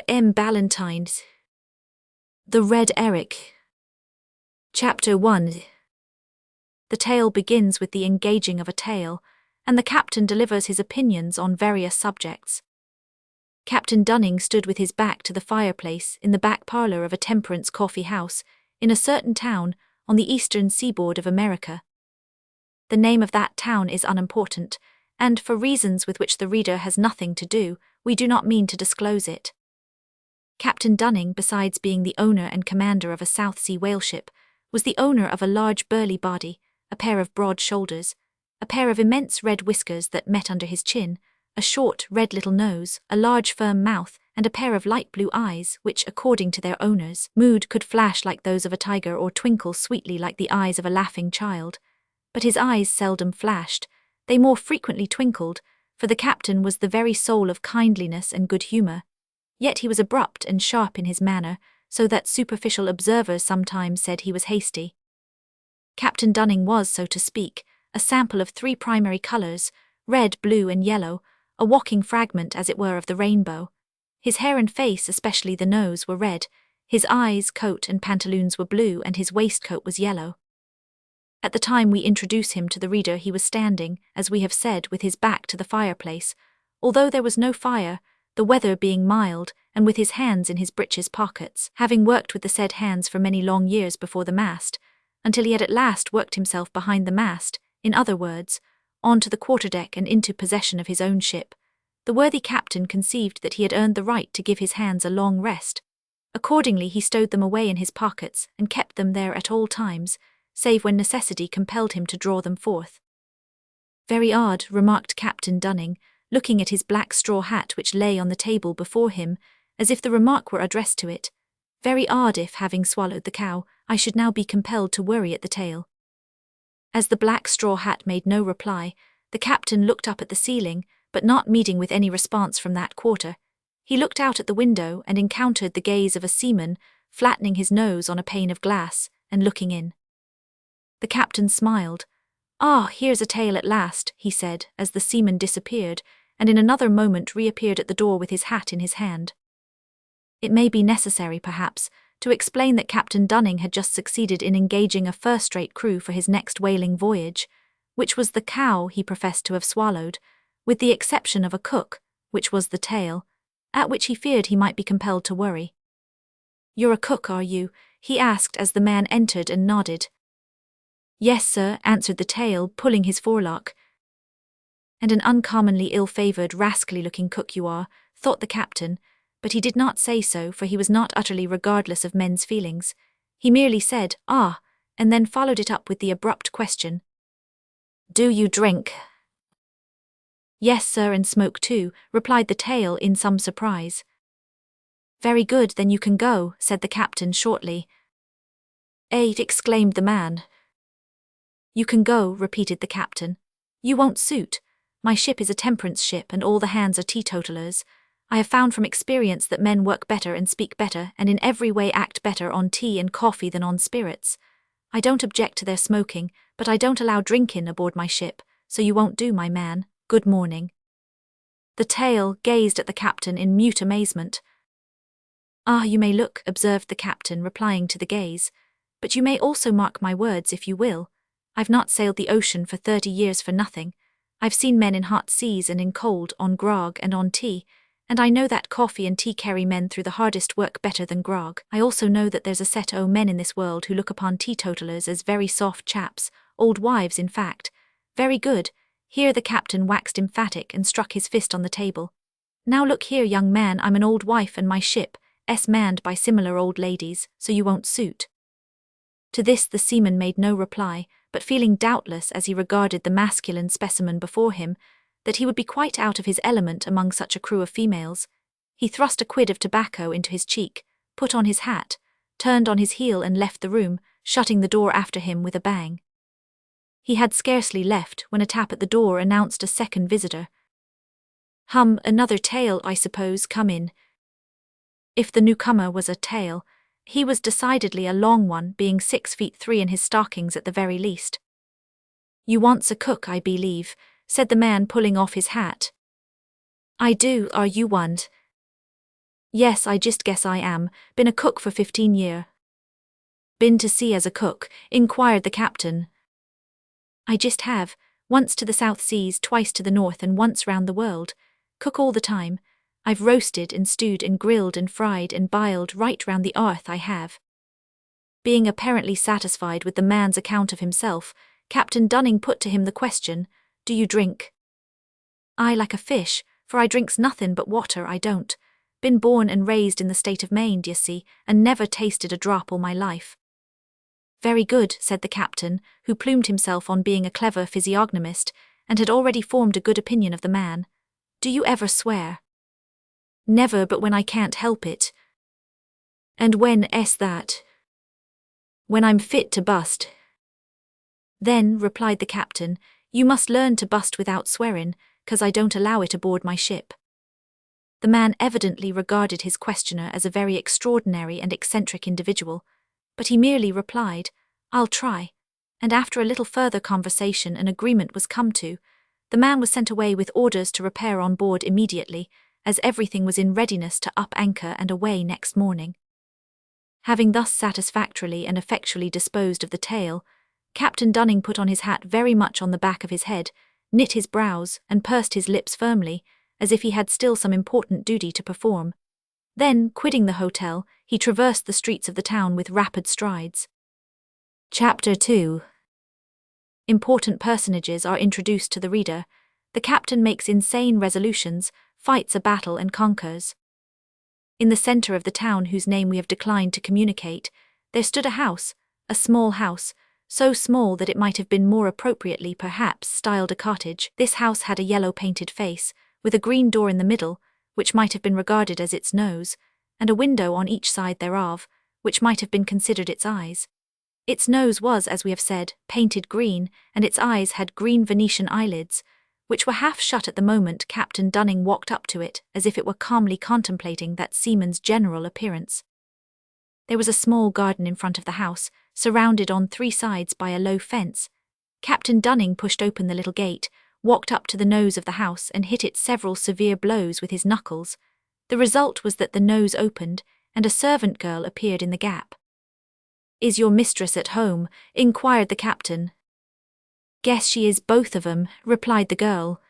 Ballantyne. The Red Eric. Chapter 1. The tale begins with the engaging of a tale, and the captain delivers his opinions on various subjects. Captain Dunning stood with his back to the fireplace in the back parlor of a temperance coffee house in a certain town on the eastern seaboard of America. The name of that town is unimportant, and for reasons with which the reader has nothing to do, we do not mean to disclose it. Captain Dunning, besides being the owner and commander of a South Sea whaleship, was the owner of a large burly body, a pair of broad shoulders, a pair of immense red whiskers that met under his chin, a short, red little nose, a large firm mouth, and a pair of light blue eyes which, according to their owner's mood, could flash like those of a tiger or twinkle sweetly like the eyes of a laughing child. But his eyes seldom flashed, they more frequently twinkled, for the captain was the very soul of kindliness and good humour. Yet he was abrupt and sharp in his manner, so that superficial observers sometimes said he was hasty. Captain Dunning was, so to speak, a sample of three primary colours, red, blue, and yellow, a walking fragment, as it were, of the rainbow. His hair and face, especially the nose, were red, his eyes, coat, and pantaloons were blue, and his waistcoat was yellow. At the time we introduce him to the reader he was standing, as we have said, with his back to the fireplace, although there was no fire, the weather being mild, and with his hands in his breeches pockets, having worked with the said hands for many long years before the mast, until he had at last worked himself behind the mast, in other words, on to the quarterdeck and into possession of his own ship. The worthy captain conceived that he had earned the right to give his hands a long rest. Accordingly he stowed them away in his pockets and kept them there at all times, save when necessity compelled him to draw them forth. "Very odd," remarked Captain Dunning, looking at his black straw hat which lay on the table before him, as if the remark were addressed to it. "Very odd if, having swallowed the cow, I should now be compelled to worry at the tail." As the black straw hat made no reply, the captain looked up at the ceiling, but not meeting with any response from that quarter, he looked out at the window and encountered the gaze of a seaman, flattening his nose on a pane of glass, and looking in. The captain smiled. "Ah, here's a tale at last," he said, as the seaman disappeared, and in another moment reappeared at the door with his hat in his hand. It may be necessary, perhaps, to explain that Captain Dunning had just succeeded in engaging a first-rate crew for his next whaling voyage, which was the cow he professed to have swallowed, with the exception of a cook, which was the tail, at which he feared he might be compelled to worry. "You're a cook, are you?" he asked as the man entered and nodded. "Yes, sir," answered the tail, pulling his forelock. "And an uncommonly ill-favoured, rascally-looking cook you are," thought the captain, but he did not say so, for he was not utterly regardless of men's feelings. He merely said, "Ah," and then followed it up with the abrupt question, "Do you drink?" "Yes, sir, and smoke too," replied the tail in some surprise. "Very good, then you can go," said the captain shortly. "Eh," exclaimed the man. "You can go," repeated the captain. "You won't suit. My ship is a temperance ship and all the hands are teetotalers. I have found from experience that men work better and speak better and in every way act better on tea and coffee than on spirits. I don't object to their smoking, but I don't allow drinking aboard my ship, so you won't do, my man. Good morning." The tail gazed at the captain in mute amazement. "Ah, you may look," observed the captain, replying to the gaze, "but you may also mark my words if you will. I've not sailed the ocean for 30 years for nothing. I've seen men in hot seas and in cold, on grog and on tea, and I know that coffee and tea carry men through the hardest work better than grog. I also know that there's a set o' men in this world who look upon teetotalers as very soft chaps, old wives in fact. Very good." Here the captain waxed emphatic and struck his fist on the table. "Now look here, young man, I'm an old wife and my ship 's manned by similar old ladies, so you won't suit." To this the seaman made no reply, but feeling doubtless, as he regarded the masculine specimen before him, that he would be quite out of his element among such a crew of females, he thrust a quid of tobacco into his cheek, put on his hat, turned on his heel and left the room, shutting the door after him with a bang. He had scarcely left when a tap at the door announced a second visitor. Another tail, I suppose, come in." If the newcomer was a tail, he was decidedly a long one, being 6'3" in his stockings at the very least. "You wants a cook, I believe," said the man, pulling off his hat. "I do, are you one?" Yes, I just guess I am. Been a cook for 15 year. Been to sea as a cook? Inquired the captain. I just have. Once to the South Seas, twice to the North, and once round the world. Cook all the time. I've roasted and stewed and grilled and fried and biled right round the earth, I have. Being apparently satisfied with the man's account of himself, Captain Dunning put to him the question, "Do you drink?" "I like a fish, for I drinks nothing but water, I don't. Been born and raised in the state of Maine, d'ye see, and never tasted a drop all my life." "Very good," said the captain, who plumed himself on being a clever physiognomist, and had already formed a good opinion of the man. "Do you ever swear?" "Never, but when I can't help it." "And when's that?" "When I'm fit to bust." "Then," replied the captain, "you must learn to bust without swearing, 'cause I don't allow it aboard my ship." The man evidently regarded his questioner as a very extraordinary and eccentric individual, but he merely replied, "I'll try," and after a little further conversation an agreement was come to. The man was sent away with orders to repair on board immediately, as everything was in readiness to up anchor and away next morning. Having thus satisfactorily and effectually disposed of the tale, Captain Dunning put on his hat very much on the back of his head, knit his brows, and pursed his lips firmly, as if he had still some important duty to perform. Then, quitting the hotel, he traversed the streets of the town with rapid strides. Chapter 2. Important personages are introduced to the reader. The captain makes insane resolutions, fights a battle and conquers. In the centre of the town, whose name we have declined to communicate, there stood a house, a small house, so small that it might have been more appropriately perhaps styled a cottage. This house had a yellow painted face, with a green door in the middle, which might have been regarded as its nose, and a window on each side thereof, which might have been considered its eyes. Its nose was, as we have said, painted green, and its eyes had green Venetian eyelids, which were half shut at the moment Captain Dunning walked up to it, as if it were calmly contemplating that seaman's general appearance. There was a small garden in front of the house, surrounded on 3 sides by a low fence. Captain Dunning pushed open the little gate, walked up to the nose of the house and hit it several severe blows with his knuckles. The result was that the nose opened, and a servant girl appeared in the gap. "Is your mistress at home?" inquired the captain. "Guess she is, both of 'em," replied the girl.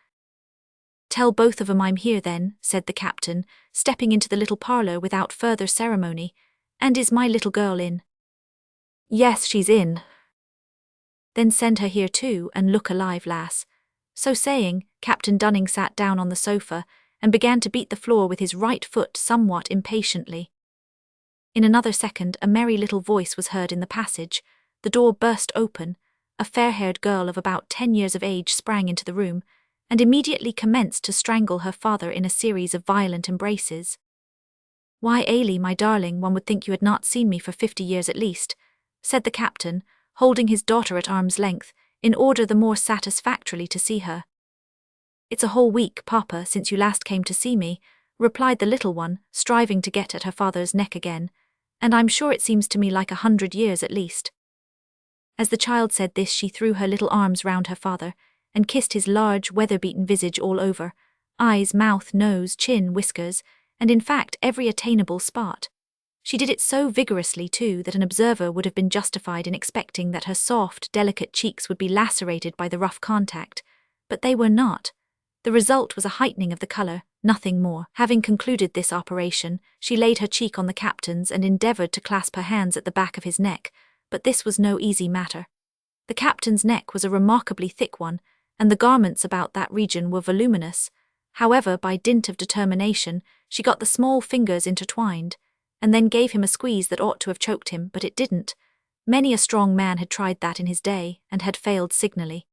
"Tell both of 'em I'm here then," said the captain, stepping into the little parlour without further ceremony. "And is my little girl in?" "Yes, she's in." "Then send her here too, and look alive, lass." So saying, Captain Dunning sat down on the sofa, and began to beat the floor with his right foot somewhat impatiently. In another second a merry little voice was heard in the passage, the door burst open, a fair-haired girl of about 10 years of age sprang into the room, and immediately commenced to strangle her father in a series of violent embraces. "Why, Ailey, my darling, one would think you had not seen me for 50 years at least," said the captain, holding his daughter at arm's length, in order the more satisfactorily to see her. "It's a whole week, Papa, since you last came to see me," replied the little one, striving to get at her father's neck again, "and I'm sure it seems to me like 100 years at least." As the child said this, she threw her little arms round her father, and kissed his large, weather-beaten visage all over, eyes, mouth, nose, chin, whiskers, and in fact every attainable spot. She did it so vigorously, too, that an observer would have been justified in expecting that her soft, delicate cheeks would be lacerated by the rough contact, but they were not. The result was a heightening of the colour, nothing more. Having concluded this operation, she laid her cheek on the captain's and endeavoured to clasp her hands at the back of his neck, but this was no easy matter. The captain's neck was a remarkably thick one, and the garments about that region were voluminous. However, by dint of determination, she got the small fingers intertwined, and then gave him a squeeze that ought to have choked him, but it didn't. Many a strong man had tried that in his day, and had failed signally.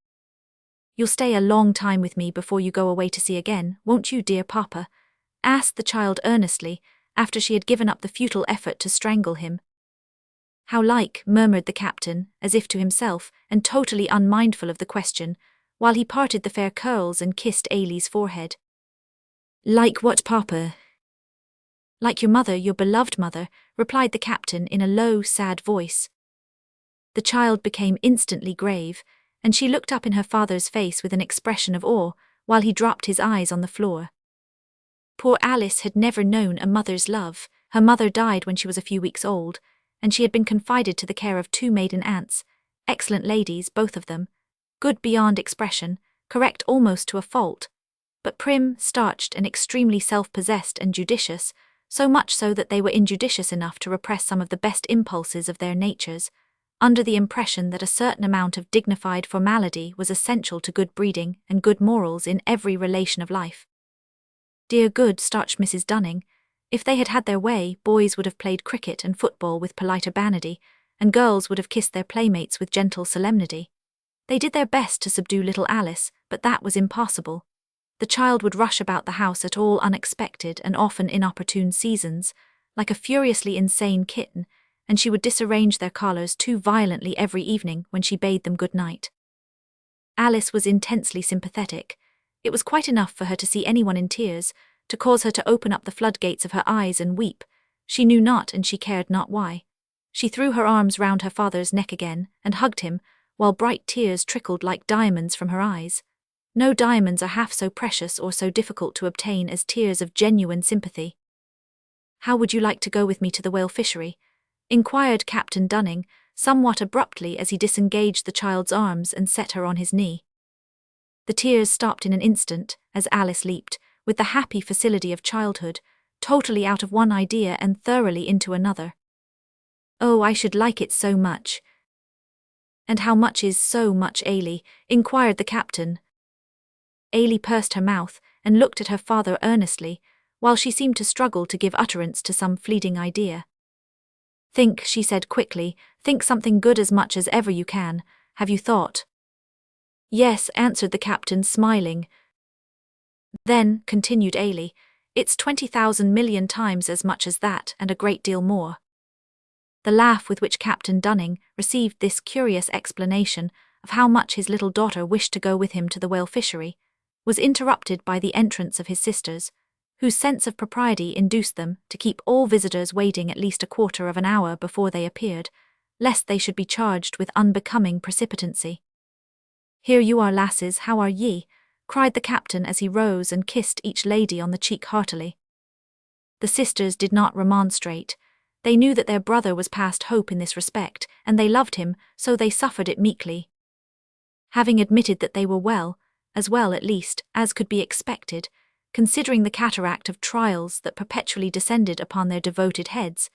"You'll stay a long time with me before you go away to sea again, won't you, dear Papa?" asked the child earnestly, after she had given up the futile effort to strangle him. "How like," murmured the captain, as if to himself, and totally unmindful of the question, while he parted the fair curls and kissed Ailey's forehead. "Like what, Papa?" "Like your mother, your beloved mother," replied the captain in a low, sad voice. The child became instantly grave, and she looked up in her father's face with an expression of awe, while he dropped his eyes on the floor. Poor Alice had never known a mother's love. Her mother died when she was a few weeks old, and she had been confided to the care of 2 maiden aunts, excellent ladies, both of them, good beyond expression, correct almost to a fault, but prim, starched, and extremely self-possessed and judicious, so much so that they were injudicious enough to repress some of the best impulses of their natures, under the impression that a certain amount of dignified formality was essential to good breeding and good morals in every relation of life. Dear good starched Mrs. Dunning, if they had had their way, boys would have played cricket and football with polite urbanity, and girls would have kissed their playmates with gentle solemnity. They did their best to subdue little Alice, but that was impossible. The child would rush about the house at all unexpected and often inopportune seasons, like a furiously insane kitten, and she would disarrange their collars too violently every evening when she bade them good night. Alice was intensely sympathetic. It was quite enough for her to see anyone in tears, to cause her to open up the floodgates of her eyes and weep. She knew not and she cared not why. She threw her arms round her father's neck again and hugged him, while bright tears trickled like diamonds from her eyes. No diamonds are half so precious or so difficult to obtain as tears of genuine sympathy. "How would you like to go with me to the whale fishery?" inquired Captain Dunning, somewhat abruptly as he disengaged the child's arms and set her on his knee. The tears stopped in an instant as Alice leaped, with the happy facility of childhood, totally out of one idea and thoroughly into another. "Oh, I should like it so much." "And how much is so much, Ailey?" inquired the captain. Ailey pursed her mouth and looked at her father earnestly, while she seemed to struggle to give utterance to some fleeting idea. "Think," she said quickly, "think something good as much as ever you can. Have you thought?" "Yes," answered the captain, smiling. "Then," continued Ailey, "it's 20,000 million times as much as that and a great deal more." The laugh with which Captain Dunning received this curious explanation of how much his little daughter wished to go with him to the whale fishery was interrupted by the entrance of his sisters, whose sense of propriety induced them to keep all visitors waiting at least a quarter of an hour before they appeared, lest they should be charged with unbecoming precipitancy. "Here you are, lasses, how are ye?" cried the captain as he rose and kissed each lady on the cheek heartily. The sisters did not remonstrate. They knew that their brother was past hope in this respect, and they loved him, so they suffered it meekly. Having admitted that they were well at least, as could be expected, considering the cataract of trials that perpetually descended upon their devoted heads,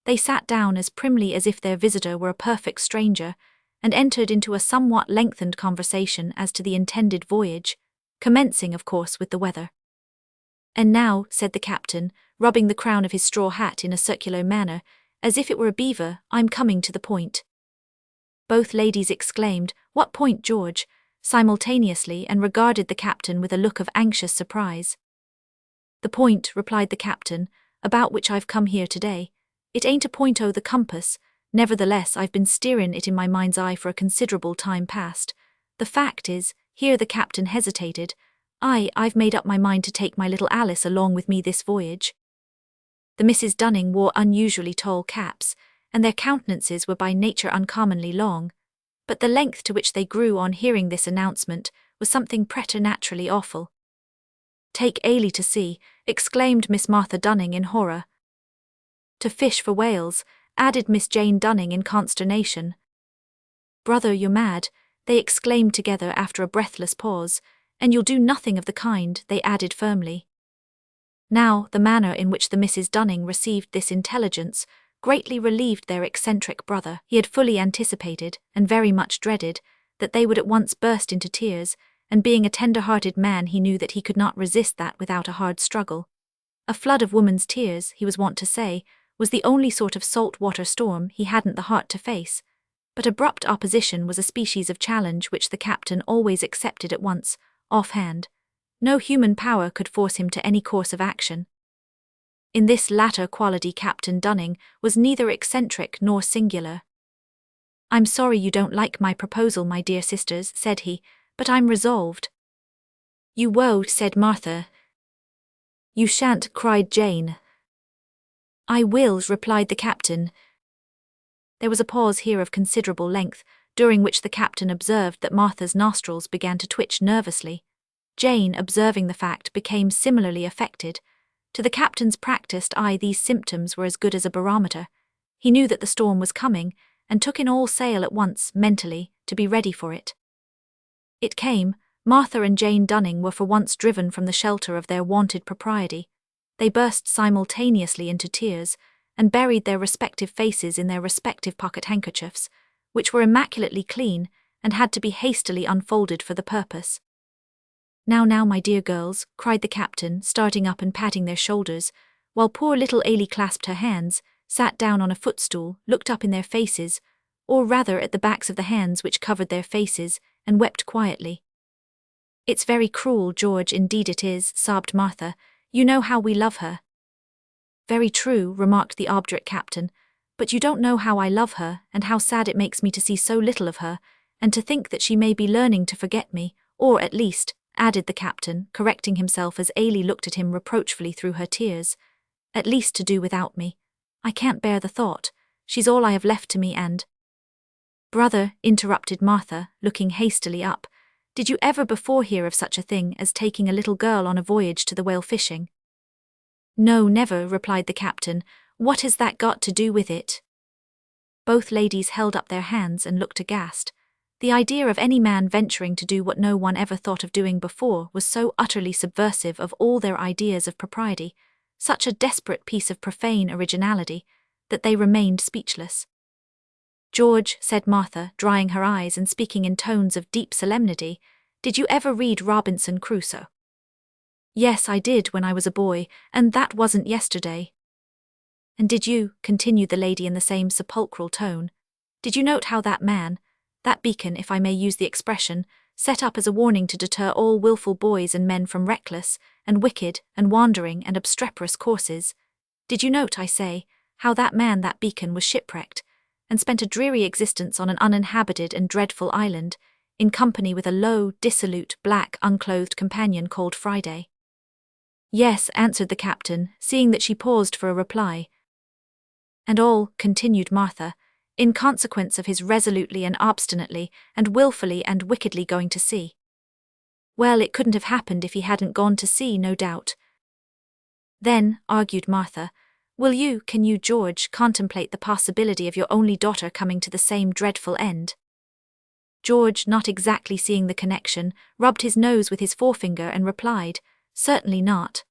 they sat down as primly as if their visitor were a perfect stranger, and entered into a somewhat lengthened conversation as to the intended voyage, commencing, of course, with the weather. "And now," said the captain, rubbing the crown of his straw hat in a circular manner, as if it were a beaver, "I'm coming to the point." Both ladies exclaimed, "What point, George?" simultaneously, and regarded the captain with a look of anxious surprise. "The point," replied the captain, "about which I've come here today. It ain't a point o' the compass, nevertheless I've been steerin' it in my mind's eye for a considerable time past. The fact is," here the captain hesitated, I've made up my mind to take my little Alice along with me this voyage." The Misses Dunning wore unusually tall caps, and their countenances were by nature uncommonly long, but the length to which they grew on hearing this announcement was something preternaturally awful. "Take Ailey to sea," exclaimed Miss Martha Dunning in horror. "To fish for whales," added Miss Jane Dunning in consternation. "Brother, you're mad," they exclaimed together after a breathless pause, "and you'll do nothing of the kind," they added firmly. Now, the manner in which the Misses Dunning received this intelligence greatly relieved their eccentric brother. He had fully anticipated, and very much dreaded, that they would at once burst into tears, and being a tender-hearted man he knew that he could not resist that without a hard struggle. A flood of woman's tears, he was wont to say, was the only sort of salt-water storm he hadn't the heart to face, but abrupt opposition was a species of challenge which the captain always accepted at once, offhand. No human power could force him to any course of action. In this latter quality Captain Dunning was neither eccentric nor singular. "I'm sorry you don't like my proposal, my dear sisters," said he, "but I'm resolved." "You won't," said Martha. "You shan't," cried Jane. "I will," replied the captain. There was a pause here of considerable length, during which the captain observed that Martha's nostrils began to twitch nervously. Jane, observing the fact, became similarly affected, To the captain's practiced eye, these symptoms were as good as a barometer. He knew that the storm was coming, and took in all sail at once, mentally, to be ready for it. It came. Martha and Jane Dunning were for once driven from the shelter of their wonted propriety. They burst simultaneously into tears, and buried their respective faces in their respective pocket handkerchiefs, which were immaculately clean, and had to be hastily unfolded for the purpose. Now, my dear girls," cried the captain, starting up and patting their shoulders, while poor little Ailie clasped her hands, sat down on a footstool, looked up in their faces, or rather at the backs of the hands which covered their faces, and wept quietly. "It's very cruel, George, indeed it is," sobbed Martha. "You know how we love her." "Very true," remarked the obdurate captain, "but you don't know how I love her, and how sad it makes me to see so little of her, and to think that she may be learning to forget me, or at least," added the captain, correcting himself as Ailie looked at him reproachfully through her tears, "at least to do without me. I can't bear the thought. She's all I have left to me and—" "Brother," interrupted Martha, looking hastily up, "did you ever before hear of such a thing as taking a little girl on a voyage to the whale fishing?" "No, never," replied the captain. "What has that got to do with it?" Both ladies held up their hands and looked aghast. The idea of any man venturing to do what no one ever thought of doing before was so utterly subversive of all their ideas of propriety, such a desperate piece of profane originality, that they remained speechless. "George," said Martha, drying her eyes and speaking in tones of deep solemnity, "did you ever read Robinson Crusoe?" "Yes, I did when I was a boy, and that wasn't yesterday." "And did you," continued the lady in the same sepulchral tone, "did you note how that man, that beacon, if I may use the expression, set up as a warning to deter all wilful boys and men from reckless, and wicked, and wandering, and obstreperous courses? Did you note, I say, how that man, that beacon, was shipwrecked, and spent a dreary existence on an uninhabited and dreadful island, in company with a low, dissolute, black, unclothed companion called Friday?" "Yes," answered the captain, seeing that she paused for a reply. "And all," continued Martha, "in consequence of his resolutely and obstinately and wilfully and wickedly going to sea. Well, it couldn't have happened if he hadn't gone to sea, no doubt." "Then," argued Martha, can you, George, contemplate the possibility of your only daughter coming to the same dreadful end?" George, not exactly seeing the connection, rubbed his nose with his forefinger and replied, "Certainly not."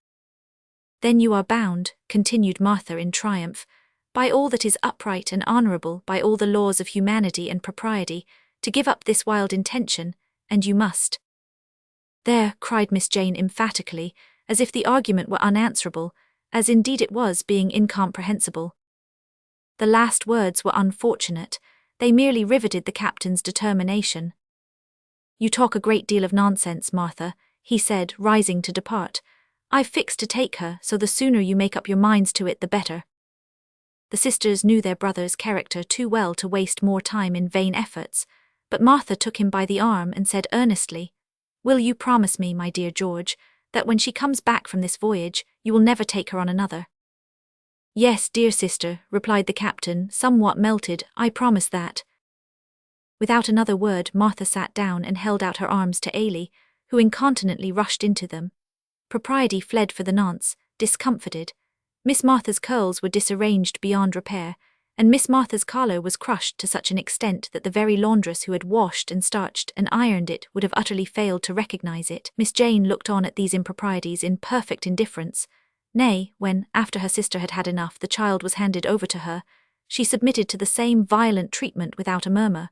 "Then you are bound," continued Martha in triumph, "by all that is upright and honourable, by all the laws of humanity and propriety, to give up this wild intention, and you must." "There," cried Miss Jane emphatically, as if the argument were unanswerable, as indeed it was, being incomprehensible. The last words were unfortunate. They merely riveted the captain's determination. "You talk a great deal of nonsense, Martha," he said, rising to depart. "I've fixed to take her, so the sooner you make up your minds to it the better." The sisters knew their brother's character too well to waste more time in vain efforts, but Martha took him by the arm and said earnestly, "Will you promise me, my dear George, that when she comes back from this voyage, you will never take her on another?" "Yes, dear sister," replied the captain, somewhat melted, "I promise that." Without another word, Martha sat down and held out her arms to Ailie, who incontinently rushed into them. Propriety fled for the nonce, discomfited. Miss Martha's curls were disarranged beyond repair, and Miss Martha's collar was crushed to such an extent that the very laundress who had washed and starched and ironed it would have utterly failed to recognize it. Miss Jane looked on at these improprieties in perfect indifference. Nay, when, after her sister had had enough, the child was handed over to her, she submitted to the same violent treatment without a murmur.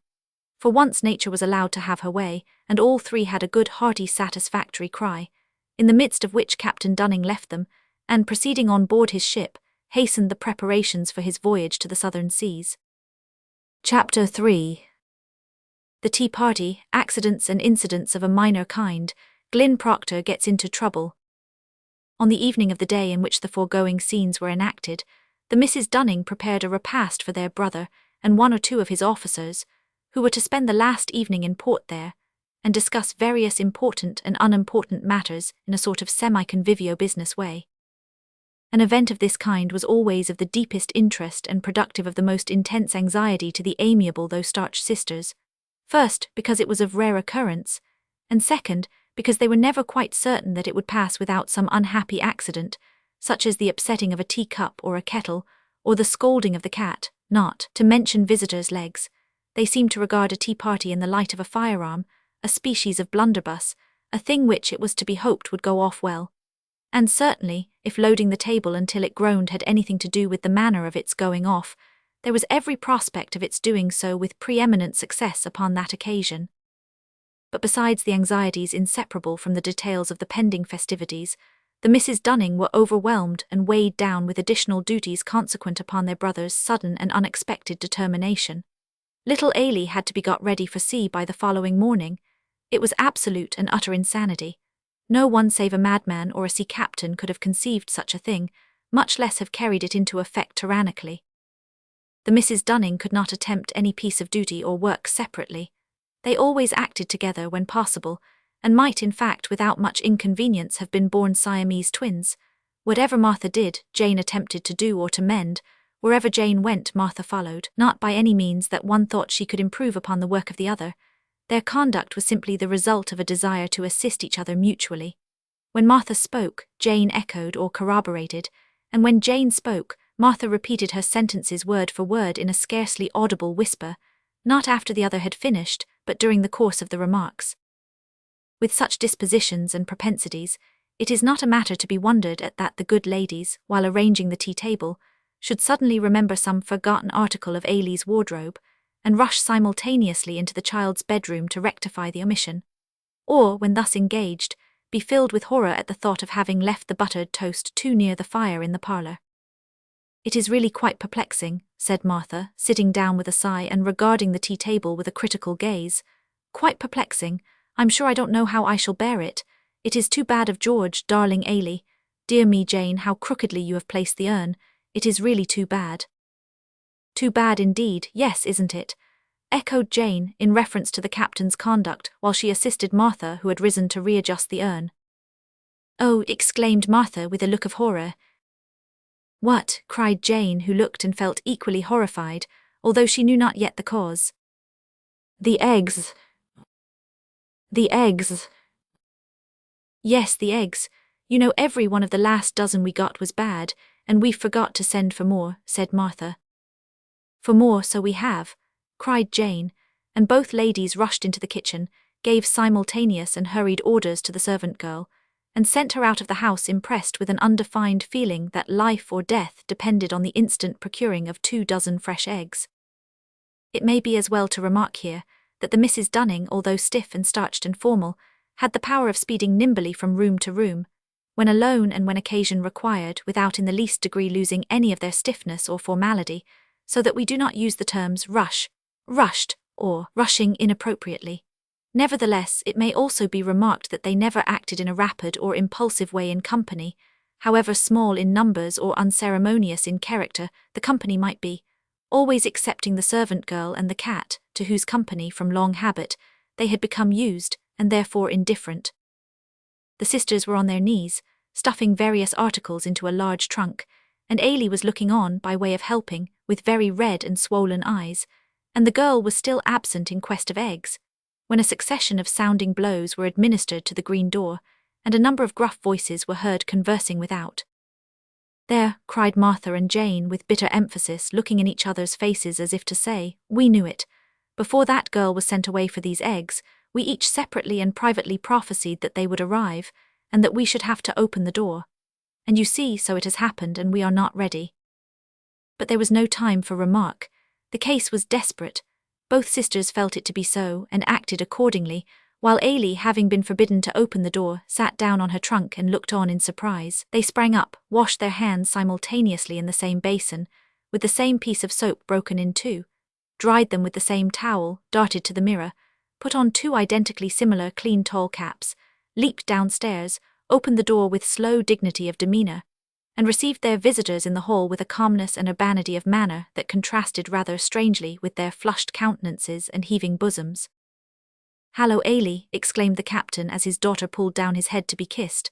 For once nature was allowed to have her way, and all three had a good hearty satisfactory cry, in the midst of which Captain Dunning left them, and, proceeding on board his ship, hastened the preparations for his voyage to the southern seas. Chapter 3. The tea party, accidents and incidents of a minor kind, Glyn Proctor gets into trouble. On the evening of the day in which the foregoing scenes were enacted, the Misses Dunning prepared a repast for their brother and one or two of his officers, who were to spend the last evening in port there, and discuss various important and unimportant matters in a sort of semi-convivio business way. An event of this kind was always of the deepest interest and productive of the most intense anxiety to the amiable though starched sisters, first, because it was of rare occurrence, and second, because they were never quite certain that it would pass without some unhappy accident, such as the upsetting of a teacup or a kettle, or the scolding of the cat, not to mention visitors' legs. They seemed to regard a tea party in the light of a firearm, a species of blunderbuss, a thing which it was to be hoped would go off well. And certainly, if loading the table until it groaned had anything to do with the manner of its going off, there was every prospect of its doing so with preeminent success upon that occasion. But besides the anxieties inseparable from the details of the pending festivities, the Misses Dunning were overwhelmed and weighed down with additional duties consequent upon their brother's sudden and unexpected determination. Little Ailey had to be got ready for sea by the following morning. It was absolute and utter insanity. No one save a madman or a sea captain could have conceived such a thing, much less have carried it into effect tyrannically. The Misses Dunning could not attempt any piece of duty or work separately. They always acted together when possible, and might in fact without much inconvenience have been born Siamese twins. Whatever Martha did, Jane attempted to do or to mend. Wherever Jane went, Martha followed, not by any means that one thought she could improve upon the work of the other. Their conduct was simply the result of a desire to assist each other mutually. When Martha spoke, Jane echoed or corroborated, and when Jane spoke, Martha repeated her sentences word for word in a scarcely audible whisper, not after the other had finished, but during the course of the remarks. With such dispositions and propensities, it is not a matter to be wondered at that the good ladies, while arranging the tea-table, should suddenly remember some forgotten article of Ailey's wardrobe, and rush simultaneously into the child's bedroom to rectify the omission, or, when thus engaged, be filled with horror at the thought of having left the buttered toast too near the fire in the parlour. "It is really quite perplexing," said Martha, sitting down with a sigh and regarding the tea-table with a critical gaze. "Quite perplexing. I'm sure I don't know how I shall bear it. It is too bad of George, darling Ailey. Dear me, Jane, how crookedly you have placed the urn. It is really too bad." "Too bad indeed, yes, isn't it?" echoed Jane, in reference to the captain's conduct, while she assisted Martha, who had risen to readjust the urn. "Oh," exclaimed Martha with a look of horror. "What?" cried Jane, who looked and felt equally horrified, although she knew not yet the cause. "The eggs. The eggs." "Yes, the eggs. You know every one of the last dozen we got was bad, and we forgot to send for more," said Martha. "For more, so we have," cried Jane, and both ladies rushed into the kitchen, gave simultaneous and hurried orders to the servant girl, and sent her out of the house impressed with an undefined feeling that life or death depended on the instant procuring of 24 fresh eggs. It may be as well to remark here that the Misses Dunning, although stiff and starched and formal, had the power of speeding nimbly from room to room, when alone and when occasion required, without in the least degree losing any of their stiffness or formality, so that we do not use the terms rushed, or rushing inappropriately. Nevertheless, it may also be remarked that they never acted in a rapid or impulsive way in company, however small in numbers or unceremonious in character the company might be, always excepting the servant girl and the cat, to whose company, from long habit, they had become used, and therefore indifferent. The sisters were on their knees, stuffing various articles into a large trunk, and Ailey was looking on by way of helping, with very red and swollen eyes, and the girl was still absent in quest of eggs, when a succession of sounding blows were administered to the green door, and a number of gruff voices were heard conversing without. "There," cried Martha and Jane with bitter emphasis, looking in each other's faces as if to say, "We knew it. Before that girl was sent away for these eggs, we each separately and privately prophesied that they would arrive, and that we should have to open the door. And you see, so it has happened, and we are not ready." But there was no time for remark. The case was desperate. Both sisters felt it to be so, and acted accordingly, while Ailey, having been forbidden to open the door, sat down on her trunk and looked on in surprise. They sprang up, washed their hands simultaneously in the same basin, with the same piece of soap broken in two, dried them with the same towel, darted to the mirror, put on 2 identically similar clean tall caps, leaped downstairs, opened the door with slow dignity of demeanour, and received their visitors in the hall with a calmness and urbanity of manner that contrasted rather strangely with their flushed countenances and heaving bosoms. "Hallo, Ailey," exclaimed the captain as his daughter pulled down his head to be kissed.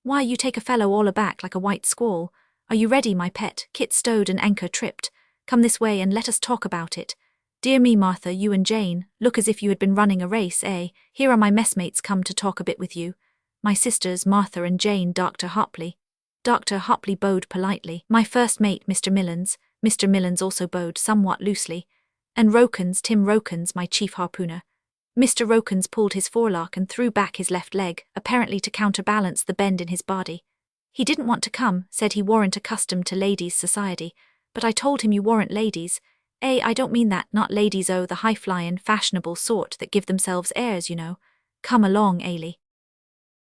"Why, you take a fellow all aback like a white squall. Are you ready, my pet? Kit stowed and anchor tripped. Come this way and let us talk about it. Dear me, Martha, you and Jane, look as if you had been running a race, eh? Here are my messmates come to talk a bit with you. My sisters, Martha and Jane, Dr. Hopley. Dr. Hopley bowed politely. My first mate, Mr. Millens. Mr. Millens also bowed somewhat loosely. And Rokins, Tim Rokins, my chief harpooner. Mr. Rokins pulled his forelock and threw back his left leg, apparently to counterbalance the bend in his body. He didn't want to come, said he warn't accustomed to ladies' society, but I told him you warn't ladies. I don't mean that, not ladies the high-flyin', fashionable sort that give themselves airs, you know. Come along, Ailey.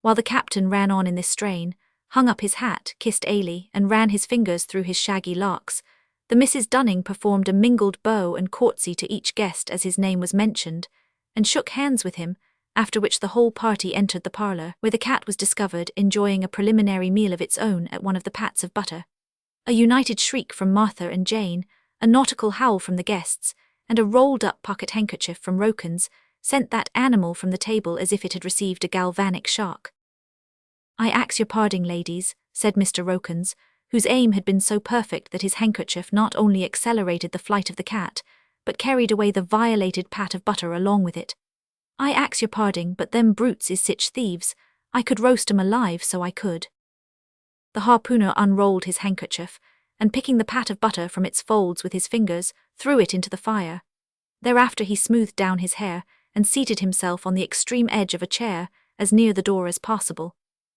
While the captain ran on in this strain, hung up his hat, kissed Ailey, and ran his fingers through his shaggy locks, the Mrs. Dunning performed a mingled bow and courtesy to each guest as his name was mentioned, and shook hands with him, after which the whole party entered the parlour, where the cat was discovered enjoying a preliminary meal of its own at one of the pats of butter. A united shriek from Martha and Jane, a nautical howl from the guests, and a rolled-up pocket handkerchief from Rokins sent that animal from the table as if it had received a galvanic shock. I ax your parding, ladies, said Mr. Rokins, whose aim had been so perfect that his handkerchief not only accelerated the flight of the cat, but carried away the violated pat of butter along with it. I ax your parding, but them brutes is sich thieves, I could roast 'em alive, so I could. The harpooner unrolled his handkerchief, and picking the pat of butter from its folds with his fingers, threw it into the fire. Thereafter he smoothed down his hair, and seated himself on the extreme edge of a chair, as near the door as possible.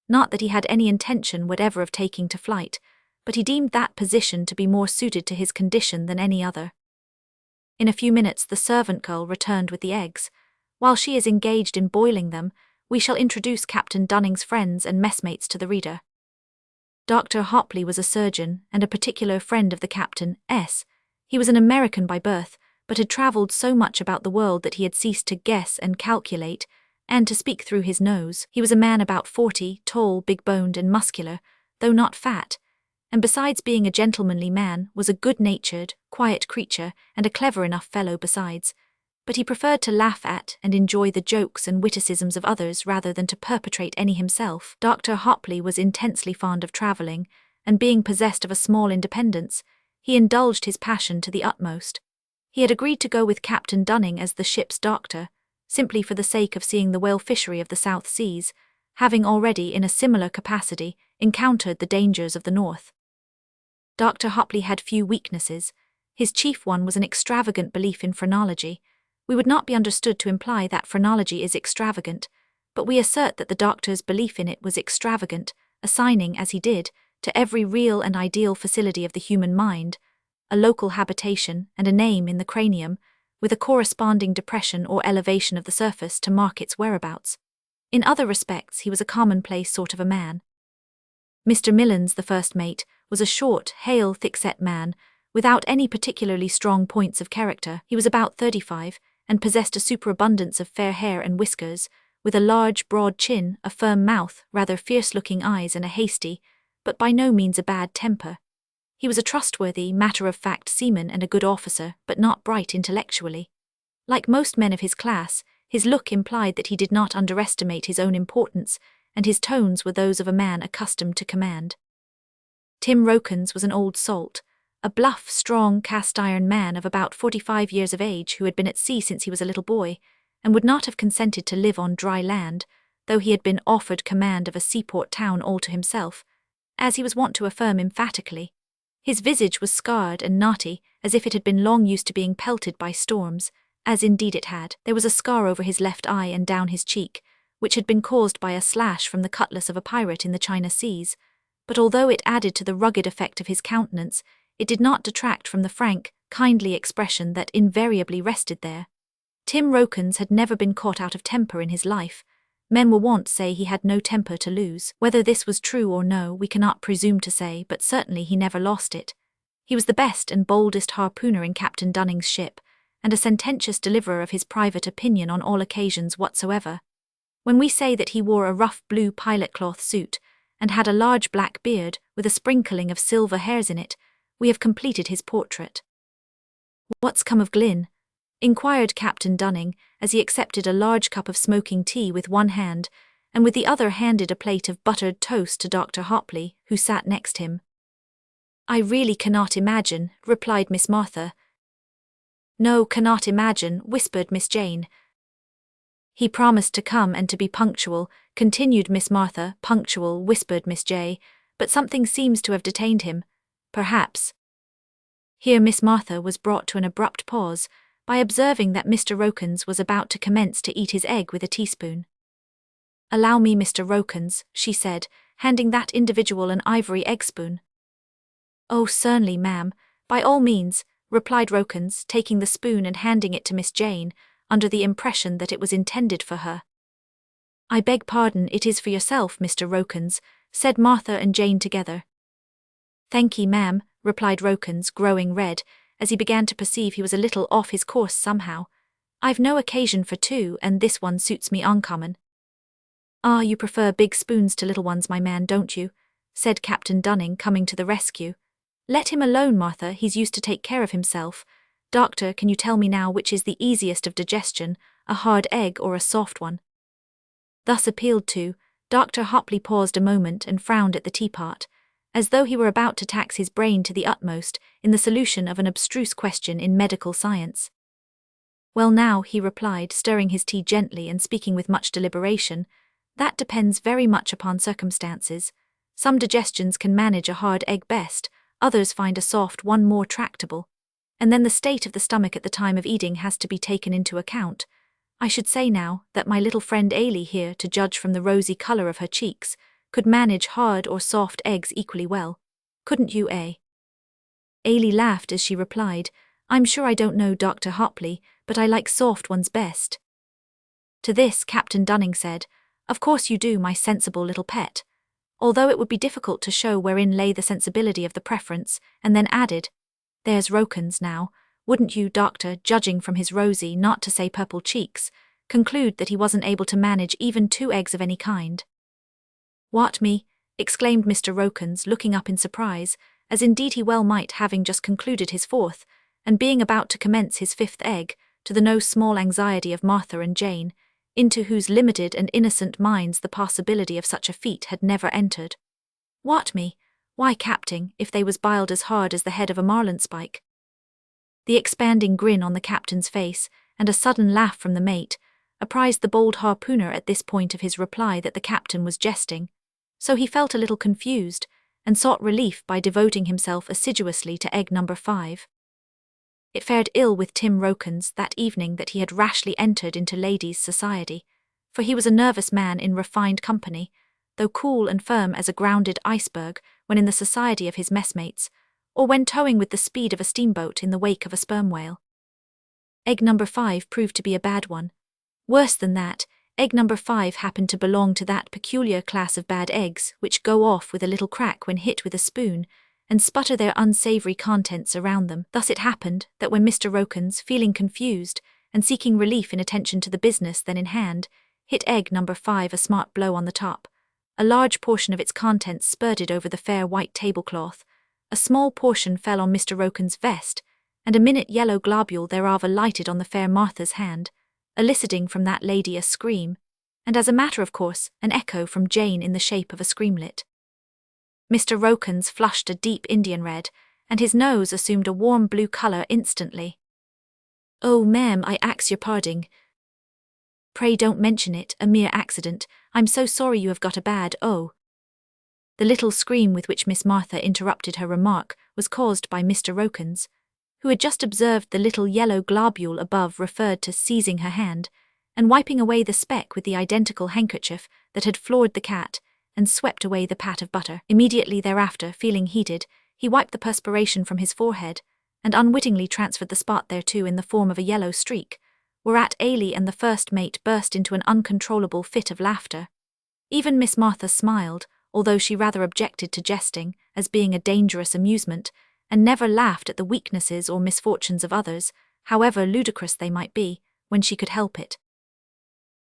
Not that he had any intention whatever of taking to flight, but he deemed that position to be more suited to his condition than any other. In a few minutes the servant girl returned with the eggs. While she is engaged in boiling them, we shall introduce Captain Dunning's friends and messmates to the reader. Dr. Hopley was a surgeon and a particular friend of the captain. He was an American by birth, but had travelled so much about the world that he had ceased to guess and calculate, and to speak through his nose. He was a man about 40, tall, big-boned and muscular, though not fat, and besides being a gentlemanly man, was a good-natured, quiet creature, and a clever enough fellow besides. But he preferred to laugh at and enjoy the jokes and witticisms of others rather than to perpetrate any himself. Dr. Hopley was intensely fond of travelling, and being possessed of a small independence, he indulged his passion to the utmost. He had agreed to go with Captain Dunning as the ship's doctor, simply for the sake of seeing the whale fishery of the South Seas, having already, in a similar capacity, encountered the dangers of the North. Dr. Hopley had few weaknesses. His chief one was an extravagant belief in phrenology. We would not be understood to imply that phrenology is extravagant, but we assert that the doctor's belief in it was extravagant, assigning, as he did, to every real and ideal facility of the human mind, a local habitation and a name in the cranium, with a corresponding depression or elevation of the surface to mark its whereabouts. In other respects he was a commonplace sort of a man. Mr. Millens, the first mate, was a short, hale, thick-set man, without any particularly strong points of character. He was about 35, and possessed a superabundance of fair hair and whiskers, with a large, broad chin, a firm mouth, rather fierce-looking eyes, and a hasty, but by no means a bad temper. He was a trustworthy, matter-of-fact seaman and a good officer, but not bright intellectually. Like most men of his class, his look implied that he did not underestimate his own importance, and his tones were those of a man accustomed to command. Tim Rokins was an old salt, a bluff, strong, cast-iron man of about 45 years of age who had been at sea since he was a little boy, and would not have consented to live on dry land, though he had been offered command of a seaport town all to himself, as he was wont to affirm emphatically. His visage was scarred and knotty, as if it had been long used to being pelted by storms, as indeed it had. There was a scar over his left eye and down his cheek, which had been caused by a slash from the cutlass of a pirate in the China seas, but although it added to the rugged effect of his countenance, it did not detract from the frank, kindly expression that invariably rested there. Tim Rokins had never been caught out of temper in his life. Men were wont to say he had no temper to lose. Whether this was true or no, we cannot presume to say, but certainly he never lost it. He was the best and boldest harpooner in Captain Dunning's ship, and a sententious deliverer of his private opinion on all occasions whatsoever. When we say that he wore a rough blue pilot-cloth suit, and had a large black beard with a sprinkling of silver hairs in it, we have completed his portrait. "What's come of Glyn?" inquired Captain Dunning, as he accepted a large cup of smoking tea with one hand, and with the other handed a plate of buttered toast to Dr. Hopley, who sat next him. "I really cannot imagine," replied Miss Martha. "No, cannot imagine," whispered Miss Jane. "He promised to come and to be punctual," continued Miss Martha. "Punctual," whispered Miss J. but something seems to have detained him, perhaps. Here Miss Martha was brought to an abrupt pause by observing that Mr. Rokins was about to commence to eat his egg with a teaspoon. "Allow me, Mr. Rokins," she said, handing that individual an ivory egg spoon. "Oh, certainly, ma'am, by all means," replied Rokins, taking the spoon and handing it to Miss Jane, under the impression that it was intended for her. "I beg pardon, it is for yourself, Mr. Rokins," said Martha and Jane together. "Thank ye, ma'am," replied Rokins, growing red, as he began to perceive he was a little off his course somehow. "I've no occasion for two, and this one suits me uncommon." "Ah, you prefer big spoons to little ones, my man, don't you?" said Captain Dunning, coming to the rescue. "Let him alone, Martha, he's used to take care of himself. Doctor, can you tell me now which is the easiest of digestion, a hard egg or a soft one?" Thus appealed to, Dr. Hopley paused a moment and frowned at the teapot, as though he were about to tax his brain to the utmost in the solution of an abstruse question in medical science. "Well now," he replied, stirring his tea gently and speaking with much deliberation, "that depends very much upon circumstances. Some digestions can manage a hard egg best, others find a soft one more tractable. And then the state of the stomach at the time of eating has to be taken into account. I should say now, that my little friend Ailey here, to judge from the rosy colour of her cheeks, could manage hard or soft eggs equally well. Couldn't you, eh?" Ailey laughed as she replied, "I'm sure I don't know, Dr. Hopley, but I like soft ones best." To this Captain Dunning said, "Of course you do, my sensible little pet," although it would be difficult to show wherein lay the sensibility of the preference, and then added, "There's Rokins now. Wouldn't you, Doctor, judging from his rosy, not to say purple cheeks, conclude that he wasn't able to manage even 2 eggs of any kind?" "What, me?" exclaimed Mr. Rokins, looking up in surprise, as indeed he well might, having just concluded his 4th, and being about to commence his 5th egg, to the no small anxiety of Martha and Jane, into whose limited and innocent minds the possibility of such a feat had never entered. "What, me? Why, Captain, if they was biled as hard as the head of a marlinspike." The expanding grin on the captain's face, and a sudden laugh from the mate, apprised the bold harpooner at this point of his reply that the captain was jesting, so he felt a little confused, and sought relief by devoting himself assiduously to egg number 5. It fared ill with Tim Rokins that evening that he had rashly entered into ladies' society, for he was a nervous man in refined company, though cool and firm as a grounded iceberg when in the society of his messmates, or when towing with the speed of a steamboat in the wake of a sperm whale. Egg number 5 proved to be a bad one. Worse than that, egg number 5 happened to belong to that peculiar class of bad eggs which go off with a little crack when hit with a spoon, and sputter their unsavoury contents around them. Thus it happened that when Mr. Rokins, feeling confused, and seeking relief in attention to the business then in hand, hit egg number 5 a smart blow on the top, a large portion of its contents spurted over the fair white tablecloth, a small portion fell on Mr. Rokins' vest, and a minute yellow globule thereof alighted on the fair Martha's hand, eliciting from that lady a scream, and as a matter of course, an echo from Jane in the shape of a screamlet. Mr. Rokins flushed a deep Indian red, and his nose assumed a warm blue colour instantly. "Oh, ma'am, I ax your parding. Pray don't mention it, a mere accident. I'm so sorry you have got a bad oh." The little scream with which Miss Martha interrupted her remark was caused by Mr. Rokins, who had just observed the little yellow globule above referred to seizing her hand, and wiping away the speck with the identical handkerchief that had floored the cat, and swept away the pat of butter. Immediately thereafter, feeling heated, he wiped the perspiration from his forehead, and unwittingly transferred the spot thereto in the form of a yellow streak, whereat Ailey and the first mate burst into an uncontrollable fit of laughter. Even Miss Martha smiled, although she rather objected to jesting, as being a dangerous amusement, and never laughed at the weaknesses or misfortunes of others, however ludicrous they might be, when she could help it.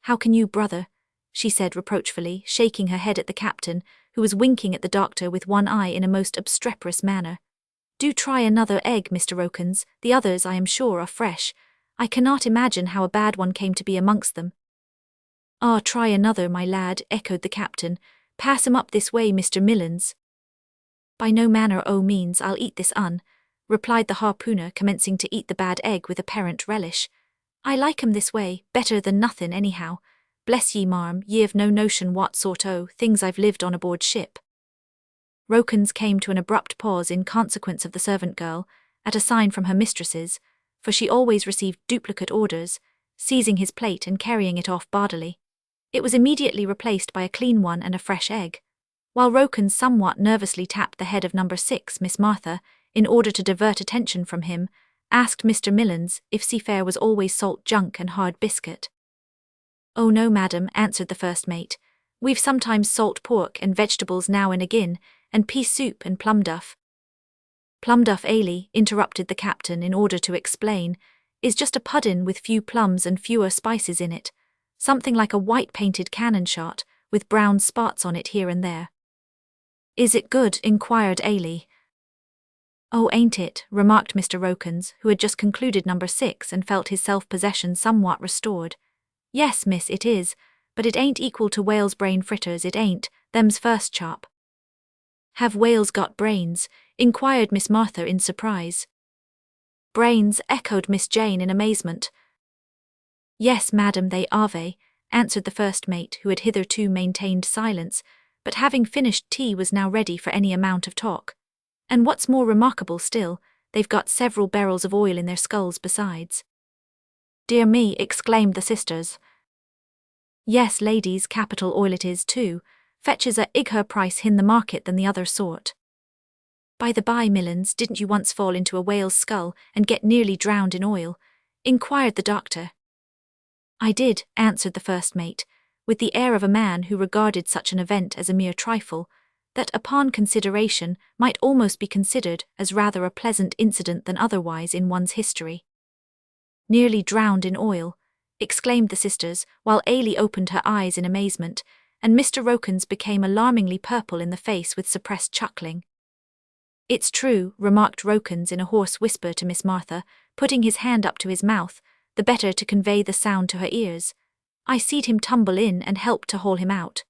"How can you, brother?" she said reproachfully, shaking her head at the captain, who was winking at the doctor with one eye in a most obstreperous manner. "Do try another egg, Mr. Rokins, the others, I am sure, are fresh. I cannot imagine how a bad one came to be amongst them." "Ah, try another, my lad," echoed the captain. "Pass 'em up this way, Mr. Millins." "By no manner o' means I'll eat this replied the harpooner, commencing to eat the bad egg with apparent relish. "I like 'em this way, better than nothin' anyhow. Bless ye, marm, ye've no notion what sort o' things I've lived on aboard ship." Rokins came to an abrupt pause in consequence of the servant girl, at a sign from her mistresses, for she always received duplicate orders, seizing his plate and carrying it off bodily. It was immediately replaced by a clean one and a fresh egg. While Rokins somewhat nervously tapped the head of number 6, Miss Martha, in order to divert attention from him, asked Mr. Millins if seafare was always salt junk and hard biscuit. "Oh no, madam," answered the first mate. "We've sometimes salt pork and vegetables now and agin, and pea soup and plum duff." "Plum duff ale," interrupted the captain in order to explain, "is just a puddin' with few plums and fewer spices in it, something like a white-painted cannon shot, with brown spots on it here and there." "Is it good?" inquired Ailey. "Oh, ain't it?" remarked Mr. Rokins, who had just concluded number 6 and felt his self-possession somewhat restored. "Yes, miss, it is, but it ain't equal to whale's brain fritters, it ain't, them's first chop." "Have whales got brains?" inquired Miss Martha in surprise. "Brains?" echoed Miss Jane in amazement. "Yes, madam, they ave," answered the first mate, who had hitherto maintained silence, but having finished tea was now ready for any amount of talk. "And what's more remarkable still, they've got several barrels of oil in their skulls besides." "Dear me," exclaimed the sisters. "Yes, ladies, capital oil it is too, fetches a igher price in the market than the other sort." "By the by, Millins, didn't you once fall into a whale's skull and get nearly drowned in oil?" inquired the doctor. "I did," answered the first mate, with the air of a man who regarded such an event as a mere trifle, that upon consideration might almost be considered as rather a pleasant incident than otherwise in one's history. "Nearly drowned in oil," exclaimed the sisters, while Ailey opened her eyes in amazement, and Mr. Rokins became alarmingly purple in the face with suppressed chuckling. "It's true," remarked Rokins in a hoarse whisper to Miss Martha, putting his hand up to his mouth, the better to convey the sound to her ears. "I seed him tumble in and helped to haul him out."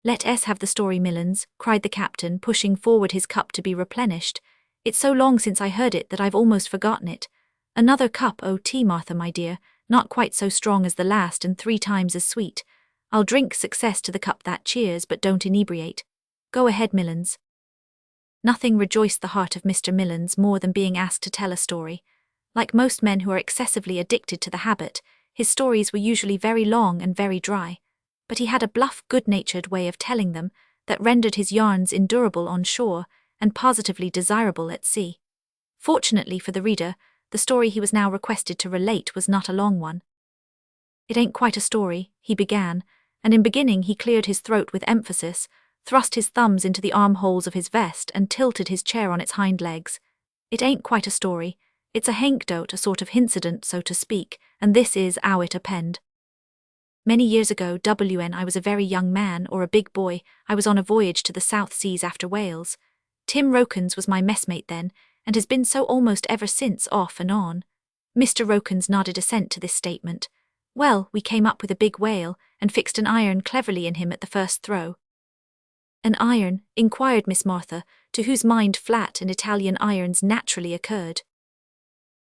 "Let us have the story, Millins," cried the captain, pushing forward his cup to be replenished. "It's so long since I heard it that I've almost forgotten it. Another cup o' tea, Martha, my dear, not quite so strong as the last and 3 times as sweet. I'll drink success to the cup that cheers but don't inebriate. Go ahead, Millins." Nothing rejoiced the heart of Mr. Millins more than being asked to tell a story. Like most men who are excessively addicted to the habit, his stories were usually very long and very dry, but he had a bluff, good-natured way of telling them that rendered his yarns endurable on shore and positively desirable at sea. Fortunately for the reader, the story he was now requested to relate was not a long one. "It ain't quite a story," he began, and in beginning he cleared his throat with emphasis, thrust his thumbs into the armholes of his vest and tilted his chair on its hind legs. "It ain't quite a story. It's a hankdote, a sort of hincident, so to speak, and this is 'ow it append. Many years ago, when I was a very young man, or a big boy, I was on a voyage to the South Seas after whales. Tim Rokins was my messmate then, and has been so almost ever since, off and on." Mr. Rokins nodded assent to this statement. "Well, we came up with a big whale, and fixed an iron cleverly in him at the first throw." "An iron?" inquired Miss Martha, to whose mind flat and Italian irons naturally occurred.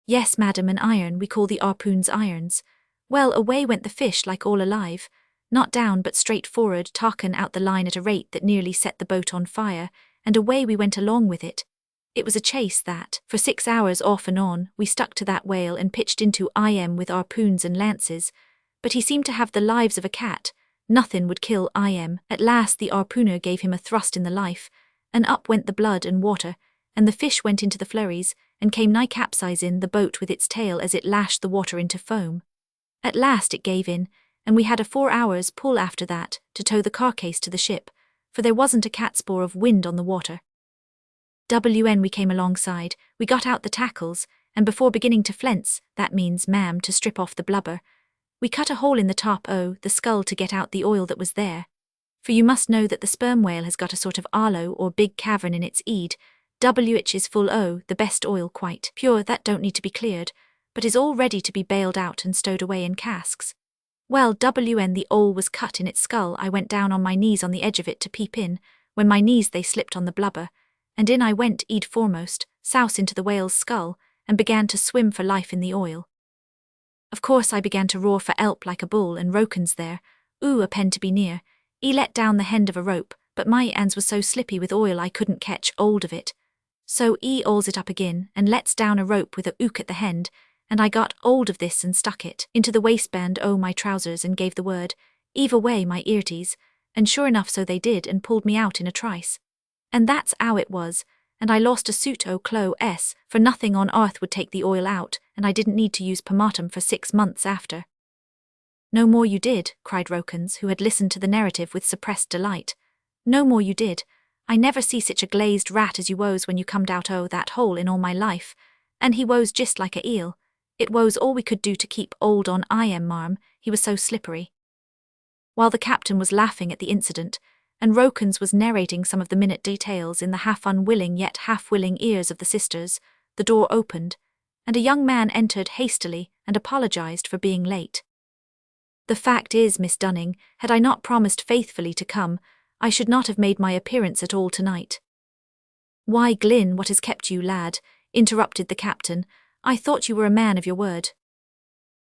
"Yes, madam, an iron, we call the harpoons irons. Well, away went the fish like all alive, not down but straight forward, talking out the line at a rate that nearly set the boat on fire, and away we went along with it. It was a chase that, for 6 hours off and on, we stuck to that whale and pitched into him with harpoons and lances, but he seemed to have the lives of a cat. Nothing would kill him. At last the harpooner gave him a thrust in the life, and up went the blood and water, and the fish went into the flurries, and came nigh capsizing the boat with its tail as it lashed the water into foam. At last it gave in, and we had a 4 hours pull after that to tow the carcase to the ship, for there wasn't a catspaw of wind on the water. When we came alongside, we got out the tackles, and before beginning to flense, that means, ma'am, to strip off the blubber, we cut a hole in the top o' the skull to get out the oil that was there. For you must know that the sperm whale has got a sort of aloe or big cavern in its eed, which is full o' the best oil, quite pure, that don't need to be cleared, but is all ready to be bailed out and stowed away in casks. Well, when the hole was cut in its skull, I went down on my knees on the edge of it to peep in, when my knees they slipped on the blubber, and in I went, eed foremost, souse into the whale's skull, and began to swim for life in the oil. Of course I began to roar for help like a bull, and Rokins there, a pen to be near, he let down the end of a rope, but my hands was so slippy with oil I couldn't catch hold of it. So he hauls it up again and lets down a rope with a hook at the end, and I got hold of this and stuck it into the waistband o' my trousers and gave the word, "Heave away my earties," and sure enough so they did and pulled me out in a trice. And that's how it was, and I lost a suit o' clothes, for nothing on earth would take the oil out, and I didn't need to use pomatum for 6 months after. "No more you did," cried Rokins, who had listened to the narrative with suppressed delight. "No more you did. I never see such a glazed rat as you was when you comed out o' that hole in all my life, and he was just like a eel. It was all we could do to keep hold on marm, he was so slippery." While the captain was laughing at the incident, and Rokins was narrating some of the minute details in the half-unwilling yet half-willing ears of the sisters, the door opened, and a young man entered hastily and apologized for being late. "The fact is, Miss Dunning, had I not promised faithfully to come, I should not have made my appearance at all tonight." "Why, Glyn, what has kept you, lad?" interrupted the captain. "I thought you were a man of your word."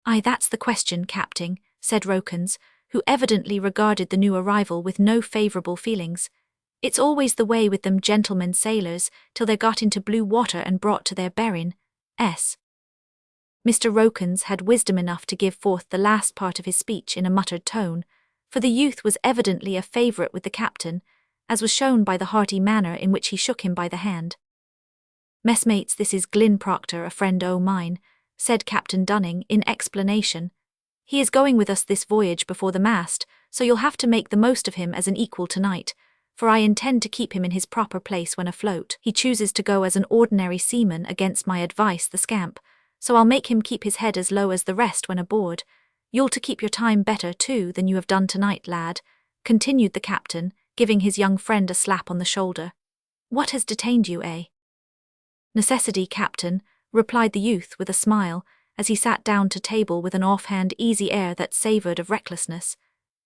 "Aye, that's the question, Captain," said Rokins, who evidently regarded the new arrival with no favourable feelings. "It's always the way with them gentlemen sailors, till they're got into blue water and brought to their bearing. Mr. Rokins had wisdom enough to give forth the last part of his speech in a muttered tone, for the youth was evidently a favourite with the captain, as was shown by the hearty manner in which he shook him by the hand. "Messmates, this is Glyn Proctor, a friend o' mine," said Captain Dunning in explanation. "He is going with us this voyage before the mast, so you'll have to make the most of him as an equal tonight, for I intend to keep him in his proper place when afloat. He chooses to go as an ordinary seaman against my advice, the scamp, so I'll make him keep his head as low as the rest when aboard. You'll to keep your time better, too, than you have done tonight, lad," continued the captain, giving his young friend a slap on the shoulder. "What has detained you, eh?" "Necessity, Captain," replied the youth with a smile, as he sat down to table with an offhand easy air that savoured of recklessness.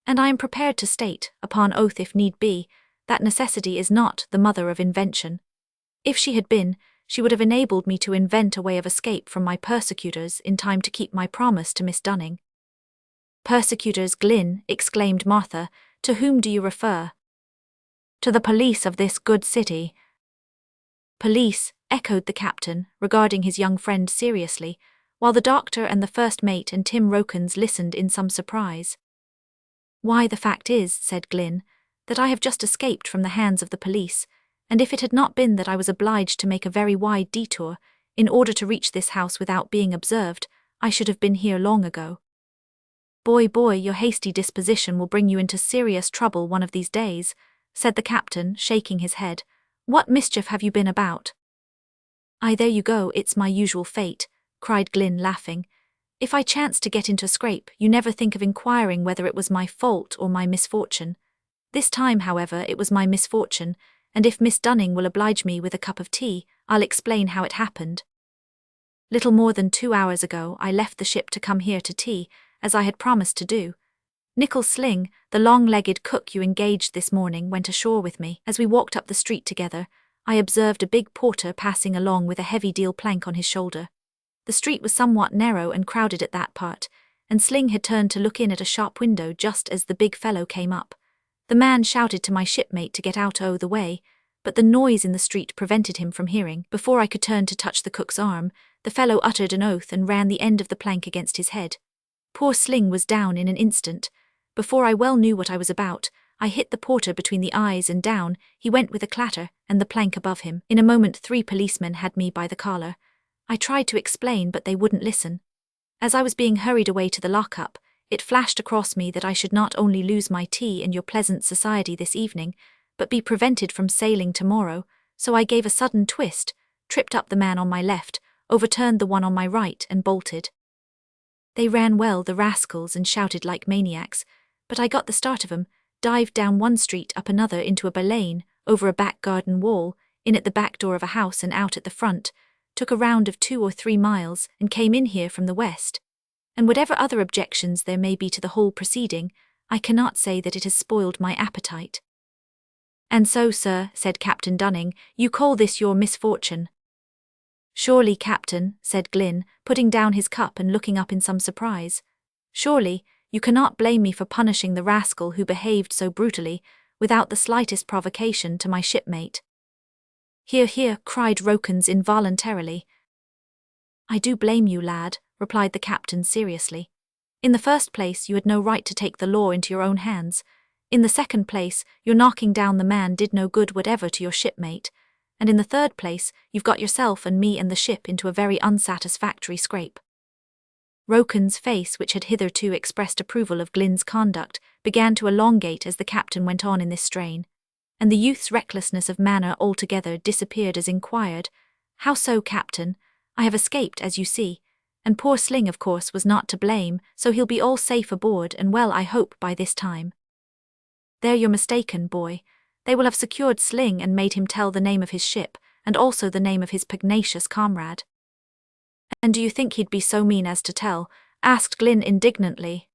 "And I am prepared to state, upon oath if need be, that necessity is not the mother of invention. If she had been, she would have enabled me to invent a way of escape from my persecutors in time to keep my promise to Miss Dunning." "Persecutors, Glyn," exclaimed Martha. "To whom do you refer?" "To the police of this good city." "Police," echoed the captain, regarding his young friend seriously, while the doctor and the first mate and Tim Rokins listened in some surprise. "Why, the fact is," said Glyn, "that I have just escaped from the hands of the police, and if it had not been that I was obliged to make a very wide detour in order to reach this house without being observed, I should have been here long ago." Boy, your hasty disposition will bring you into serious trouble one of these days," said the captain, shaking his head. "What mischief have you been about?" "Aye, there you go, it's my usual fate," cried Glyn, laughing. "If I chance to get into a scrape, you never think of inquiring whether it was my fault or my misfortune. This time, however, it was my misfortune, and if Miss Dunning will oblige me with a cup of tea, I'll explain how it happened. Little more than 2 hours ago, I left the ship to come here to tea, as I had promised to do. Nicholas Sling, the long-legged cook you engaged this morning, went ashore with me. As we walked up the street together, I observed a big porter passing along with a heavy deal plank on his shoulder. The street was somewhat narrow and crowded at that part, and Sling had turned to look in at a shop window just as the big fellow came up. The man shouted to my shipmate to get out o' the way, but the noise in the street prevented him from hearing. Before I could turn to touch the cook's arm, the fellow uttered an oath and ran the end of the plank against his head. Poor Sling was down in an instant. Before I well knew what I was about, I hit the porter between the eyes and down he went with a clatter, and the plank above him. In a moment 3 policemen had me by the collar. I tried to explain, but they wouldn't listen. As I was being hurried away to the lock-up, it flashed across me that I should not only lose my tea and your pleasant society this evening, but be prevented from sailing tomorrow, so I gave a sudden twist, tripped up the man on my left, overturned the one on my right, and bolted. They ran well, the rascals, and shouted like maniacs, but I got the start of 'em, dived down one street, up another into a lane, over a back garden wall, in at the back door of a house and out at the front, took a round of 2 or 3 miles, and came in here from the west. And whatever other objections there may be to the whole proceeding, I cannot say that it has spoiled my appetite." "And so, sir," said Captain Dunning, "you call this your misfortune?" "Surely, Captain," said Glyn, putting down his cup and looking up in some surprise. "Surely, you cannot blame me for punishing the rascal who behaved so brutally, without the slightest provocation to my shipmate. "Hear, hear," cried Rokins involuntarily. "I do blame you, lad," replied the captain seriously. "In the first place, you had no right to take the law into your own hands. In the second place, your knocking down the man did no good whatever to your shipmate. And in the third place, you've got yourself and me and the ship into a very unsatisfactory scrape." Rokins' face, which had hitherto expressed approval of Glyn's conduct, began to elongate as the captain went on in this strain, and the youth's recklessness of manner altogether disappeared as inquired, "How so, captain? I have escaped, as you see, and poor Sling, of course, was not to blame, so he'll be all safe aboard and well, I hope, by this time." "There you're mistaken, boy. They will have secured Sling and made him tell the name of his ship, and also the name of his pugnacious comrade." "And do you think he'd be so mean as to tell?" asked Glyn indignantly.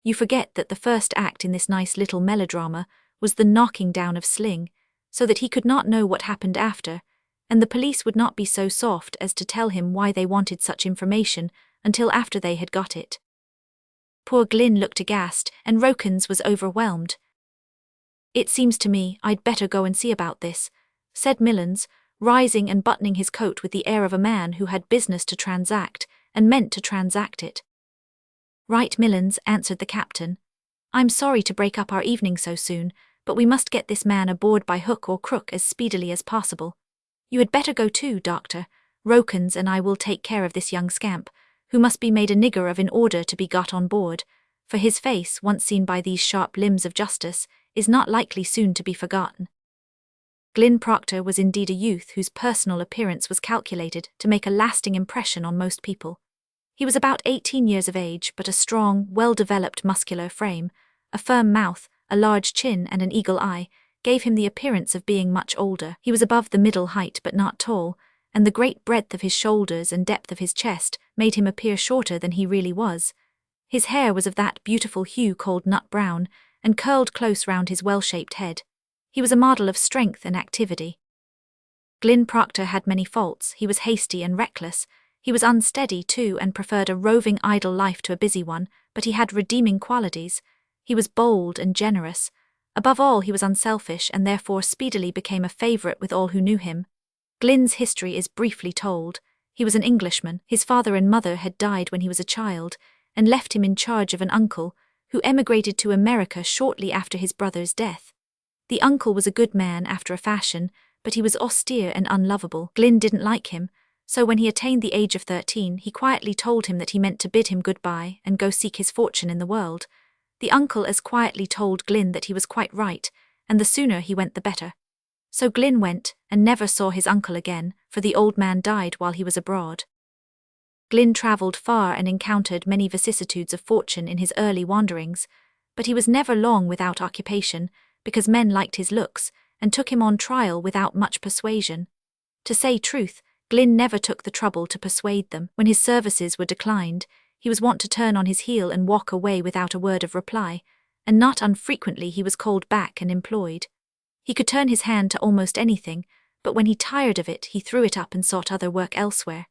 "You forget that the first act in this nice little melodrama was the knocking down of Sling, so that he could not know what happened after, and the police would not be so soft as to tell him why they wanted such information until after they had got it." Poor Glyn looked aghast, and Rokins was overwhelmed. "It seems to me I'd better go and see about this," said Millens, rising and buttoning his coat with the air of a man who had business to transact, and meant to transact it. "Right, Millens," answered the captain. "I'm sorry to break up our evening so soon, but we must get this man aboard by hook or crook as speedily as possible. You had better go too, Doctor. Rokins and I will take care of this young scamp, who must be made a nigger of in order to be got on board, for his face, once seen by these sharp limbs of justice, is not likely soon to be forgotten." Glyn Proctor was indeed a youth whose personal appearance was calculated to make a lasting impression on most people. He was about 18 years of age, but a strong, well-developed muscular frame, a firm mouth, a large chin and an eagle eye, gave him the appearance of being much older. He was above the middle height but not tall, and the great breadth of his shoulders and depth of his chest made him appear shorter than he really was. His hair was of that beautiful hue called nut brown, and curled close round his well-shaped head. He was a model of strength and activity. Glyn Proctor had many faults. He was hasty and reckless. He was unsteady, too, and preferred a roving, idle life to a busy one, but he had redeeming qualities. He was bold and generous. Above all, he was unselfish, and therefore speedily became a favourite with all who knew him. Glyn's history is briefly told. He was an Englishman. His father and mother had died when he was a child, and left him in charge of an uncle, who emigrated to America shortly after his brother's death. The uncle was a good man after a fashion, but he was austere and unlovable. Glyn didn't like him, so when he attained the age of 13, he quietly told him that he meant to bid him goodbye and go seek his fortune in the world. The uncle as quietly told Glyn that he was quite right, and the sooner he went the better. So Glyn went, and never saw his uncle again, for the old man died while he was abroad. Glyn travelled far and encountered many vicissitudes of fortune in his early wanderings, but he was never long without occupation, because men liked his looks, and took him on trial without much persuasion. To say truth, Glyn never took the trouble to persuade them. When his services were declined, he was wont to turn on his heel and walk away without a word of reply, and not unfrequently he was called back and employed. He could turn his hand to almost anything, but when he tired of it, he threw it up and sought other work elsewhere.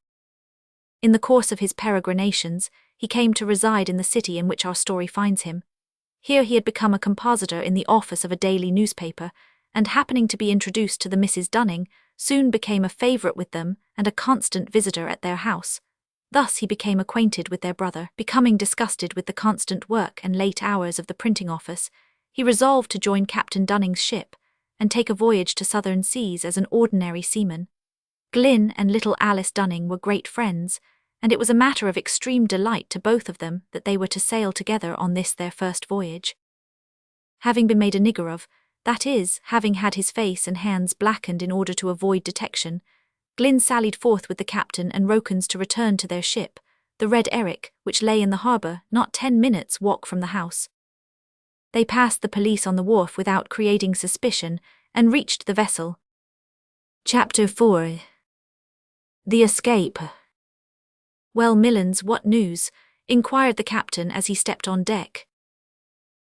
In the course of his peregrinations, he came to reside in the city in which our story finds him. Here he had become a compositor in the office of a daily newspaper, and happening to be introduced to the Misses Dunning, soon became a favourite with them and a constant visitor at their house. Thus he became acquainted with their brother. Becoming disgusted with the constant work and late hours of the printing office, he resolved to join Captain Dunning's ship, and take a voyage to southern seas as an ordinary seaman. Glyn and little Alice Dunning were great friends, and it was a matter of extreme delight to both of them that they were to sail together on this their first voyage. Having been made a nigger of, that is, having had his face and hands blackened in order to avoid detection, Glyn sallied forth with the captain and Rokins to return to their ship, the Red Eric, which lay in the harbour, not 10 minutes' walk from the house. They passed the police on the wharf without creating suspicion, and reached the vessel. Chapter 4. The Escape. "Well, Millens, what news?" inquired the captain as he stepped on deck.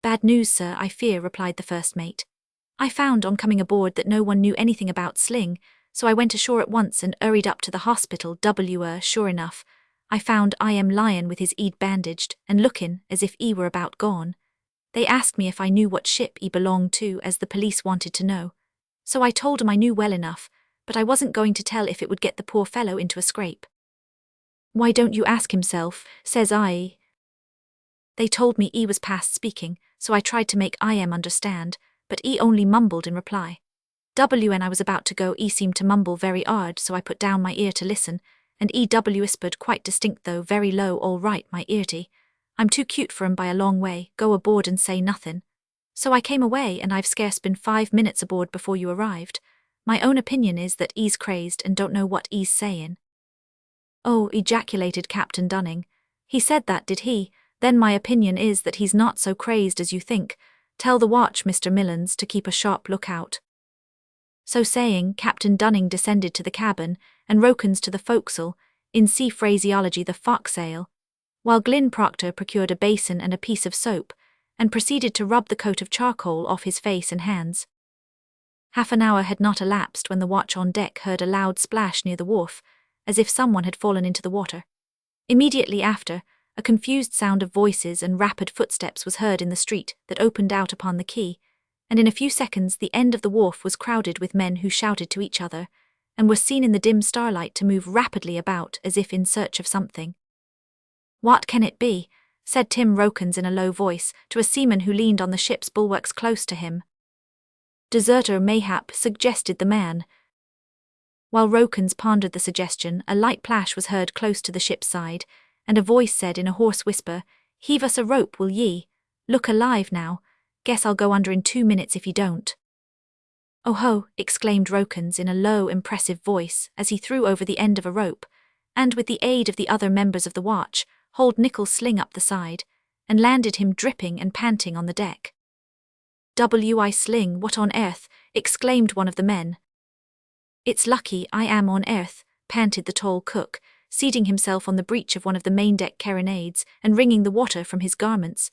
"Bad news, sir, I fear," replied the first mate. "I found on coming aboard that no one knew anything about Sling, so I went ashore at once and hurried up to the hospital. Sure enough, I found I am Lion with his eed bandaged, and lookin' as if he were about gone. They asked me if I knew what ship he belonged to, as the police wanted to know. So I told 'em I knew well enough, but I wasn't going to tell if it would get the poor fellow into a scrape. Why don't you ask himself, says I. They told me he was past speaking, so I tried to make him understand, but he only mumbled in reply. When I was about to go, he seemed to mumble very hard, so I put down my ear to listen, and EW whispered quite distinct though very low, "All right, my earty. I'm too cute for 'em by a long way, go aboard and say nothin'." So I came away, and I've scarce been 5 minutes aboard before you arrived. My own opinion is that he's crazed and don't know what he's sayin'. Oh, ejaculated Captain Dunning. He said that, did he? Then my opinion is that he's not so crazed as you think. Tell the watch, Mr. Millens, to keep a sharp lookout. So saying, Captain Dunning descended to the cabin, and Rokins to the forecastle, in sea phraseology the forecastle, while Glyn Proctor procured a basin and a piece of soap, and proceeded to rub the coat of charcoal off his face and hands. Half an hour had not elapsed when the watch on deck heard a loud splash near the wharf, as if someone had fallen into the water. Immediately after, a confused sound of voices and rapid footsteps was heard in the street that opened out upon the quay, and in a few seconds the end of the wharf was crowded with men who shouted to each other, and were seen in the dim starlight to move rapidly about as if in search of something. "What can it be?" said Tim Rokins in a low voice to a seaman who leaned on the ship's bulwarks close to him. "Deserter, mayhap," suggested the man. While Rokins pondered the suggestion, a light plash was heard close to the ship's side, and a voice said in a hoarse whisper, "Heave us a rope, will ye? Look alive now. Guess I'll go under in 2 minutes if you don't." "Oh ho!" exclaimed Rokins in a low, impressive voice as he threw over the end of a rope, and with the aid of the other members of the watch, hauled Nichols' sling up the side, and landed him dripping and panting on the deck. "W.I. Sling, what on earth?" exclaimed one of the men. "It's lucky I am on earth," panted the tall cook, seating himself on the breech of one of the main-deck carronades and wringing the water from his garments.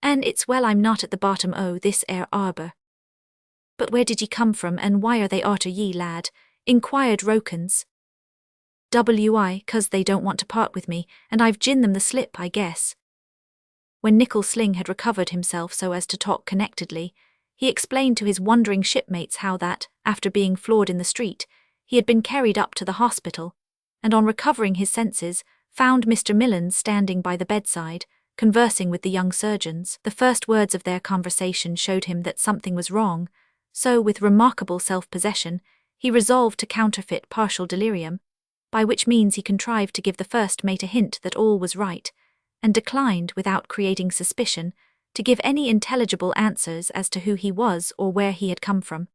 "And it's well I'm not at the bottom o' this air arbour." "But where did ye come from, and why are they arter ye, lad?" inquired Rokins. "W.I., 'cause they don't want to part with me, and I've gin them the slip, I guess." When Nichols Sling had recovered himself so as to talk connectedly, he explained to his wondering shipmates how that, after being floored in the street, he had been carried up to the hospital, and on recovering his senses, found Mr. Millens standing by the bedside, conversing with the young surgeons. The first words of their conversation showed him that something was wrong, so with remarkable self-possession, he resolved to counterfeit partial delirium, by which means he contrived to give the first mate a hint that all was right, and declined, without creating suspicion, to give any intelligible answers as to who he was or where he had come from.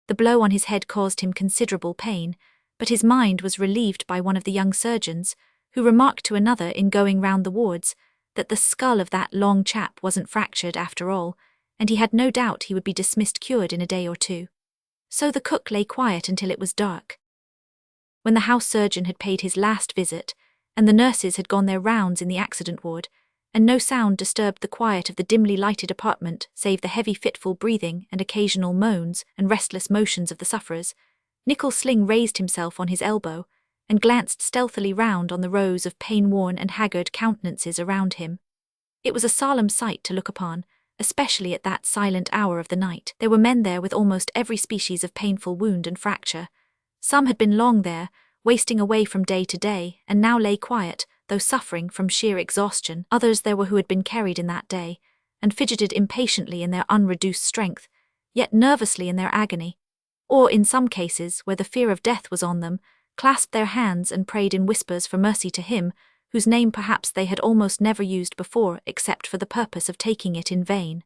The blow on his head caused him considerable pain, but his mind was relieved by one of the young surgeons, who remarked to another in going round the wards that the skull of that long chap wasn't fractured after all, and he had no doubt he would be dismissed cured in a day or two. So the cook lay quiet until it was dark. When the house surgeon had paid his last visit, and the nurses had gone their rounds in the accident ward, and no sound disturbed the quiet of the dimly lighted apartment save the heavy fitful breathing and occasional moans and restless motions of the sufferers, Nichols Sling raised himself on his elbow, and glanced stealthily round on the rows of pain-worn and haggard countenances around him. It was a solemn sight to look upon, especially at that silent hour of the night. There were men there with almost every species of painful wound and fracture. Some had been long there, wasting away from day to day, and now lay quiet, though suffering from sheer exhaustion. Others there were who had been carried in that day, and fidgeted impatiently in their unreduced strength, yet nervously in their agony, or in some cases, where the fear of death was on them, clasped their hands and prayed in whispers for mercy to him, whose name perhaps they had almost never used before except for the purpose of taking it in vain.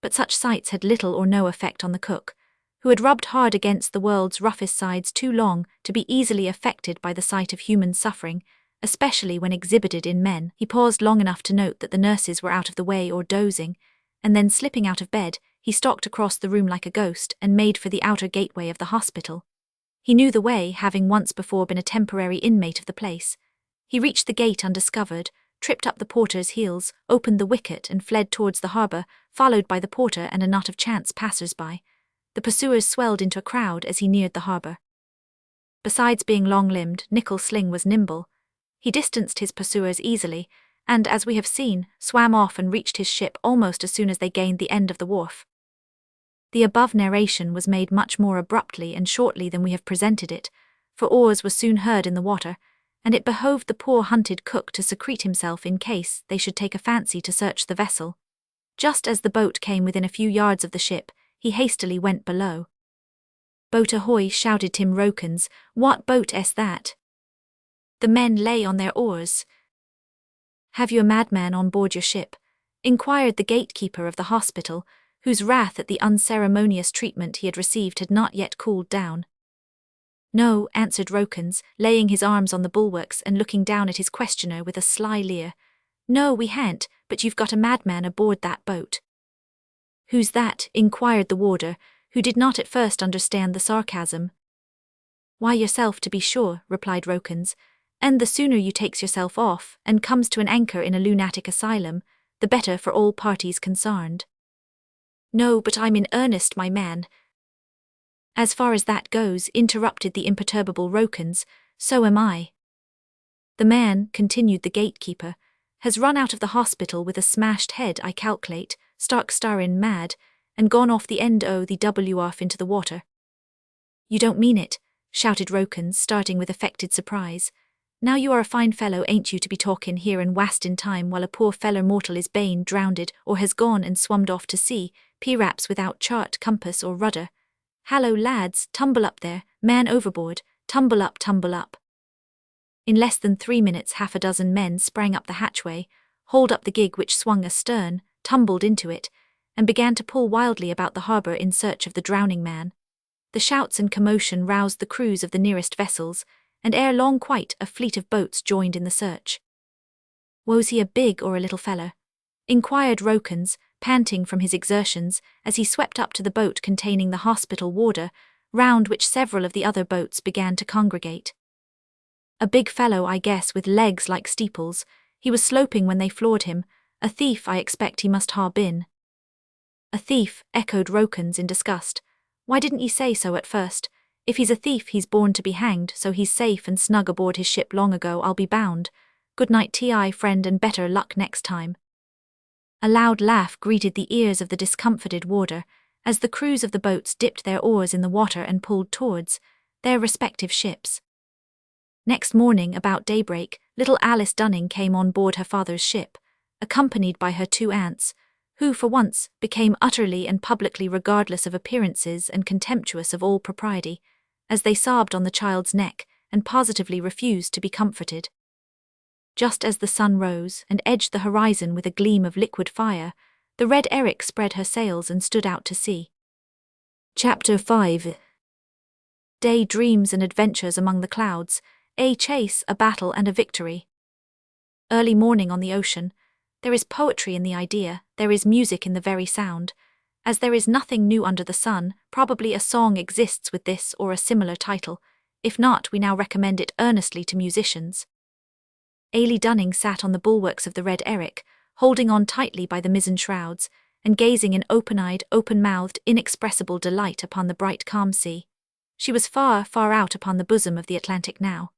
But such sights had little or no effect on the cook, who had rubbed hard against the world's roughest sides too long to be easily affected by the sight of human suffering, especially when exhibited in men. He paused long enough to note that the nurses were out of the way or dozing, and then slipping out of bed, he stalked across the room like a ghost and made for the outer gateway of the hospital. He knew the way, having once before been a temporary inmate of the place. He reached the gate undiscovered, tripped up the porter's heels, opened the wicket and fled towards the harbour, followed by the porter and a knot of chance passers-by. The pursuers swelled into a crowd as he neared the harbour. Besides being long-limbed, Nichols Sling was nimble. He distanced his pursuers easily, and, as we have seen, swam off and reached his ship almost as soon as they gained the end of the wharf. The above narration was made much more abruptly and shortly than we have presented it, for oars were soon heard in the water, and it behoved the poor hunted cook to secrete himself in case they should take a fancy to search the vessel. Just as the boat came within a few yards of the ship, he hastily went below. "Boat ahoy!" shouted Tim Rokins. "What boat is that?" The men lay on their oars. "Have you a madman on board your ship?" inquired the gatekeeper of the hospital, whose wrath at the unceremonious treatment he had received had not yet cooled down. "No," answered Rokins, laying his arms on the bulwarks and looking down at his questioner with a sly leer. "No, we han't, but you've got a madman aboard that boat." "Who's that?" inquired the warder, who did not at first understand the sarcasm. "Why, yourself, to be sure," replied Rokins, "and the sooner you takes yourself off and comes to an anchor in a lunatic asylum, the better for all parties concerned." "No, but I'm in earnest, my man." "As far as that goes," interrupted the imperturbable Rokins, "so am I." "The man," continued the gatekeeper, "has run out of the hospital with a smashed head, I calculate, stark starin' mad, and gone off the end o' the wharf into the water." "You don't mean it," shouted Rokins, starting with affected surprise. "Now you are a fine fellow, ain't you, to be talkin' here and wastin' time while a poor feller mortal is bane drownded or has gone and swummed off to sea, p'raps without chart, compass or rudder. Hallo, lads, tumble up there, man overboard, tumble up, tumble up." In less than 3 minutes 6 men sprang up the hatchway, hauled up the gig which swung astern, tumbled into it, and began to pull wildly about the harbour in search of the drowning man. The shouts and commotion roused the crews of the nearest vessels, and ere long quite a fleet of boats joined in the search. "Was he a big or a little feller?" inquired Rokins, panting from his exertions, as he swept up to the boat containing the hospital warder, round which several of the other boats began to congregate. "A big fellow, I guess, with legs like steeples. He was sloping when they floored him. A thief, I expect he must ha' been." "A thief," echoed Rokins in disgust. "Why didn't ye say so at first? If he's a thief he's born to be hanged, so he's safe and snug aboard his ship long ago, I'll be bound. Good night ti, friend, and better luck next time." A loud laugh greeted the ears of the discomfited warder, as the crews of the boats dipped their oars in the water and pulled towards their respective ships. Next morning, about daybreak, little Alice Dunning came on board her father's ship, accompanied by her 2 aunts, who, for once, became utterly and publicly regardless of appearances and contemptuous of all propriety, as they sobbed on the child's neck and positively refused to be comforted. Just as the sun rose and edged the horizon with a gleam of liquid fire, the Red Eric spread her sails and stood out to sea. Chapter 5. Day dreams and adventures among the clouds, a chase, a battle, and a victory. Early morning on the ocean. There is poetry in the idea, there is music in the very sound. As there is nothing new under the sun, probably a song exists with this or a similar title. If not, we now recommend it earnestly to musicians. Ailey Dunning sat on the bulwarks of the Red Eric, holding on tightly by the mizzen shrouds, and gazing in open-eyed, open-mouthed, inexpressible delight upon the bright calm sea. She was far, far out upon the bosom of the Atlantic now.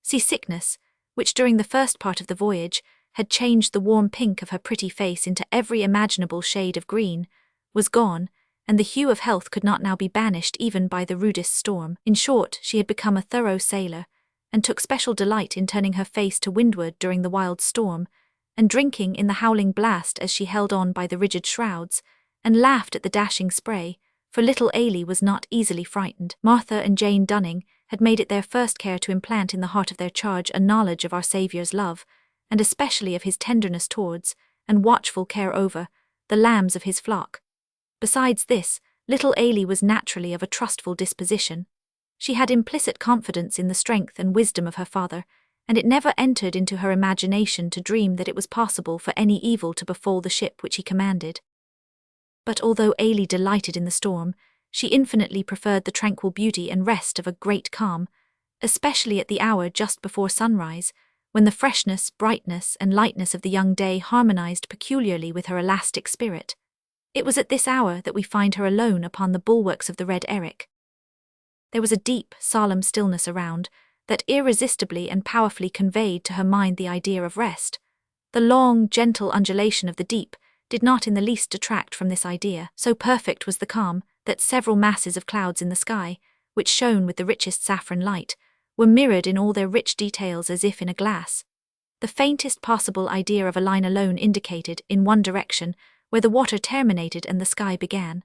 Seasickness, which during the first part of the voyage had changed the warm pink of her pretty face into every imaginable shade of green, was gone, and the hue of health could not now be banished even by the rudest storm. In short, she had become a thorough sailor, and took special delight in turning her face to windward during the wild storm, and drinking in the howling blast as she held on by the rigid shrouds, and laughed at the dashing spray, for little Ailey was not easily frightened. Martha and Jane Dunning had made it their first care to implant in the heart of their charge a knowledge of our Saviour's love, and especially of his tenderness towards, and watchful care over, the lambs of his flock. Besides this, little Ailey was naturally of a trustful disposition. She had implicit confidence in the strength and wisdom of her father, and it never entered into her imagination to dream that it was possible for any evil to befall the ship which he commanded. But although Ailey delighted in the storm, she infinitely preferred the tranquil beauty and rest of a great calm, especially at the hour just before sunrise, when the freshness, brightness, and lightness of the young day harmonized peculiarly with her elastic spirit. It was at this hour that we find her alone upon the bulwarks of the Red Eric. There was a deep, solemn stillness around, that irresistibly and powerfully conveyed to her mind the idea of rest, The long, gentle undulation of the deep did not in the least detract from this idea. So perfect was the calm that several masses of clouds in the sky, which shone with the richest saffron light, were mirrored in all their rich details as if in a glass. The faintest possible idea of a line alone indicated, in one direction, where the water terminated and the sky began.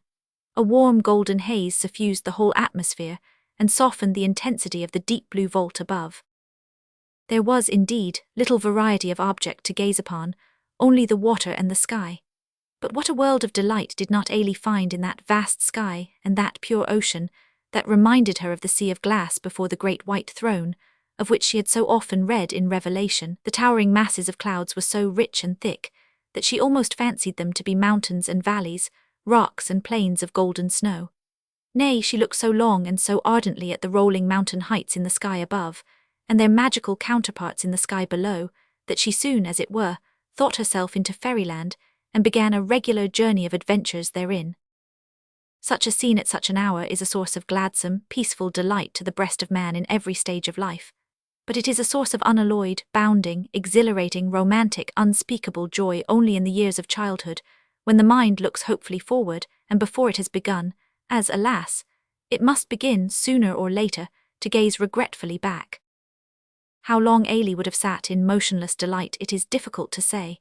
A warm golden haze suffused the whole atmosphere and softened the intensity of the deep blue vault above. There was, indeed, little variety of object to gaze upon, only the water and the sky. But what a world of delight did not Ailey find in that vast sky and that pure ocean that reminded her of the sea of glass before the great white throne, of which she had so often read in Revelation. The towering masses of clouds were so rich and thick that she almost fancied them to be mountains and valleys, rocks and plains of golden snow. Nay, she looked so long and so ardently at the rolling mountain heights in the sky above, and their magical counterparts in the sky below, that she soon, as it were, thought herself into fairyland, and began a regular journey of adventures therein. Such a scene at such an hour is a source of gladsome, peaceful delight to the breast of man in every stage of life. But it is a source of unalloyed, bounding, exhilarating, romantic, unspeakable joy only in the years of childhood, when the mind looks hopefully forward, and before it has begun, as, alas, it must begin sooner or later, to gaze regretfully back. How long Ailey would have sat in motionless delight it is difficult to say.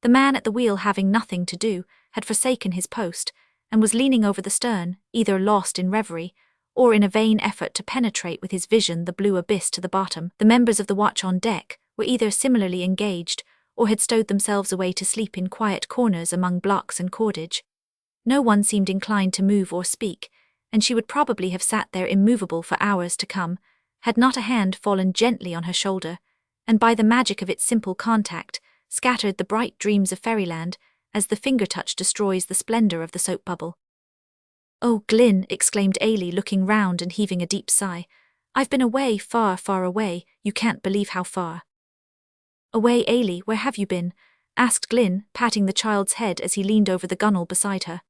The man at the wheel, having nothing to do, had forsaken his post, and was leaning over the stern, either lost in reverie, or in a vain effort to penetrate with his vision the blue abyss to the bottom. The members of the watch on deck were either similarly engaged, or had stowed themselves away to sleep in quiet corners among blocks and cordage. No one seemed inclined to move or speak, and she would probably have sat there immovable for hours to come, had not a hand fallen gently on her shoulder, and by the magic of its simple contact, scattered the bright dreams of fairyland, as the finger-touch destroys the splendor of the soap bubble. "Oh, Glyn," exclaimed Ailey, looking round and heaving a deep sigh. "I've been away, far, far away, you can't believe how far." "Away, Ailey, where have you been?" asked Glyn, patting the child's head as he leaned over the gunwale beside her.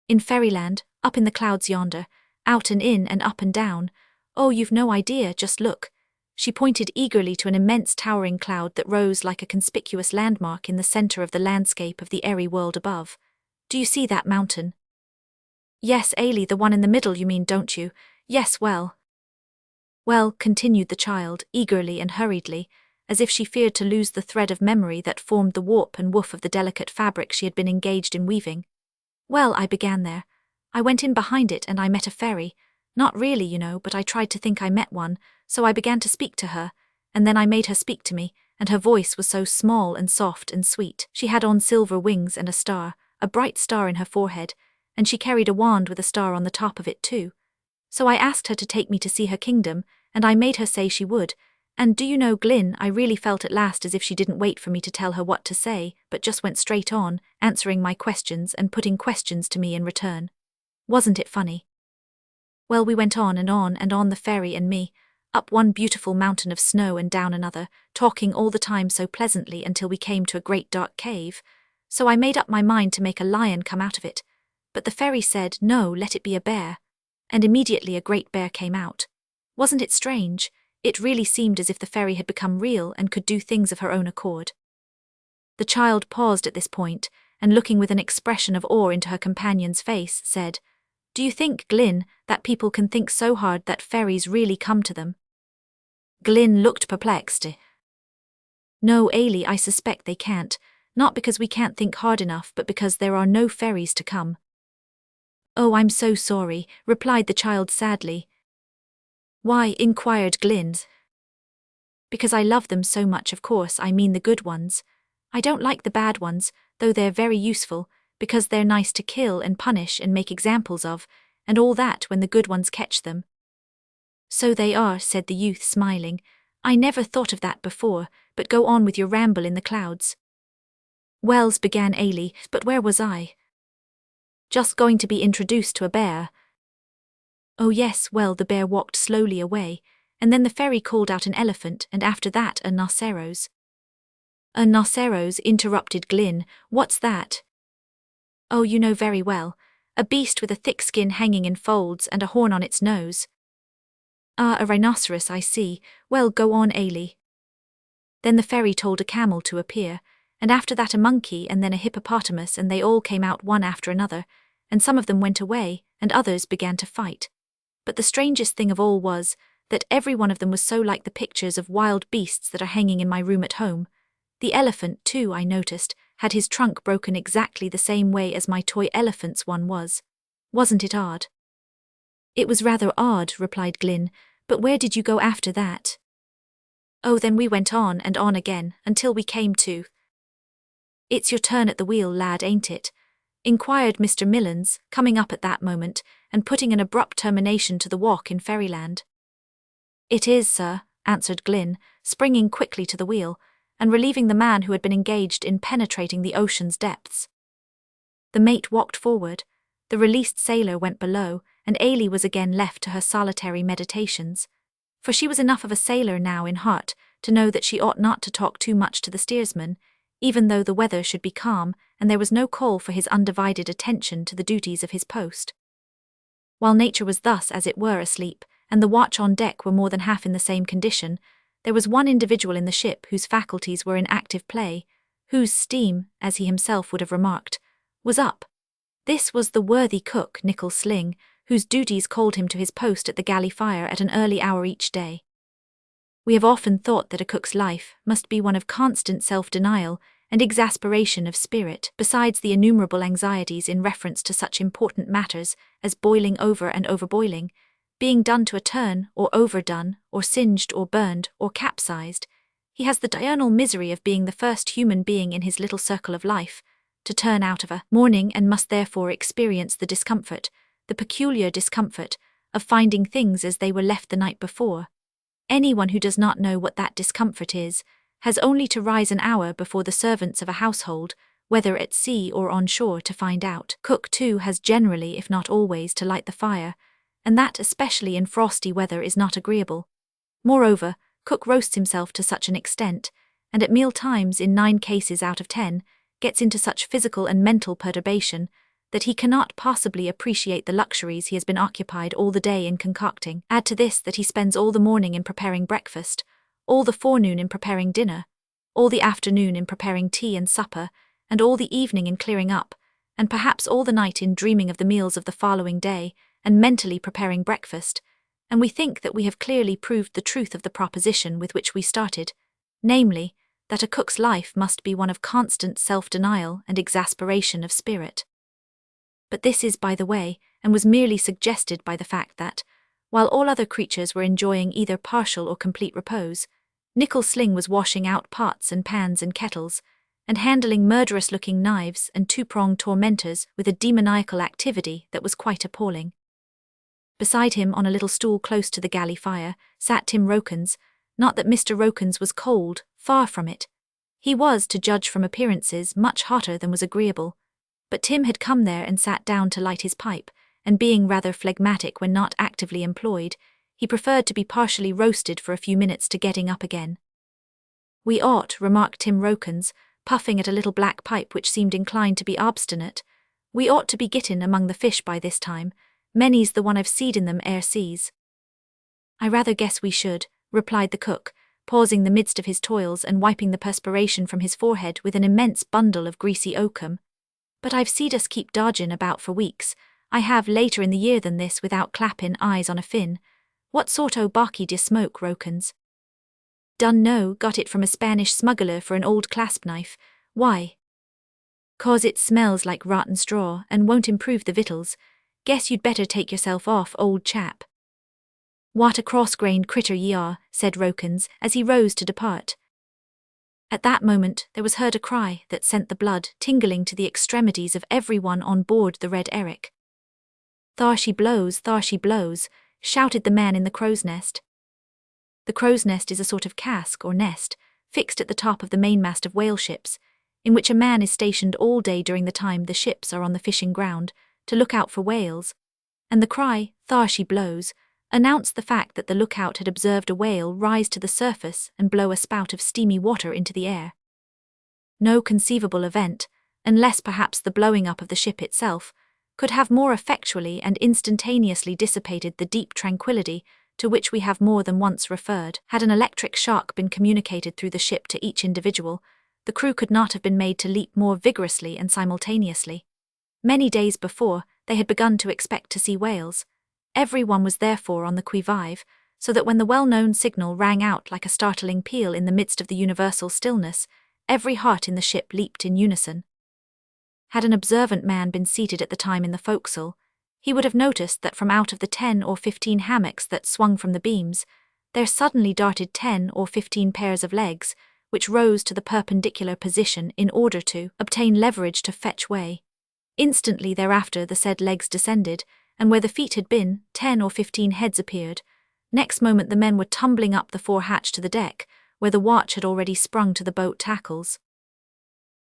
"In fairyland, up in the clouds yonder, out and in and up and down. Oh, you've no idea, just look." She pointed eagerly to an immense towering cloud that rose like a conspicuous landmark in the center of the landscape of the airy world above. "Do you see that mountain?" "Yes, Ailey, the one in the middle you mean, don't you? Yes, well, continued the child, eagerly and hurriedly, as if she feared to lose the thread of memory that formed the warp and woof of the delicate fabric she had been engaged in weaving. "Well, I began there. I went in behind it and I met a fairy. Not really, you know, but I tried to think I met one, so I began to speak to her, and then I made her speak to me, and her voice was so small and soft and sweet. She had on silver wings and a star, a bright star in her forehead, and she carried a wand with a star on the top of it too. So I asked her to take me to see her kingdom, and I made her say she would, and do you know, Glyn, I really felt at last as if she didn't wait for me to tell her what to say, but just went straight on, answering my questions and putting questions to me in return. Wasn't it funny? Well, we went on and on and on, the fairy and me, up one beautiful mountain of snow and down another, talking all the time so pleasantly until we came to a great dark cave. So I made up my mind to make a lion come out of it, but the fairy said, no, let it be a bear, and immediately a great bear came out. Wasn't it strange? It really seemed as if the fairy had become real and could do things of her own accord." The child paused at this point, and looking with an expression of awe into her companion's face, said, "Do you think, Glyn, that people can think so hard that fairies really come to them?" Glyn looked perplexed. "No, Ailey, I suspect they can't, not because we can't think hard enough, but because there are no fairies to come." "Oh, I'm so sorry," replied the child sadly. "Why?" inquired Glyn. "Because I love them so much, of course, I mean the good ones. I don't like the bad ones, though they're very useful, because they're nice to kill and punish and make examples of, and all that when the good ones catch them." "So they are," said the youth, smiling. "I never thought of that before, but go on with your ramble in the clouds." "Wells," began Ailey, "but where was I?" "Just going to be introduced to a bear." "Oh yes, well, the bear walked slowly away, and then the fairy called out an elephant, and after that a rhinoceros." "A rhinoceros," interrupted Glyn. "What's that?" "Oh, you know very well. A beast with a thick skin hanging in folds and a horn on its nose." "Ah, a rhinoceros, I see. Well, go on, Ailey." Then the fairy told a camel to appear, and after that a monkey and then a hippopotamus, and they all came out one after another, and some of them went away, and others began to fight. But the strangest thing of all was that every one of them was so like the pictures of wild beasts that are hanging in my room at home. The elephant, too, I noticed, had his trunk broken exactly the same way as my toy elephant's one was. Wasn't it odd? It was rather odd, replied Glyn, but where did you go after that? Oh, then we went on and on again, until we came to— It's your turn at the wheel, lad, ain't it? Inquired Mr. Millens, coming up at that moment, and putting an abrupt termination to the walk in fairyland. It is, sir, answered Glyn, springing quickly to the wheel, and relieving the man who had been engaged in penetrating the ocean's depths. The mate walked forward, the released sailor went below, and Ailey was again left to her solitary meditations. For she was enough of a sailor now in heart to know that she ought not to talk too much to the steersman, even though the weather should be calm and there was no call for his undivided attention to the duties of his post. While nature was thus, as it were, asleep, and the watch on deck were more than half in the same condition, there was one individual in the ship whose faculties were in active play, whose steam, as he himself would have remarked, was up. This was the worthy cook, Nickel Sling, whose duties called him to his post at the galley fire at an early hour each day. We have often thought that a cook's life must be one of constant self-denial and exasperation of spirit, besides the innumerable anxieties in reference to such important matters as boiling over and overboiling, being done to a turn, or overdone, or singed, or burned, or capsized. He has the diurnal misery of being the first human being in his little circle of life to turn out of a morning, and must therefore experience the discomfort, the peculiar discomfort, of finding things as they were left the night before. Anyone who does not know what that discomfort is has only to rise an hour before the servants of a household, whether at sea or on shore, to find out. Cook, too, has generally, if not always, to light the fire, and that especially in frosty weather is not agreeable. Moreover, cook roasts himself to such an extent, and at meal times, in 9 cases out of 10, gets into such physical and mental perturbation that he cannot possibly appreciate the luxuries he has been occupied all the day in concocting. Add to this that he spends all the morning in preparing breakfast, all the forenoon in preparing dinner, all the afternoon in preparing tea and supper, and all the evening in clearing up, and perhaps all the night in dreaming of the meals of the following day, and mentally preparing breakfast, and we think that we have clearly proved the truth of the proposition with which we started, namely, that a cook's life must be one of constant self-denial and exasperation of spirit. But this is by the way, and was merely suggested by the fact that, while all other creatures were enjoying either partial or complete repose, Nickel Sling was washing out pots and pans and kettles, and handling murderous-looking knives and 2-pronged tormentors with a demoniacal activity that was quite appalling. Beside him, on a little stool close to the galley fire, sat Tim Rokins. Not that Mr. Rokins was cold, far from it. He was, to judge from appearances, much hotter than was agreeable. But Tim had come there and sat down to light his pipe, and being rather phlegmatic when not actively employed, he preferred to be partially roasted for a few minutes to getting up again. We ought, remarked Tim Rokins, puffing at a little black pipe which seemed inclined to be obstinate, we ought to be gittin' among the fish by this time. Many's the one I've seed in them ere seas. I rather guess we should, replied the cook, pausing the midst of his toils and wiping the perspiration from his forehead with an immense bundle of greasy oakum. But I've seed us keep dodgin' about for weeks. I have later in the year than this without clappin' eyes on a fin. What sort o' baccy d'ye smoke, Rokins? Dun know, got it from a Spanish smuggler for an old clasp knife. Why? 'Cause it smells like rotten straw and won't improve the victuals. Guess you'd better take yourself off, old chap. What a cross-grained critter ye are, said Rokins, as he rose to depart. At that moment there was heard a cry that sent the blood tingling to the extremities of every one on board the Red Eric. Thar she blows, shouted the man in the crow's nest. The crow's nest is a sort of cask or nest, fixed at the top of the mainmast of whale ships, in which a man is stationed all day during the time the ships are on the fishing ground, to look out for whales, and the cry, "Thar she blows," announced the fact that the lookout had observed a whale rise to the surface and blow a spout of steamy water into the air. No conceivable event, unless perhaps the blowing up of the ship itself, could have more effectually and instantaneously dissipated the deep tranquillity to which we have more than once referred, had an electric shock been communicated through the ship to each individual, the crew could not have been made to leap more vigorously and simultaneously. Many days before, they had begun to expect to see whales. Everyone was therefore on the qui-vive, so that when the well-known signal rang out like a startling peal in the midst of the universal stillness, every heart in the ship leaped in unison. Had an observant man been seated at the time in the forecastle, he would have noticed that from out of the 10 or 15 hammocks that swung from the beams, there suddenly darted 10 or 15 pairs of legs, which rose to the perpendicular position in order to obtain leverage to fetch way. Instantly thereafter the said legs descended, and where the feet had been, 10 or 15 heads appeared. Next moment the men were tumbling up the fore hatch to the deck, where the watch had already sprung to the boat tackles.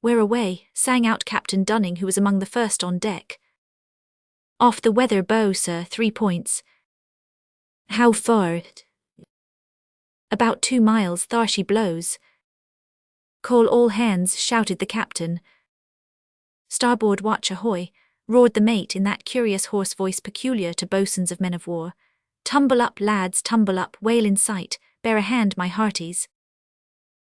"Where away?" sang out Captain Dunning, who was among the first on deck. "Off the weather bow, sir, 3 points." "How far?" "About 2 miles, thar she blows." "Call all hands," shouted the captain. "Starboard watch ahoy," roared the mate in that curious hoarse voice peculiar to boatswains of men of war. "Tumble up, lads, tumble up, whale in sight, bear a hand, my hearties."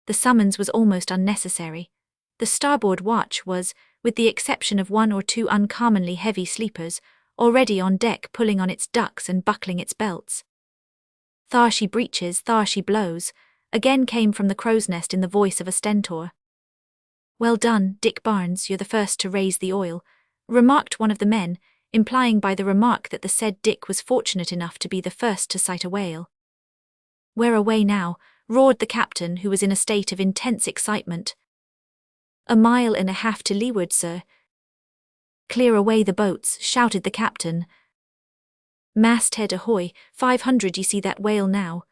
The summons was almost unnecessary. The starboard watch was, with the exception of 1 or 2 uncommonly heavy sleepers, already on deck pulling on its ducks and buckling its belts. "Thar she breaches, thar she blows," again came from the crow's nest in the voice of a stentor. "Well done, Dick Barnes, you're the first to raise the oil," remarked one of the men, implying by the remark that the said Dick was fortunate enough to be the first to sight a whale. "Where away now?" roared the captain, who was in a state of intense excitement. "1.5 miles to leeward, sir." "Clear away the boats," shouted the captain. "Masthead ahoy, 500, you see that whale now."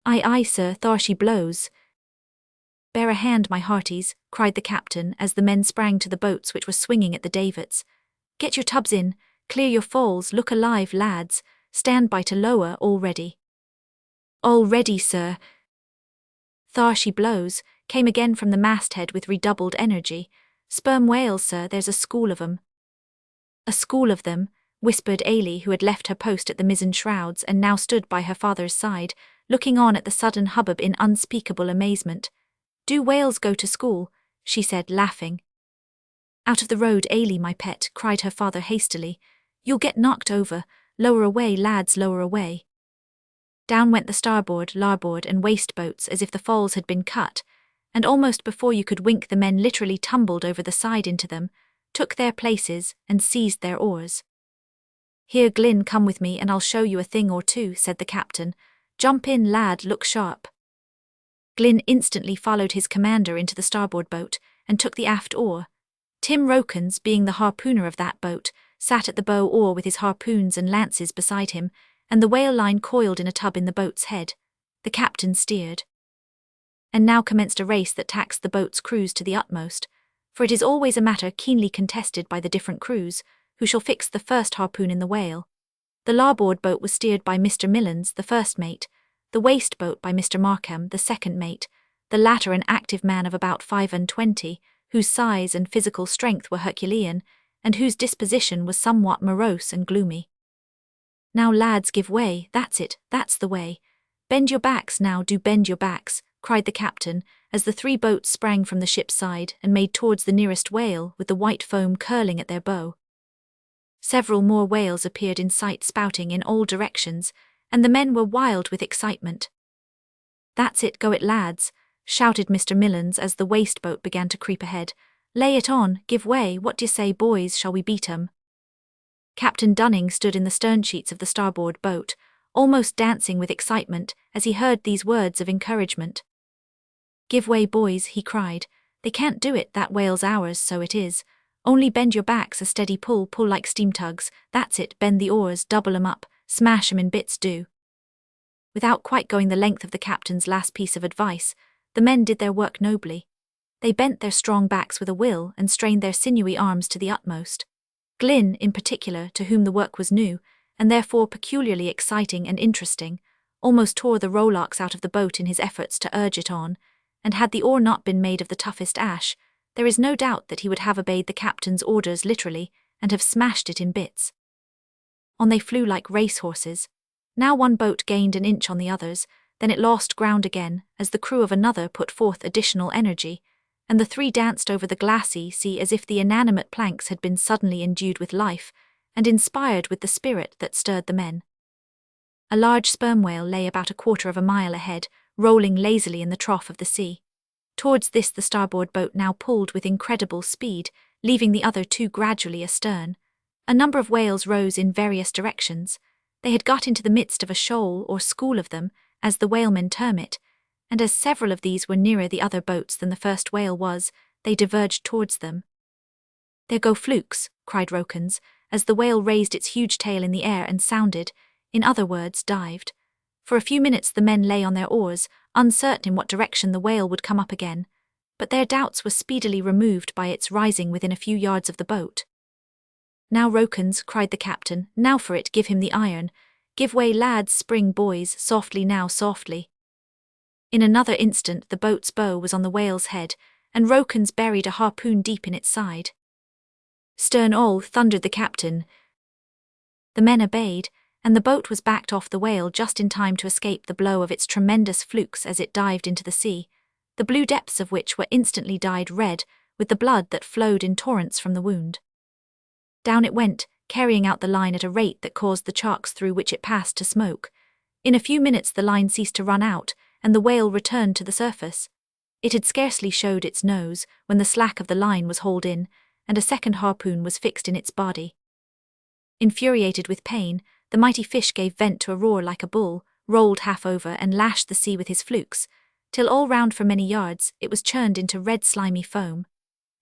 "Aye, aye, sir, thar she blows." "Bear a hand, my hearties," cried the captain as the men sprang to the boats which were swinging at the davits. "Get your tubs in, clear your falls, look alive, lads, stand by to lower, all ready." "All ready, sir." "Thar she blows," came again from the masthead with redoubled energy. "Sperm whales, sir, there's a school of 'em." "A school of them," whispered Ailie, who had left her post at the mizzen shrouds and now stood by her father's side, looking on at the sudden hubbub in unspeakable amazement. "Do whales go to school?" she said, laughing. "Out of the road, Ailie, my pet," cried her father hastily. "You'll get knocked over. Lower away, lads, lower away." Down went the starboard, larboard, and waist boats as if the falls had been cut, and almost before you could wink the men literally tumbled over the side into them, took their places, and seized their oars. "Here, Glyn, come with me and I'll show you a thing or two," said the captain. "Jump in, lad, look sharp." Glyn instantly followed his commander into the starboard boat, and took the aft oar. Tim Rokins, being the harpooner of that boat, sat at the bow oar with his harpoons and lances beside him, and the whale line coiled in a tub in the boat's head. The captain steered. And now commenced a race that taxed the boat's crews to the utmost, for it is always a matter keenly contested by the different crews, who shall fix the first harpoon in the whale. The larboard boat was steered by Mr. Millans, the first mate, the waist boat by Mr. Markham, the second mate, the latter an active man of about 25, whose size and physical strength were Herculean, and whose disposition was somewhat morose and gloomy. "Now, lads, give way, that's it, that's the way. Bend your backs now, do bend your backs," cried the captain, as the 3 boats sprang from the ship's side and made towards the nearest whale with the white foam curling at their bow. Several more whales appeared in sight, spouting in all directions, and the men were wild with excitement. "That's it, go it, lads," shouted Mr. Millans as the waist boat began to creep ahead. "Lay it on, give way, what d'ye say, boys, shall we beat 'em?" Captain Dunning stood in the stern sheets of the starboard boat, almost dancing with excitement as he heard these words of encouragement. "Give way, boys," he cried. "They can't do it, that whale's ours, so it is. Only bend your backs, a steady pull, pull like steam tugs, that's it, bend the oars, double 'em up, smash 'em in bits, do." Without quite going the length of the captain's last piece of advice, the men did their work nobly. They bent their strong backs with a will and strained their sinewy arms to the utmost. Glyn, in particular, to whom the work was new, and therefore peculiarly exciting and interesting, almost tore the rowlocks out of the boat in his efforts to urge it on, and had the oar not been made of the toughest ash, there is no doubt that he would have obeyed the captain's orders literally, and have smashed it in bits. On they flew like racehorses. Now one boat gained an inch on the others, then it lost ground again as the crew of another put forth additional energy, and the three danced over the glassy sea as if the inanimate planks had been suddenly endued with life and inspired with the spirit that stirred the men. A large sperm whale lay about a quarter of a mile ahead, rolling lazily in the trough of the sea. Towards this the starboard boat now pulled with incredible speed, leaving the other two gradually astern. A number of whales rose in various directions. They had got into the midst of a shoal or school of them, as the whalemen term it, and as several of these were nearer the other boats than the first whale was, they diverged towards them. "There go flukes," cried Rokins, as the whale raised its huge tail in the air and sounded, in other words, dived. For a few minutes the men lay on their oars, uncertain in what direction the whale would come up again, but their doubts were speedily removed by its rising within a few yards of the boat. "Now, Rokins," cried the captain, "now for it, give him the iron. Give way, lads, spring, boys, softly now, softly." In another instant the boat's bow was on the whale's head, and Rokins buried a harpoon deep in its side. "Stern all," thundered the captain. The men obeyed, and the boat was backed off the whale just in time to escape the blow of its tremendous flukes as it dived into the sea, the blue depths of which were instantly dyed red with the blood that flowed in torrents from the wound. Down it went, carrying out the line at a rate that caused the chocks through which it passed to smoke. In a few minutes the line ceased to run out, and the whale returned to the surface. It had scarcely showed its nose when the slack of the line was hauled in, and a second harpoon was fixed in its body. Infuriated with pain, the mighty fish gave vent to a roar like a bull, rolled half over and lashed the sea with his flukes, till all round for many yards it was churned into red slimy foam.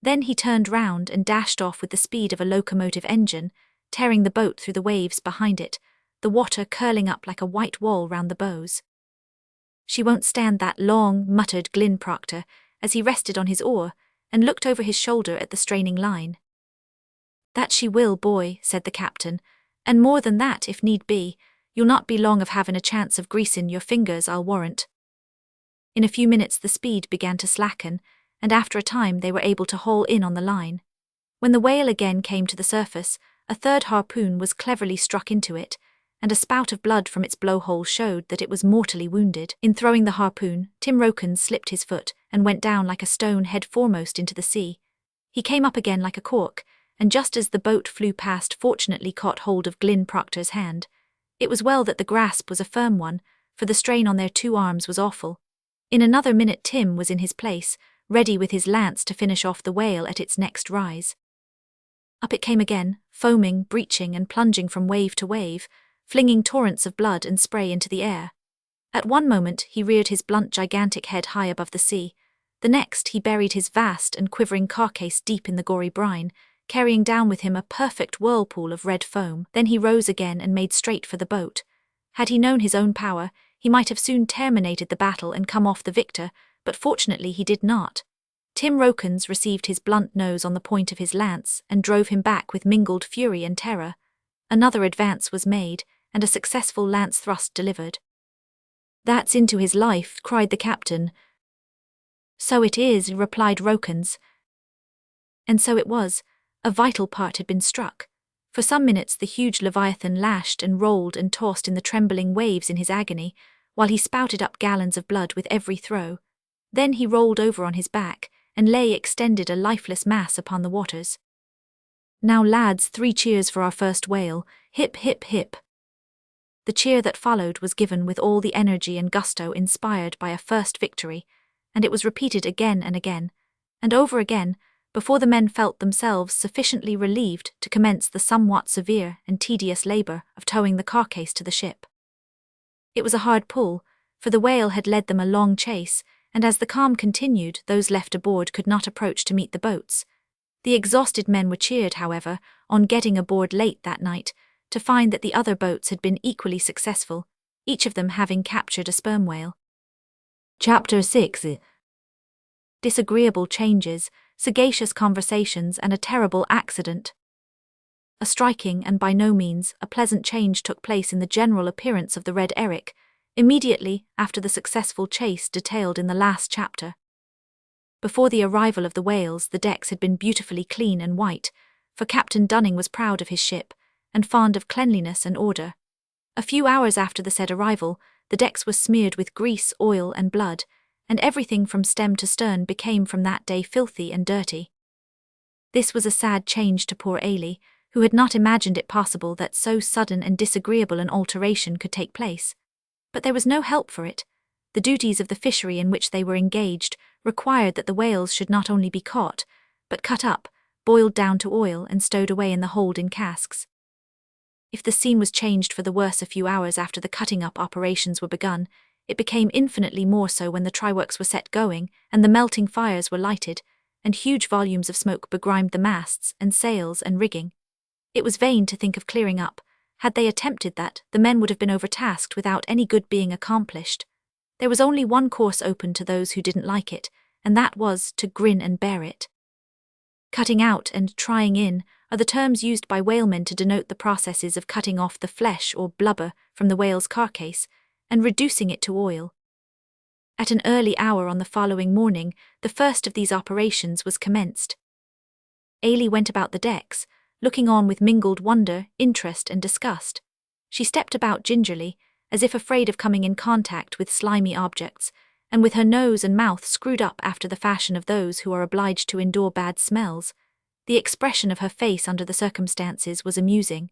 Then he turned round and dashed off with the speed of a locomotive engine, tearing the boat through the waves behind it, the water curling up like a white wall round the bows. "She won't stand that long," muttered Glyn Proctor, as he rested on his oar and looked over his shoulder at the straining line. "That she will, boy," said the captain, "and more than that if need be. You'll not be long of having a chance of greasing your fingers, I'll warrant." In a few minutes the speed began to slacken, and after a time they were able to haul in on the line. When the whale again came to the surface, a third harpoon was cleverly struck into it, and a spout of blood from its blowhole showed that it was mortally wounded. In throwing the harpoon, Tim Rokins slipped his foot and went down like a stone head foremost into the sea. He came up again like a cork, and just as the boat flew past fortunately caught hold of Glyn Proctor's hand. It was well that the grasp was a firm one, for the strain on their two arms was awful. In another minute Tim was in his place, ready with his lance to finish off the whale at its next rise. Up it came again, foaming, breaching and plunging from wave to wave, flinging torrents of blood and spray into the air. At one moment he reared his blunt gigantic head high above the sea. The next he buried his vast and quivering carcase deep in the gory brine, carrying down with him a perfect whirlpool of red foam. Then he rose again and made straight for the boat. Had he known his own power, he might have soon terminated the battle and come off the victor, but fortunately he did not. Tim Rokins received his blunt nose on the point of his lance and drove him back with mingled fury and terror. Another advance was made, and a successful lance thrust delivered. "That's into his life," cried the captain. "So it is," replied Rokins. And so it was. A vital part had been struck. For some minutes the huge leviathan lashed and rolled and tossed in the trembling waves in his agony, while he spouted up gallons of blood with every throw. Then he rolled over on his back, and lay extended a lifeless mass upon the waters. "Now, lads, 3 cheers for our first whale, hip, hip, hip." The cheer that followed was given with all the energy and gusto inspired by a first victory, and it was repeated again and over again, before the men felt themselves sufficiently relieved to commence the somewhat severe and tedious labour of towing the carcase to the ship. It was a hard pull, for the whale had led them a long chase, and as the calm continued, those left aboard could not approach to meet the boats. The exhausted men were cheered, however, on getting aboard late that night, to find that the other boats had been equally successful, each of them having captured a sperm whale. Chapter 6. Disagreeable changes, sagacious conversations and a terrible accident. A striking and by no means a pleasant change took place in the general appearance of the Red Eric, immediately after the successful chase detailed in the last chapter. Before the arrival of the whales the decks had been beautifully clean and white, for Captain Dunning was proud of his ship, and fond of cleanliness and order. A few hours after the said arrival, the decks were smeared with grease, oil, and blood, and everything from stem to stern became from that day filthy and dirty. This was a sad change to poor Ailey, who had not imagined it possible that so sudden and disagreeable an alteration could take place. But there was no help for it. The duties of the fishery in which they were engaged required that the whales should not only be caught, but cut up, boiled down to oil, and stowed away in the hold in casks. If the scene was changed for the worse a few hours after the cutting-up operations were begun, it became infinitely more so when the tryworks were set going and the melting fires were lighted, and huge volumes of smoke begrimed the masts and sails and rigging. It was vain to think of clearing up. Had they attempted that, the men would have been overtasked without any good being accomplished. There was only one course open to those who didn't like it, and that was to grin and bear it. Cutting out and trying in are the terms used by whalemen to denote the processes of cutting off the flesh or blubber from the whale's carcass and reducing it to oil. At an early hour on the following morning, the first of these operations was commenced. Ailey went about the decks, looking on with mingled wonder, interest, and disgust. She stepped about gingerly, as if afraid of coming in contact with slimy objects, and with her nose and mouth screwed up after the fashion of those who are obliged to endure bad smells. The expression of her face under the circumstances was amusing.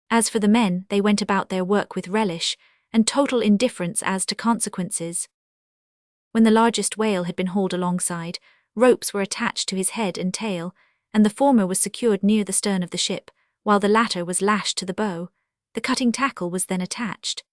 As for the men, they went about their work with relish and total indifference as to consequences. When the largest whale had been hauled alongside, ropes were attached to his head and tail, and the former was secured near the stern of the ship, while the latter was lashed to the bow. The cutting tackle was then attached.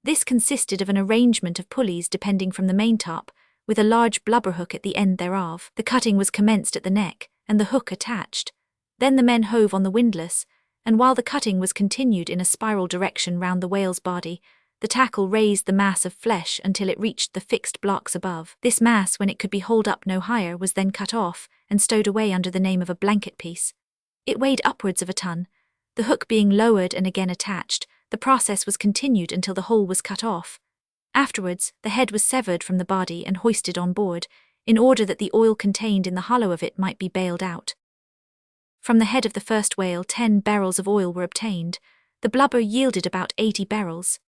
This consisted of an arrangement of pulleys depending from the maintop, with a large blubber hook at the end thereof. The cutting was commenced at the neck, and the hook attached. Then the men hove on the windlass, and while the cutting was continued in a spiral direction round the whale's body, the tackle raised the mass of flesh until it reached the fixed blocks above. This mass, when it could be hauled up no higher, was then cut off and stowed away under the name of a blanket piece. It weighed upwards of a ton. The hook being lowered and again attached, the process was continued until the whole was cut off. Afterwards, the head was severed from the body and hoisted on board, in order that the oil contained in the hollow of it might be baled out. From the head of the first whale 10 barrels of oil were obtained. The blubber yielded about 80 barrels.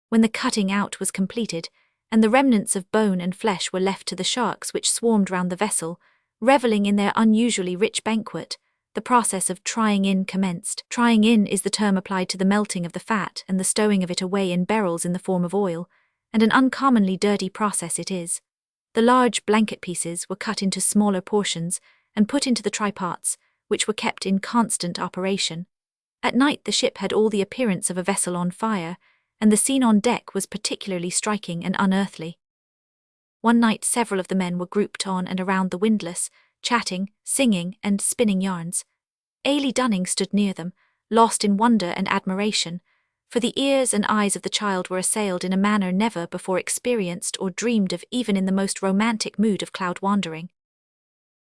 When the cutting out was completed, and the remnants of bone and flesh were left to the sharks which swarmed round the vessel, revelling in their unusually rich banquet, the process of trying in commenced. Trying in is the term applied to the melting of the fat and the stowing of it away in barrels in the form of oil, and an uncommonly dirty process it is. The large blanket pieces were cut into smaller portions and put into the trypots, which were kept in constant operation. At night the ship had all the appearance of a vessel on fire, and the scene on deck was particularly striking and unearthly. One night several of the men were grouped on and around the windlass, chatting, singing, and spinning yarns. Ailey Dunning stood near them, lost in wonder and admiration, for the ears and eyes of the child were assailed in a manner never before experienced or dreamed of even in the most romantic mood of cloud wandering.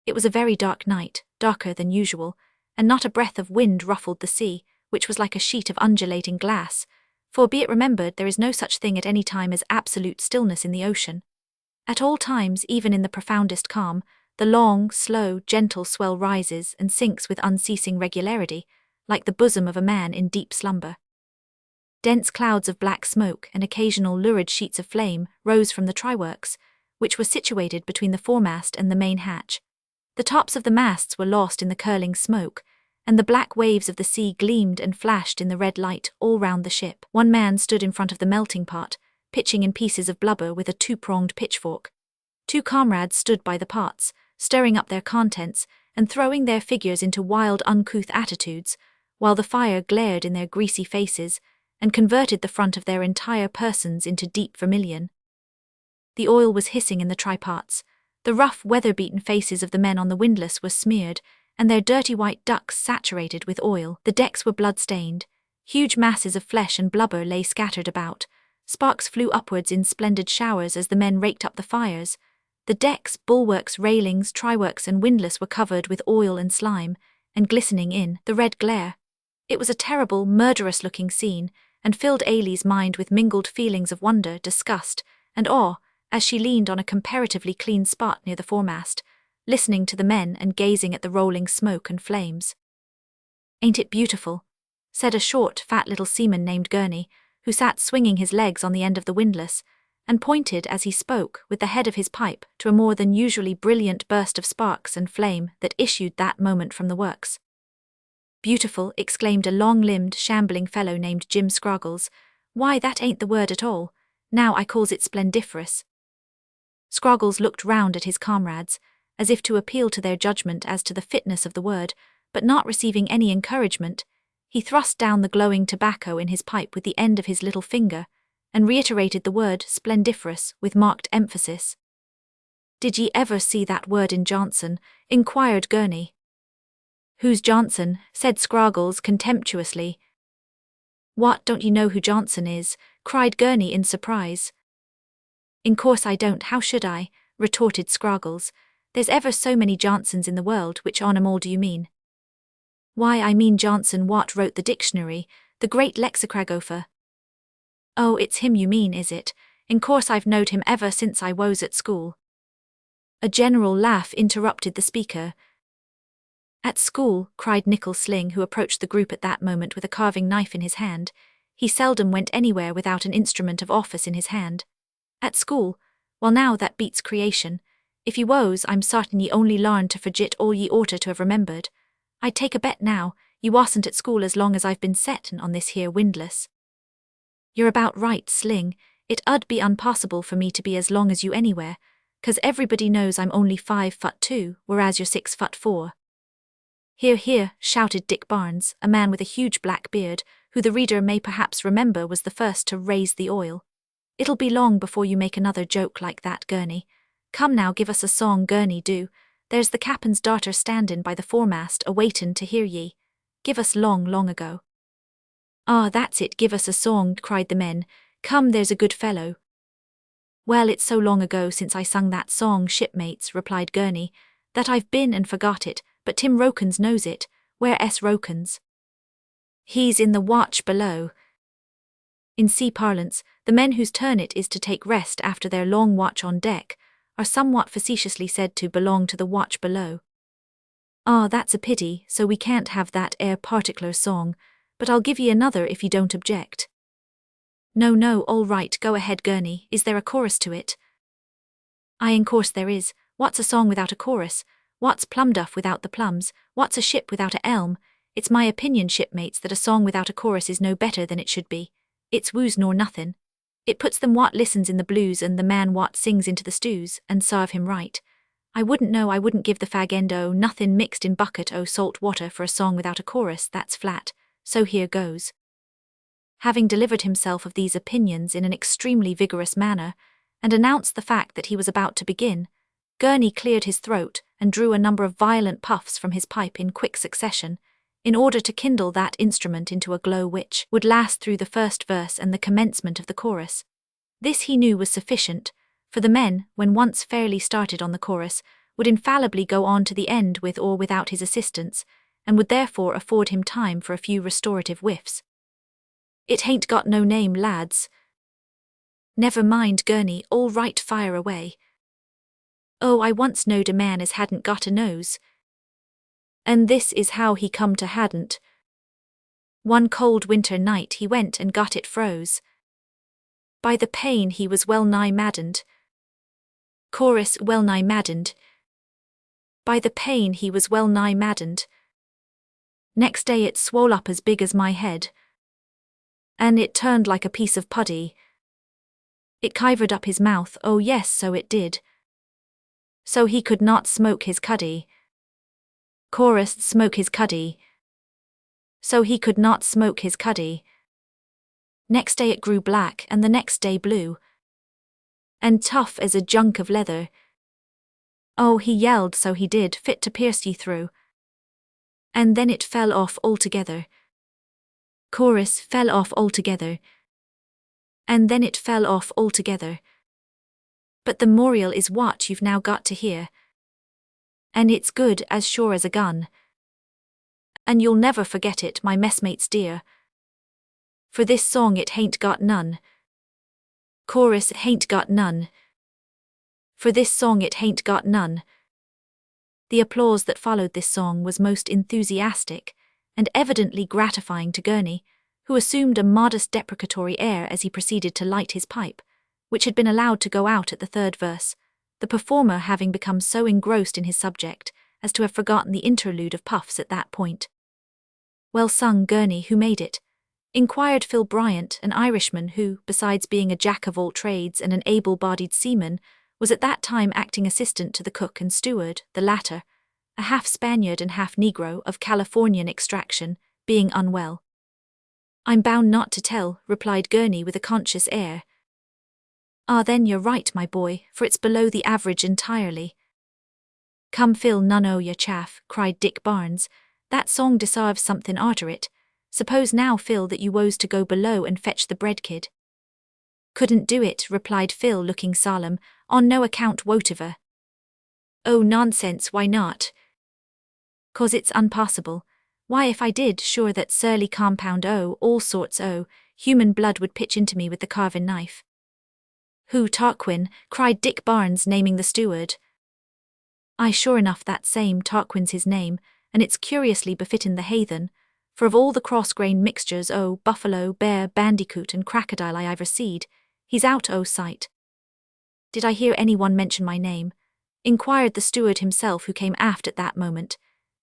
It was a very dark night, darker than usual, and not a breath of wind ruffled the sea, which was like a sheet of undulating glass, for be it remembered there is no such thing at any time as absolute stillness in the ocean. At all times, even in the profoundest calm, the long, slow, gentle swell rises and sinks with unceasing regularity, like the bosom of a man in deep slumber. Dense clouds of black smoke and occasional lurid sheets of flame rose from the tryworks, which were situated between the foremast and the main hatch. The tops of the masts were lost in the curling smoke, and the black waves of the sea gleamed and flashed in the red light all round the ship. One man stood in front of the melting pot, pitching in pieces of blubber with a 2-pronged pitchfork. 2 comrades stood by the pots, stirring up their contents and throwing their figures into wild, uncouth attitudes, while the fire glared in their greasy faces and converted the front of their entire persons into deep vermilion. The oil was hissing in the trypots. The rough, weather-beaten faces of the men on the windlass were smeared, and their dirty white ducks saturated with oil. The decks were blood-stained. Huge masses of flesh and blubber lay scattered about. Sparks flew upwards in splendid showers as the men raked up the fires. The decks, bulwarks, railings, tryworks, and windlass were covered with oil and slime, and glistening in the red glare. It was a terrible, murderous-looking scene, and filled Ailey's mind with mingled feelings of wonder, disgust, and awe, as she leaned on a comparatively clean spot near the foremast, listening to the men and gazing at the rolling smoke and flames. "Ain't it beautiful?" said a short, fat little seaman named Gurney, who sat swinging his legs on the end of the windlass, and pointed as he spoke with the head of his pipe to a more than usually brilliant burst of sparks and flame that issued that moment from the works. "Beautiful," exclaimed a long-limbed, shambling fellow named Jim Scroggles. "Why, that ain't the word at all. Now I calls it splendiferous." Scroggles looked round at his comrades, as if to appeal to their judgment as to the fitness of the word, but not receiving any encouragement, he thrust down the glowing tobacco in his pipe with the end of his little finger, and reiterated the word splendiferous with marked emphasis. "Did ye ever see that word in Johnson?" inquired Gurney. "Who's Johnson?" said Scroggles contemptuously. "What, don't you know who Johnson is?" cried Gurney in surprise. "In course I don't, how should I?" retorted Scroggles. "There's ever so many Johnsons in the world, which on 'em all do you mean?" "Why, I mean Johnson what wrote the dictionary, the great lexicographer." "Oh, it's him you mean, is it? In course I've knowed him ever since I was at school." A general laugh interrupted the speaker. "At school," cried Nickel Sling, who approached the group at that moment with a carving knife in his hand. He seldom went anywhere without an instrument of office in his hand. "At school? Well now that beats creation. If ye was, I'm sartin ye only larned to forgit all ye oughter to have remembered. I'd take a bet now, ye wasn't at school as long as I've been settin' on this here windlass." "You're about right, Sling. It 'ud be unpossible for me to be as long as you anywhere, 'cause everybody knows I'm only 5'2", whereas you're 6'4". "Hear, hear," shouted Dick Barnes, a man with a huge black beard, who the reader may perhaps remember was the first to raise the oil. "It'll be long before you make another joke like that, Gurney. Come now, give us a song, Gurney, do. There's the cap'n's darter standin' by the foremast a-waitin' to hear ye. Give us long, long ago." "Ah, that's it, give us a song," cried the men. "Come, there's a good fellow." "Well, it's so long ago since I sung that song, shipmates," replied Gurney, "that I've been and forgot it, but Tim Rokins knows it. Where S. Rokins?" "He's in the watch below." In sea parlance, the men whose turn it is to take rest after their long watch on deck are somewhat facetiously said to belong to the watch below. "Ah, that's a pity, so we can't have that particular song, but I'll give ye another if ye don't object." "No, no, all right, go ahead, Gurney. Is there a chorus to it?" "Aye, in course there is. What's a song without a chorus? What's plum duff without the plums? What's a ship without a elm? It's my opinion, shipmates, that a song without a chorus is no better than it should be. It's woos nor nothin'. It puts them what listens in the blues and the man what sings into the stews, and sarve him right. I wouldn't give the fag end o' nothin' mixed in bucket o' salt water for a song without a chorus, that's flat. So here goes." Having delivered himself of these opinions in an extremely vigorous manner, and announced the fact that he was about to begin, Gurney cleared his throat and drew a number of violent puffs from his pipe in quick succession, in order to kindle that instrument into a glow which would last through the first verse and the commencement of the chorus. This he knew was sufficient, for the men, when once fairly started on the chorus, would infallibly go on to the end with or without his assistance, and would therefore afford him time for a few restorative whiffs. "It hain't got no name, lads." "Never mind, Gurney, all right, fire away." "Oh, I once knowed a man as hadn't got a nose. And this is how he come to hadn't. One cold winter night he went and got it froze. By the pain he was well nigh maddened." Chorus, well nigh maddened. "By the pain he was well nigh maddened. Next day it swole up as big as my head. And it turned like a piece of puddy. It kivered up his mouth, oh yes, so it did. So he could not smoke his cuddy." Chorus, smoke his cuddy. "So he could not smoke his cuddy. Next day it grew black and the next day blue. And tough as a junk of leather. Oh, he yelled, so he did, fit to pierce ye through. And then it fell off altogether." Chorus, fell off altogether. And then it fell off altogether. But the memorial is what you've now got to hear. And it's good as sure as a gun. And you'll never forget it, my messmates dear. For this song it hain't got none. Chorus, hain't got none. For this song it hain't got none. The applause that followed this song was most enthusiastic, and evidently gratifying to Gurney, who assumed a modest deprecatory air as he proceeded to light his pipe, which had been allowed to go out at the third verse, the performer having become so engrossed in his subject as to have forgotten the interlude of puffs at that point. "Well sung, Gurney, who made it?" inquired Phil Bryant, an Irishman who, besides being a jack-of-all-trades and an able-bodied seaman, was at that time acting assistant to the cook and steward, the latter, a half-Spaniard and half-Negro of Californian extraction, being unwell. "I'm bound not to tell," replied Gurney with a conscious air. "Ah, then you're right, my boy, for it's below the average entirely." "Come, Phil, none o' your chaff," cried Dick Barnes. "That song desarves something arter it. Suppose now, Phil, that you woes to go below and fetch the bread kid." "Couldn't do it," replied Phil, looking solemn, "on no account whatever." "Oh, nonsense, why not?" "'Cause it's unpossible. Why, if I did, sure that surly compound all sorts human blood would pitch into me with the carving knife." "Who, Tarquin?" cried Dick Barnes, naming the steward. "Aye, sure enough, that same Tarquin's his name, and it's curiously befitting the haythen, for of all the cross-grained mixtures buffalo, bear, bandicoot, and crocodile I ever seed, he's out sight." "Did I hear anyone mention my name?" inquired the steward himself, who came aft at that moment.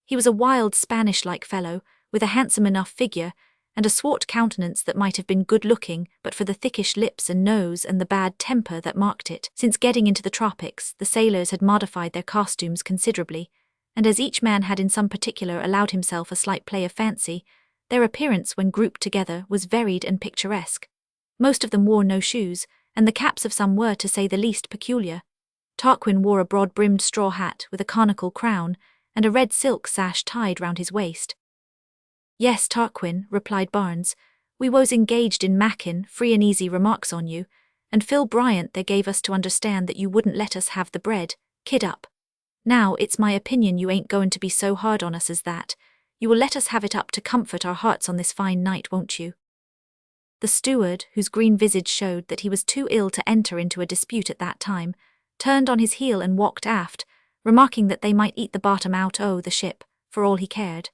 He was a wild Spanish-like fellow, with a handsome enough figure, and a swart countenance that might have been good-looking but for the thickish lips and nose and the bad temper that marked it. Since getting into the tropics, the sailors had modified their costumes considerably, and as each man had in some particular allowed himself a slight play of fancy, their appearance when grouped together was varied and picturesque. Most of them wore no shoes, and the caps of some were, to say the least, peculiar. Tarquin wore a broad-brimmed straw hat with a conical crown, and a red silk sash tied round his waist. "Yes, Tarquin," replied Barnes, "we was engaged in mackin' free and easy remarks on you, and Phil Bryant there gave us to understand that you wouldn't let us have the bread, kid up. Now, it's my opinion you ain't going to be so hard on us as that. You will let us have it up to comfort our hearts on this fine night, won't you?" The steward, whose green visage showed that he was too ill to enter into a dispute at that time, turned on his heel and walked aft, remarking that they might eat the bottom out the ship, for all he cared.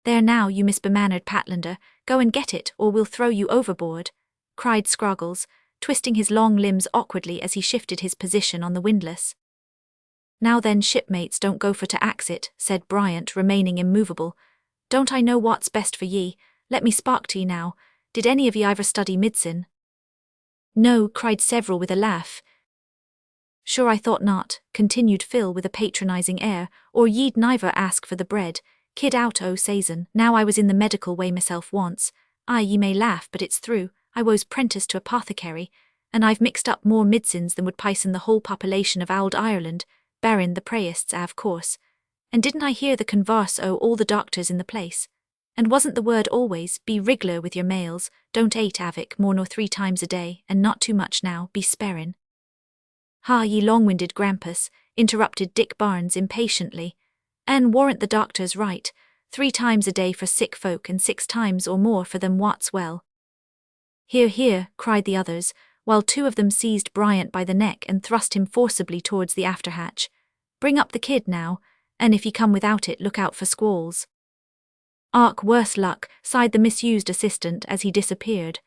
"There now, you misbemannered Patlander, go and get it, or we'll throw you overboard," cried Scroggles, twisting his long limbs awkwardly as he shifted his position on the windlass. "Now then, shipmates, don't go for to ax it," said Bryant, remaining immovable. "Don't I know what's best for ye? Let me spark to ye now. Did any of ye ever study midsin?" "No," cried several with a laugh. "Sure I thought not," continued Phil with a patronizing air, "or ye'd neither ask for the bread, kid out saison. Now I was in the medical way myself once. Aye, ye may laugh, but it's true. I was 'prentice to apothecary, and I've mixed up more medicines than would pison the whole population of ould Ireland, barrin the prayists, of course. And didn't I hear the convarse all the doctors in the place? And wasn't the word always, be rig'lar with your mails, don't ate avic more nor 3 times a day, and not too much now, be sparin'." "Ha, ye long-winded grampus," interrupted Dick Barnes impatiently. "And warrant the doctors right, 3 times a day for sick folk and 6 times or more for them wot's well." "Hear, hear," cried the others, while 2 of them seized Bryant by the neck and thrust him forcibly towards the after-hatch. "Bring up the kid now, and if ye come without it, look out for squalls." "Ark, worse luck," sighed the misused assistant as he disappeared.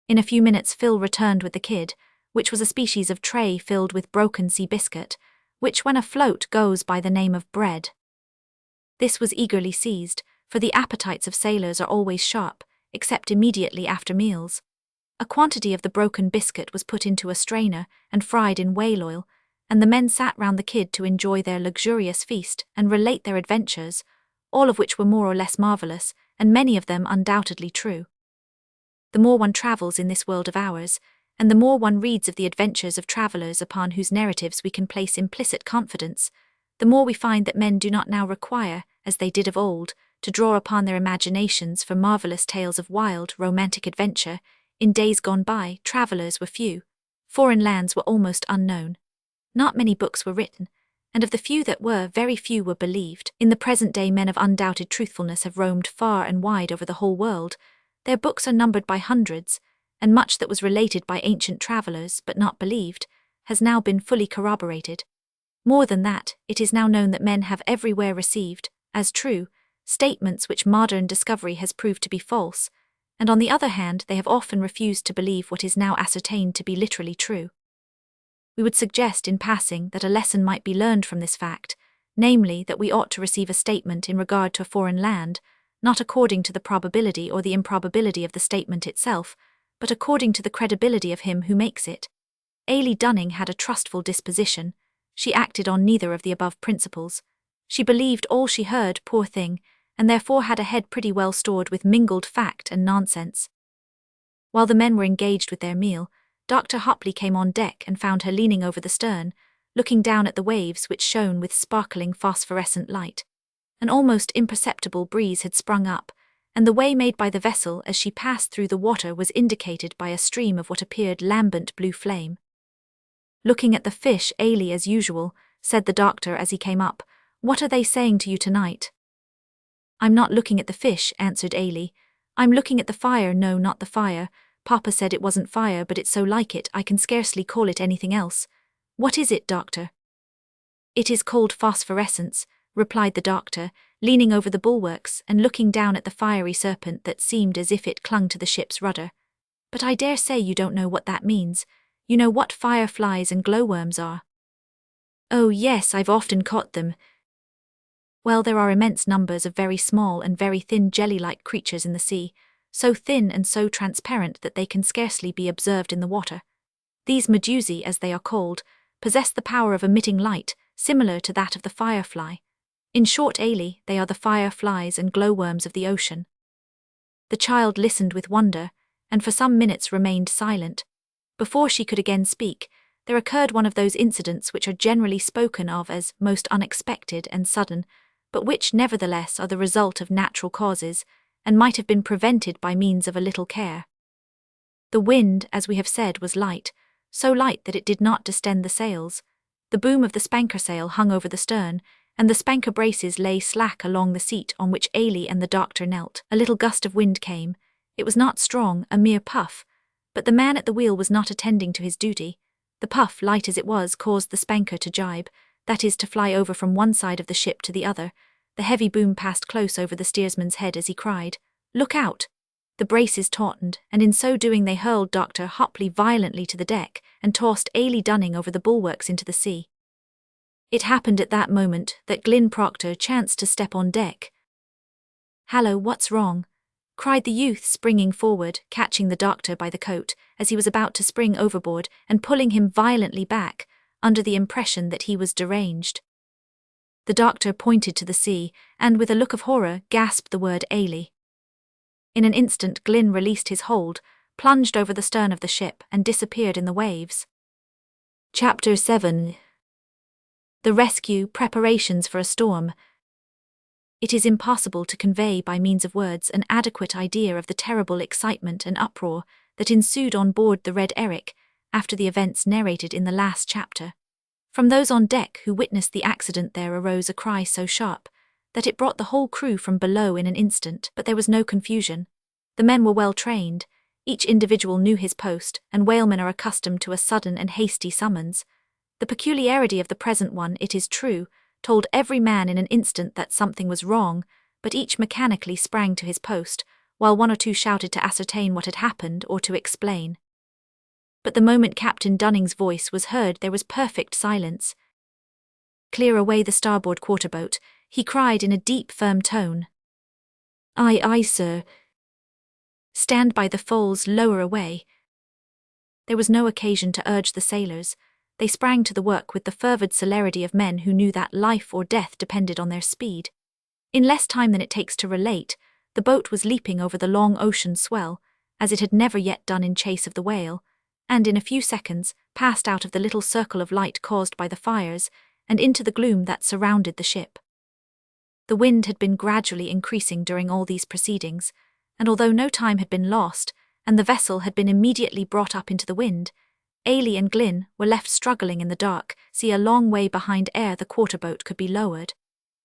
In a few minutes Phil returned with the kid, which was a species of tray filled with broken sea biscuit, which when afloat goes by the name of bread. This was eagerly seized, for the appetites of sailors are always sharp, except immediately after meals. A quantity of the broken biscuit was put into a strainer and fried in whale oil, and the men sat round the kid to enjoy their luxurious feast and relate their adventures, all of which were more or less marvellous, and many of them undoubtedly true. The more one travels in this world of ours, and the more one reads of the adventures of travellers upon whose narratives we can place implicit confidence, the more we find that men do not now require, as they did of old, to draw upon their imaginations for marvellous tales of wild, romantic adventure. In days gone by, travellers were few. Foreign lands were almost unknown. Not many books were written, and of the few that were, very few were believed. In the present day, men of undoubted truthfulness have roamed far and wide over the whole world. Their books are numbered by hundreds, and much that was related by ancient travellers, but not believed, has now been fully corroborated. More than that, it is now known that men have everywhere received, as true, statements which modern discovery has proved to be false, and on the other hand they have often refused to believe what is now ascertained to be literally true. We would suggest in passing that a lesson might be learned from this fact, namely that we ought to receive a statement in regard to a foreign land, not according to the probability or the improbability of the statement itself, but according to the credibility of him who makes it. Ailey Dunning had a trustful disposition. She acted on neither of the above principles. She believed all she heard, poor thing, and therefore had a head pretty well stored with mingled fact and nonsense. While the men were engaged with their meal, Dr. Hopley came on deck and found her leaning over the stern, looking down at the waves which shone with sparkling phosphorescent light. An almost imperceptible breeze had sprung up, and the way made by the vessel as she passed through the water was indicated by a stream of what appeared lambent blue flame. Looking at the fish, Ailey, as usual, said the doctor as he came up, "What are they saying to you tonight?" "I'm not looking at the fish," answered Ailey. "I'm looking at the fire." "No, not the fire. Papa said it wasn't fire, but it's so like it, I can scarcely call it anything else." "What is it, doctor?" "It is called phosphorescence," replied the doctor, leaning over the bulwarks and looking down at the fiery serpent that seemed as if it clung to the ship's rudder. "But I dare say you don't know what that means. You know what fireflies and glowworms are?" "Oh yes, I've often caught them." "Well, there are immense numbers of very small and very thin jelly-like creatures in the sea, so thin and so transparent that they can scarcely be observed in the water. These medusae, as they are called, possess the power of emitting light, similar to that of the firefly. In short, Ailey, they are the fireflies and glowworms of the ocean." The child listened with wonder, and for some minutes remained silent. Before she could again speak, there occurred one of those incidents which are generally spoken of as most unexpected and sudden, but which nevertheless are the result of natural causes, and might have been prevented by means of a little care. The wind, as we have said, was light, so light that it did not distend the sails. The boom of the spanker sail hung over the stern, and the spanker braces lay slack along the seat on which Ailey and the doctor knelt. A little gust of wind came. It was not strong, a mere puff, but the man at the wheel was not attending to his duty. The puff, light as it was, caused the spanker to jibe, that is, to fly over from one side of the ship to the other. The heavy boom passed close over the steersman's head as he cried, "Look out!" The braces tautened, and in so doing they hurled Dr. Hopley violently to the deck and tossed Ailey Dunning over the bulwarks into the sea. It happened at that moment that Glyn Proctor chanced to step on deck. "Hallo, what's wrong?" cried the youth, springing forward, catching the doctor by the coat as he was about to spring overboard and pulling him violently back, under the impression that he was deranged. The doctor pointed to the sea, and with a look of horror gasped the word Ailey. In an instant Glyn released his hold, plunged over the stern of the ship, and disappeared in the waves. Chapter 7. The Rescue, Preparations for a Storm. It is impossible to convey by means of words an adequate idea of the terrible excitement and uproar that ensued on board the Red Eric after the events narrated in the last chapter. From those on deck who witnessed the accident there arose a cry so sharp that it brought the whole crew from below in an instant, but there was no confusion. The men were well trained, each individual knew his post, and whalemen are accustomed to a sudden and hasty summons. The peculiarity of the present one, it is true, told every man in an instant that something was wrong, but each mechanically sprang to his post, while one or two shouted to ascertain what had happened or to explain. But the moment Captain Dunning's voice was heard there was perfect silence. "Clear away the starboard quarter-boat," he cried in a deep, firm tone. "Aye, aye, sir." "Stand by the foals, lower away." There was no occasion to urge the sailors. They sprang to the work with the fervid celerity of men who knew that life or death depended on their speed. In less time than it takes to relate, the boat was leaping over the long ocean swell, as it had never yet done in chase of the whale, and in a few seconds passed out of the little circle of light caused by the fires and into the gloom that surrounded the ship. The wind had been gradually increasing during all these proceedings, and although no time had been lost, and the vessel had been immediately brought up into the wind, Ailey and Glyn were left struggling in the dark, a long way behind ere the quarter-boat could be lowered.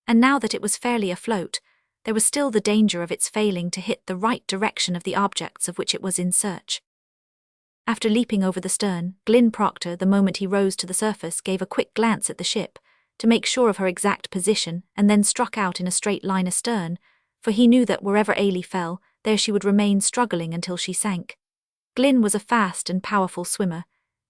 And now that it was fairly afloat, there was still the danger of its failing to hit the right direction of the objects of which it was in search. After leaping over the stern, Glyn Proctor, the moment he rose to the surface, gave a quick glance at the ship, to make sure of her exact position, and then struck out in a straight line astern, for he knew that wherever Ailey fell, there she would remain struggling until she sank. Glyn was a fast and powerful swimmer.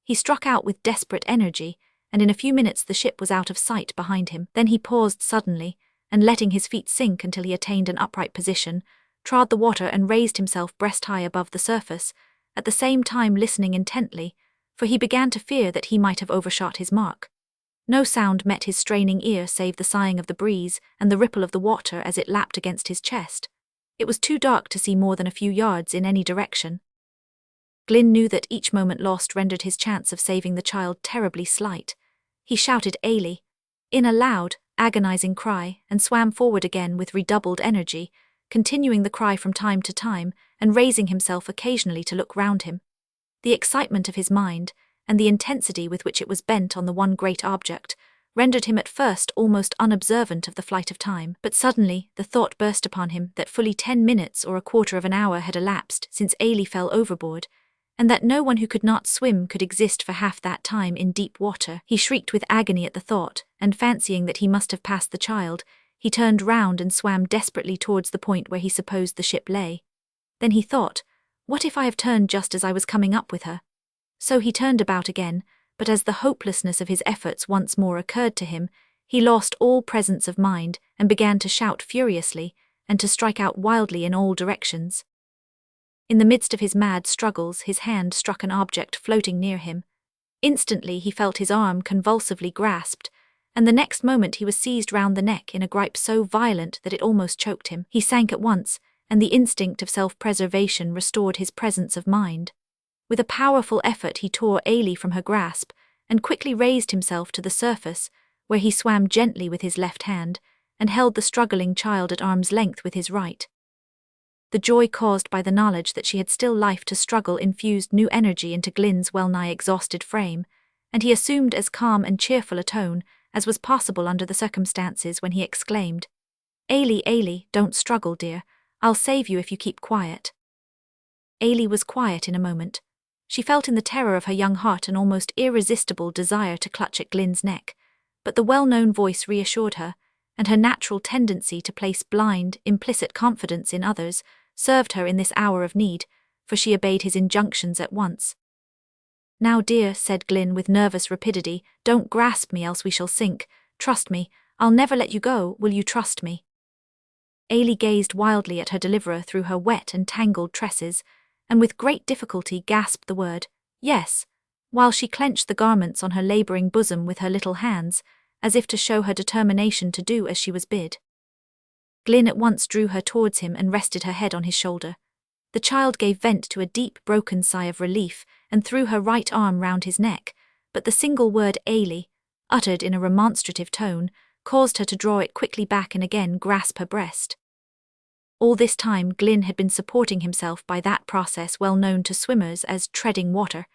He struck out with desperate energy, and in a few minutes the ship was out of sight behind him. Then he paused suddenly, and letting his feet sink until he attained an upright position, trod the water and raised himself breast-high above the surface, at the same time listening intently, for he began to fear that he might have overshot his mark. No sound met his straining ear save the sighing of the breeze and the ripple of the water as it lapped against his chest. It was too dark to see more than a few yards in any direction. Glyn knew that each moment lost rendered his chance of saving the child terribly slight. He shouted Ailey in a loud, agonizing cry and swam forward again with redoubled energy, continuing the cry from time to time and raising himself occasionally to look round him. The excitement of his mind, and the intensity with which it was bent on the one great object, rendered him at first almost unobservant of the flight of time, but suddenly the thought burst upon him that fully 10 minutes or a quarter of an hour had elapsed since Ailey fell overboard, and that no one who could not swim could exist for half that time in deep water. He shrieked with agony at the thought, and fancying that he must have passed the child, he turned round and swam desperately towards the point where he supposed the ship lay. Then he thought, what if I have turned just as I was coming up with her? So he turned about again, but as the hopelessness of his efforts once more occurred to him, he lost all presence of mind and began to shout furiously and to strike out wildly in all directions. In the midst of his mad struggles, his hand struck an object floating near him. Instantly he felt his arm convulsively grasped, and the next moment he was seized round the neck in a gripe so violent that it almost choked him. He sank at once, and the instinct of self-preservation restored his presence of mind. With a powerful effort he tore Ailey from her grasp, and quickly raised himself to the surface, where he swam gently with his left hand, and held the struggling child at arm's length with his right. The joy caused by the knowledge that she had still life to struggle infused new energy into Glyn's well-nigh exhausted frame, and he assumed as calm and cheerful a tone as was possible under the circumstances when he exclaimed, Ailey, Ailey, don't struggle, dear. I'll save you if you keep quiet. Ailey was quiet in a moment. She felt in the terror of her young heart an almost irresistible desire to clutch at Glyn's neck, but the well-known voice reassured her, and her natural tendency to place blind, implicit confidence in others served her in this hour of need, for she obeyed his injunctions at once. Now, dear, said Glyn with nervous rapidity, don't grasp me else we shall sink. Trust me, I'll never let you go, will you trust me? Ailey gazed wildly at her deliverer through her wet and tangled tresses, and with great difficulty gasped the word, yes, while she clenched the garments on her labouring bosom with her little hands, as if to show her determination to do as she was bid. Glyn at once drew her towards him and rested her head on his shoulder. The child gave vent to a deep, broken sigh of relief and threw her right arm round his neck, but the single word Ailey, uttered in a remonstrative tone, caused her to draw it quickly back and again grasp her breast. All this time Glyn had been supporting himself by that process well known to swimmers as treading water,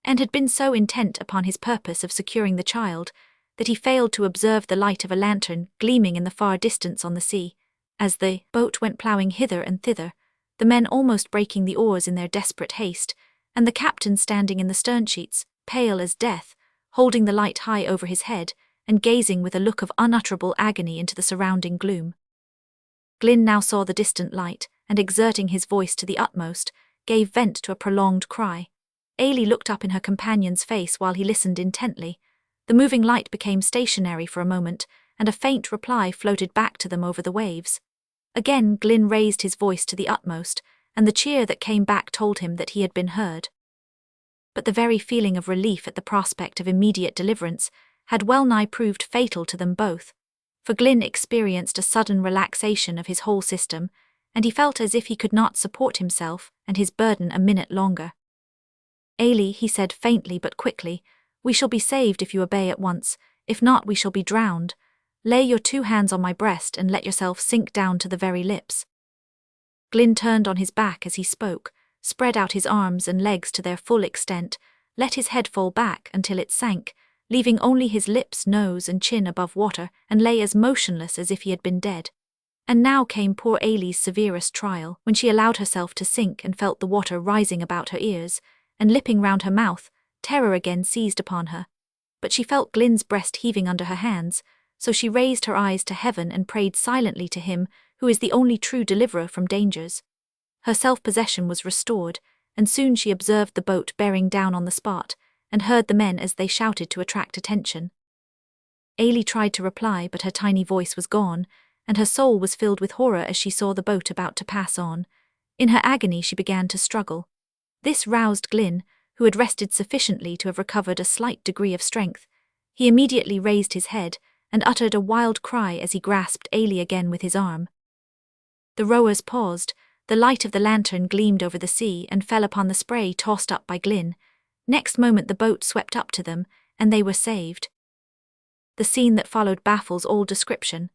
and had been so intent upon his purpose of securing the child that he failed to observe the light of a lantern gleaming in the far distance on the sea, as the boat went ploughing hither and thither, the men almost breaking the oars in their desperate haste, and the captain standing in the stern-sheets, pale as death, holding the light high over his head, and gazing with a look of unutterable agony into the surrounding gloom. Glyn now saw the distant light, and exerting his voice to the utmost, gave vent to a prolonged cry. Ailey looked up in her companion's face while he listened intently. The moving light became stationary for a moment, and a faint reply floated back to them over the waves. Again Glyn raised his voice to the utmost, and the cheer that came back told him that he had been heard. But the very feeling of relief at the prospect of immediate deliverance had well-nigh proved fatal to them both, for Glyn experienced a sudden relaxation of his whole system, and he felt as if he could not support himself and his burden a minute longer. Ailey, he said faintly but quickly, we shall be saved if you obey at once, if not we shall be drowned. Lay your 2 hands on my breast and let yourself sink down to the very lips. Glyn turned on his back as he spoke, spread out his arms and legs to their full extent, let his head fall back until it sank, leaving only his lips, nose and chin above water, and lay as motionless as if he had been dead. And now came poor Ailey's severest trial, when she allowed herself to sink and felt the water rising about her ears, and lipping round her mouth, terror again seized upon her. But she felt Glyn's breast heaving under her hands, so she raised her eyes to heaven and prayed silently to him who is the only true deliverer from dangers. Her self-possession was restored, and soon she observed the boat bearing down on the spot, and heard the men as they shouted to attract attention. Ailey tried to reply, but her tiny voice was gone, and her soul was filled with horror as she saw the boat about to pass on. In her agony she began to struggle. This roused Glyn, who had rested sufficiently to have recovered a slight degree of strength. He immediately raised his head, and uttered a wild cry as he grasped Ailey again with his arm. The rowers paused, the light of the lantern gleamed over the sea and fell upon the spray tossed up by Glyn. Next moment the boat swept up to them, and they were saved. The scene that followed baffles all description.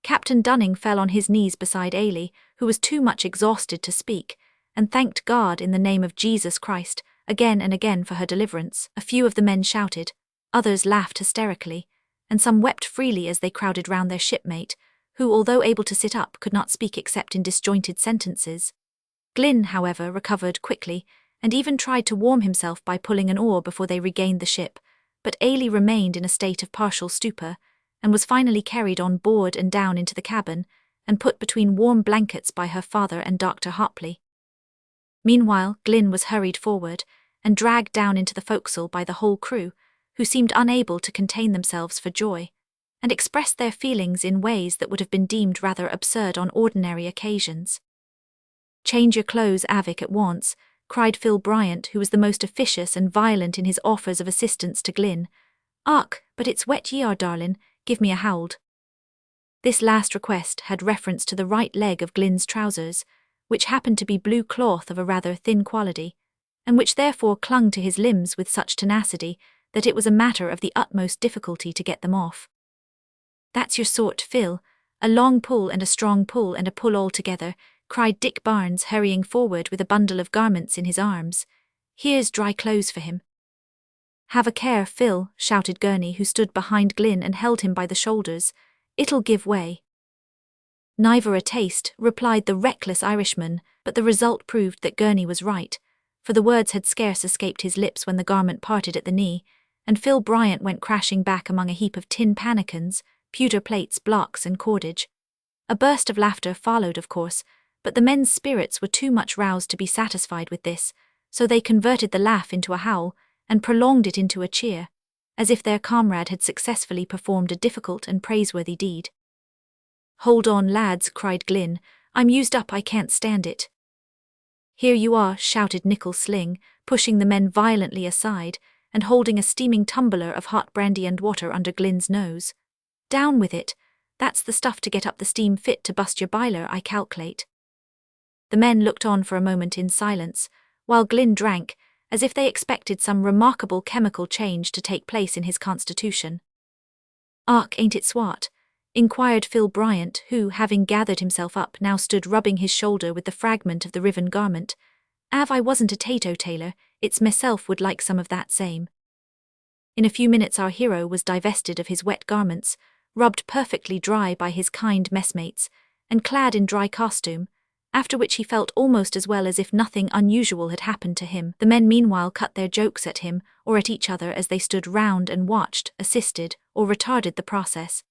Captain Dunning fell on his knees beside Ailey, who was too much exhausted to speak, and thanked God in the name of Jesus Christ, again and again for her deliverance. A few of the men shouted, others laughed hysterically, and some wept freely as they crowded round their shipmate, who, although able to sit up, could not speak except in disjointed sentences. Glyn, however, recovered quickly, and even tried to warm himself by pulling an oar before they regained the ship, but Ailey remained in a state of partial stupor, and was finally carried on board and down into the cabin, and put between warm blankets by her father and Dr. Hopley. Meanwhile, Glyn was hurried forward, and dragged down into the forecastle by the whole crew, who seemed unable to contain themselves for joy, and expressed their feelings in ways that would have been deemed rather absurd on ordinary occasions. "Change your clothes, Avic, at once," cried Phil Bryant, who was the most officious and violent in his offers of assistance to Glyn. "Och, but it's wet ye are, darlin', give me a howld." This last request had reference to the right leg of Glyn's trousers, which happened to be blue cloth of a rather thin quality, and which therefore clung to his limbs with such tenacity that it was a matter of the utmost difficulty to get them off. "That's your sort, Phil, a long pull and a strong pull and a pull all together," cried Dick Barnes, hurrying forward with a bundle of garments in his arms. "Here's dry clothes for him." "Have a care, Phil," shouted Gurney, who stood behind Glyn and held him by the shoulders. "It'll give way." "Neither a taste," replied the reckless Irishman, but the result proved that Gurney was right, for the words had scarce escaped his lips when the garment parted at the knee, and Phil Bryant went crashing back among a heap of tin pannikins, pewter plates, blocks, and cordage. A burst of laughter followed, of course, but the men's spirits were too much roused to be satisfied with this, so they converted the laugh into a howl, and prolonged it into a cheer, as if their comrade had successfully performed a difficult and praiseworthy deed. "Hold on, lads," cried Glyn. "I'm used up, I can't stand it." "Here you are," shouted Nickel Sling, pushing the men violently aside, and holding a steaming tumbler of hot brandy and water under Glyn's nose. "Down with it. That's the stuff to get up the steam fit to bust your biler, I calculate." The men looked on for a moment in silence, while Glyn drank, as if they expected some remarkable chemical change to take place in his constitution. "Och, ain't it swat?" inquired Phil Bryant, who, having gathered himself up, now stood rubbing his shoulder with the fragment of the riven garment. "Av I wasn't a tato tailor, it's meself would like some of that same." In a few minutes our hero was divested of his wet garments, rubbed perfectly dry by his kind messmates, and clad in dry costume, after which he felt almost as well as if nothing unusual had happened to him. The men meanwhile cut their jokes at him, or at each other as they stood round and watched, assisted, or retarded the process.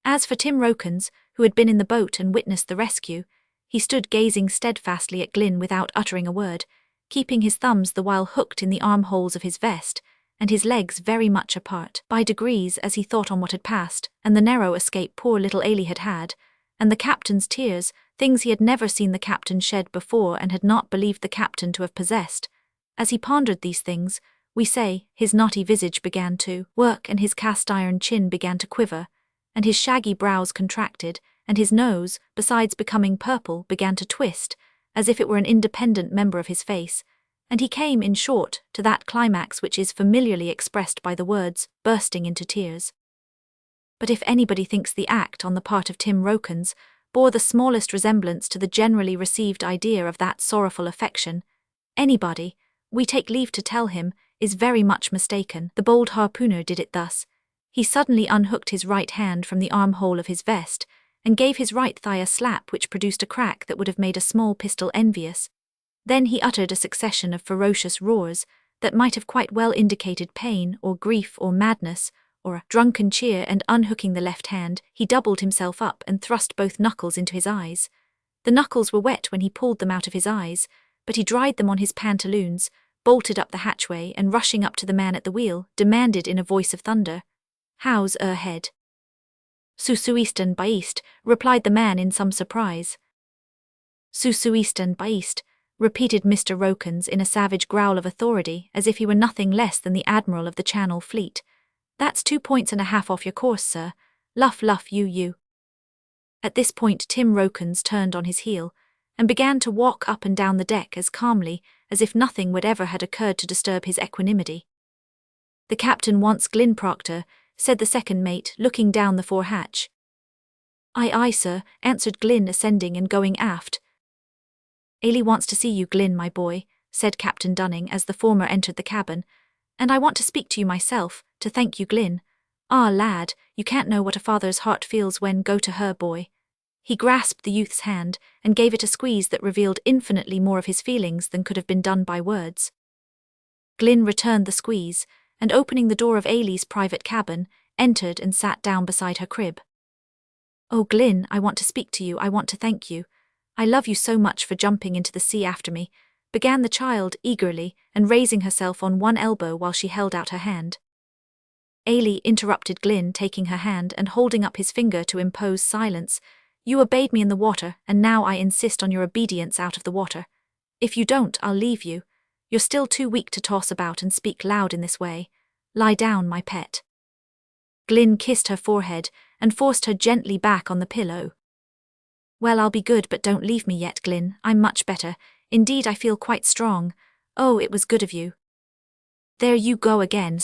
As for Tim Rokins, who had been in the boat and witnessed the rescue, he stood gazing steadfastly at Glyn without uttering a word, keeping his thumbs the while hooked in the armholes of his vest, and his legs very much apart. By degrees, as he thought on what had passed, and the narrow escape poor little Ailey had had, and the captain's tears, things he had never seen the captain shed before and had not believed the captain to have possessed, as he pondered these things, we say, his knotty visage began to work and his cast-iron chin began to quiver, and his shaggy brows contracted, and his nose, besides becoming purple, began to twist, as if it were an independent member of his face, and he came, in short, to that climax which is familiarly expressed by the words, bursting into tears. But if anybody thinks the act on the part of Tim Rokins bore the smallest resemblance to the generally received idea of that sorrowful affection, anybody, we take leave to tell him, is very much mistaken. The bold harpooner did it thus. He suddenly unhooked his right hand from the armhole of his vest, and gave his right thigh a slap which produced a crack that would have made a small pistol envious. Then he uttered a succession of ferocious roars that might have quite well indicated pain or grief or madness, or a drunken cheer, and unhooking the left hand, he doubled himself up and thrust both knuckles into his eyes. The knuckles were wet when he pulled them out of his eyes, but he dried them on his pantaloons, bolted up the hatchway, and rushing up to the man at the wheel, demanded in a voice of thunder, "How's head?" "Southeastern by east," replied the man in some surprise. "Southeastern by east," repeated Mr. Rokins in a savage growl of authority, as if he were nothing less than the admiral of the Channel Fleet. "That's 2.5 points off your course, sir. Luff, you. At this point Tim Rokins turned on his heel, and began to walk up and down the deck as calmly as if nothing whatever had occurred to disturb his equanimity. "The captain wants Glyn Proctor," said the second mate, looking down the fore-hatch. Aye, sir," answered Glyn, ascending and going aft. "Ailey wants to see you, Glyn, my boy," said Captain Dunning as the former entered the cabin, "and I want to speak to you myself, to thank you, Glyn. Ah, lad, you can't know what a father's heart feels when go to her, boy." He grasped the youth's hand and gave it a squeeze that revealed infinitely more of his feelings than could have been done by words. Glyn returned the squeeze, and opening the door of Ailey's private cabin, entered and sat down beside her crib. "Oh, Glyn, I want to speak to you, I want to thank you. I love you so much for jumping into the sea after me," began the child eagerly and raising herself on one elbow while she held out her hand. Ailey interrupted Glyn, taking her hand and holding up his finger to impose silence. "You obeyed me in the water, and now I insist on your obedience out of the water. If you don't, I'll leave you. You're still too weak to toss about and speak loud in this way. Lie down, my pet." Glyn kissed her forehead and forced her gently back on the pillow. "Well, I'll be good, but don't leave me yet, Glyn. I'm much better. Indeed, I feel quite strong. Oh, it was good of you." "There you go again."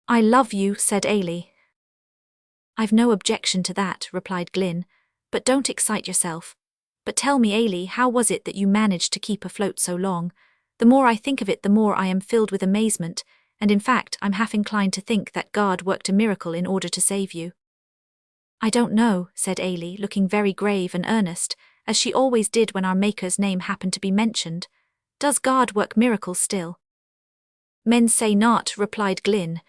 "I love you," said Ailey. "I've no objection to that," replied Glyn, "but don't excite yourself. But tell me, Ailey, how was it that you managed to keep afloat so long? The more I think of it, the more I am filled with amazement, and in fact I'm half inclined to think that God worked a miracle in order to save you." "I don't know," said Ailey, looking very grave and earnest, as she always did when our Maker's name happened to be mentioned. "Does God work miracles still?" "Men say not," replied Glyn.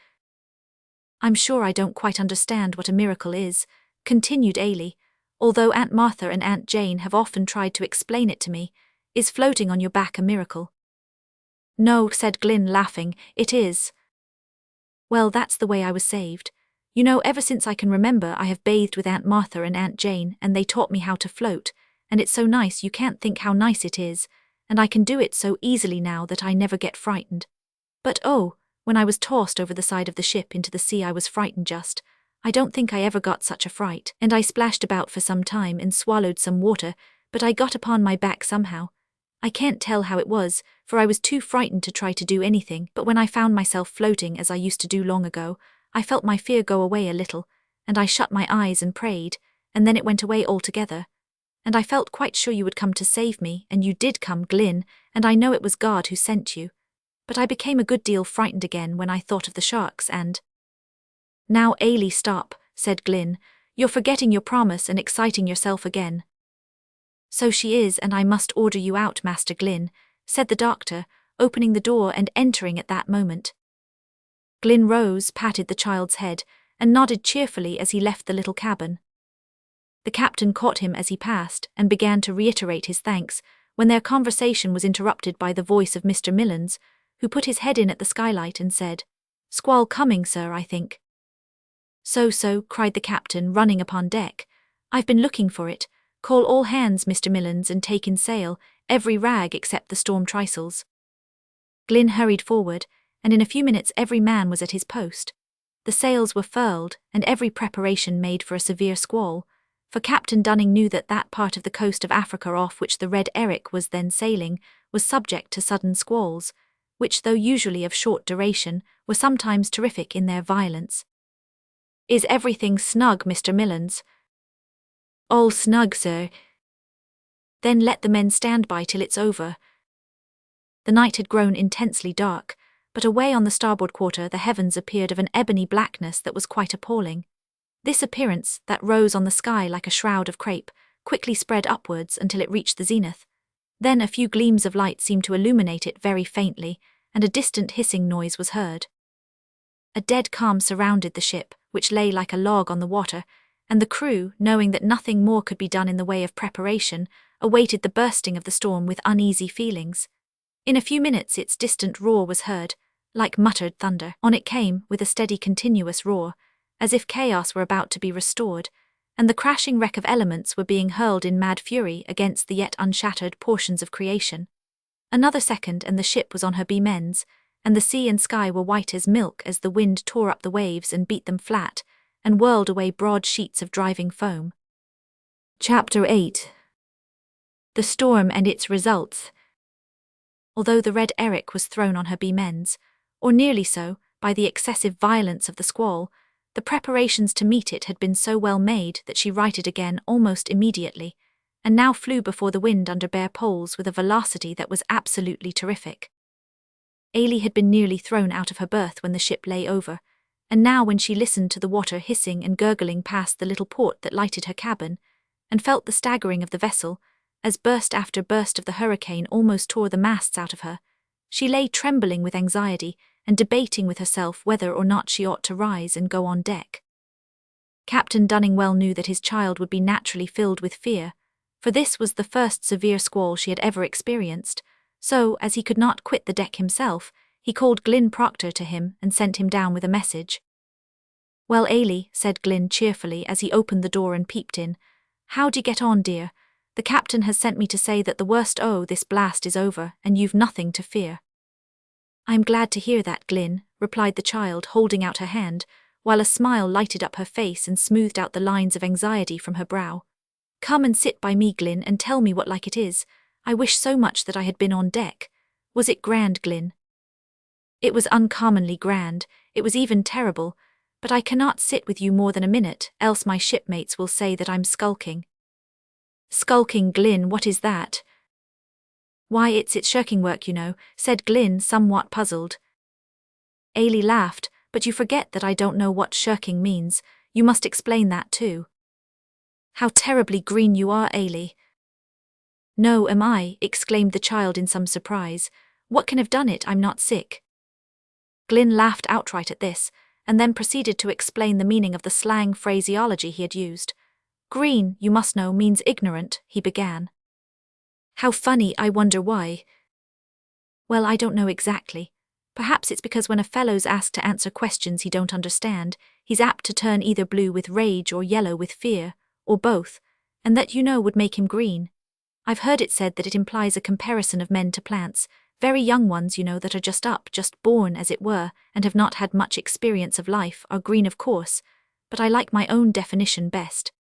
"I'm sure I don't quite understand what a miracle is," continued Ailey, "although Aunt Martha and Aunt Jane have often tried to explain it to me. Is floating on your back a miracle?" "No," said Glyn, laughing, "it is." "Well, that's the way I was saved. You know, ever since I can remember I have bathed with Aunt Martha and Aunt Jane, and they taught me how to float, and it's so nice you can't think how nice it is, and I can do it so easily now that I never get frightened. But oh, when I was tossed over the side of the ship into the sea I was frightened just. I don't think I ever got such a fright, and I splashed about for some time and swallowed some water, but I got upon my back somehow. I can't tell how it was, for I was too frightened to try to do anything, but when I found myself floating as I used to do long ago, I felt my fear go away a little, and I shut my eyes and prayed, and then it went away altogether. And I felt quite sure you would come to save me, and you did come, Glyn, and I know it was God who sent you. But I became a good deal frightened again when I thought of the sharks and—" "Now, Ailey, stop," said Glyn. "You're forgetting your promise and exciting yourself again." "So she is, and I must order you out, Master Glyn," said the doctor, opening the door and entering at that moment. Glyn rose, patted the child's head, and nodded cheerfully as he left the little cabin. The captain caught him as he passed and began to reiterate his thanks, when their conversation was interrupted by the voice of Mr. Millens, who put his head in at the skylight and said, "Squall coming, sir, I think." So, cried the captain, running upon deck. "I've been looking for it. Call all hands, Mr. Millens, and take in sail, every rag except the storm trysails." Glyn hurried forward, and in a few minutes every man was at his post. The sails were furled, and every preparation made for a severe squall, for Captain Dunning knew that that part of the coast of Africa off which the Red Eric was then sailing was subject to sudden squalls, which, though usually of short duration, were sometimes terrific in their violence. "Is everything snug, Mr. Millens?" "All snug, sir." "Then let the men stand by till it's over." The night had grown intensely dark, but away on the starboard quarter the heavens appeared of an ebony blackness that was quite appalling. This appearance, that rose on the sky like a shroud of crape, quickly spread upwards until it reached the zenith. Then a few gleams of light seemed to illuminate it very faintly, and a distant hissing noise was heard. A dead calm surrounded the ship, which lay like a log on the water, and the crew, knowing that nothing more could be done in the way of preparation, awaited the bursting of the storm with uneasy feelings. In a few minutes its distant roar was heard, like muttered thunder. On it came, with a steady continuous roar, as if chaos were about to be restored, and the crashing wreck of elements were being hurled in mad fury against the yet unshattered portions of creation. Another second and the ship was on her beam ends, and the sea and sky were white as milk as the wind tore up the waves and beat them flat, and whirled away broad sheets of driving foam. Chapter 8. The Storm and Its Results. Although the Red Eric was thrown on her beam ends, or nearly so, by the excessive violence of the squall, the preparations to meet it had been so well made that she righted again almost immediately, and now flew before the wind under bare poles with a velocity that was absolutely terrific. Ailey had been nearly thrown out of her berth when the ship lay over, and now when she listened to the water hissing and gurgling past the little port that lighted her cabin, and felt the staggering of the vessel, as burst after burst of the hurricane almost tore the masts out of her, she lay trembling with anxiety and debating with herself whether or not she ought to rise and go on deck. Captain Dunning well knew that his child would be naturally filled with fear, for this was the first severe squall she had ever experienced, so, as he could not quit the deck himself, he called Glyn Proctor to him and sent him down with a message. "Well, Ailey," said Glyn cheerfully as he opened the door and peeped in, "how'd you get on, dear? The captain has sent me to say that the worst this blast is over and you've nothing to fear." "I'm glad to hear that, Glyn," replied the child, holding out her hand, while a smile lighted up her face and smoothed out the lines of anxiety from her brow. "Come and sit by me, Glyn, and tell me what like it is. I wish so much that I had been on deck. Was it grand, Glyn?" "It was uncommonly grand, it was even terrible, but I cannot sit with you more than a minute, else my shipmates will say that I'm skulking." "Skulking, Glyn, what is that?" "Why, it's shirking work, you know," said Glyn, somewhat puzzled. Ailey laughed. "But you forget that I don't know what shirking means. You must explain that too." "How terribly green you are, Ailey." "No, am I?" exclaimed the child in some surprise. "What can have done it? I'm not sick." Glyn laughed outright at this, and then proceeded to explain the meaning of the slang phraseology he had used. "Green, you must know, means ignorant," he began. "How funny, I wonder why." "Well, I don't know exactly. Perhaps it's because when a fellow's asked to answer questions he don't understand, he's apt to turn either blue with rage or yellow with fear, or both, and that would make him green. I've heard it said that it implies a comparison of men to plants, very young ones, that are just born, as it were, and have not had much experience of life, are green of course, but I like my own definition best.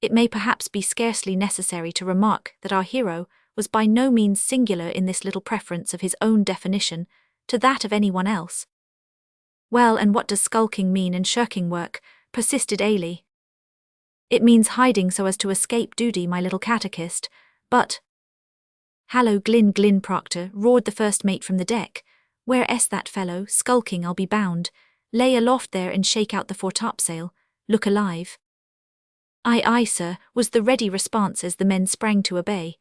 It may perhaps be scarcely necessary to remark that our hero was by no means singular in this little preference of his own definition to that of anyone else. "Well, and what does skulking mean and shirking work?" persisted Ailey. "It means hiding so as to escape duty, my little catechist, but—" "Hallo, Glyn Proctor," roared the first mate from the deck. "Where that fellow? Skulking, I'll be bound. Lay aloft there and shake out the foretopsail. Look alive." "Aye, aye, sir," was the ready response as the men sprang to obey.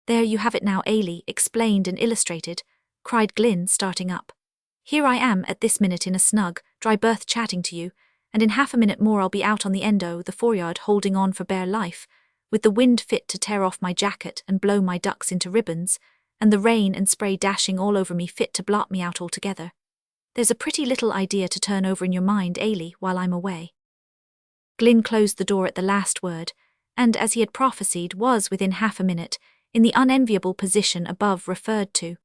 "There you have it now, Ailey, explained and illustrated," cried Glyn, starting up. "Here I am at this minute in a snug, dry berth chatting to you, and in half a minute more I'll be out on the the foreyard holding on for bare life, with the wind fit to tear off my jacket and blow my ducks into ribbons, and the rain and spray dashing all over me fit to blot me out altogether. There's a pretty little idea to turn over in your mind, Ailey, while I'm away." Glyn closed the door at the last word, and, as he had prophesied, was, within half a minute, in the unenviable position above referred to.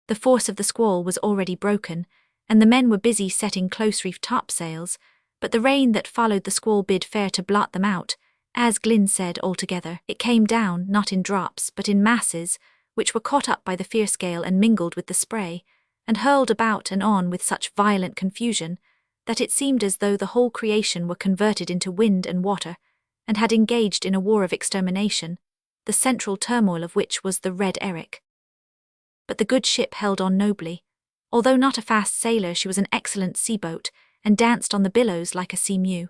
The force of the squall was already broken, and the men were busy setting close-reefed topsails, but the rain that followed the squall bid fair to blot them out. As Glyn said altogether, it came down, not in drops, but in masses, which were caught up by the fierce gale and mingled with the spray, and hurled about and on with such violent confusion, that it seemed as though the whole creation were converted into wind and water, and had engaged in a war of extermination, the central turmoil of which was the Red Eric. But the good ship held on nobly. Although not a fast sailor, she was an excellent sea-boat, and danced on the billows like a sea-mew.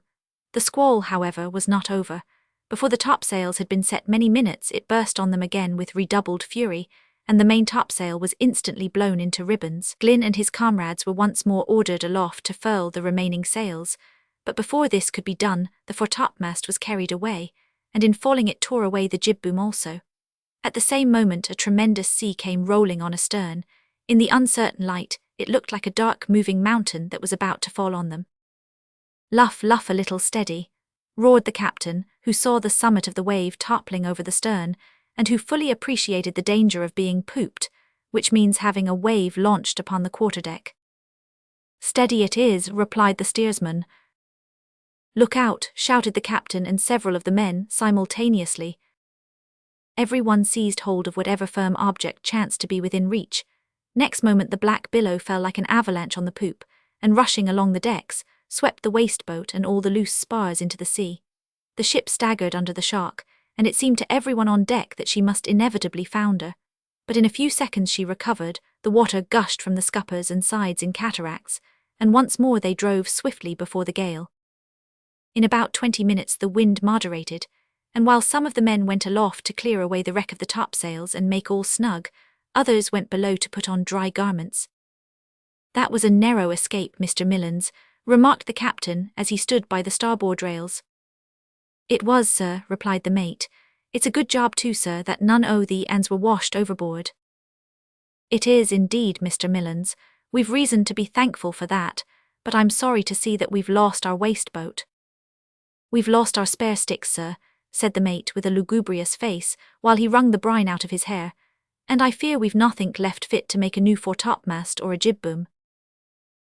The squall, however, was not over. Before the topsails had been set many minutes, it burst on them again with redoubled fury, and the main topsail was instantly blown into ribbons. Glynn and his comrades were once more ordered aloft to furl the remaining sails, but before this could be done, the foretopmast was carried away, and in falling it tore away the jib-boom also. At the same moment a tremendous sea came rolling on astern. In the uncertain light, it looked like a dark moving mountain that was about to fall on them. "Luff, luff a little steady," roared the captain, who saw the summit of the wave toppling over the stern, and who fully appreciated the danger of being pooped, which means having a wave launched upon the quarterdeck. "Steady it is," replied the steersman. "Look out," shouted the captain and several of the men simultaneously. Every one seized hold of whatever firm object chanced to be within reach. Next moment the black billow fell like an avalanche on the poop, and rushing along the decks, swept the waste boat and all the loose spars into the sea. The ship staggered under the shock, and it seemed to everyone on deck that she must inevitably founder. But in a few seconds she recovered, the water gushed from the scuppers and sides in cataracts, and once more they drove swiftly before the gale. In about 20 minutes the wind moderated, and while some of the men went aloft to clear away the wreck of the topsails and make all snug, others went below to put on dry garments. "That was a narrow escape, Mr. Millens," remarked the captain as he stood by the starboard rails. "It was, sir," replied the mate. "It's a good job too, sir, that none o' the ands were washed overboard." "It is indeed, Mr. Millens. We've reason to be thankful for that, but I'm sorry to see that we've lost our waste boat." "We've lost our spare sticks, sir," said the mate with a lugubrious face, while he wrung the brine out of his hair, "and I fear we've nothink left fit to make a new foretopmast or a jib-boom."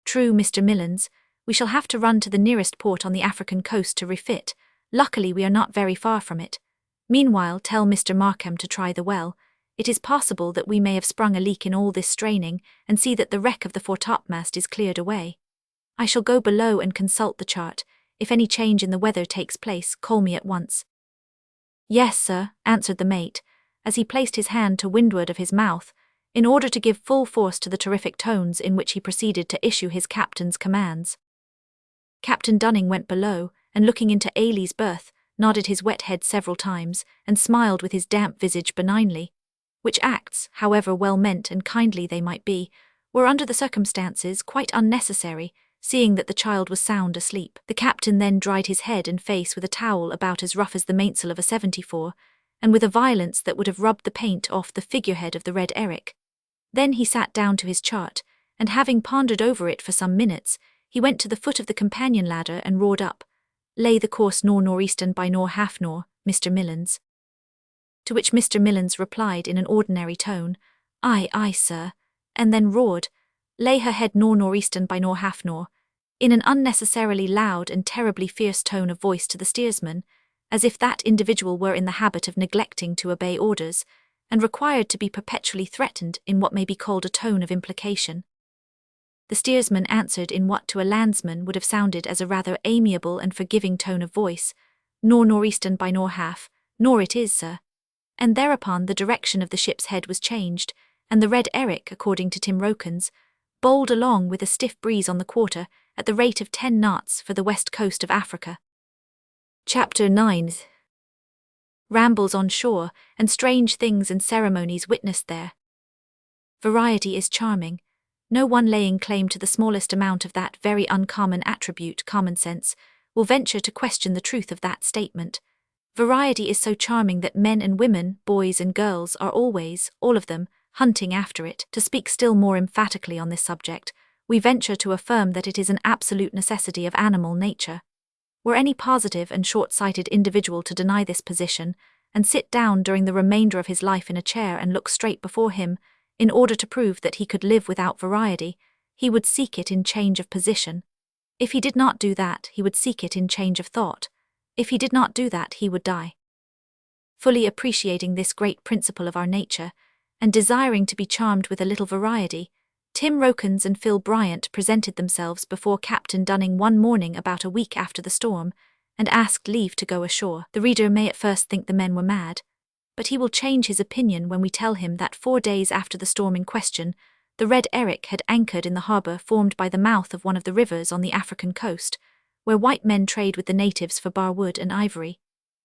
"True, Mr. Millens. We shall have to run to the nearest port on the African coast to refit. Luckily we are not very far from it. Meanwhile tell Mr. Markham to try the well. It is possible that we may have sprung a leak in all this straining, and see that the wreck of the foretopmast is cleared away. I shall go below and consult the chart. If any change in the weather takes place, call me at once." "Yes, sir," answered the mate, as he placed his hand to windward of his mouth, in order to give full force to the terrific tones in which he proceeded to issue his captain's commands. Captain Dunning went below, and looking into Ailey's berth, nodded his wet head several times, and smiled with his damp visage benignly, which acts, however well meant and kindly they might be, were under the circumstances quite unnecessary, seeing that the child was sound asleep. The captain then dried his head and face with a towel about as rough as the mainsail of a 74, and with a violence that would have rubbed the paint off the figurehead of the Red Eric. Then he sat down to his chart, and having pondered over it for some minutes, he went to the foot of the companion ladder and roared up, "Lay the course north-northeastern by half-nor, Mr. Millens." To which Mr. Millens replied in an ordinary tone, "Aye, aye, sir," and then roared, "Lay her head north-northeastern by half-nor," in an unnecessarily loud and terribly fierce tone of voice to the steersman, as if that individual were in the habit of neglecting to obey orders, and required to be perpetually threatened in what may be called a tone of implication. The steersman answered in what to a landsman would have sounded as a rather amiable and forgiving tone of voice, "North-northeastern by half, nor it is, sir." And thereupon the direction of the ship's head was changed, and the Red Eric, according to Tim Rokins, bowled along with a stiff breeze on the quarter at the rate of 10 knots for the west coast of Africa. Chapter 9. Rambles on shore, and strange things and ceremonies witnessed there. Variety is charming. No one laying claim to the smallest amount of that very uncommon attribute, common sense, will venture to question the truth of that statement. Variety is so charming that men and women, boys and girls, are always, all of them, hunting after it. To speak still more emphatically on this subject, we venture to affirm that it is an absolute necessity of animal nature. Were any positive and short-sighted individual to deny this position, and sit down during the remainder of his life in a chair and look straight before him, in order to prove that he could live without variety, he would seek it in change of position. If he did not do that, he would seek it in change of thought. If he did not do that, he would die. Fully appreciating this great principle of our nature, and desiring to be charmed with a little variety, Tim Rokins and Phil Bryant presented themselves before Captain Dunning one morning about a week after the storm, and asked leave to go ashore. The reader may at first think the men were mad, but he will change his opinion when we tell him that 4 days after the storm in question, the Red Eric had anchored in the harbour formed by the mouth of one of the rivers on the African coast, where white men trade with the natives for bar wood and ivory,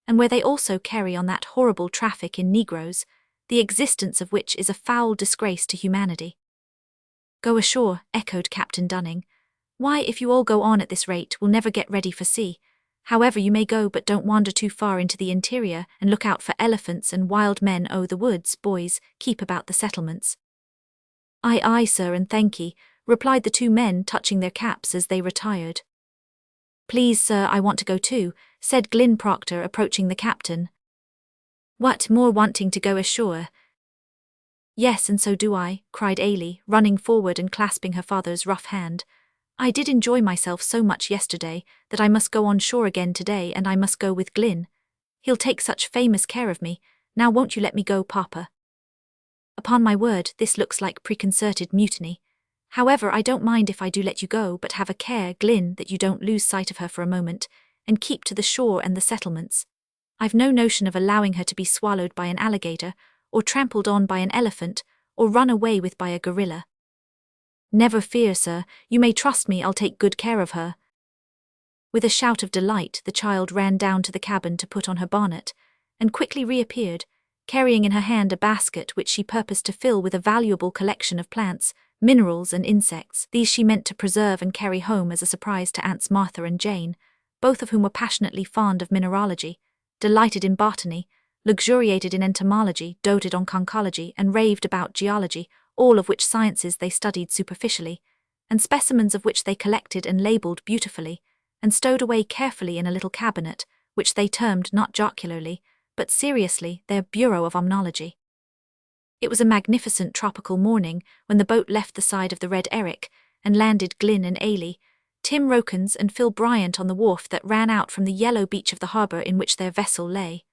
and where they also carry on that horrible traffic in negroes, the existence of which is a foul disgrace to humanity. Go ashore, echoed Captain Dunning. Why, if you all go on at this rate, we'll never get ready for sea. However, you may go, but don't wander too far into the interior, and look out for elephants and wild men. Oh, the woods, boys, keep about the settlements. Aye, aye, sir, and thankee, replied the two men, touching their caps as they retired. Please, sir, I want to go too, said Glyn Proctor, approaching the captain. What, more wanting to go ashore? Yes, and so do I, cried Ailey, running forward and clasping her father's rough hand. I did enjoy myself so much yesterday that I must go on shore again today, and I must go with Glyn. He'll take such famous care of me. Now won't you let me go, Papa? Upon my word, this looks like preconcerted mutiny. However, I don't mind if I do let you go, but have a care, Glyn, that you don't lose sight of her for a moment, and keep to the shore and the settlements. I've no notion of allowing her to be swallowed by an alligator, or trampled on by an elephant, or run away with by a gorilla. Never fear, sir, you may trust me, I'll take good care of her. With a shout of delight, the child ran down to the cabin to put on her bonnet, and quickly reappeared, carrying in her hand a basket which she purposed to fill with a valuable collection of plants, minerals and insects. These she meant to preserve and carry home as a surprise to Aunts Martha and Jane, both of whom were passionately fond of mineralogy, delighted in botany, luxuriated in entomology, doted on conchology, and raved about geology, all of which sciences they studied superficially, and specimens of which they collected and labelled beautifully, and stowed away carefully in a little cabinet, which they termed not jocularly, but seriously, their Bureau of Omnology. It was a magnificent tropical morning when the boat left the side of the Red Eric and landed Glyn and Ailey, Tim Rokins and Phil Bryant on the wharf that ran out from the yellow beach of the harbour in which their vessel lay.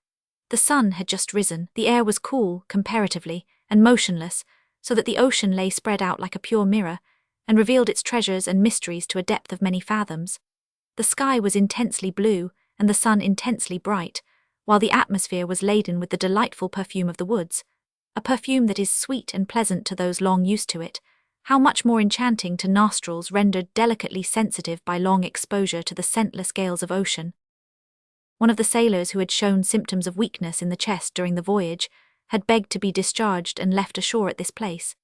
The sun had just risen, the air was cool, comparatively, and motionless, so that the ocean lay spread out like a pure mirror, and revealed its treasures and mysteries to a depth of many fathoms. The sky was intensely blue, and the sun intensely bright, while the atmosphere was laden with the delightful perfume of the woods, a perfume that is sweet and pleasant to those long used to it, how much more enchanting to nostrils rendered delicately sensitive by long exposure to the scentless gales of ocean. One of the sailors who had shown symptoms of weakness in the chest during the voyage had begged to be discharged and left ashore at this place.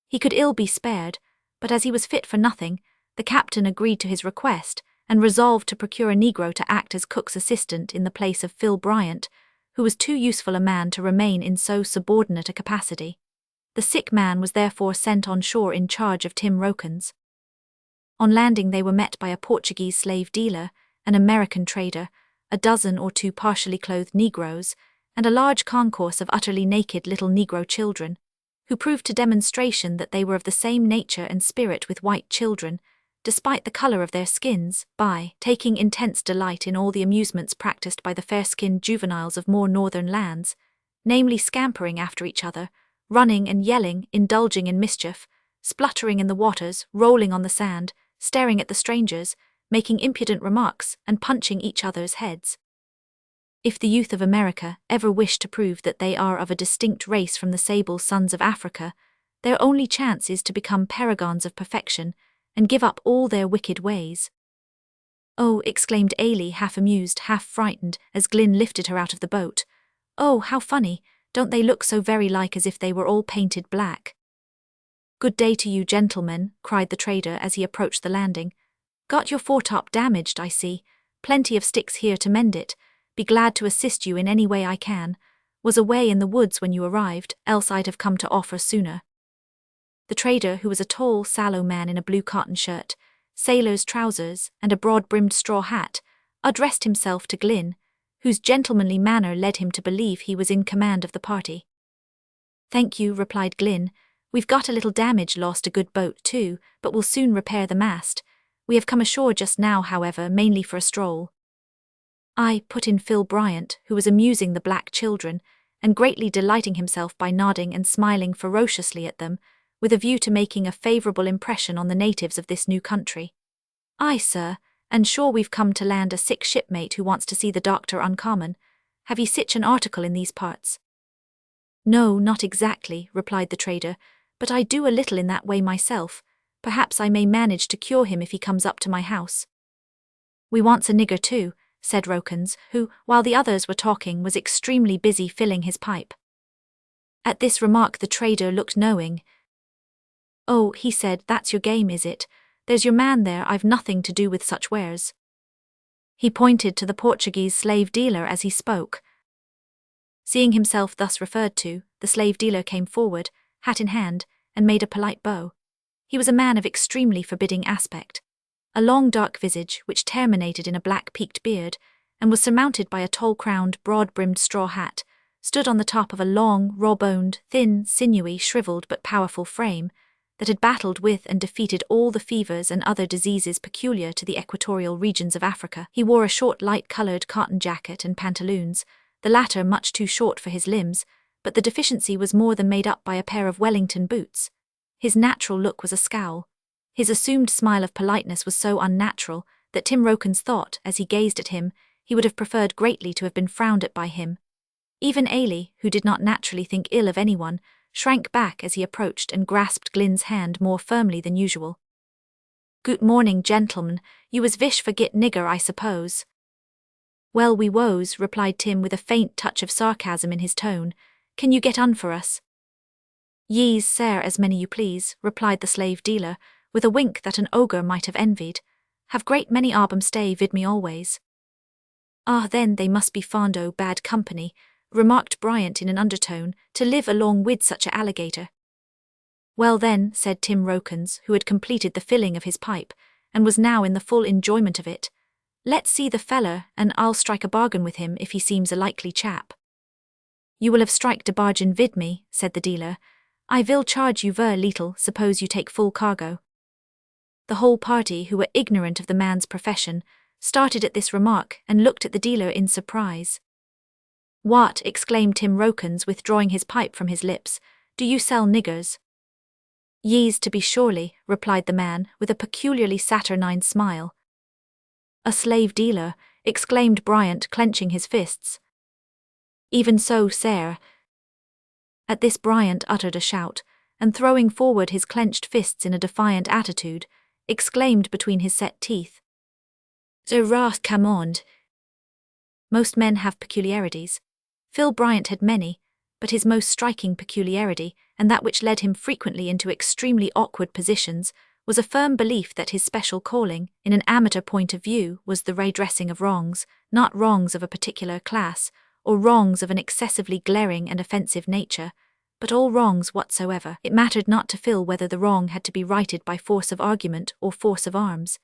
He could ill be spared, but as he was fit for nothing, the captain agreed to his request and resolved to procure a Negro to act as cook's assistant in the place of Phil Bryant, who was too useful a man to remain in so subordinate a capacity. The sick man was therefore sent on shore in charge of Tim Rokins. On landing they were met by a Portuguese slave dealer, an American trader, a dozen or two partially clothed Negroes, and a large concourse of utterly naked little Negro children, who proved to demonstration that they were of the same nature and spirit with white children, despite the colour of their skins, by taking intense delight in all the amusements practised by the fair-skinned juveniles of more northern lands, namely scampering after each other, running and yelling, indulging in mischief, spluttering in the waters, rolling on the sand, staring at the strangers, making impudent remarks, and punching each other's heads. If the youth of America ever wish to prove that they are of a distinct race from the sable sons of Africa, their only chance is to become paragons of perfection, and give up all their wicked ways. Oh, exclaimed Ailey, half amused, half frightened, as Glyn lifted her out of the boat. Oh, how funny, don't they look so very like as if they were all painted black? Good day to you, gentlemen, cried the trader as he approached the landing. Got your foretop damaged, I see. Plenty of sticks here to mend it. Be glad to assist you in any way I can. Was away in the woods when you arrived, else I'd have come to offer sooner. The trader, who was a tall, sallow man in a blue cotton shirt, sailor's trousers, and a broad-brimmed straw hat, addressed himself to Glyn, whose gentlemanly manner led him to believe he was in command of the party. Thank you, replied Glyn. We've got a little damage, lost a good boat too, but we'll soon repair the mast. We have come ashore just now, however, mainly for a stroll. I put in Phil Bryant, who was amusing the black children, and greatly delighting himself by nodding and smiling ferociously at them, with a view to making a favourable impression on the natives of this new country. Aye, sir, and sure we've come to land a sick shipmate who wants to see the doctor uncommon. Have ye sich an article in these parts? No, not exactly, replied the trader, but I do a little in that way myself. Perhaps I may manage to cure him if he comes up to my house. We wants a nigger too, said Rokins, who, while the others were talking, was extremely busy filling his pipe. At this remark the trader looked knowing. "Oh," he said, "that's your game, is it? There's your man there, I've nothing to do with such wares." He pointed to the Portuguese slave dealer as he spoke. Seeing himself thus referred to, the slave dealer came forward, hat in hand, and made a polite bow. He was a man of extremely forbidding aspect. A long dark visage, which terminated in a black peaked beard, and was surmounted by a tall-crowned, broad-brimmed straw hat, stood on the top of a long, raw-boned, thin, sinewy, shriveled but powerful frame that had battled with and defeated all the fevers and other diseases peculiar to the equatorial regions of Africa. He wore a short light-coloured cotton jacket and pantaloons, the latter much too short for his limbs, but the deficiency was more than made up by a pair of Wellington boots. His natural look was a scowl. His assumed smile of politeness was so unnatural that Tim Rokins thought, as he gazed at him, he would have preferred greatly to have been frowned at by him. Even Ailey, who did not naturally think ill of anyone, shrank back as he approached and grasped Glynn's hand more firmly than usual. "Good morning, gentlemen. You was vish for git nigger, I suppose." "Well, we woes," replied Tim with a faint touch of sarcasm in his tone. "Can you get un for us?" "Yees, sir, as many you please," replied the slave dealer, with a wink that an ogre might have envied. "Have great many arbum stay vid me always." "Ah, then they must be fond o' bad company," remarked Bryant in an undertone, "to live along wid such a alligator." "Well then," said Tim Rokins, who had completed the filling of his pipe, and was now in the full enjoyment of it, "let's see the feller, and I'll strike a bargain with him if he seems a likely chap." "You will have striked a bargain vid me," said the dealer. "I will charge you ver little, suppose you take full cargo." The whole party, who were ignorant of the man's profession, started at this remark and looked at the dealer in surprise. "What?" exclaimed Tim Rokins, withdrawing his pipe from his lips. "Do you sell niggers?" "Yees, to be surely," replied the man, with a peculiarly saturnine smile. "A slave dealer," exclaimed Bryant, clenching his fists. "Even so, sir." At this Bryant uttered a shout, and throwing forward his clenched fists in a defiant attitude, exclaimed between his set teeth, "The wrath command." Most men have peculiarities. Phil Bryant had many, but his most striking peculiarity, and that which led him frequently into extremely awkward positions, was a firm belief that his special calling, in an amateur point of view, was the redressing of wrongs, not wrongs of a particular class, or wrongs of an excessively glaring and offensive nature, but all wrongs whatsoever. It mattered not to Phil whether the wrong had to be righted by force of argument or force of arms.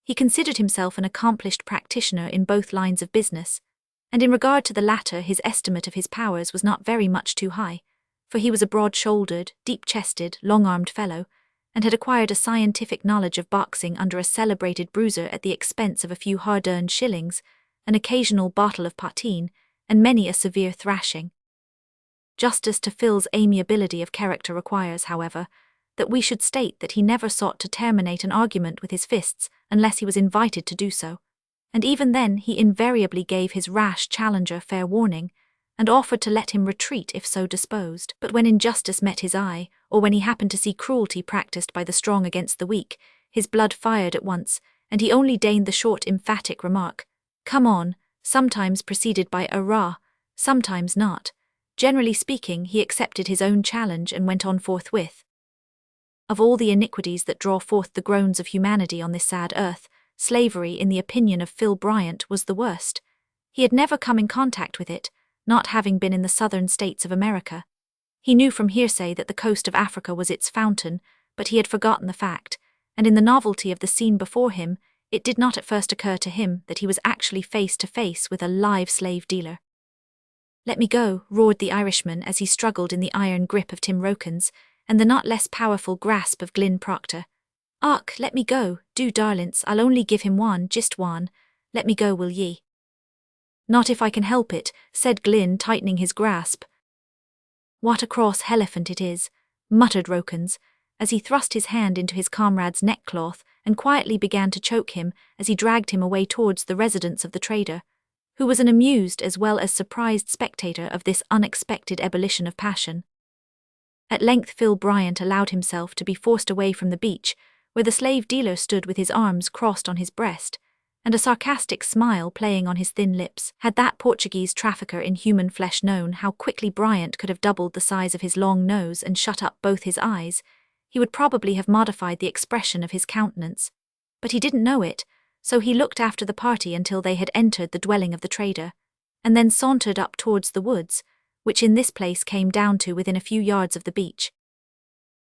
He considered himself an accomplished practitioner in both lines of business, and in regard to the latter his estimate of his powers was not very much too high, for he was a broad-shouldered, deep-chested, long-armed fellow, and had acquired a scientific knowledge of boxing under a celebrated bruiser at the expense of a few hard-earned shillings, an occasional bottle of poteen, and many a severe thrashing. Justice to Phil's amiability of character requires, however, that we should state that he never sought to terminate an argument with his fists unless he was invited to do so, and even then he invariably gave his rash challenger fair warning, and offered to let him retreat if so disposed. But when injustice met his eye, or when he happened to see cruelty practiced by the strong against the weak, his blood fired at once, and he only deigned the short emphatic remark, "Come on," sometimes preceded by a "rah," sometimes not. Generally speaking, he accepted his own challenge and went on forthwith. Of all the iniquities that draw forth the groans of humanity on this sad earth, slavery, in the opinion of Phil Bryant, was the worst. He had never come in contact with it, not having been in the southern states of America. He knew from hearsay that the coast of Africa was its fountain, but he had forgotten the fact, and in the novelty of the scene before him, it did not at first occur to him that he was actually face to face with a live slave dealer. "Let me go," roared the Irishman as he struggled in the iron grip of Tim Rokins, and the not less powerful grasp of Glyn Proctor. "Och, let me go, do darlints, I'll only give him one, just one. Let me go, will ye?" "Not if I can help it," said Glyn, tightening his grasp. "What a cross elephant it is," muttered Rokins, as he thrust his hand into his comrade's neckcloth and quietly began to choke him as he dragged him away towards the residence of the trader, who was an amused as well as surprised spectator of this unexpected ebullition of passion. At length Phil Bryant allowed himself to be forced away from the beach, where the slave dealer stood with his arms crossed on his breast, and a sarcastic smile playing on his thin lips. Had that Portuguese trafficker in human flesh known how quickly Bryant could have doubled the size of his long nose and shut up both his eyes, he would probably have modified the expression of his countenance. But he didn't know it, so he looked after the party until they had entered the dwelling of the trader, and then sauntered up towards the woods, which in this place came down to within a few yards of the beach.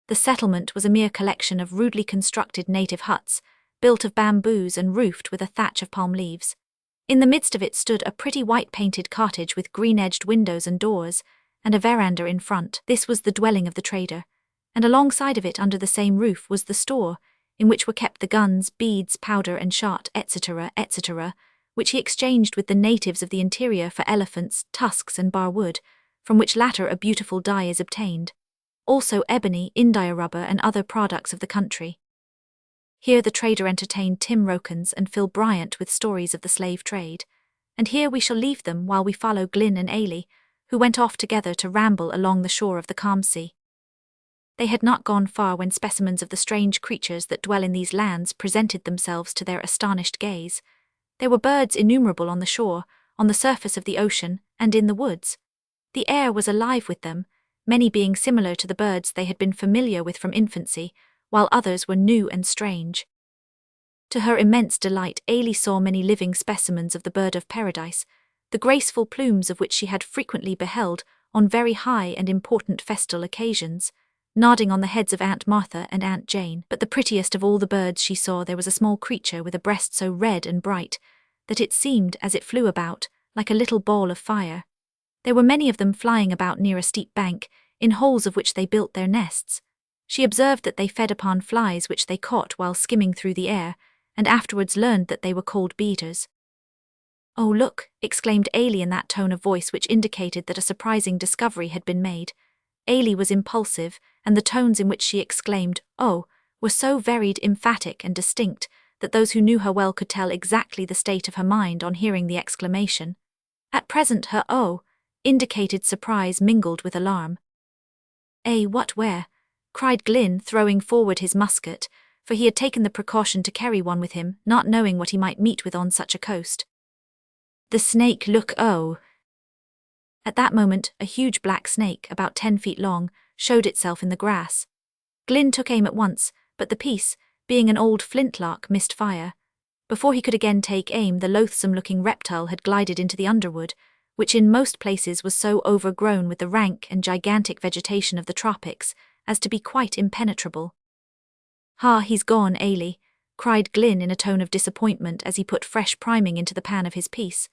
The settlement was a mere collection of rudely constructed native huts, built of bamboos and roofed with a thatch of palm leaves. In the midst of it stood a pretty white-painted cottage with green-edged windows and doors, and a veranda in front. This was the dwelling of the trader, and alongside of it under the same roof was the store, in which were kept the guns, beads, powder and shot, etc., etc., which he exchanged with the natives of the interior for elephants, tusks and bar wood, from which latter a beautiful dye is obtained. Also ebony, India rubber and other products of the country. Here the trader entertained Tim Rokins and Phil Bryant with stories of the slave trade, and here we shall leave them while we follow Glyn and Ailey, who went off together to ramble along the shore of the calm sea. They had not gone far when specimens of the strange creatures that dwell in these lands presented themselves to their astonished gaze. There were birds innumerable on the shore, on the surface of the ocean, and in the woods. The air was alive with them, many being similar to the birds they had been familiar with from infancy, while others were new and strange. To her immense delight, Ailey saw many living specimens of the bird of paradise, the graceful plumes of which she had frequently beheld on very high and important festal occasions, nodding on the heads of Aunt Martha and Aunt Jane. But the prettiest of all the birds she saw there was a small creature with a breast so red and bright that it seemed, as it flew about, like a little ball of fire. There were many of them flying about near a steep bank, in holes of which they built their nests. She observed that they fed upon flies which they caught while skimming through the air, and afterwards learned that they were called beaters. "Oh, look," exclaimed Ailey in that tone of voice which indicated that a surprising discovery had been made. Ailey was impulsive, and the tones in which she exclaimed, "Oh," were so varied, emphatic, and distinct that those who knew her well could tell exactly the state of her mind on hearing the exclamation. At present her "oh" indicated surprise mingled with alarm. What, where?" cried Glyn, throwing forward his musket, for he had taken the precaution to carry one with him, not knowing what he might meet with on such a coast. "The snake look oh." At that moment, a huge black snake, about 10 feet long, showed itself in the grass. Glyn took aim at once, but the piece, being an old flintlock, missed fire. Before he could again take aim, the loathsome-looking reptile had glided into the underwood, which in most places was so overgrown with the rank and gigantic vegetation of the tropics as to be quite impenetrable. "Ha, he's gone, Ailey," cried Glyn in a tone of disappointment as he put fresh priming into the pan of his piece.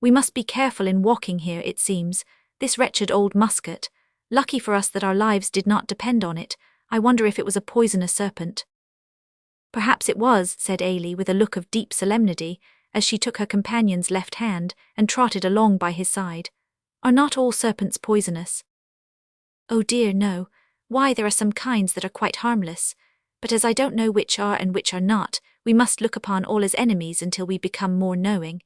"We must be careful in walking here, it seems. This wretched old musket. Lucky for us that our lives did not depend on it. I wonder if it was a poisonous serpent." "Perhaps it was," said Ailey with a look of deep solemnity, as she took her companion's left hand and trotted along by his side. "Are not all serpents poisonous?" "Oh dear, no. Why, there are some kinds that are quite harmless. But as I don't know which are and which are not, we must look upon all as enemies until we become more knowing."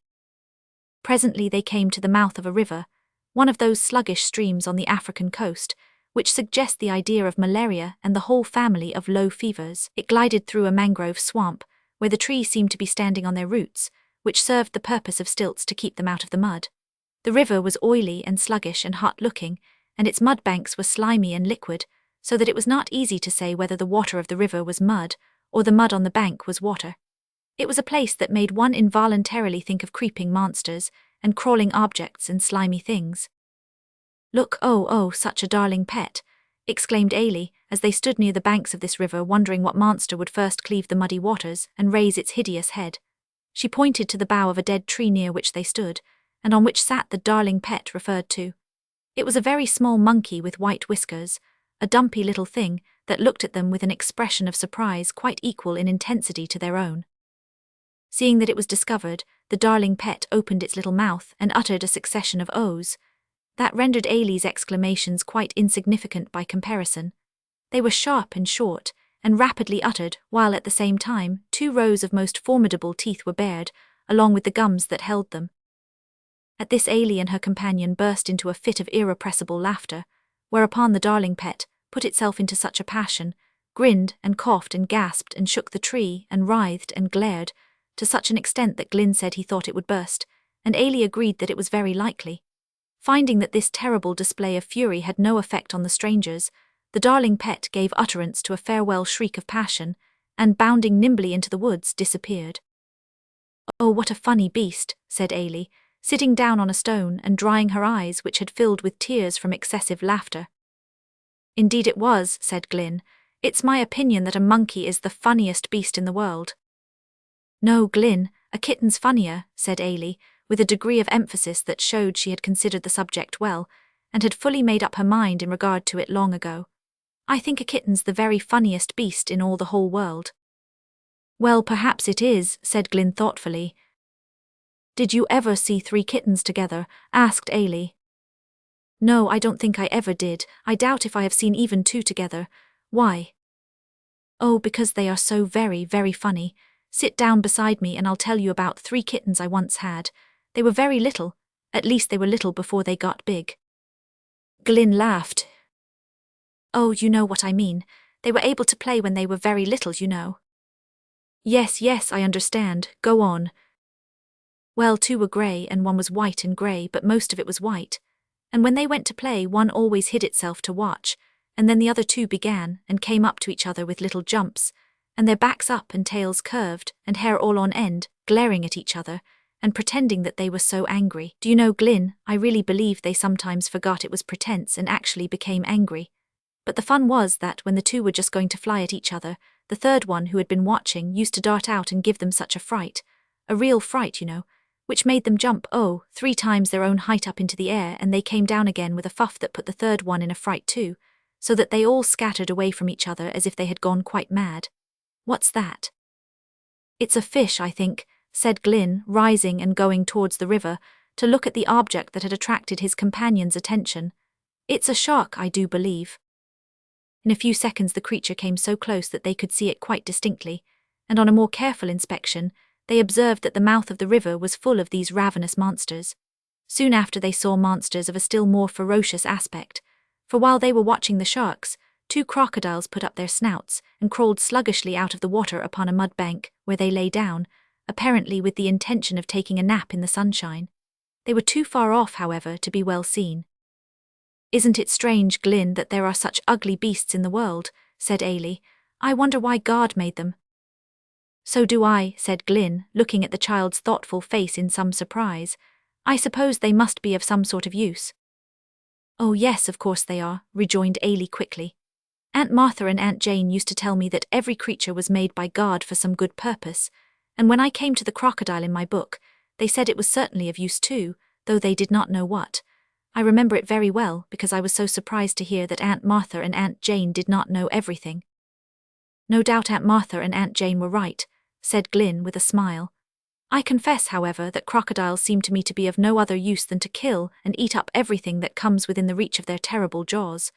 Presently they came to the mouth of a river, one of those sluggish streams on the African coast, which suggest the idea of malaria and the whole family of low fevers. It glided through a mangrove swamp, where the trees seemed to be standing on their roots, which served the purpose of stilts to keep them out of the mud. The river was oily and sluggish and hot-looking, and its mud banks were slimy and liquid, so that it was not easy to say whether the water of the river was mud, or the mud on the bank was water. It was a place that made one involuntarily think of creeping monsters, and crawling objects and slimy things. "Look, oh, such a darling pet," exclaimed Ailey, as they stood near the banks of this river wondering what monster would first cleave the muddy waters and raise its hideous head. She pointed to the bough of a dead tree near which they stood, and on which sat the darling pet referred to. It was a very small monkey with white whiskers, a dumpy little thing that looked at them with an expression of surprise quite equal in intensity to their own. Seeing that it was discovered, the darling pet opened its little mouth and uttered a succession of ohs, that rendered Ailey's exclamations quite insignificant by comparison. They were sharp and short, and rapidly uttered, while at the same time 2 rows of most formidable teeth were bared, along with the gums that held them. At this Ailey and her companion burst into a fit of irrepressible laughter, whereupon the darling pet put itself into such a passion, grinned and coughed and gasped and shook the tree and writhed and glared, to such an extent that Glyn said he thought it would burst, and Ailey agreed that it was very likely. Finding that this terrible display of fury had no effect on the strangers, the darling pet gave utterance to a farewell shriek of passion, and bounding nimbly into the woods, disappeared. "Oh, what a funny beast," said Ailey, sitting down on a stone and drying her eyes, which had filled with tears from excessive laughter. "Indeed it was," said Glyn. "It's my opinion that a monkey is the funniest beast in the world." "No, Glyn, a kitten's funnier," said Ailey, with a degree of emphasis that showed she had considered the subject well, and had fully made up her mind in regard to it long ago. "I think a kitten's the very funniest beast in all the whole world." "Well, perhaps it is," said Glyn thoughtfully. "Did you ever see 3 kittens together?" asked Ailey. "No, I don't think I ever did. I doubt if I have seen even 2 together. Why?" "Oh, because they are so very, very funny. Sit down beside me and I'll tell you about 3 kittens I once had. They were very little, at least they were little before they got big." Glyn laughed. "Oh, you know what I mean. They were able to play when they were very little, you know." Yes, I understand. Go on." "Well, 2 were grey and 1 was white and grey, but most of it was white. And when they went to play, 1 always hid itself to watch, and then the other 2 began and came up to each other with little jumps, and their backs up and tails curved, and hair all on end, glaring at each other, and pretending that they were so angry. Do you know, Glyn, I really believe they sometimes forgot it was pretense and actually became angry. But the fun was that when the 2 were just going to fly at each other, the third one who had been watching used to dart out and give them such a fright, a real fright, you know, which made them jump, 3 times their own height up into the air, and they came down again with a fuff that put the third one in a fright too, so that they all scattered away from each other as if they had gone quite mad." "What's that?" "It's a fish, I think," said Glyn, rising and going towards the river to look at the object that had attracted his companion's attention. "It's a shark, I do believe." In a few seconds the creature came so close that they could see it quite distinctly, and on a more careful inspection, they observed that the mouth of the river was full of these ravenous monsters. Soon after they saw monsters of a still more ferocious aspect, for while they were watching the sharks, 2 crocodiles put up their snouts and crawled sluggishly out of the water upon a mud bank, where they lay down, apparently with the intention of taking a nap in the sunshine. They were too far off, however, to be well seen. "Isn't it strange, Glyn, that there are such ugly beasts in the world?" said Ailey. "I wonder why God made them." "So do I," said Glyn, looking at the child's thoughtful face in some surprise. "I suppose they must be of some sort of use." "Oh yes, of course they are," rejoined Ailey quickly. "Aunt Martha and Aunt Jane used to tell me that every creature was made by God for some good purpose, and when I came to the crocodile in my book, they said it was certainly of use too, though they did not know what. I remember it very well because I was so surprised to hear that Aunt Martha and Aunt Jane did not know everything." "No doubt Aunt Martha and Aunt Jane were right," said Glyn with a smile. "I confess, however, that crocodiles seem to me to be of no other use than to kill and eat up everything that comes within the reach of their terrible jaws.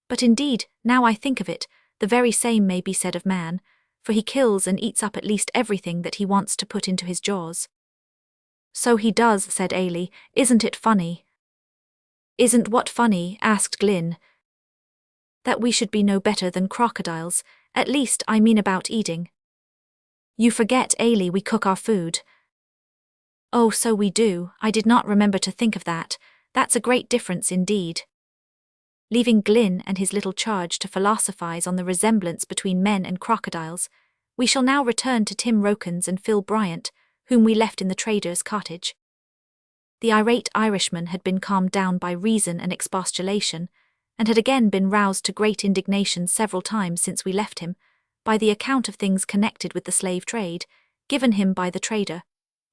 But indeed, now I think of it, the very same may be said of man, for he kills and eats up at least everything that he wants to put into his jaws." "So he does," said Ailey. "Isn't it funny?" "Isn't what funny?" asked Glyn. "That we should be no better than crocodiles, at least I mean about eating." "You forget, Ailey, we cook our food." "Oh, so we do. I did not remember to think of that. That's a great difference indeed." Leaving Glyn and his little charge to philosophize on the resemblance between men and crocodiles, we shall now return to Tim Rokins and Phil Bryant, whom we left in the trader's cottage. The irate Irishman had been calmed down by reason and expostulation, and had again been roused to great indignation several times since we left him, by the account of things connected with the slave trade, given him by the trader,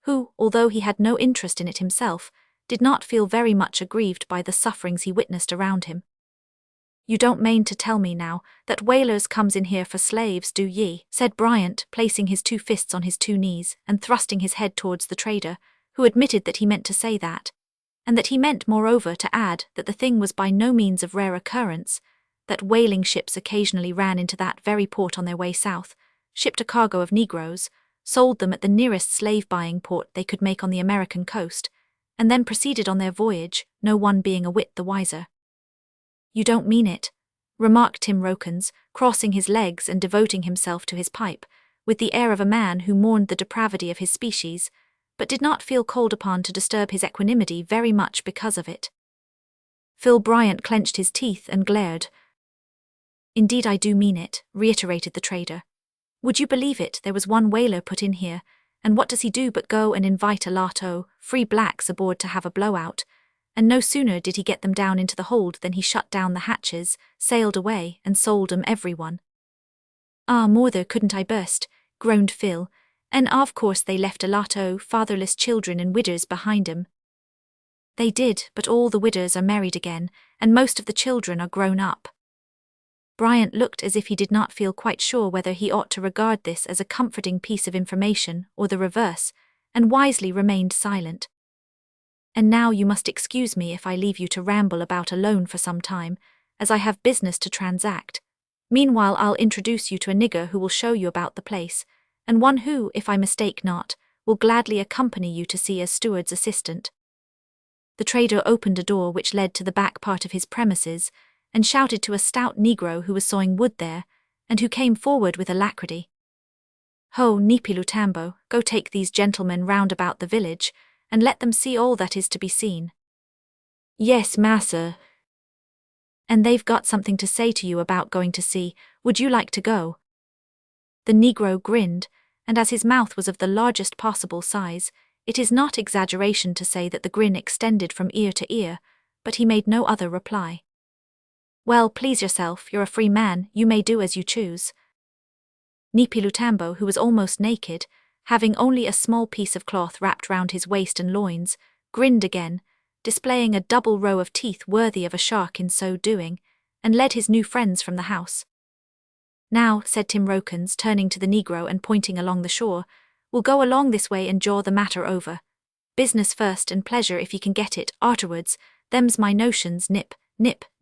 who, although he had no interest in it himself, did not feel very much aggrieved by the sufferings he witnessed around him. "You don't mean to tell me now that whalers comes in here for slaves, do ye?" said Bryant, placing his 2 fists on his 2 knees and thrusting his head towards the trader, who admitted that he meant to say that, and that he meant, moreover, to add that the thing was by no means of rare occurrence, that whaling ships occasionally ran into that very port on their way south, shipped a cargo of Negroes, sold them at the nearest slave-buying port they could make on the American coast, and then proceeded on their voyage, no one being a whit the wiser. "You don't mean it," remarked Tim Rokins, crossing his legs and devoting himself to his pipe, with the air of a man who mourned the depravity of his species, but did not feel called upon to disturb his equanimity very much because of it. Phil Bryant clenched his teeth and glared. "Indeed I do mean it," reiterated the trader. "Would you believe it, there was one whaler put in here, and what does he do but go and invite a lot o' free blacks aboard to have a blowout, and no sooner did he get them down into the hold than he shut down the hatches, sailed away, and sold 'em every one." "Ah, mother, couldn't I burst," groaned Phil, "and of course they left a lot o' fatherless children and widders behind 'em." "They did, but all the widders are married again, and most of the children are grown up." Bryant looked as if he did not feel quite sure whether he ought to regard this as a comforting piece of information or the reverse, and wisely remained silent. "And now you must excuse me if I leave you to ramble about alone for some time, as I have business to transact. Meanwhile I'll introduce you to a nigger who will show you about the place, and one who, if I mistake not, will gladly accompany you to sea as steward's assistant." The trader opened a door which led to the back part of his premises, and shouted to a stout negro who was sawing wood there, and who came forward with alacrity. "Ho, Nipi Lutambo, go take these gentlemen round about the village, and let them see all that is to be seen." "Yes, massa." "And they've got something to say to you about going to sea. Would you like to go?" The negro grinned, and as his mouth was of the largest possible size, it is not exaggeration to say that the grin extended from ear to ear, but he made no other reply. "Well, please yourself, you're a free man, you may do as you choose." Nipi Lutambo, who was almost naked, having only a small piece of cloth wrapped round his waist and loins, grinned again, displaying a double row of teeth worthy of a shark in so doing, and led his new friends from the house. "Now," said Tim Rokins, turning to the negro and pointing along the shore, "we'll go along this way and jaw the matter over. Business first and pleasure if ye can get it, arterwards, them's my notions.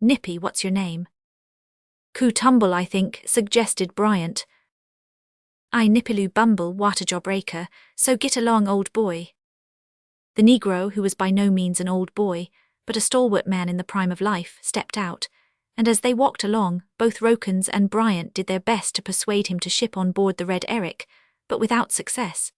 Nippy, what's your name?" "Coo Tumble, I think," suggested Bryant. "I Nippiloo Bumble, water jawbreaker, so git along, old boy." The negro, who was by no means an old boy, but a stalwart man in the prime of life, stepped out, and as they walked along, both Rokins and Bryant did their best to persuade him to ship on board the Red Eric, but without success.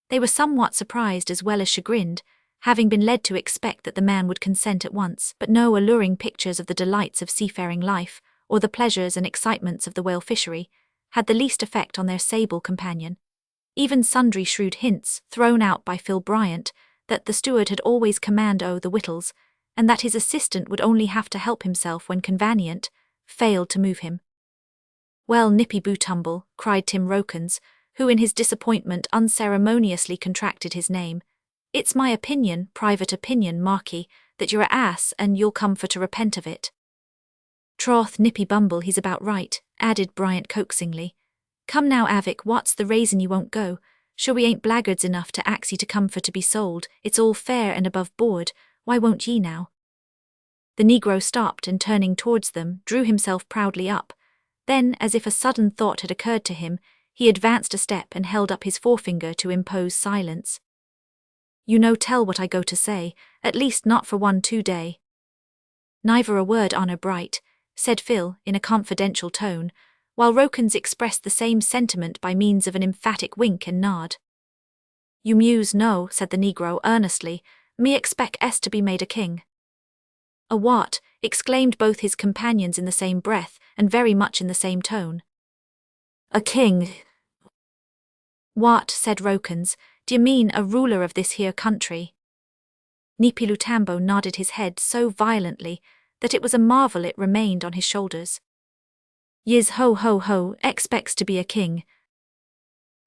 They were somewhat surprised as well as chagrined, having been led to expect that the man would consent at once, but no alluring pictures of the delights of seafaring life, or the pleasures and excitements of the whale fishery, had the least effect on their sable companion. Even sundry shrewd hints, thrown out by Phil Bryant, that the steward had always command o' the wittles, and that his assistant would only have to help himself when convenient, failed to move him. "Well, Nippy Bootumble," cried Tim Rokins, who in his disappointment unceremoniously contracted his name, "it's my opinion, private opinion, marquis, that you're a ass and you'll come for to repent of it." "Troth, Nippy Bumble, he's about right," added Bryant coaxingly. "Come now, Avic, what's the raison you won't go? Sure we ain't blackguards enough to ax ye to come for to be sold, it's all fair and above board, why won't ye now?" The negro stopped and turning towards them, drew himself proudly up. Then, as if a sudden thought had occurred to him, he advanced a step and held up his forefinger to impose silence. "You no tell what I go to say, at least not for 1-2 day." "Neither a word, honour bright," said Phil in a confidential tone, while Rokins expressed the same sentiment by means of an emphatic wink and nod. "You muse no," said the negro earnestly, "me expect es to be made a king." "A what?" exclaimed both his companions in the same breath, and very much in the same tone. "A king." "What," said Rokins, "d'ye mean a ruler of this here country?" Nipi Lutambo nodded his head so violently that it was a marvel it remained on his shoulders. "Yis ho, expects to be a king."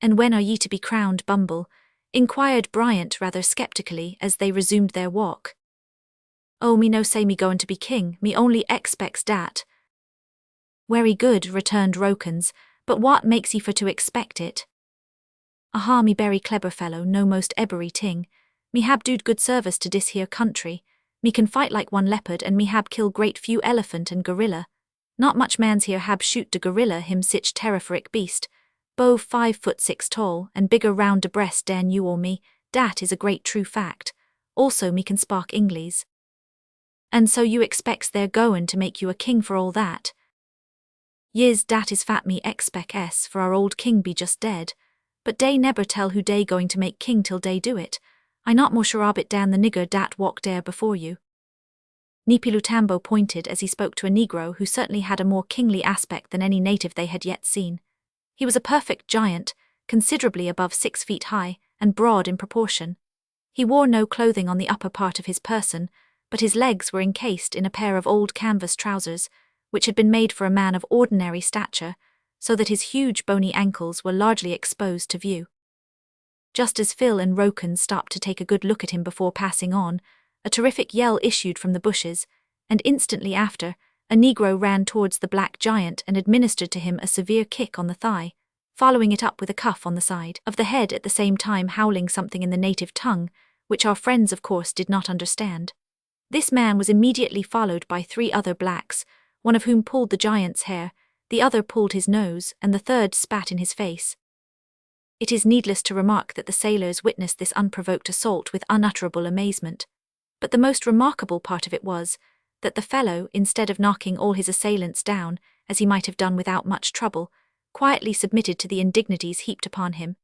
"And when are ye to be crowned, Bumble?" inquired Bryant rather sceptically as they resumed their walk. "Oh, me no say me goin' to be king, me only expects dat." "Wery good," returned Rokins, "but what makes ye for to expect it?" "Aha, me berry clever fellow, no most ebbery ting. Me hab doed good service to dis here country. Me can fight like one leopard and me hab kill great few elephant and gorilla. Not much mans here hab shoot de gorilla him sich terriferic beast. Bow 5'6" tall and bigger round de breast dan you or me, dat is a great true fact. Also me can spark Inglies." "And so you expects they're goin' to make you a king for all that?" "Yis, dat is fat me expec es, for our old king be just dead. But dey never tell who dey going to make king till dey do it. I not more sure it dan the nigger dat walk dere before you. Nipilutambo pointed as he spoke to a Negro who certainly had a more kingly aspect than any native they had yet seen. He was a perfect giant, considerably above 6 feet high, and broad in proportion. He wore no clothing on the upper part of his person, but his legs were encased in a pair of old canvas trousers, which had been made for a man of ordinary stature, so that his huge bony ankles were largely exposed to view. Just as Phil and Roken stopped to take a good look at him before passing on, a terrific yell issued from the bushes, and instantly after, a Negro ran towards the black giant and administered to him a severe kick on the thigh, following it up with a cuff on the side of the head, at the same time howling something in the native tongue, which our friends of course did not understand. This man was immediately followed by 3 other blacks, one of whom pulled the giant's hair, the other pulled his nose, and the third spat in his face. It is needless to remark that the sailors witnessed this unprovoked assault with unutterable amazement. But the most remarkable part of it was that the fellow, instead of knocking all his assailants down, as he might have done without much trouble, quietly submitted to the indignities heaped upon him.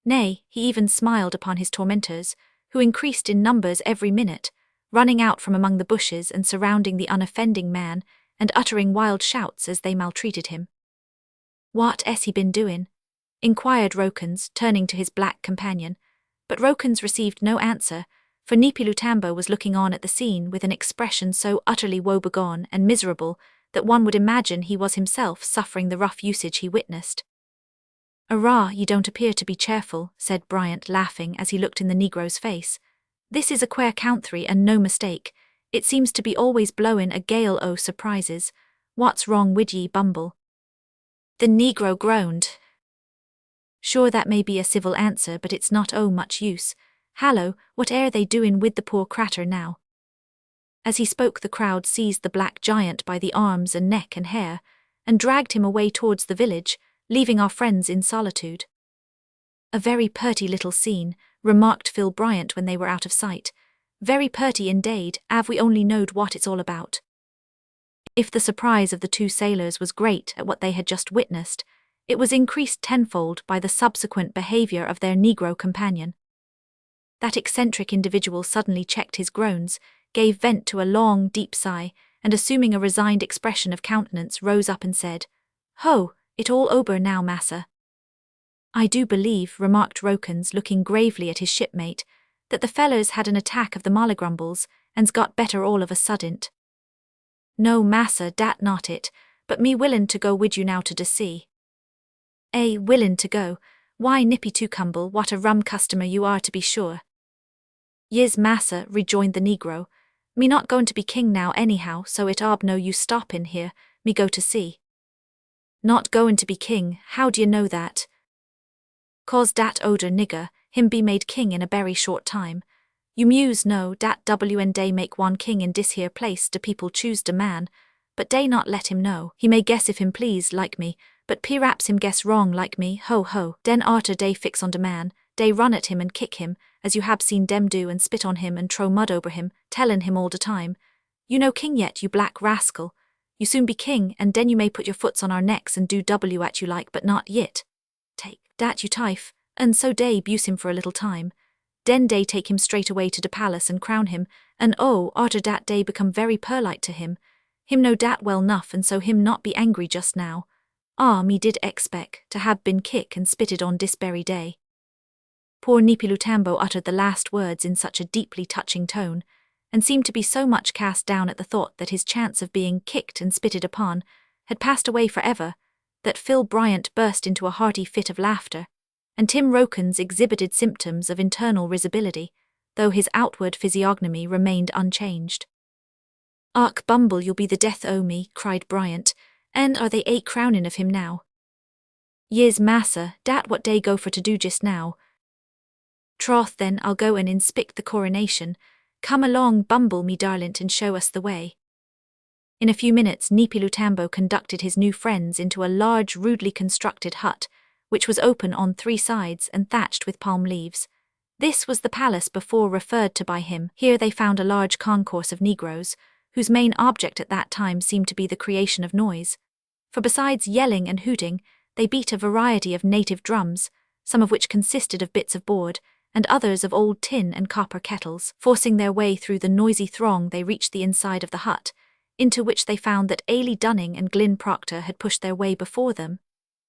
Nay, he even smiled upon his tormentors, who increased in numbers every minute, running out from among the bushes and surrounding the unoffending man, and uttering wild shouts as they maltreated him. "What has he been doing?" inquired Rokens, turning to his black companion, but Rokens received no answer, for Nipilutambo was looking on at the scene with an expression so utterly woebegone and miserable that one would imagine he was himself suffering the rough usage he witnessed. "Arrah, you don't appear to be cheerful," said Bryant, laughing as he looked in the Negro's face. "This is a quare country and no mistake. It seems to be always blowin' a gale o' surprises. What's wrong wid ye, Bumble?" The Negro groaned. "Sure, that may be a civil answer, but it's not much use. Hallo, what air they doin' with the poor cratur now?" As he spoke, the crowd seized the black giant by the arms and neck and hair, and dragged him away towards the village, leaving our friends in solitude. "A very purty little scene," remarked Phil Bryant when they were out of sight. "Very purty indade, av we only knowed what it's all about." If the surprise of the 2 sailors was great at what they had just witnessed, it was increased tenfold by the subsequent behavior of their Negro companion. That eccentric individual suddenly checked his groans, gave vent to a long, deep sigh, and assuming a resigned expression of countenance rose up and said, "Ho, it all ober now, massa." "I do believe," remarked Rokens, looking gravely at his shipmate, "that the fellers had an attack of the malagrumbles, and's got better all of a suddint." "No, massa, dat not it, but me willin' to go wid you now to de sea." "Willin' to go? Why, Nippy Tucumble, what a rum customer you are, to be sure." "Yis, massa," rejoined the Negro. "Me not going to be king now anyhow, so it ob no use stoppin' here, me go to sea." "Not goin' to be king, how d'ye know that?" "'Cause dat oder nigger, him be made king in a berry short time. You muse know dat WN dey make one king in dis here place, de people choose de man, but dey not let him know. He may guess if him please, like me, but p'raps him guess wrong like me, ho ho. Den arter dey fix on de man, dey run at him and kick him, as you hab seen dem do, and spit on him and throw mud over him, tellin' him all de time, 'You no king yet, you black rascal. You soon be king, and den you may put your foots on our necks and do W at you like, but not yit. Take dat, you tife,' and so dey abuse him for a little time. Den dey take him straight away to de palace and crown him, and arter dat dey become very perlite to him. Him know dat well nuff, and so him not be angry just now. Me did expect to have been kick and spitted on dis berry day." Poor Nipilutambo uttered the last words in such a deeply touching tone, and seemed to be so much cast down at the thought that his chance of being kicked and spitted upon had passed away forever, that Phil Bryant burst into a hearty fit of laughter, and Tim Rokens exhibited symptoms of internal risibility, though his outward physiognomy remained unchanged. "Ark Bumble, you'll be the death o' me," cried Bryant, "and are they crownin' of him now?" "Yis, massa, dat what dey go for to do just now." "Troth then, I'll go and inspict the coronation. Come along, Bumble, me darlint, and show us the way." In a few minutes Nipilutambo conducted his new friends into a large, rudely constructed hut, which was open on 3 sides and thatched with palm leaves. This was the palace before referred to by him. Here they found a large concourse of Negroes, whose main object at that time seemed to be the creation of noise. For besides yelling and hooting, they beat a variety of native drums, some of which consisted of bits of board, and others of old tin and copper kettles. Forcing their way through the noisy throng, they reached the inside of the hut, into which they found that Ailey Dunning and Glyn Proctor had pushed their way before them.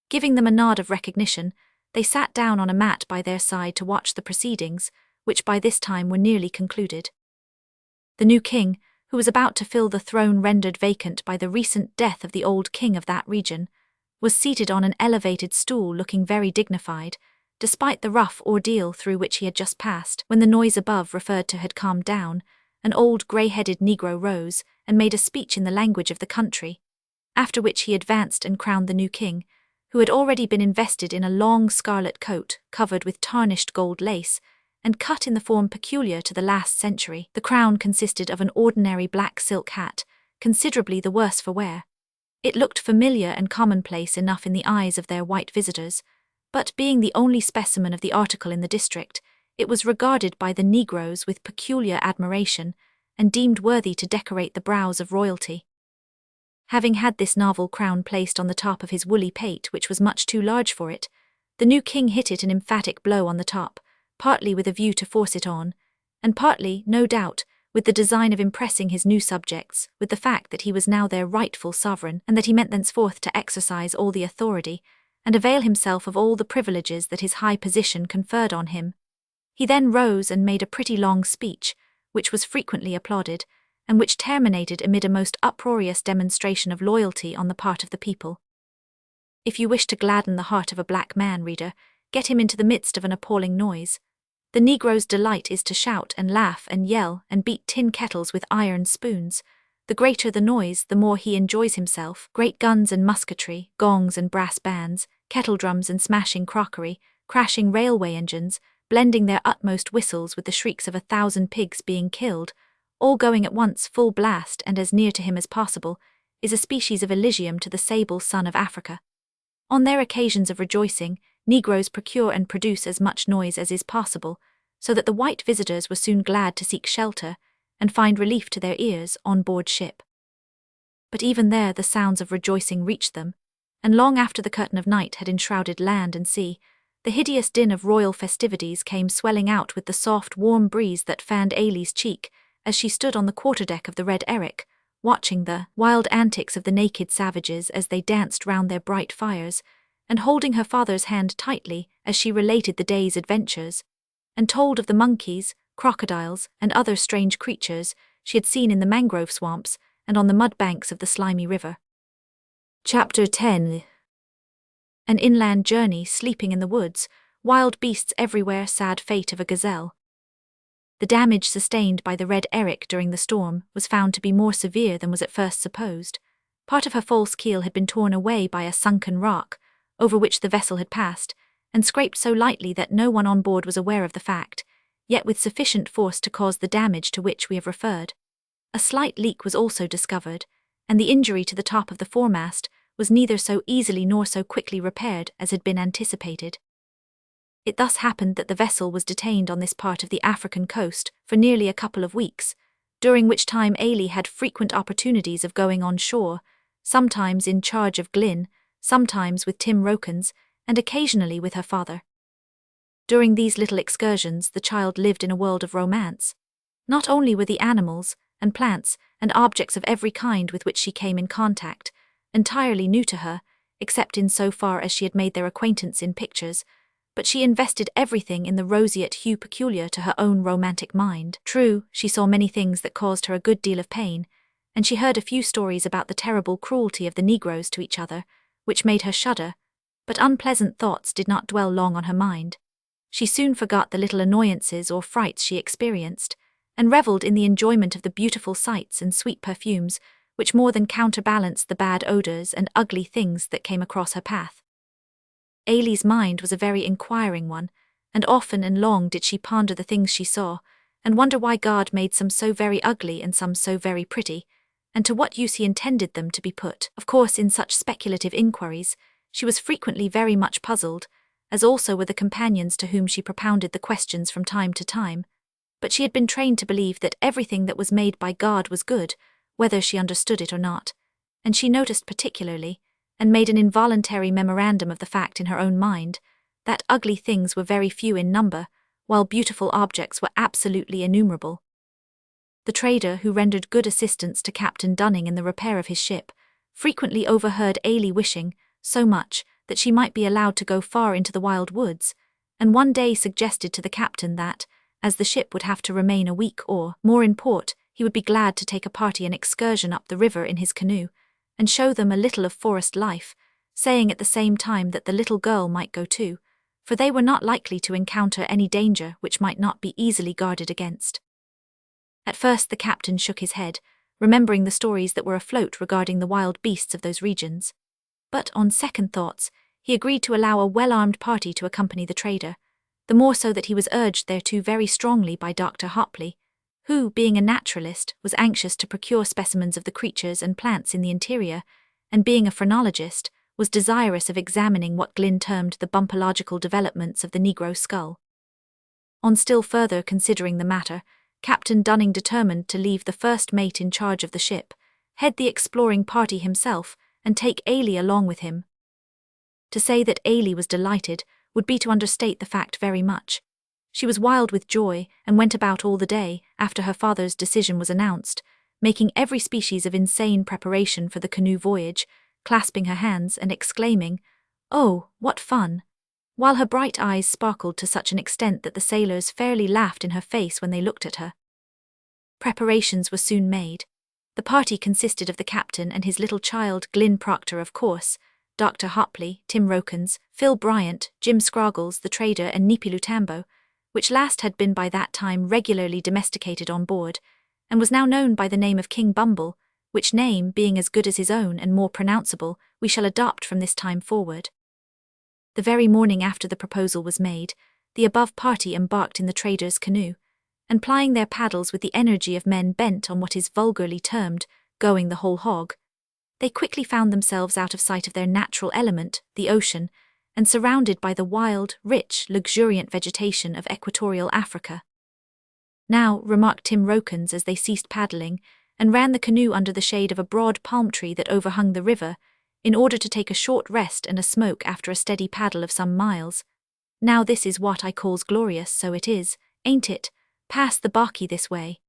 Giving them a nod of recognition, they sat down on a mat by their side to watch the proceedings, which by this time were nearly concluded. The new king, who was about to fill the throne rendered vacant by the recent death of the old king of that region, was seated on an elevated stool looking very dignified, despite the rough ordeal through which he had just passed. When the noise above referred to had calmed down, an old grey-headed Negro rose and made a speech in the language of the country, after which he advanced and crowned the new king, who had already been invested in a long scarlet coat covered with tarnished gold lace, and cut in the form peculiar to the last century. The crown consisted of an ordinary black silk hat, considerably the worse for wear. It looked familiar and commonplace enough in the eyes of their white visitors, but being the only specimen of the article in the district, it was regarded by the Negroes with peculiar admiration, and deemed worthy to decorate the brows of royalty. Having had this novel crown placed on the top of his woolly pate, which was much too large for it, the new king hit it an emphatic blow on the top, partly with a view to force it on, and partly, no doubt, with the design of impressing his new subjects with the fact that he was now their rightful sovereign, and that he meant thenceforth to exercise all the authority, and avail himself of all the privileges that his high position conferred on him. He then rose and made a pretty long speech, which was frequently applauded, and which terminated amid a most uproarious demonstration of loyalty on the part of the people. If you wish to gladden the heart of a black man, reader, get him into the midst of an appalling noise. The Negro's delight is to shout and laugh and yell and beat tin kettles with iron spoons. The greater the noise, the more he enjoys himself. Great guns and musketry, gongs and brass bands, kettle drums and smashing crockery, crashing railway engines, blending their utmost whistles with the shrieks of 1,000 pigs being killed, all going at once full blast and as near to him as possible, is a species of Elysium to the sable sun of Africa. On their occasions of rejoicing, Negroes procure and produce as much noise as is possible, so that the white visitors were soon glad to seek shelter and find relief to their ears on board ship. But even there the sounds of rejoicing reached them, and long after the curtain of night had enshrouded land and sea, the hideous din of royal festivities came swelling out with the soft, warm breeze that fanned Ailey's cheek as she stood on the quarterdeck of the Red Eric, watching the wild antics of the naked savages as they danced round their bright fires, and holding her father's hand tightly as she related the day's adventures, and told of the monkeys, crocodiles, and other strange creatures she had seen in the mangrove swamps and on the mud banks of the slimy river. Chapter 10. An inland journey, sleeping in the woods, wild beasts everywhere, sad fate of a gazelle. The damage sustained by the Red Eric during the storm was found to be more severe than was at first supposed. Part of her false keel had been torn away by a sunken rock, over which the vessel had passed, and scraped so lightly that no one on board was aware of the fact, yet with sufficient force to cause the damage to which we have referred. A slight leak was also discovered, and the injury to the top of the foremast was neither so easily nor so quickly repaired as had been anticipated. It thus happened that the vessel was detained on this part of the African coast for nearly a couple of weeks, during which time Ailey had frequent opportunities of going on shore, sometimes in charge of Glyn, sometimes with Tim Rokins, and occasionally with her father. During these little excursions the child lived in a world of romance. Not only were the animals, and plants, and objects of every kind with which she came in contact entirely new to her, except in so far as she had made their acquaintance in pictures, but she invested everything in the roseate hue peculiar to her own romantic mind. True, she saw many things that caused her a good deal of pain, and she heard a few stories about the terrible cruelty of the Negroes to each other, which made her shudder, but unpleasant thoughts did not dwell long on her mind. She soon forgot the little annoyances or frights she experienced, and revelled in the enjoyment of the beautiful sights and sweet perfumes which more than counterbalanced the bad odours and ugly things that came across her path. Ailey's mind was a very inquiring one, and often and long did she ponder the things she saw, and wonder why God made some so very ugly and some so very pretty, and to what use he intended them to be put. Of course, in such speculative inquiries, she was frequently very much puzzled, as also were the companions to whom she propounded the questions from time to time, but she had been trained to believe that everything that was made by God was good, whether she understood it or not, and she noticed particularly, and made an involuntary memorandum of the fact in her own mind, that ugly things were very few in number, while beautiful objects were absolutely innumerable. The trader, who rendered good assistance to Captain Dunning in the repair of his ship, frequently overheard Ailey wishing, so much, that she might be allowed to go far into the wild woods, and one day suggested to the captain that, as the ship would have to remain a week or more in port, he would be glad to take a party an excursion up the river in his canoe, and show them a little of forest life, saying at the same time that the little girl might go too, for they were not likely to encounter any danger which might not be easily guarded against. At first the captain shook his head, remembering the stories that were afloat regarding the wild beasts of those regions. But on second thoughts, he agreed to allow a well-armed party to accompany the trader, the more so that he was urged thereto very strongly by Dr. Hopley, who, being a naturalist, was anxious to procure specimens of the creatures and plants in the interior, and being a phrenologist, was desirous of examining what Glynn termed the bumpological developments of the Negro skull. On still further considering the matter, Captain Dunning determined to leave the first mate in charge of the ship, head the exploring party himself, and take Ailey along with him. To say that Ailey was delighted would be to understate the fact very much. She was wild with joy and went about all the day, after her father's decision was announced, making every species of insane preparation for the canoe voyage, clasping her hands and exclaiming, "Oh, what fun!" while her bright eyes sparkled to such an extent that the sailors fairly laughed in her face when they looked at her. Preparations were soon made. The party consisted of the captain and his little child, Glynn Proctor, of course, Dr. Hopley, Tim Rokins, Phil Bryant, Jim Scroggles, the trader, and Nipi Lutambo, which last had been by that time regularly domesticated on board, and was now known by the name of King Bumble, which name, being as good as his own and more pronounceable, we shall adopt from this time forward. The very morning after the proposal was made, the above party embarked in the trader's canoe, and plying their paddles with the energy of men bent on what is vulgarly termed going the whole hog, they quickly found themselves out of sight of their natural element, the ocean, and surrounded by the wild, rich, luxuriant vegetation of equatorial Africa. "Now," remarked Tim Rokins as they ceased paddling, and ran the canoe under the shade of a broad palm tree that overhung the river, in order to take a short rest and a smoke after a steady paddle of some miles. "Now this is what I calls glorious, so it is, ain't it? Pass the barkie this way."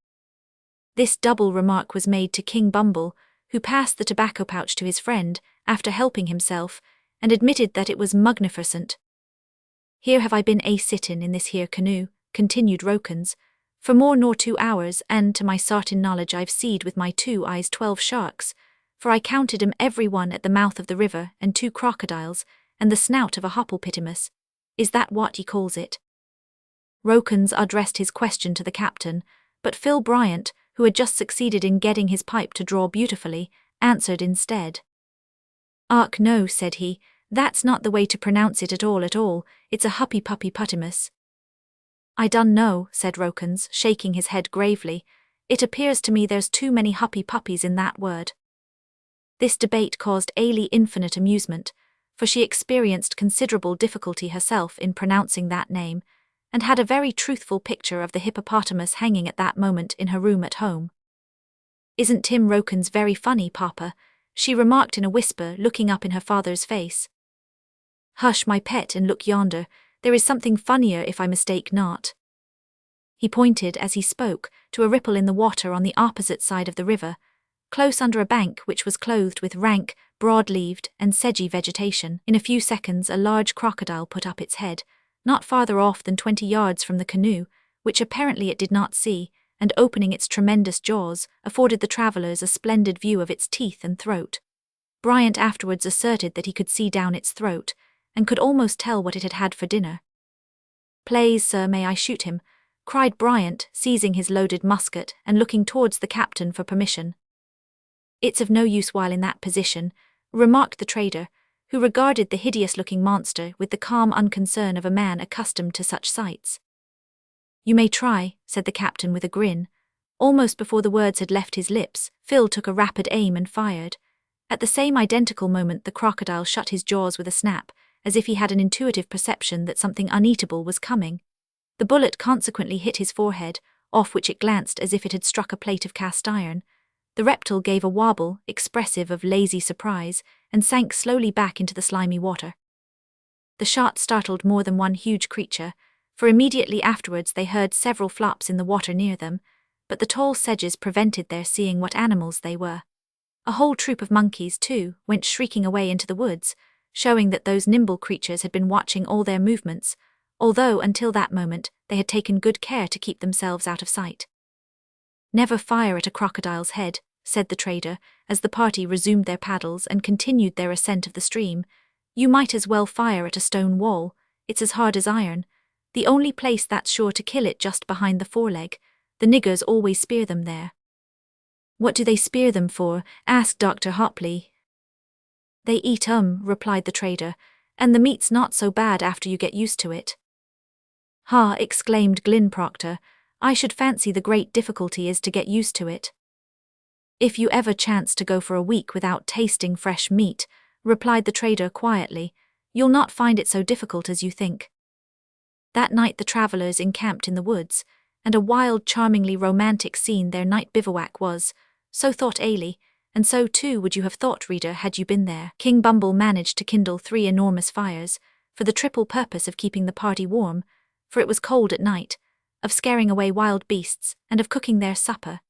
This double remark was made to King Bumble, who passed the tobacco pouch to his friend, after helping himself, and admitted that it was magnificent. "Here have I been a-sittin' in this here canoe," continued Rokins, "for more nor 2 hours, and to my sartin knowledge I've seed with my 2 eyes 12 sharks, for I counted 'em every one at the mouth of the river, and 2 crocodiles, and the snout of a hopplepittimus. Is that what ye calls it?" Rokins addressed his question to the captain, but Phil Bryant, who had just succeeded in getting his pipe to draw beautifully, answered instead. "Ark, no," said he, "that's not the way to pronounce it at all, it's a huppy-puppy-puttimus." "I dun know," said Rokins, shaking his head gravely. "It appears to me there's too many huppy-puppies in that word." This debate caused Ailey infinite amusement, for she experienced considerable difficulty herself in pronouncing that name, and had a very truthful picture of the hippopotamus hanging at that moment in her room at home. "Isn't Tim Rokins very funny, Papa?" she remarked in a whisper, looking up in her father's face. "Hush, my pet, and look yonder, there is something funnier if I mistake not." He pointed, as he spoke, to a ripple in the water on the opposite side of the river, close under a bank which was clothed with rank, broad-leaved, and sedgy vegetation. In a few seconds a large crocodile put up its head, not farther off than 20 yards from the canoe, which apparently it did not see, and opening its tremendous jaws, afforded the travellers a splendid view of its teeth and throat. Bryant afterwards asserted that he could see down its throat, and could almost tell what it had had for dinner. "Plaise, sir, may I shoot him?" cried Bryant, seizing his loaded musket and looking towards the captain for permission. "It's of no use while in that position," remarked the trader, who regarded the hideous-looking monster with the calm unconcern of a man accustomed to such sights. "You may try," said the captain with a grin. Almost before the words had left his lips, Phil took a rapid aim and fired. At the same identical moment the crocodile shut his jaws with a snap, as if he had an intuitive perception that something uneatable was coming. The bullet consequently hit his forehead, off which it glanced as if it had struck a plate of cast iron. The reptile gave a wobble, expressive of lazy surprise, and sank slowly back into the slimy water. The shot startled more than one huge creature, for immediately afterwards they heard several flops in the water near them, but the tall sedges prevented their seeing what animals they were. A whole troop of monkeys, too, went shrieking away into the woods, showing that those nimble creatures had been watching all their movements, although until that moment they had taken good care to keep themselves out of sight. "Never fire at a crocodile's head," said the trader, as the party resumed their paddles and continued their ascent of the stream. "You might as well fire at a stone wall, it's as hard as iron. The only place that's sure to kill it just behind the foreleg. The niggers always spear them there." "What do they spear them for?" asked Dr. Hopley. "They eat 'em," replied the trader, "and the meat's not so bad after you get used to it." "Ha!" exclaimed Glyn Proctor, "I should fancy the great difficulty is to get used to it." "If you ever chance to go for a week without tasting fresh meat," replied the trader quietly, "you'll not find it so difficult as you think." That night the travellers encamped in the woods, and a wild, charmingly romantic scene their night bivouac was, so thought Ailey, and so too would you have thought, reader, had you been there. King Bumble managed to kindle 3 enormous fires, for the triple purpose of keeping the party warm, for it was cold at night, of scaring away wild beasts, and of cooking their supper.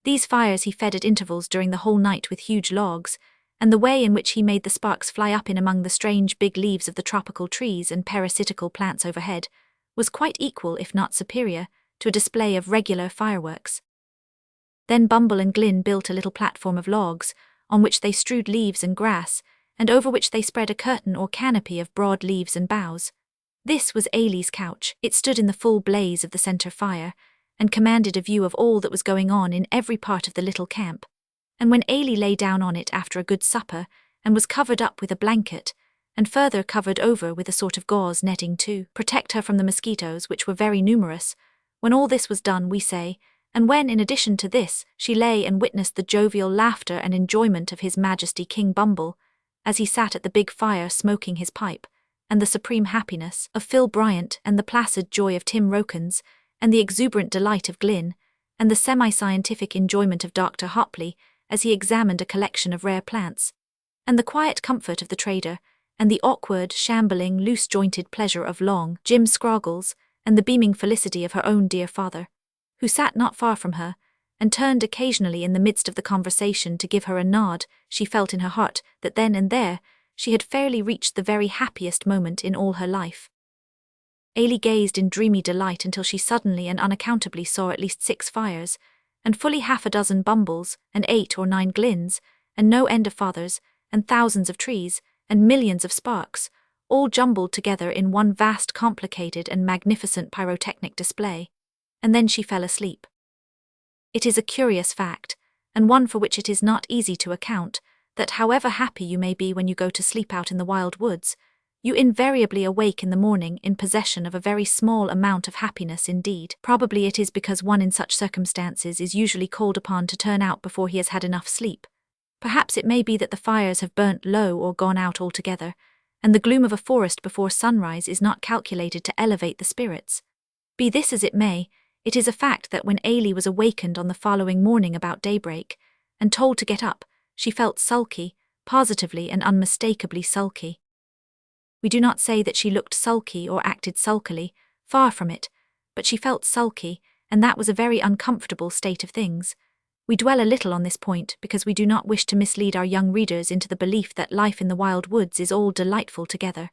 These fires he fed at intervals during the whole night with huge logs, and the way in which he made the sparks fly up in among the strange big leaves of the tropical trees and parasitical plants overhead was quite equal, if not superior, to a display of regular fireworks. Then Bumble and Glyn built a little platform of logs, on which they strewed leaves and grass, and over which they spread a curtain or canopy of broad leaves and boughs. This was Ailey's couch. It stood in the full blaze of the centre fire, and commanded a view of all that was going on in every part of the little camp. And when Ailey lay down on it after a good supper, and was covered up with a blanket, and further covered over with a sort of gauze netting to protect her from the mosquitoes, which were very numerous, when all this was done, we say, and when, in addition to this, she lay and witnessed the jovial laughter and enjoyment of His Majesty King Bumble, as he sat at the big fire smoking his pipe, and the supreme happiness of Phil Bryant, and the placid joy of Tim Rokins, and the exuberant delight of Glyn, and the semi-scientific enjoyment of Dr. Hopley as he examined a collection of rare plants, and the quiet comfort of the trader, and the awkward, shambling, loose-jointed pleasure of Long Jim Scroggles, and the beaming felicity of her own dear father, who sat not far from her, and turned occasionally in the midst of the conversation to give her a nod, she felt in her heart that then and there she had fairly reached the very happiest moment in all her life. Ailey gazed in dreamy delight until she suddenly and unaccountably saw at least 6 fires, and fully half a dozen Bumbles, and 8 or 9 Glyns, and no end of fathers, and thousands of trees, and millions of sparks, all jumbled together in one vast, complicated and magnificent pyrotechnic display, and then she fell asleep. It is a curious fact, and one for which it is not easy to account, that however happy you may be when you go to sleep out in the wild woods, you invariably awake in the morning in possession of a very small amount of happiness indeed. Probably it is because one in such circumstances is usually called upon to turn out before he has had enough sleep. Perhaps it may be that the fires have burnt low or gone out altogether, and the gloom of a forest before sunrise is not calculated to elevate the spirits. Be this as it may, it is a fact that when Ailey was awakened on the following morning about daybreak, and told to get up, she felt sulky, positively and unmistakably sulky. We do not say that she looked sulky or acted sulkily, far from it, but she felt sulky, and that was a very uncomfortable state of things. We dwell a little on this point because we do not wish to mislead our young readers into the belief that life in the wild woods is all delightful together.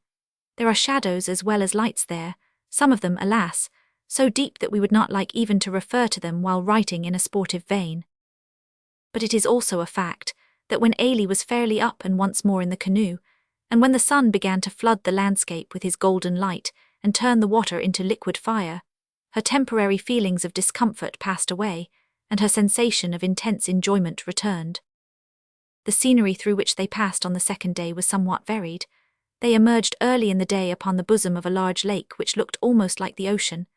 There are shadows as well as lights there, some of them, alas, so deep that we would not like even to refer to them while writing in a sportive vein. But it is also a fact that when Ailey was fairly up and once more in the canoe, and when the sun began to flood the landscape with his golden light and turn the water into liquid fire, her temporary feelings of discomfort passed away, and her sensation of intense enjoyment returned. The scenery through which they passed on the second day was somewhat varied. They emerged early in the day upon the bosom of a large lake which looked almost like the ocean.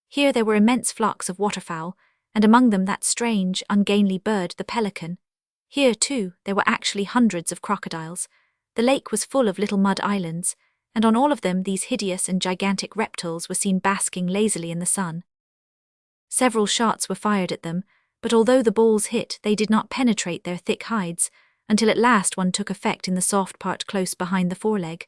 Here there were immense flocks of waterfowl, and among them that strange, ungainly bird, the pelican. Here, too, there were actually hundreds of crocodiles. The lake was full of little mud islands, and on all of them these hideous and gigantic reptiles were seen basking lazily in the sun. Several shots were fired at them, but although the balls hit, they did not penetrate their thick hides, until at last one took effect in the soft part close behind the foreleg.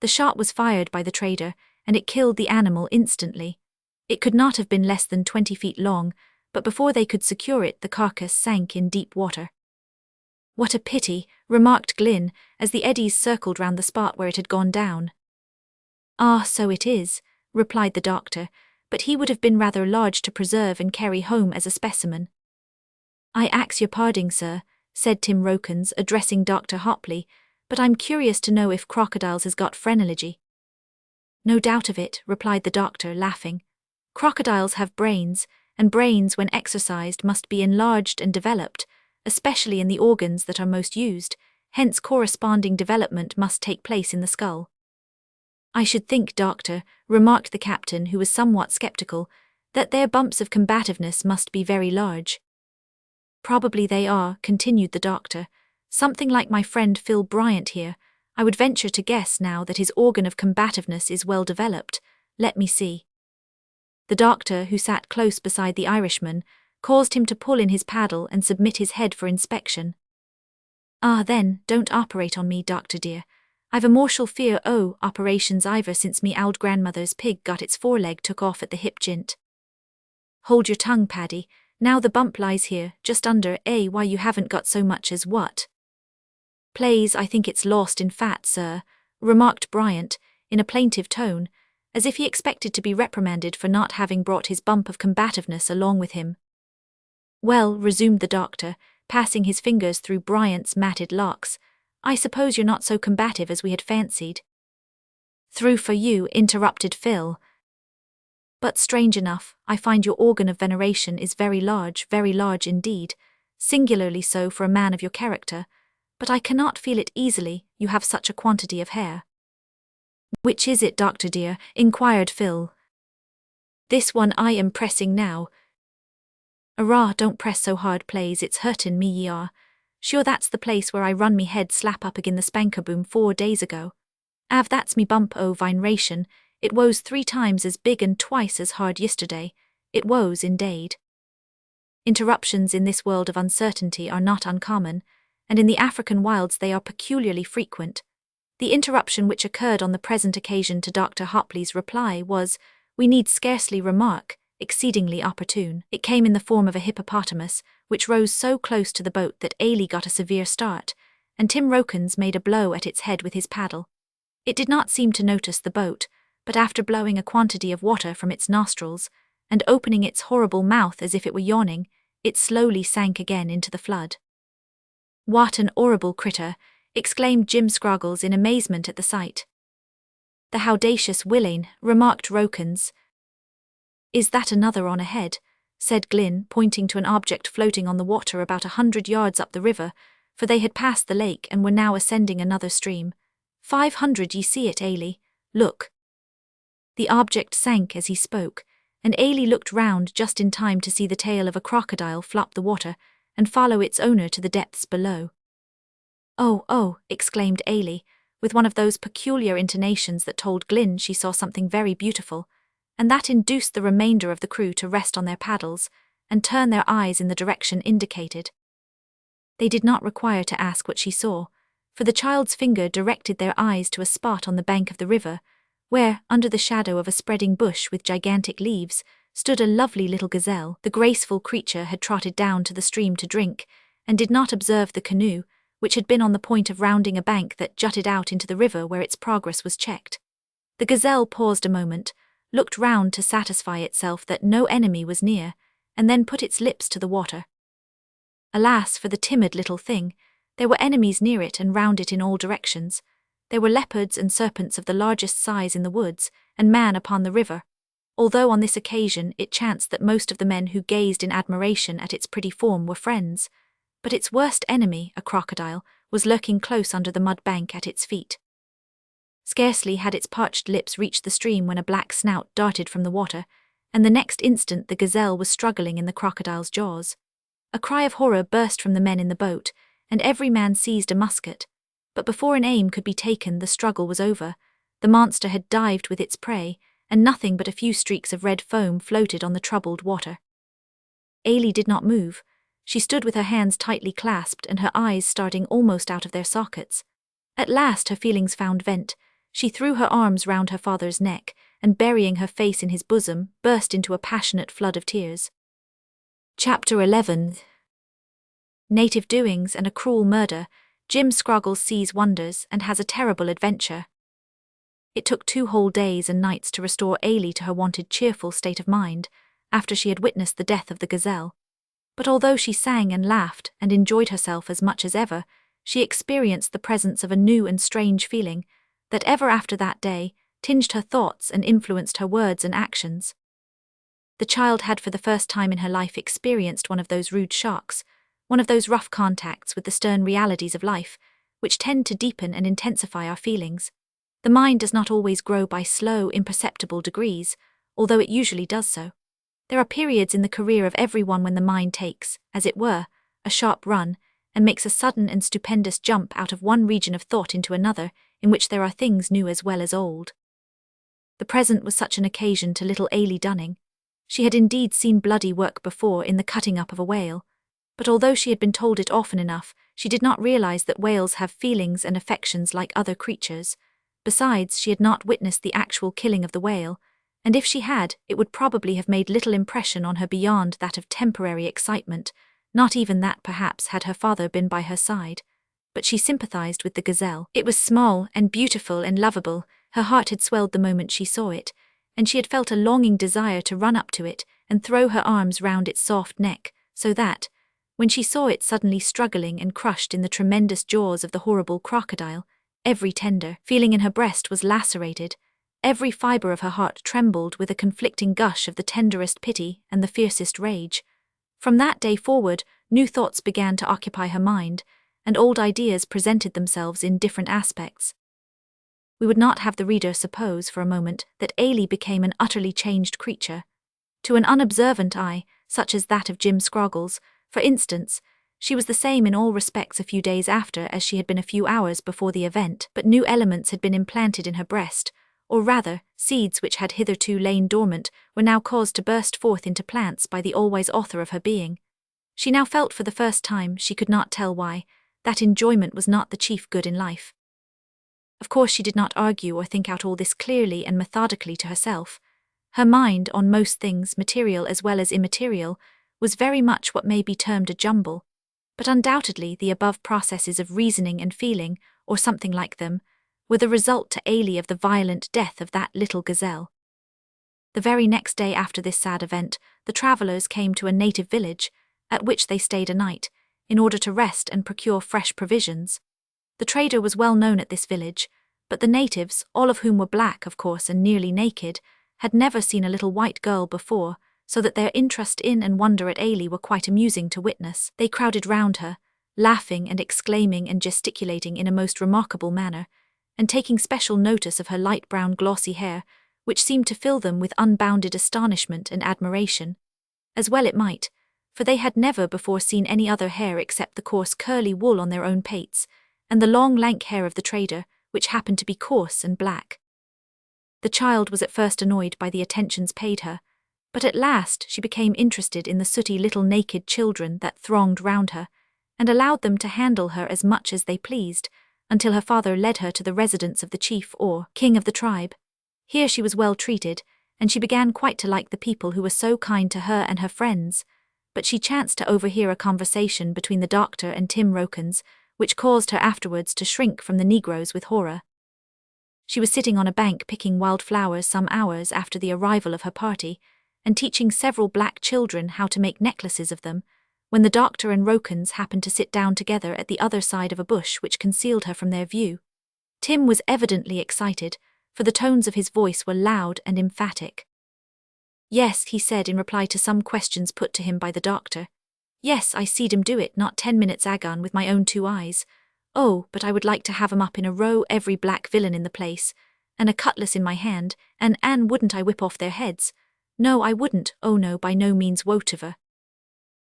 The shot was fired by the trader, and it killed the animal instantly. It could not have been less than 20 feet long, but before they could secure it, the carcass sank in deep water. "What a pity," remarked Glynn, as the eddies circled round the spot where it had gone down. "Ah, so it is," replied the doctor, "but he would have been rather large to preserve and carry home as a specimen." "I ax your parding, sir," said Tim Rokins, addressing Dr. Hopley, "but I'm curious to know if crocodiles has got phrenology." "No doubt of it," replied the doctor, laughing. "Crocodiles have brains, and brains, when exercised, must be enlarged and developed, especially in the organs that are most used, hence corresponding development must take place in the skull." "I should think, doctor," remarked the captain, who was somewhat sceptical, "that their bumps of combativeness must be very large." "Probably they are," continued the doctor. "Something like my friend Phil Bryant here. I would venture to guess now that his organ of combativeness is well developed. Let me see." The doctor, who sat close beside the Irishman, caused him to pull in his paddle and submit his head for inspection. "Ah, then, don't operate on me, doctor dear. I've a mortial fear o' operations iver since me old grandmother's pig got its foreleg took off at the hip jint." "Hold your tongue, Paddy. Now the bump lies here, just under, why you haven't got so much as what?" "Plays, I think it's lost in fat, sir," remarked Bryant, in a plaintive tone, as if he expected to be reprimanded for not having brought his bump of combativeness along with him. "Well," resumed the doctor, passing his fingers through Bryant's matted locks, "I suppose you're not so combative as we had fancied." "Through for you," interrupted Phil. "But strange enough, I find your organ of veneration is very large indeed, singularly so for a man of your character, but I cannot feel it easily, you have such a quantity of hair." "Which is it, doctor dear?" inquired Phil. "This one I am pressing now." "Arrah, don't press so hard, plays, it's hurtin' me ye are. Sure that's the place where I run me head slap up agin the spanker boom 4 days ago. That's me bump o' veneration. It was 3 times as big and twice as hard yesterday. It was, indeed." Interruptions in this world of uncertainty are not uncommon, and in the African wilds they are peculiarly frequent. The interruption which occurred on the present occasion to Dr. Hopley's reply was, we need scarcely remark, exceedingly opportune. It came in the form of a hippopotamus, which rose so close to the boat that Ailey got a severe start, and Tim Rokins made a blow at its head with his paddle. It did not seem to notice the boat, but after blowing a quantity of water from its nostrils, and opening its horrible mouth as if it were yawning, it slowly sank again into the flood. "What an horrible critter!" exclaimed Jim Scroggles in amazement at the sight. "The howdacious willain," remarked Rokins. "Is that another on ahead?" said Glynn, pointing to an object floating on the water about 100 yards up the river, for they had passed the lake and were now ascending another stream. 500, ye see it, Ailey? Look." The object sank as he spoke, and Ailey looked round just in time to see the tail of a crocodile flop the water and follow its owner to the depths below. "Oh, oh," exclaimed Ailey, with one of those peculiar intonations that told Glynn she saw something very beautiful, and that induced the remainder of the crew to rest on their paddles and turn their eyes in the direction indicated. They did not require to ask what she saw, for the child's finger directed their eyes to a spot on the bank of the river, where, under the shadow of a spreading bush with gigantic leaves, stood a lovely little gazelle. The graceful creature had trotted down to the stream to drink, and did not observe the canoe, which had been on the point of rounding a bank that jutted out into the river where its progress was checked. The gazelle paused a moment, looked round to satisfy itself that no enemy was near, and then put its lips to the water. Alas for the timid little thing! There were enemies near it and round it in all directions. There were leopards and serpents of the largest size in the woods, and man upon the river, although on this occasion it chanced that most of the men who gazed in admiration at its pretty form were friends. But its worst enemy, a crocodile, was lurking close under the mud bank at its feet. Scarcely had its parched lips reached the stream when a black snout darted from the water, and the next instant the gazelle was struggling in the crocodile's jaws. A cry of horror burst from the men in the boat, and every man seized a musket. But before an aim could be taken, the struggle was over. The monster had dived with its prey, and nothing but a few streaks of red foam floated on the troubled water. Ailey did not move. She stood with her hands tightly clasped and her eyes starting almost out of their sockets. At last her feelings found vent. She threw her arms round her father's neck, and burying her face in his bosom, burst into a passionate flood of tears. Chapter 11. Native doings and a cruel murder. Jim Scroggles sees wonders and has a terrible adventure. It took 2 whole days and nights to restore Ailey to her wonted cheerful state of mind, after she had witnessed the death of the gazelle. But although she sang and laughed and enjoyed herself as much as ever, she experienced the presence of a new and strange feeling, that ever after that day, tinged her thoughts and influenced her words and actions. The child had for the first time in her life experienced one of those rude shocks, one of those rough contacts with the stern realities of life, which tend to deepen and intensify our feelings. The mind does not always grow by slow, imperceptible degrees, although it usually does so. There are periods in the career of everyone when the mind takes, as it were, a sharp run, and makes a sudden and stupendous jump out of one region of thought into another, in which there are things new as well as old. The present was such an occasion to little Ailey Dunning. She had indeed seen bloody work before in the cutting up of a whale, but although she had been told it often enough, she did not realize that whales have feelings and affections like other creatures. Besides, she had not witnessed the actual killing of the whale, and if she had, it would probably have made little impression on her beyond that of temporary excitement, not even that perhaps had her father been by her side. But she sympathized with the gazelle. It was small and beautiful and lovable. Her heart had swelled the moment she saw it, and she had felt a longing desire to run up to it and throw her arms round its soft neck, so that, when she saw it suddenly struggling and crushed in the tremendous jaws of the horrible crocodile, every tender feeling in her breast was lacerated, every fibre of her heart trembled with a conflicting gush of the tenderest pity and the fiercest rage. From that day forward, new thoughts began to occupy her mind, and old ideas presented themselves in different aspects. We would not have the reader suppose for a moment that Ailey became an utterly changed creature. To an unobservant eye, such as that of Jim Scroggles, for instance, she was the same in all respects a few days after as she had been a few hours before the event, but new elements had been implanted in her breast, or rather, seeds which had hitherto lain dormant were now caused to burst forth into plants by the all-wise author of her being. She now felt for the first time, she could not tell why, that enjoyment was not the chief good in life. Of course she did not argue or think out all this clearly and methodically to herself. Her mind, on most things, material as well as immaterial, was very much what may be termed a jumble, but undoubtedly the above processes of reasoning and feeling, or something like them, were the result to Ailey of the violent death of that little gazelle. The very next day after this sad event, the travellers came to a native village, at which they stayed a night, in order to rest and procure fresh provisions. The trader was well known at this village, but the natives, all of whom were black of course and nearly naked, had never seen a little white girl before, so that their interest in and wonder at Ailey were quite amusing to witness. They crowded round her, laughing and exclaiming and gesticulating in a most remarkable manner, and taking special notice of her light brown glossy hair, which seemed to fill them with unbounded astonishment and admiration. As well it might, for they had never before seen any other hair except the coarse curly wool on their own pates, and the long lank hair of the trader, which happened to be coarse and black. The child was at first annoyed by the attentions paid her, but at last she became interested in the sooty little naked children that thronged round her, and allowed them to handle her as much as they pleased, until her father led her to the residence of the chief or king of the tribe. Here she was well treated, and she began quite to like the people who were so kind to her and her friends, but she chanced to overhear a conversation between the doctor and Tim Rokins, which caused her afterwards to shrink from the negroes with horror. She was sitting on a bank picking wild flowers some hours after the arrival of her party, and teaching several black children how to make necklaces of them, when the doctor and Rokins happened to sit down together at the other side of a bush which concealed her from their view. Tim was evidently excited, for the tones of his voice were loud and emphatic. "Yes," he said in reply to some questions put to him by the doctor. "Yes, I seed 'em do it not 10 minutes agon with my own 2 eyes. Oh, but I would like to have 'em up in a row, every black villain in the place, and a cutlass in my hand, and wouldn't I whip off their heads? No, I wouldn't, oh no, by no means wotiver."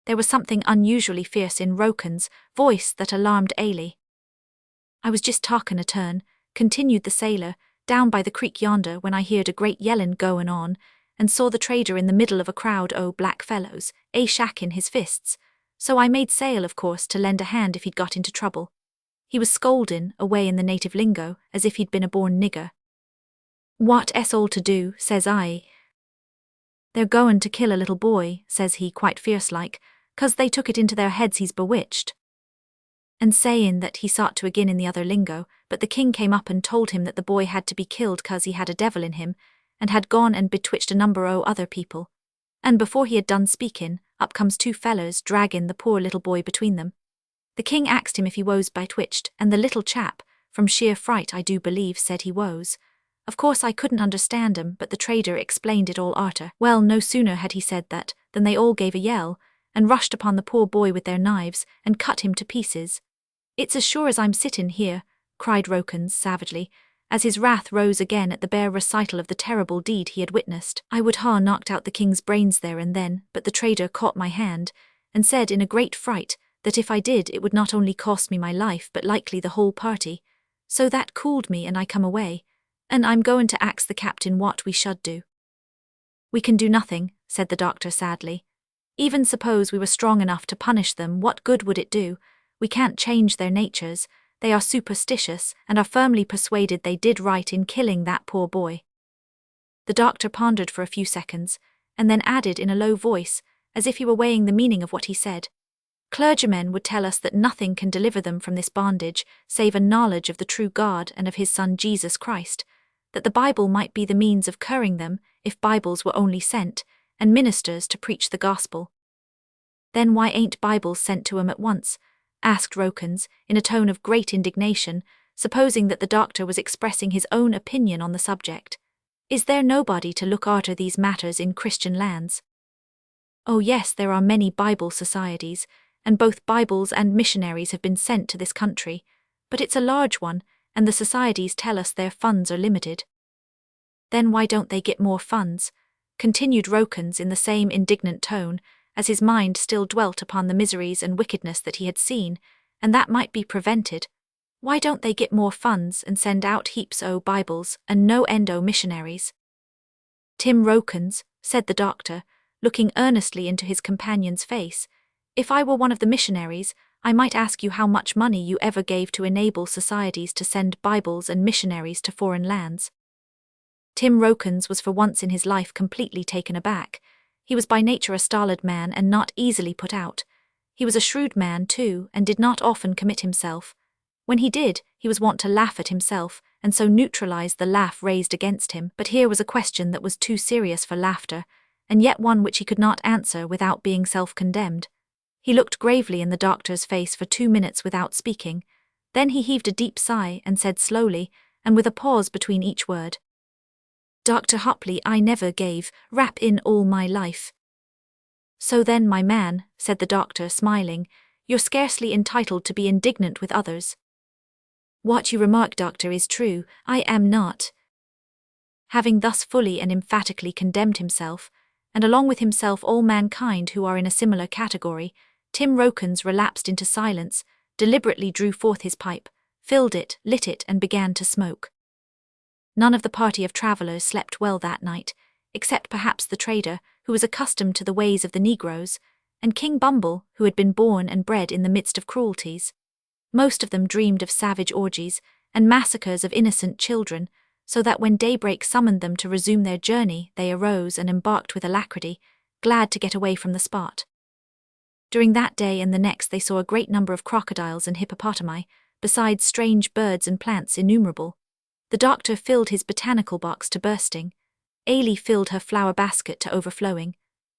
There was something unusually fierce in Rokins' voice that alarmed Ailey. "I was just talkin' a turn," continued the sailor, "down by the creek yonder when I heard a great yellin' goin' on, and saw the trader in the middle of a crowd o' black fellows, shackin' his fists, so I made sail of course to lend a hand if he'd got into trouble. He was scolding away in the native lingo, as if he'd been a born nigger. "What es all to do," says I. "They're goin' to kill a little boy," says he quite fierce-like, "'cause they took it into their heads he's bewitched." And saying that he sought to again in the other lingo, but the king came up and told him that the boy had to be killed 'cause he had a devil in him, and had gone and betwitched a number o' other people. And before he had done speaking, up comes two fellers dragging the poor little boy between them. The king asked him if he was betwitched, and the little chap, from sheer fright I do believe, said he was. Of course I couldn't understand him, but the trader explained it all arter. Well, no sooner had he said that, than they all gave a yell, and rushed upon the poor boy with their knives, and cut him to pieces. "It's as sure as I'm sittin' here," cried Rokins savagely, as his wrath rose again at the bare recital of the terrible deed he had witnessed. "I would ha' knocked out the king's brains there and then, but the trader caught my hand, and said in a great fright that if I did it would not only cost me my life but likely the whole party. So that cooled me and I come away, and I'm goin' to ax the captain what we should do." "We can do nothing," said the doctor sadly. "Even suppose we were strong enough to punish them, what good would it do? We can't change their natures. They are superstitious, and are firmly persuaded they did right in killing that poor boy." The doctor pondered for a few seconds, and then added in a low voice, as if he were weighing the meaning of what he said, "Clergymen would tell us that nothing can deliver them from this bondage, save a knowledge of the true God and of his Son Jesus Christ, that the Bible might be the means of curing them, if Bibles were only sent, and ministers to preach the gospel." "Then why ain't Bibles sent to 'em at once?" asked Rokins, in a tone of great indignation, supposing that the doctor was expressing his own opinion on the subject. "Is there nobody to look arter these matters in Christian lands?" "Oh yes, there are many Bible societies, and both Bibles and missionaries have been sent to this country, but it's a large one, and the societies tell us their funds are limited." "Then why don't they get more funds?" continued Rokins in the same indignant tone, as his mind still dwelt upon the miseries and wickedness that he had seen, and that might be prevented. "Why don't they get more funds and send out heaps o' Bibles and no end o' missionaries?" "Tim Rokins," said the doctor, looking earnestly into his companion's face, "if I were one of the missionaries, I might ask you how much money you ever gave to enable societies to send Bibles and missionaries to foreign lands." Tim Rokins was for once in his life completely taken aback. He was by nature a stolid man and not easily put out. He was a shrewd man, too, and did not often commit himself. When he did, he was wont to laugh at himself, and so neutralize the laugh raised against him. But here was a question that was too serious for laughter, and yet one which he could not answer without being self-condemned. He looked gravely in the doctor's face for 2 minutes without speaking. Then he heaved a deep sigh and said slowly, and with a pause between each word, "Dr. Hopley, I never gave rap in all my life." "So then, my man," said the doctor, smiling, "you're scarcely entitled to be indignant with others." "What you remark, doctor, is true, I am not." Having thus fully and emphatically condemned himself, and along with himself all mankind who are in a similar category, Tim Rokins relapsed into silence, deliberately drew forth his pipe, filled it, lit it, and began to smoke. None of the party of travellers slept well that night, except perhaps the trader, who was accustomed to the ways of the Negroes, and King Bumble, who had been born and bred in the midst of cruelties. Most of them dreamed of savage orgies and massacres of innocent children, so that when daybreak summoned them to resume their journey, they arose and embarked with alacrity, glad to get away from the spot. During that day and the next they saw a great number of crocodiles and hippopotami, besides strange birds and plants innumerable. The doctor filled his botanical box to bursting. Ailey filled her flower basket to overflowing.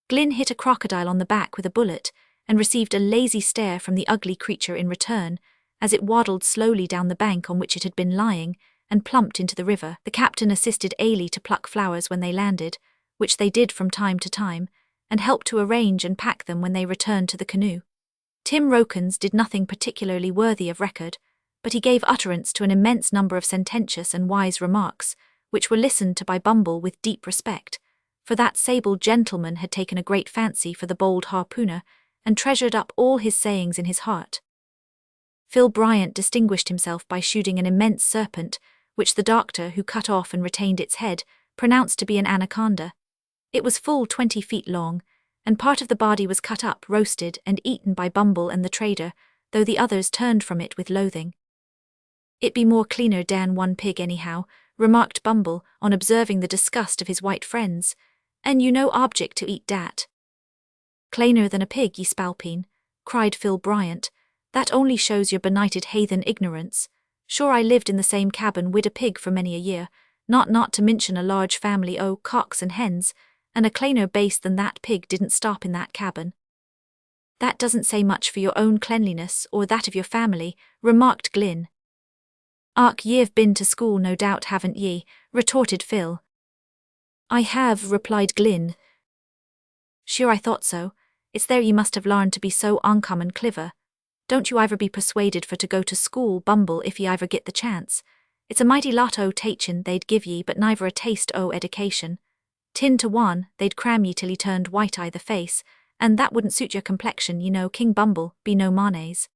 Glyn hit a crocodile on the back with a bullet, and received a lazy stare from the ugly creature in return, as it waddled slowly down the bank on which it had been lying, and plumped into the river. The captain assisted Ailey to pluck flowers when they landed, which they did from time to time, and helped to arrange and pack them when they returned to the canoe. Tim Rokins did nothing particularly worthy of record, but he gave utterance to an immense number of sententious and wise remarks, which were listened to by Bumble with deep respect, for that sable gentleman had taken a great fancy for the bold harpooner, and treasured up all his sayings in his heart. Phil Bryant distinguished himself by shooting an immense serpent, which the doctor, who cut off and retained its head, pronounced to be an anaconda. It was full 20 feet long, and part of the body was cut up, roasted, and eaten by Bumble and the trader, though the others turned from it with loathing. "It be more cleaner dan one pig anyhow," remarked Bumble on observing the disgust of his white friends, "and you no object to eat dat." "Cleaner than a pig, ye spalpeen," cried Phil Bryant. "That only shows your benighted heathen ignorance. Sure I lived in the same cabin wid a pig for many a year, not to mention a large family o' cocks and hens, and a cleaner base than that pig didn't stop in that cabin." "That doesn't say much for your own cleanliness or that of your family," remarked Glyn. "Och, ye've been to school no doubt, haven't ye?" retorted Phil. "I have," replied Glyn. "Sure I thought so. It's there ye must have larned to be so uncommon cliver. Don't you iver be persuaded for to go to school, Bumble, if ye iver get the chance. It's a mighty lot o' tachin they'd give ye, but niver a taste o' education. 10 to 1, they'd cram ye till ye turned white i' the face, and that wouldn't suit your complexion, you know, King Bumble, be no mayonnaise."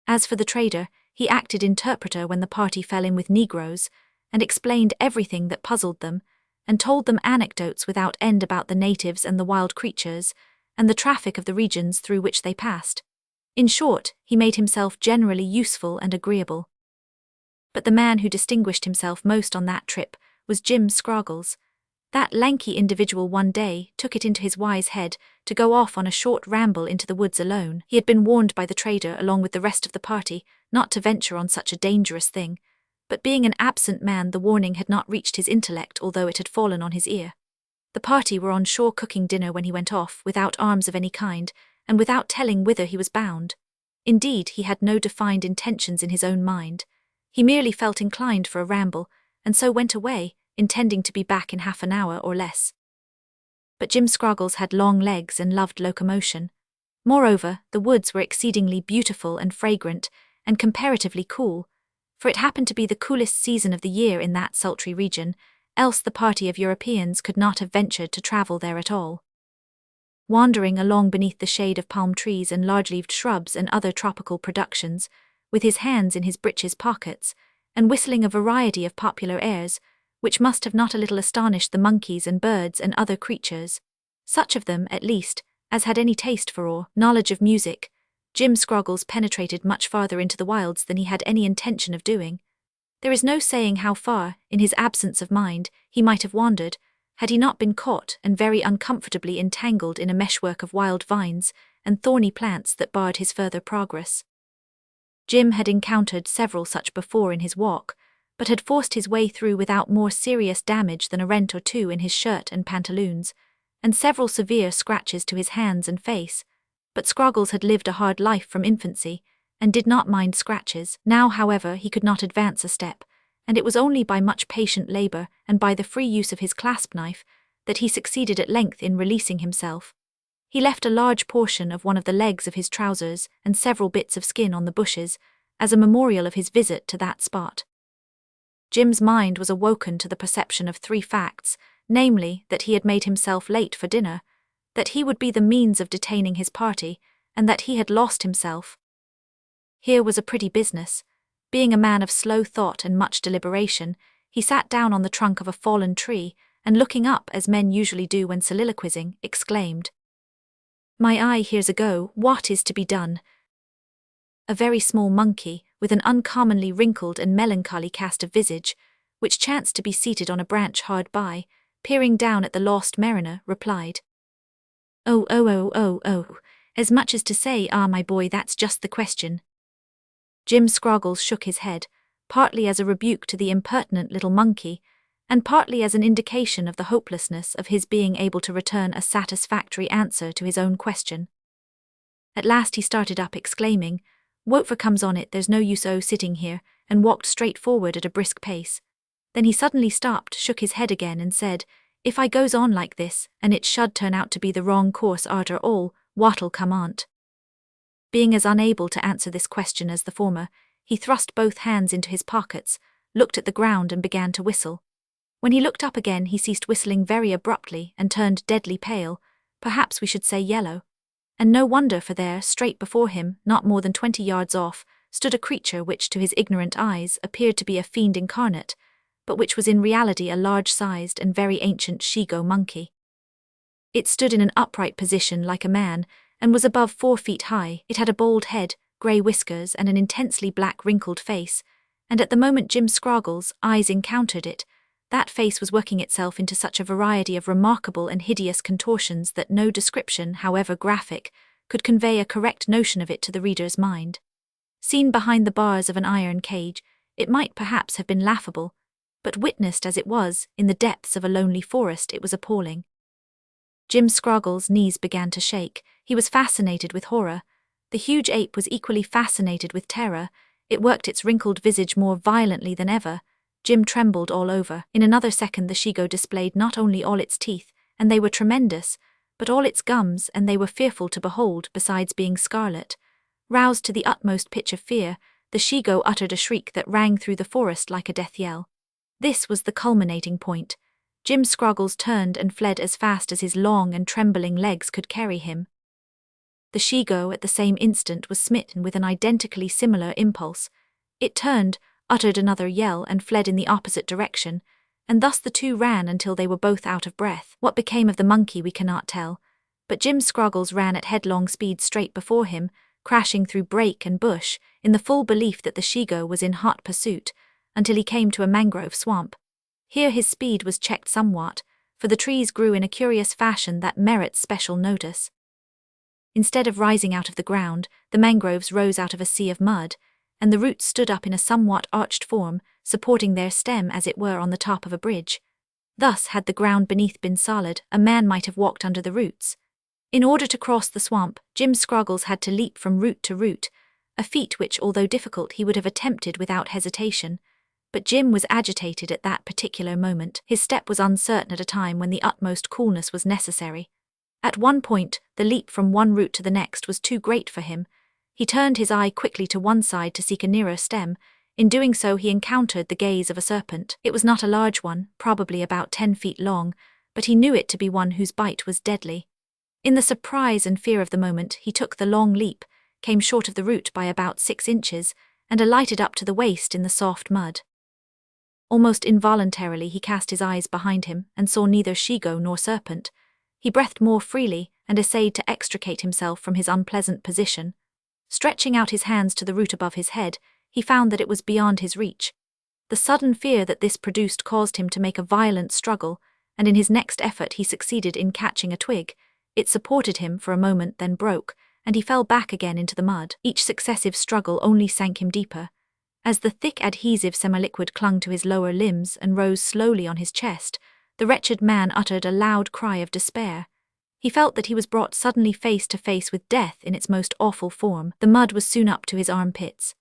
As for the trader, he acted interpreter when the party fell in with Negroes, and explained everything that puzzled them, and told them anecdotes without end about the natives and the wild creatures, and the traffic of the regions through which they passed. In short, he made himself generally useful and agreeable. But the man who distinguished himself most on that trip was Jim Scroggles. That lanky individual one day took it into his wise head to go off on a short ramble into the woods alone. He had been warned by the trader along with the rest of the party not to venture on such a dangerous thing, but being an absent man the warning had not reached his intellect although it had fallen on his ear. The party were on shore cooking dinner when he went off, without arms of any kind, and without telling whither he was bound. Indeed, he had no defined intentions in his own mind. He merely felt inclined for a ramble, and so went away, intending to be back in half an hour or less. But Jim Scroggles had long legs and loved locomotion. Moreover, the woods were exceedingly beautiful and fragrant, and comparatively cool, for it happened to be the coolest season of the year in that sultry region, else the party of Europeans could not have ventured to travel there at all. Wandering along beneath the shade of palm trees and large-leaved shrubs and other tropical productions, with his hands in his breeches pockets, and whistling a variety of popular airs, which must have not a little astonished the monkeys and birds and other creatures, such of them, at least, as had any taste for or knowledge of music, Jim Scroggles penetrated much farther into the wilds than he had any intention of doing. There is no saying how far, in his absence of mind, he might have wandered, had he not been caught and very uncomfortably entangled in a meshwork of wild vines and thorny plants that barred his further progress. Jim had encountered several such before in his walk, but had forced his way through without more serious damage than a rent or two in his shirt and pantaloons, and several severe scratches to his hands and face. But Scroggles had lived a hard life from infancy, and did not mind scratches. Now, however, he could not advance a step, and it was only by much patient labour and by the free use of his clasp knife that he succeeded at length in releasing himself. He left a large portion of one of the legs of his trousers and several bits of skin on the bushes, as a memorial of his visit to that spot. Jim's mind was awoken to the perception of 3 facts, namely, that he had made himself late for dinner, that he would be the means of detaining his party, and that he had lost himself. Here was a pretty business. Being a man of slow thought and much deliberation, he sat down on the trunk of a fallen tree, and looking up as men usually do when soliloquizing, exclaimed, "My eye, here's a go, what is to be done?" A very small monkey, with an uncommonly wrinkled and melancholy cast of visage, which chanced to be seated on a branch hard by, peering down at the lost mariner, replied, Oh, as much as to say, my boy, that's just the question." Jim Scroggles shook his head, partly as a rebuke to the impertinent little monkey, and partly as an indication of the hopelessness of his being able to return a satisfactory answer to his own question. At last he started up, exclaiming, "What for comes on it, there's no use sitting here," and walked straight forward at a brisk pace. Then he suddenly stopped, shook his head again, and said, "If I goes on like this, and it should turn out to be the wrong course arter all, what'll come on't?" Being as unable to answer this question as the former, he thrust both hands into his pockets, looked at the ground and began to whistle. When he looked up again he ceased whistling very abruptly and turned deadly pale, perhaps we should say yellow. And no wonder, for there, straight before him, not more than 20 yards off, stood a creature which to his ignorant eyes appeared to be a fiend incarnate, but which was in reality a large-sized and very ancient Shigo monkey. It stood in an upright position like a man, and was above 4 feet high. It had a bald head, grey whiskers, and an intensely black wrinkled face, And at the moment Jim Scroggles' eyes encountered it, that face was working itself into such a variety of remarkable and hideous contortions that no description, however graphic, could convey a correct notion of it to the reader's mind. Seen behind the bars of an iron cage, it might perhaps have been laughable, but witnessed as it was, in the depths of a lonely forest, it was appalling. Jim Scroggles' knees began to shake. He was fascinated with horror. The huge ape was equally fascinated with terror. It worked its wrinkled visage more violently than ever. Jim trembled all over. In another second the she-goat displayed not only all its teeth, and they were tremendous, but all its gums, and they were fearful to behold, besides being scarlet. Roused to the utmost pitch of fear, the she-goat uttered a shriek that rang through the forest like a death yell. This was the culminating point. Jim Scroggles turned and fled as fast as his long and trembling legs could carry him. The she-goat at the same instant was smitten with an identically similar impulse. It turned, uttered another yell, and fled in the opposite direction, and thus the two ran until they were both out of breath. What became of the monkey we cannot tell, but Jim Scroggles ran at headlong speed straight before him, crashing through brake and bush, in the full belief that the she-goat was in hot pursuit, until he came to a mangrove swamp. Here his speed was checked somewhat, for the trees grew in a curious fashion that merits special notice. Instead of rising out of the ground, the mangroves rose out of a sea of mud, and the roots stood up in a somewhat arched form, supporting their stem as it were on the top of a bridge. Thus, had the ground beneath been solid, a man might have walked under the roots. In order to cross the swamp, Jim Scroggles had to leap from root to root, a feat which, although difficult, he would have attempted without hesitation. But Jim was agitated at that particular moment. His step was uncertain at a time when the utmost coolness was necessary. At one point, the leap from one root to the next was too great for him. He turned his eye quickly to one side to seek a nearer stem. In doing so he encountered the gaze of a serpent. It was not a large one, probably about 10 feet long, but he knew it to be one whose bite was deadly. In the surprise and fear of the moment, he took the long leap, came short of the root by about 6 inches, and alighted up to the waist in the soft mud. Almost involuntarily he cast his eyes behind him and saw neither she-goat nor serpent. He breathed more freely and essayed to extricate himself from his unpleasant position. Stretching out his hands to the root above his head, he found that it was beyond his reach. The sudden fear that this produced caused him to make a violent struggle, and in his next effort he succeeded in catching a twig. It supported him for a moment, then broke, and he fell back again into the mud. Each successive struggle only sank him deeper. As the thick adhesive semi-liquid clung to his lower limbs and rose slowly on his chest, the wretched man uttered a loud cry of despair. He felt that he was brought suddenly face to face with death in its most awful form. The mud was soon up to his armpits.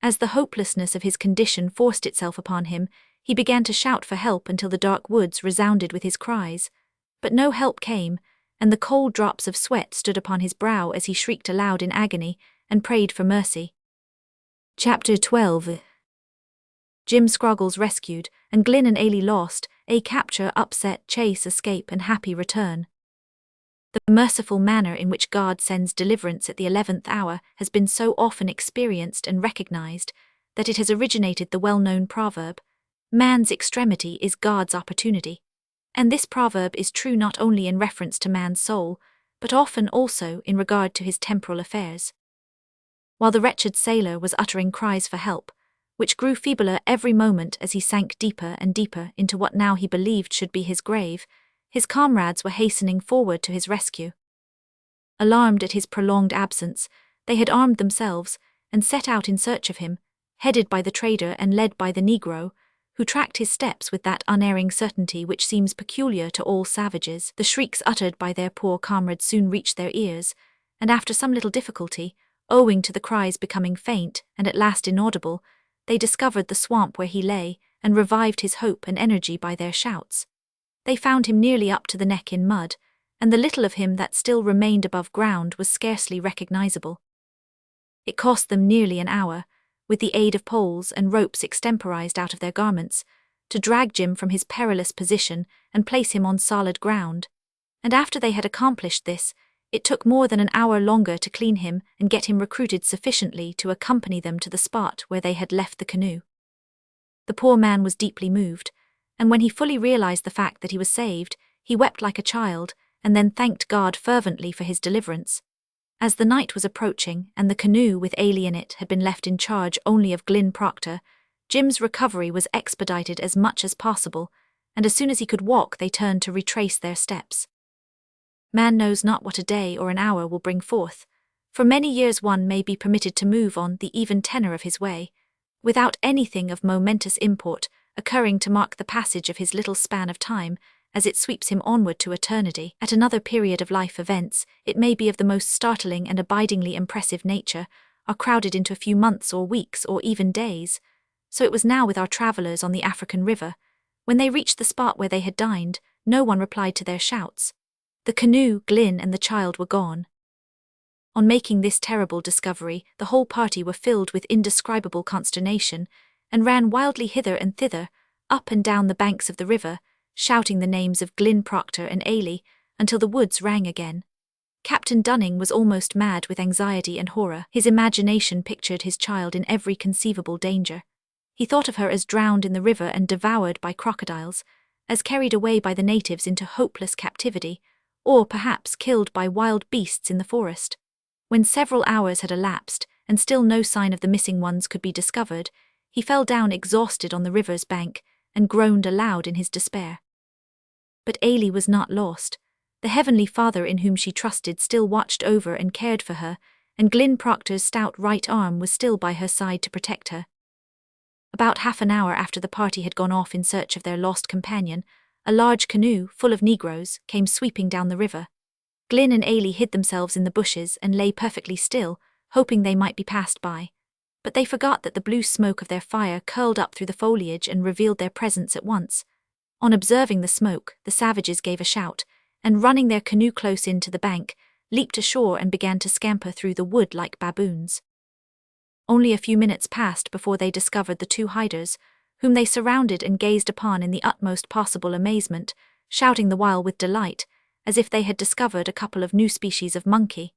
As the hopelessness of his condition forced itself upon him, he began to shout for help until the dark woods resounded with his cries. But no help came, and the cold drops of sweat stood upon his brow as he shrieked aloud in agony and prayed for mercy. Chapter 12. Jim Scroggles rescued, and Glyn and Ailey lost, a capture, upset, chase, escape, and happy return. The merciful manner in which God sends deliverance at the 11th hour has been so often experienced and recognized that it has originated the well-known proverb, "Man's extremity is God's opportunity." And this proverb is true not only in reference to man's soul, but often also in regard to his temporal affairs. While the wretched sailor was uttering cries for help, which grew feebler every moment as he sank deeper and deeper into what now he believed should be his grave, his comrades were hastening forward to his rescue. Alarmed at his prolonged absence, they had armed themselves and set out in search of him, headed by the trader and led by the Negro, who tracked his steps with that unerring certainty which seems peculiar to all savages. The shrieks uttered by their poor comrade soon reached their ears, and after some little difficulty, owing to the cries becoming faint and at last inaudible, they discovered the swamp where he lay and revived his hope and energy by their shouts. They found him nearly up to the neck in mud, and the little of him that still remained above ground was scarcely recognizable. It cost them nearly an hour, with the aid of poles and ropes extemporized out of their garments, to drag Jim from his perilous position and place him on solid ground. And after they had accomplished this, it took more than an hour longer to clean him and get him recruited sufficiently to accompany them to the spot where they had left the canoe. The poor man was deeply moved, and when he fully realized the fact that he was saved, he wept like a child, and then thanked God fervently for his deliverance. As the night was approaching, and the canoe with Ailey in it had been left in charge only of Glyn Proctor, Jim's recovery was expedited as much as possible, and as soon as he could walk they turned to retrace their steps. Man knows not what a day or an hour will bring forth. For many years one may be permitted to move on the even tenor of his way, without anything of momentous import occurring to mark the passage of his little span of time as it sweeps him onward to eternity. At another period of life events, it may be of the most startling and abidingly impressive nature, are crowded into a few months or weeks or even days. So it was now with our travellers on the African river. When they reached the spot where they had dined, no one replied to their shouts. The canoe, Glyn, and the child were gone. On making this terrible discovery, the whole party were filled with indescribable consternation, and ran wildly hither and thither, up and down the banks of the river, shouting the names of Glyn, Proctor, and Ailey, until the woods rang again. Captain Dunning was almost mad with anxiety and horror. His imagination pictured his child in every conceivable danger. He thought of her as drowned in the river and devoured by crocodiles, as carried away by the natives into hopeless captivity, or perhaps killed by wild beasts in the forest. When several hours had elapsed, and still no sign of the missing ones could be discovered, he fell down exhausted on the river's bank, and groaned aloud in his despair. But Ailey was not lost. The Heavenly Father in whom she trusted still watched over and cared for her, and Glyn Proctor's stout right arm was still by her side to protect her. About half an hour after the party had gone off in search of their lost companion, a large canoe, full of Negroes, came sweeping down the river. Glyn and Ailey hid themselves in the bushes and lay perfectly still, hoping they might be passed by. But they forgot that the blue smoke of their fire curled up through the foliage and revealed their presence at once. On observing the smoke, the savages gave a shout, and running their canoe close in to the bank, leaped ashore and began to scamper through the wood like baboons. Only a few minutes passed before they discovered the two hiders, whom they surrounded and gazed upon in the utmost possible amazement, shouting the while with delight, as if they had discovered a couple of new species of monkey.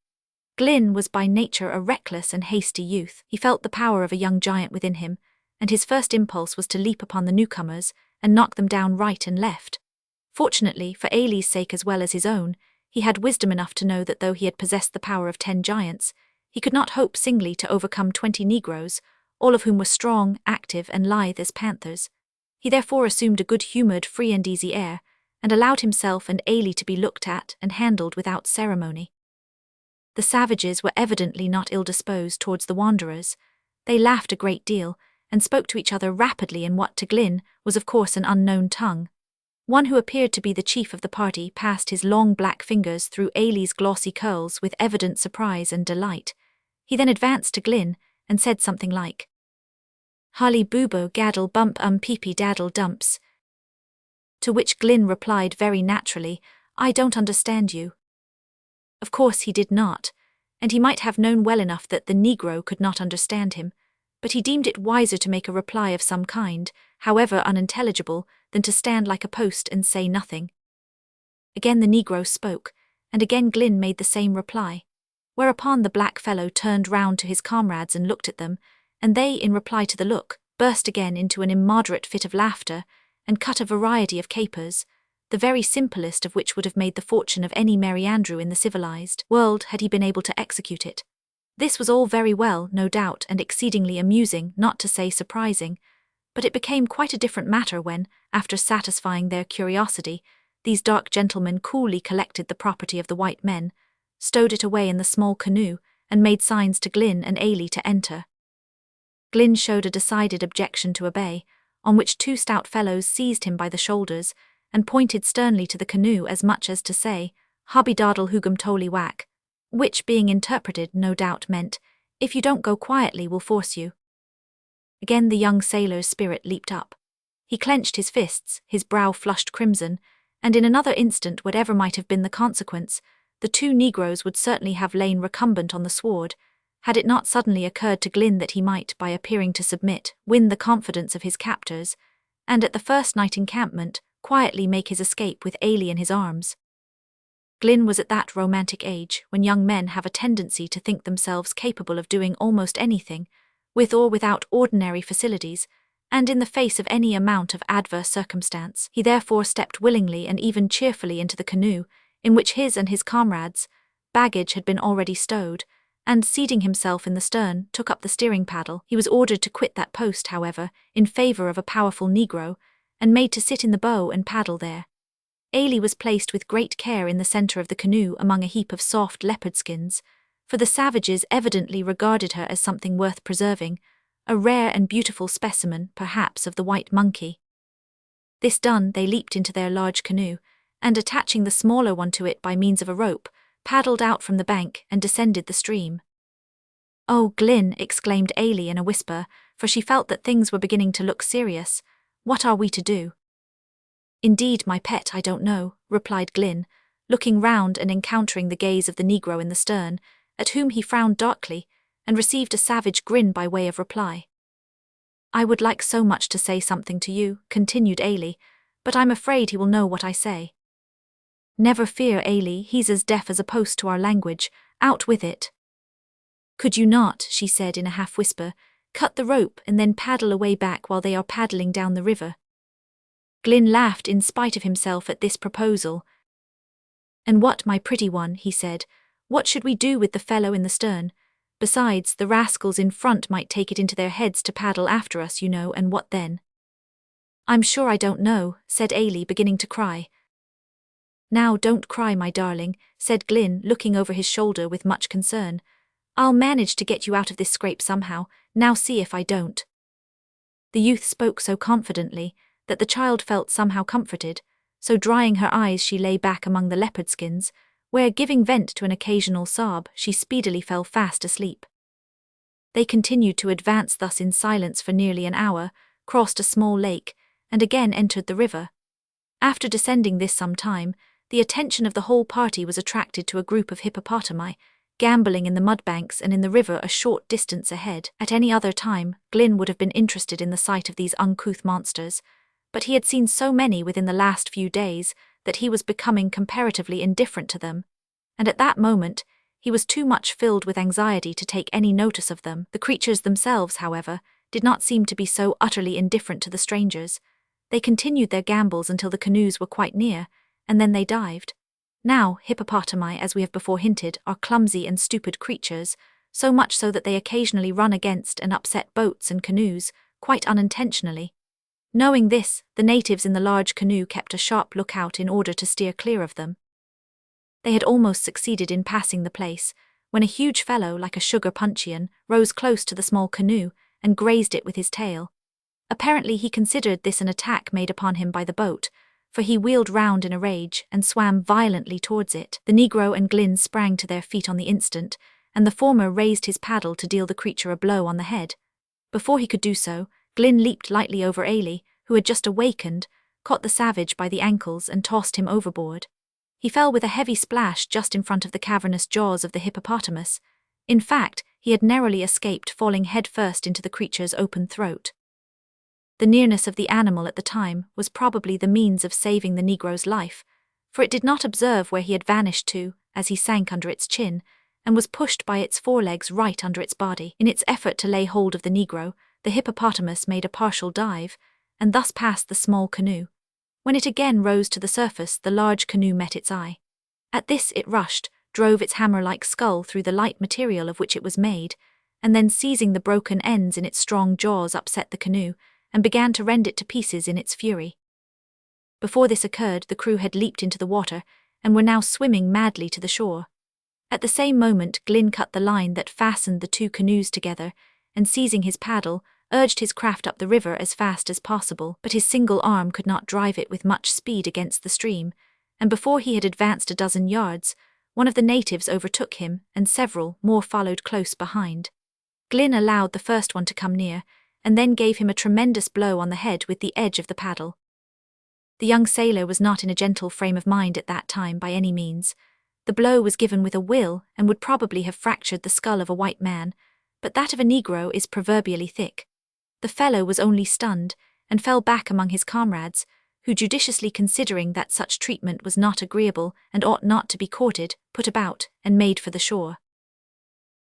Glyn was by nature a reckless and hasty youth. He felt the power of a young giant within him, and his first impulse was to leap upon the newcomers and knock them down right and left. Fortunately, for Ailey's sake as well as his own, he had wisdom enough to know that though he had possessed the power of 10 giants, he could not hope singly to overcome 20 Negroes, all of whom were strong, active, and lithe as panthers. He therefore assumed a good-humoured, free and easy air, and allowed himself and Ailey to be looked at and handled without ceremony. The savages were evidently not ill-disposed towards the wanderers. They laughed a great deal, and spoke to each other rapidly in what to Glyn was of course an unknown tongue. One who appeared to be the chief of the party passed his long black fingers through Ailey's glossy curls with evident surprise and delight. He then advanced to Glyn and said something like, "Holly boobo gaddle bump peepee daddle dumps." To which Glyn replied very naturally, "I don't understand you." Of course he did not, and he might have known well enough that the Negro could not understand him, but he deemed it wiser to make a reply of some kind, however unintelligible, than to stand like a post and say nothing. Again the Negro spoke, and again Glyn made the same reply, whereupon the black fellow turned round to his comrades and looked at them, and they, in reply to the look, burst again into an immoderate fit of laughter, and cut a variety of capers, the very simplest of which would have made the fortune of any Merry Andrew in the civilized world had he been able to execute it. This was all very well, no doubt, and exceedingly amusing, not to say surprising, but it became quite a different matter when, after satisfying their curiosity, these dark gentlemen coolly collected the property of the white men, stowed it away in the small canoe, and made signs to Glyn and Ailey to enter. Glyn showed a decided objection to obey, on which two stout fellows seized him by the shoulders, and pointed sternly to the canoe as much as to say, "Hobby daddle hoogum tolly whack," which, being interpreted, no doubt meant, "If you don't go quietly, we'll force you." Again the young sailor's spirit leaped up. He clenched his fists, his brow flushed crimson, and in another instant, whatever might have been the consequence, the two Negroes would certainly have lain recumbent on the sward, had it not suddenly occurred to Glyn that he might, by appearing to submit, win the confidence of his captors, and at the first night encampment, quietly make his escape with Ailey in his arms. Glyn was at that romantic age when young men have a tendency to think themselves capable of doing almost anything, with or without ordinary facilities, and in the face of any amount of adverse circumstance. He therefore stepped willingly and even cheerfully into the canoe, in which his and his comrades' baggage had been already stowed, and, seating himself in the stern, took up the steering paddle. He was ordered to quit that post, however, in favor of a powerful Negro, and made to sit in the bow and paddle there. Ailey was placed with great care in the center of the canoe among a heap of soft leopard skins, for the savages evidently regarded her as something worth preserving, a rare and beautiful specimen, perhaps, of the white monkey. This done, they leaped into their large canoe, and attaching the smaller one to it by means of a rope, paddled out from the bank and descended the stream. "Oh, Glynn," exclaimed Ailey in a whisper, for she felt that things were beginning to look serious. "What are we to do?" "Indeed, my pet, I don't know," replied Glynn, looking round and encountering the gaze of the Negro in the stern, at whom he frowned darkly, and received a savage grin by way of reply. "I would like so much to say something to you," continued Ailey, "but I'm afraid he will know what I say." "Never fear, Ailey, he's as deaf as a post to our language. Out with it." "Could you not," she said in a half-whisper, "cut the rope and then paddle away back while they are paddling down the river?" Glynn laughed in spite of himself at this proposal. "And what, my pretty one," he said, "what should we do with the fellow in the stern? Besides, the rascals in front might take it into their heads to paddle after us, you know, and what then?" "I'm sure I don't know," said Ailey, beginning to cry. "Now don't cry, my darling," said Glynn, looking over his shoulder with much concern. "I'll manage to get you out of this scrape somehow, now see if I don't." The youth spoke so confidently that the child felt somehow comforted, so drying her eyes she lay back among the leopard skins, where, giving vent to an occasional sob, she speedily fell fast asleep. They continued to advance thus in silence for nearly an hour, crossed a small lake, and again entered the river. After descending this some time, the attention of the whole party was attracted to a group of hippopotami, gambolling in the mudbanks and in the river a short distance ahead. At any other time, Glynn would have been interested in the sight of these uncouth monsters, but he had seen so many within the last few days that he was becoming comparatively indifferent to them, and at that moment he was too much filled with anxiety to take any notice of them. The creatures themselves, however, did not seem to be so utterly indifferent to the strangers. They continued their gambols until the canoes were quite near, and then they dived. Now, hippopotami, as we have before hinted, are clumsy and stupid creatures, so much so that they occasionally run against and upset boats and canoes, quite unintentionally. Knowing this, the natives in the large canoe kept a sharp lookout in order to steer clear of them. They had almost succeeded in passing the place, when a huge fellow like a sugar puncheon rose close to the small canoe and grazed it with his tail. Apparently he considered this an attack made upon him by the boat, for he wheeled round in a rage and swam violently towards it. The Negro and Glynn sprang to their feet on the instant, and the former raised his paddle to deal the creature a blow on the head. Before he could do so, Glynn leaped lightly over Ailey, who had just awakened, caught the savage by the ankles and tossed him overboard. He fell with a heavy splash just in front of the cavernous jaws of the hippopotamus. In fact, he had narrowly escaped falling head-first into the creature's open throat. The nearness of the animal at the time was probably the means of saving the Negro's life, for it did not observe where he had vanished to, as he sank under its chin, and was pushed by its forelegs right under its body. In its effort to lay hold of the Negro, the hippopotamus made a partial dive, and thus passed the small canoe. When it again rose to the surface, the large canoe met its eye. At this it rushed, drove its hammer-like skull through the light material of which it was made, and then seizing the broken ends in its strong jaws upset the canoe, and began to rend it to pieces in its fury. Before this occurred, the crew had leaped into the water, and were now swimming madly to the shore. At the same moment Glynn cut the line that fastened the two canoes together, and seizing his paddle, urged his craft up the river as fast as possible, but his single arm could not drive it with much speed against the stream, and before he had advanced a dozen yards, one of the natives overtook him, and several more followed close behind. Glynn allowed the first one to come near, and then gave him a tremendous blow on the head with the edge of the paddle. The young sailor was not in a gentle frame of mind at that time by any means. The blow was given with a will, and would probably have fractured the skull of a white man, but that of a Negro is proverbially thick. The fellow was only stunned, and fell back among his comrades, who, judiciously considering that such treatment was not agreeable and ought not to be courted, put about, and made for the shore.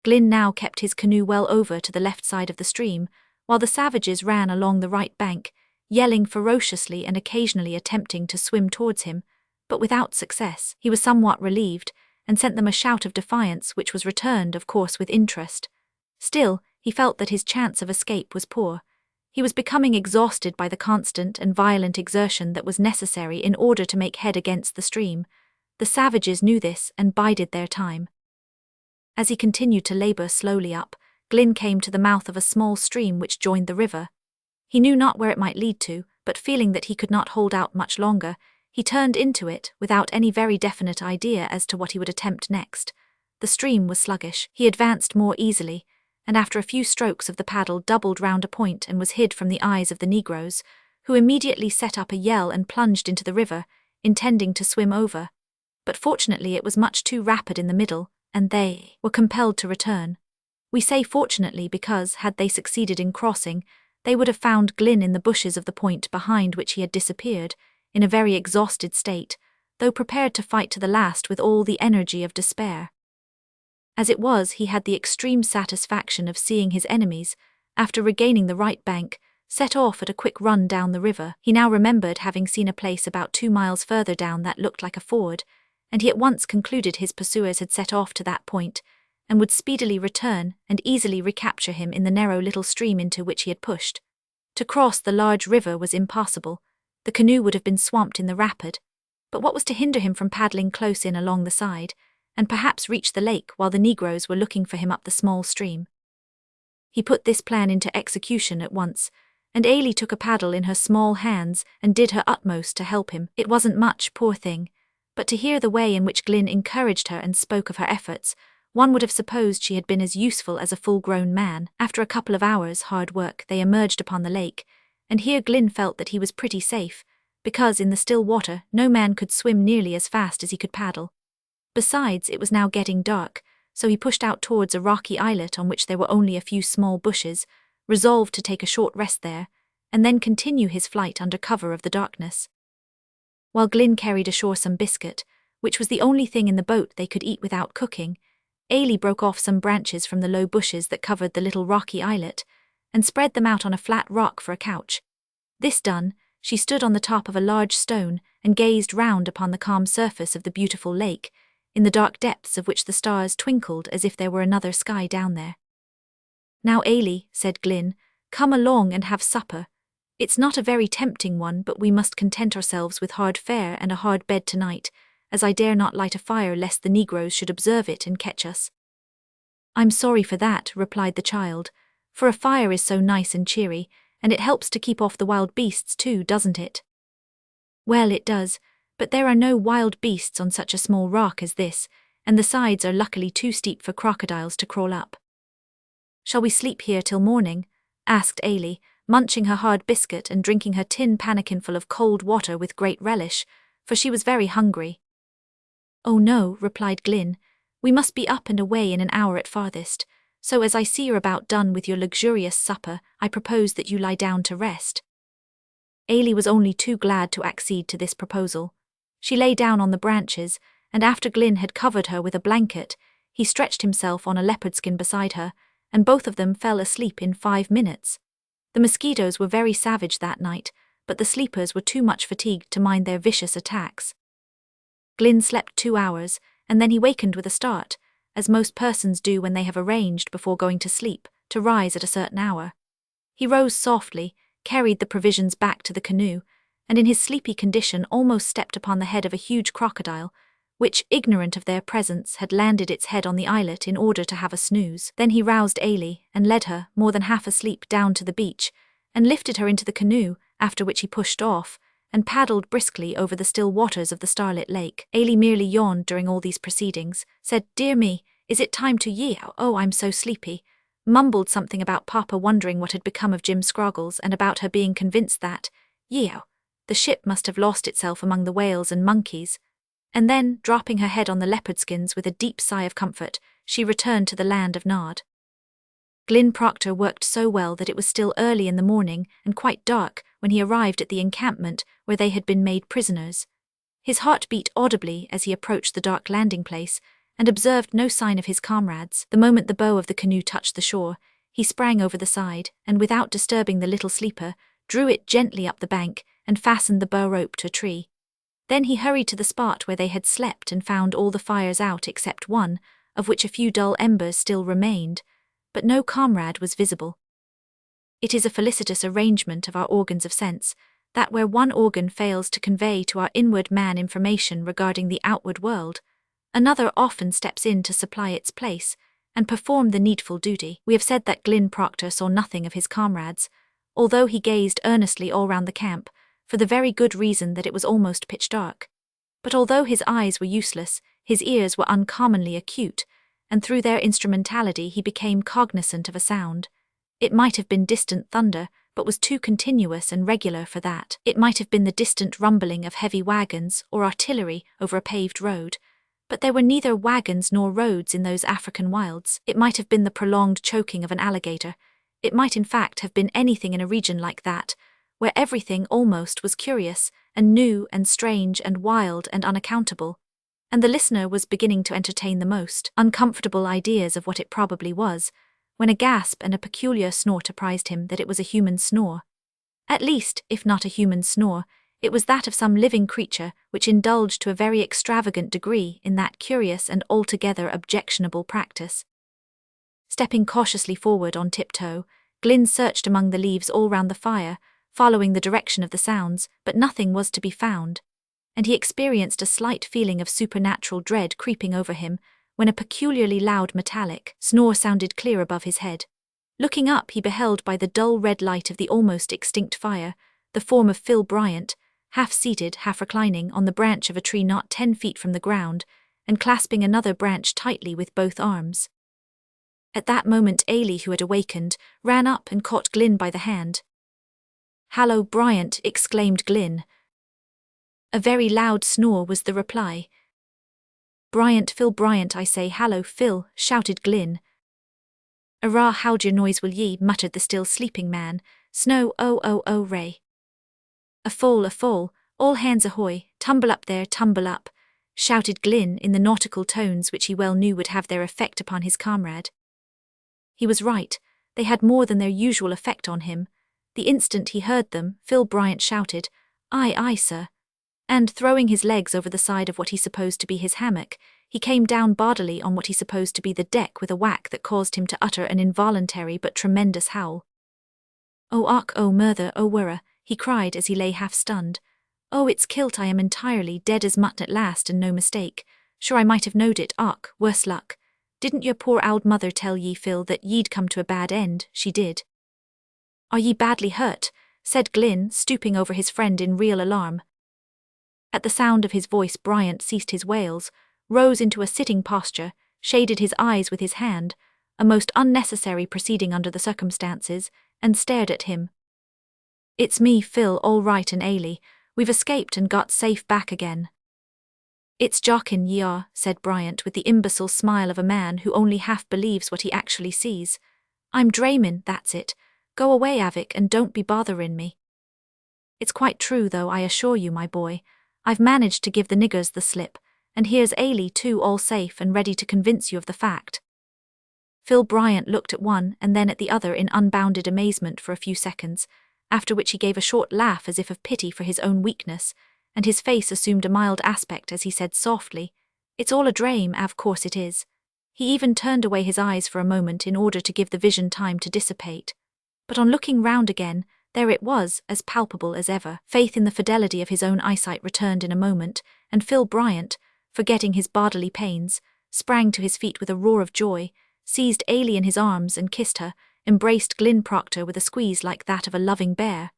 Glynn now kept his canoe well over to the left side of the stream, while the savages ran along the right bank, yelling ferociously and occasionally attempting to swim towards him, but without success. He was somewhat relieved, and sent them a shout of defiance which was returned, of course, with interest. Still, he felt that his chance of escape was poor. He was becoming exhausted by the constant and violent exertion that was necessary in order to make head against the stream. The savages knew this and bided their time. As he continued to labor slowly up, Glynn came to the mouth of a small stream which joined the river. He knew not where it might lead to, but feeling that he could not hold out much longer, he turned into it without any very definite idea as to what he would attempt next. The stream was sluggish. He advanced more easily, and after a few strokes of the paddle doubled round a point and was hid from the eyes of the negroes, who immediately set up a yell and plunged into the river, intending to swim over. But fortunately it was much too rapid in the middle, and they were compelled to return. We say fortunately because, had they succeeded in crossing, they would have found Glynn in the bushes of the point behind which he had disappeared, in a very exhausted state, though prepared to fight to the last with all the energy of despair. As it was, he had the extreme satisfaction of seeing his enemies, after regaining the right bank, set off at a quick run down the river. He now remembered having seen a place about 2 miles further down that looked like a ford, and he at once concluded his pursuers had set off to that point, and would speedily return and easily recapture him in the narrow little stream into which he had pushed. To cross the large river was impassable. The canoe would have been swamped in the rapid, but what was to hinder him from paddling close in along the side, and perhaps reach the lake while the negroes were looking for him up the small stream? He put this plan into execution at once, and Ailey took a paddle in her small hands and did her utmost to help him. It wasn't much, poor thing, but to hear the way in which Glynn encouraged her and spoke of her efforts, one would have supposed she had been as useful as a full-grown man. After a couple of hours' hard work they emerged upon the lake, and here Glynn felt that he was pretty safe, because in the still water no man could swim nearly as fast as he could paddle. Besides, it was now getting dark, so he pushed out towards a rocky islet on which there were only a few small bushes, resolved to take a short rest there, and then continue his flight under cover of the darkness. While Glynn carried ashore some biscuit, which was the only thing in the boat they could eat without cooking, Ailey broke off some branches from the low bushes that covered the little rocky islet, and spread them out on a flat rock for a couch. This done, she stood on the top of a large stone and gazed round upon the calm surface of the beautiful lake, in the dark depths of which the stars twinkled as if there were another sky down there. "Now, Ailey," said Glynn, "come along and have supper. It's not a very tempting one, but we must content ourselves with hard fare and a hard bed tonight, as I dare not light a fire lest the negroes should observe it and catch us." "I'm sorry for that," replied the child, "for a fire is so nice and cheery, and it helps to keep off the wild beasts too, doesn't it?" "Well, it does, but there are no wild beasts on such a small rock as this, and the sides are luckily too steep for crocodiles to crawl up." "Shall we sleep here till morning?" asked Ailey, munching her hard biscuit and drinking her tin pannikinful of cold water with great relish, for she was very hungry. "Oh no," replied Glynn, "we must be up and away in an hour at farthest, so as I see you're about done with your luxurious supper, I propose that you lie down to rest." Ailey was only too glad to accede to this proposal. She lay down on the branches, and after Glynn had covered her with a blanket, he stretched himself on a leopard skin beside her, and both of them fell asleep in 5 minutes. The mosquitoes were very savage that night, but the sleepers were too much fatigued to mind their vicious attacks. Glynn slept 2 hours, and then he wakened with a start, as most persons do when they have arranged, before going to sleep, to rise at a certain hour. He rose softly, carried the provisions back to the canoe, and in his sleepy condition almost stepped upon the head of a huge crocodile, which, ignorant of their presence, had landed its head on the islet in order to have a snooze. Then he roused Ailey, and led her, more than half asleep, down to the beach, and lifted her into the canoe, after which he pushed off, and paddled briskly over the still waters of the starlit lake. Ailey merely yawned during all these proceedings, said, "Dear me, is it time to ye? Oh, I'm so sleepy," mumbled something about Papa wondering what had become of Jim Scroggles and about her being convinced that, the ship must have lost itself among the whales and monkeys, and then, dropping her head on the leopard skins with a deep sigh of comfort, she returned to the land of Nod. Glynn Proctor worked so well that it was still early in the morning and quite dark when he arrived at the encampment where they had been made prisoners. His heart beat audibly as he approached the dark landing place, and observed no sign of his comrades. The moment the bow of the canoe touched the shore, he sprang over the side, and without disturbing the little sleeper, drew it gently up the bank, and fastened the bow rope to a tree. Then he hurried to the spot where they had slept and found all the fires out except one, of which a few dull embers still remained, but no comrade was visible. It is a felicitous arrangement of our organs of sense, that where one organ fails to convey to our inward man information regarding the outward world, another often steps in to supply its place and perform the needful duty. We have said that Glyn Proctor saw nothing of his comrades, although he gazed earnestly all round the camp, for the very good reason that it was almost pitch dark. But although his eyes were useless, his ears were uncommonly acute, and through their instrumentality he became cognizant of a sound. It might have been distant thunder, but was too continuous and regular for that. It might have been the distant rumbling of heavy wagons or artillery over a paved road, but there were neither wagons nor roads in those African wilds. It might have been the prolonged choking of an alligator. It might in fact have been anything in a region like that, where everything almost was curious and new and strange and wild and unaccountable, and the listener was beginning to entertain the most uncomfortable ideas of what it probably was, when a gasp and a peculiar snort apprised him that it was a human snore. At least, if not a human snore, it was that of some living creature which indulged to a very extravagant degree in that curious and altogether objectionable practice. Stepping cautiously forward on tiptoe, Glyn searched among the leaves all round the fire, following the direction of the sounds, but nothing was to be found, and he experienced a slight feeling of supernatural dread creeping over him when a peculiarly loud metallic snore sounded clear above his head. Looking up, he beheld by the dull red light of the almost extinct fire the form of Phil Bryant, half-seated, half-reclining on the branch of a tree not 10 feet from the ground, and clasping another branch tightly with both arms. At that moment Ailey, who had awakened, ran up and caught Glyn by the hand. "Hallo, Bryant," exclaimed Glyn. A very loud snore was the reply. "Bryant, Phil Bryant, I say, hallo, Phil," shouted Glyn. "Arrah, howd your noise will ye," muttered the still sleeping man. "Snow, oh, ray. A fall, all hands ahoy, tumble up there, tumble up," shouted Glyn in the nautical tones which he well knew would have their effect upon his comrade. He was right, they had more than their usual effect on him. The instant he heard them, Phil Bryant shouted, Aye, sir," and throwing his legs over the side of what he supposed to be his hammock, he came down bodily on what he supposed to be the deck with a whack that caused him to utter an involuntary but tremendous howl. "Oh, och, oh, murther, oh, wirra," he cried as he lay half-stunned. "Oh, it's kilt, I am entirely dead as mutton at last, and no mistake. Sure I might have knowed it, och, worse luck. Didn't your poor ould mother tell ye, Phil, that ye'd come to a bad end? She did." "Are ye badly hurt?" said Glyn, stooping over his friend in real alarm. At the sound of his voice Bryant ceased his wails, rose into a sitting posture, shaded his eyes with his hand, a most unnecessary proceeding under the circumstances, and stared at him. "It's me, Phil, all right and Ailey. We've escaped and got safe back again." "It's jockin' ye are," said Bryant with the imbecile smile of a man who only half believes what he actually sees. "I'm draimin', that's it. Go away, Avic, and don't be botherin' me." "It's quite true, though, I assure you, my boy. I've managed to give the niggers the slip, and here's Ailey too, all safe and ready to convince you of the fact." Phil Bryant looked at one and then at the other in unbounded amazement for a few seconds, after which he gave a short laugh as if of pity for his own weakness, and his face assumed a mild aspect as he said softly, "It's all a drame, av course it is." He even turned away his eyes for a moment in order to give the vision time to dissipate. But on looking round again, there it was, as palpable as ever. Faith in the fidelity of his own eyesight returned in a moment, and Phil Bryant, forgetting his bodily pains, sprang to his feet with a roar of joy, seized Ailey in his arms and kissed her, embraced Glyn Proctor with a squeeze like that of a loving bear,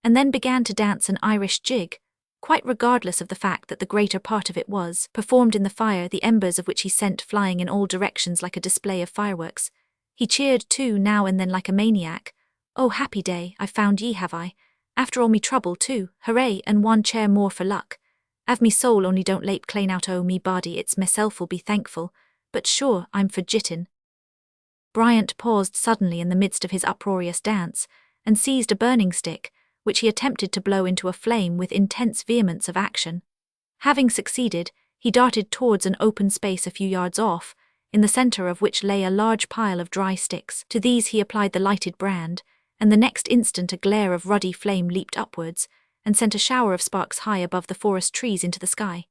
and then began to dance an Irish jig, quite regardless of the fact that the greater part of it was performed in the fire, the embers of which he sent flying in all directions like a display of fireworks. He cheered too now and then like a maniac. "Oh, happy day, I've found ye, have I? After all me trouble too, hooray, and one chair more for luck. Av me soul only don't lape clane out o' me body, it's meself'll be thankful, but sure, I'm for jittin'." Bryant paused suddenly in the midst of his uproarious dance, and seized a burning stick, which he attempted to blow into a flame with intense vehemence of action. Having succeeded, he darted towards an open space a few yards off, in the centre of which lay a large pile of dry sticks. To these he applied the lighted brand, and the next instant a glare of ruddy flame leaped upwards, and sent a shower of sparks high above the forest trees into the sky.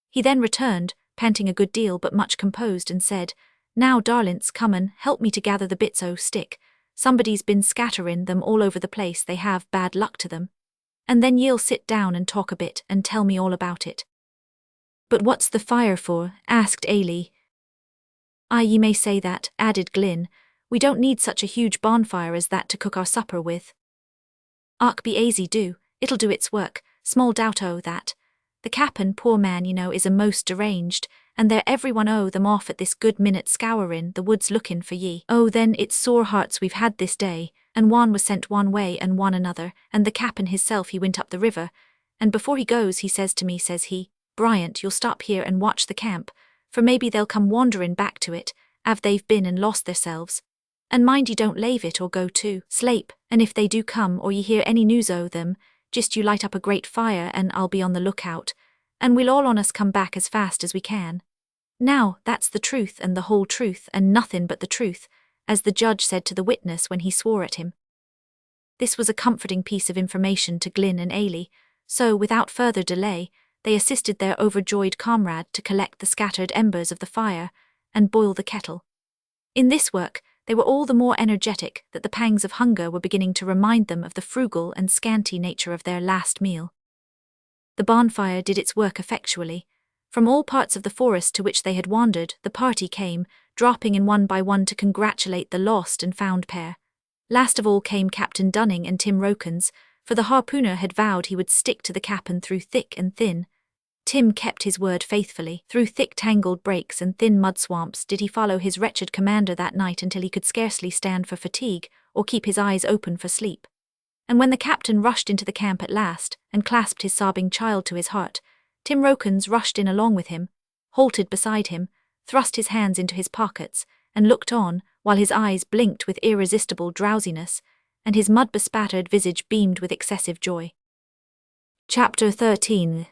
He then returned, panting a good deal but much composed, and said, "Now, darlints, come and help me to gather the bits o' stick. Somebody's been scatterin' them all over the place, they have, bad luck to them. And then ye'll sit down and talk a bit and tell me all about it." "But what's the fire for?" asked Ailey. "Aye, ye may say that," added Glynn. "We don't need such a huge bonfire as that to cook our supper with." "Och, be aisy do, it'll do its work, small doubt o' that. The cap'n, poor man, you know, is a most deranged, and they're every one o' them off at this good minute scourin' the woods lookin' for ye. Oh, then it's sore hearts we've had this day, and one was sent one way and one another, and the cap'n hisself he went up the river, and before he goes he says to me, says he, 'Bryant, you'll stop here and watch the camp, for maybe they'll come wanderin' back to it, av they've been and lost theirselves. And mind ye don't lave it or go to slape, and if they do come or ye hear any news o' them, just you light up a great fire and I'll be on the lookout, and we'll all on us come back as fast as we can.' Now, that's the truth and the whole truth and nothin' but the truth, as the judge said to the witness when he swore at him." This was a comforting piece of information to Glynn and Ailey, so without further delay, they assisted their overjoyed comrade to collect the scattered embers of the fire and boil the kettle. In this work, they were all the more energetic that the pangs of hunger were beginning to remind them of the frugal and scanty nature of their last meal. The bonfire did its work effectually. From all parts of the forest to which they had wandered, the party came, dropping in one by one to congratulate the lost and found pair. Last of all came Captain Dunning and Tim Rokins, for the harpooner had vowed he would stick to the cap'n through thick and thin. Tim kept his word faithfully. Through thick tangled brakes and thin mud swamps did he follow his wretched commander that night until he could scarcely stand for fatigue or keep his eyes open for sleep. And when the captain rushed into the camp at last and clasped his sobbing child to his heart, Tim Rokins rushed in along with him, halted beside him, thrust his hands into his pockets, and looked on, while his eyes blinked with irresistible drowsiness, and his mud-bespattered visage beamed with excessive joy. Chapter 13.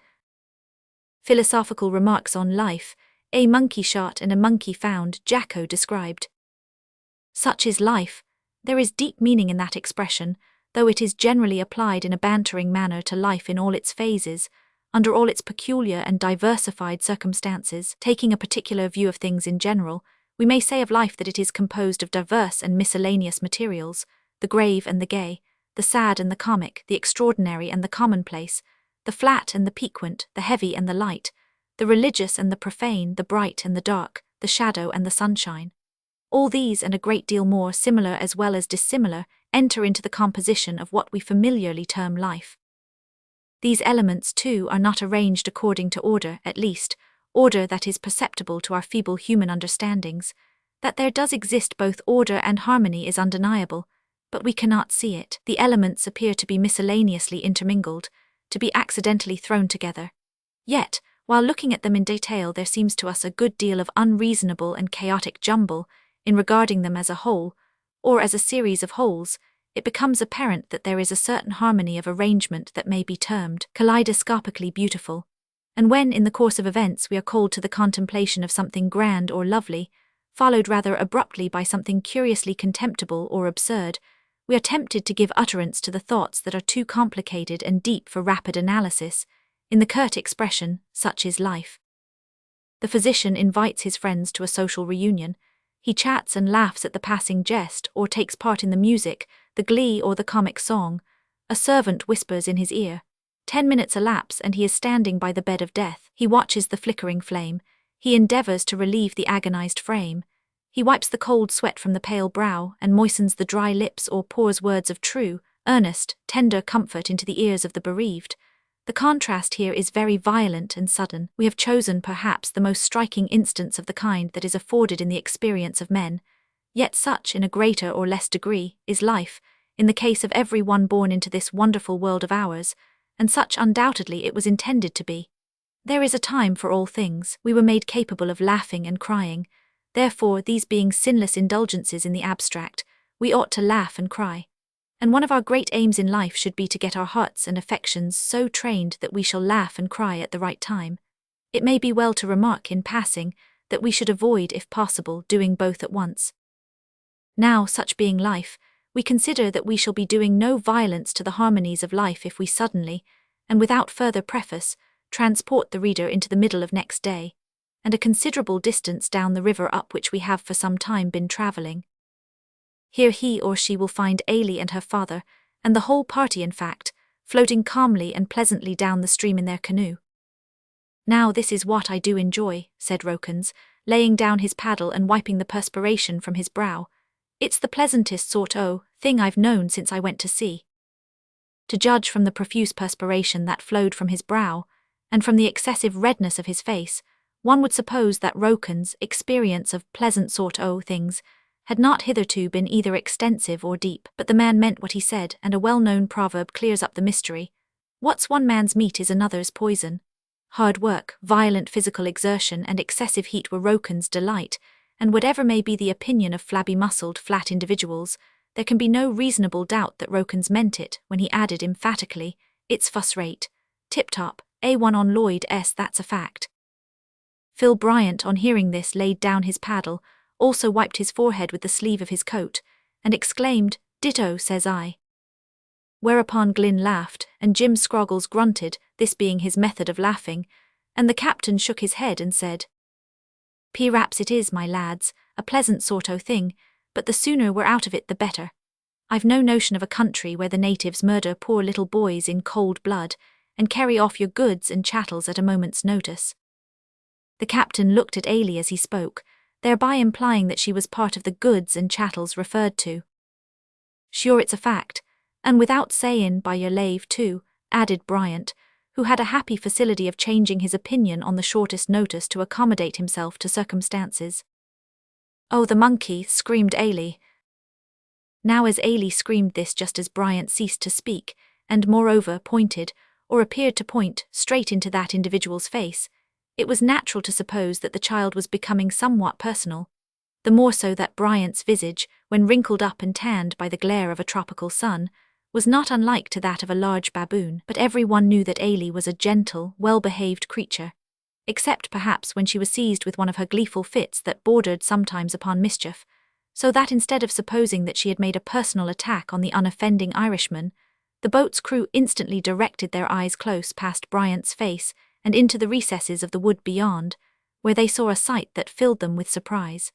Philosophical Remarks on Life, A Monkey Shot and a Monkey Found, Jacko described. Such is life. There is deep meaning in that expression, though it is generally applied in a bantering manner to life in all its phases, under all its peculiar and diversified circumstances. Taking a particular view of things in general, we may say of life that it is composed of diverse and miscellaneous materials, the grave and the gay, the sad and the comic, the extraordinary and the commonplace, the flat and the piquant, the heavy and the light, the religious and the profane, the bright and the dark, the shadow and the sunshine. All these and a great deal more, similar as well as dissimilar, enter into the composition of what we familiarly term life. These elements, too, are not arranged according to order, at least, order that is perceptible to our feeble human understandings. That there does exist both order and harmony is undeniable, but we cannot see it. The elements appear to be miscellaneously intermingled, to be accidentally thrown together. Yet, while looking at them in detail, there seems to us a good deal of unreasonable and chaotic jumble in regarding them as a whole, or as a series of wholes. It becomes apparent that there is a certain harmony of arrangement that may be termed kaleidoscopically beautiful, and when in the course of events we are called to the contemplation of something grand or lovely, followed rather abruptly by something curiously contemptible or absurd, we are tempted to give utterance to the thoughts that are too complicated and deep for rapid analysis, in the curt expression, "Such is life." The physician invites his friends to a social reunion. He chats and laughs at the passing jest, or takes part in the music, the glee or the comic song. A servant whispers in his ear. 10 minutes elapse and he is standing by the bed of death. He watches the flickering flame. He endeavors to relieve the agonized frame. He wipes the cold sweat from the pale brow and moistens the dry lips, or pours words of true, earnest, tender comfort into the ears of the bereaved. The contrast here is very violent and sudden. We have chosen perhaps the most striking instance of the kind that is afforded in the experience of men, yet such, in a greater or less degree, is life, in the case of every one born into this wonderful world of ours, and such undoubtedly it was intended to be. There is a time for all things. We were made capable of laughing and crying. Therefore, these being sinless indulgences in the abstract, we ought to laugh and cry. And one of our great aims in life should be to get our hearts and affections so trained that we shall laugh and cry at the right time. It may be well to remark in passing that we should avoid, if possible, doing both at once. Now, such being life, we consider that we shall be doing no violence to the harmonies of life if we suddenly, and without further preface, transport the reader into the middle of next day, and a considerable distance down the river up which we have for some time been travelling. Here he or she will find Ailey and her father, and the whole party in fact, floating calmly and pleasantly down the stream in their canoe. "Now this is what I do enjoy," said Rokins, laying down his paddle and wiping the perspiration from his brow. "It's the pleasantest sort o' thing I've known since I went to sea." To judge from the profuse perspiration that flowed from his brow, and from the excessive redness of his face, one would suppose that Rokins' experience of pleasant sort o' things had not hitherto been either extensive or deep, but the man meant what he said, and a well-known proverb clears up the mystery. What's one man's meat is another's poison. Hard work, violent physical exertion and excessive heat were Rokins' delight, and whatever may be the opinion of flabby-muscled, flat individuals, there can be no reasonable doubt that Rokins meant it when he added emphatically, "It's fuss-rate. Tip-top, A1 on Lloyd's, that's a fact." Phil Bryant, on hearing this, laid down his paddle, also wiped his forehead with the sleeve of his coat, and exclaimed, "Ditto, says I." Whereupon Glynn laughed, and Jim Scroggles grunted, this being his method of laughing, and the captain shook his head and said, "P'raps it is, my lads, a pleasant sort o' thing, but the sooner we're out of it the better. I've no notion of a country where the natives murder poor little boys in cold blood, and carry off your goods and chattels at a moment's notice." The captain looked at Ailey as he spoke, thereby implying that she was part of the goods and chattels referred to. "Sure it's a fact, and without sayin' by your lave too," added Bryant, who had a happy facility of changing his opinion on the shortest notice to accommodate himself to circumstances. "Oh, the monkey!" screamed Ailey. Now as Ailey screamed this just as Bryant ceased to speak, and moreover pointed, or appeared to point, straight into that individual's face, it was natural to suppose that the child was becoming somewhat personal, the more so that Bryant's visage, when wrinkled up and tanned by the glare of a tropical sun, was not unlike to that of a large baboon. But everyone knew that Ailey was a gentle, well-behaved creature, except perhaps when she was seized with one of her gleeful fits that bordered sometimes upon mischief, so that instead of supposing that she had made a personal attack on the unoffending Irishman, the boat's crew instantly directed their eyes close past Bryant's face and into the recesses of the wood beyond, where they saw a sight that filled them with surprise.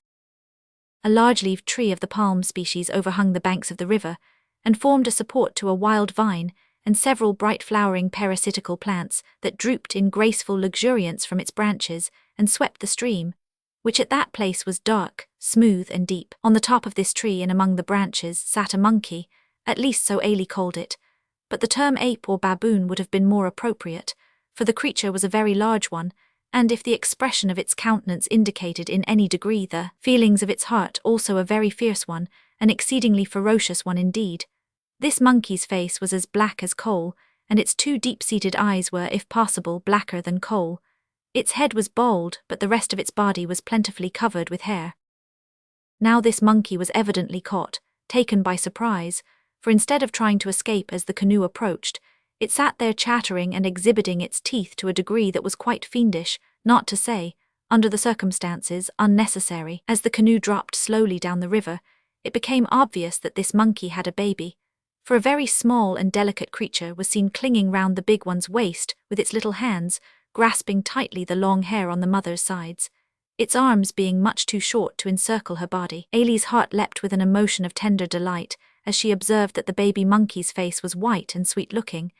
A large-leaved tree of the palm species overhung the banks of the river, and formed a support to a wild vine and several bright-flowering parasitical plants that drooped in graceful luxuriance from its branches and swept the stream, which at that place was dark, smooth and deep. On the top of this tree and among the branches sat a monkey, at least so Ailey called it, but the term ape or baboon would have been more appropriate, for the creature was a very large one, and if the expression of its countenance indicated in any degree the feelings of its heart, also a very fierce one, an exceedingly ferocious one indeed. This monkey's face was as black as coal, and its two deep-seated eyes were, if possible, blacker than coal. Its head was bald, but the rest of its body was plentifully covered with hair. Now this monkey was evidently caught, taken by surprise, for instead of trying to escape as the canoe approached, it sat there chattering and exhibiting its teeth to a degree that was quite fiendish, not to say, under the circumstances, unnecessary. As the canoe dropped slowly down the river, it became obvious that this monkey had a baby, for a very small and delicate creature was seen clinging round the big one's waist with its little hands, grasping tightly the long hair on the mother's sides, its arms being much too short to encircle her body. Ailey's heart leapt with an emotion of tender delight as she observed that the baby monkey's face was white and sweet-looking.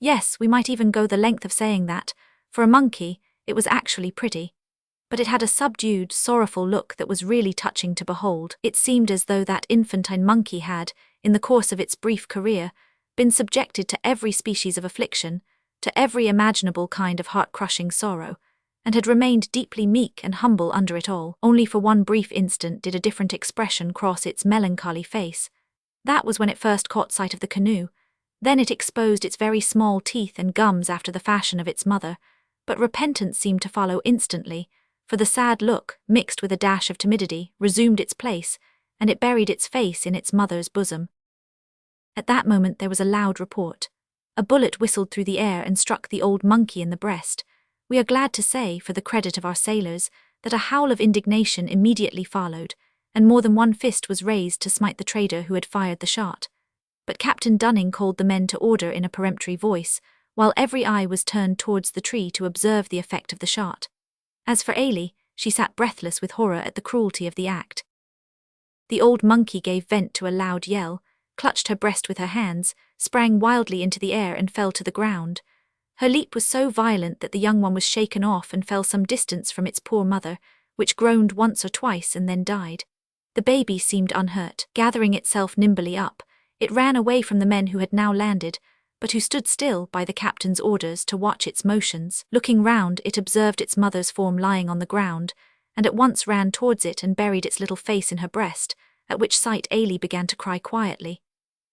Yes, we might even go the length of saying that, for a monkey, it was actually pretty. But it had a subdued, sorrowful look that was really touching to behold. It seemed as though that infantine monkey had, in the course of its brief career, been subjected to every species of affliction, to every imaginable kind of heart-crushing sorrow, and had remained deeply meek and humble under it all. Only for one brief instant did a different expression cross its melancholy face. That was when it first caught sight of the canoe. Then it exposed its very small teeth and gums after the fashion of its mother, but repentance seemed to follow instantly, for the sad look, mixed with a dash of timidity, resumed its place, and it buried its face in its mother's bosom. At that moment there was a loud report. A bullet whistled through the air and struck the old monkey in the breast. We are glad to say, for the credit of our sailors, that a howl of indignation immediately followed, and more than one fist was raised to smite the trader who had fired the shot. But Captain Dunning called the men to order in a peremptory voice, while every eye was turned towards the tree to observe the effect of the shot. As for Ailey, she sat breathless with horror at the cruelty of the act. The old monkey gave vent to a loud yell, clutched her breast with her hands, sprang wildly into the air and fell to the ground. Her leap was so violent that the young one was shaken off and fell some distance from its poor mother, which groaned once or twice and then died. The baby seemed unhurt. Gathering itself nimbly up, it ran away from the men who had now landed, but who stood still by the captain's orders to watch its motions. Looking round, it observed its mother's form lying on the ground, and at once ran towards it and buried its little face in her breast, at which sight Ailey began to cry quietly.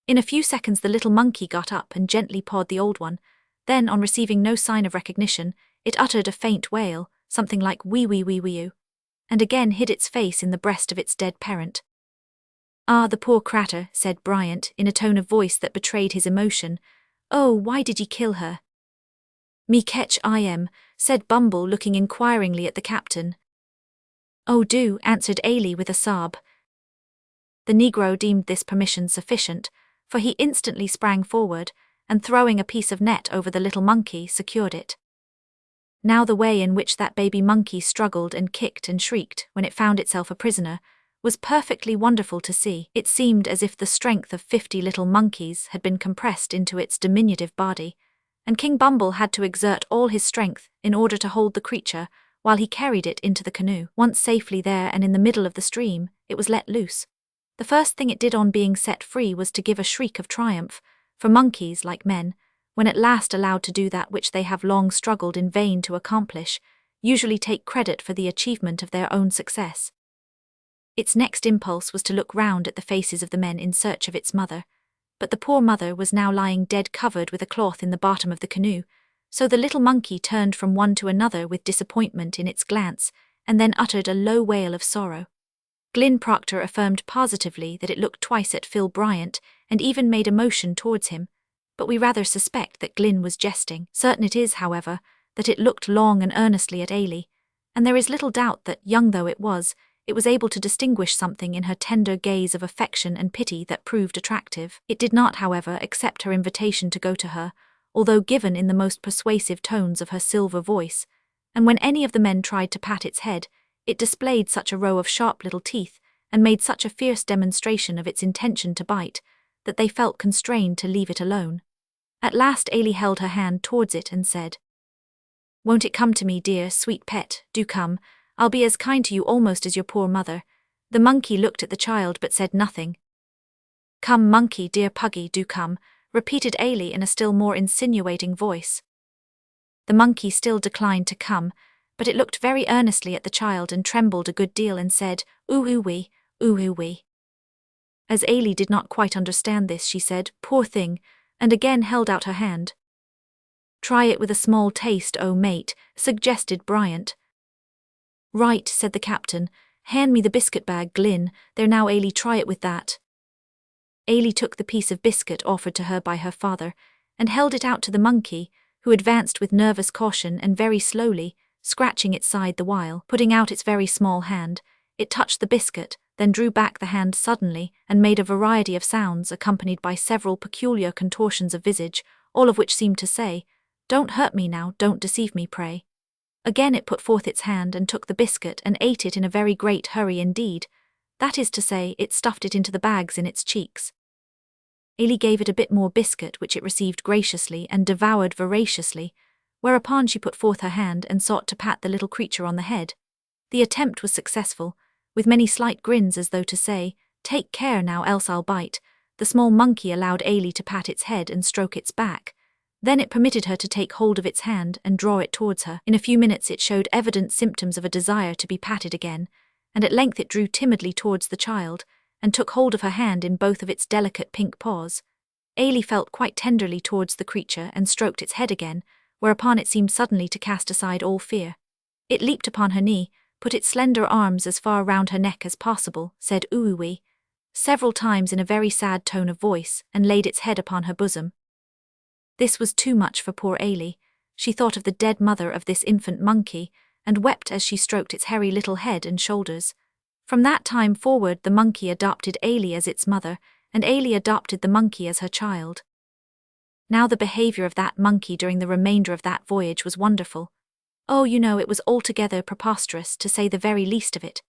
In a few seconds the little monkey got up and gently pawed the old one. Then, on receiving no sign of recognition, it uttered a faint wail, something like wee wee wee wee, and again hid its face in the breast of its dead parent. "Ah, the poor cratur," said Bryant, in a tone of voice that betrayed his emotion. "Oh, why did ye kill her?" "Me ketch I am," said Bumble, looking inquiringly at the captain. "Oh, do," answered Ailey with a sob. The negro deemed this permission sufficient, for he instantly sprang forward, and throwing a piece of net over the little monkey, secured it. Now the way in which that baby monkey struggled and kicked and shrieked when it found itself a prisoner was perfectly wonderful to see. It seemed as if the strength of 50 little monkeys had been compressed into its diminutive body, and King Bumble had to exert all his strength in order to hold the creature while he carried it into the canoe. Once safely there and in the middle of the stream, it was let loose. The first thing it did on being set free was to give a shriek of triumph, for monkeys, like men, when at last allowed to do that which they have long struggled in vain to accomplish, usually take credit for the achievement of their own success. Its next impulse was to look round at the faces of the men in search of its mother, but the poor mother was now lying dead covered with a cloth in the bottom of the canoe, so the little monkey turned from one to another with disappointment in its glance, and then uttered a low wail of sorrow. Glyn Proctor affirmed positively that it looked twice at Phil Bryant, and even made a motion towards him, but we rather suspect that Glyn was jesting. Certain it is, however, that it looked long and earnestly at Ailey, and there is little doubt that, young though it was able to distinguish something in her tender gaze of affection and pity that proved attractive. It did not, however, accept her invitation to go to her, although given in the most persuasive tones of her silver voice, and when any of the men tried to pat its head, it displayed such a row of sharp little teeth, and made such a fierce demonstration of its intention to bite, that they felt constrained to leave it alone. At last Ailey held her hand towards it and said, "Won't it come to me, dear, sweet pet, do come. I'll be as kind to you almost as your poor mother." The monkey looked at the child but said nothing. "Come, monkey, dear puggy, do come," repeated Ailey in a still more insinuating voice. The monkey still declined to come, but it looked very earnestly at the child and trembled a good deal and said, "Ooh-oo-wee, ooh-oo-wee." As Ailey did not quite understand this, she said, "Poor thing," and again held out her hand. "Try it with a small taste, oh mate," suggested Bryant. "Right," said the captain. "Hand me the biscuit bag, Glyn. There now, Ailey, try it with that." Ailey took the piece of biscuit offered to her by her father, and held it out to the monkey, who advanced with nervous caution and very slowly, scratching its side the while. Putting out its very small hand, it touched the biscuit, then drew back the hand suddenly, and made a variety of sounds accompanied by several peculiar contortions of visage, all of which seemed to say, "Don't hurt me now, don't deceive me, pray." Again it put forth its hand and took the biscuit and ate it in a very great hurry indeed. That is to say, it stuffed it into the bags in its cheeks. Ailey gave it a bit more biscuit, which it received graciously and devoured voraciously, whereupon she put forth her hand and sought to pat the little creature on the head. The attempt was successful, with many slight grins as though to say, "Take care now, else I'll bite." The small monkey allowed Ailey to pat its head and stroke its back. Then it permitted her to take hold of its hand and draw it towards her. In a few minutes it showed evident symptoms of a desire to be patted again, and at length it drew timidly towards the child, and took hold of her hand in both of its delicate pink paws. Ailey felt quite tenderly towards the creature and stroked its head again, whereupon it seemed suddenly to cast aside all fear. It leaped upon her knee, put its slender arms as far round her neck as possible, said "Ooh-wee" several times in a very sad tone of voice, and laid its head upon her bosom. This was too much for poor Ailey. She thought of the dead mother of this infant monkey, and wept as she stroked its hairy little head and shoulders. From that time forward the monkey adopted Ailey as its mother, and Ailey adopted the monkey as her child. Now the behavior of that monkey during the remainder of that voyage was wonderful. Oh, it was altogether preposterous, to say the very least of it.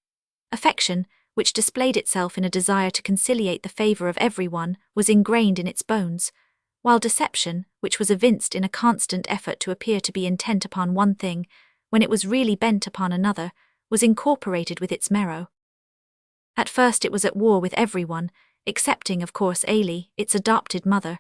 Affection, which displayed itself in a desire to conciliate the favor of everyone, was ingrained in its bones, while deception, which was evinced in a constant effort to appear to be intent upon one thing, when it was really bent upon another, was incorporated with its marrow. At first it was at war with everyone, excepting, of course, Ailey, its adopted mother,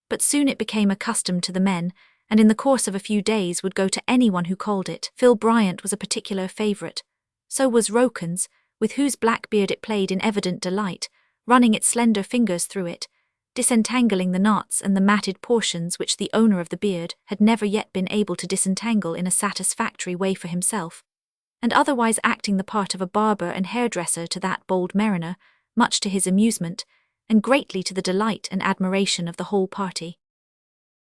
but soon it became accustomed to the men, and in the course of a few days would go to anyone who called it. Phil Bryant was a particular favourite. So was Rokins, with whose black beard it played in evident delight, running its slender fingers through it, disentangling the knots and the matted portions which the owner of the beard had never yet been able to disentangle in a satisfactory way for himself, and otherwise acting the part of a barber and hairdresser to that bold mariner, much to his amusement, and greatly to the delight and admiration of the whole party.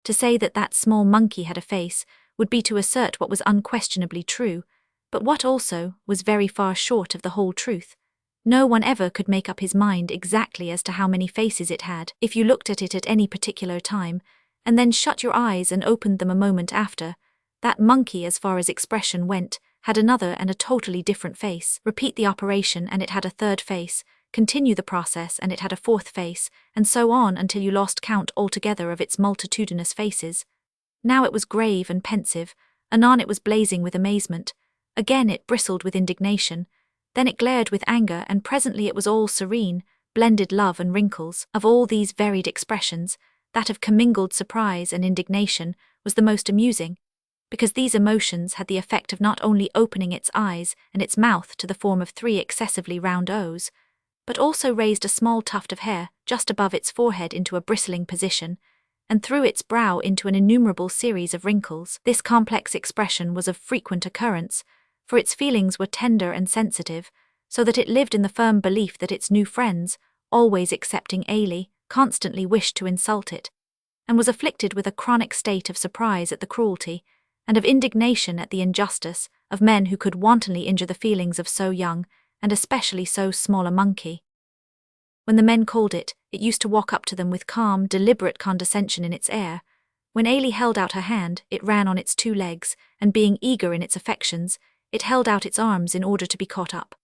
To say that that small monkey had a face would be to assert what was unquestionably true, but what also was very far short of the whole truth. No one ever could make up his mind exactly as to how many faces it had, if you looked at it at any particular time, and then shut your eyes and opened them a moment after. That monkey, as far as expression went, had another and a totally different face. Repeat the operation and it had a third face, continue the process and it had a fourth face, and so on until you lost count altogether of its multitudinous faces. Now it was grave and pensive, anon it was blazing with amazement, again it bristled with indignation, then it glared with anger, and presently it was all serene, blended love and wrinkles. Of all these varied expressions, that of commingled surprise and indignation was the most amusing, because these emotions had the effect of not only opening its eyes and its mouth to the form of 3 excessively round O's, but also raised a small tuft of hair just above its forehead into a bristling position, and threw its brow into an innumerable series of wrinkles. This complex expression was of frequent occurrence, for its feelings were tender and sensitive, so that it lived in the firm belief that its new friends, always excepting Ailey, constantly wished to insult it, and was afflicted with a chronic state of surprise at the cruelty, and of indignation at the injustice, of men who could wantonly injure the feelings of so young, and especially so small a monkey. When the men called it, it used to walk up to them with calm, deliberate condescension in its air. When Ailey held out her hand, it ran on its 2 legs, and being eager in its affections, it held out its arms in order to be caught up.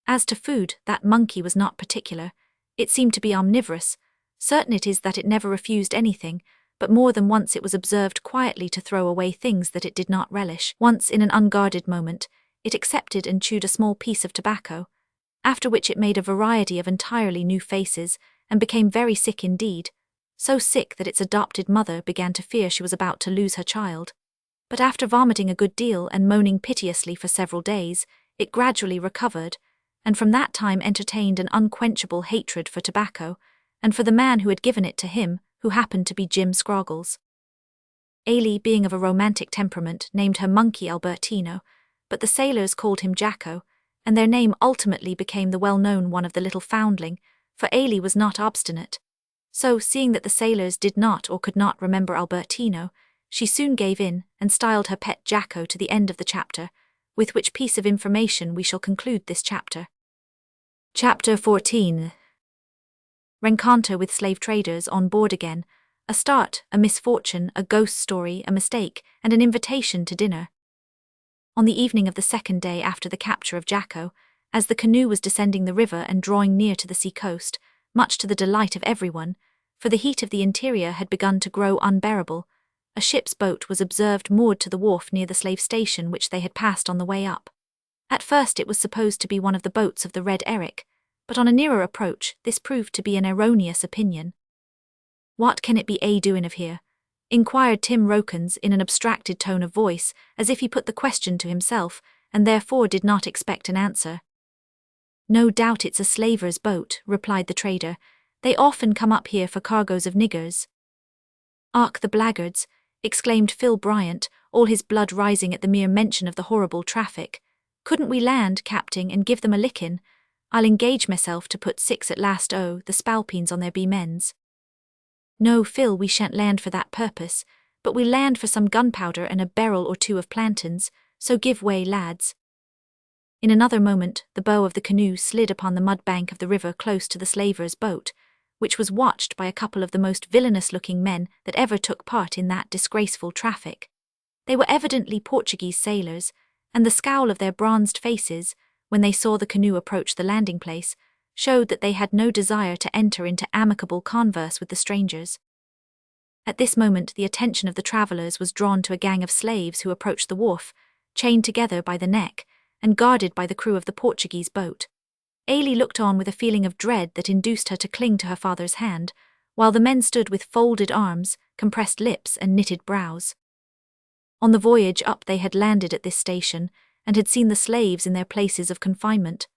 As to food, that monkey was not particular. It seemed to be omnivorous. Certain it is that it never refused anything, but more than once it was observed quietly to throw away things that it did not relish. Once, in an unguarded moment, it accepted and chewed a small piece of tobacco, after which it made a variety of entirely new faces, and became very sick indeed, so sick that its adopted mother began to fear she was about to lose her child. But after vomiting a good deal and moaning piteously for several days, it gradually recovered, and from that time entertained an unquenchable hatred for tobacco, and for the man who had given it to him, who happened to be Jim Scroggles. Ailey, being of a romantic temperament, named her monkey Albertino, but the sailors called him Jacko, and their name ultimately became the well-known one of the little foundling, for Ailey was not obstinate. So, seeing that the sailors did not or could not remember Albertino, she soon gave in, and styled her pet Jacko to the end of the chapter, with which piece of information we shall conclude this chapter. Chapter 14. Rencounter with slave traders on board again, a start, a misfortune, a ghost story, a mistake, and an invitation to dinner. On the evening of the 2nd day after the capture of Jacko, as the canoe was descending the river and drawing near to the sea-coast, much to the delight of everyone, for the heat of the interior had begun to grow unbearable, a ship's boat was observed moored to the wharf near the slave station which they had passed on the way up. At first it was supposed to be one of the boats of the Red Eric, but on a nearer approach this proved to be an erroneous opinion. "What can it be doing of here?" inquired Tim Rokins in an abstracted tone of voice, as if he put the question to himself, and therefore did not expect an answer. "No doubt it's a slaver's boat," replied the trader. "They often come up here for cargoes of niggers." "Ark, the blackguards!" exclaimed Phil Bryant, all his blood rising at the mere mention of the horrible traffic. "Couldn't we land, captain, and give them a lickin'? I'll engage myself to put 6 at last the spalpeens on their beam ends." "No, Phil, we shan't land for that purpose, but we'll land for some gunpowder and a barrel or 2 of plantains, so give way, lads." In another moment, the bow of the canoe slid upon the mud bank of the river close to the slaver's boat, which was watched by a couple of the most villainous-looking men that ever took part in that disgraceful traffic. They were evidently Portuguese sailors, and the scowl of their bronzed faces, when they saw the canoe approach the landing place, showed that they had no desire to enter into amicable converse with the strangers. At this moment the attention of the travellers was drawn to a gang of slaves who approached the wharf, chained together by the neck, and guarded by the crew of the Portuguese boat. Ailey looked on with a feeling of dread that induced her to cling to her father's hand, while the men stood with folded arms, compressed lips, and knitted brows. On the voyage up they had landed at this station, and had seen the slaves in their places of confinement.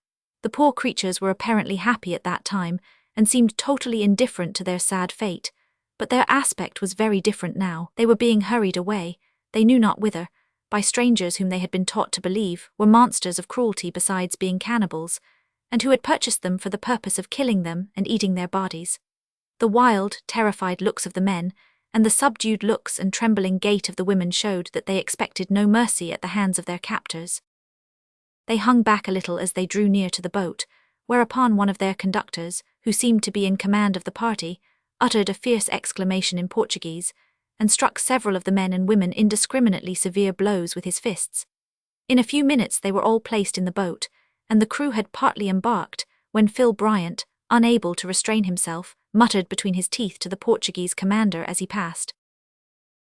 The poor creatures were apparently happy at that time, and seemed totally indifferent to their sad fate, but their aspect was very different now. They were being hurried away, they knew not whither, by strangers whom they had been taught to believe were monsters of cruelty besides being cannibals, and who had purchased them for the purpose of killing them and eating their bodies. The wild, terrified looks of the men, and the subdued looks and trembling gait of the women showed that they expected no mercy at the hands of their captors. They hung back a little as they drew near to the boat, whereupon one of their conductors, who seemed to be in command of the party, uttered a fierce exclamation in Portuguese, and struck several of the men and women indiscriminately severe blows with his fists. In a few minutes they were all placed in the boat, and the crew had partly embarked, when Phil Bryant, unable to restrain himself, muttered between his teeth to the Portuguese commander as he passed.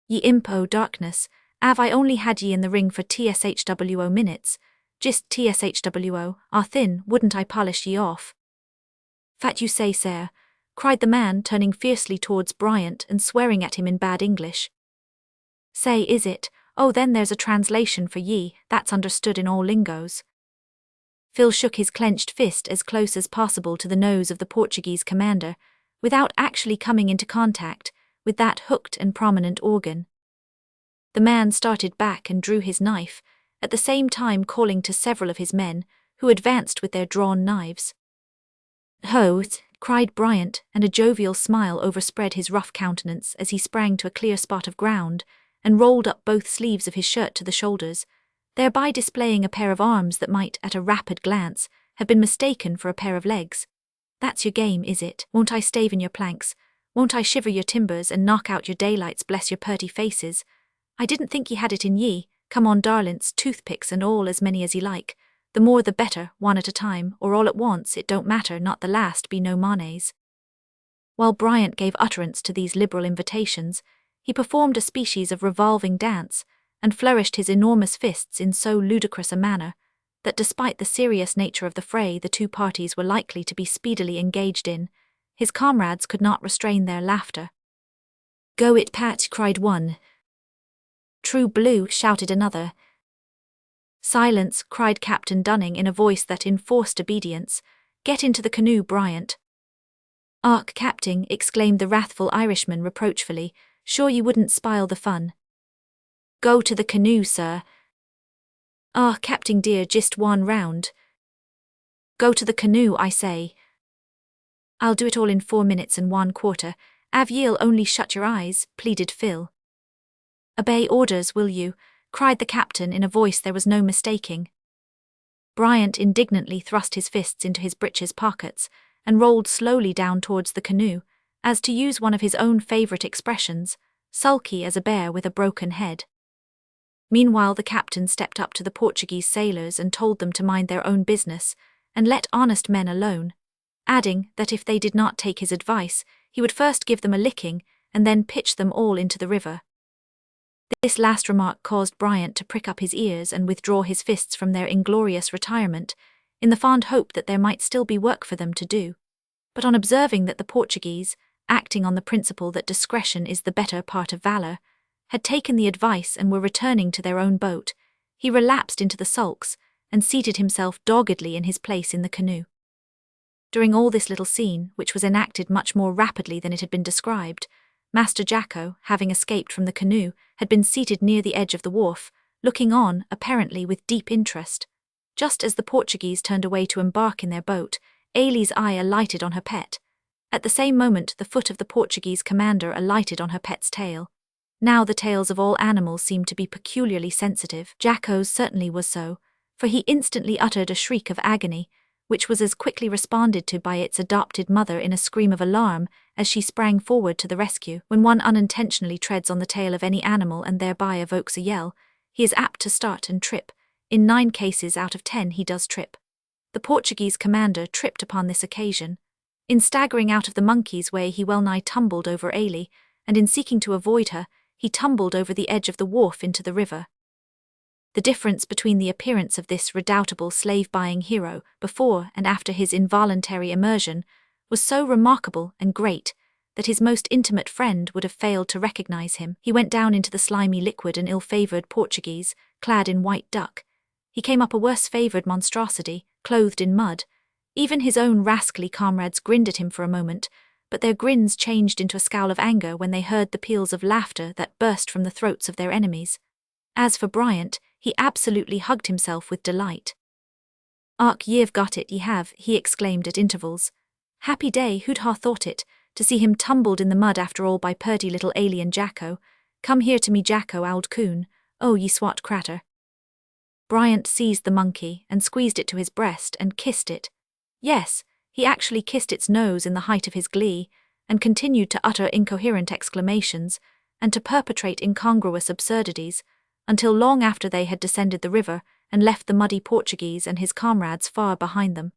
"Ye imp o' darkness, av I only had ye in the ring for tshwo minutes, just tshwo, thin wouldn't I polish ye off." "Fat you say, sir," cried the man, turning fiercely towards Bryant and swearing at him in bad English. "Say, is it? Oh, then there's a translation for ye, that's understood in all lingos." Phil shook his clenched fist as close as possible to the nose of the Portuguese commander, without actually coming into contact with that hooked and prominent organ. The man started back and drew his knife, at the same time calling to several of his men, who advanced with their drawn knives. "Ho!" cried Bryant, and a jovial smile overspread his rough countenance as he sprang to a clear spot of ground and rolled up both sleeves of his shirt to the shoulders, thereby displaying a pair of arms that might, at a rapid glance, have been mistaken for a pair of legs. "That's your game, is it? Won't I stave in your planks? Won't I shiver your timbers and knock out your daylights, bless your purty faces? I didn't think ye had it in ye. Come on, darlints, toothpicks and all, as many as ye like. The more the better, one at a time, or all at once, it don't matter, not the last be no manes." While Bryant gave utterance to these liberal invitations, he performed a species of revolving dance, and flourished his enormous fists in so ludicrous a manner, that despite the serious nature of the fray the two parties were likely to be speedily engaged in, his comrades could not restrain their laughter. "Go it, Pat," cried one. "True blue," shouted another. "Silence," cried Captain Dunning in a voice that enforced obedience. "Get into the canoe, Bryant." "Ark, Captain," exclaimed the wrathful Irishman reproachfully, "sure you wouldn't spile the fun." "Go to the canoe, sir." "Ah, Captain dear, just one round." "Go to the canoe, I say." "I'll do it all in 4 minutes and 1/4. Av ye'll only shut your eyes," pleaded Phil. "Obey orders, will you?" cried the captain in a voice there was no mistaking. Bryant indignantly thrust his fists into his breeches pockets and rolled slowly down towards the canoe, as, to use one of his own favourite expressions, sulky as a bear with a broken head. Meanwhile the captain stepped up to the Portuguese sailors and told them to mind their own business and let honest men alone, adding that if they did not take his advice, he would first give them a licking and then pitch them all into the river. This last remark caused Bryant to prick up his ears and withdraw his fists from their inglorious retirement, in the fond hope that there might still be work for them to do. But on observing that the Portuguese, acting on the principle that discretion is the better part of valour, had taken the advice and were returning to their own boat, he relapsed into the sulks and seated himself doggedly in his place in the canoe. During all this little scene, which was enacted much more rapidly than it had been described, Master Jacko, having escaped from the canoe, had been seated near the edge of the wharf, looking on, apparently with deep interest. Just as the Portuguese turned away to embark in their boat, Ailey's eye alighted on her pet. At the same moment the foot of the Portuguese commander alighted on her pet's tail. Now the tails of all animals seemed to be peculiarly sensitive. Jacko's certainly was so, for he instantly uttered a shriek of agony, which was as quickly responded to by its adopted mother in a scream of alarm as she sprang forward to the rescue. When one unintentionally treads on the tail of any animal and thereby evokes a yell, he is apt to start and trip. In 9 cases out of 10 he does trip. The Portuguese commander tripped upon this occasion. In staggering out of the monkey's way he well nigh tumbled over Ailey, and in seeking to avoid her, he tumbled over the edge of the wharf into the river. The difference between the appearance of this redoubtable slave-buying hero before and after his involuntary immersion was so remarkable and great that his most intimate friend would have failed to recognize him. He went down into the slimy liquid an ill-favored Portuguese, clad in white duck. He came up a worse-favored monstrosity, clothed in mud. Even his own rascally comrades grinned at him for a moment, but their grins changed into a scowl of anger when they heard the peals of laughter that burst from the throats of their enemies. As for Bryant, he absolutely hugged himself with delight. "Och, ye've got it, ye have," he exclaimed at intervals. "Happy day, who'd ha' thought it, to see him tumbled in the mud after all by purty little alien Jacko. Come here to me, Jacko, ould coon. Oh, ye swat cratter." Bryant seized the monkey and squeezed it to his breast and kissed it. Yes, he actually kissed its nose in the height of his glee, and continued to utter incoherent exclamations and to perpetrate incongruous absurdities, until long after they had descended the river and left the muddy Portuguese and his comrades far behind them.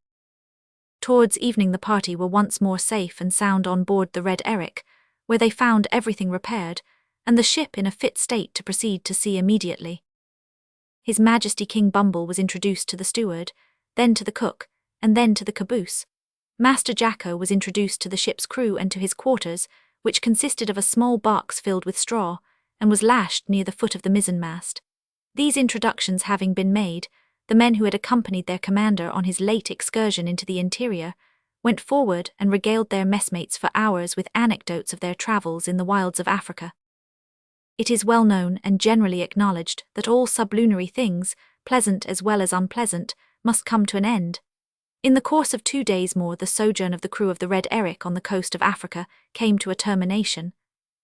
Towards evening the party were once more safe and sound on board the Red Eric, where they found everything repaired, and the ship in a fit state to proceed to sea immediately. His Majesty King Bumble was introduced to the steward, then to the cook, and then to the caboose. Master Jacko was introduced to the ship's crew and to his quarters, which consisted of a small box filled with straw, and was lashed near the foot of the mizzenmast. These introductions having been made, the men who had accompanied their commander on his late excursion into the interior went forward and regaled their messmates for hours with anecdotes of their travels in the wilds of Africa. It is well known and generally acknowledged that all sublunary things, pleasant as well as unpleasant, must come to an end. In the course of 2 days more the sojourn of the crew of the Red Eric on the coast of Africa came to a termination.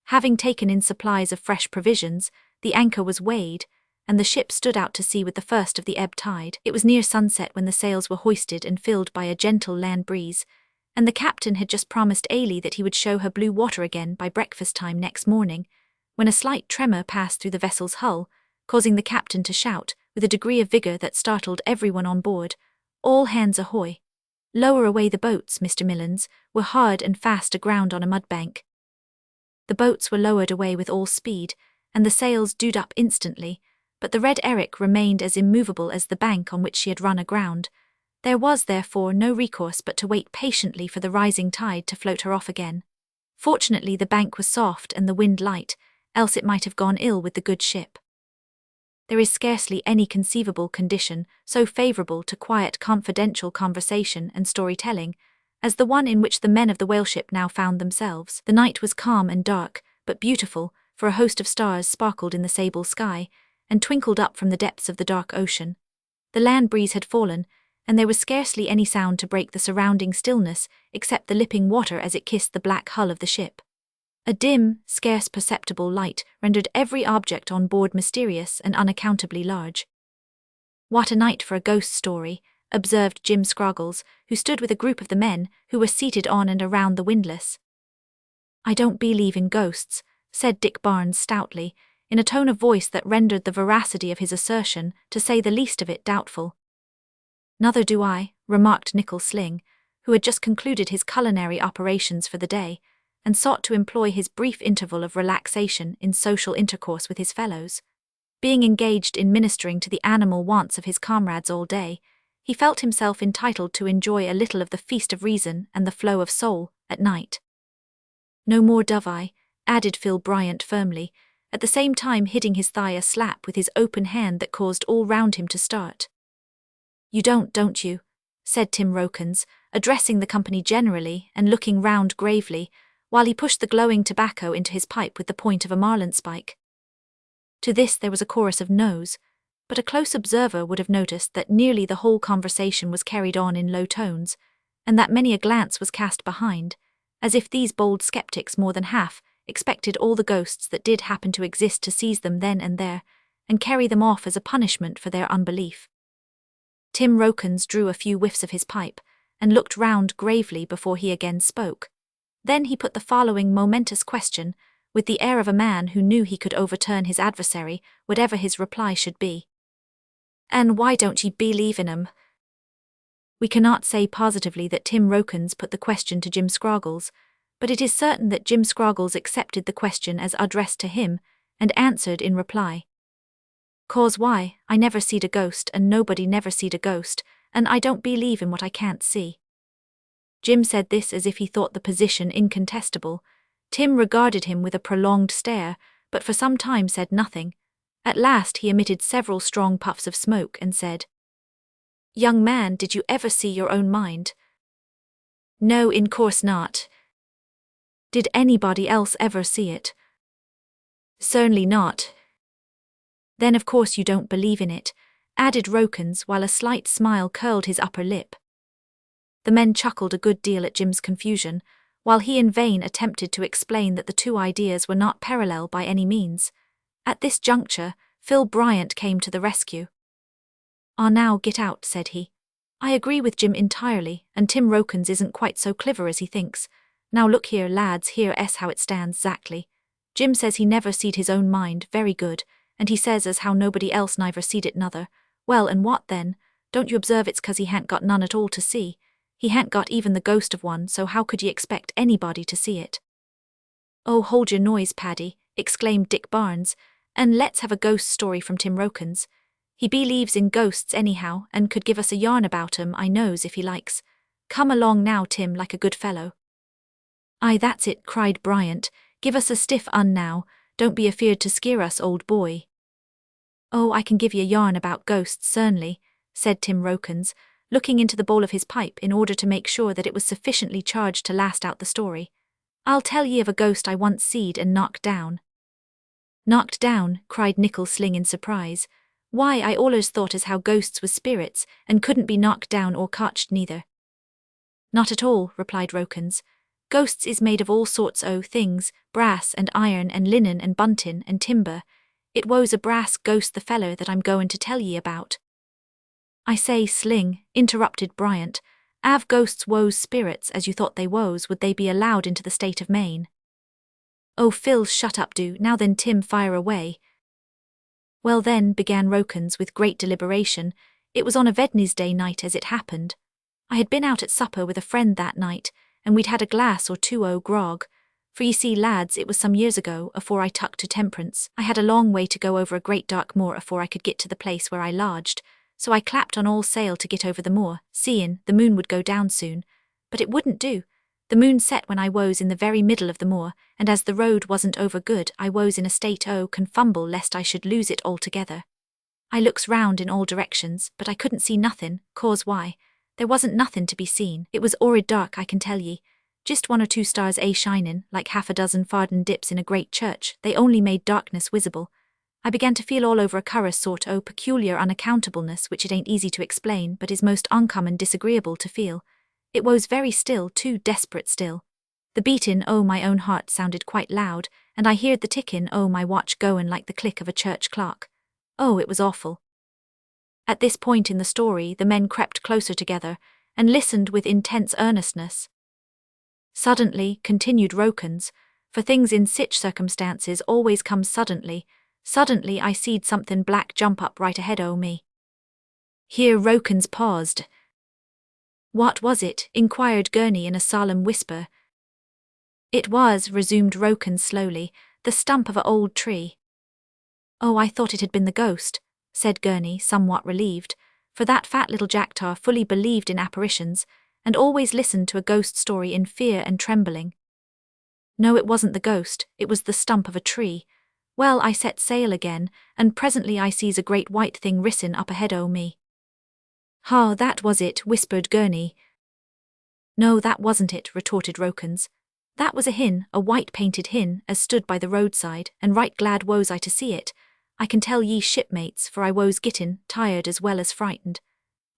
Having taken in supplies of fresh provisions, the anchor was weighed, and the ship stood out to sea with the first of the ebb tide. It was near sunset when the sails were hoisted and filled by a gentle land breeze, and the captain had just promised Ailey that he would show her blue water again by breakfast time next morning, when a slight tremor passed through the vessel's hull, causing the captain to shout, with a degree of vigour that startled everyone on board, "All hands ahoy! Lower away the boats, Mr. Millins," were hard and fast aground on a mudbank. The boats were lowered away with all speed, and the sails dewed up instantly, but the Red Eric remained as immovable as the bank on which she had run aground. There was, therefore, no recourse but to wait patiently for the rising tide to float her off again. Fortunately the bank was soft and the wind light, else it might have gone ill with the good ship. There is scarcely any conceivable condition so favourable to quiet confidential conversation and storytelling as the one in which the men of the whaleship now found themselves. The night was calm and dark, but beautiful, for a host of stars sparkled in the sable sky and twinkled up from the depths of the dark ocean. The land breeze had fallen, and there was scarcely any sound to break the surrounding stillness except the lipping water as it kissed the black hull of the ship. A dim, scarce perceptible light rendered every object on board mysterious and unaccountably large. "What a night for a ghost story," observed Jim Scroggles, who stood with a group of the men who were seated on and around the windlass. "I don't believe in ghosts," said Dick Barnes stoutly, in a tone of voice that rendered the veracity of his assertion, to say the least of it, doubtful. "Nother do I," remarked Nickel Sling, who had just concluded his culinary operations for the day, and sought to employ his brief interval of relaxation in social intercourse with his fellows. Being engaged in ministering to the animal wants of his comrades all day, he felt himself entitled to enjoy a little of the feast of reason and the flow of soul at night. "No more dove I," added Phil Bryant firmly, at the same time hitting his thigh a slap with his open hand that caused all round him to start. "You don't you?" said Tim Rokins, addressing the company generally and looking round gravely, while he pushed the glowing tobacco into his pipe with the point of a marlinspike. To this there was a chorus of noes, but a close observer would have noticed that nearly the whole conversation was carried on in low tones, and that many a glance was cast behind, as if these bold sceptics more than half expected all the ghosts that did happen to exist to seize them then and there, and carry them off as a punishment for their unbelief. Tim Rokins drew a few whiffs of his pipe, and looked round gravely before he again spoke. Then he put the following momentous question, with the air of a man who knew he could overturn his adversary, whatever his reply should be. "And why don't ye believe in 'em?" We cannot say positively that Tim Rokins put the question to Jim Scroggles, but it is certain that Jim Scroggles accepted the question as addressed to him, and answered in reply. "'Cause why, I never seed a ghost, and nobody never seed a ghost, and I don't believe in what I can't see." Jim said this as if he thought the position incontestable. Tim regarded him with a prolonged stare, but for some time said nothing. At last he emitted several strong puffs of smoke and said, "Young man, did you ever see your own mind?" "No, in course not." "Did anybody else ever see it?" "Certainly not." "Then of course you don't believe in it," added Rokins while a slight smile curled his upper lip. The men chuckled a good deal at Jim's confusion, while he in vain attempted to explain that the two ideas were not parallel by any means. At this juncture, Phil Bryant came to the rescue. "Ah, now get out," said he. "I agree with Jim entirely, and Tim Rokins isn't quite so clever as he thinks. Now look here, lads, here's how it stands zactly. Jim says he never seed his own mind, very good, and he says as how nobody else neither seed it nother. Well, and what then? Don't you observe it's 'cause he han't got none at all to see. He han't got even the ghost of one, so how could ye expect anybody to see it?" "Oh, hold your noise, Paddy," exclaimed Dick Barnes, "and let's have a ghost story from Tim Rokins. He believes in ghosts anyhow, and could give us a yarn about 'em, I knows, if he likes. Come along now, Tim, like a good fellow." "Aye, that's it," cried Bryant. "Give us a stiff un now, don't be afeard to skeer us, old boy." "Oh, I can give ye a yarn about ghosts, certainly," said Tim Rokins, looking into the bowl of his pipe in order to make sure that it was sufficiently charged to last out the story. "I'll tell ye of a ghost I once seed and knocked down." "Knocked down?" cried Nickel Sling in surprise. "Why, I allers thought as how ghosts was spirits, and couldn't be knocked down or cotched neither." "Not at all," replied Rokins. "Ghosts is made of all sorts o' things, brass and iron and linen and buntin and timber. It was a brass ghost the feller that I'm goin' to tell ye about." "I say, Sling," interrupted Bryant, "av ghosts woes spirits as you thought they woes, would they be allowed into the state of Maine?" "Oh, Phil, shut up do, now then Tim, fire away." "Well then," began Rokins with great deliberation, "it was on a Wednesday night as it happened. I had been out at supper with a friend that night, and we'd had a glass or two o' grog. For ye see, lads, it was some years ago, afore I tuck to Temperance. I had a long way to go over a great dark moor afore I could get to the place where I lodged, so I clapped on all sail to get over the moor, seein' the moon would go down soon. But it wouldn't do. The moon set when I was in the very middle of the moor, and as the road wasn't over good, I was in a state o' confumble lest I should lose it altogether. I looks round in all directions, but I couldn't see nothin', 'cause why? There wasn't nothin' to be seen. It was 'orrid dark, I can tell ye. Just one or two stars shinin', like half a dozen farden dips in a great church. They only made darkness visible. I began to feel all over a currous sort o' peculiar unaccountableness which it ain't easy to explain, but is most uncommon disagreeable to feel. It was very still, too desperate still. The beatin' o' my own heart sounded quite loud, and I heard the tickin' o' my watch goin' like the click of a church clock. Oh, it was awful." At this point in the story, the men crept closer together, and listened with intense earnestness. "Suddenly," continued Rokins, "for things in sich circumstances always come suddenly, suddenly I seed somethin' black jump up right ahead o' me." Here Rokins paused. "What was it?" inquired Gurney in a solemn whisper. "It was," resumed Rokins slowly, "the stump of a old tree." "Oh, I thought it had been the ghost," said Gurney, somewhat relieved, for that fat little jacktar fully believed in apparitions, and always listened to a ghost story in fear and trembling. "No, it wasn't the ghost, it was the stump of a tree. Well, I set sail again, and presently I sees a great white thing rissin' up ahead o' me." "Ha, that was it," whispered Gurney. "No, that wasn't it," retorted Rokins. "That was a hin, a white-painted hin, as stood by the roadside, and right glad was I to see it. I can tell ye, shipmates, for I was gittin' tired as well as frightened.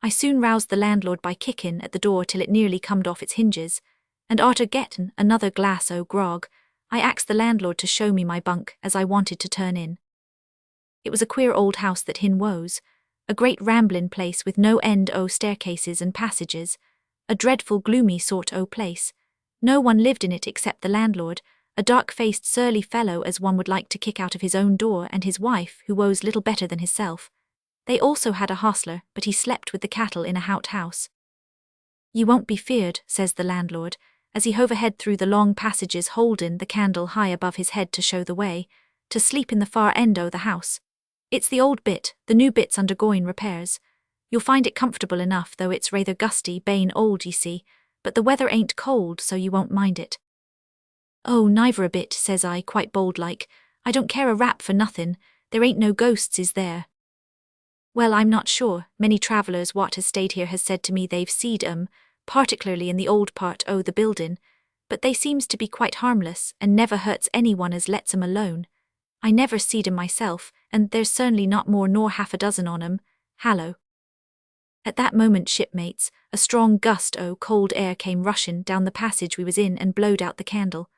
I soon roused the landlord by kickin' at the door till it nearly comed off its hinges, and arter gettin' another glass o' grog, I axed the landlord to show me my bunk as I wanted to turn in. It was a queer old house that hin was. a great ramblin' place with no end o' staircases and passages, a dreadful gloomy sort o' place. No one lived in it except the landlord, a dark-faced surly fellow as one would like to kick out of his own door, and his wife, who woes little better than hisself. They also had a hostler, but he slept with the cattle in a house. "You won't be feared," says the landlord, as he hove ahead through the long passages holdin' the candle high above his head to show the way, to sleep in the far end o' the house. "It's the old bit, the new bit's undergoing repairs. You'll find it comfortable enough, though it's rather gusty, bane old, ye see, but the weather ain't cold, so you won't mind it." "Oh, neither a bit," says I, quite bold-like. "I don't care a rap for nothin', there ain't no ghosts, is there?" "Well, I'm not sure. Many travellers what has stayed here has said to me they've seed 'em, particularly in the old part o' the buildin', but they seems to be quite harmless, and never hurts anyone as lets 'em alone. I never seed 'em myself, and there's certainly not more nor half a dozen on 'em. Hallo." At that moment, shipmates, a strong gust o' cold air came rushin' down the passage we was in and blowed out the candle.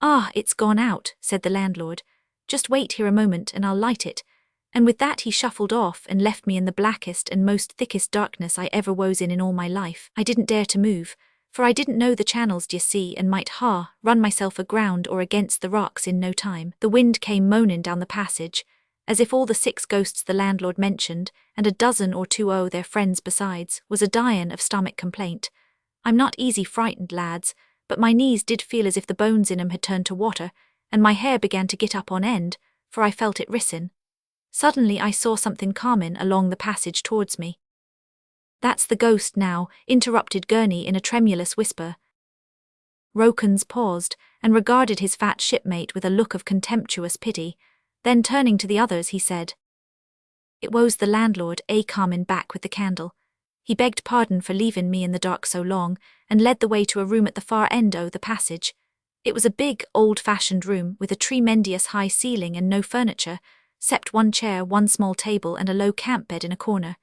"Ah, it's gone out," said the landlord. "Just wait here a moment and I'll light it," and with that he shuffled off and left me in the blackest and most thickest darkness I ever was in all my life. I didn't dare to move, for I didn't know the channels, d'ye see, and might run myself aground or against the rocks in no time. The wind came moanin' down the passage, as if all the 6 ghosts the landlord mentioned, and a dozen or 2 o' their friends besides, was a dyin' of stomach complaint. I'm not easy frightened, lads, but my knees did feel as if the bones in 'em had turned to water, and my hair began to get up on end, for I felt it rissin'. Suddenly I saw something comin' along the passage towards me. "That's the ghost now," interrupted Gurney in a tremulous whisper. Rokins paused, and regarded his fat shipmate with a look of contemptuous pity. Then turning to the others he said, "It was the landlord, comin' back with the candle. He begged pardon for leavin' me in the dark so long, and led the way to a room at the far end o' the passage. It was a big, old-fashioned room, with a tremendous high ceiling and no furniture, 'cept one chair, one small table, and a low camp bed in a corner.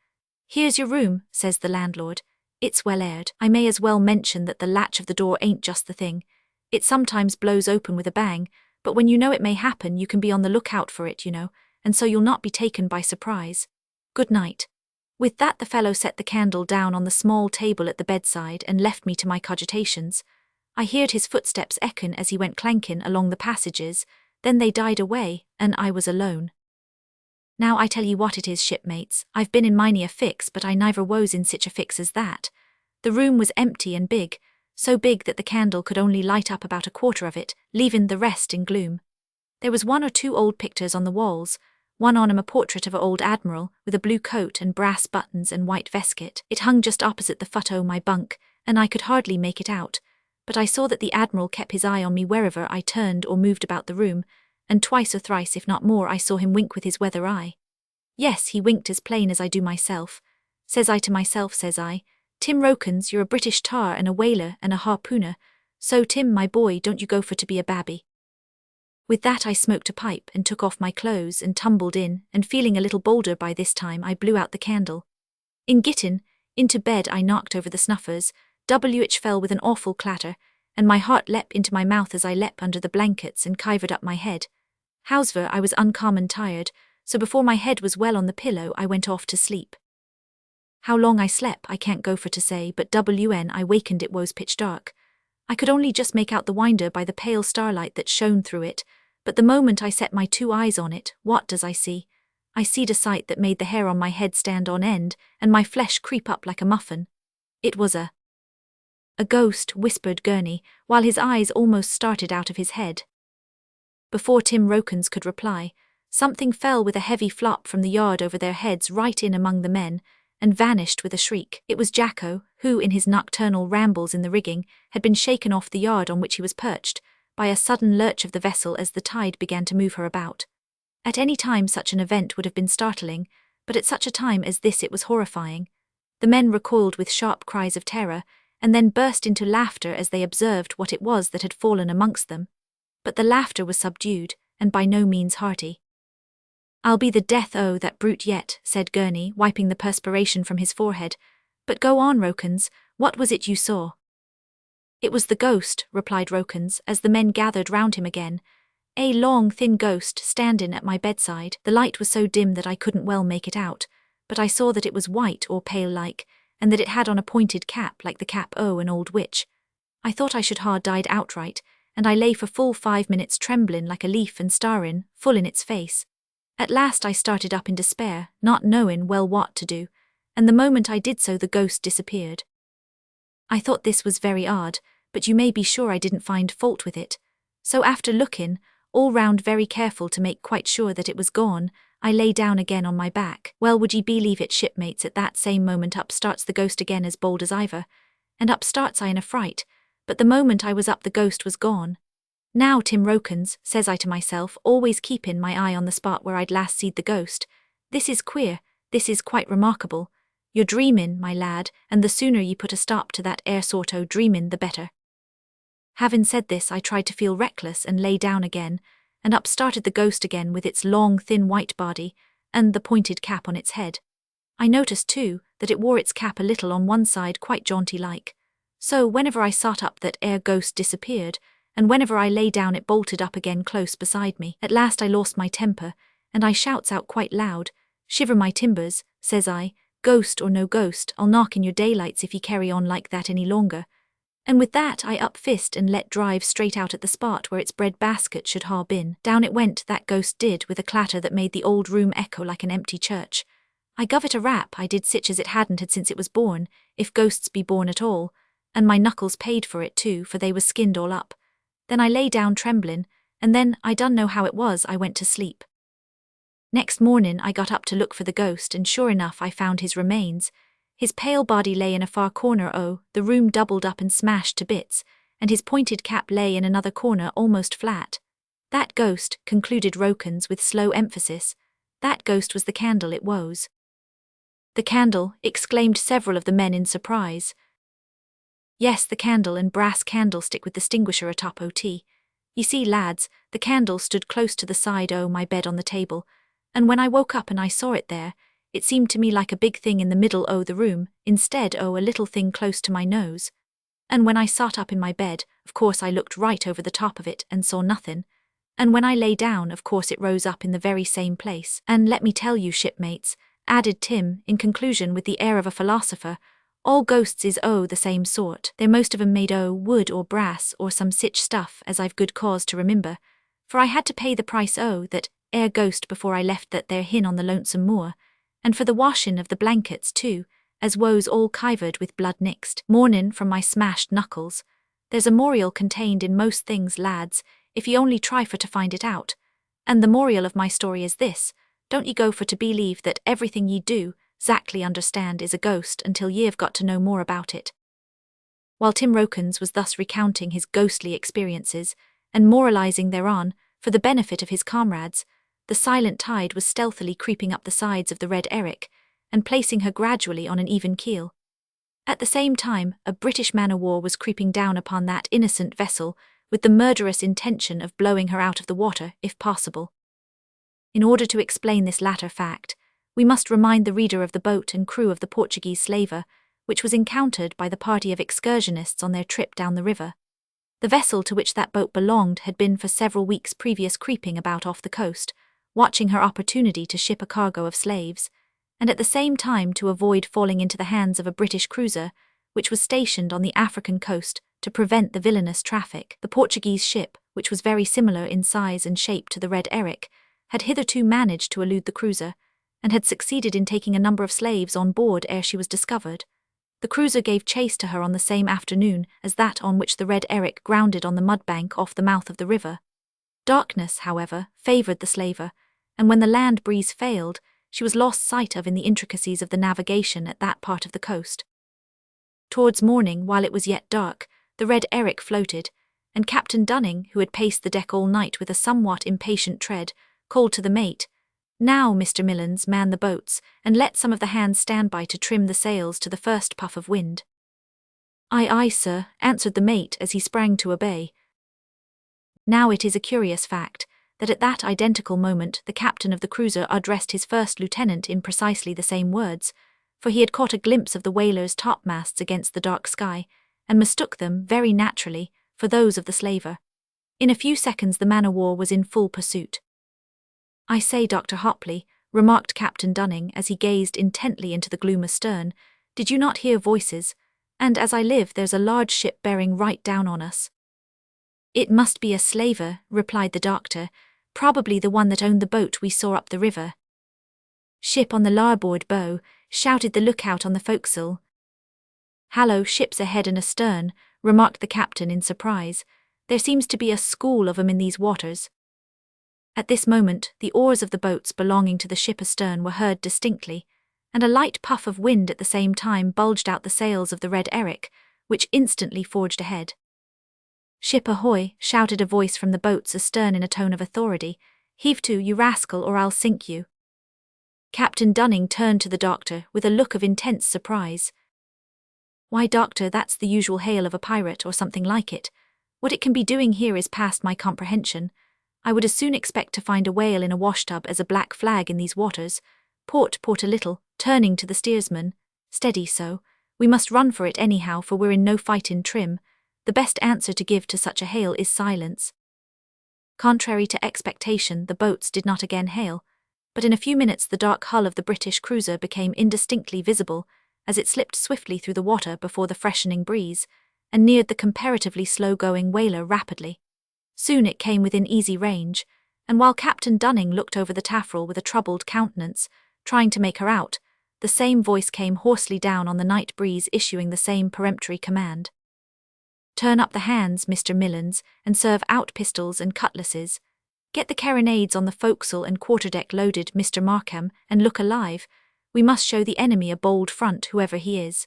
'Here's your room,' says the landlord. 'It's well aired.' I may as well mention that the latch of the door ain't just the thing. It sometimes blows open with a bang, but when you know it may happen, you can be on the lookout for it, you know, and so you'll not be taken by surprise. Good night." With that the fellow set the candle down on the small table at the bedside and left me to my cogitations. I heard his footsteps echoing as he went clankin' along the passages, then they died away, and I was alone. Now I tell ye what it is, shipmates, I've been in many a fix, but I never was in sich a fix as that. The room was empty and big, so big that the candle could only light up about a quarter of it, leaving the rest in gloom. There was 1 or 2 old pictures on the walls, one on 'em a portrait of a old admiral, with a blue coat and brass buttons and white vesket. It hung just opposite the foot o' my bunk, and I could hardly make it out, but I saw that the admiral kept his eye on me wherever I turned or moved about the room, and twice or thrice, if not more, I saw him wink with his weather eye. Yes, he winked as plain as I do myself. Says I to myself, says I, "Tim Rokins, you're a British tar and a whaler and a harpooner, so Tim, my boy, don't you go for to be a babby." With that I smoked a pipe and took off my clothes and tumbled in, and feeling a little bolder by this time I blew out the candle. In gittin' into bed I knocked over the snuffers, which fell with an awful clatter, and my heart leapt into my mouth as I leapt under the blankets and kivered up my head. Hows'ever, I was uncommon tired, so before my head was well on the pillow I went off to sleep. How long I slept I can't go for to say, but when I wakened it was pitch dark. I could only just make out the winder by the pale starlight that shone through it, but the moment I set my 2 eyes on it, what does I see? I seed a sight that made the hair on my head stand on end, and my flesh creep up like a muffin. It was a ghost, whispered Gurney, while his eyes almost started out of his head. Before Tim Rokins could reply, something fell with a heavy flop from the yard over their heads right in among the men, and vanished with a shriek. It was Jacko, who, in his nocturnal rambles in the rigging, had been shaken off the yard on which he was perched, by a sudden lurch of the vessel as the tide began to move her about. At any time such an event would have been startling, but at such a time as this it was horrifying. The men recoiled with sharp cries of terror, and then burst into laughter as they observed what it was that had fallen amongst them. But the laughter was subdued, and by no means hearty. "I'll be the death o' that brute yet," said Gurney, wiping the perspiration from his forehead. "But go on, Rokins, what was it you saw?" "It was the ghost," replied Rokins, as the men gathered round him again. "A long, thin ghost, standin' at my bedside. The light was so dim that I couldn't well make it out, but I saw that it was white or pale-like, and that it had on a pointed cap like the cap o' an old witch. I thought I should ha' died outright, and I lay for full 5 minutes trembling like a leaf and staring, full in its face. At last I started up in despair, not knowing well what to do, and the moment I did so the ghost disappeared. I thought this was very odd, but you may be sure I didn't find fault with it. So after looking all round very careful to make quite sure that it was gone, I lay down again on my back. Well, would ye believe it, shipmates, at that same moment up starts the ghost again as bold as ever, and up starts I in a fright, but the moment I was up the ghost was gone. Now, Tim Rokins, says I to myself, always keeping my eye on the spot where I'd last seed the ghost, this is queer, this is quite remarkable. You're dreamin', my lad, and the sooner ye put a stop to that air sort o' dreamin' the better. Having said this, I tried to feel reckless and lay down again, and up started the ghost again with its long, thin white body, and the pointed cap on its head. I noticed, too, that it wore its cap a little on one side quite jaunty-like. So whenever I sat up that air ghost disappeared, and whenever I lay down it bolted up again close beside me. At last I lost my temper, and I shouts out quite loud, "Shiver my timbers," says I, "ghost or no ghost, I'll knock in your daylights if ye carry on like that any longer." And with that I up fist and let drive straight out at the spot where its bread basket should ha' been. Down it went, that ghost did, with a clatter that made the old room echo like an empty church. I guv it a rap, I did, sich as it hadn't had since it was born, if ghosts be born at all, and my knuckles paid for it too, for they was skinned all up. Then I lay down tremblin', and then, I done know how it was, I went to sleep. Next mornin' I got up to look for the ghost, and sure enough I found his remains. His pale body lay in a far corner o' the room doubled up and smashed to bits, and his pointed cap lay in another corner almost flat. That ghost, concluded Rokins with slow emphasis, that ghost was the candle it was. The candle, exclaimed several of the men in surprise. Yes, the candle and brass candlestick with distinguisher atop o'. Ye see, lads, the candle stood close to the side o' my bed on the table, and when I woke up and I saw it there, it seemed to me like a big thing in the middle o' the room, instead o' a little thing close to my nose. And when I sat up in my bed, of course I looked right over the top of it and saw nothing, and when I lay down, of course it rose up in the very same place. And let me tell you, shipmates, added Tim, in conclusion with the air of a philosopher, all ghosts is o' the same sort. They're most of 'em made o' wood or brass or some sich stuff as I've good cause to remember, for I had to pay the price o' that air ghost before I left that there hin on the lonesome moor, and for the washin' of the blankets too, as woes all kivered with blood nixed, mornin' from my smashed knuckles. There's a moral contained in most things, lads, if ye only try for to find it out, and the moral of my story is this: don't ye go for to believe that everything ye do, zactly understand, is a ghost until ye have got to know more about it. While Tim Rokins was thus recounting his ghostly experiences, and moralizing thereon, for the benefit of his comrades, the silent tide was stealthily creeping up the sides of the Red Eric, and placing her gradually on an even keel. At the same time, a British man-o'-war was creeping down upon that innocent vessel, with the murderous intention of blowing her out of the water, if possible. In order to explain this latter fact, we must remind the reader of the boat and crew of the Portuguese slaver, which was encountered by the party of excursionists on their trip down the river. The vessel to which that boat belonged had been for several weeks previous creeping about off the coast, watching her opportunity to ship a cargo of slaves, and at the same time to avoid falling into the hands of a British cruiser, which was stationed on the African coast to prevent the villainous traffic. The Portuguese ship, which was very similar in size and shape to the Red Eric, had hitherto managed to elude the cruiser, and had succeeded in taking a number of slaves on board ere she was discovered. The cruiser gave chase to her on the same afternoon as that on which the Red Eric grounded on the mudbank off the mouth of the river. Darkness, however, favoured the slaver, and when the land breeze failed, she was lost sight of in the intricacies of the navigation at that part of the coast. Towards morning, while it was yet dark, the Red Eric floated, and Captain Dunning, who had paced the deck all night with a somewhat impatient tread, called to the mate, "Now, Mr. Millens, man the boats, and let some of the hands stand by to trim the sails to the first puff of wind." "Aye, aye, sir," answered the mate as he sprang to obey. Now it is a curious fact that at that identical moment the captain of the cruiser addressed his first lieutenant in precisely the same words, for he had caught a glimpse of the whaler's topmasts against the dark sky, and mistook them, very naturally, for those of the slaver. In a few seconds the man-o'-war was in full pursuit. "I say, Dr. Hopley," remarked Captain Dunning as he gazed intently into the gloom astern. "Did you not hear voices? And as I live, there's a large ship bearing right down on us." "It must be a slaver," replied the doctor, "probably the one that owned the boat we saw up the river." "Ship on the larboard bow," shouted the lookout on the forecastle. "Hallo, ships ahead and astern," remarked the captain in surprise. "There seems to be a school of 'em in these waters." At this moment, the oars of the boats belonging to the ship astern were heard distinctly, and a light puff of wind at the same time bulged out the sails of the Red Eric, which instantly forged ahead. "Ship ahoy!" shouted a voice from the boats astern in a tone of authority. "Heave to, you rascal, or I'll sink you." Captain Dunning turned to the doctor with a look of intense surprise. "Why, doctor, that's the usual hail of a pirate or something like it. What it can be doing here is past my comprehension. I would as soon expect to find a whale in a washtub as a black flag in these waters. Port a little," turning to the steersman. "Steady so. We must run for it anyhow, for we're in no fightin' trim. The best answer to give to such a hail is silence." Contrary to expectation, the boats did not again hail, but in a few minutes the dark hull of the British cruiser became indistinctly visible as it slipped swiftly through the water before the freshening breeze, and neared the comparatively slow-going whaler rapidly. Soon it came within easy range, and while Captain Dunning looked over the taffrail with a troubled countenance, trying to make her out, the same voice came hoarsely down on the night breeze issuing the same peremptory command. "Turn up the hands, Mr. Millens, and serve out pistols and cutlasses. Get the carronades on the forecastle and quarterdeck loaded, Mr. Markham, and look alive. We must show the enemy a bold front, whoever he is."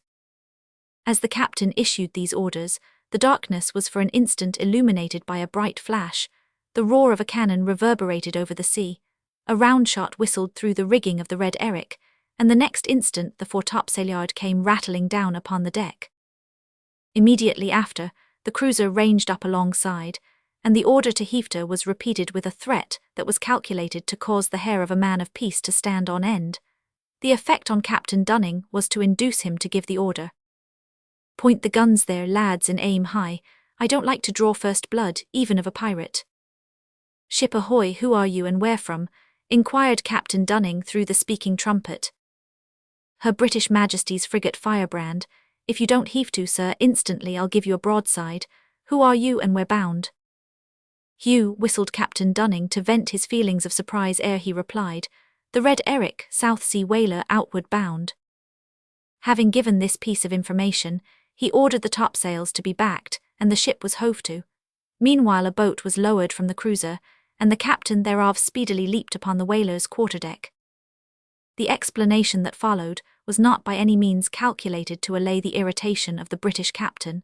As the captain issued these orders, the darkness was for an instant illuminated by a bright flash. The roar of a cannon reverberated over the sea. A round shot whistled through the rigging of the Red Eric, and the next instant the foretopsailyard came rattling down upon the deck. Immediately after, the cruiser ranged up alongside, and the order to heave to was repeated with a threat that was calculated to cause the hair of a man of peace to stand on end. The effect on Captain Dunning was to induce him to give the order. "Point the guns there, lads, and aim high. I don't like to draw first blood, even of a pirate." "Ship ahoy, who are you and where from?" inquired Captain Dunning through the speaking trumpet. "Her British Majesty's frigate Firebrand. If you don't heave to, sir, instantly I'll give you a broadside. Who are you and where bound?" "Hugh," whistled Captain Dunning to vent his feelings of surprise ere he replied. "The Red Eric, South Sea whaler, outward bound." Having given this piece of information, he ordered the topsails to be backed, and the ship was hove to. Meanwhile a boat was lowered from the cruiser, and the captain thereof speedily leaped upon the whaler's quarterdeck. The explanation that followed was not by any means calculated to allay the irritation of the British captain.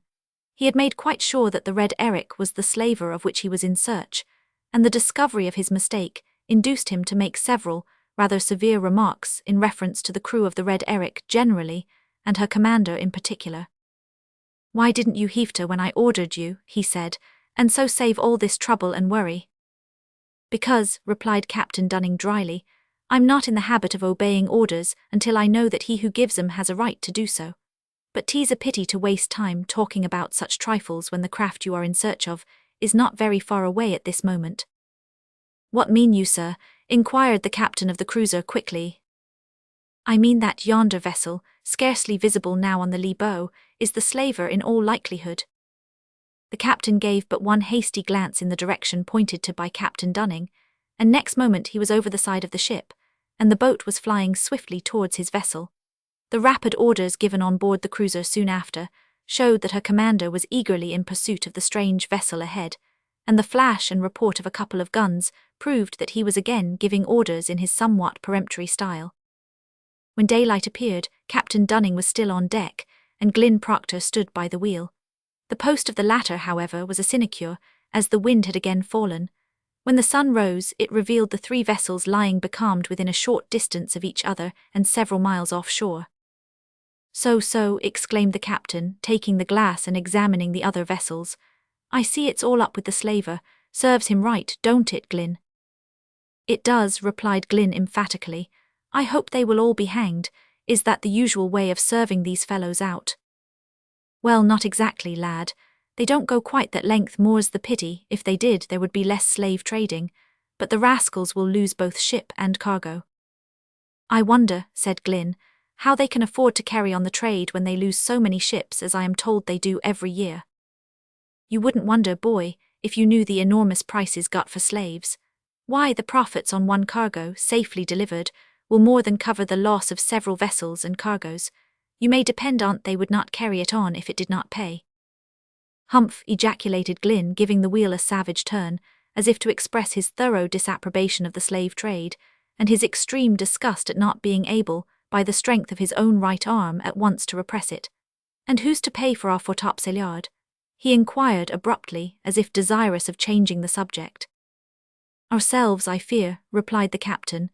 He had made quite sure that the Red Eric was the slaver of which he was in search, and the discovery of his mistake induced him to make several rather severe remarks in reference to the crew of the Red Eric generally, and her commander in particular. "Why didn't you heave to when I ordered you," he said, "and so save all this trouble and worry?" "Because," replied Captain Dunning dryly, "I'm not in the habit of obeying orders until I know that he who gives them has a right to do so. But 'tis a pity to waste time talking about such trifles when the craft you are in search of is not very far away at this moment." "What mean you, sir?" inquired the captain of the cruiser quickly. "I mean that yonder vessel, scarcely visible now on the lee bow, is the slaver in all likelihood." The captain gave but one hasty glance in the direction pointed to by Captain Dunning, and next moment he was over the side of the ship, and the boat was flying swiftly towards his vessel. The rapid orders given on board the cruiser soon after showed that her commander was eagerly in pursuit of the strange vessel ahead, and the flash and report of a couple of guns proved that he was again giving orders in his somewhat peremptory style. When daylight appeared, Captain Dunning was still on deck, and Glyn Proctor stood by the wheel. The post of the latter, however, was a sinecure, as the wind had again fallen. When the sun rose, it revealed the three vessels lying becalmed within a short distance of each other and several miles offshore. So, exclaimed the captain, taking the glass and examining the other vessels. "I see it's all up with the slaver. Serves him right, don't it, Glyn?" "It does," replied Glyn emphatically. "I hope they will all be hanged. Is that the usual way of serving these fellows out?" "Well, not exactly, lad. They don't go quite that length, more's the pity. If they did, there would be less slave trading. But the rascals will lose both ship and cargo." "I wonder," said Glynn, "how they can afford to carry on the trade when they lose so many ships as I am told they do every year." "You wouldn't wonder, boy, if you knew the enormous prices got for slaves. Why, the profits on one cargo, safely delivered, will more than cover the loss of several vessels and cargoes. You may depend on they would not carry it on if it did not pay." "Humph," ejaculated Glynn, giving the wheel a savage turn, as if to express his thorough disapprobation of the slave trade, and his extreme disgust at not being able, by the strength of his own right arm, at once to repress it. "And who's to pay for our foretopsail yard?" he inquired abruptly, as if desirous of changing the subject. "Ourselves, I fear," replied the captain.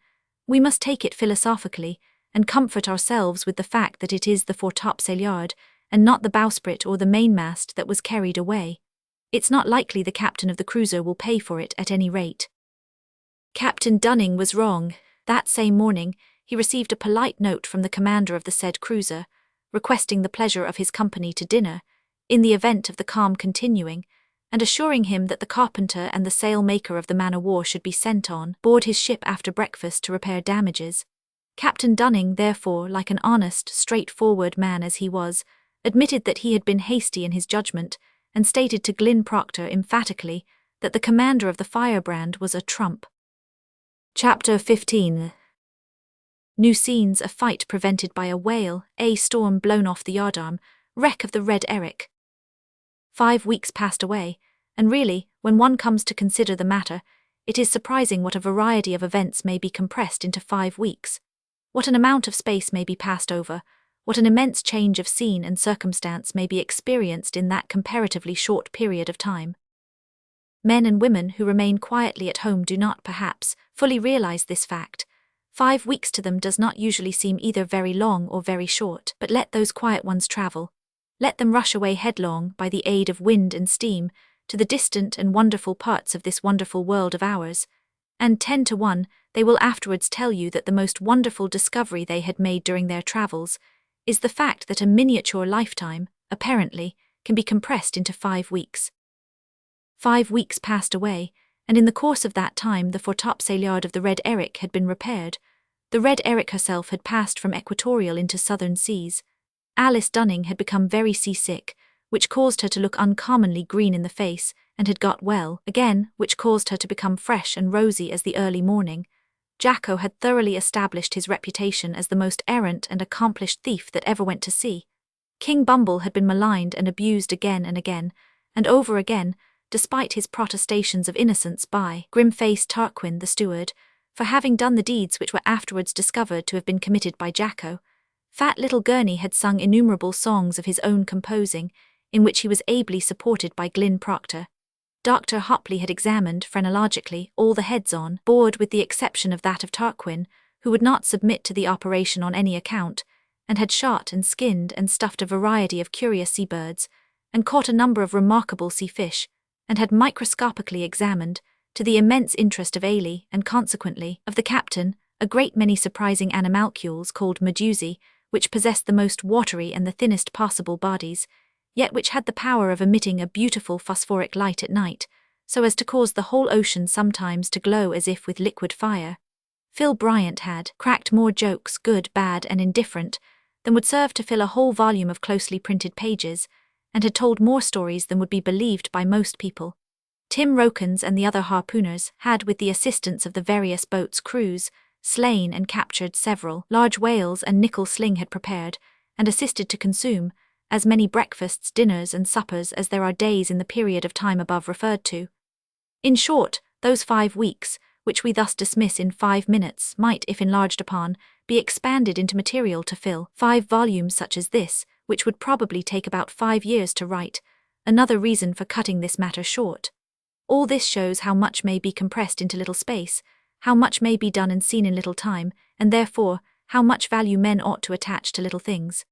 "We must take it philosophically, and comfort ourselves with the fact that it is the foretopsail yard, and not the bowsprit or the mainmast that was carried away. It's not likely the captain of the cruiser will pay for it at any rate." Captain Dunning was wrong. That same morning, he received a polite note from the commander of the said cruiser, requesting the pleasure of his company to dinner, in the event of the calm continuing, and assuring him that the carpenter and the sail-maker of the man-o'-war should be sent on board his ship after breakfast to repair damages. Captain Dunning, therefore, like an honest, straightforward man as he was, admitted that he had been hasty in his judgment, and stated to Glynn Proctor emphatically that the commander of the Firebrand was a trump. Chapter 15. New scenes: a fight prevented by a whale, a storm blown off the yardarm, wreck of the Red Eric. 5 weeks passed away, and really, when one comes to consider the matter, it is surprising what a variety of events may be compressed into 5 weeks. What an amount of space may be passed over, what an immense change of scene and circumstance may be experienced in that comparatively short period of time. Men and women who remain quietly at home do not, perhaps, fully realize this fact. 5 weeks to them does not usually seem either very long or very short, but let those quiet ones travel. Let them rush away headlong, by the aid of wind and steam, to the distant and wonderful parts of this wonderful world of ours, and 10 to 1, they will afterwards tell you that the most wonderful discovery they had made during their travels is the fact that a miniature lifetime, apparently, can be compressed into 5 weeks. 5 weeks passed away, and in the course of that time the foretopsail yard of the Red Eric had been repaired. The Red Eric herself had passed from equatorial into southern seas. Alice Dunning had become very seasick, which caused her to look uncommonly green in the face, and had got well, again, which caused her to become fresh and rosy as the early morning. Jacko had thoroughly established his reputation as the most errant and accomplished thief that ever went to sea. King Bumble had been maligned and abused again and over again, despite his protestations of innocence by grim-faced Tarquin the steward, for having done the deeds which were afterwards discovered to have been committed by Jacko. Fat little Gurney had sung innumerable songs of his own composing, in which he was ably supported by Glynn Proctor. Dr. Hopley had examined, phrenologically, all the heads on board with the exception of that of Tarquin, who would not submit to the operation on any account, and had shot and skinned and stuffed a variety of curious seabirds, and caught a number of remarkable sea fish, and had microscopically examined, to the immense interest of Ailey, and consequently, of the captain, a great many surprising animalcules called medusae, which possessed the most watery and the thinnest possible bodies, yet which had the power of emitting a beautiful phosphoric light at night, so as to cause the whole ocean sometimes to glow as if with liquid fire. Phil Bryant had cracked more jokes, good, bad, and indifferent, than would serve to fill a whole volume of closely printed pages, and had told more stories than would be believed by most people. Tim Rokins and the other harpooners had, with the assistance of the various boats' crews, slain and captured several large whales, and Nickel Sling had prepared, and assisted to consume, as many breakfasts, dinners, and suppers as there are days in the period of time above referred to. In short, those 5 weeks, which we thus dismiss in 5 minutes, might, if enlarged upon, be expanded into material to fill 5 volumes such as this, which would probably take about 5 years to write, another reason for cutting this matter short. All this shows how much may be compressed into little space, how much may be done and seen in little time, and therefore, how much value men ought to attach to little things.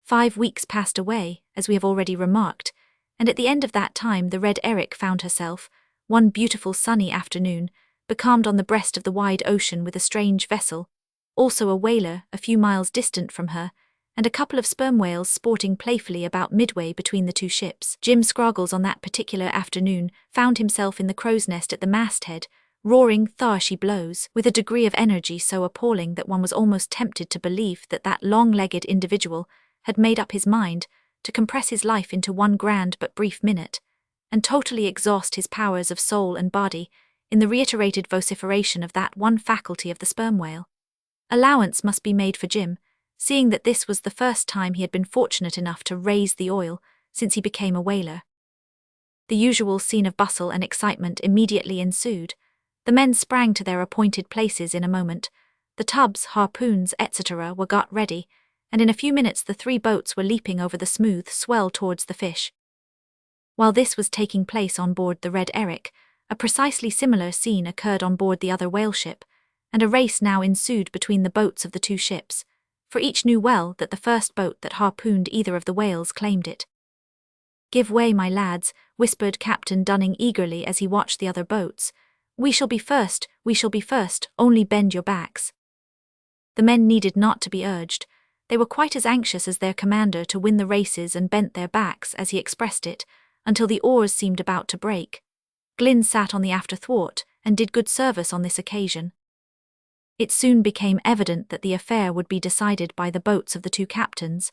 5 weeks passed away, as we have already remarked, and at the end of that time the Red Eric found herself, one beautiful sunny afternoon, becalmed on the breast of the wide ocean with a strange vessel, also a whaler a few miles distant from her, and a couple of sperm whales sporting playfully about midway between the two ships. Jim Scroggles on that particular afternoon found himself in the crow's nest at the masthead, roaring tharshy blows with a degree of energy so appalling that one was almost tempted to believe that that long-legged individual had made up his mind to compress his life into one grand but brief minute, and totally exhaust his powers of soul and body in the reiterated vociferation of that one faculty of the sperm whale. Allowance must be made for Jim, seeing that this was the first time he had been fortunate enough to raise the oil since he became a whaler. The usual scene of bustle and excitement immediately ensued. The men sprang to their appointed places in a moment. The tubs, harpoons, etc. were got ready, and in a few minutes the 3 boats were leaping over the smooth swell towards the fish. While this was taking place on board the Red Eric, a precisely similar scene occurred on board the other whale ship, and a race now ensued between the boats of the 2 ships, for each knew well that the first boat that harpooned either of the whales claimed it. "Give way, my lads," whispered Captain Dunning eagerly as he watched the other boats. We shall be first, only bend your backs." The men needed not to be urged. They were quite as anxious as their commander to win the races and bent their backs, as he expressed it, until the oars seemed about to break. Glynn sat on the after thwart and did good service on this occasion. It soon became evident that the affair would be decided by the boats of the 2 captains,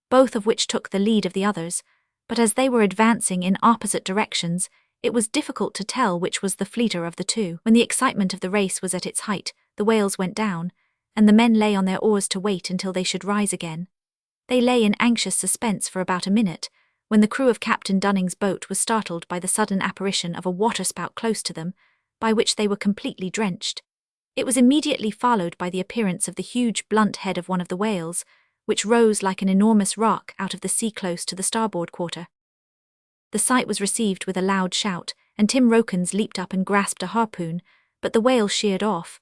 both of which took the lead of the others, but as they were advancing in opposite directions, it was difficult to tell which was the fleeter of the 2. When the excitement of the race was at its height, the whales went down, and the men lay on their oars to wait until they should rise again. They lay in anxious suspense for about a minute, when the crew of Captain Dunning's boat was startled by the sudden apparition of a waterspout close to them, by which they were completely drenched. It was immediately followed by the appearance of the huge blunt head of one of the whales, which rose like an enormous rock out of the sea close to the starboard quarter. The sight was received with a loud shout, and Tim Rokins leaped up and grasped a harpoon, but the whale sheered off.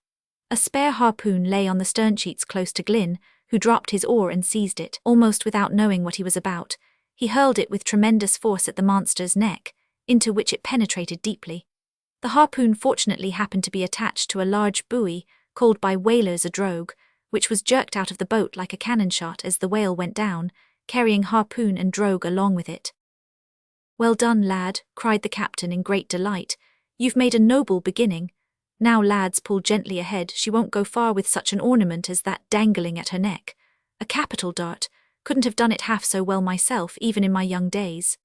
A spare harpoon lay on the stern sheets close to Glynn, who dropped his oar and seized it. Almost without knowing what he was about, he hurled it with tremendous force at the monster's neck, into which it penetrated deeply. The harpoon fortunately happened to be attached to a large buoy, called by whalers a drogue, which was jerked out of the boat like a cannon shot as the whale went down, carrying harpoon and drogue along with it. "Well done, lad," cried the captain in great delight. "You've made a noble beginning. Now, lads, pull gently ahead. She won't go far with such an ornament as that dangling at her neck. A capital dart. Couldn't have done it half so well myself, even in my young days."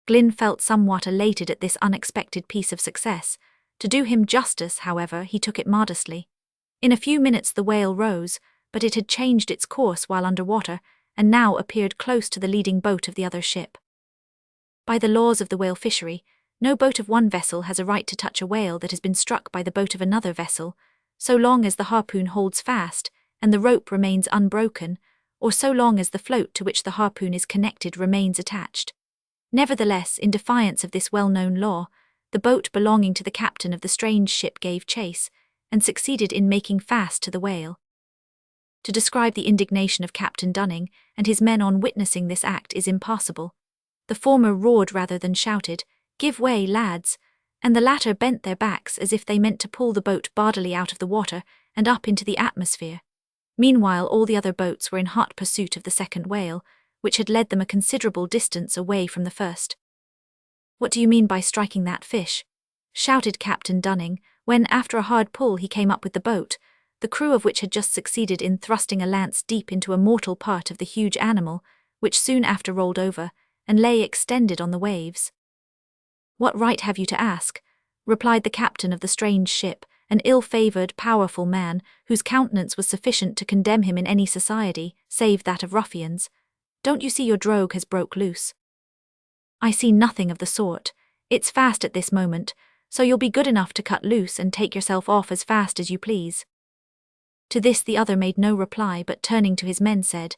Glynn felt somewhat elated at this unexpected piece of success. To do him justice, however, he took it modestly. In a few minutes the whale rose, but it had changed its course while under water, and now appeared close to the leading boat of the other ship. By the laws of the whale fishery, no boat of one vessel has a right to touch a whale that has been struck by the boat of another vessel, so long as the harpoon holds fast and the rope remains unbroken, or so long as the float to which the harpoon is connected remains attached. Nevertheless, in defiance of this well-known law, the boat belonging to the captain of the strange ship gave chase, and succeeded in making fast to the whale. To describe the indignation of Captain Dunning and his men on witnessing this act is impossible. The former roared rather than shouted, "Give way, lads," and the latter bent their backs as if they meant to pull the boat bodily out of the water and up into the atmosphere. Meanwhile, all the other boats were in hot pursuit of the second whale, which had led them a considerable distance away from the first. "What do you mean by striking that fish?" shouted Captain Dunning, when, after a hard pull, he came up with the boat, the crew of which had just succeeded in thrusting a lance deep into a mortal part of the huge animal, which soon after rolled over, and lay extended on the waves. "What right have you to ask?" replied the captain of the strange ship, an ill-favoured, powerful man, whose countenance was sufficient to condemn him in any society, save that of ruffians. "Don't you see your drogue has broke loose?" "I see nothing of the sort. It's fast at this moment, so you'll be good enough to cut loose and take yourself off as fast as you please." To this the other made no reply, but turning to his men said,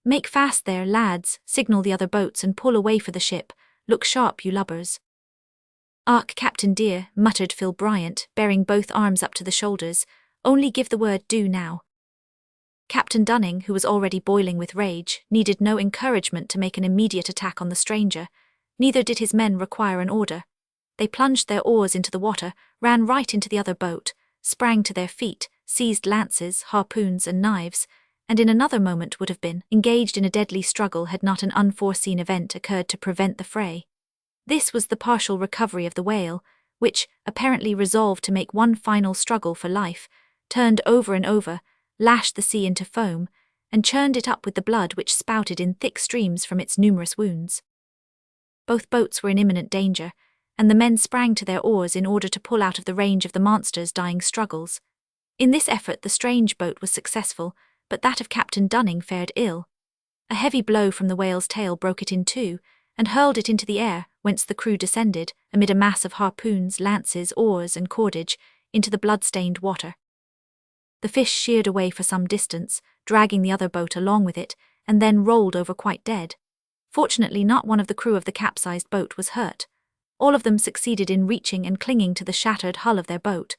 "Make fast there, lads, signal the other boats and pull away for the ship. Look sharp, you lubbers." "Ark, Captain dear," muttered Phil Bryant, bearing both arms up to the shoulders, "only give the word do now." Captain Dunning, who was already boiling with rage, needed no encouragement to make an immediate attack on the stranger, neither did his men require an order. They plunged their oars into the water, ran right into the other boat, sprang to their feet, seized lances, harpoons and knives, and in another moment would have been engaged in a deadly struggle had not an unforeseen event occurred to prevent the fray. This was the partial recovery of the whale, which, apparently resolved to make one final struggle for life, turned over and over, lashed the sea into foam, and churned it up with the blood which spouted in thick streams from its numerous wounds. Both boats were in imminent danger, and the men sprang to their oars in order to pull out of the range of the monster's dying struggles. In this effort the strange boat was successful, but that of Captain Dunning fared ill. A heavy blow from the whale's tail broke it in two, and hurled it into the air, whence the crew descended, amid a mass of harpoons, lances, oars, and cordage, into the blood-stained water. The fish sheered away for some distance, dragging the other boat along with it, and then rolled over quite dead. Fortunately, not one of the crew of the capsized boat was hurt. All of them succeeded in reaching and clinging to the shattered hull of their boat,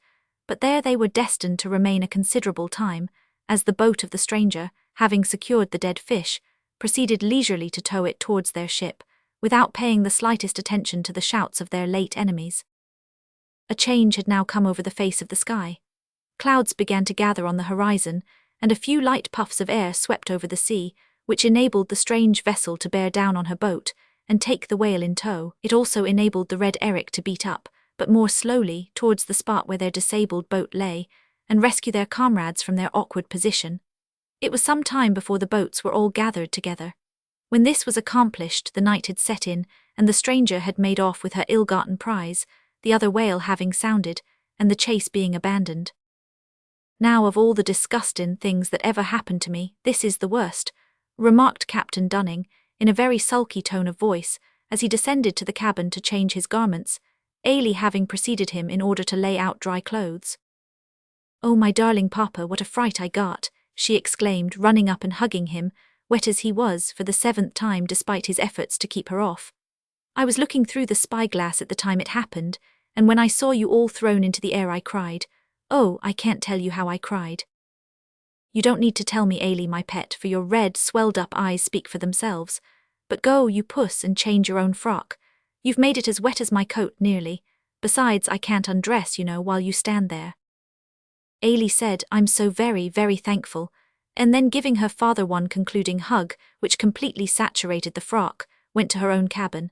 but there they were destined to remain a considerable time, as the boat of the stranger, having secured the dead fish, proceeded leisurely to tow it towards their ship, without paying the slightest attention to the shouts of their late enemies. A change had now come over the face of the sky. Clouds began to gather on the horizon, and a few light puffs of air swept over the sea, which enabled the strange vessel to bear down on her boat and take the whale in tow. It also enabled the Red Eric to beat up, but more slowly, towards the spot where their disabled boat lay, and rescue their comrades from their awkward position. It was some time before the boats were all gathered together. When this was accomplished, the night had set in, and the stranger had made off with her ill-gotten prize, the other whale having sounded, and the chase being abandoned. "Now, of all the disgusting things that ever happened to me, this is the worst," remarked Captain Dunning, in a very sulky tone of voice, as he descended to the cabin to change his garments, Ailey having preceded him in order to lay out dry clothes. "Oh, my darling papa, what a fright I got," she exclaimed, running up and hugging him, wet as he was, for the 7th time despite his efforts to keep her off. "I was looking through the spyglass at the time it happened, and when I saw you all thrown into the air I cried. Oh, I can't tell you how I cried." "You don't need to tell me, Ailey, my pet, for your red, swelled-up eyes speak for themselves. But go, you puss, and change your own frock. You've made it as wet as my coat, nearly. Besides, I can't undress, you know, while you stand there." Ailey said, "I'm so very, very thankful," and then giving her father one concluding hug, which completely saturated the frock, went to her own cabin.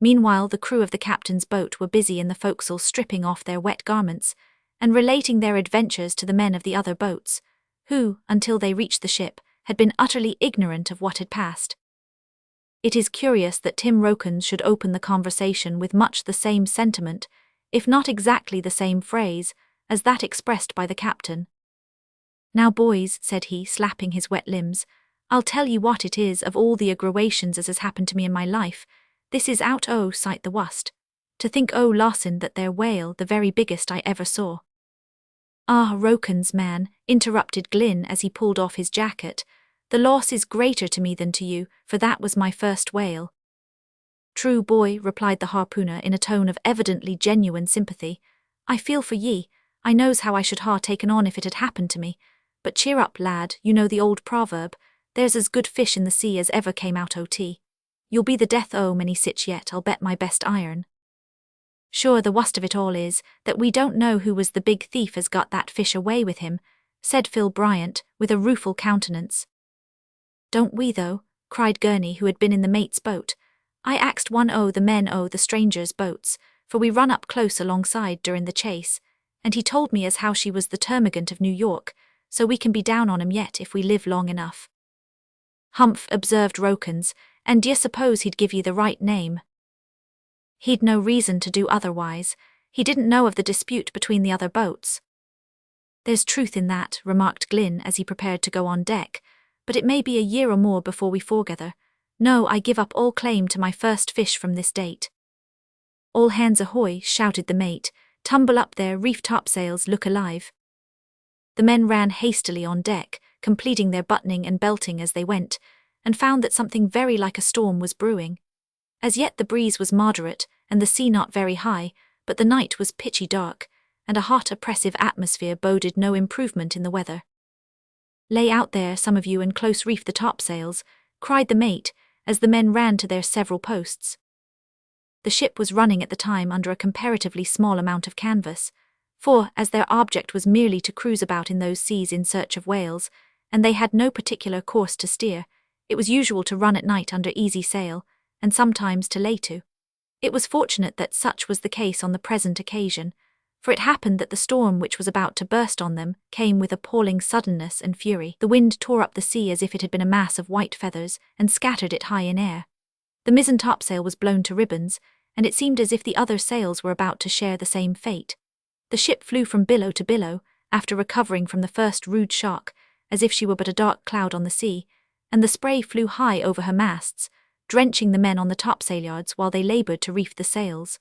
Meanwhile, the crew of the captain's boat were busy in the forecastle stripping off their wet garments, and relating their adventures to the men of the other boats, who, until they reached the ship, had been utterly ignorant of what had passed. It is curious that Tim Rokins should open the conversation with much the same sentiment, if not exactly the same phrase, as that expressed by the captain. "Now, boys," said he, slapping his wet limbs, "I'll tell you what it is, of all the aggravations as has happened to me in my life, this is out o' sight the wust. To think, oh, Lawson, that there whale, the very biggest I ever saw." "Ah, Rokins, man," interrupted Glynn as he pulled off his jacket, "the loss is greater to me than to you, for that was my first whale." "True, boy," replied the harpooner in a tone of evidently genuine sympathy. "I feel for ye. I knows how I should ha' taken on if it had happened to me. But cheer up, lad, you know the old proverb, there's as good fish in the sea as ever came out o' tea. You'll be the death o' many sich yet, I'll bet my best iron." "Sure, the worst of it all is that we don't know who was the big thief as got that fish away with him," said Phil Bryant, with a rueful countenance. "Don't we, though?" cried Gurney, who had been in the mate's boat. "I axed one o' the men o' the stranger's boats, for we run up close alongside during the chase, and he told me as how she was the termagant of New York, so we can be down on 'em yet if we live long enough." "Humph," observed Rokins, "and d'ye suppose he'd give ye the right name?" "He'd no reason to do otherwise. He didn't know of the dispute between the other boats." "There's truth in that," remarked Glynn as he prepared to go on deck, "but it may be a year or more before we foregather. No, I give up all claim to my first fish from this date." "All hands ahoy," shouted the mate. "Tumble up there, reef topsails, look alive." The men ran hastily on deck, completing their buttoning and belting as they went, and found that something very like a storm was brewing. As yet the breeze was moderate, and the sea not very high, but the night was pitchy dark, and a hot, oppressive atmosphere boded no improvement in the weather. "Lay out there, some of you, and close reef the topsails," cried the mate, as the men ran to their several posts. The ship was running at the time under a comparatively small amount of canvas, for, as their object was merely to cruise about in those seas in search of whales, and they had no particular course to steer, it was usual to run at night under easy sail, and sometimes to lay to. It was fortunate that such was the case on the present occasion, for it happened that the storm which was about to burst on them came with appalling suddenness and fury. The wind tore up the sea as if it had been a mass of white feathers and scattered it high in air. The mizzen topsail was blown to ribbons, and it seemed as if the other sails were about to share the same fate. The ship flew from billow to billow, after recovering from the first rude shock, as if she were but a dark cloud on the sea, and the spray flew high over her masts, drenching the men on the topsail-yards while they laboured to reef the sails.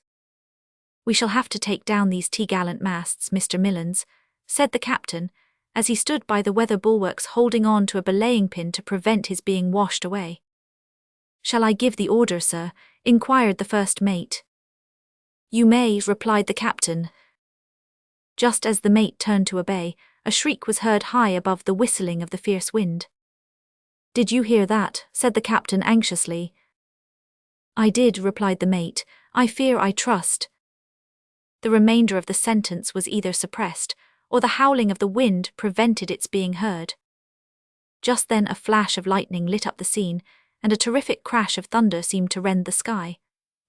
"We shall have to take down these t'gallant masts, Mr. Millans," said the captain, as he stood by the weather bulwarks holding on to a belaying pin to prevent his being washed away. "Shall I give the order, sir?" inquired the first mate. "You may," replied the captain. Just as the mate turned to obey, a shriek was heard high above the whistling of the fierce wind. "Did you hear that?" said the captain anxiously. "I did," replied the mate. "I fear I trust." The remainder of the sentence was either suppressed, or the howling of the wind prevented its being heard. Just then a flash of lightning lit up the scene, and a terrific crash of thunder seemed to rend the sky.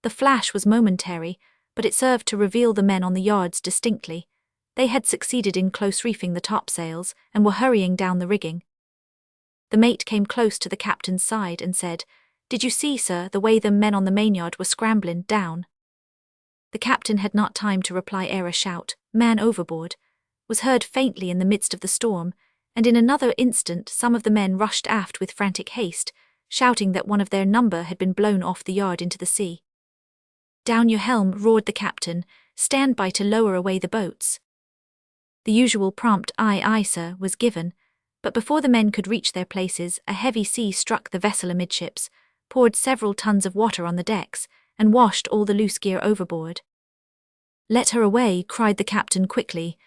The flash was momentary, but it served to reveal the men on the yards distinctly. They had succeeded in close reefing the topsails, and were hurrying down the rigging. The mate came close to the captain's side and said, "Did you see, sir, the way the men on the mainyard were scrambling down?" The captain had not time to reply ere a shout, "Man overboard," was heard faintly in the midst of the storm, and in another instant some of the men rushed aft with frantic haste, shouting that one of their number had been blown off the yard into the sea. "Down your helm," roared the captain. "Stand by to lower away the boats." The usual prompt "Aye, aye, sir," was given, but before the men could reach their places, a heavy sea struck the vessel amidships, poured several tons of water on the decks, and washed all the loose gear overboard. "Let her away," cried the captain quickly.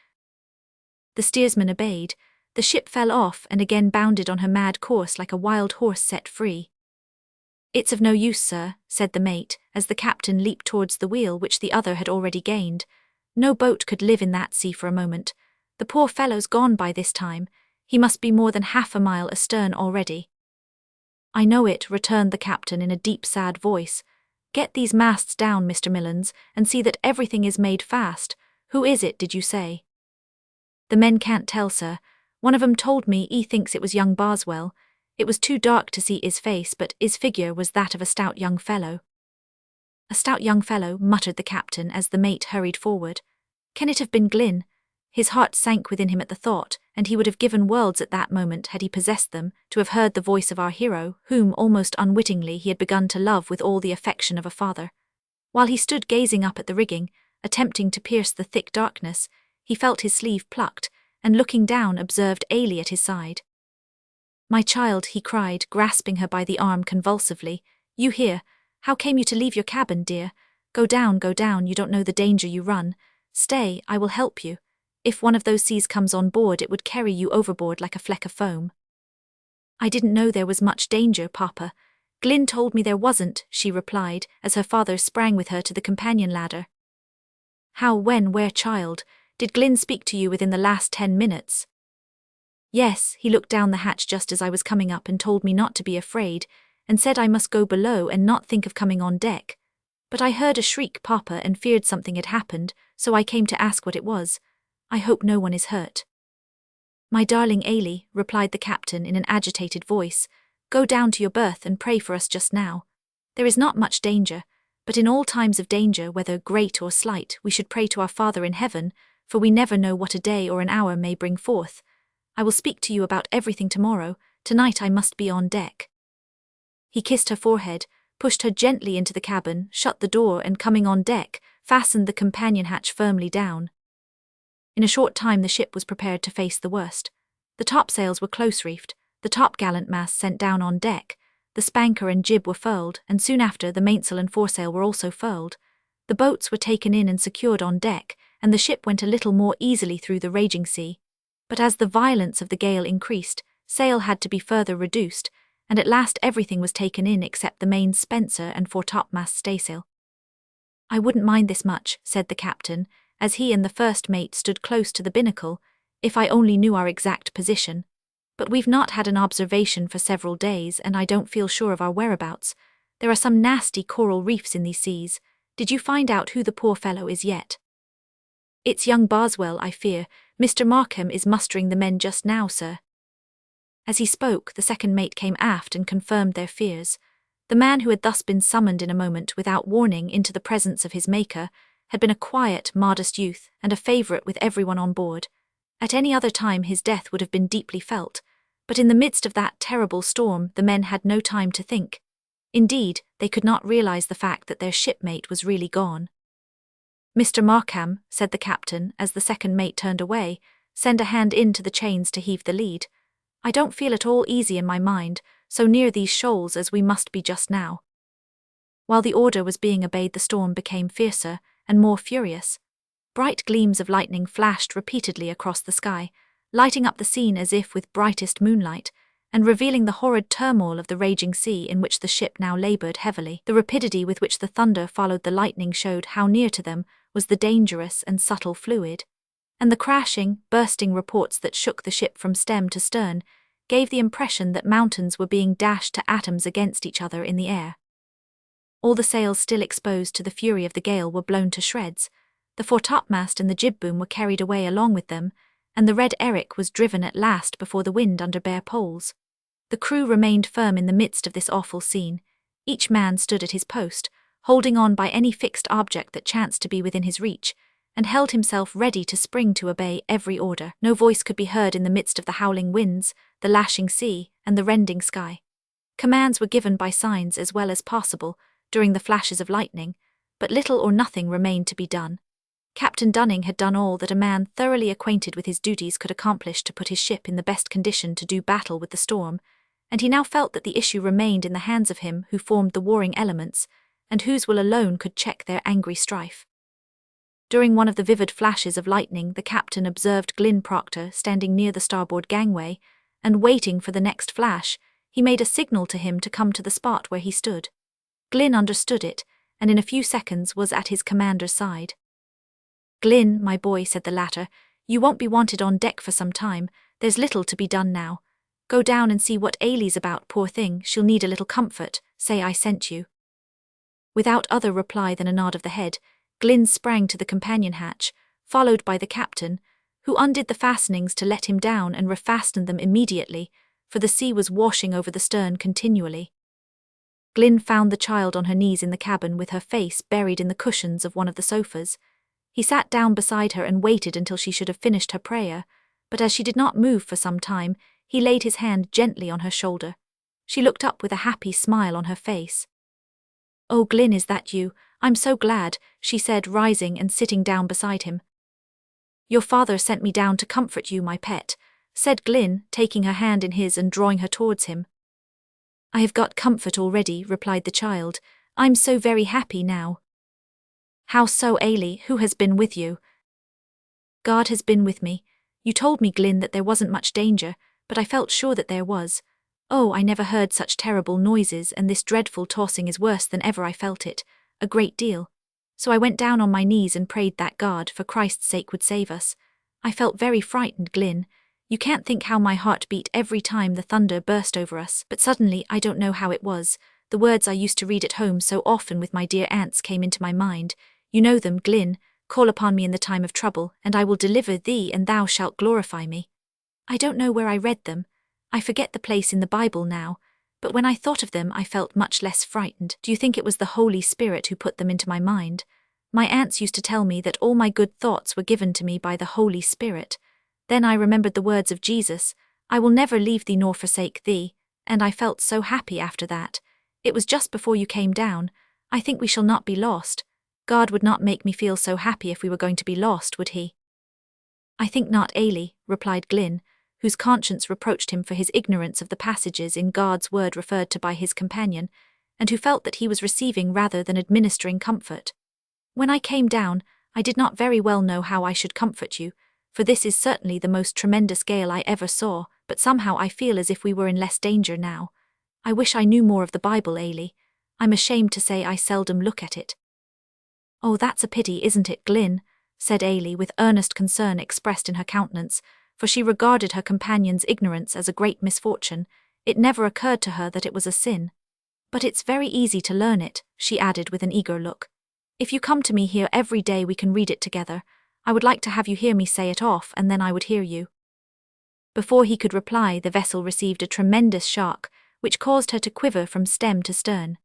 The steersman obeyed. The ship fell off and again bounded on her mad course like a wild horse set free. "It's of no use, sir," said the mate, as the captain leaped towards the wheel which the other had already gained. "No boat could live in that sea for a moment. The poor fellow's gone by this time. He must be more than half a mile astern already." "I know it," returned the captain in a deep, sad voice. "Get these masts down, Mr. Millans, and see that everything is made fast. Who is it, did you say?" "The men can't tell, sir. One of 'em told me he thinks it was young Boswell. It was too dark to see his face, but his figure was that of a stout young fellow." "A stout young fellow," muttered the captain as the mate hurried forward. "Can it have been Glynn?" His heart sank within him at the thought, and he would have given worlds at that moment, had he possessed them, to have heard the voice of our hero, whom, almost unwittingly, he had begun to love with all the affection of a father. While he stood gazing up at the rigging, attempting to pierce the thick darkness, he felt his sleeve plucked, and looking down observed Ailey at his side. "My child," he cried, grasping her by the arm convulsively, "you here? How came you to leave your cabin, dear? Go down, you don't know the danger you run. Stay, I will help you. If one of those seas comes on board, it would carry you overboard like a fleck of foam." "I didn't know there was much danger, Papa. Glynn told me there wasn't," she replied, as her father sprang with her to the companion ladder. "How, when, where, child? Did Glynn speak to you within the last 10 minutes? "Yes, he looked down the hatch just as I was coming up and told me not to be afraid, and said I must go below and not think of coming on deck. But I heard a shriek, Papa, and feared something had happened, so I came to ask what it was. I hope no one is hurt." "My darling Ailey," replied the captain in an agitated voice, "go down to your berth and pray for us just now. There is not much danger, but in all times of danger, whether great or slight, we should pray to our Father in heaven, for we never know what a day or an hour may bring forth. I will speak to you about everything tomorrow. Tonight I must be on deck." He kissed her forehead, pushed her gently into the cabin, shut the door, and coming on deck, fastened the companion hatch firmly down. In a short time the ship was prepared to face the worst. The topsails were close reefed, the topgallant masts sent down on deck, the spanker and jib were furled, and soon after the mainsail and foresail were also furled. The boats were taken in and secured on deck, and the ship went a little more easily through the raging sea. But as the violence of the gale increased, sail had to be further reduced, and at last everything was taken in except the main spencer and foretopmast staysail. "I wouldn't mind this much," said the captain, as he and the first mate stood close to the binnacle, "if I only knew our exact position. But we've not had an observation for several days, and I don't feel sure of our whereabouts. There are some nasty coral reefs in these seas. Did you find out who the poor fellow is yet?" "It's young Boswell, I fear. Mr. Markham is mustering the men just now, sir." As he spoke, the second mate came aft and confirmed their fears. The man who had thus been summoned in a moment without warning into the presence of his maker had been a quiet, modest youth and a favourite with everyone on board. At any other time his death would have been deeply felt, but in the midst of that terrible storm the men had no time to think. Indeed, they could not realize the fact that their shipmate was really gone. "Mr. Markham," said the captain as the second mate turned away, "send a hand in to the chains to heave the lead. I don't feel at all easy in my mind, so near these shoals as we must be just now." While the order was being obeyed, the storm became fiercer and more furious. Bright gleams of lightning flashed repeatedly across the sky, lighting up the scene as if with brightest moonlight, and revealing the horrid turmoil of the raging sea in which the ship now laboured heavily. The rapidity with which the thunder followed the lightning showed how near to them was the dangerous and subtle fluid, and the crashing, bursting reports that shook the ship from stem to stern gave the impression that mountains were being dashed to atoms against each other in the air. All the sails still exposed to the fury of the gale were blown to shreds, the foretopmast and the jib-boom were carried away along with them, and the Red Eric was driven at last before the wind under bare poles. The crew remained firm in the midst of this awful scene. Each man stood at his post, holding on by any fixed object that chanced to be within his reach, and held himself ready to spring to obey every order. No voice could be heard in the midst of the howling winds, the lashing sea, and the rending sky. Commands were given by signs as well as possible during the flashes of lightning, but little or nothing remained to be done. Captain Dunning had done all that a man thoroughly acquainted with his duties could accomplish to put his ship in the best condition to do battle with the storm, and he now felt that the issue remained in the hands of him who formed the warring elements, and whose will alone could check their angry strife. During one of the vivid flashes of lightning, the captain observed Glyn Proctor standing near the starboard gangway, and waiting for the next flash, he made a signal to him to come to the spot where he stood. Glyn understood it, and in a few seconds was at his commander's side. "Glyn, my boy," said the latter, "you won't be wanted on deck for some time. There's little to be done now. Go down and see what Ailey's about, poor thing. She'll need a little comfort. Say I sent you." Without other reply than a nod of the head, Glyn sprang to the companion hatch, followed by the captain, who undid the fastenings to let him down and refastened them immediately, for the sea was washing over the stern continually. Glyn found the child on her knees in the cabin with her face buried in the cushions of one of the sofas. He sat down beside her and waited until she should have finished her prayer, but as she did not move for some time, he laid his hand gently on her shoulder. She looked up with a happy smile on her face. "Oh, Glyn, is that you? I'm so glad," she said, rising and sitting down beside him. "Your father sent me down to comfort you, my pet," said Glyn, taking her hand in his and drawing her towards him. "I have got comfort already," replied the child. "I'm so very happy now." "How so, Ailey? Who has been with you?" "God has been with me. You told me, Glyn, that there wasn't much danger, but I felt sure that there was. Oh, I never heard such terrible noises, and this dreadful tossing is worse than ever I felt it, a great deal. So I went down on my knees and prayed that God, for Christ's sake, would save us. I felt very frightened, Glyn. You can't think how my heart beat every time the thunder burst over us, but suddenly, I don't know how it was, the words I used to read at home so often with my dear aunts came into my mind. You know them, Glyn. Call upon me in the time of trouble, and I will deliver thee, and thou shalt glorify me. I don't know where I read them. I forget the place in the Bible now, but when I thought of them I felt much less frightened. Do you think it was the Holy Spirit who put them into my mind? My aunts used to tell me that all my good thoughts were given to me by the Holy Spirit. Then I remembered the words of Jesus, "I will never leave thee nor forsake thee," and I felt so happy after that. It was just before you came down. I think we shall not be lost. God would not make me feel so happy if we were going to be lost, would he? "I think not, Ailey," replied Glyn, whose conscience reproached him for his ignorance of the passages in God's word referred to by his companion, and who felt that he was receiving rather than administering comfort. "When I came down, I did not very well know how I should comfort you, for this is certainly the most tremendous gale I ever saw, but somehow I feel as if we were in less danger now. I wish I knew more of the Bible, Ailey. I'm ashamed to say I seldom look at it." "Oh, that's a pity, isn't it, Glyn?" said Ailey with earnest concern expressed in her countenance, for she regarded her companion's ignorance as a great misfortune. It never occurred to her that it was a sin. "But it's very easy to learn it," she added with an eager look. If you come to me here every day we can read it together. I would like to have you hear me say it off, and then I would hear you." Before he could reply, the vessel received a tremendous shock, which caused her to quiver from stem to stern.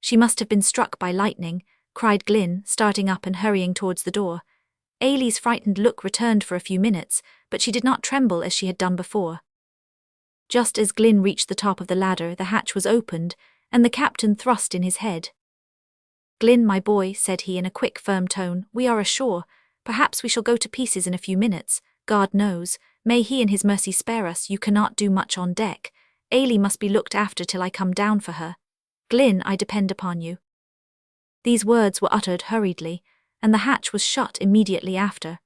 "She must have been struck by lightning," cried Glyn, starting up and hurrying towards the door. Ailey's frightened look returned for a few minutes, but she did not tremble as she had done before. Just as Glyn reached the top of the ladder, the hatch was opened, and the captain thrust in his head. "Glyn, my boy," said he in a quick, firm tone, "we are ashore. Perhaps we shall go to pieces in a few minutes. God knows, may he in his mercy spare us, you cannot do much on deck. Ailey must be looked after till I come down for her. Glyn, I depend upon you." These words were uttered hurriedly, and the hatch was shut immediately after.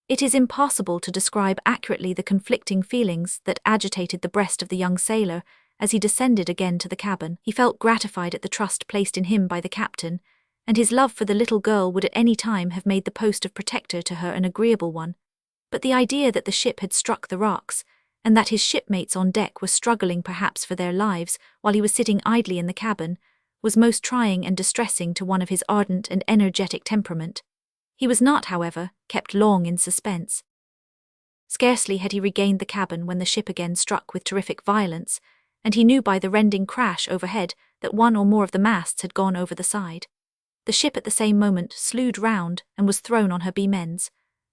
It is impossible to describe accurately the conflicting feelings that agitated the breast of the young sailor as he descended again to the cabin. He felt gratified at the trust placed in him by the captain, and his love for the little girl would at any time have made the post of protector to her an agreeable one. But the idea that the ship had struck the rocks, and that his shipmates on deck were struggling perhaps for their lives while he was sitting idly in the cabin, was most trying and distressing to one of his ardent and energetic temperament. He was not, however, kept long in suspense. Scarcely had he regained the cabin when the ship again struck with terrific violence, and he knew by the rending crash overhead that one or more of the masts had gone over the side. The ship at the same moment slewed round and was thrown on her beam ends.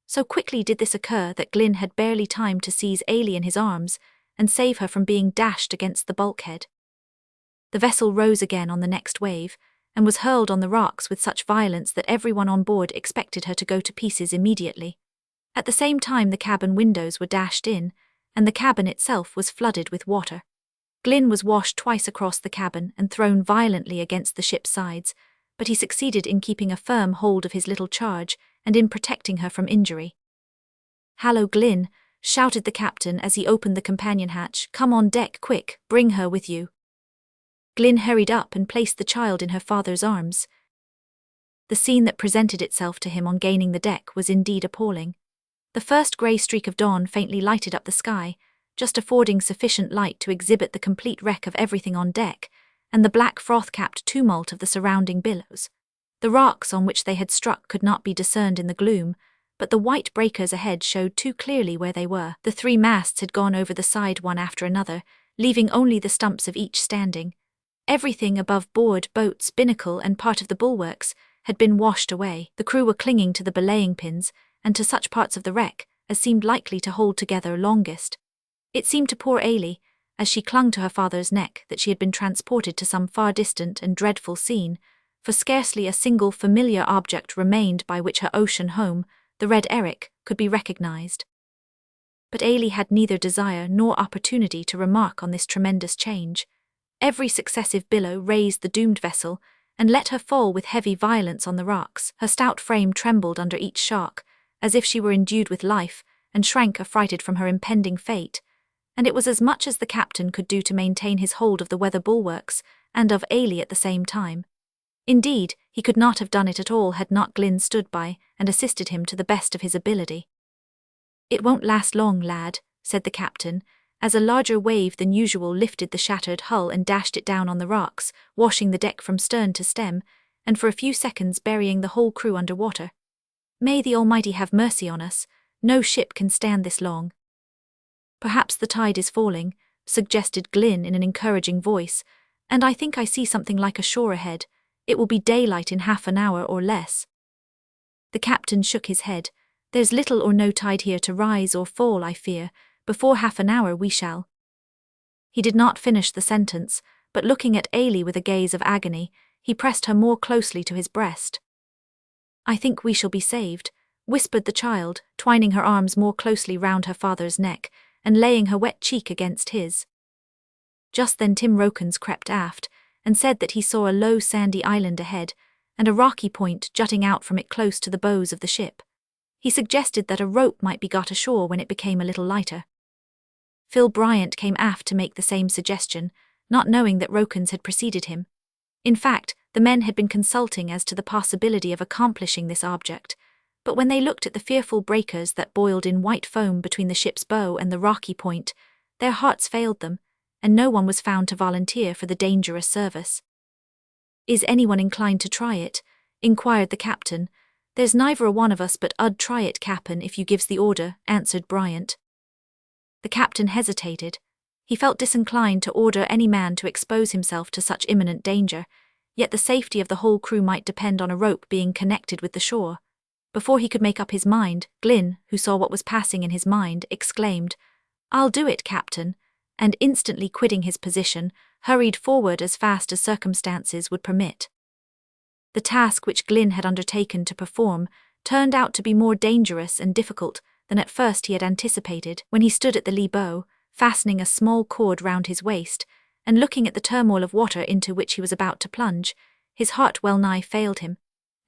So quickly did this occur that Glyn had barely time to seize Ailey in his arms and save her from being dashed against the bulkhead. The vessel rose again on the next wave, and was hurled on the rocks with such violence that everyone on board expected her to go to pieces immediately. At the same time the cabin windows were dashed in, and the cabin itself was flooded with water. Glyn was washed twice across the cabin and thrown violently against the ship's sides, but he succeeded in keeping a firm hold of his little charge and in protecting her from injury. "Hallo, Glyn," shouted the captain as he opened the companion hatch. "Come on deck, quick, bring her with you." Glyn hurried up and placed the child in her father's arms. The scene that presented itself to him on gaining the deck was indeed appalling. The first grey streak of dawn faintly lighted up the sky, just affording sufficient light to exhibit the complete wreck of everything on deck, and the black froth-capped tumult of the surrounding billows. The rocks on which they had struck could not be discerned in the gloom, but the white breakers ahead showed too clearly where they were. The 3 masts had gone over the side one after another, leaving only the stumps of each standing. Everything above board, boats, binnacle, and part of the bulwarks had been washed away. The crew were clinging to the belaying pins and to such parts of the wreck as seemed likely to hold together longest. It seemed to poor Ailey, as she clung to her father's neck, that she had been transported to some far distant and dreadful scene, for scarcely a single familiar object remained by which her ocean home, the Red Eric, could be recognized. But Ailey had neither desire nor opportunity to remark on this tremendous change. Every successive billow raised the doomed vessel and let her fall with heavy violence on the rocks. Her stout frame trembled under each shock, as if she were endued with life, and shrank affrighted from her impending fate, and it was as much as the captain could do to maintain his hold of the weather bulwarks and of Ailey at the same time. Indeed, he could not have done it at all had not Glyn stood by and assisted him to the best of his ability. "It won't last long, lad," said the captain, as a larger wave than usual lifted the shattered hull and dashed it down on the rocks, washing the deck from stern to stem, and for a few seconds burying the whole crew under water. "May the Almighty have mercy on us. No ship can stand this long." "Perhaps the tide is falling," suggested Glyn in an encouraging voice, "and I think I see something like a shore ahead. It will be daylight in half an hour or less." The captain shook his head. "There's little or no tide here to rise or fall, I fear. Before half an hour we shall." He did not finish the sentence, but looking at Ailey with a gaze of agony, he pressed her more closely to his breast. "I think we shall be saved," whispered the child, twining her arms more closely round her father's neck and laying her wet cheek against his. Just then Tim Rokins crept aft and said that he saw a low sandy island ahead and a rocky point jutting out from it close to the bows of the ship. He suggested that a rope might be got ashore when it became a little lighter. Phil Bryant came aft to make the same suggestion, not knowing that Rokins had preceded him. In fact, the men had been consulting as to the possibility of accomplishing this object, but when they looked at the fearful breakers that boiled in white foam between the ship's bow and the rocky point, their hearts failed them, and no one was found to volunteer for the dangerous service. "Is anyone inclined to try it?" inquired the captain. "There's neither a one of us but 'ud try it, cap'n, if you gives the order," answered Bryant. The captain hesitated. He felt disinclined to order any man to expose himself to such imminent danger, yet the safety of the whole crew might depend on a rope being connected with the shore. Before he could make up his mind, Glynn, who saw what was passing in his mind, exclaimed, "I'll do it, captain," and instantly quitting his position, hurried forward as fast as circumstances would permit. The task which Glynn had undertaken to perform turned out to be more dangerous and difficult than at first he had anticipated. When he stood at the lee bow, fastening a small cord round his waist, and looking at the turmoil of water into which he was about to plunge, his heart well nigh failed him,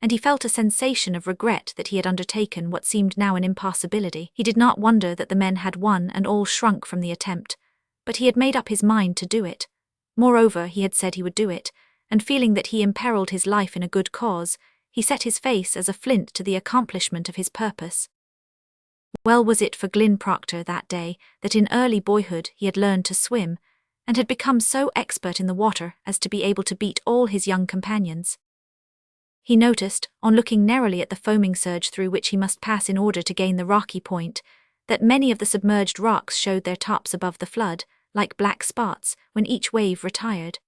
and he felt a sensation of regret that he had undertaken what seemed now an impossibility. He did not wonder that the men had one and all shrunk from the attempt, but he had made up his mind to do it. Moreover, he had said he would do it, and feeling that he imperiled his life in a good cause, he set his face as a flint to the accomplishment of his purpose. Well was it for Glynn Proctor that day that in early boyhood he had learned to swim, and had become so expert in the water as to be able to beat all his young companions. He noticed, on looking narrowly at the foaming surge through which he must pass in order to gain the rocky point, that many of the submerged rocks showed their tops above the flood, like black spots, when each wave retired.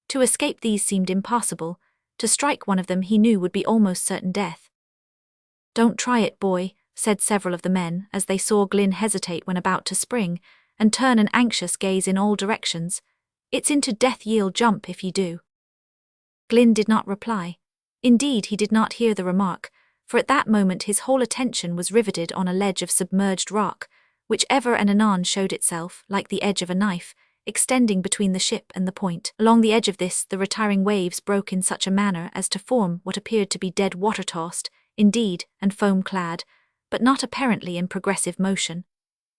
To escape these seemed impossible. To strike one of them he knew would be almost certain death. "Don't try it, boy," said several of the men as they saw Glynn hesitate when about to spring, and turn an anxious gaze in all directions. "It's into death ye'll jump if ye do." Glynn did not reply. Indeed, he did not hear the remark, for at that moment his whole attention was riveted on a ledge of submerged rock, which ever and anon showed itself, like the edge of a knife, extending between the ship and the point. Along the edge of this the retiring waves broke in such a manner as to form what appeared to be dead water-tossed, indeed, and foam-clad, but not apparently in progressive motion.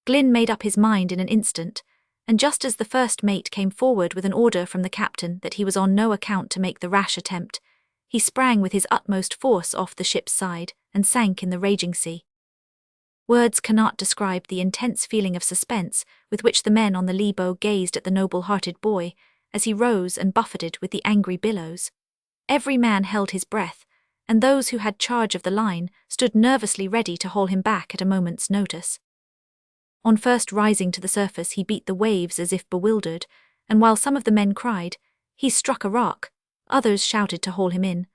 Glynn made up his mind in an instant, and just as the first mate came forward with an order from the captain that he was on no account to make the rash attempt, he sprang with his utmost force off the ship's side and sank in the raging sea. Words cannot describe the intense feeling of suspense with which the men on the lee bow gazed at the noble-hearted boy as he rose and buffeted with the angry billows. Every man held his breath, and those who had charge of the line stood nervously ready to haul him back at a moment's notice. On first rising to the surface he beat the waves as if bewildered, and while some of the men cried, "He's struck a rock," others shouted to haul him in.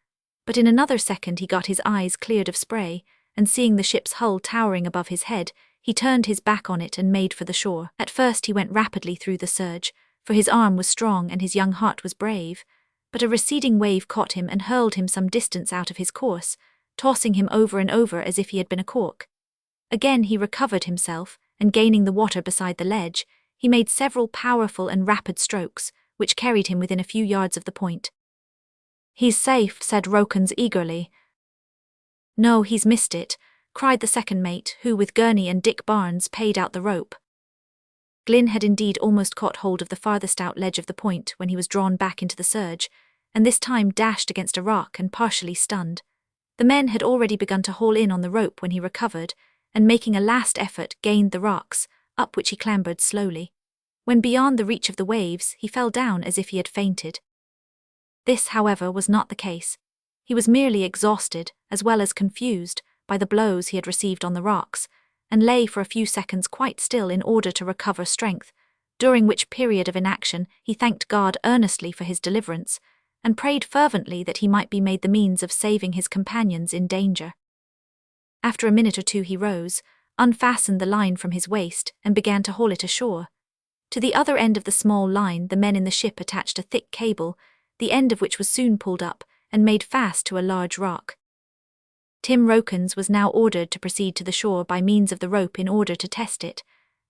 But in another second he got his eyes cleared of spray, and seeing the ship's hull towering above his head, he turned his back on it and made for the shore. At first he went rapidly through the surge, for his arm was strong and his young heart was brave, but a receding wave caught him and hurled him some distance out of his course, tossing him over and over as if he had been a cork. Again he recovered himself, and gaining the water beside the ledge, he made several powerful and rapid strokes, which carried him within a few yards of the point. "He's safe," said Rokins eagerly. "No, he's missed it," cried the second mate, who with Gurney and Dick Barnes paid out the rope. Glynn had indeed almost caught hold of the farthest out ledge of the point when he was drawn back into the surge, and this time dashed against a rock and partially stunned. The men had already begun to haul in on the rope when he recovered, and making a last effort gained the rocks, up which he clambered slowly. When beyond the reach of the waves, he fell down as if he had fainted. This, however, was not the case. He was merely exhausted, as well as confused, by the blows he had received on the rocks, and lay for a few seconds quite still in order to recover strength, during which period of inaction he thanked God earnestly for his deliverance, and prayed fervently that he might be made the means of saving his companions in danger. After a minute or two he rose, unfastened the line from his waist, and began to haul it ashore. To the other end of the small line the men in the ship attached a thick cable, the end of which was soon pulled up and made fast to a large rock. Tim Rokins was now ordered to proceed to the shore by means of the rope in order to test it.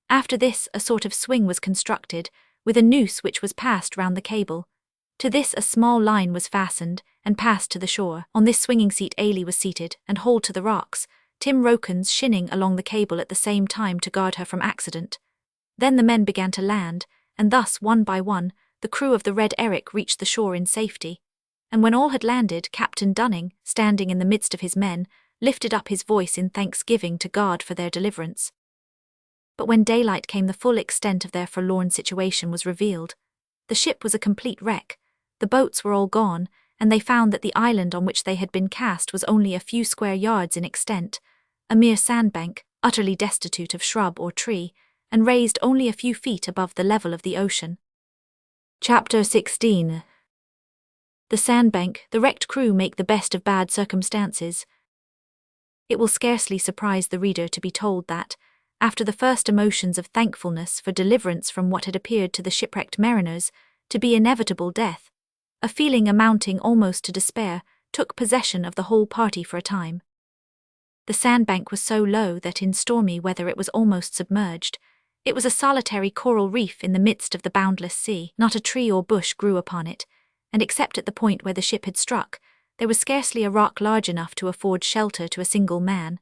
After this a sort of swing was constructed, with a noose which was passed round the cable. To this a small line was fastened, and passed to the shore. On this swinging seat Ailey was seated, and hauled to the rocks, Tim Rokins shinning along the cable at the same time to guard her from accident. Then the men began to land, and thus, one by one, the crew of the Red Eric reached the shore in safety. And when all had landed, Captain Dunning, standing in the midst of his men, lifted up his voice in thanksgiving to God for their deliverance. But when daylight came the full extent of their forlorn situation was revealed. The ship was a complete wreck, the boats were all gone, and they found that the island on which they had been cast was only a few square yards in extent, a mere sandbank, utterly destitute of shrub or tree, and raised only a few feet above the level of the ocean. Chapter 16. The sandbank, the wrecked crew make the best of bad circumstances. It will scarcely surprise the reader to be told that, after the first emotions of thankfulness for deliverance from what had appeared to the shipwrecked mariners to be inevitable death, a feeling amounting almost to despair took possession of the whole party for a time. The sandbank was so low that in stormy weather it was almost submerged. It was a solitary coral reef in the midst of the boundless sea. Not a tree or bush grew upon it, and except at the point where the ship had struck, there was scarcely a rock large enough to afford shelter to a single man.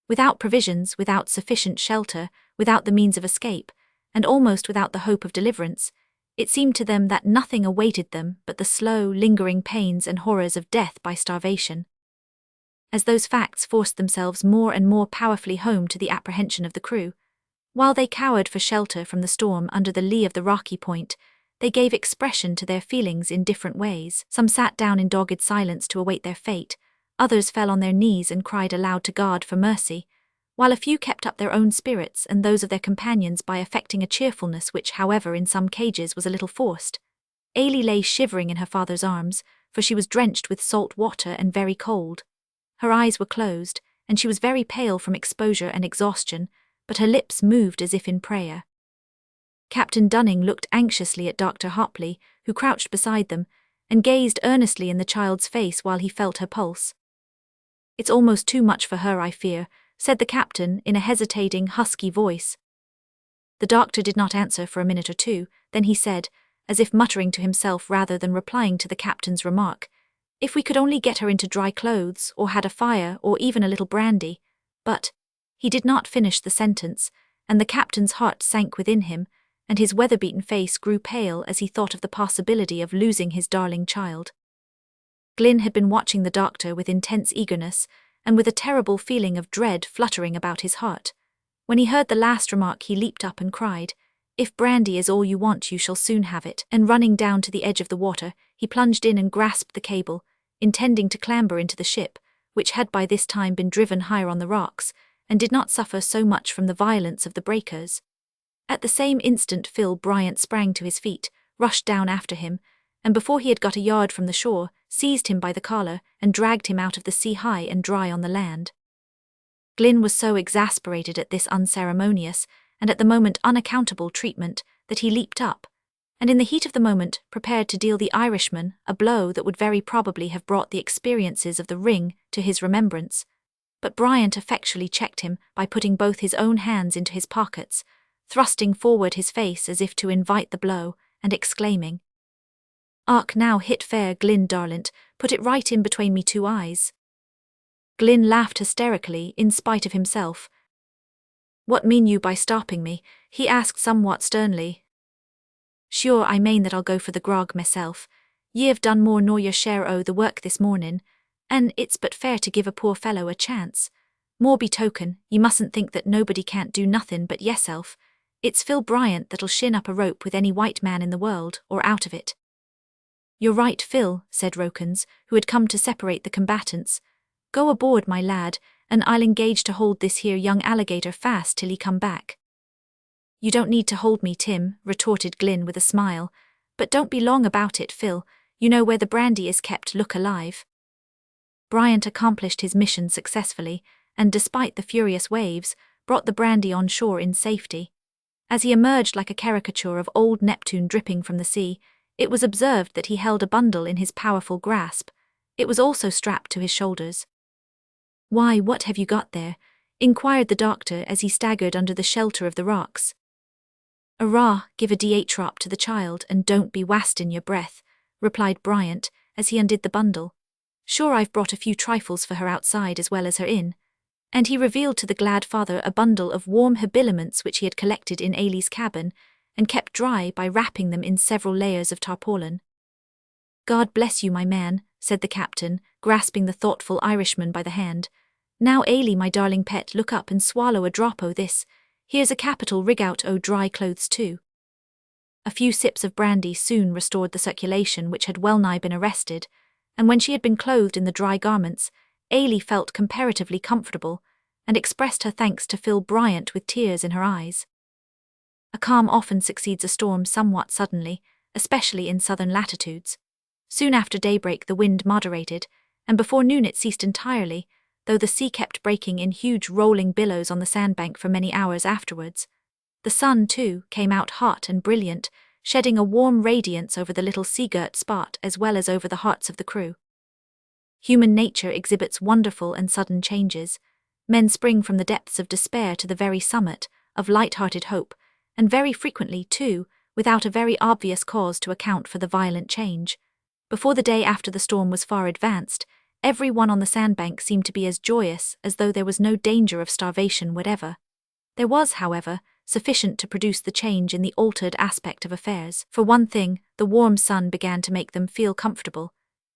Without provisions, without sufficient shelter, without the means of escape, and almost without the hope of deliverance, it seemed to them that nothing awaited them but the slow, lingering pains and horrors of death by starvation. As those facts forced themselves more and more powerfully home to the apprehension of the crew, while they cowered for shelter from the storm under the lee of the rocky point, they gave expression to their feelings in different ways. Some sat down in dogged silence to await their fate, others fell on their knees and cried aloud to God for mercy, while a few kept up their own spirits and those of their companions by affecting a cheerfulness which, however, in some cases was a little forced. Ailie lay shivering in her father's arms, for she was drenched with salt water and very cold. Her eyes were closed, and she was very pale from exposure and exhaustion, but her lips moved as if in prayer. Captain Dunning looked anxiously at Dr. Hopley, who crouched beside them, and gazed earnestly in the child's face while he felt her pulse. "It's almost too much for her, I fear," said the captain in a hesitating, husky voice. The doctor did not answer for a minute or two, then he said, as if muttering to himself rather than replying to the captain's remark, "If we could only get her into dry clothes, or had a fire, or even a little brandy," but he did not finish the sentence, and the captain's heart sank within him, and his weather-beaten face grew pale as he thought of the possibility of losing his darling child. Glynn had been watching the doctor with intense eagerness, and with a terrible feeling of dread fluttering about his heart. When he heard the last remark he leaped up and cried, "If brandy is all you want you shall soon have it," and running down to the edge of the water, he plunged in and grasped the cable, intending to clamber into the ship, which had by this time been driven higher on the rocks, and did not suffer so much from the violence of the breakers. At the same instant Phil Bryant sprang to his feet, rushed down after him, and before he had got a yard from the shore, seized him by the collar and dragged him out of the sea high and dry on the land. Glynn was so exasperated at this unceremonious, and at the moment unaccountable treatment, that he leaped up, and in the heat of the moment prepared to deal the Irishman a blow that would very probably have brought the experiences of the ring to his remembrance. But Bryant effectually checked him by putting both his own hands into his pockets, thrusting forward his face as if to invite the blow, and exclaiming, "Och, now hit fair, Glynn darlint, put it right in between me two eyes." Glynn laughed hysterically in spite of himself. "What mean you by stopping me?" he asked somewhat sternly. "Sure, I mane that I'll go for the grog myself. Ye have done more nor your share o' the work this mornin', and it's but fair to give a poor fellow a chance. More be token, ye mustn't think that nobody can't do nothin' but yeself. It's Phil Bryant that'll shin up a rope with any white man in the world, or out of it." "You're right, Phil," said Rokins, who had come to separate the combatants. "Go aboard, my lad, and I'll engage to hold this here young alligator fast till he come back." "You don't need to hold me, Tim," retorted Glynn with a smile. "But don't be long about it, Phil. You know where the brandy is kept, look alive." Bryant accomplished his mission successfully, and despite the furious waves, brought the brandy on shore in safety. As he emerged like a caricature of old Neptune dripping from the sea, it was observed that he held a bundle in his powerful grasp. It was also strapped to his shoulders. "Why, what have you got there?" inquired the doctor as he staggered under the shelter of the rocks. "Arrah, give a drop to the child and don't be wastin' your breath," replied Bryant as he undid the bundle. "Sure, I've brought a few trifles for her outside as well as her in." And he revealed to the glad father a bundle of warm habiliments which he had collected in Ailie's cabin and kept dry by wrapping them in several layers of tarpaulin. "God bless you, my man," said the captain, grasping the thoughtful Irishman by the hand. "Now, Ailie, my darling pet, look up and swallow a drop o' this. Here's a capital rig-out o' dry clothes too." A few sips of brandy soon restored the circulation which had well-nigh been arrested, and when she had been clothed in the dry garments, Ailey felt comparatively comfortable and expressed her thanks to Phil Bryant with tears in her eyes. A calm often succeeds a storm somewhat suddenly, especially in southern latitudes. Soon after daybreak the wind moderated, and before noon it ceased entirely, though the sea kept breaking in huge rolling billows on the sandbank for many hours afterwards. The sun, too, came out hot and brilliant, shedding a warm radiance over the little sea-girt spot as well as over the hearts of the crew. Human nature exhibits wonderful and sudden changes. Men spring from the depths of despair to the very summit of light-hearted hope, and very frequently, too, without a very obvious cause to account for the violent change. Before the day after the storm was far advanced, every one on the sandbank seemed to be as joyous as though there was no danger of starvation whatever. There was, however, sufficient to produce the change in the altered aspect of affairs. For one thing, the warm sun began to make them feel comfortable,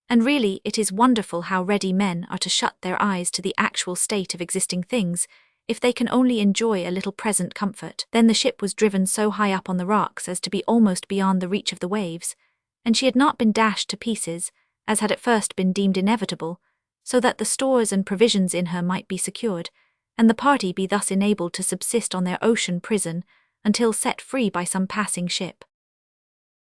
and really it is wonderful how ready men are to shut their eyes to the actual state of existing things, if they can only enjoy a little present comfort. Then the ship was driven so high up on the rocks as to be almost beyond the reach of the waves, and she had not been dashed to pieces, as had at first been deemed inevitable, so that the stores and provisions in her might be secured, and the party be thus enabled to subsist on their ocean prison until set free by some passing ship.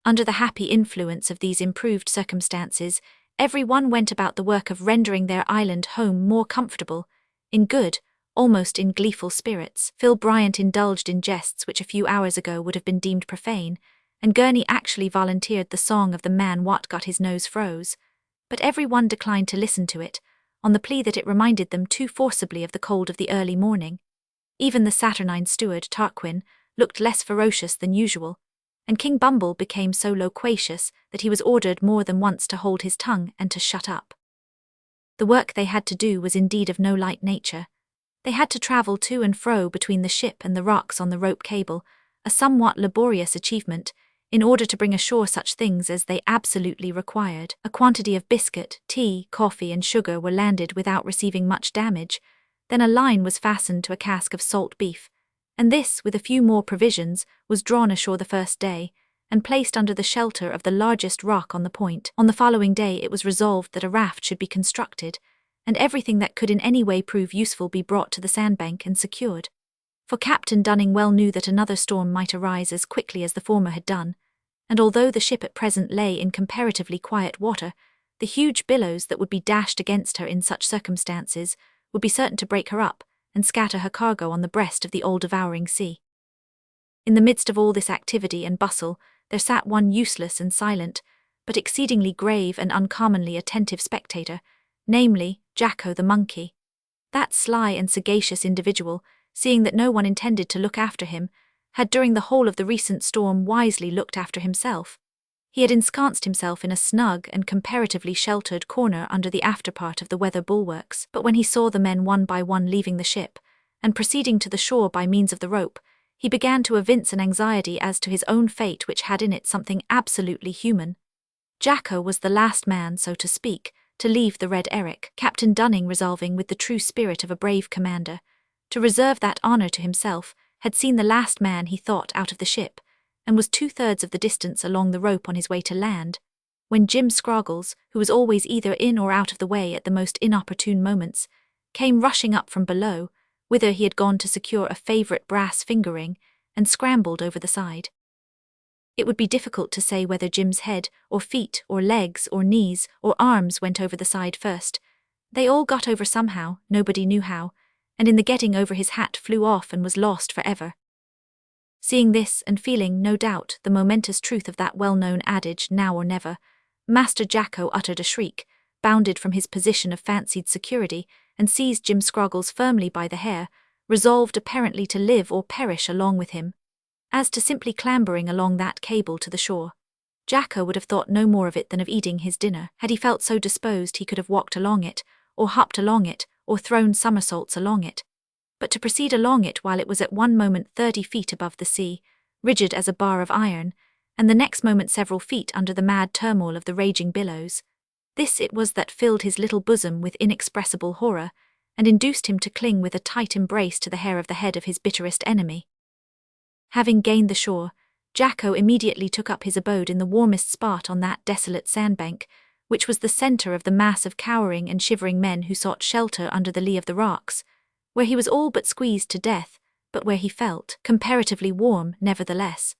Under the happy influence of these improved circumstances, every one went about the work of rendering their island home more comfortable, in good, almost in gleeful spirits. Phil Bryant indulged in jests which a few hours ago would have been deemed profane, and Gurney actually volunteered the song of the man what got his nose froze, but every one declined to listen to it, on the plea that it reminded them too forcibly of the cold of the early morning. Even the saturnine steward, Tarquin, looked less ferocious than usual, and King Bumble became so loquacious that he was ordered more than once to hold his tongue and to shut up. The work they had to do was indeed of no light nature. They had to travel to and fro between the ship and the rocks on the rope cable, a somewhat laborious achievement, in order to bring ashore such things as they absolutely required. A quantity of biscuit, tea, coffee and sugar were landed without receiving much damage, then a line was fastened to a cask of salt beef, and this, with a few more provisions, was drawn ashore the first day, and placed under the shelter of the largest rock on the point. On the following day it was resolved that a raft should be constructed, and everything that could in any way prove useful be brought to the sandbank and secured. For Captain Dunning well knew that another storm might arise as quickly as the former had done, and although the ship at present lay in comparatively quiet water, the huge billows that would be dashed against her in such circumstances would be certain to break her up and scatter her cargo on the breast of the all-devouring sea. In the midst of all this activity and bustle, there sat one useless and silent, but exceedingly grave and uncommonly attentive spectator, namely, Jacko the monkey. That sly and sagacious individual, seeing that no one intended to look after him, had during the whole of the recent storm wisely looked after himself. He had ensconced himself in a snug and comparatively sheltered corner under the afterpart of the weather bulwarks, but when he saw the men one by one leaving the ship, and proceeding to the shore by means of the rope, he began to evince an anxiety as to his own fate which had in it something absolutely human. Jacko was the last man, so to speak, to leave the Red Eric, Captain Dunning resolving with the true spirit of a brave commander to reserve that honour to himself, had seen the last man he thought out of the ship, and was 2/3 of the distance along the rope on his way to land, when Jim Scroggles, who was always either in or out of the way at the most inopportune moments, came rushing up from below, whither he had gone to secure a favourite brass finger-ring, and scrambled over the side. It would be difficult to say whether Jim's head, or feet, or legs, or knees, or arms went over the side first. They all got over somehow, nobody knew how, and in the getting over his hat flew off and was lost for ever. Seeing this, and feeling, no doubt, the momentous truth of that well-known adage, now or never, Master Jacko uttered a shriek, bounded from his position of fancied security, and seized Jim Scroggles firmly by the hair, resolved apparently to live or perish along with him. As to simply clambering along that cable to the shore, Jacko would have thought no more of it than of eating his dinner. Had he felt so disposed he could have walked along it, or hopped along it, or thrown somersaults along it. But to proceed along it while it was at one moment 30 feet above the sea, rigid as a bar of iron, and the next moment several feet under the mad turmoil of the raging billows, this it was that filled his little bosom with inexpressible horror, and induced him to cling with a tight embrace to the hair of the head of his bitterest enemy. Having gained the shore, Jacko immediately took up his abode in the warmest spot on that desolate sandbank, which was the center of the mass of cowering and shivering men who sought shelter under the lee of the rocks, where he was all but squeezed to death, but where he felt comparatively warm nevertheless.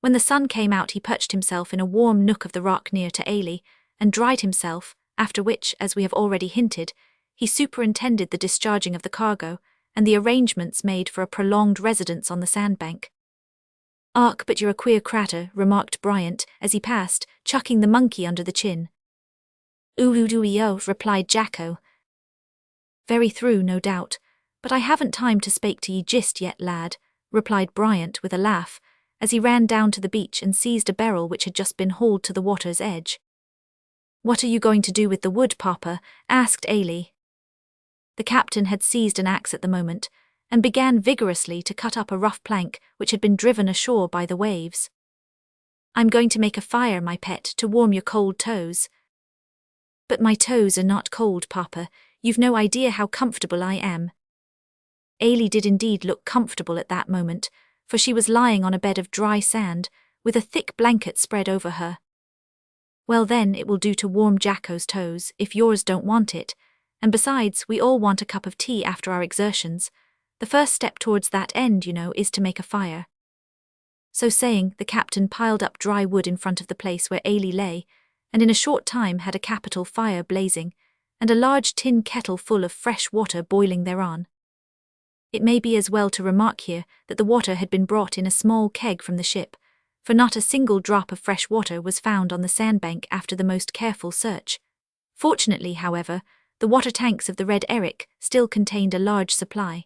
When the sun came out, he perched himself in a warm nook of the rock near to Ailey, and dried himself, after which, as we have already hinted, he superintended the discharging of the cargo, and the arrangements made for a prolonged residence on the sandbank. "Ark, but you're a queer cratter," remarked Bryant, as he passed, chucking the monkey under the chin. "Ooh-oo-doo-ee-oh," replied Jacko. "Very through, no doubt, but I haven't time to spake to ye jist yet, lad," replied Bryant with a laugh, as he ran down to the beach and seized a barrel which had just been hauled to the water's edge. "What are you going to do with the wood, Papa?" asked Ailey. The captain had seized an axe at the moment, and began vigorously to cut up a rough plank which had been driven ashore by the waves. "I'm going to make a fire, my pet, to warm your cold toes." "But my toes are not cold, Papa. You've no idea how comfortable I am." Ailey did indeed look comfortable at that moment, for she was lying on a bed of dry sand, with a thick blanket spread over her. "Well then, it will do to warm Jacko's toes, if yours don't want it, and besides, we all want a cup of tea after our exertions. The first step towards that end, you know, is to make a fire." So saying, the captain piled up dry wood in front of the place where Ailey lay, and in a short time had a capital fire blazing, and a large tin kettle full of fresh water boiling thereon. It may be as well to remark here that the water had been brought in a small keg from the ship, for not a single drop of fresh water was found on the sandbank after the most careful search. Fortunately, however, the water tanks of the Red Eric still contained a large supply.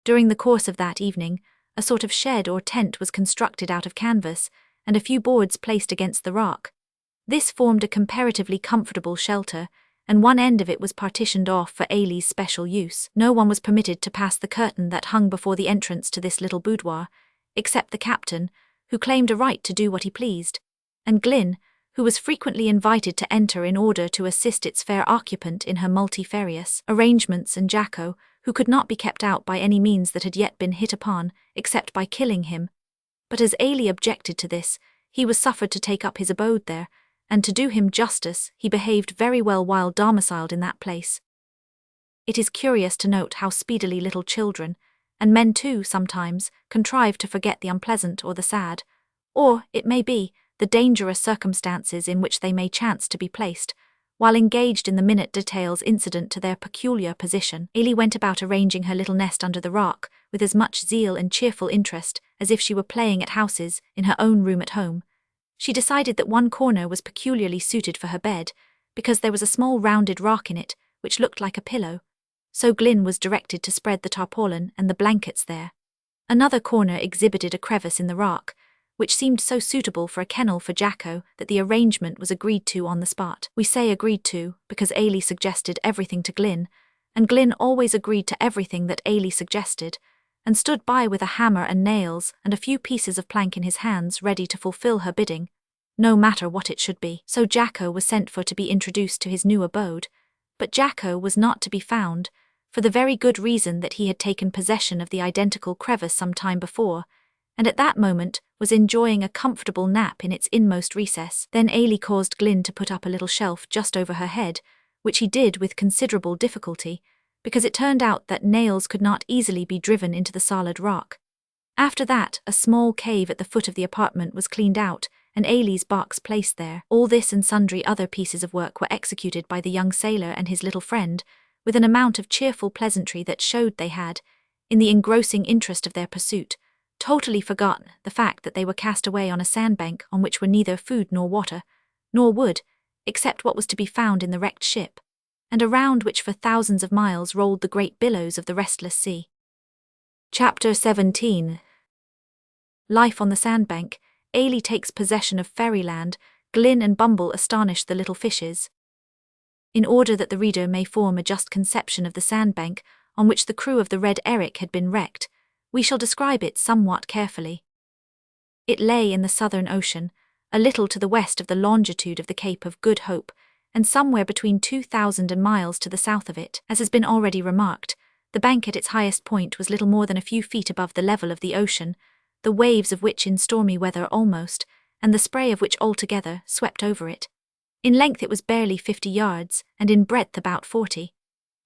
During the course of that evening, a sort of shed or tent was constructed out of canvas, and a few boards placed against the rock. This formed a comparatively comfortable shelter, and one end of it was partitioned off for Ailey's special use. No one was permitted to pass the curtain that hung before the entrance to this little boudoir, except the captain, who claimed a right to do what he pleased, and Glynn, who was frequently invited to enter in order to assist its fair occupant in her multifarious arrangements, and Jacko, who could not be kept out by any means that had yet been hit upon, except by killing him. But as Ailey objected to this, he was suffered to take up his abode there, and to do him justice, he behaved very well while domiciled in that place. It is curious to note how speedily little children, and men too sometimes, contrive to forget the unpleasant or the sad, or, it may be, the dangerous circumstances in which they may chance to be placed, while engaged in the minute details incident to their peculiar position. Ailey went about arranging her little nest under the rock with as much zeal and cheerful interest as if she were playing at houses in her own room at home. She decided that one corner was peculiarly suited for her bed, because there was a small rounded rock in it, which looked like a pillow, so Glynn was directed to spread the tarpaulin and the blankets there. Another corner exhibited a crevice in the rock, which seemed so suitable for a kennel for Jacko that the arrangement was agreed to on the spot. We say agreed to, because Ailey suggested everything to Glynn, and Glynn always agreed to everything that Ailey suggested, and stood by with a hammer and nails and a few pieces of plank in his hands ready to fulfill her bidding, no matter what it should be. So Jacko was sent for to be introduced to his new abode, but Jacko was not to be found, for the very good reason that he had taken possession of the identical crevice some time before, and at that moment was enjoying a comfortable nap in its inmost recess. Then Ailey caused Glynn to put up a little shelf just over her head, which he did with considerable difficulty, because it turned out that nails could not easily be driven into the solid rock. After that, a small cave at the foot of the apartment was cleaned out, and Ailey's box placed there. All this and sundry other pieces of work were executed by the young sailor and his little friend, with an amount of cheerful pleasantry that showed they had, in the engrossing interest of their pursuit, totally forgotten the fact that they were cast away on a sandbank on which were neither food nor water, nor wood, except what was to be found in the wrecked ship, and around which for thousands of miles rolled the great billows of the restless sea. Chapter 17. Life on the sandbank. Ailey takes possession of fairyland. Glynn and Bumble astonish the little fishes. In order that the reader may form a just conception of the sandbank on which the crew of the Red Eric had been wrecked, we shall describe it somewhat carefully. It lay in the Southern Ocean, a little to the west of the longitude of the Cape of Good Hope, and somewhere between 2,000 miles to the south of it. As has been already remarked, the bank at its highest point was little more than a few feet above the level of the ocean, the waves of which in stormy weather almost, and the spray of which altogether, swept over it. In length it was barely 50 yards, and in breadth about 40.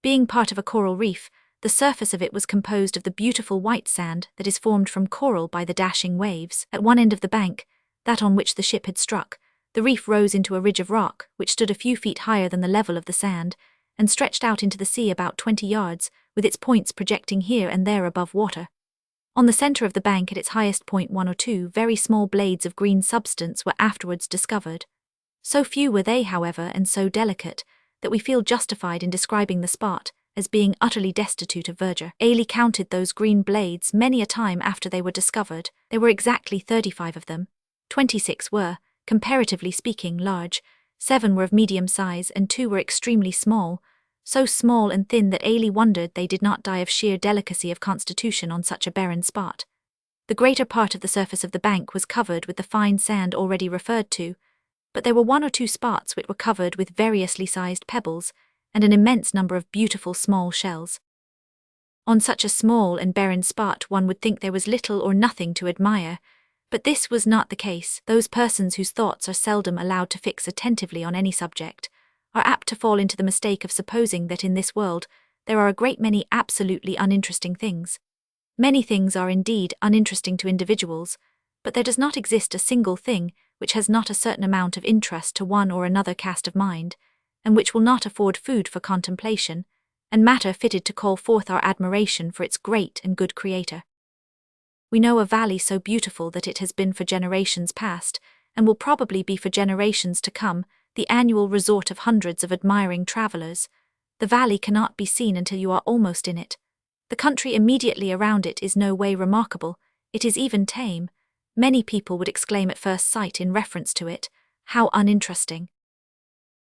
Being part of a coral reef, the surface of it was composed of the beautiful white sand that is formed from coral by the dashing waves. At one end of the bank, that on which the ship had struck, the reef rose into a ridge of rock which stood a few feet higher than the level of the sand, and stretched out into the sea about 20 yards, with its points projecting here and there above water. On the centre of the bank at its highest point 1 or 2 very small blades of green substance were afterwards discovered. So few were they, however, and so delicate, that we feel justified in describing the spot as being utterly destitute of verdure. Ailey counted those green blades many a time after they were discovered. There were exactly 35 of them. 26 were, comparatively speaking, large, 7 were of medium size, and 2 were extremely small, so small and thin that Ailey wondered they did not die of sheer delicacy of constitution on such a barren spot. The greater part of the surface of the bank was covered with the fine sand already referred to, but there were 1 or 2 spots which were covered with variously sized pebbles, and an immense number of beautiful small shells. On such a small and barren spot one would think there was little or nothing to admire, but this was not the case. Those persons whose thoughts are seldom allowed to fix attentively on any subject are apt to fall into the mistake of supposing that in this world there are a great many absolutely uninteresting things. Many things are indeed uninteresting to individuals, but there does not exist a single thing which has not a certain amount of interest to one or another cast of mind, and which will not afford food for contemplation, and matter fitted to call forth our admiration for its great and good Creator. We know a valley so beautiful that it has been for generations past, and will probably be for generations to come, the annual resort of hundreds of admiring travellers. The valley cannot be seen until you are almost in it. The country immediately around it is no way remarkable, it is even tame. Many people would exclaim at first sight in reference to it, "How uninteresting."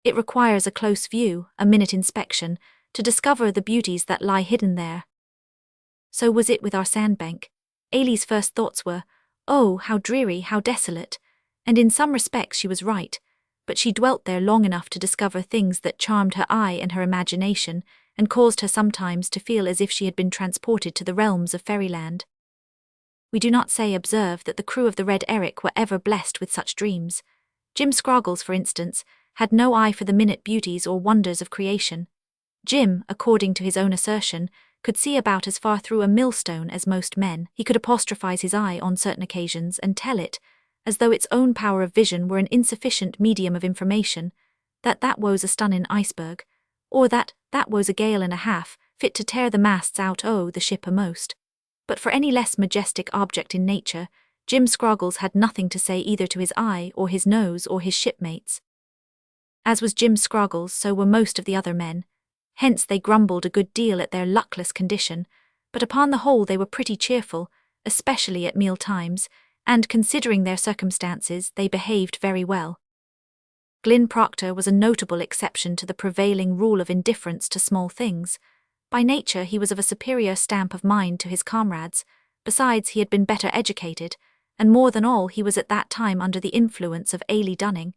It requires a close view, a minute inspection, to discover the beauties that lie hidden there. So was it with our sandbank. Ailey's first thoughts were, "Oh, how dreary, how desolate," and in some respects she was right, but she dwelt there long enough to discover things that charmed her eye and her imagination, and caused her sometimes to feel as if she had been transported to the realms of fairyland. We do not say, observe, that the crew of the Red Eric were ever blessed with such dreams. Jim Scroggles, for instance, had no eye for the minute beauties or wonders of creation. Jim, according to his own assertion, could see about as far through a millstone as most men. He could apostrophize his eye on certain occasions and tell it, as though its own power of vision were an insufficient medium of information, that wo's a stunning iceberg, or that wo's a gale and a half, fit to tear the masts out o' the ship a'most. But for any less majestic object in nature, Jim Scroggles had nothing to say either to his eye or his nose or his shipmates. As was Jim Scroggles, so were most of the other men. Hence they grumbled a good deal at their luckless condition, but upon the whole they were pretty cheerful, especially at meal times, and considering their circumstances they behaved very well. Glyn Proctor was a notable exception to the prevailing rule of indifference to small things. By nature he was of a superior stamp of mind to his comrades, besides he had been better educated, and more than all he was at that time under the influence of Ailey Dunning.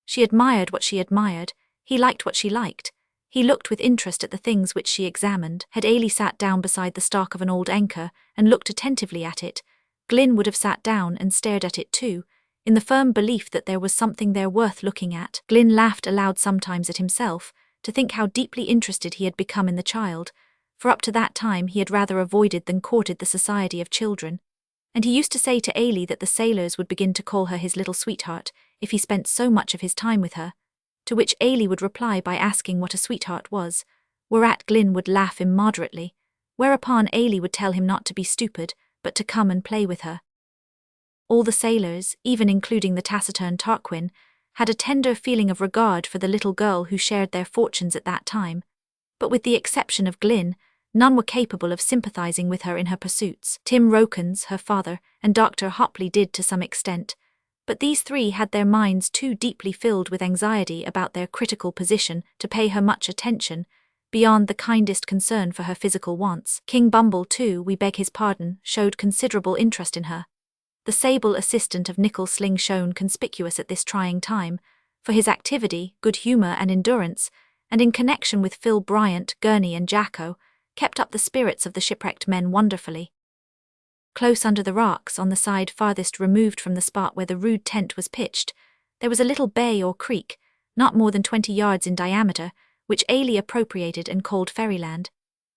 She admired what she admired, he liked what she liked, he looked with interest at the things which she examined. Had Ailey sat down beside the stalk of an old anchor and looked attentively at it, Glyn would have sat down and stared at it too, in the firm belief that there was something there worth looking at. Glyn laughed aloud sometimes at himself, to think how deeply interested he had become in the child, for up to that time he had rather avoided than courted the society of children, and he used to say to Ailey that the sailors would begin to call her his little sweetheart if he spent so much of his time with her, to which Ailey would reply by asking what a sweetheart was, whereat Glyn would laugh immoderately, whereupon Ailey would tell him not to be stupid, but to come and play with her. All the sailors, even including the taciturn Tarquin, had a tender feeling of regard for the little girl who shared their fortunes at that time, but with the exception of Glyn, none were capable of sympathizing with her in her pursuits. Tim Rokins, her father, and Dr. Hopley did to some extent, but these three had their minds too deeply filled with anxiety about their critical position to pay her much attention, beyond the kindest concern for her physical wants. King Bumble, too, we beg his pardon, showed considerable interest in her. The sable assistant of Nickel Sling shone conspicuous at this trying time, for his activity, good humour and endurance, and in connection with Phil Bryant, Gurney and Jacko, kept up the spirits of the shipwrecked men wonderfully. Close under the rocks, on the side farthest removed from the spot where the rude tent was pitched, there was a little bay or creek, not more than 20 yards in diameter, which Ailey appropriated and called Fairyland.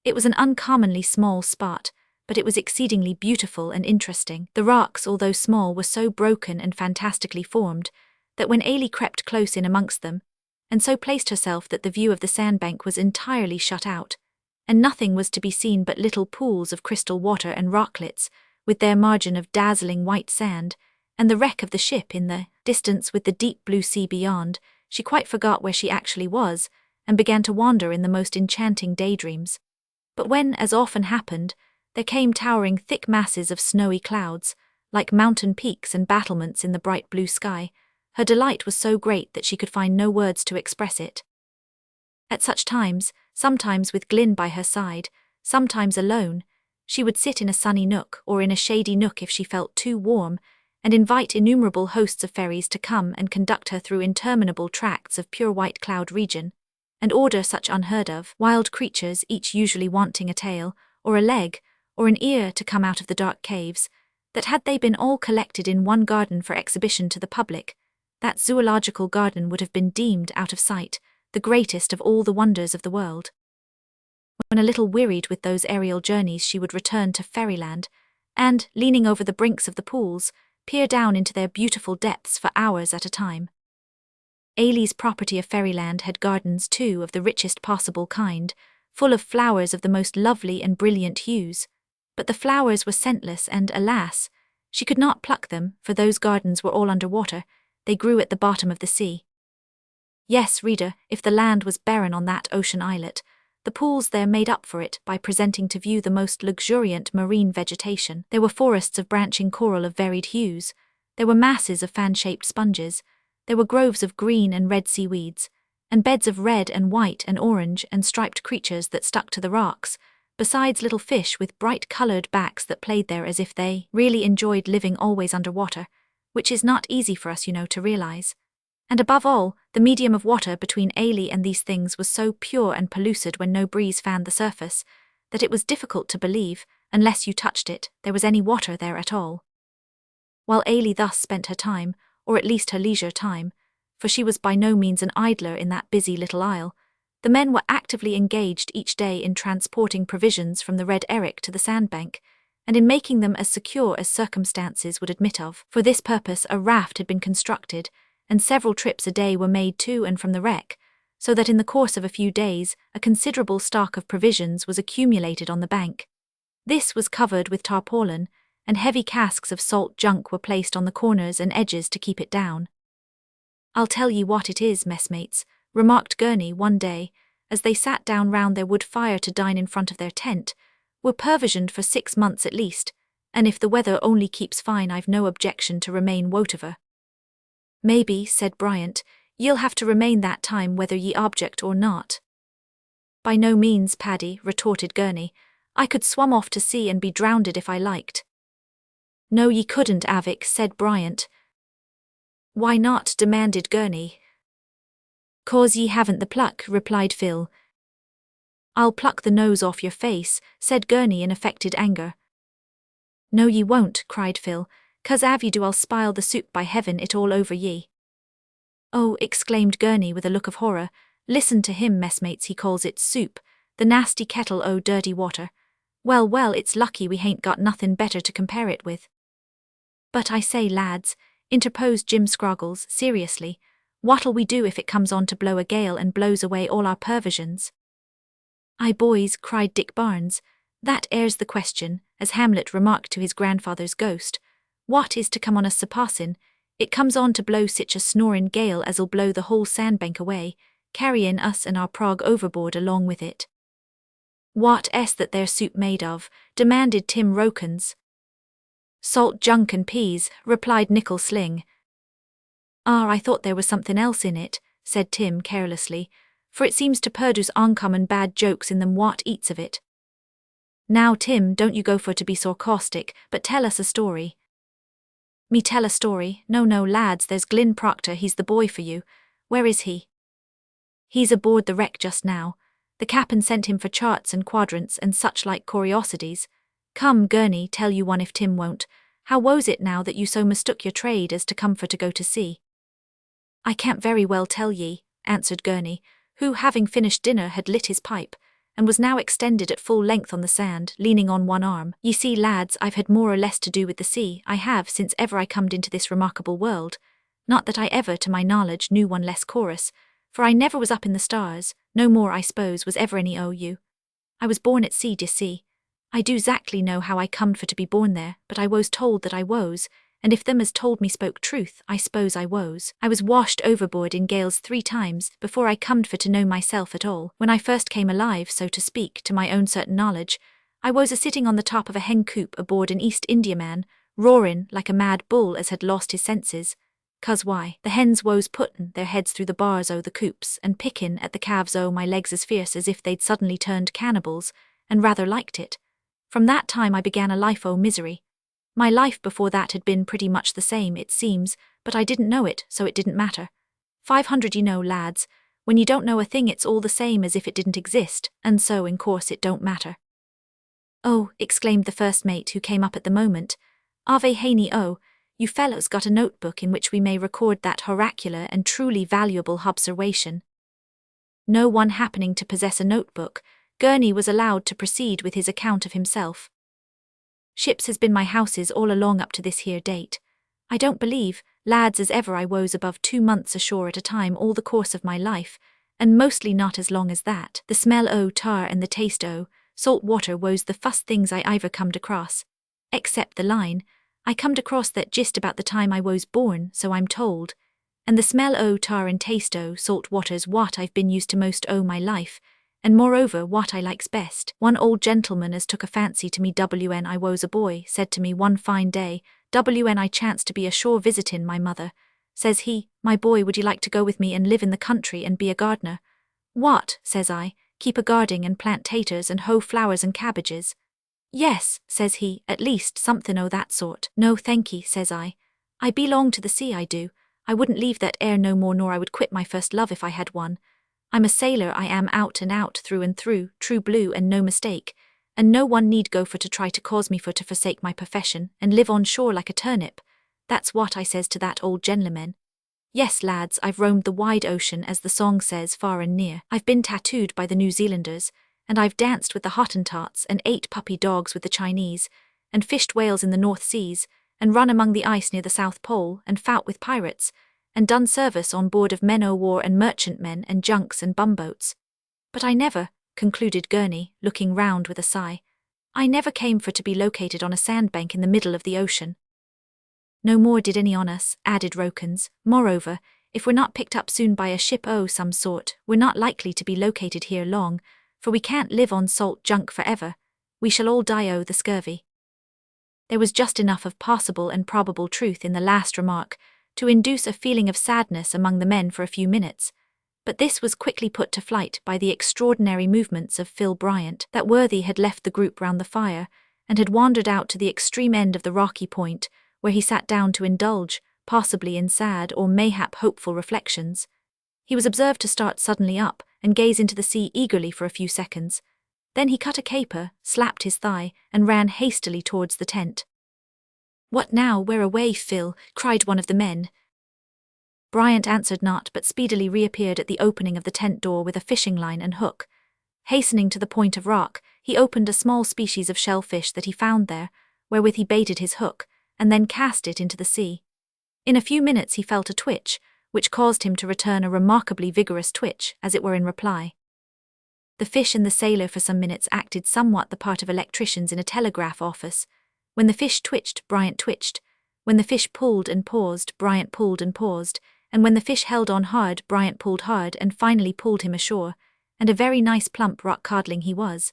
It was an uncommonly small spot, but it was exceedingly beautiful and interesting. The rocks, although small, were so broken and fantastically formed that when Ailey crept close in amongst them, and so placed herself that the view of the sandbank was entirely shut out, and nothing was to be seen but little pools of crystal water and rocklets, with their margin of dazzling white sand, and the wreck of the ship in the distance with the deep blue sea beyond, she quite forgot where she actually was, and began to wander in the most enchanting daydreams. But when, as often happened, there came towering thick masses of snowy clouds, like mountain peaks and battlements in the bright blue sky, her delight was so great that she could find no words to express it. At such times, sometimes with Glyn by her side, sometimes alone, she would sit in a sunny nook or in a shady nook if she felt too warm, and invite innumerable hosts of fairies to come and conduct her through interminable tracts of pure white cloud region, and order such unheard of wild creatures, each usually wanting a tail, or a leg, or an ear to come out of the dark caves, that had they been all collected in one garden for exhibition to the public, that zoological garden would have been deemed out of sight, the greatest of all the wonders of the world. When a little wearied with those aerial journeys, she would return to Fairyland, and, leaning over the brinks of the pools, peer down into their beautiful depths for hours at a time. Ailey's property of Fairyland had gardens too of the richest possible kind, full of flowers of the most lovely and brilliant hues, but the flowers were scentless and, alas, she could not pluck them, for those gardens were all under water, they grew at the bottom of the sea. Yes, reader, if the land was barren on that ocean islet, the pools there made up for it by presenting to view the most luxuriant marine vegetation. There were forests of branching coral of varied hues, there were masses of fan-shaped sponges, there were groves of green and red seaweeds, and beds of red and white and orange and striped creatures that stuck to the rocks, besides little fish with bright-coloured backs that played there as if they really enjoyed living always under water, which is not easy for us, to realise. And above all, the medium of water between Ailey and these things was so pure and pellucid when no breeze fanned the surface, that it was difficult to believe, unless you touched it, there was any water there at all. While Ailey thus spent her time, or at least her leisure time, for she was by no means an idler in that busy little isle, the men were actively engaged each day in transporting provisions from the Red Eric to the sandbank, and in making them as secure as circumstances would admit of. For this purpose a raft had been constructed, and several trips a day were made to and from the wreck, so that in the course of a few days a considerable stock of provisions was accumulated on the bank. This was covered with tarpaulin, and heavy casks of salt junk were placed on the corners and edges to keep it down. "I'll tell ye what it is, messmates," remarked Gurney one day, as they sat down round their wood fire to dine in front of their tent, "we're provisioned for 6 months at least, and if the weather only keeps fine I've no objection to remain wotiver." "Maybe," said Bryant, "ye'll have to remain that time whether ye object or not." "By no means, Paddy," retorted Gurney. "I could swum off to sea and be drownded if I liked." "No, ye couldn't, Avic," said Bryant. "Why not?" demanded Gurney. "'Cause ye haven't the pluck," replied Phil. "I'll pluck the nose off your face," said Gurney in affected anger. "No ye won't," cried Phil, "'cause av ye do I'll spile the soup by heaven it all over ye." "Oh," exclaimed Gurney with a look of horror, "listen to him, messmates, he calls it soup, the nasty kettle o' dirty water. Well, well, it's lucky we hain't got nothin' better to compare it with." "But I say, lads," interposed Jim Scroggles, seriously, "what'll we do if it comes on to blow a gale and blows away all our provisions?" "Aye, boys," cried Dick Barnes, "that airs the question, as Hamlet remarked to his grandfather's ghost. What is to come on us suppossin' it comes on to blow sich a snorin' gale as'll blow the whole sandbank away, carryin' us and our prog overboard along with it?" "What est that there soup made of?" demanded Tim Rokins. "Salt junk and peas," replied Nickel Sling. "Ah, I thought there was something else in it," said Tim carelessly, "for it seems to produce uncommon bad jokes in them what eats of it." "Now, Tim, don't you go for to be so caustic, but tell us a story." "Me tell a story? No, lads, there's Glyn Proctor, he's the boy for you. Where is he?" "He's aboard the wreck just now. The cap'n sent him for charts and quadrants and such like curiosities. Come, Gurney, tell you one if Tim won't. How was it now that you so mistook your trade as to come for to go to sea?" "I can't very well tell ye," answered Gurney, who, having finished dinner, had lit his pipe, and was now extended at full length on the sand, leaning on one arm. Ye see, lads, I've had more or less to do with the sea, I have, since ever I comed into this remarkable world. Not that I ever, to my knowledge, knew one less chorus, for I never was up in the stars, no more, I suppose, was ever any o' you. I was born at sea, d'ye see. I do 'zactly know how I comed for to be born there, but I was told that I was, and if them as told me spoke truth, I suppose I was. I was washed overboard in gales 3 times before I comed for to know myself at all. When I first came alive, so to speak, to my own certain knowledge, I was a-sitting on the top of a hen coop aboard an East Indiaman, roaring like a mad bull as had lost his senses. 'Cause why, the hens was puttin' their heads through the bars o' the coops and pickin' at the calves o' my legs as fierce as if they'd suddenly turned cannibals, and rather liked it. From that time I began a life o' misery. My life before that had been pretty much the same, it seems, but I didn't know it, so it didn't matter. 500, you know, lads, when you don't know a thing it's all the same as if it didn't exist, and so in course it don't matter. Oh, exclaimed the first mate, who came up at the moment, Ave Haney, oh, you fellows got a notebook in which we may record that oracular and truly valuable observation. No one happening to possess a notebook, Gurney was allowed to proceed with his account of himself. Ships has been my houses all along up to this here date. I don't believe, lads, as ever I was above 2 months ashore at a time all the course of my life, and mostly not as long as that. The smell o' tar and the taste o' salt water was the fust things I iver comed across. Except the line, I comed across that just about the time I was born, so I'm told, and the smell o' tar and taste o' salt water's what I've been used to most o' my life, and moreover what I likes best. One old gentleman as took a fancy to me when I was a boy said to me one fine day, when I chanced to be ashore visitin' my mother, says he, my boy, would you like to go with me and live in the country and be a gardener? What, says I, keep a garding and plant taters and hoe flowers and cabbages? Yes, says he, at least something o' that sort. No thanky, says I belong to the sea, I do. I wouldn't leave that air no more nor I would quit my first love if I had one. I'm a sailor, I am out and out, through and through, true blue and no mistake, and no one need go for to try to cause me for to forsake my profession and live on shore like a turnip. That's what I says to that old gentleman. Yes, lads, I've roamed the wide ocean, as the song says, far and near. I've been tattooed by the New Zealanders, and I've danced with the Hottentots and ate puppy dogs with the Chinese, and fished whales in the North Seas, and run among the ice near the South Pole, and fought with pirates, and done service on board of men-o'-war and merchantmen and junks and bumboats. But I never, concluded Gurney, looking round with a sigh, I never came for to be located on a sandbank in the middle of the ocean. No more did any on us, added Rokins. Moreover, if we're not picked up soon by a ship o' some sort, we're not likely to be located here long, for we can't live on salt junk forever. We shall all die o' the scurvy. There was just enough of possible and probable truth in the last remark to induce a feeling of sadness among the men for a few minutes, but this was quickly put to flight by the extraordinary movements of Phil Bryant. That worthy had left the group round the fire, and had wandered out to the extreme end of the rocky point, where he sat down to indulge, possibly in sad or mayhap hopeful reflections. He was observed to start suddenly up, and gaze into the sea eagerly for a few seconds. Then he cut a caper, slapped his thigh, and ran hastily towards the tent. What now, where away, Phil? Cried one of the men. Bryant answered not, but speedily reappeared at the opening of the tent door with a fishing line and hook. Hastening to the point of rock, he opened a small species of shellfish that he found there, wherewith he baited his hook, and then cast it into the sea. In a few minutes he felt a twitch, which caused him to return a remarkably vigorous twitch, as it were in reply. The fish and the sailor for some minutes acted somewhat the part of electricians in a telegraph office. When the fish twitched, Bryant twitched. When the fish pulled and paused, Bryant pulled and paused. And when the fish held on hard, Bryant pulled hard and finally pulled him ashore, and a very nice plump rock codling he was.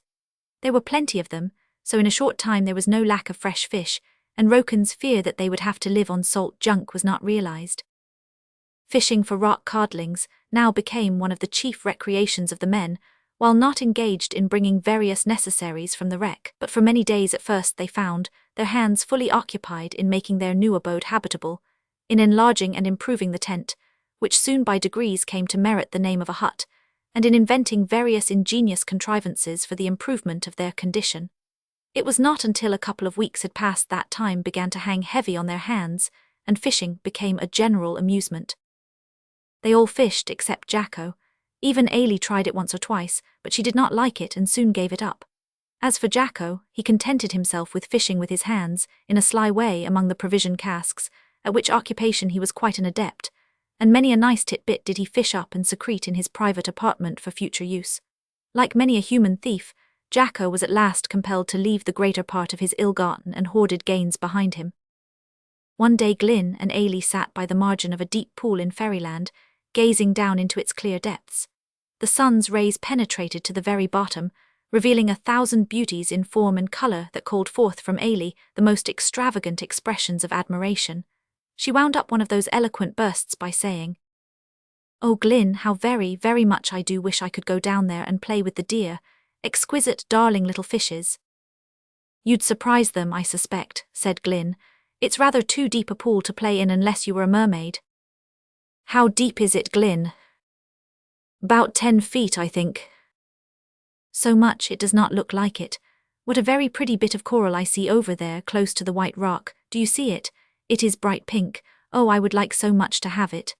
There were plenty of them, so in a short time there was no lack of fresh fish, and Rokin's fear that they would have to live on salt junk was not realized. Fishing for rock codlings now became one of the chief recreations of the men, while not engaged in bringing various necessaries from the wreck, but for many days at first they found their hands fully occupied in making their new abode habitable, in enlarging and improving the tent, which soon by degrees came to merit the name of a hut, and in inventing various ingenious contrivances for the improvement of their condition. It was not until a couple of weeks had passed that time began to hang heavy on their hands, and fishing became a general amusement. They all fished except Jacko. Even Ailey tried it once or twice, but she did not like it and soon gave it up. As for Jacko, he contented himself with fishing with his hands, in a sly way among the provision casks, at which occupation he was quite an adept, and many a nice titbit did he fish up and secrete in his private apartment for future use. Like many a human thief, Jacko was at last compelled to leave the greater part of his ill-gotten and hoarded gains behind him. One day Glyn and Ailey sat by the margin of a deep pool in Fairyland, gazing down into its clear depths. The sun's rays penetrated to the very bottom, revealing 1,000 beauties in form and colour that called forth from Ailey the most extravagant expressions of admiration. She wound up one of those eloquent bursts by saying, "Oh, Glyn, how very, very much I do wish I could go down there and play with the dear, exquisite, darling little fishes." "You'd surprise them, I suspect," said Glyn. "It's rather too deep a pool to play in unless you were a mermaid." "How deep is it, Glyn?" "'Bout 10 feet, I think." "So much it does not look like it. What a very pretty bit of coral I see over there, close to the white rock. Do you see it? It is bright pink. Oh, I would like so much to have it."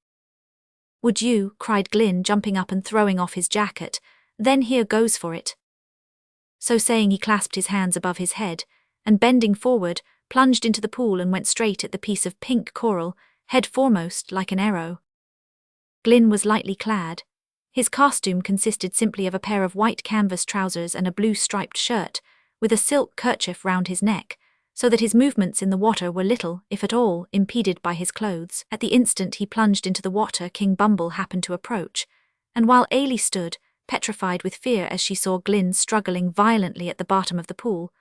"Would you?" cried Glyn, jumping up and throwing off his jacket. "Then here goes for it." So saying, he clasped his hands above his head, and bending forward, plunged into the pool and went straight at the piece of pink coral, head foremost like an arrow. Glyn was lightly clad. His costume consisted simply of a pair of white canvas trousers and a blue striped shirt, with a silk kerchief round his neck, so that his movements in the water were little, if at all, impeded by his clothes. At the instant he plunged into the water, King Bumble happened to approach, and while Ailey stood, petrified with fear as she saw Glyn struggling violently at the bottom of the pool,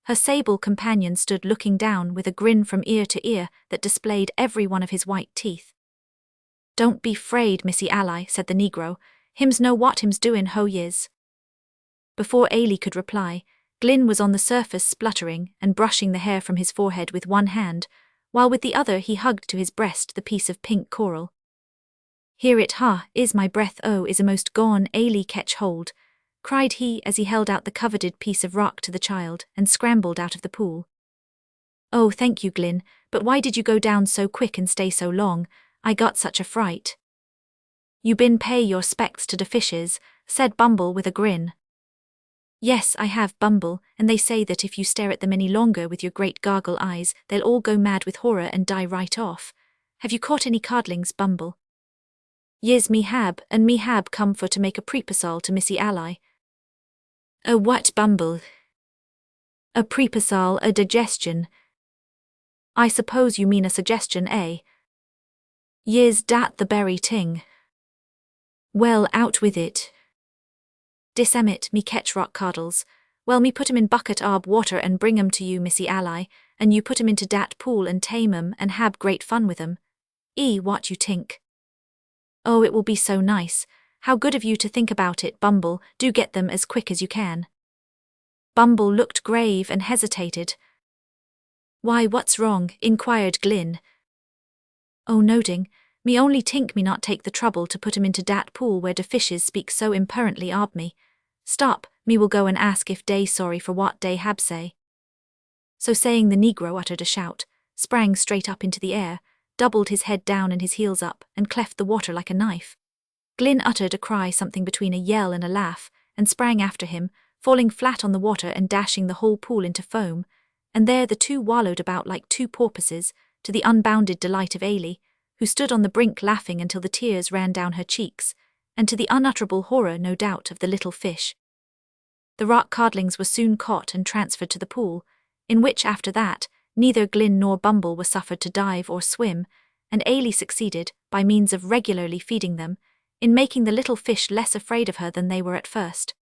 her sable companion stood looking down with a grin from ear to ear that displayed every one of his white teeth. "Don't be 'fraid, Missy Ally," said the Negro. "Hims know what hims doin', ho yis." Before Ailey could reply, Glyn was on the surface spluttering and brushing the hair from his forehead with one hand, while with the other he hugged to his breast the piece of pink coral. "Here it is my breath is a'most gone, Ailey catch hold," cried he as he held out the coveted piece of rock to the child and scrambled out of the pool. "Oh, thank you, Glyn, but why did you go down so quick and stay so long? I got such a fright." "You been pay your spects to the fishes," said Bumble with a grin. "Yes, I have, Bumble, and they say that if you stare at them any longer with your great goggle eyes, they'll all go mad with horror and die right off. Have you caught any codlings, Bumble?" "Yis, me hab, and me hab come for to make a preposal to Missy Ally." "A what, Bumble?" "A preposal, a digestion." "I suppose you mean a suggestion, eh?" "Yis, dat the berry ting." "Well, out with it." "Disemmit, me catch rock coddles. Well, me put 'em in bucket ob water and bring 'em to you, Missy Ally, and you put 'em into dat pool and tame 'em and hab great fun with 'em. What you tink?" "Oh, it will be so nice. How good of you to think about it, Bumble. Do get them as quick as you can." Bumble looked grave and hesitated. "Why, what's wrong?" inquired Glyn. "Oh, noting. Me only tink me not take the trouble to put 'em into dat pool where de fishes speak so imperently ob me. Stop, me will go and ask if dey sorry for what dey hab say." So saying, the Negro uttered a shout, sprang straight up into the air, doubled his head down and his heels up, and cleft the water like a knife. Glyn uttered a cry something between a yell and a laugh, and sprang after him, falling flat on the water and dashing the whole pool into foam, and there the two wallowed about like two porpoises, to the unbounded delight of Ailey, who stood on the brink laughing until the tears ran down her cheeks, and to the unutterable horror, no doubt, of the little fish. The rock codlings were soon caught and transferred to the pool, in which, after that, neither Glyn nor Bumble were suffered to dive or swim, and Ailey succeeded, by means of regularly feeding them, in making the little fish less afraid of her than they were at first.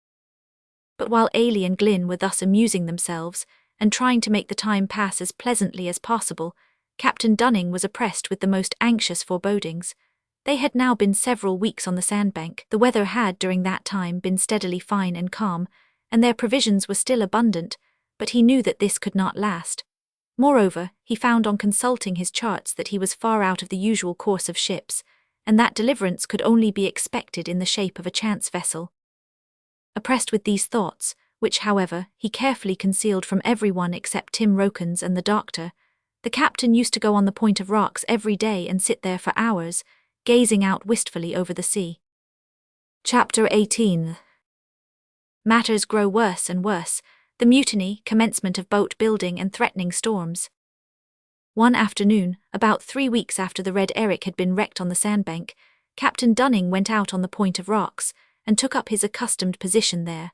But while Ailey and Glyn were thus amusing themselves, and trying to make the time pass as pleasantly as possible, Captain Dunning was oppressed with the most anxious forebodings. They had now been several weeks on the sandbank. The weather had during that time been steadily fine and calm, and their provisions were still abundant, but he knew that this could not last. Moreover, he found on consulting his charts that he was far out of the usual course of ships, and that deliverance could only be expected in the shape of a chance vessel. Oppressed with these thoughts, which, however, he carefully concealed from everyone except Tim Rokins and the doctor, the captain used to go on the point of rocks every day and sit there for hours, gazing out wistfully over the sea. Chapter 18. Matters grow worse and worse, the mutiny, commencement of boat building and threatening storms. One afternoon, about 3 weeks after the Red Eric had been wrecked on the sandbank, Captain Dunning went out on the point of rocks and took up his accustomed position there.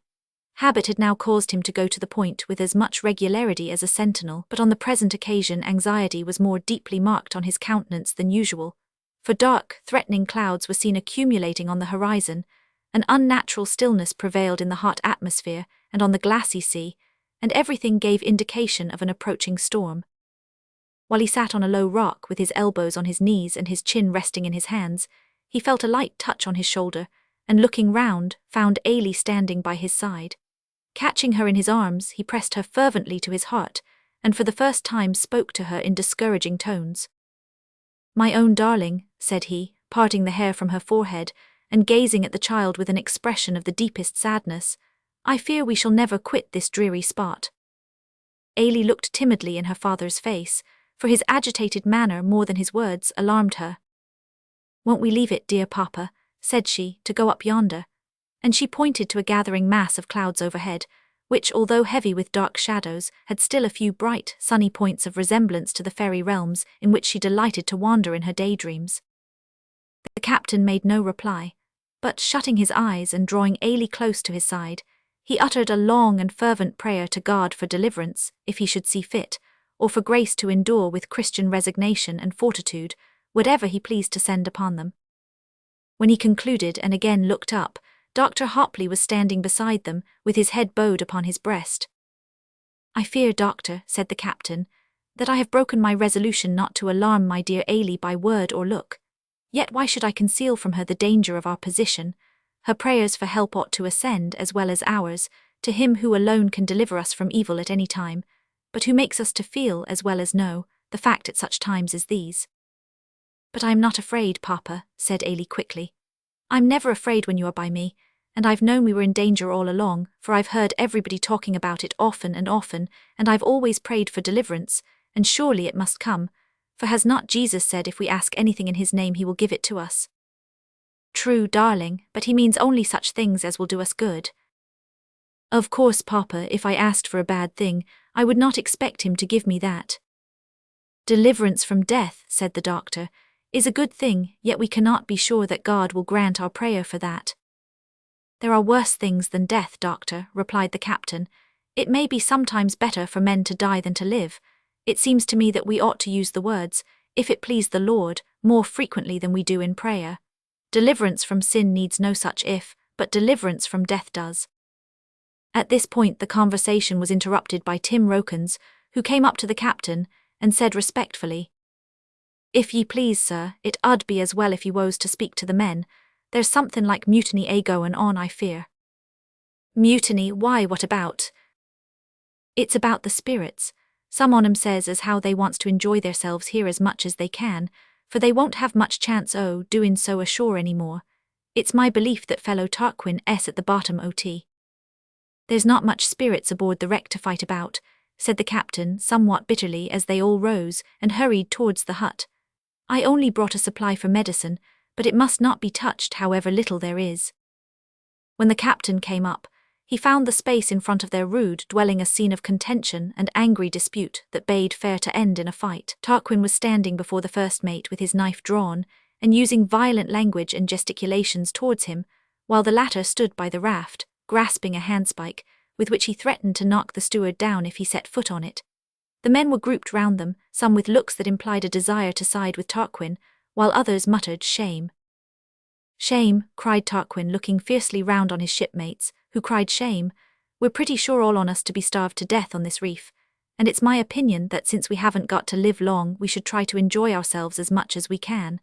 Habit had now caused him to go to the point with as much regularity as a sentinel, but on the present occasion anxiety was more deeply marked on his countenance than usual, for dark, threatening clouds were seen accumulating on the horizon. An unnatural stillness prevailed in the hot atmosphere and on the glassy sea, and everything gave indication of an approaching storm. While he sat on a low rock with his elbows on his knees and his chin resting in his hands, he felt a light touch on his shoulder, and looking round, found Ailey standing by his side. Catching her in his arms, he pressed her fervently to his heart, and for the first time spoke to her in discouraging tones. "My own darling," said he, parting the hair from her forehead, and gazing at the child with an expression of the deepest sadness, "I fear we shall never quit this dreary spot." Ailey looked timidly in her father's face, for his agitated manner more than his words alarmed her. "Won't we leave it, dear papa?" said she, "to go up yonder?" And she pointed to a gathering mass of clouds overhead, which, although heavy with dark shadows, had still a few bright, sunny points of resemblance to the fairy realms in which she delighted to wander in her daydreams. The captain made no reply, but, shutting his eyes and drawing Ailey close to his side, he uttered a long and fervent prayer to God for deliverance, if he should see fit, or for grace to endure with Christian resignation and fortitude, whatever he pleased to send upon them. When he concluded and again looked up, Dr. Hopley was standing beside them, with his head bowed upon his breast. "I fear, doctor," said the captain, "that I have broken my resolution not to alarm my dear Ailey by word or look. Yet why should I conceal from her the danger of our position? Her prayers for help ought to ascend, as well as ours, to Him who alone can deliver us from evil at any time, but who makes us to feel, as well as know, the fact at such times as these." "But I am not afraid, papa," said Ailey quickly. "I'm never afraid when you are by me, and I've known we were in danger all along, for I've heard everybody talking about it often and often, and I've always prayed for deliverance, and surely it must come, for has not Jesus said if we ask anything in His name He will give it to us?" "True, darling, but He means only such things as will do us good." "Of course, papa, if I asked for a bad thing, I would not expect Him to give me that." "Deliverance from death," said the doctor, "is a good thing, yet we cannot be sure that God will grant our prayer for that." "There are worse things than death, doctor," replied the captain. "It may be sometimes better for men to die than to live. It seems to me that we ought to use the words, 'if it please the Lord,' more frequently than we do in prayer. Deliverance from sin needs no such if, but deliverance from death does." At this point the conversation was interrupted by Tim Rokins, who came up to the captain, and said respectfully, "If ye please, sir, it 'ud be as well if ye wos to speak to the men. There's something like mutiny goin' on, I fear." "Mutiny? Why, what about?" "It's about the spirits. Some on 'em says as how they wants to enjoy theirselves here as much as they can, for they won't have much chance o' doing so ashore any more. It's my belief that fellow Tarquin s at the bottom o.t." "There's not much spirits aboard the wreck to fight about," said the captain somewhat bitterly as they all rose and hurried towards the hut. "I only brought a supply for medicine, but it must not be touched however little there is." When the captain came up, he found the space in front of their rude dwelling a scene of contention and angry dispute that bade fair to end in a fight. Tarquin was standing before the first mate with his knife drawn, and using violent language and gesticulations towards him, while the latter stood by the raft, grasping a handspike, with which he threatened to knock the steward down if he set foot on it. The men were grouped round them, some with looks that implied a desire to side with Tarquin, while others muttered shame. "Shame," cried Tarquin, looking fiercely round on his shipmates, who cried shame. "We're pretty sure all on us to be starved to death on this reef, and it's my opinion that since we haven't got to live long we should try to enjoy ourselves as much as we can.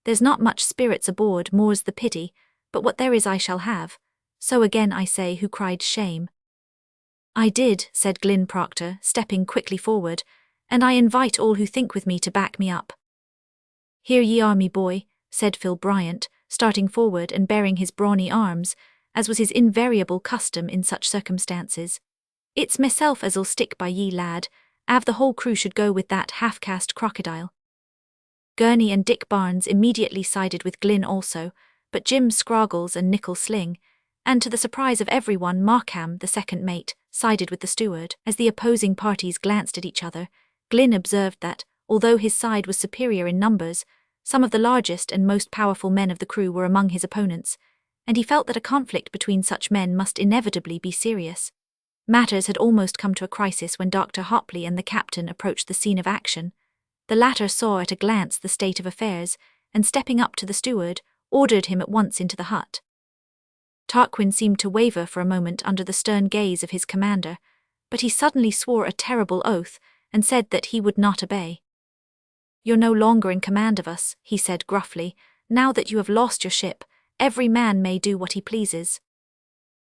There's not much spirits aboard, more's the pity, but what there is I shall have. So again I say, who cried shame?" "I did," said Glyn Proctor, stepping quickly forward, "and I invite all who think with me to back me up." "Here ye are, me boy," said Phil Bryant, starting forward and baring his brawny arms, as was his invariable custom in such circumstances. "It's meself as'll stick by ye, lad, av the whole crew should go with that half-caste crocodile." Gurney and Dick Barnes immediately sided with Glynn also, but Jim Scroggles and Nickel Sling, and to the surprise of everyone, Markham, the second mate, sided with the steward. As the opposing parties glanced at each other, Glynn observed that, although his side was superior in numbers, some of the largest and most powerful men of the crew were among his opponents, and he felt that a conflict between such men must inevitably be serious. Matters had almost come to a crisis when Dr. Hopley and the captain approached the scene of action. The latter saw at a glance the state of affairs, and stepping up to the steward, ordered him at once into the hut. Tarquin seemed to waver for a moment under the stern gaze of his commander, but he suddenly swore a terrible oath and said that he would not obey. "You're no longer in command of us," he said gruffly. "Now that you have lost your ship, every man may do what he pleases."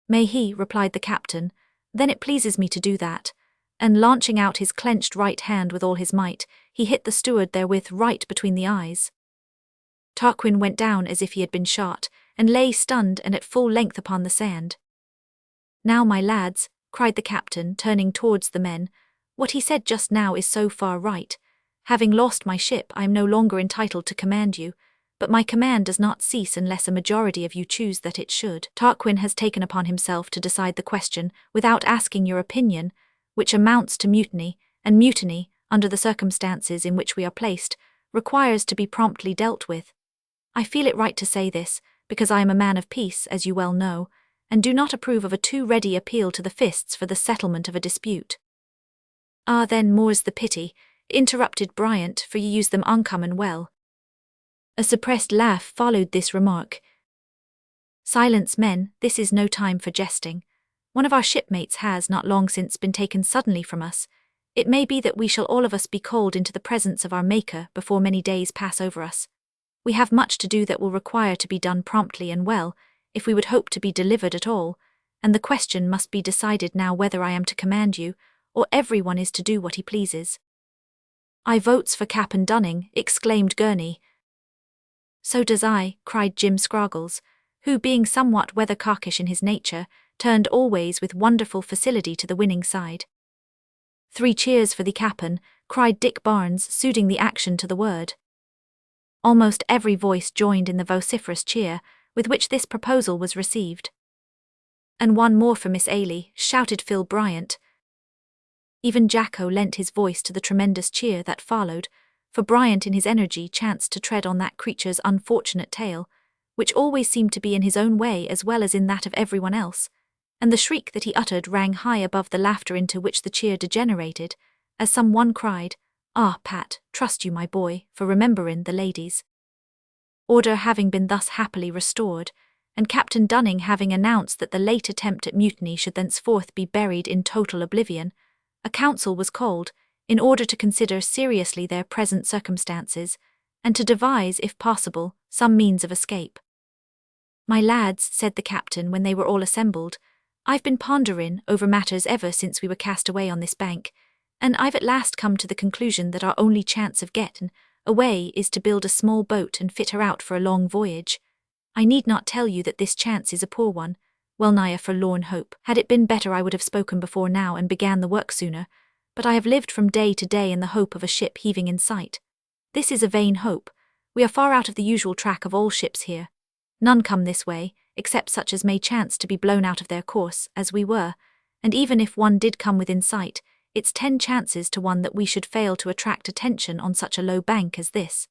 "May he?" replied the captain. "Then it pleases me to do that." And launching out his clenched right hand with all his might, he hit the steward therewith right between the eyes. Tarquin went down as if he had been shot, and lay stunned and at full length upon the sand. "Now, my lads," cried the captain, turning towards the men, "what he said just now is so far right. Having lost my ship, I am no longer entitled to command you, but my command does not cease unless a majority of you choose that it should. Tarquin has taken upon himself to decide the question without asking your opinion, which amounts to mutiny, and mutiny, under the circumstances in which we are placed, requires to be promptly dealt with. I feel it right to say this, because I am a man of peace, as you well know, and do not approve of a too ready appeal to the fists for the settlement of a dispute." "Ah, then, more's the pity," interrupted Bryant, "for you use them uncommon well." A suppressed laugh followed this remark. "Silence, men, this is no time for jesting. One of our shipmates has not long since been taken suddenly from us. It may be that we shall all of us be called into the presence of our Maker before many days pass over us. We have much to do that will require to be done promptly and well, if we would hope to be delivered at all, and the question must be decided now whether I am to command you, or everyone is to do what he pleases." "I votes for Cap'n Dunning," exclaimed Gurney. "So does I," cried Jim Scroggles, who, being somewhat weather-cockish in his nature, turned always with wonderful facility to the winning side. "Three cheers for the Cap'n," cried Dick Barnes, suiting the action to the word. Almost every voice joined in the vociferous cheer with which this proposal was received. "And one more for Miss Ailie," shouted Phil Bryant. Even Jacko lent his voice to the tremendous cheer that followed, for Bryant in his energy chanced to tread on that creature's unfortunate tail, which always seemed to be in his own way as well as in that of everyone else, and the shriek that he uttered rang high above the laughter into which the cheer degenerated, as some one cried, "Ah, Pat, trust you, my boy, for rememberin' the ladies." Order having been thus happily restored, and Captain Dunning having announced that the late attempt at mutiny should thenceforth be buried in total oblivion, a council was called, in order to consider seriously their present circumstances, and to devise, if possible, some means of escape. "My lads," said the captain when they were all assembled, "I've been ponderin' over matters ever since we were cast away on this bank, and I've at last come to the conclusion that our only chance of gettin' away is to build a small boat and fit her out for a long voyage. I need not tell you that this chance is a poor one, well nigh a forlorn hope. Had it been better I would have spoken before now and began the work sooner, but I have lived from day to day in the hope of a ship heaving in sight. This is a vain hope. We are far out of the usual track of all ships here. None come this way, except such as may chance to be blown out of their course, as we were, and even if one did come within sight, it's 10 chances to 1 that we should fail to attract attention on such a low bank as this.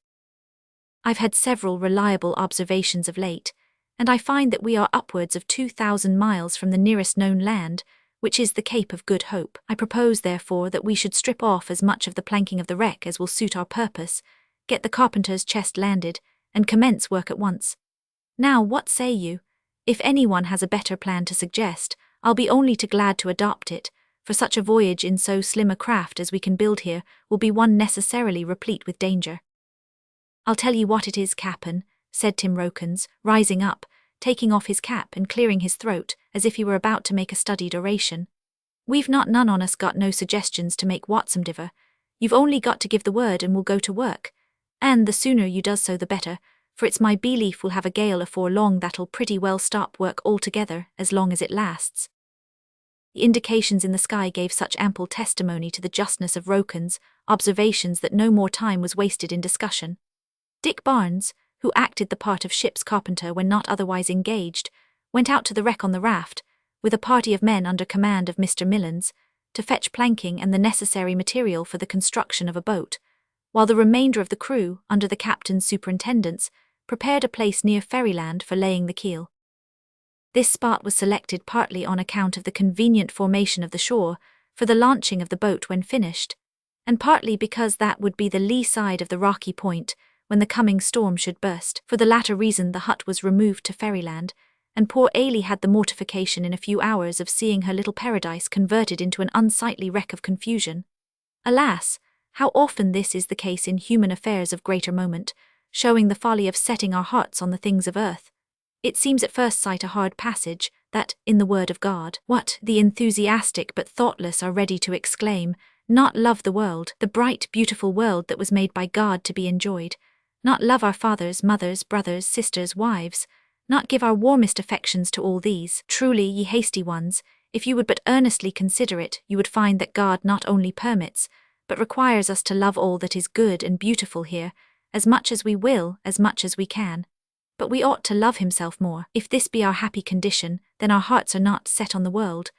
I've had several reliable observations of late, and I find that we are upwards of 2,000 miles from the nearest known land, which is the Cape of Good Hope. I propose, therefore, that we should strip off as much of the planking of the wreck as will suit our purpose, get the carpenter's chest landed, and commence work at once. Now, what say you? If anyone has a better plan to suggest, I'll be only too glad to adopt it, for such a voyage in so slim a craft as we can build here will be one necessarily replete with danger." "I'll tell you what it is, Cap'n," said Tim Rokins, rising up, taking off his cap and clearing his throat as if he were about to make a studied oration. "We've not none on us got no suggestions to make whatsomdiver. You've only got to give the word and we'll go to work. And the sooner you does so the better, for it's my belief we'll have a gale afore long that'll pretty well stop work altogether as long as it lasts." The indications in the sky gave such ample testimony to the justness of Rokins' observations that no more time was wasted in discussion. Dick Barnes, who acted the part of ship's carpenter when not otherwise engaged, went out to the wreck on the raft, with a party of men under command of Mr. Millans, to fetch planking and the necessary material for the construction of a boat, while the remainder of the crew, under the captain's superintendence, prepared a place near Ferryland for laying the keel. This spot was selected partly on account of the convenient formation of the shore for the launching of the boat when finished, and partly because that would be the lee side of the rocky point when the coming storm should burst. For the latter reason the hut was removed to Ferryland, and poor Ailie had the mortification in a few hours of seeing her little paradise converted into an unsightly wreck of confusion. Alas, how often this is the case in human affairs of greater moment, showing the folly of setting our hearts on the things of earth. It seems at first sight a hard passage, that, in the word of God, what the enthusiastic but thoughtless are ready to exclaim, not love the world, the bright, beautiful world that was made by God to be enjoyed, not love our fathers, mothers, brothers, sisters, wives, not give our warmest affections to all these. Truly, ye hasty ones, if you would but earnestly consider it, you would find that God not only permits, but requires us to love all that is good and beautiful here, as much as we will, as much as we can. But we ought to love himself more. If this be our happy condition, then our hearts are not set on the world.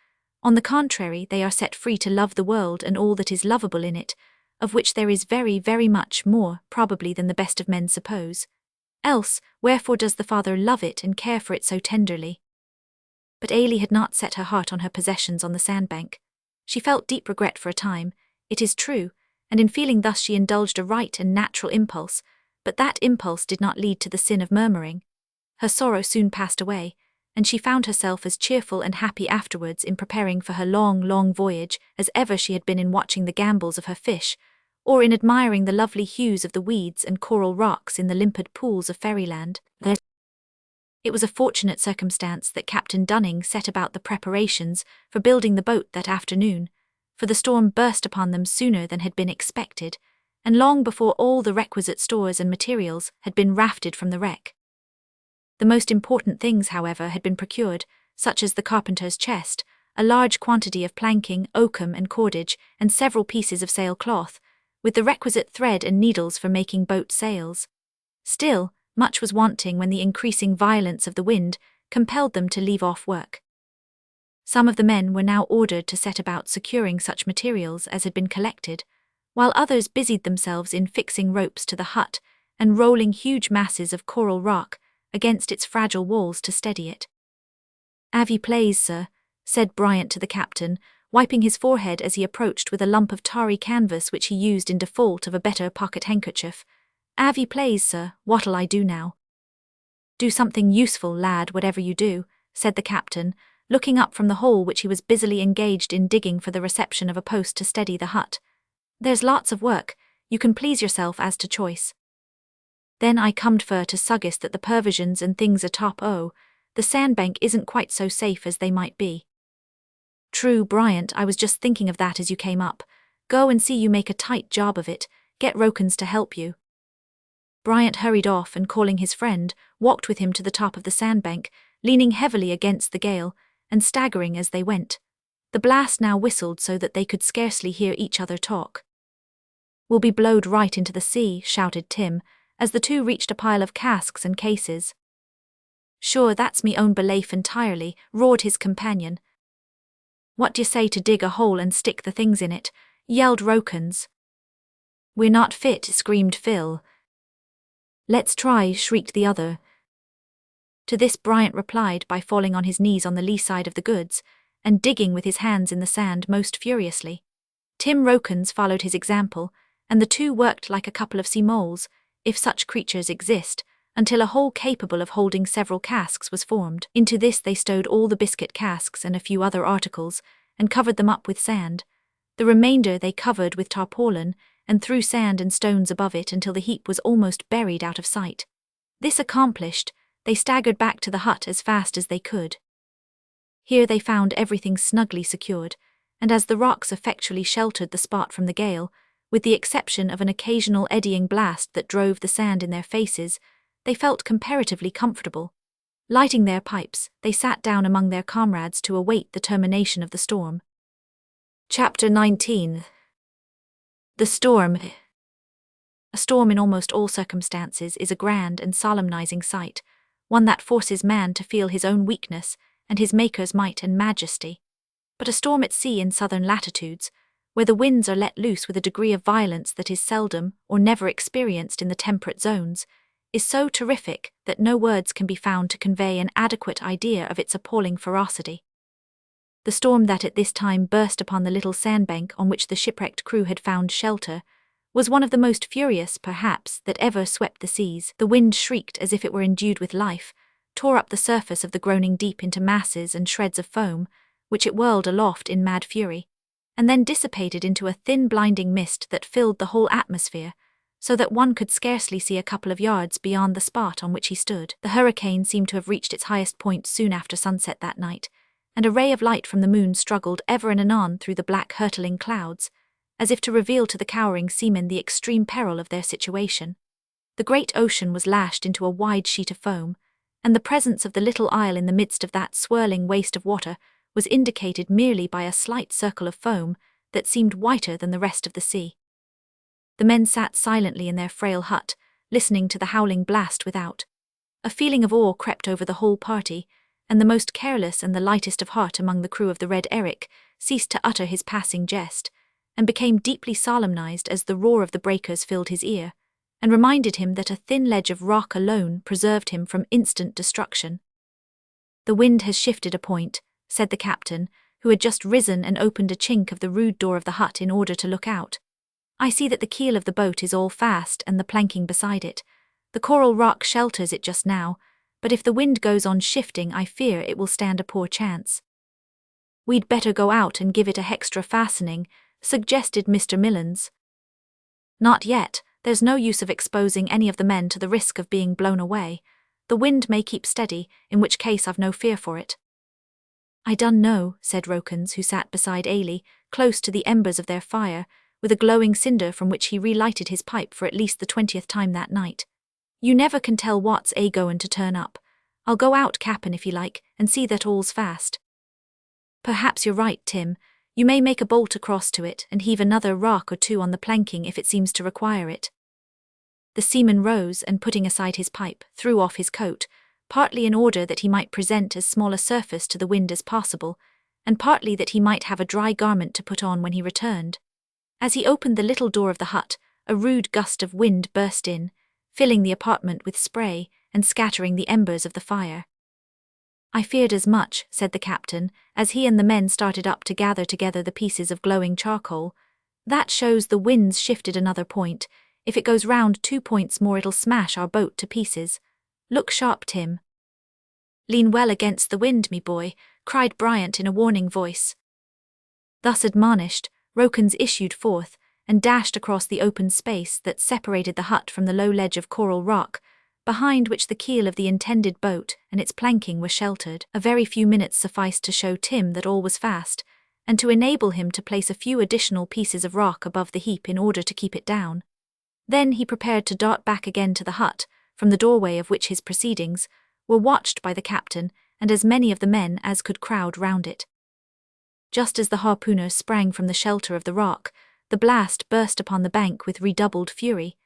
On the contrary, they are set free to love the world and all that is lovable in it, of which there is very, very much more, probably, than the best of men suppose. Else, wherefore does the Father love it and care for it so tenderly? But Ailie had not set her heart on her possessions on the sandbank. She felt deep regret for a time, it is true, and in feeling thus she indulged a right and natural impulse, but that impulse did not lead to the sin of murmuring. Her sorrow soon passed away, and she found herself as cheerful and happy afterwards in preparing for her long, long voyage as ever she had been in watching the gambols of her fish, or in admiring the lovely hues of the weeds and coral rocks in the limpid pools of Ferryland. It was a fortunate circumstance that Captain Dunning set about the preparations for building the boat that afternoon, for the storm burst upon them sooner than had been expected, and long before all the requisite stores and materials had been rafted from the wreck. The most important things, however, had been procured, such as the carpenter's chest, a large quantity of planking, oakum and cordage, and several pieces of sail cloth, with the requisite thread and needles for making boat sails. Still, much was wanting when the increasing violence of the wind compelled them to leave off work. Some of the men were now ordered to set about securing such materials as had been collected, while others busied themselves in fixing ropes to the hut and rolling huge masses of coral rock against its fragile walls to steady it. "Have ye plays, sir?" said Bryant to the captain, wiping his forehead as he approached with a lump of tarry canvas which he used in default of a better pocket-handkerchief. "Have ye plays, sir, what'll I do now?" "Do something useful, lad, whatever you do," said the captain, looking up from the hole which he was busily engaged in digging for the reception of a post to steady the hut. "There's lots of work, you can please yourself as to choice. Then I comed fur to suggest that the pervisions and things atop the sandbank isn't quite so safe as they might be." "True, Bryant, I was just thinking of that as you came up. Go and see you make a tight job of it, get Rokins to help you." Bryant hurried off and, calling his friend, walked with him to the top of the sandbank, leaning heavily against the gale, and staggering as they went. The blast now whistled so that they could scarcely hear each other talk. "We'll be blowed right into the sea," shouted Tim, as the two reached a pile of casks and cases. "Sure, that's me own belief entirely," roared his companion. "What d'ye say to dig a hole and stick the things in it?" yelled Rokins. "We're not fit," screamed Phil. "Let's try," shrieked the other. To this Bryant replied by falling on his knees on the lee side of the goods, and digging with his hands in the sand most furiously. Tim Rokins followed his example, and the two worked like a couple of sea moles, if such creatures exist, until a hole capable of holding several casks was formed. Into this they stowed all the biscuit casks and a few other articles, and covered them up with sand. The remainder they covered with tarpaulin, and threw sand and stones above it until the heap was almost buried out of sight. This accomplished, they staggered back to the hut as fast as they could. Here they found everything snugly secured, and as the rocks effectually sheltered the spot from the gale, with the exception of an occasional eddying blast that drove the sand in their faces, they felt comparatively comfortable. Lighting their pipes, they sat down among their comrades to await the termination of the storm. Chapter 19. The storm. A storm in almost all circumstances is a grand and solemnizing sight, one that forces man to feel his own weakness and his Maker's might and majesty. But a storm at sea in southern latitudes, where the winds are let loose with a degree of violence that is seldom or never experienced in the temperate zones, is so terrific that no words can be found to convey an adequate idea of its appalling ferocity. The storm that at this time burst upon the little sandbank on which the shipwrecked crew had found shelter was one of the most furious, perhaps, that ever swept the seas. The wind shrieked as if it were endued with life, tore up the surface of the groaning deep into masses and shreds of foam, which it whirled aloft in mad fury, and then dissipated into a thin blinding mist that filled the whole atmosphere, so that one could scarcely see a couple of yards beyond the spot on which he stood. The hurricane seemed to have reached its highest point soon after sunset that night, and a ray of light from the moon struggled ever and anon through the black hurtling clouds, as if to reveal to the cowering seamen the extreme peril of their situation. The great ocean was lashed into a wide sheet of foam, and the presence of the little isle in the midst of that swirling waste of water was indicated merely by a slight circle of foam that seemed whiter than the rest of the sea. The men sat silently in their frail hut, listening to the howling blast without. A feeling of awe crept over the whole party, and the most careless and the lightest of heart among the crew of the Red Eric ceased to utter his passing jest, and became deeply solemnized as the roar of the breakers filled his ear, and reminded him that a thin ledge of rock alone preserved him from instant destruction. "The wind has shifted a point," said the captain, who had just risen and opened a chink of the rude door of the hut in order to look out. "I see that the keel of the boat is all fast and the planking beside it. The coral rock shelters it just now, but if the wind goes on shifting I fear it will stand a poor chance." "We'd better go out and give it a hextra fastening," suggested Mr. Millans. "Not yet, there's no use of exposing any of the men to the risk of being blown away. The wind may keep steady, in which case I've no fear for it." "I dun know," said Rokins, who sat beside Ailey, close to the embers of their fire, with a glowing cinder from which he relighted his pipe for at least the 20th time that night. "You never can tell what's a-goin' to turn up. I'll go out, Cap'n, if you like, and see that all's fast." "Perhaps you're right, Tim. You may make a bolt across to it and heave another rock or two on the planking if it seems to require it." The seaman rose and, putting aside his pipe, threw off his coat, partly in order that he might present as small a surface to the wind as possible, and partly that he might have a dry garment to put on when he returned. As he opened the little door of the hut, a rude gust of wind burst in, filling the apartment with spray and scattering the embers of the fire. "I feared as much," said the captain, as he and the men started up to gather together the pieces of glowing charcoal. "That shows the wind's shifted another point. If it goes round 2 points more it'll smash our boat to pieces. Look sharp, Tim." "Lean well against the wind, me boy," cried Bryant in a warning voice. Thus admonished, Rokins issued forth and dashed across the open space that separated the hut from the low ledge of coral rock, behind which the keel of the intended boat and its planking were sheltered. A very few minutes sufficed to show Tim that all was fast, and to enable him to place a few additional pieces of rock above the heap in order to keep it down. Then he prepared to dart back again to the hut, from the doorway of which his proceedings were watched by the captain and as many of the men as could crowd round it. Just as the harpooner sprang from the shelter of the rock, the blast burst upon the bank with redoubled fury,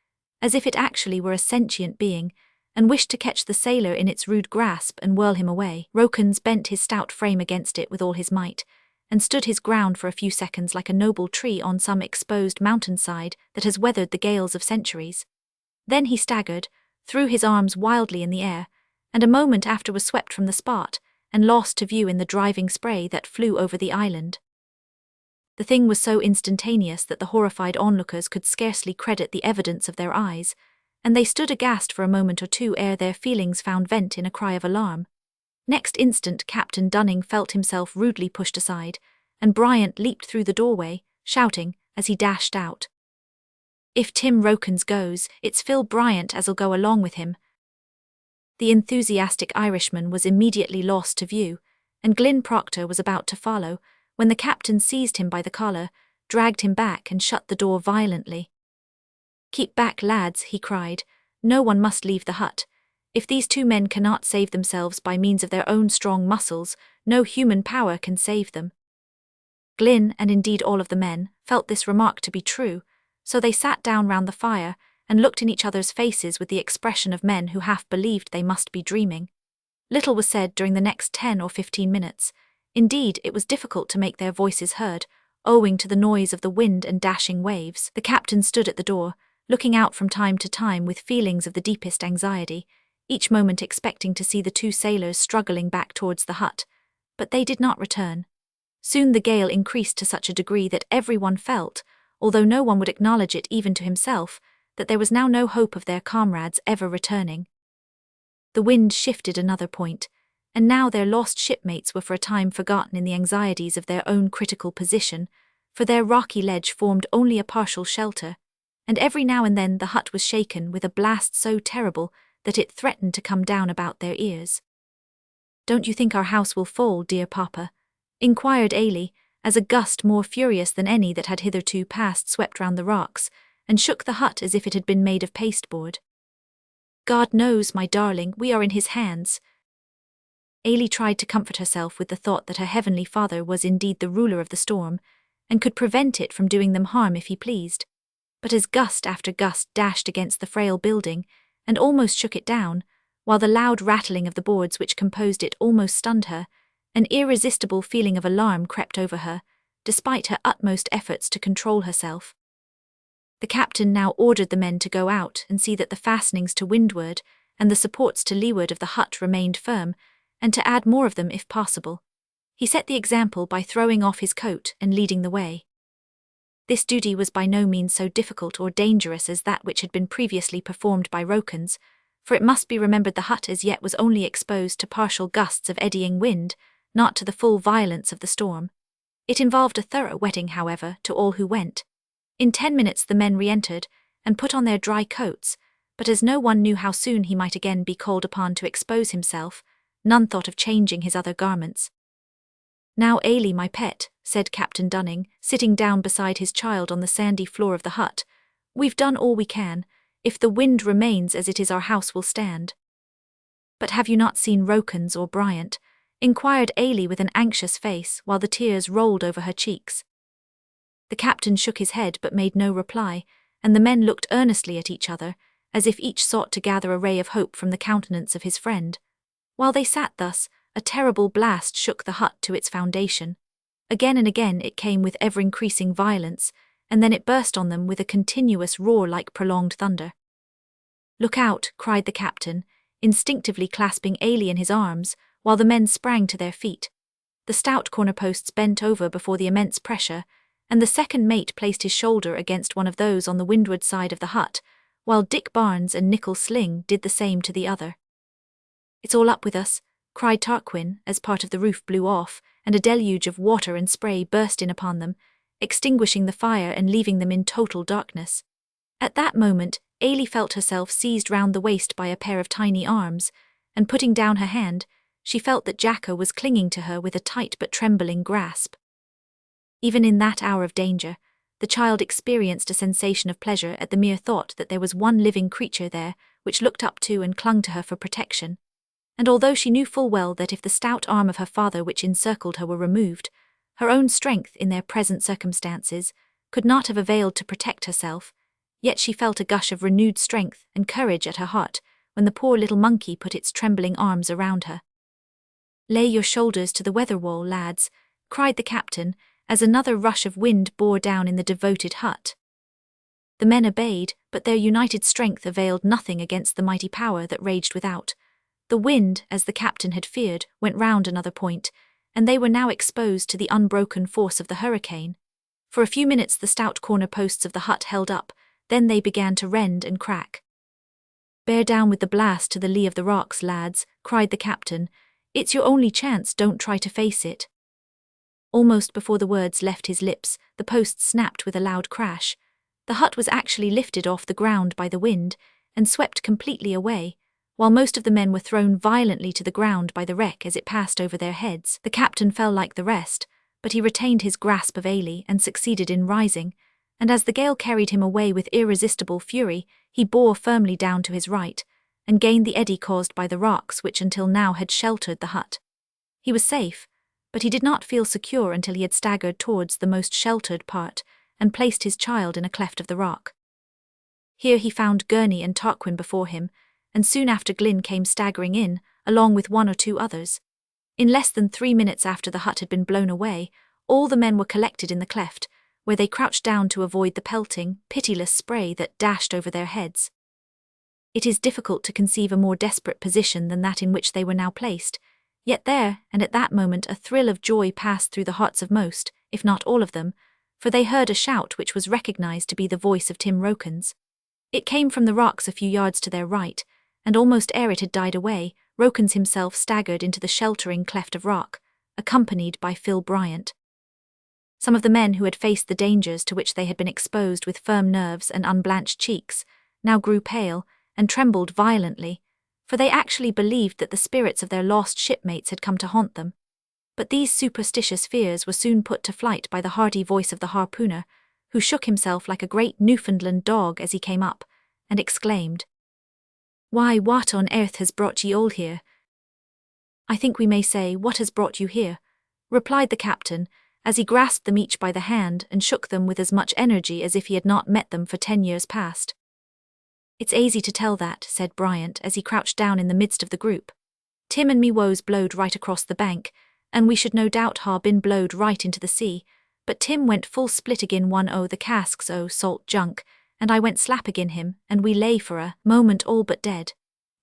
as if it actually were a sentient being, and wished to catch the sailor in its rude grasp and whirl him away. Rokins bent his stout frame against it with all his might, and stood his ground for a few seconds like a noble tree on some exposed mountainside that has weathered the gales of centuries. Then he staggered, threw his arms wildly in the air, and a moment after was swept from the spot, and lost to view in the driving spray that flew over the island. The thing was so instantaneous that the horrified onlookers could scarcely credit the evidence of their eyes, and they stood aghast for a moment or two ere their feelings found vent in a cry of alarm. Next instant Captain Dunning felt himself rudely pushed aside, and Bryant leaped through the doorway, shouting, as he dashed out, "If Tim Rokins goes, it's Phil Bryant as'll go along with him." The enthusiastic Irishman was immediately lost to view, and Glyn Proctor was about to follow, when the captain seized him by the collar, dragged him back and shut the door violently. "Keep back, lads," he cried. "No one must leave the hut. If these two men cannot save themselves by means of their own strong muscles, no human power can save them." Glyn, and indeed all of the men, felt this remark to be true, so they sat down round the fire and looked in each other's faces with the expression of men who half believed they must be dreaming. Little was said during the next 10 or 15 minutes. Indeed, it was difficult to make their voices heard, owing to the noise of the wind and dashing waves. The captain stood at the door, looking out from time to time with feelings of the deepest anxiety, each moment expecting to see the two sailors struggling back towards the hut. But they did not return. Soon the gale increased to such a degree that everyone felt, although no one would acknowledge it even to himself, that there was now no hope of their comrades ever returning. The wind shifted another point, and now their lost shipmates were for a time forgotten in the anxieties of their own critical position, for their rocky ledge formed only a partial shelter, and every now and then the hut was shaken with a blast so terrible that it threatened to come down about their ears. "Don't you think our house will fall, dear papa?" inquired Ailey, as a gust more furious than any that had hitherto passed swept round the rocks, and shook the hut as if it had been made of pasteboard. "God knows, my darling, we are in his hands." Ailey tried to comfort herself with the thought that her heavenly Father was indeed the ruler of the storm, and could prevent it from doing them harm if he pleased. But as gust after gust dashed against the frail building, and almost shook it down, while the loud rattling of the boards which composed it almost stunned her, an irresistible feeling of alarm crept over her, despite her utmost efforts to control herself. The captain now ordered the men to go out and see that the fastenings to windward and the supports to leeward of the hut remained firm, and to add more of them if possible. He set the example by throwing off his coat and leading the way. This duty was by no means so difficult or dangerous as that which had been previously performed by Rokans, for it must be remembered the hut as yet was only exposed to partial gusts of eddying wind, not to the full violence of the storm. It involved a thorough wetting, however, to all who went. In 10 minutes the men re-entered, and put on their dry coats, but as no one knew how soon he might again be called upon to expose himself, none thought of changing his other garments. "Now, Ailey, my pet," said Captain Dunning, sitting down beside his child on the sandy floor of the hut, "we've done all we can. If the wind remains as it is, our house will stand." "But have you not seen Rokans or Bryant?" inquired Ailey with an anxious face, while the tears rolled over her cheeks. The captain shook his head but made no reply, and the men looked earnestly at each other, as if each sought to gather a ray of hope from the countenance of his friend. While they sat thus, a terrible blast shook the hut to its foundation. Again and again it came with ever-increasing violence, and then it burst on them with a continuous roar like prolonged thunder. "Look out," cried the captain, instinctively clasping Ailey in his arms, while the men sprang to their feet. The stout corner-posts bent over before the immense pressure, and the second mate placed his shoulder against one of those on the windward side of the hut, while Dick Barnes and Nickel Sling did the same to the other. "It's all up with us," cried Tarquin, as part of the roof blew off, and a deluge of water and spray burst in upon them, extinguishing the fire and leaving them in total darkness. At that moment, Ailey felt herself seized round the waist by a pair of tiny arms, and putting down her hand, she felt that Jacka was clinging to her with a tight but trembling grasp. Even in that hour of danger, the child experienced a sensation of pleasure at the mere thought that there was one living creature there which looked up to and clung to her for protection. And although she knew full well that if the stout arm of her father which encircled her were removed, her own strength in their present circumstances could not have availed to protect herself, yet she felt a gush of renewed strength and courage at her heart when the poor little monkey put its trembling arms around her. "Lay your shoulders to the weather wall, lads," cried the captain, as another rush of wind bore down in the devoted hut. The men obeyed, but their united strength availed nothing against the mighty power that raged without. The wind, as the captain had feared, went round another point, and they were now exposed to the unbroken force of the hurricane. For a few minutes the stout corner posts of the hut held up, then they began to rend and crack. "Bear down with the blast to the lee of the rocks, lads," cried the captain. "It's your only chance, don't try to face it." Almost before the words left his lips, the posts snapped with a loud crash. The hut was actually lifted off the ground by the wind, and swept completely away, while most of the men were thrown violently to the ground by the wreck as it passed over their heads. The captain fell like the rest, but he retained his grasp of Ailey and succeeded in rising, and as the gale carried him away with irresistible fury, he bore firmly down to his right, and gained the eddy caused by the rocks which until now had sheltered the hut. He was safe, but he did not feel secure until he had staggered towards the most sheltered part, and placed his child in a cleft of the rock. Here he found Gurney and Tarquin before him, and soon after Glynn came staggering in, along with 1 or 2 others. In less than 3 minutes after the hut had been blown away, all the men were collected in the cleft, where they crouched down to avoid the pelting, pitiless spray that dashed over their heads. It is difficult to conceive a more desperate position than that in which they were now placed, yet there, and at that moment, a thrill of joy passed through the hearts of most, if not all of them, for they heard a shout which was recognized to be the voice of Tim Rokins. It came from the rocks a few yards to their right, and almost ere it had died away, Rokins himself staggered into the sheltering cleft of rock, accompanied by Phil Bryant. Some of the men who had faced the dangers to which they had been exposed with firm nerves and unblanched cheeks now grew pale and trembled violently, for they actually believed that the spirits of their lost shipmates had come to haunt them. But these superstitious fears were soon put to flight by the hearty voice of the harpooner, who shook himself like a great Newfoundland dog as he came up, and exclaimed, "Why, what on earth has brought ye all here?" "I think we may say, what has brought you here?" replied the captain, as he grasped them each by the hand and shook them with as much energy as if he had not met them for 10 years past. "It's aisy to tell that," said Bryant as he crouched down in the midst of the group. "Tim and me woes blowed right across the bank, and we should no doubt ha' been blowed right into the sea, but Tim went full split agin one o' the casks o' salt junk, and I went slap agin him, and we lay for a moment all but dead.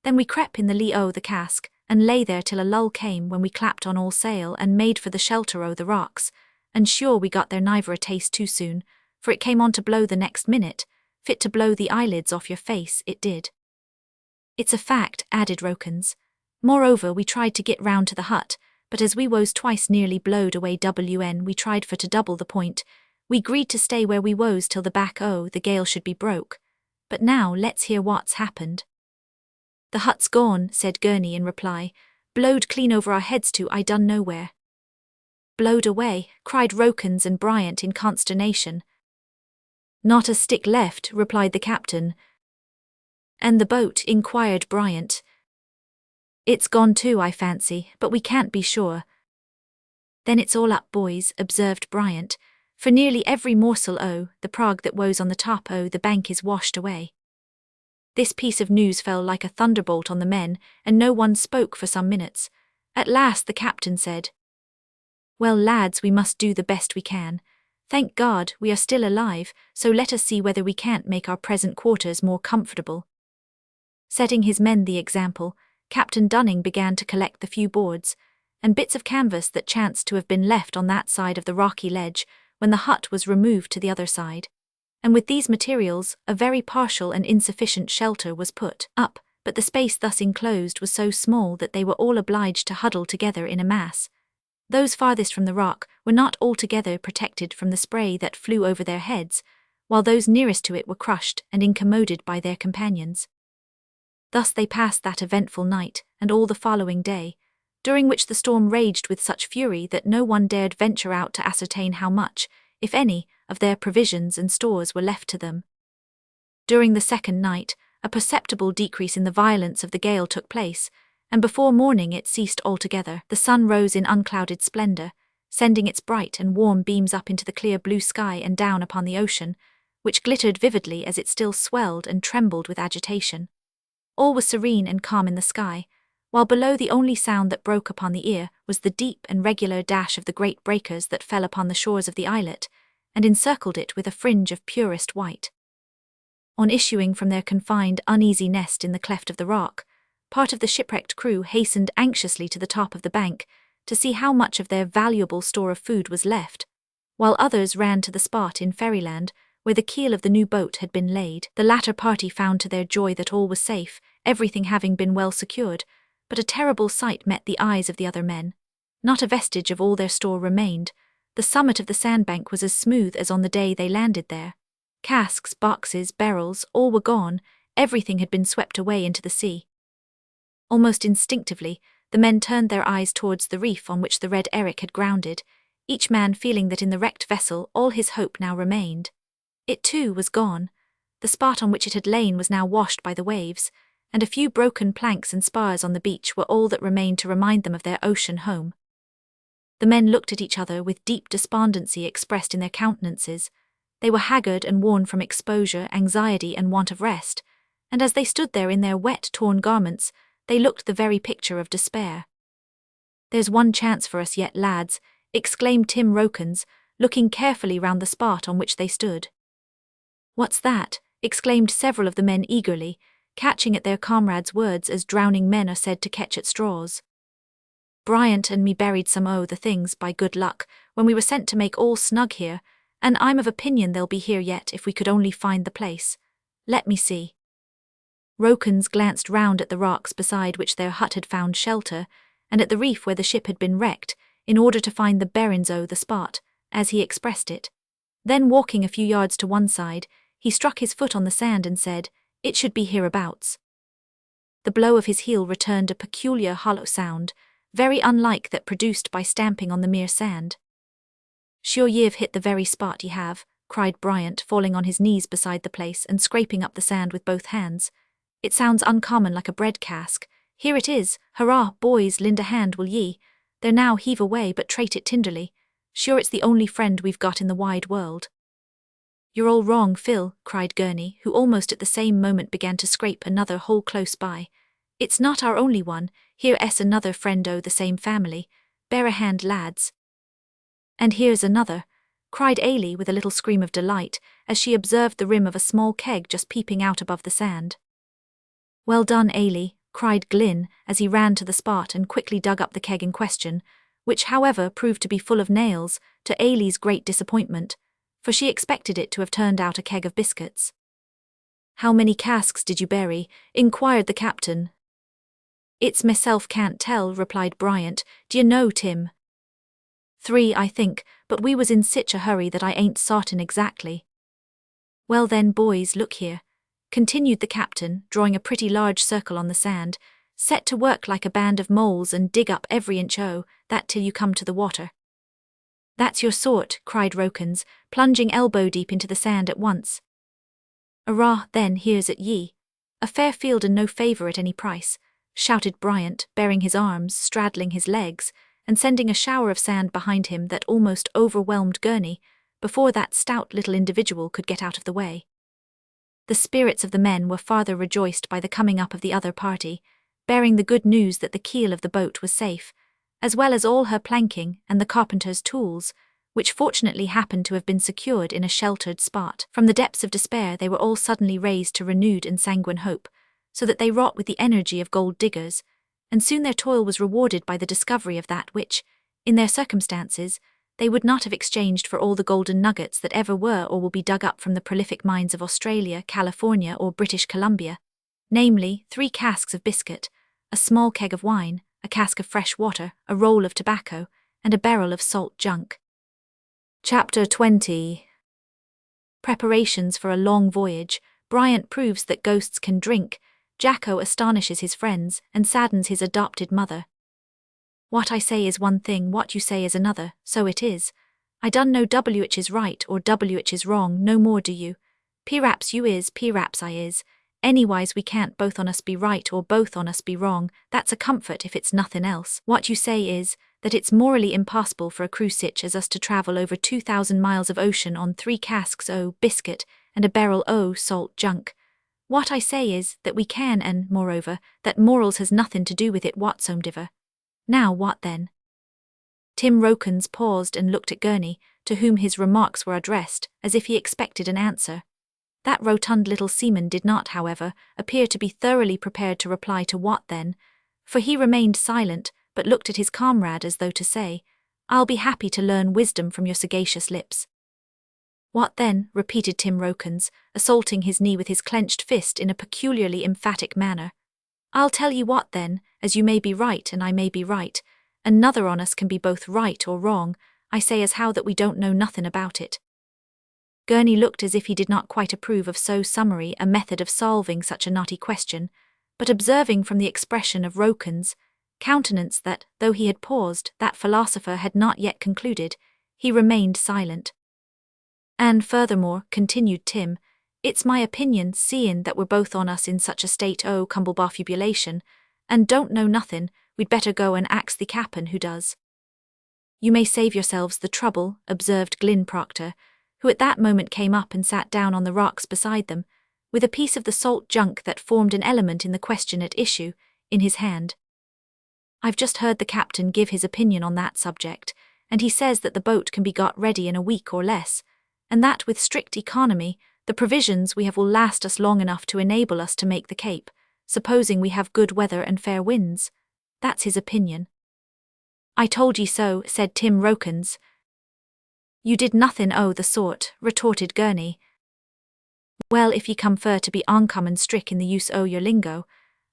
Then we crep in the lee o' the cask, and lay there till a lull came, when we clapped on all sail and made for the shelter o' the rocks, and sure we got there neither a taste too soon, for it came on to blow the next minute, fit to blow the eyelids off your face, it did." "It's a fact," added Rokins. "Moreover, we tried to get round to the hut, but as we woes twice nearly blowed away we tried for to double the point. We 'greed to stay where we woes till the back o' the gale should be broke. But now let's hear what's happened." "The hut's gone," said Gurney in reply, "blowed clean over our heads to I done nowhere." "Blowed away," cried Rokins and Bryant in consternation. "Not a stick left," replied the captain. "And the boat?" inquired Bryant. "It's gone too, I fancy, but we can't be sure." "Then it's all up, boys," observed Bryant, "for nearly every morsel o' the prog that woes on the top o' the bank is washed away." This piece of news fell like a thunderbolt on the men, and no one spoke for some minutes. At last the captain said, "Well, lads, we must do the best we can. Thank God, we are still alive, so let us see whether we can't make our present quarters more comfortable." Setting his men the example, Captain Dunning began to collect the few boards and bits of canvas that chanced to have been left on that side of the rocky ledge when the hut was removed to the other side. And with these materials, a very partial and insufficient shelter was put up, but the space thus enclosed was so small that they were all obliged to huddle together in a mass. Those farthest from the rock were not altogether protected from the spray that flew over their heads, while those nearest to it were crushed and incommoded by their companions. Thus they passed that eventful night and all the following day, during which the storm raged with such fury that no one dared venture out to ascertain how much, if any, of their provisions and stores were left to them. During the second night, a perceptible decrease in the violence of the gale took place, and before morning it ceased altogether. The sun rose in unclouded splendor, sending its bright and warm beams up into the clear blue sky and down upon the ocean, which glittered vividly as it still swelled and trembled with agitation. All was serene and calm in the sky, while below the only sound that broke upon the ear was the deep and regular dash of the great breakers that fell upon the shores of the islet, and encircled it with a fringe of purest white. On issuing from their confined, uneasy nest in the cleft of the rock, part of the shipwrecked crew hastened anxiously to the top of the bank to see how much of their valuable store of food was left, while others ran to the spot in Fairyland where the keel of the new boat had been laid. The latter party found to their joy that all was safe, everything having been well secured, but a terrible sight met the eyes of the other men. Not a vestige of all their store remained. The summit of the sandbank was as smooth as on the day they landed there. Casks, boxes, barrels, all were gone, everything had been swept away into the sea. Almost instinctively, the men turned their eyes towards the reef on which the Red Eric had grounded, each man feeling that in the wrecked vessel all his hope now remained. It too was gone. The spot on which it had lain was now washed by the waves, and a few broken planks and spars on the beach were all that remained to remind them of their ocean home. The men looked at each other with deep despondency expressed in their countenances. They were haggard and worn from exposure, anxiety, and want of rest, and as they stood there in their wet, torn garments, they looked the very picture of despair. "There's one chance for us yet, lads," exclaimed Tim Rokins, looking carefully round the spot on which they stood. "What's that?" exclaimed several of the men eagerly, catching at their comrades' words as drowning men are said to catch at straws. "Bryant and me buried some o' the things, by good luck, when we were sent to make all snug here, and I'm of opinion they'll be here yet if we could only find the place. Let me see." Rokins glanced round at the rocks beside which their hut had found shelter, and at the reef where the ship had been wrecked, in order to find the bearings o' the spot, as he expressed it. Then, walking a few yards to one side, he struck his foot on the sand and said, "It should be hereabouts." The blow of his heel returned a peculiar hollow sound, very unlike that produced by stamping on the mere sand. "Sure ye've hit the very spot, ye have," cried Bryant, falling on his knees beside the place and scraping up the sand with both hands. "It sounds uncommon like a bread cask. Here it is. Hurrah, boys, lend a hand, will ye? There now, heave away, but trate it tenderly. Sure it's the only friend we've got in the wide world." "You're all wrong, Phil," cried Gurney, who almost at the same moment began to scrape another hole close by. "It's not our only one. Here's another friend o' the same family. Bear a hand, lads." "And here's another," cried Ailey with a little scream of delight, as she observed the rim of a small keg just peeping out above the sand. "Well done, Ailey," cried Glynn, as he ran to the spot and quickly dug up the keg in question, which however proved to be full of nails, to Ailey's great disappointment, for she expected it to have turned out a keg of biscuits. "How many casks did you bury?" inquired the captain. "It's myself can't tell," replied Bryant. "D'ye know, Tim?" "3, I think, but we was in sich a hurry that I ain't sartin exactly." "Well then, boys, look here," continued the captain, drawing a pretty large circle on the sand. "Set to work like a band of moles and dig up every inch o' that till you come to the water." "That's your sort," cried Rokins, plunging elbow-deep into the sand at once. "Arrah, then, here's at ye. A fair field and no favour at any price," shouted Bryant, baring his arms, straddling his legs, and sending a shower of sand behind him that almost overwhelmed Gurney, before that stout little individual could get out of the way. The spirits of the men were farther rejoiced by the coming up of the other party, bearing the good news that the keel of the boat was safe, as well as all her planking and the carpenter's tools, which fortunately happened to have been secured in a sheltered spot. From the depths of despair they were all suddenly raised to renewed and sanguine hope, so that they wrought with the energy of gold diggers, and soon their toil was rewarded by the discovery of that which, in their circumstances, they would not have exchanged for all the golden nuggets that ever were or will be dug up from the prolific mines of Australia, California, or British Columbia, namely 3 casks of biscuit, a small keg of wine, a cask of fresh water, a roll of tobacco, and a barrel of salt junk. Chapter 20. Preparations for a long voyage. Bryant proves that ghosts can drink. Jacko astonishes his friends and saddens his adopted mother. "What I say is one thing, what you say is another, so it is. I done know WH is right or WH is wrong, no more do you. P'raps you is, p'raps I is. Anywise we can't both on us be right or both on us be wrong, that's a comfort if it's nothing else. What you say is, that it's morally impossible for a crew sich as us to travel over 2,000 miles of ocean on 3 casks o' biscuit and a barrel o' salt junk. What I say is, that we can and, moreover, that morals has nothing to do with it whatsomever. Now what then?" Tim Rokins paused and looked at Gurney, to whom his remarks were addressed, as if he expected an answer. That rotund little seaman did not, however, appear to be thoroughly prepared to reply to what then, for he remained silent, but looked at his comrade as though to say, "I'll be happy to learn wisdom from your sagacious lips." "What then?" repeated Tim Rokins, assaulting his knee with his clenched fist in a peculiarly emphatic manner. "I'll tell you what then, as you may be right and I may be right, and nother on us can be both right or wrong, I say as how that we don't know nothing about it." Gurney looked as if he did not quite approve of so summary a method of solving such a knotty question, but observing from the expression of Rokins' countenance that, though he had paused, that philosopher had not yet concluded, he remained silent. "And furthermore," continued Tim, "it's my opinion, seein' that we're both on us in such a state o' cumblebaffubulation, and don't know nothin', we'd better go and ax the cap'n who does." "You may save yourselves the trouble," observed Glyn Proctor, who at that moment came up and sat down on the rocks beside them, with a piece of the salt junk that formed an element in the question at issue, in his hand. "I've just heard the captain give his opinion on that subject, and he says that the boat can be got ready in a week or less, and that with strict economy, the provisions we have will last us long enough to enable us to make the Cape, supposing we have good weather and fair winds. That's his opinion." "I told ye so," said Tim Rokins. "You did nothin' o' the sort," retorted Gurney. "Well, if ye come fur to be oncommon strick in the use o' your lingo,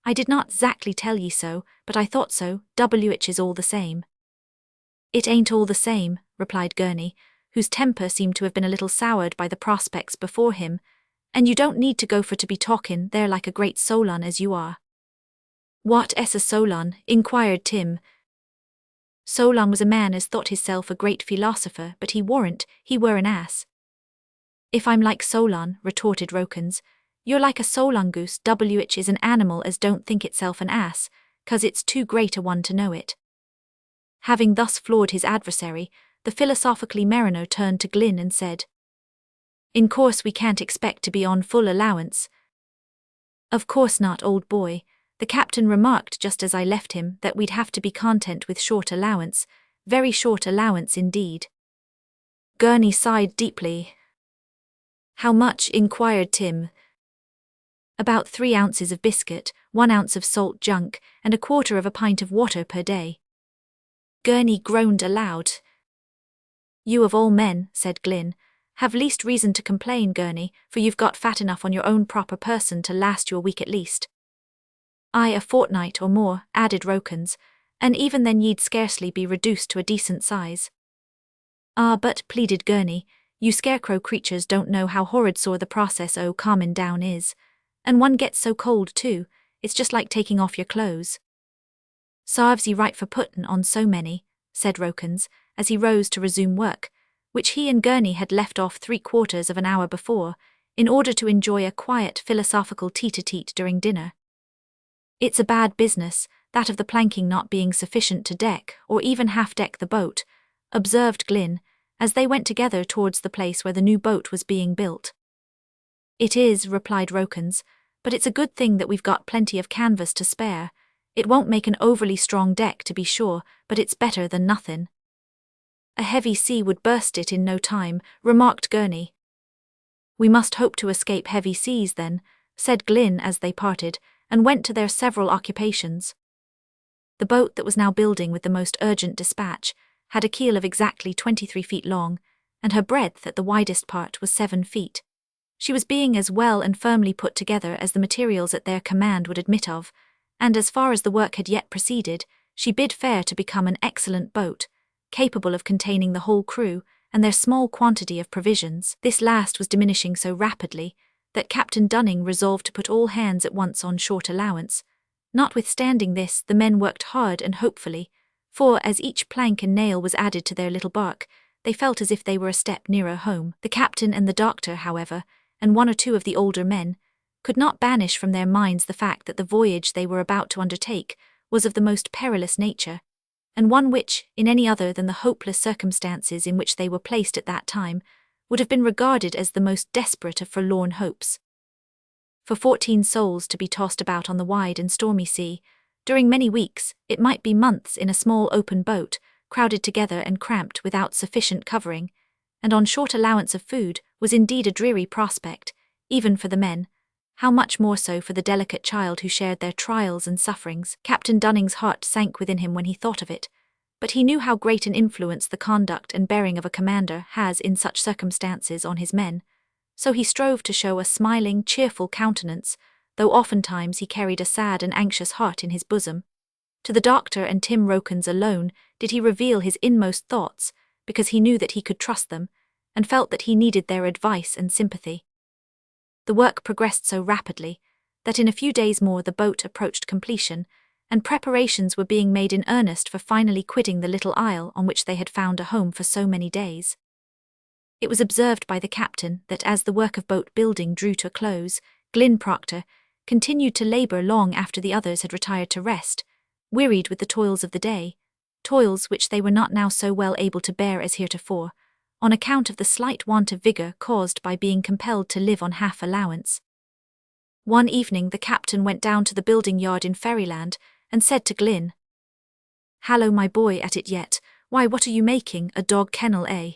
I did not zactly tell ye so, but I thought so, which is all the same." "It ain't all the same," replied Gurney, whose temper seemed to have been a little soured by the prospects before him, "and you don't need to go for to be talkin' there like a great Solon as you are." "What es a Solon?" inquired Tim. "Solon was a man as thought hisself a great philosopher, but he warn't, he were an ass." "If I'm like Solon," retorted Rokins, "you're like a Solongoose, which is an animal as don't think itself an ass, 'cause it's too great a one to know it." Having thus floored his adversary, the philosophically merino turned to Glynn and said, "In course we can't expect to be on full allowance." "Of course not, old boy. The captain remarked just as I left him that we'd have to be content with short allowance, very short allowance indeed." Gurney sighed deeply. "How much?" inquired Tim. "About 3 ounces of biscuit, 1 ounce of salt junk, and 1/4 of a pint of water per day." Gurney groaned aloud. "You of all men," said Glynn, "have least reason to complain, Gurney, for you've got fat enough on your own proper person to last you a week at least." "Aye, a fortnight or more," added Rokins, "and even then ye'd scarcely be reduced to a decent size." "Ah, but," pleaded Gurney, "you scarecrow creatures don't know how horrid sore the process o' calmin' down is. And one gets so cold too, it's just like taking off your clothes." "Sarves ye right for puttin' on so many," said Rokins, as he rose to resume work, which he and Gurney had left off 3/4 of an hour before, in order to enjoy a quiet philosophical tete-a-tete during dinner. "It's a bad business, that of the planking not being sufficient to deck or even half-deck the boat," observed Glynn, as they went together towards the place where the new boat was being built. "It is," replied Rokins, "but it's a good thing that we've got plenty of canvas to spare. It won't make an overly strong deck to be sure, but it's better than nothin'." "A heavy sea would burst it in no time," remarked Gurney. "We must hope to escape heavy seas then," said Glynn as they parted, and went to their several occupations. The boat that was now building with the most urgent dispatch had a keel of exactly 23 feet long, and her breadth at the widest part was 7 feet. She was being as well and firmly put together as the materials at their command would admit of, and as far as the work had yet proceeded, she bid fair to become an excellent boat, capable of containing the whole crew and their small quantity of provisions. This last was diminishing so rapidly that Captain Dunning resolved to put all hands at once on short allowance. Notwithstanding this, the men worked hard and hopefully, for as each plank and nail was added to their little bark, they felt as if they were a step nearer home. The captain and the doctor, however, and 1 or 2 of the older men, could not banish from their minds the fact that the voyage they were about to undertake was of the most perilous nature, and one which, in any other than the hopeless circumstances in which they were placed at that time, would have been regarded as the most desperate of forlorn hopes. For 14 souls to be tossed about on the wide and stormy sea, during many weeks, it might be months, in a small open boat, crowded together and cramped without sufficient covering, and on short allowance of food, was indeed a dreary prospect, even for the men, how much more so for the delicate child who shared their trials and sufferings. Captain Dunning's heart sank within him when he thought of it, but he knew how great an influence the conduct and bearing of a commander has in such circumstances on his men, so he strove to show a smiling, cheerful countenance, though oftentimes he carried a sad and anxious heart in his bosom. To the doctor and Tim Rokins alone did he reveal his inmost thoughts, because he knew that he could trust them, and felt that he needed their advice and sympathy. The work progressed so rapidly that in a few days more the boat approached completion, and preparations were being made in earnest for finally quitting the little isle on which they had found a home for so many days. It was observed by the captain that as the work of boat building drew to a close, Glynn Proctor continued to labour long after the others had retired to rest, wearied with the toils of the day, toils which they were not now so well able to bear as heretofore, on account of the slight want of vigour caused by being compelled to live on half allowance. One evening the captain went down to the building yard in Fairyland and said to Glyn, "Hallo, my boy, at it yet? Why, what are you making, a dog kennel, eh?"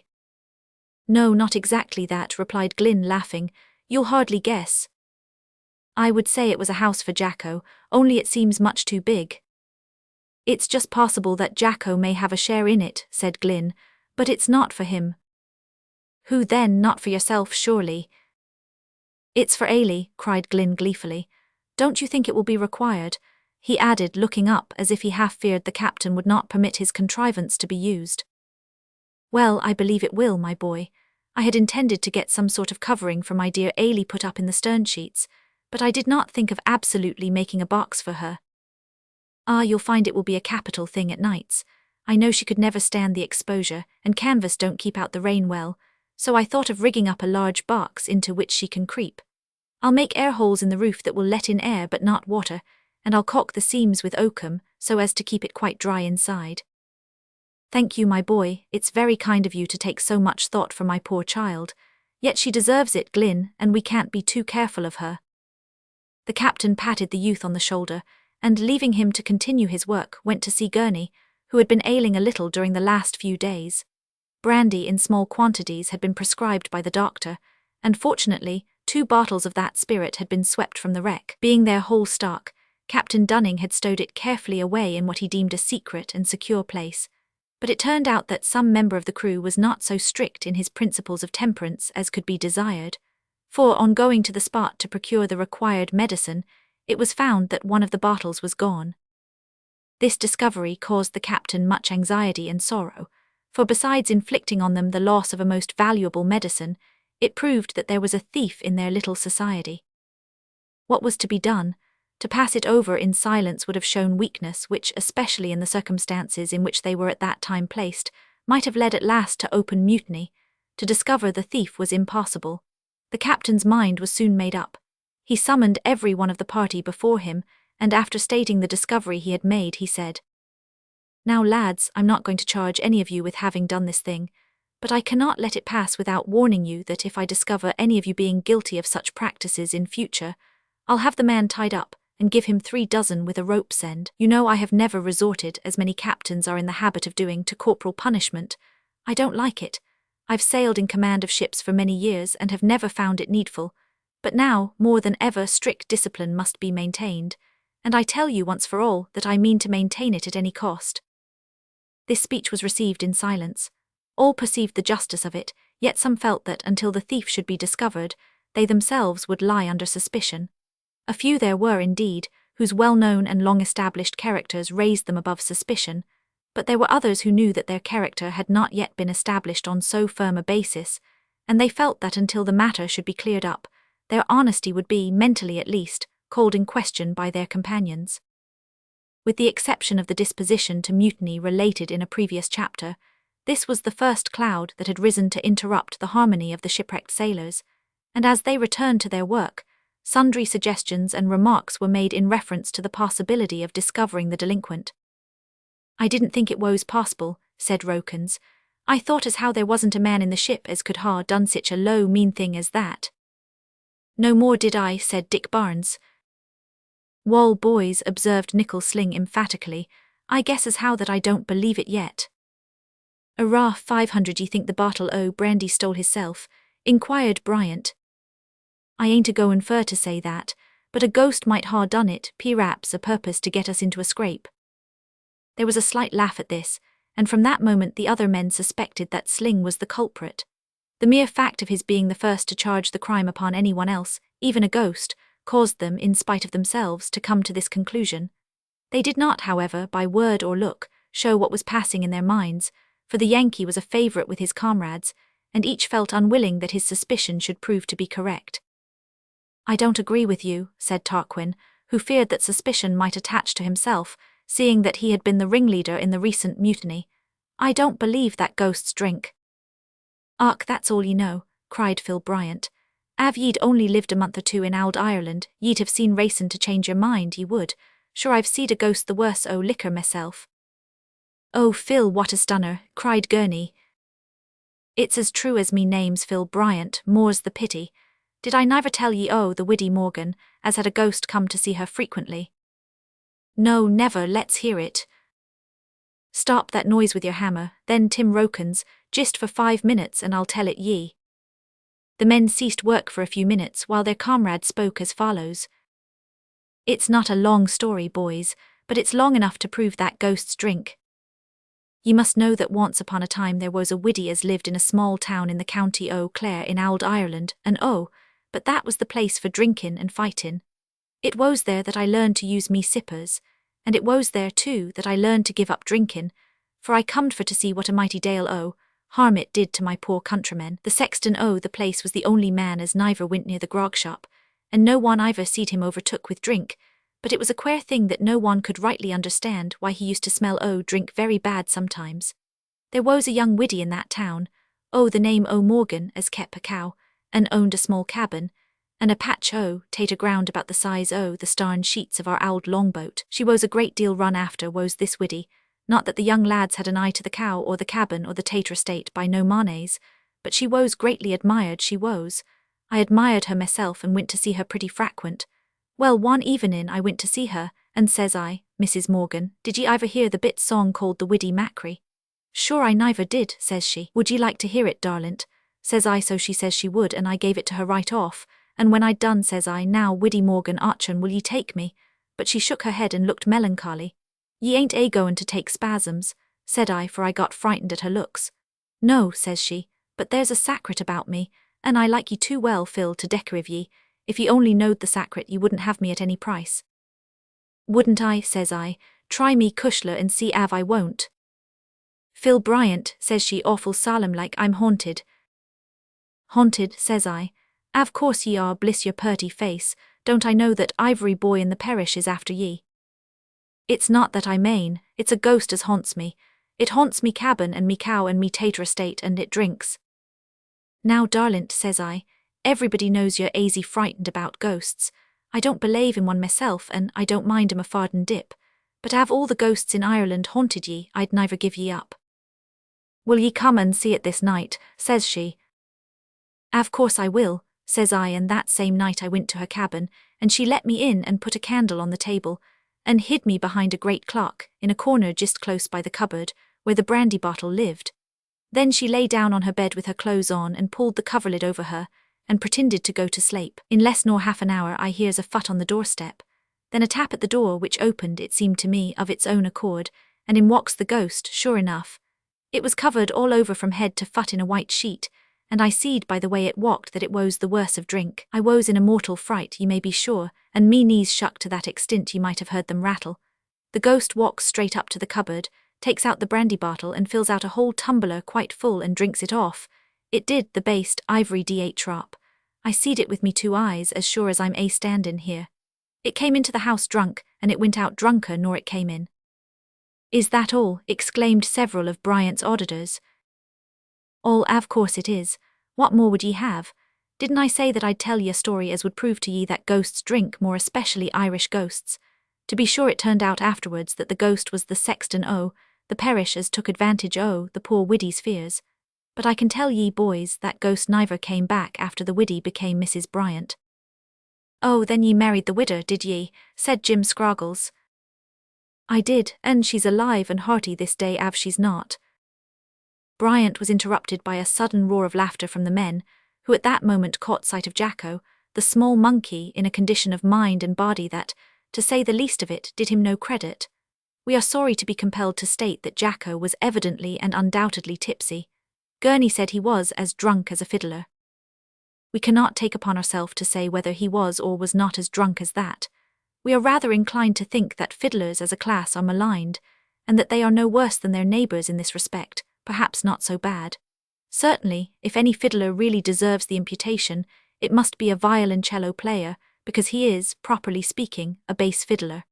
"No, not exactly that," replied Glyn, laughing. "You'll hardly guess. I would say it was a house for Jacko, only it seems much too big." "It's just possible that Jacko may have a share in it," said Glyn, "but it's not for him." "Who then? Not for yourself, surely?" "It's for Ailey," cried Glyn gleefully. "Don't you think it will be required?" he added, looking up as if he half feared the captain would not permit his contrivance to be used. "Well, I believe it will, my boy. I had intended to get some sort of covering for my dear Ailey put up in the stern sheets, but I did not think of absolutely making a box for her. Ah, you'll find it will be a capital thing at nights. I know she could never stand the exposure, and canvas don't keep out the rain well, so I thought of rigging up a large box into which she can creep. I'll make air holes in the roof that will let in air but not water, and I'll caulk the seams with oakum so as to keep it quite dry inside." "Thank you, my boy, it's very kind of you to take so much thought for my poor child. Yet she deserves it, Glyn, and we can't be too careful of her." The captain patted the youth on the shoulder, and leaving him to continue his work, went to see Gurney, who had been ailing a little during the last few days. Brandy in small quantities had been prescribed by the doctor, and fortunately 2 bottles of that spirit had been swept from the wreck. Being their whole stock, Captain Dunning had stowed it carefully away in what he deemed a secret and secure place, but it turned out that some member of the crew was not so strict in his principles of temperance as could be desired, for on going to the spot to procure the required medicine, it was found that one of the bottles was gone. This discovery caused the captain much anxiety and sorrow, for besides inflicting on them the loss of a most valuable medicine, it proved that there was a thief in their little society. What was to be done? To pass it over in silence would have shown weakness which, especially in the circumstances in which they were at that time placed, might have led at last to open mutiny. To discover the thief was impossible. The captain's mind was soon made up. He summoned every one of the party before him, and after stating the discovery he had made, he said, "Now, lads, I'm not going to charge any of you with having done this thing, but I cannot let it pass without warning you that if I discover any of you being guilty of such practices in future, I'll have the man tied up and give him 3 dozen with a rope's end. You know I have never resorted, as many captains are in the habit of doing, to corporal punishment. I don't like it. I've sailed in command of ships for many years and have never found it needful, but now, more than ever, strict discipline must be maintained, and I tell you once for all that I mean to maintain it at any cost." This speech was received in silence. All perceived the justice of it, yet some felt that until the thief should be discovered, they themselves would lie under suspicion. A few there were, indeed, whose well-known and long-established characters raised them above suspicion, but there were others who knew that their character had not yet been established on so firm a basis, and they felt that until the matter should be cleared up, their honesty would be, mentally at least, called in question by their companions. With the exception of the disposition to mutiny related in a previous chapter, this was the first cloud that had risen to interrupt the harmony of the shipwrecked sailors, and as they returned to their work, sundry suggestions and remarks were made in reference to the possibility of discovering the delinquent. "I didn't think it was possible," said Rokins. "I thought as how there wasn't a man in the ship as could ha' done sich a low, mean thing as that." "No more did I," said Dick Barnes. "Wall, boys," observed Nickel Sling emphatically, "I guess as how that I don't believe it yet." "Arrah, 500 ye think the bottle o' brandy stole hisself?" inquired Bryant. "I ain't a goin' fur to say that, but a ghost might ha' done it, p'raps a purpose to get us into a scrape." There was a slight laugh at this, and from that moment the other men suspected that Sling was the culprit. The mere fact of his being the first to charge the crime upon anyone else, even a ghost, caused them, in spite of themselves, to come to this conclusion. They did not, however, by word or look, show what was passing in their minds, for the Yankee was a favourite with his comrades, and each felt unwilling that his suspicion should prove to be correct. "I don't agree with you," said Tarquin, who feared that suspicion might attach to himself, seeing that he had been the ringleader in the recent mutiny. "I don't believe that ghosts drink." "Och, that's all ye know," cried Phil Bryant. "Av ye'd only lived a month or 2 in ould Ireland, ye'd have seen racin' to change your mind, ye would. Sure, I've seed a ghost the worse o' liquor myself." "Oh, Phil, what a stunner," cried Gurney. It's as true as me name's Phil Bryant, more's the pity. Did I never tell ye the widdy Morgan, as had a ghost come to see her frequently? No, never, let's hear it. Stop that noise with your hammer, then Tim Rokins, just for 5 minutes and I'll tell it ye. The men ceased work for a few minutes while their comrade spoke as follows. It's not a long story, boys, but it's long enough to prove that ghosts drink. Ye must know that once upon a time there was a widdy as lived in a small town in the county o' Clare in ould Ireland, and but that was the place for drinkin' and fightin'. It was there that I learned to use me sippers, and it was there too that I learned to give up drinkin', for I comed for to see what a mighty dale harm it did to my poor countrymen. The sexton the place was the only man as niver went near the grog shop, and no one iver seed him overtook with drink, but it was a queer thing that no one could rightly understand why he used to smell drink very bad sometimes. There was a young widdy in that town, the name Morgan, as kep a cow, and owned a small cabin, and a patch tater ground about the size the starn sheets of our old longboat. She was a great deal run after was this widdy, not that the young lads had an eye to the cow or the cabin or the tater estate by no manes, but she was greatly admired, she was. I admired her myself and went to see her pretty frequent. Well, one evening I went to see her, and says I, Mrs. Morgan, did ye ever hear the bit song called the Widdy Mackery? Sure I never did, says she. Would ye like to hear it, darlint? Says I, so she says she would, and I gave it to her right off, and when I'd done says I, now Widdy Morgan Archon, will ye take me? But she shook her head and looked melancholy. Ye ain't goin' to take spasms, said I, for I got frightened at her looks. No, says she, but there's a sacret about me, and I like ye too well, Phil, to decker ye. If ye only knowed the sacret ye wouldn't have me at any price. Wouldn't I, says I, try me cushler and see av I won't. Phil Bryant, says she awful solemn like, I'm haunted. Haunted, says I. Av course ye are, bliss your purty face, don't I know that ivory boy in the parish is after ye? It's not that I mane, it's a ghost as haunts me. It haunts me cabin and me cow and me tater estate, and it drinks. Now darlint, says I, everybody knows you're aisy frightened about ghosts. I don't belave in one myself, and I don't mind 'em a farden dip, but av all the ghosts in Ireland haunted ye, I'd never give ye up. Will ye come and see it this night, says she. Av course I will, says I, and that same night I went to her cabin, and she let me in and put a candle on the table, and hid me behind a great clock, in a corner just close by the cupboard, where the brandy bottle lived. Then she lay down on her bed with her clothes on and pulled the coverlid over her, and pretended to go to sleep. In less nor half an hour I hears a foot on the doorstep, then a tap at the door which opened, it seemed to me, of its own accord, and in walks the ghost, sure enough. It was covered all over from head to foot in a white sheet, and I seed by the way it walked that it was the worse of drink. I was in a mortal fright, ye may be sure, and me knees shook to that extent ye might have heard them rattle. The ghost walks straight up to the cupboard, takes out the brandy bottle and fills out a whole tumbler quite full and drinks it off. It did, the baste ivory d8 drop. I seed it with me 2 eyes, as sure as I'm standin' here. It came into the house drunk, and it went out drunker nor it came in. Is that all? Exclaimed several of Bryant's auditors. All, av course it is. What more would ye have? Didn't I say that I'd tell ye a story as would prove to ye that ghosts drink, more especially Irish ghosts? To be sure, it turned out afterwards that the ghost was the sexton the parish as took advantage the poor widdy's fears. But I can tell ye, boys, that ghost never came back after the widdy became Mrs. Bryant. Oh, then ye married the widder, did ye? Said Jim Scroggles. I did, and she's alive and hearty this day av she's not. Bryant was interrupted by a sudden roar of laughter from the men, who at that moment caught sight of Jacko, the small monkey in a condition of mind and body that, to say the least of it, did him no credit. We are sorry to be compelled to state that Jacko was evidently and undoubtedly tipsy. Gurney said he was as drunk as a fiddler. We cannot take upon ourselves to say whether he was or was not as drunk as that. We are rather inclined to think that fiddlers as a class are maligned, and that they are no worse than their neighbours in this respect, perhaps not so bad. Certainly, if any fiddler really deserves the imputation, it must be a violoncello player, because he is, properly speaking, a bass fiddler.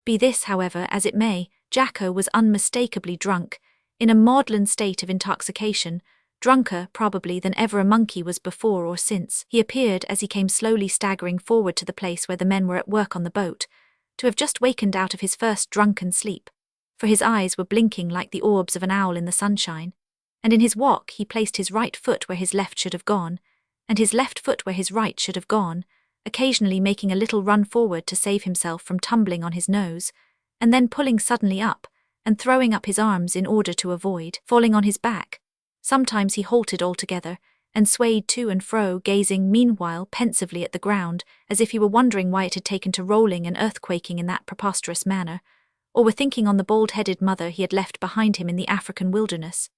Be this, however, as it may, Jacko was unmistakably drunk, in a maudlin state of intoxication, drunker, probably, than ever a monkey was before or since. He appeared, as he came slowly staggering forward to the place where the men were at work on the boat, to have just wakened out of his first drunken sleep, for his eyes were blinking like the orbs of an owl in the sunshine, and in his walk he placed his right foot where his left should have gone, and his left foot where his right should have gone, occasionally making a little run forward to save himself from tumbling on his nose, and then pulling suddenly up, and throwing up his arms in order to avoid falling on his back. Sometimes he halted altogether, and swayed to and fro, gazing meanwhile pensively at the ground, as if he were wondering why it had taken to rolling and earthquaking in that preposterous manner, or were thinking on the bald-headed mother he had left behind him in the African wilderness.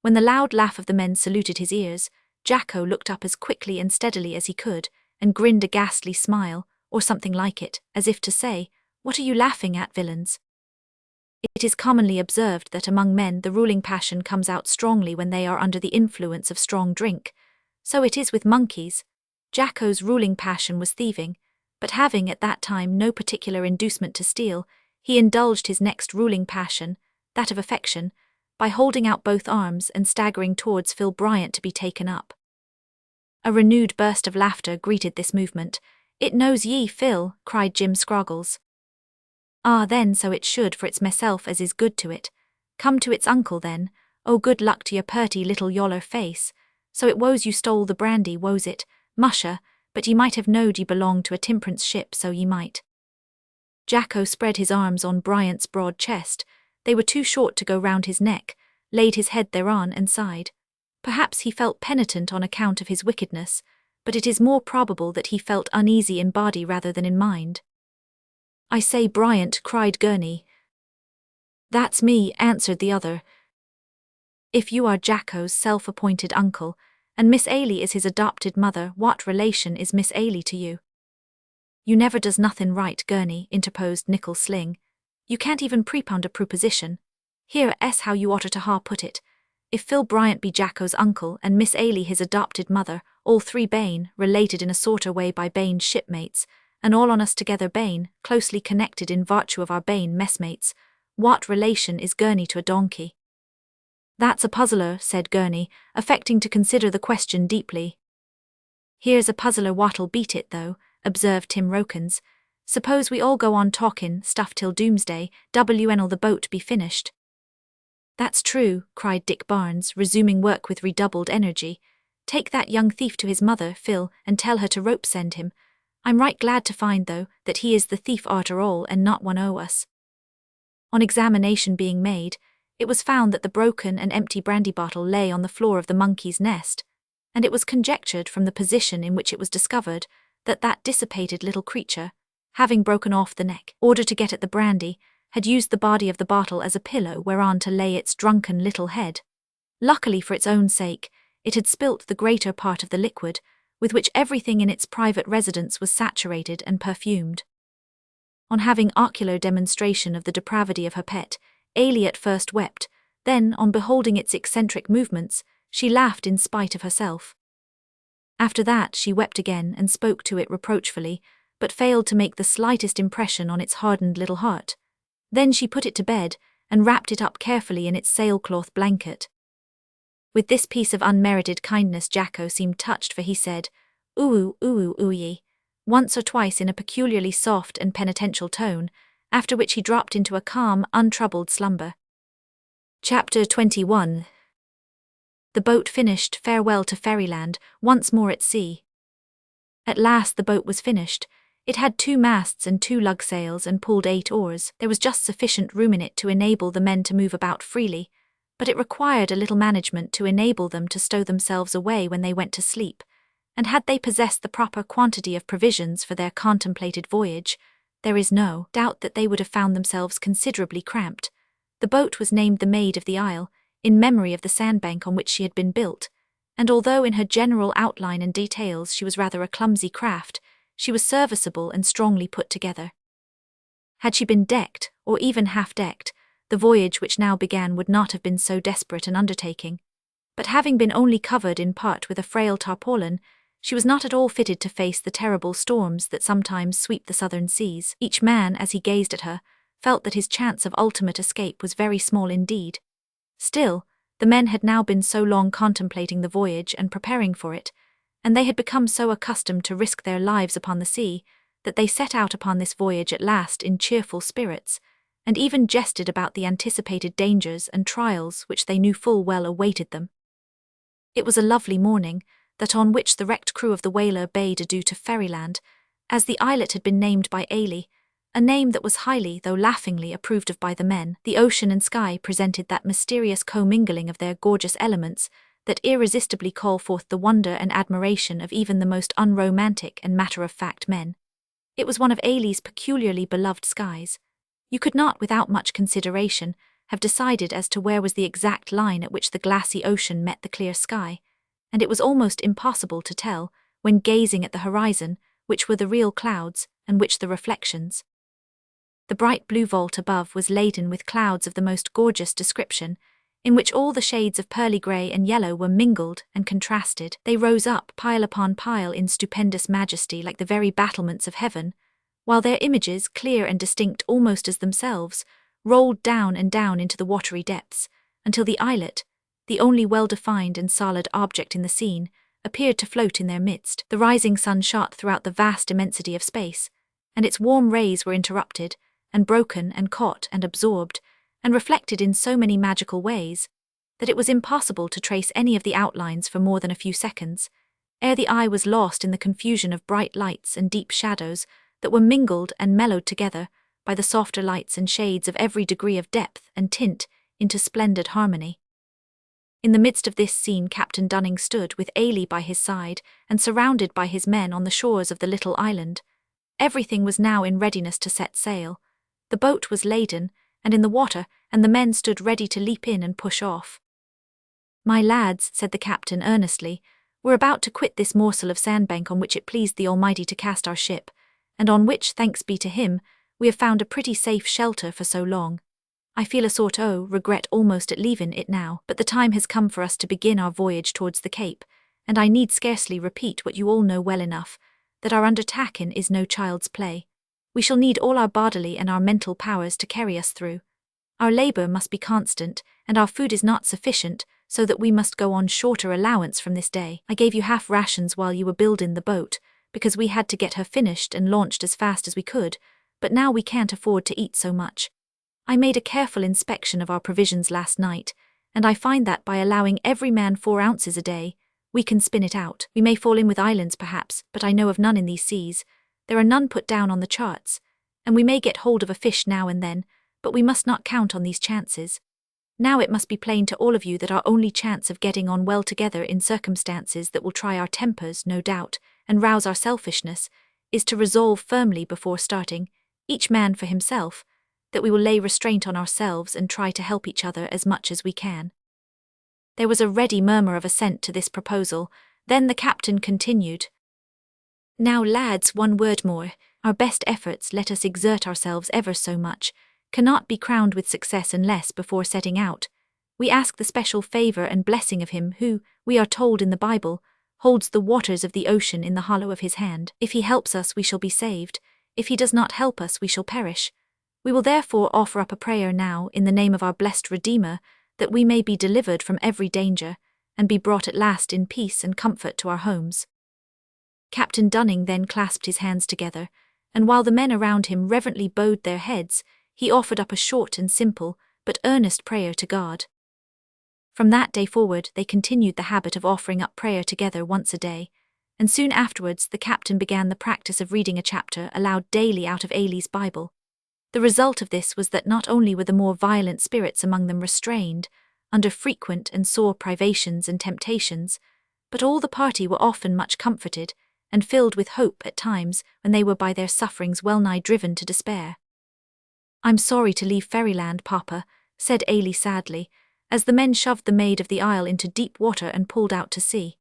When the loud laugh of the men saluted his ears, Jacko looked up as quickly and steadily as he could, and grinned a ghastly smile, or something like it, as if to say, "What are you laughing at, villains?" It is commonly observed that among men the ruling passion comes out strongly when they are under the influence of strong drink. So it is with monkeys. Jacko's ruling passion was thieving, but having at that time no particular inducement to steal, he indulged his next ruling passion, that of affection, by holding out both arms and staggering towards Phil Bryant to be taken up. A renewed burst of laughter greeted this movement. "It knows ye, Phil," cried Jim Scroggles. "Ah, then so it should, for it's meself as is good to it. Come to its uncle then. Oh, good luck to your purty little yoller face. So it woes you stole the brandy, woes it, musha, but ye might have knowed ye belonged to a temperance ship, so ye might." Jacko spread his arms on Bryant's broad chest. They were too short to go round his neck, laid his head thereon and sighed. Perhaps he felt penitent on account of his wickedness, but it is more probable that he felt uneasy in body rather than in mind. "I say, Bryant," cried Gurney. "That's me," answered the other. "If you are Jacko's self-appointed uncle, and Miss Ailie is his adopted mother, what relation is Miss Ailie to you?" "You never does nothin' right, Gurney," interposed Nickel Sling. "You can't even prepound a proposition. Here s how you oughter to ha put it. If Phil Bryant be Jacko's uncle and Miss Ailie his adopted mother, all three bane, related in a sorter way by Bane's shipmates, and all on us together bane, closely connected in virtue of our bane messmates, what relation is Gurney to a donkey?" "That's a puzzler," said Gurney, affecting to consider the question deeply. "Here's a puzzler what'll beat it, though," observed Tim Rokins. "Suppose we all go on talkin' stuff till doomsday, when'll the boat be finished?" "That's true," cried Dick Barnes, resuming work with redoubled energy. "Take that young thief to his mother, Phil, and tell her to rope send him. I'm right glad to find, though, that he is the thief arter all and not one o' us." On examination being made, it was found that the broken and empty brandy bottle lay on the floor of the monkey's nest, and it was conjectured from the position in which it was discovered that that dissipated little creature, having broken off the neck, in order to get at the brandy, had used the body of the bottle as a pillow whereon to lay its drunken little head. Luckily for its own sake, it had spilt the greater part of the liquid, with which everything in its private residence was saturated and perfumed. On having ocular demonstration of the depravity of her pet, Ailie at first wept, then, on beholding its eccentric movements, she laughed in spite of herself. After that she wept again and spoke to it reproachfully, but failed to make the slightest impression on its hardened little heart. Then she put it to bed, and wrapped it up carefully in its sailcloth blanket. With this piece of unmerited kindness Jacko seemed touched, for he said, "Ooh, ooh, ooh ye," once or twice in a peculiarly soft and penitential tone, after which he dropped into a calm, untroubled slumber. Chapter 21. The boat finished. Farewell to fairyland, once more at sea. At last the boat was finished. It had 2 masts and 2 lug sails and pulled 8 oars. There was just sufficient room in it to enable the men to move about freely, but it required a little management to enable them to stow themselves away when they went to sleep, and had they possessed the proper quantity of provisions for their contemplated voyage, there is no doubt that they would have found themselves considerably cramped. The boat was named the Maid of the Isle, in memory of the sandbank on which she had been built, and although in her general outline and details she was rather a clumsy craft, she was serviceable and strongly put together. Had she been decked, or even half-decked, the voyage which now began would not have been so desperate an undertaking. But having been only covered in part with a frail tarpaulin, she was not at all fitted to face the terrible storms that sometimes sweep the southern seas. Each man, as he gazed at her, felt that his chance of ultimate escape was very small indeed. Still, the men had now been so long contemplating the voyage and preparing for it, and they had become so accustomed to risk their lives upon the sea, that they set out upon this voyage at last in cheerful spirits, and even jested about the anticipated dangers and trials which they knew full well awaited them. It was a lovely morning, that on which the wrecked crew of the whaler bade adieu to Fairyland, as the islet had been named by Ailey, a name that was highly, though laughingly, approved of by the men. The ocean and sky presented that mysterious commingling of their gorgeous elements that irresistibly call forth the wonder and admiration of even the most unromantic and matter-of-fact men. It was one of Ailey's peculiarly beloved skies. You could not, without much consideration, have decided as to where was the exact line at which the glassy ocean met the clear sky, and it was almost impossible to tell, when gazing at the horizon, which were the real clouds and which the reflections. The bright blue vault above was laden with clouds of the most gorgeous description, in which all the shades of pearly grey and yellow were mingled and contrasted. They rose up pile upon pile in stupendous majesty like the very battlements of heaven, while their images, clear and distinct almost as themselves, rolled down and down into the watery depths, until the islet, the only well-defined and solid object in the scene, appeared to float in their midst. The rising sun shot throughout the vast immensity of space, and its warm rays were interrupted, and broken and caught and absorbed, and reflected in so many magical ways, that it was impossible to trace any of the outlines for more than a few seconds, ere the eye was lost in the confusion of bright lights and deep shadows that were mingled and mellowed together by the softer lights and shades of every degree of depth and tint into splendid harmony. In the midst of this scene Captain Dunning stood with Ailey by his side and surrounded by his men on the shores of the little island. Everything was now in readiness to set sail. The boat was laden and in the water, and the men stood ready to leap in and push off. "My lads," said the captain earnestly, "we're about to quit this morsel of sandbank on which it pleased the Almighty to cast our ship, and on which, thanks be to Him, we have found a pretty safe shelter for so long. I feel a sort o' regret almost at leaving it now, but the time has come for us to begin our voyage towards the Cape, and I need scarcely repeat what you all know well enough, that our undertaking is no child's play. We shall need all our bodily and our mental powers to carry us through. Our labour must be constant, and our food is not sufficient, so that we must go on shorter allowance from this day. I gave you half rations while you were building the boat, because we had to get her finished and launched as fast as we could, but now we can't afford to eat so much. I made a careful inspection of our provisions last night, and I find that by allowing every man 4 ounces a day, we can spin it out. We may fall in with islands perhaps, but I know of none in these seas. There are none put down on the charts, and we may get hold of a fish now and then, but we must not count on these chances. Now it must be plain to all of you that our only chance of getting on well together in circumstances that will try our tempers, no doubt, and rouse our selfishness, is to resolve firmly before starting, each man for himself, that we will lay restraint on ourselves and try to help each other as much as we can." There was a ready murmur of assent to this proposal. Then the captain continued, "Now, lads, one word more. Our best efforts, let us exert ourselves ever so much, cannot be crowned with success unless, before setting out, we ask the special favour and blessing of Him who, we are told in the Bible, holds the waters of the ocean in the hollow of His hand. If He helps us, we shall be saved. If He does not help us, we shall perish. We will therefore offer up a prayer now, in the name of our blessed Redeemer, that we may be delivered from every danger, and be brought at last in peace and comfort to our homes." Captain Dunning then clasped his hands together, and while the men around him reverently bowed their heads, he offered up a short and simple, but earnest prayer to God. From that day forward they continued the habit of offering up prayer together once a day, and soon afterwards the captain began the practice of reading a chapter aloud daily out of Ailey's Bible. The result of this was that not only were the more violent spirits among them restrained, under frequent and sore privations and temptations, but all the party were often much comforted, and filled with hope at times when they were by their sufferings well nigh driven to despair. "I'm sorry to leave Fairyland, Papa," said Ailey sadly, as the men shoved the Maid of the Isle into deep water and pulled out to sea.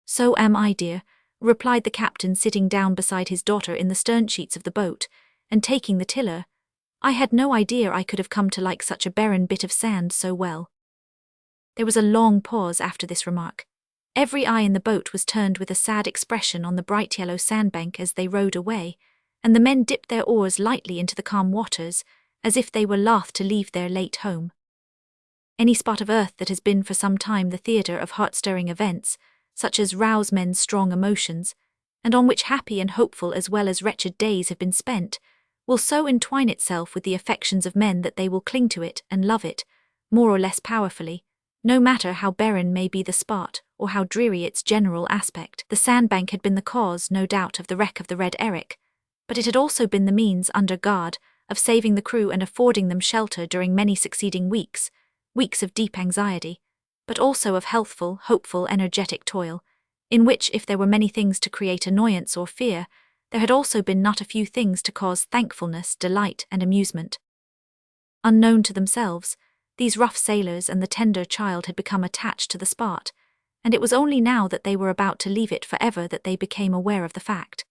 "So am I, dear," replied the captain, sitting down beside his daughter in the stern sheets of the boat, and taking the tiller. "I had no idea I could have come to like such a barren bit of sand so well." There was a long pause after this remark. Every eye in the boat was turned with a sad expression on the bright yellow sandbank as they rowed away, and the men dipped their oars lightly into the calm waters, as if they were loth to leave their late home. Any spot of earth that has been for some time the theatre of heart-stirring events, such as rouse men's strong emotions, and on which happy and hopeful as well as wretched days have been spent, will so entwine itself with the affections of men that they will cling to it and love it, more or less powerfully, no matter how barren may be the spot or how dreary its general aspect. The sandbank had been the cause, no doubt, of the wreck of the Red Eric, but it had also been the means, under guard, of saving the crew and affording them shelter during many succeeding weeks, weeks of deep anxiety, but also of healthful, hopeful, energetic toil, in which, if there were many things to create annoyance or fear, there had also been not a few things to cause thankfulness, delight, and amusement. Unknown to themselves, these rough sailors and the tender child had become attached to the spot, and it was only now that they were about to leave it forever that they became aware of the fact.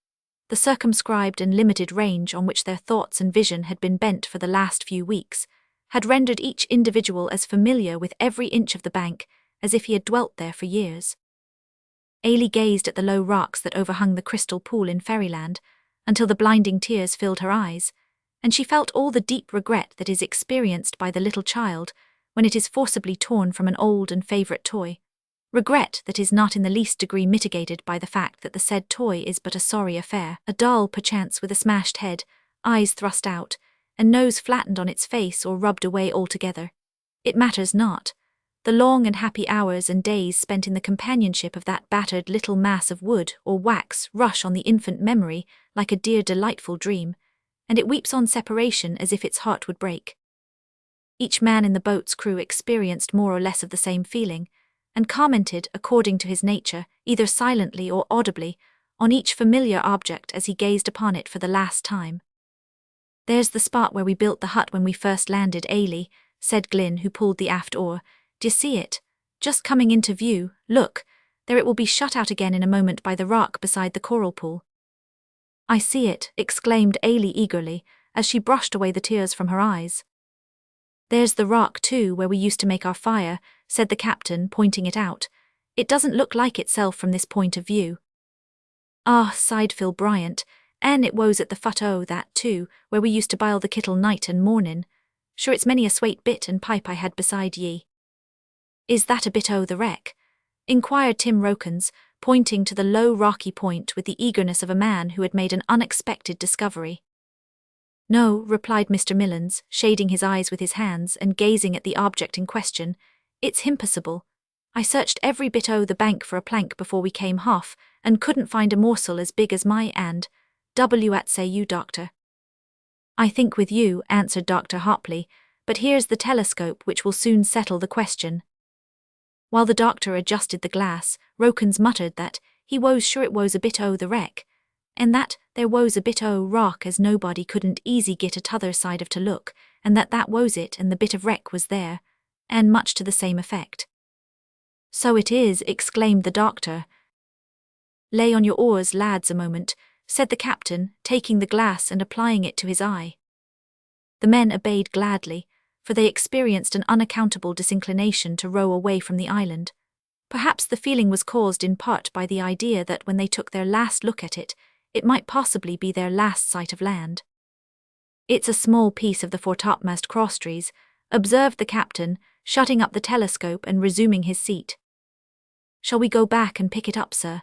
The circumscribed and limited range on which their thoughts and vision had been bent for the last few weeks had rendered each individual as familiar with every inch of the bank as if he had dwelt there for years. Ailey gazed at the low rocks that overhung the crystal pool in Fairyland until the blinding tears filled her eyes, and she felt all the deep regret that is experienced by the little child when it is forcibly torn from an old and favourite toy. Regret that is not in the least degree mitigated by the fact that the said toy is but a sorry affair, a doll perchance with a smashed head, eyes thrust out, and nose flattened on its face or rubbed away altogether. It matters not. The long and happy hours and days spent in the companionship of that battered little mass of wood or wax rush on the infant memory like a dear delightful dream, and it weeps on separation as if its heart would break. Each man in the boat's crew experienced more or less of the same feeling, and commented, according to his nature, either silently or audibly, on each familiar object as he gazed upon it for the last time. "There's the spot where we built the hut when we first landed, Ailey," said Glynn, who pulled the aft oar. "D'ye see it? Just coming into view, look, there it will be shut out again in a moment by the rock beside the coral pool." "I see it," exclaimed Ailey eagerly, as she brushed away the tears from her eyes. "There's the rock, too, where we used to make our fire," said the captain, pointing it out. "It doesn't look like itself from this point of view." "Ah," sighed Phil Bryant, "an' it woes at the fut o' that, too, where we used to bile the kittle night and mornin'. Sure it's many a swate bit and pipe I had beside ye." "Is that a bit o' the wreck?" inquired Tim Rokins, pointing to the low rocky point with the eagerness of a man who had made an unexpected discovery. "No," replied Mr. Millens, shading his eyes with his hands and gazing at the object in question. "It's impossible. I searched every bit o' the bank for a plank before we came off, and couldn't find a morsel as big as my and. What say you, Doctor?" "I think with you," answered Dr. Hopley, "but here's the telescope which will soon settle the question." While the doctor adjusted the glass, Rokins muttered that he was sure it was a bit o' the wreck, and that there was a bit o' rock as nobody couldn't easy git a t'other side of to look, and that was it and the bit of wreck was there, and much to the same effect. "So it is," exclaimed the doctor. "Lay on your oars, lads, a moment," said the captain, taking the glass and applying it to his eye. The men obeyed gladly, for they experienced an unaccountable disinclination to row away from the island. Perhaps the feeling was caused in part by the idea that when they took their last look at it, it might possibly be their last sight of land. "It's a small piece of the foretopmast crosstrees," observed the captain, shutting up the telescope and resuming his seat. "Shall we go back and pick it up, sir?"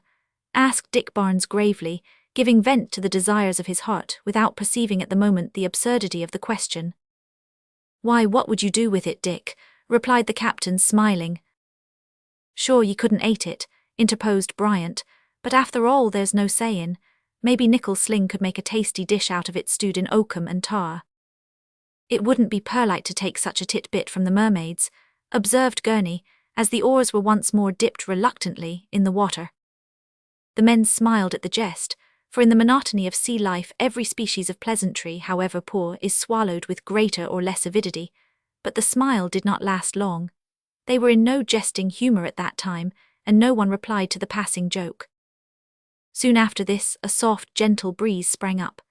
asked Dick Barnes gravely, giving vent to the desires of his heart without perceiving at the moment the absurdity of the question. "Why, what would you do with it, Dick?" replied the captain, smiling. "Sure ye couldn't ate it," interposed Bryant, "but after all there's no sayin'. Maybe Nickel Sling could make a tasty dish out of it stewed in oakum and tar." "It wouldn't be perlite to take such a tit-bit from the mermaids," observed Gurney, as the oars were once more dipped reluctantly in the water. The men smiled at the jest, for in the monotony of sea life every species of pleasantry, however poor, is swallowed with greater or less avidity, but the smile did not last long. They were in no jesting humour at that time, and no one replied to the passing joke. Soon after this, a soft, gentle breeze sprang up.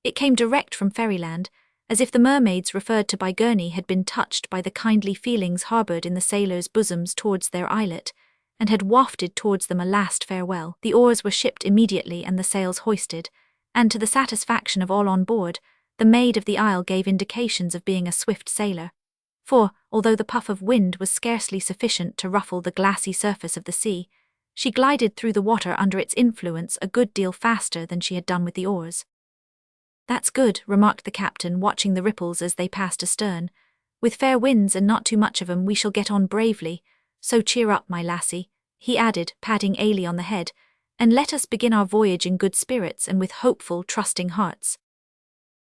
It came direct from Fairyland, as if the mermaids referred to by Gurney had been touched by the kindly feelings harboured in the sailors' bosoms towards their islet, and had wafted towards them a last farewell. The oars were shipped immediately and the sails hoisted, and to the satisfaction of all on board, the Maid of the Isle gave indications of being a swift sailor. For, although the puff of wind was scarcely sufficient to ruffle the glassy surface of the sea, she glided through the water under its influence a good deal faster than she had done with the oars. "That's good," remarked the captain, watching the ripples as they passed astern. "With fair winds and not too much of 'em, we shall get on bravely. So cheer up, my lassie," he added, patting Ailie on the head, "and let us begin our voyage in good spirits and with hopeful, trusting hearts."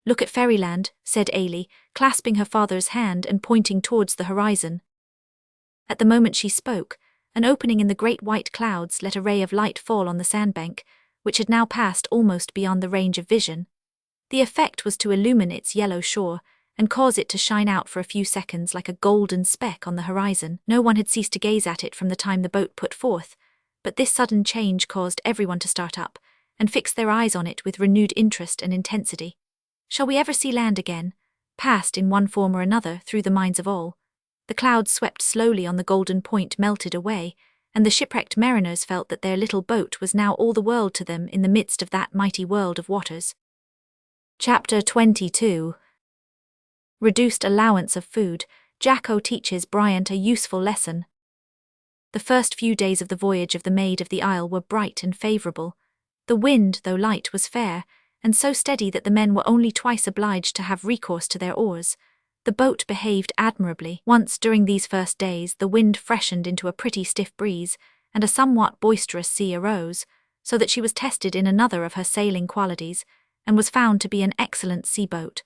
"Look at fairyland," said Ailie, clasping her father's hand and pointing towards the horizon. At the moment she spoke, an opening in the great white clouds let a ray of light fall on the sandbank, which had now passed almost beyond the range of vision. The effect was to illumine its yellow shore, and cause it to shine out for a few seconds like a golden speck on the horizon. No one had ceased to gaze at it from the time the boat put forth, but this sudden change caused everyone to start up, and fix their eyes on it with renewed interest and intensity. Shall we ever see land again? Passed in one form or another through the minds of all. The clouds swept slowly on the golden point melted away, and the shipwrecked mariners felt that their little boat was now all the world to them in the midst of that mighty world of waters. Chapter 22. Reduced allowance of food. Jacko teaches Bryant a useful lesson. The first few days of the voyage of the Maid of the Isle were bright and favourable. The wind, though light, was fair, and so steady that the men were only twice obliged to have recourse to their oars. The boat behaved admirably. Once during these first days the wind freshened into a pretty stiff breeze, and a somewhat boisterous sea arose, so that she was tested in another of her sailing qualities, and was found to be an excellent sea-boat.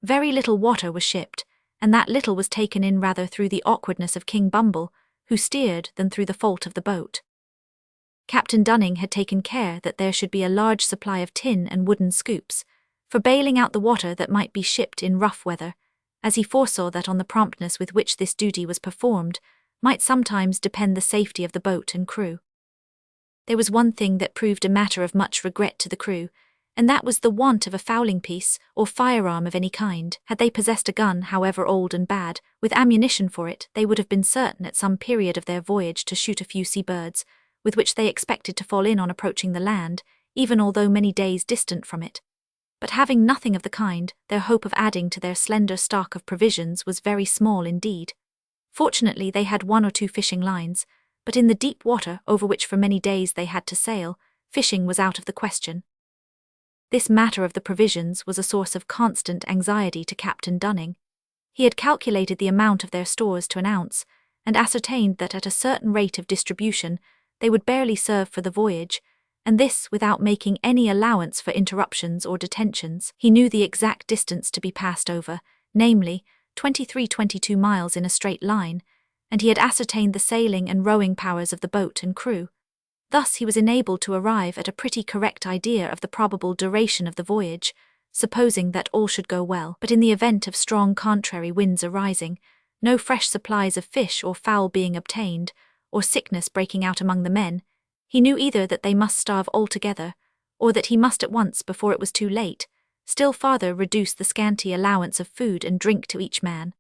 Very little water was shipped, and that little was taken in rather through the awkwardness of King Bumble, who steered, than through the fault of the boat. Captain Dunning had taken care that there should be a large supply of tin and wooden scoops, for bailing out the water that might be shipped in rough weather, as he foresaw that on the promptness with which this duty was performed might sometimes depend the safety of the boat and crew. There was one thing that proved a matter of much regret to the crew, and that was the want of a fowling piece or firearm of any kind. Had they possessed a gun, however old and bad, with ammunition for it, they would have been certain at some period of their voyage to shoot a few sea-birds, with which they expected to fall in on approaching the land, even although many days distant from it. But having nothing of the kind, their hope of adding to their slender stock of provisions was very small indeed. Fortunately they had one or two fishing lines, but in the deep water over which for many days they had to sail, fishing was out of the question. This matter of the provisions was a source of constant anxiety to Captain Dunning. He had calculated the amount of their stores to an ounce, and ascertained that at a certain rate of distribution they would barely serve for the voyage, and this without making any allowance for interruptions or detentions. He knew the exact distance to be passed over, namely, 22 miles in a straight line, and he had ascertained the sailing and rowing powers of the boat and crew. Thus he was enabled to arrive at a pretty correct idea of the probable duration of the voyage, supposing that all should go well. But in the event of strong contrary winds arising, no fresh supplies of fish or fowl being obtained, or sickness breaking out among the men, he knew either that they must starve altogether, or that he must at once, before it was too late, still farther reduce the scanty allowance of food and drink to each man.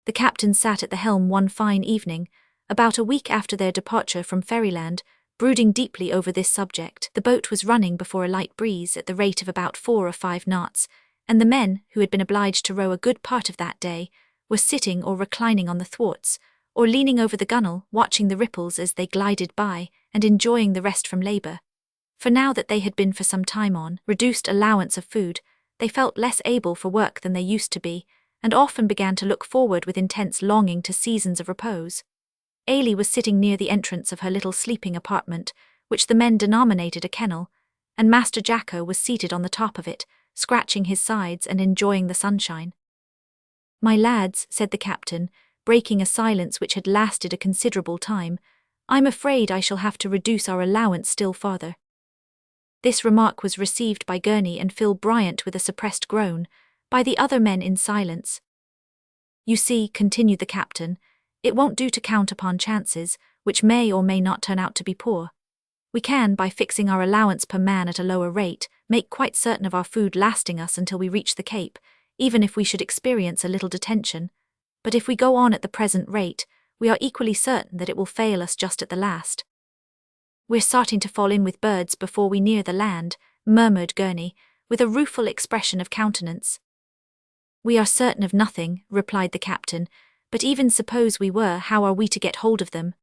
The captain sat at the helm one fine evening, about a week after their departure from Fairyland, brooding deeply over this subject. The boat was running before a light breeze at the rate of about 4 or 5 knots, and the men, who had been obliged to row a good part of that day, were sitting or reclining on the thwarts, or leaning over the gunwale, watching the ripples as they glided by, and enjoying the rest from labour. For now that they had been for some time on reduced allowance of food, they felt less able for work than they used to be, and often began to look forward with intense longing to seasons of repose. Ailie was sitting near the entrance of her little sleeping apartment, which the men denominated a kennel, and Master Jacko was seated on the top of it, scratching his sides and enjoying the sunshine. "My lads," said the captain, breaking a silence which had lasted a considerable time, "I'm afraid I shall have to reduce our allowance still farther." This remark was received by Gurney and Phil Bryant with a suppressed groan, by the other men in silence. "You see," continued the captain, "it won't do to count upon chances, which may or may not turn out to be poor. We can, by fixing our allowance per man at a lower rate, make quite certain of our food lasting us until we reach the Cape, even if we should experience a little detention. But if we go on at the present rate, we are equally certain that it will fail us just at the last." "We're starting to fall in with birds before we near the land," murmured Gurney, with a rueful expression of countenance. "We are certain of nothing," replied the captain, "but even suppose we were, how are we to get hold of them?"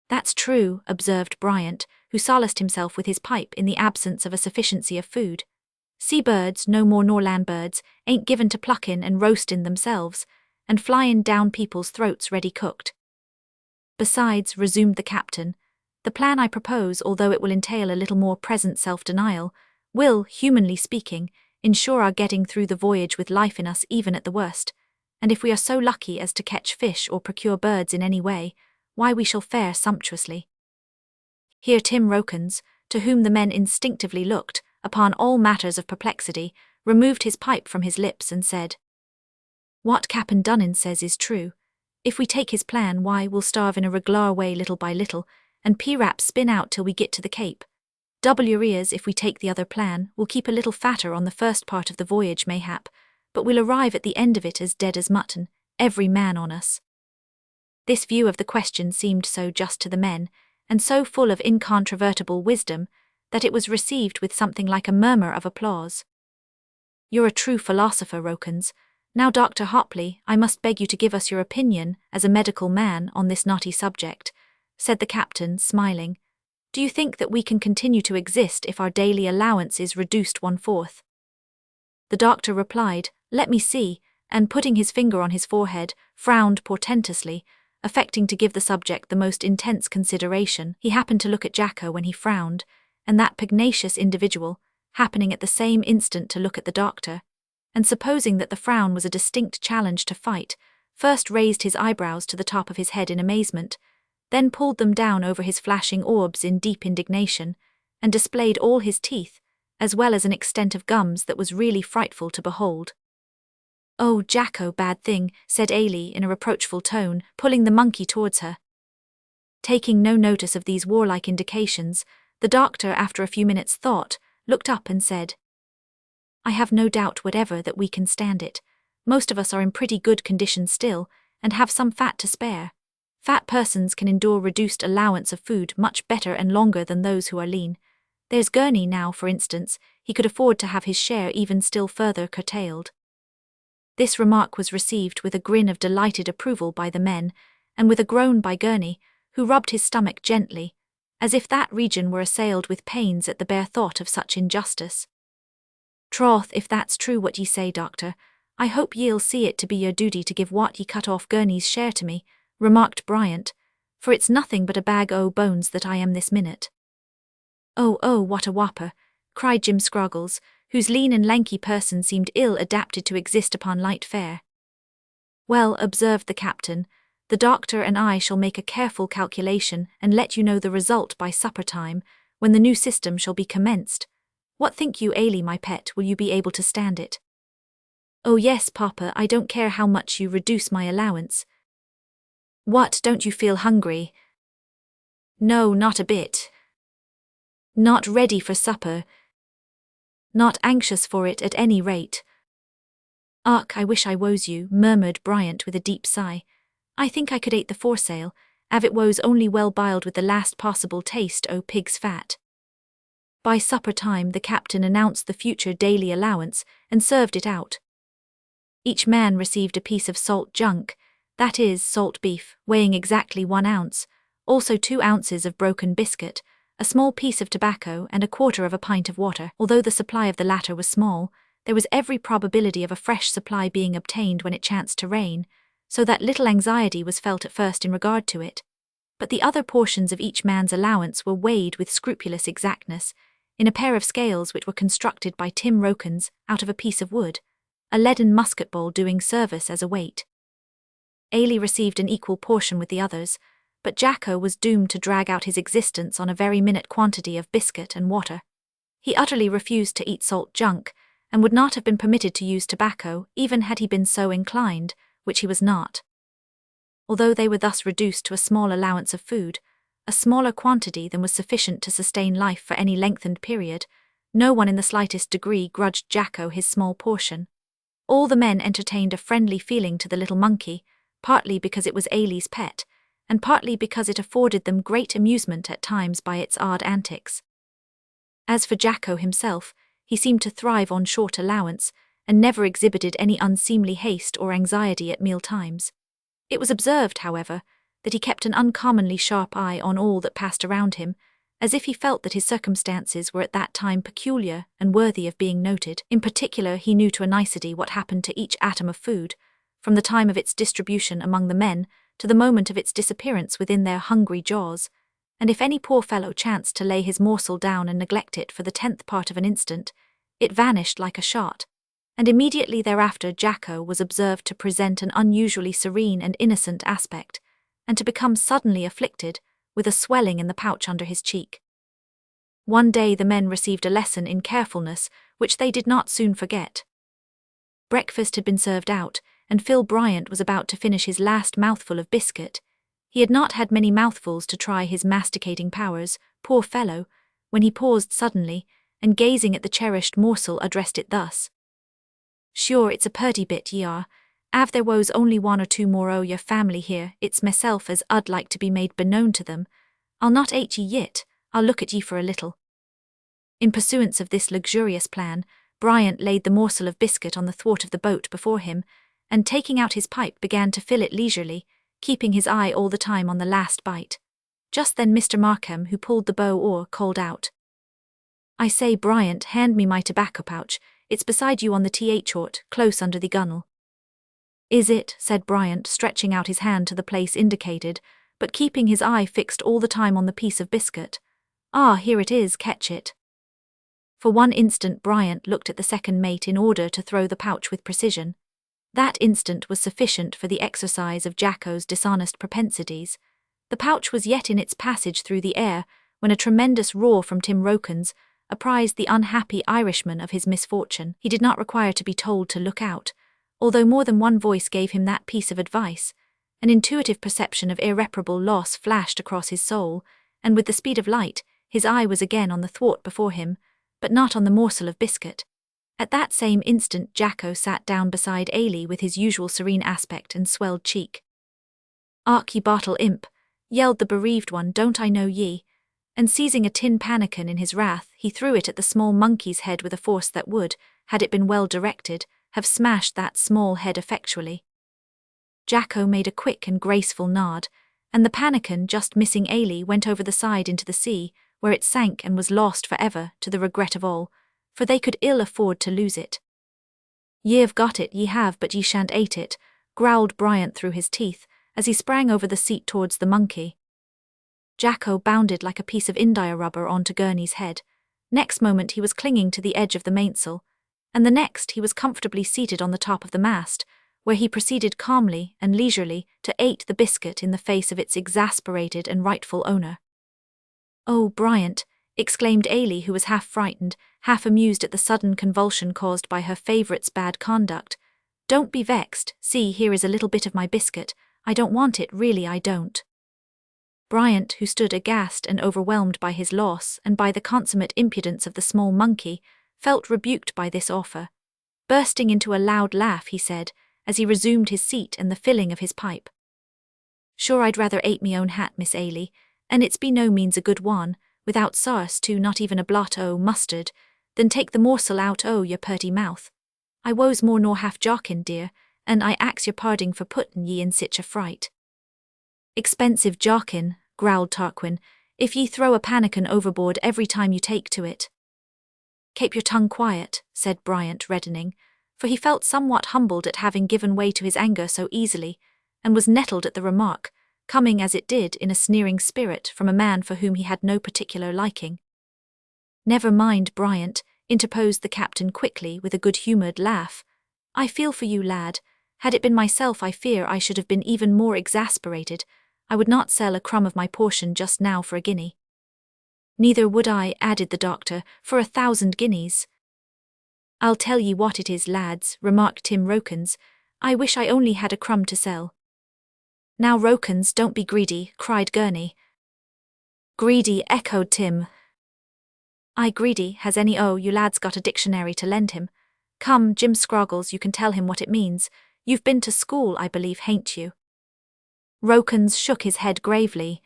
"That's true," observed Bryant, who solaced himself with his pipe in the absence of a sufficiency of food. Sea birds, no more nor land birds, ain't given to pluckin' and roastin' themselves, and flyin' down people's throats ready cooked. Besides, resumed the captain, the plan I propose, although it will entail a little more present self-denial, will, humanly speaking, ensure our getting through the voyage with life in us even at the worst, and if we are so lucky as to catch fish or procure birds in any way, why we shall fare sumptuously. Here Tim Rokins, to whom the men instinctively looked, upon all matters of perplexity, removed his pipe from his lips and said, "What Cap'n Dunnan says is true. If we take his plan, why, we'll starve in a reg'lar way little by little, and P-raps spin out till we get to the Cape. Double your ears if we take the other plan, we'll keep a little fatter on the first part of the voyage mayhap, but we'll arrive at the end of it as dead as mutton, every man on us." This view of the question seemed so just to the men, and so full of incontrovertible wisdom, that it was received with something like a murmur of applause. "You're a true philosopher, Rokins. Now, Dr. Hopley, I must beg you to give us your opinion, as a medical man, on this knotty subject," said the captain, smiling. "Do you think that we can continue to exist if our daily allowance is reduced 1/4? The doctor replied, "Let me see," and putting his finger on his forehead, frowned portentously, affecting to give the subject the most intense consideration. He happened to look at Jacko when he frowned, and that pugnacious individual, happening at the same instant to look at the doctor, and supposing that the frown was a distinct challenge to fight, first raised his eyebrows to the top of his head in amazement, then pulled them down over his flashing orbs in deep indignation, and displayed all his teeth, as well as an extent of gums that was really frightful to behold. "Oh, Jacko, bad thing," said Ailey in a reproachful tone, pulling the monkey towards her. Taking no notice of these warlike indications, the doctor, after a few minutes' thought, looked up and said, "I have no doubt whatever that we can stand it. Most of us are in pretty good condition still, and have some fat to spare. Fat persons can endure reduced allowance of food much better and longer than those who are lean. There's Gurney now, for instance, he could afford to have his share even still further curtailed." This remark was received with a grin of delighted approval by the men, and with a groan by Gurney, who rubbed his stomach gently, as if that region were assailed with pains at the bare thought of such injustice. "Troth, if that's true what ye say, doctor, I hope ye'll see it to be your duty to give what ye cut off Gurney's share to me," remarked Bryant, "for it's nothing but a bag o' bones that I am this minute." Oh, what a whopper," cried Jim Scroggles, whose lean and lanky person seemed ill adapted to exist upon light fare. "Well," observed the captain, "the doctor and I shall make a careful calculation and let you know the result by supper time, when the new system shall be commenced. What think you, Ailey, my pet, will you be able to stand it?" "Oh yes, Papa, I don't care how much you reduce my allowance." "What, don't you feel hungry?" "No, not a bit." "Not ready for supper?" "Not anxious for it at any rate." "Ach, I wish I was you," murmured Bryant with a deep sigh. "I think I could ate the foresail, av it was only well biled with the last possible taste o' pig's fat." By supper time the captain announced the future daily allowance and served it out. Each man received a piece of salt junk, that is, salt beef, weighing exactly 1 ounce, also 2 ounces of broken biscuit, a small piece of tobacco, and 1/4 of a pint of water. Although the supply of the latter was small, there was every probability of a fresh supply being obtained when it chanced to rain, so that little anxiety was felt at first in regard to it. But the other portions of each man's allowance were weighed with scrupulous exactness, in a pair of scales which were constructed by Tim Rokins out of a piece of wood, a leaden musket ball doing service as a weight. Ailey received an equal portion with the others, but Jacko was doomed to drag out his existence on a very minute quantity of biscuit and water. He utterly refused to eat salt junk, and would not have been permitted to use tobacco even had he been so inclined, which he was not. Although they were thus reduced to a small allowance of food, a smaller quantity than was sufficient to sustain life for any lengthened period, no one in the slightest degree grudged Jacko his small portion. All the men entertained a friendly feeling to the little monkey, partly because it was Ailey's pet, and partly because it afforded them great amusement at times by its odd antics. As for Jacko himself, he seemed to thrive on short allowance, and never exhibited any unseemly haste or anxiety at meal times. It was observed, however, that he kept an uncommonly sharp eye on all that passed around him, as if he felt that his circumstances were at that time peculiar and worthy of being noted. In particular, he knew to a nicety what happened to each atom of food, from the time of its distribution among the men to the moment of its disappearance within their hungry jaws, and if any poor fellow chanced to lay his morsel down and neglect it for the 10th part of an instant, it vanished like a shot, and immediately thereafter Jacko was observed to present an unusually serene and innocent aspect, and to become suddenly afflicted with a swelling in the pouch under his cheek. One day the men received a lesson in carefulness which they did not soon forget. Breakfast had been served out, and Phil Bryant was about to finish his last mouthful of biscuit. He had not had many mouthfuls to try his masticating powers, poor fellow, when he paused suddenly, and gazing at the cherished morsel addressed it thus. "Sure, it's a purty bit ye are. Av there was only one or two more o' your family here, it's meself as I'd like to be made beknown to them. I'll not ate ye yit, I'll look at ye for a little." In pursuance of this luxurious plan, Bryant laid the morsel of biscuit on the thwart of the boat before him, and taking out his pipe began to fill it leisurely, keeping his eye all the time on the last bite. Just then Mr. Markham, who pulled the bow oar, called out, "I say, Bryant, hand me my tobacco pouch, it's beside you on the th-chort, close under the gunwale." "Is it?" said Bryant, stretching out his hand to the place indicated, but keeping his eye fixed all the time on the piece of biscuit. "Ah, here it is, catch it." For one instant Bryant looked at the second mate in order to throw the pouch with precision. That instant was sufficient for the exercise of Jacko's dishonest propensities. The pouch was yet in its passage through the air, when a tremendous roar from Tim Rokins apprised the unhappy Irishman of his misfortune. He did not require to be told to look out, although more than one voice gave him that piece of advice. An intuitive perception of irreparable loss flashed across his soul, and with the speed of light, his eye was again on the thwart before him, but not on the morsel of biscuit. At that same instant Jacko sat down beside Ailey with his usual serene aspect and swelled cheek. "Ark ye Bartle imp," yelled the bereaved one, "don't I know ye?" And seizing a tin pannikin in his wrath, he threw it at the small monkey's head with a force that would, had it been well directed, have smashed that small head effectually. Jacko made a quick and graceful nod, and the pannikin, just missing Ailey, went over the side into the sea, where it sank and was lost for ever, to the regret of all, for they could ill afford to lose it. "Ye have got it, ye have, but ye shan't ate it," growled Bryant through his teeth, as he sprang over the seat towards the monkey. Jacko bounded like a piece of india rubber onto Gurney's head. Next moment he was clinging to the edge of the mainsail, and the next he was comfortably seated on the top of the mast, where he proceeded calmly and leisurely to ate the biscuit in the face of its exasperated and rightful owner. "Oh, Bryant," exclaimed Ailey, who was half frightened, half amused at the sudden convulsion caused by her favourite's bad conduct. "Don't be vexed, see, here is a little bit of my biscuit, I don't want it, really I don't." Bryant, who stood aghast and overwhelmed by his loss and by the consummate impudence of the small monkey, felt rebuked by this offer. Bursting into a loud laugh, he said, as he resumed his seat and the filling of his pipe, "Sure I'd rather ate me own hat, Miss Ailey, and it's be no means a good one, without sarce too, not even a blot o' mustard, than take the morsel out o' your purty mouth. I woes more nor half jockin, dear, and I ax your parding for puttin' ye in sich a fright." "Expensive jockin," growled Tarquin, "if ye throw a pannikin overboard every time you take to it." "Keep your tongue quiet," said Bryant, reddening, for he felt somewhat humbled at having given way to his anger so easily, and was nettled at the remark, coming as it did in a sneering spirit from a man for whom he had no particular liking. "Never mind, Bryant," interposed the captain quickly with a good-humoured laugh. "I feel for you, lad. Had it been myself, I fear I should have been even more exasperated. I would not sell a crumb of my portion just now for a guinea." "Neither would I," added the doctor, "for 1,000 guineas. "I'll tell ye what it is, lads," remarked Tim Rokins, "I wish I only had a crumb to sell." "Now, Rokins, don't be greedy," cried Gurney. "Greedy," echoed Tim. "Aye, greedy. Has any o' you lads got a dictionary to lend him? Come, Jim Scroggles, you can tell him what it means. You've been to school, I believe, hain't you?" Rokins shook his head gravely.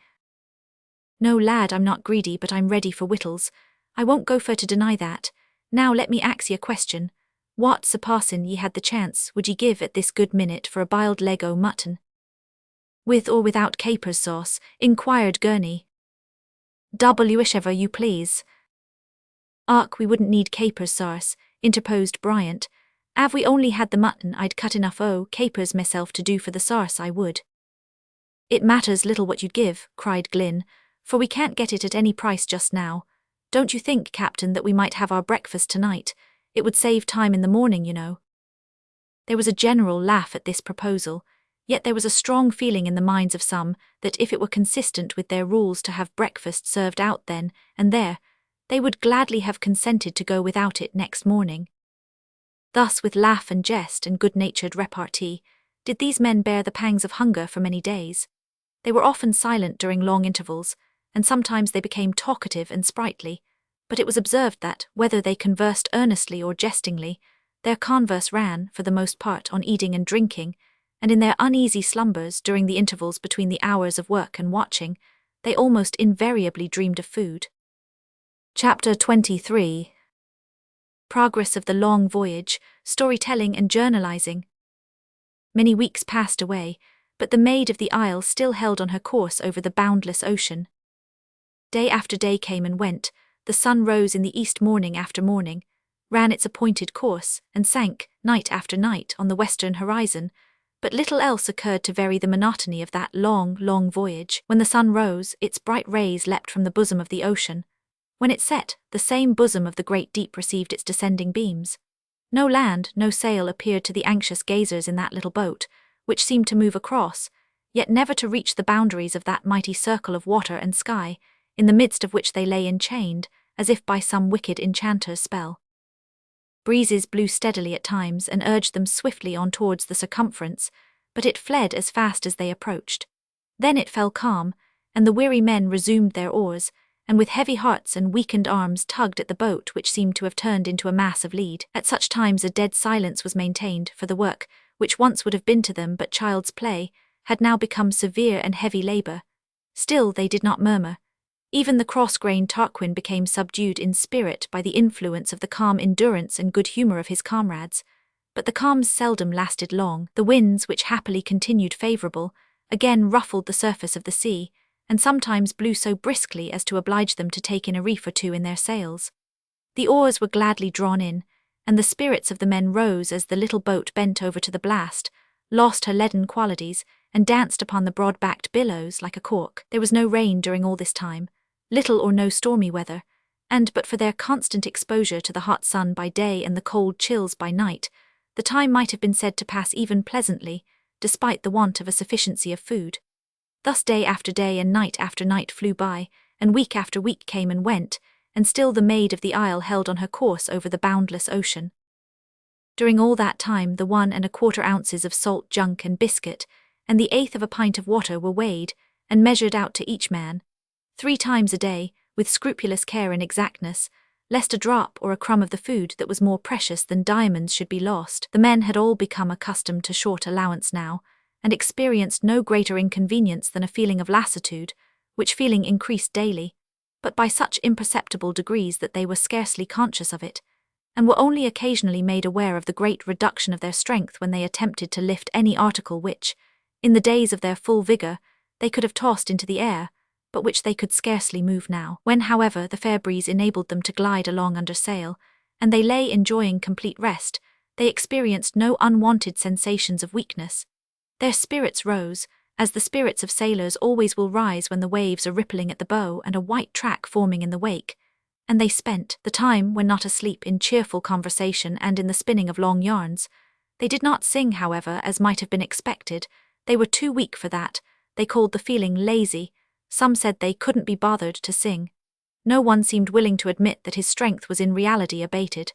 "No, lad, I'm not greedy, but I'm ready for wittles. I won't go for to deny that. Now let me ax ye a question. What, suppossin' ye had the chance, would ye give at this good minute for a biled leg o' mutton?" "With or without capers sauce?" inquired Gurney. Whichever you please. We wouldn't need capers, sarse, interposed Bryant. Av we only had the mutton, I'd cut enough capers myself to do for the sarse, I would. It matters little what you'd give, cried Glynn, for we can't get it at any price just now. Don't you think, Captain, that we might have our breakfast tonight? It would save time in the morning, you know. There was a general laugh at this proposal, yet there was a strong feeling in the minds of some that if it were consistent with their rules to have breakfast served out then and there, they would gladly have consented to go without it next morning. Thus, with laugh and jest and good-natured repartee, did these men bear the pangs of hunger for many days. They were often silent during long intervals, and sometimes they became talkative and sprightly, but it was observed that, whether they conversed earnestly or jestingly, their converse ran, for the most part, on eating and drinking, and in their uneasy slumbers during the intervals between the hours of work and watching, they almost invariably dreamed of food. Chapter 23. Progress of the long voyage, storytelling and journalizing. Many weeks passed away, but the Maid of the Isle still held on her course over the boundless ocean. Day after day came and went, the sun rose in the east morning after morning, ran its appointed course, and sank, night after night, on the western horizon, but little else occurred to vary the monotony of that long, long voyage. When the sun rose, its bright rays leapt from the bosom of the ocean. When it set, the same bosom of the great deep received its descending beams. No land, no sail appeared to the anxious gazers in that little boat, which seemed to move across, yet never to reach the boundaries of that mighty circle of water and sky, in the midst of which they lay enchained, as if by some wicked enchanter's spell. Breezes blew steadily at times and urged them swiftly on towards the circumference, but it fled as fast as they approached. Then it fell calm, and the weary men resumed their oars, and with heavy hearts and weakened arms tugged at the boat which seemed to have turned into a mass of lead. At such times a dead silence was maintained, for the work, which once would have been to them but child's play, had now become severe and heavy labour. Still they did not murmur. Even the cross-grained Tarquin became subdued in spirit by the influence of the calm endurance and good humour of his comrades. But the calms seldom lasted long. The winds, which happily continued favourable, again ruffled the surface of the sea, and sometimes blew so briskly as to oblige them to take in a reef or two in their sails. The oars were gladly drawn in, and the spirits of the men rose as the little boat bent over to the blast, lost her leaden qualities, and danced upon the broad-backed billows like a cork. There was no rain during all this time, little or no stormy weather, and but for their constant exposure to the hot sun by day and the cold chills by night, the time might have been said to pass even pleasantly, despite the want of a sufficiency of food. Thus day after day and night after night flew by, and week after week came and went, and still the Maid of the Isle held on her course over the boundless ocean. During all that time the 1¼ ounces of salt junk and biscuit, and the 1/8 of a pint of water were weighed, and measured out to each man, 3 times a day, with scrupulous care and exactness, lest a drop or a crumb of the food that was more precious than diamonds should be lost. The men had all become accustomed to short allowance now, and experienced no greater inconvenience than a feeling of lassitude, which feeling increased daily, but by such imperceptible degrees that they were scarcely conscious of it, and were only occasionally made aware of the great reduction of their strength when they attempted to lift any article which, in the days of their full vigour, they could have tossed into the air, but which they could scarcely move now. When, however, the fair breeze enabled them to glide along under sail, and they lay enjoying complete rest, they experienced no unwonted sensations of weakness. Their spirits rose, as the spirits of sailors always will rise when the waves are rippling at the bow and a white track forming in the wake, and they spent the time, when not asleep, in cheerful conversation and in the spinning of long yarns. They did not sing, however, as might have been expected. They were too weak for that. They called the feeling lazy. Some said they couldn't be bothered to sing. No one seemed willing to admit that his strength was in reality abated.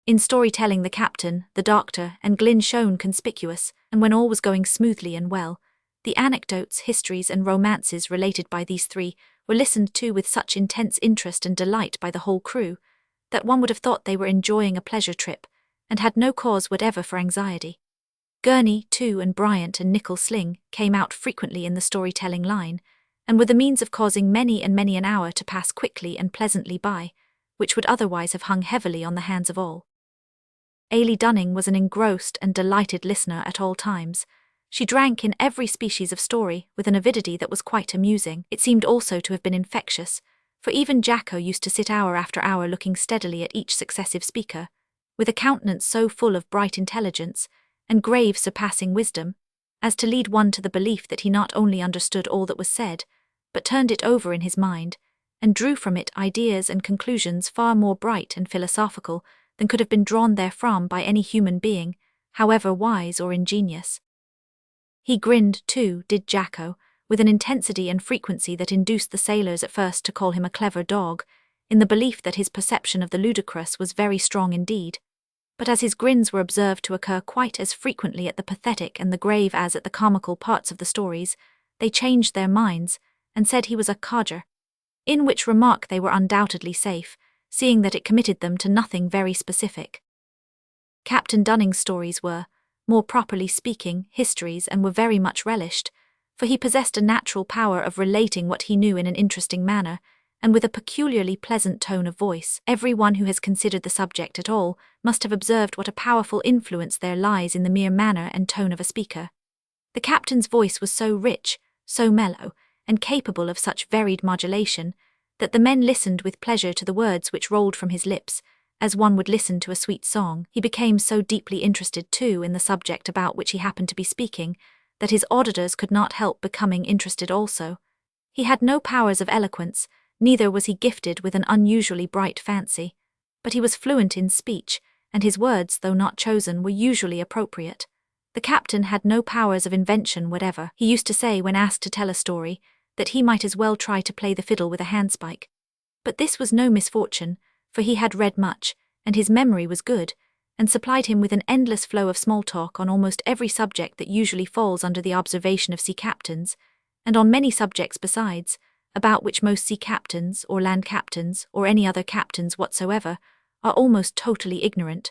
In storytelling the captain, the doctor, and Glynn shone conspicuous, and when all was going smoothly and well, the anecdotes, histories, and romances related by these three were listened to with such intense interest and delight by the whole crew, that one would have thought they were enjoying a pleasure trip, and had no cause whatever for anxiety. Gurney, too, and Bryant and Nickel Sling came out frequently in the storytelling line, and were the means of causing many and many an hour to pass quickly and pleasantly by, which would otherwise have hung heavily on the hands of all. Ailey Dunning was an engrossed and delighted listener at all times. She drank in every species of story with an avidity that was quite amusing. It seemed also to have been infectious, for even Jacko used to sit hour after hour looking steadily at each successive speaker, with a countenance so full of bright intelligence and grave surpassing wisdom, as to lead one to the belief that he not only understood all that was said, but turned it over in his mind, and drew from it ideas and conclusions far more bright and philosophical than could have been drawn therefrom by any human being, however wise or ingenious. He grinned, too, did Jacko, with an intensity and frequency that induced the sailors at first to call him a clever dog, in the belief that his perception of the ludicrous was very strong indeed. But as his grins were observed to occur quite as frequently at the pathetic and the grave as at the comical parts of the stories, they changed their minds, and said he was a codger, in which remark they were undoubtedly safe, seeing that it committed them to nothing very specific. Captain Dunning's stories were, more properly speaking, histories, and were very much relished, for he possessed a natural power of relating what he knew in an interesting manner, and with a peculiarly pleasant tone of voice. Every one who has considered the subject at all must have observed what a powerful influence there lies in the mere manner and tone of a speaker. The captain's voice was so rich, so mellow, and capable of such varied modulation, that the men listened with pleasure to the words which rolled from his lips, as one would listen to a sweet song. He became so deeply interested, too, in the subject about which he happened to be speaking, that his auditors could not help becoming interested also. He had no powers of eloquence, neither was he gifted with an unusually bright fancy, but he was fluent in speech, and his words, though not chosen, were usually appropriate. The captain had no powers of invention whatever. He used to say, when asked to tell a story, that he might as well try to play the fiddle with a handspike. But this was no misfortune, for he had read much, and his memory was good, and supplied him with an endless flow of small talk on almost every subject that usually falls under the observation of sea captains, and on many subjects besides, about which most sea captains, or land captains, or any other captains whatsoever, are almost totally ignorant.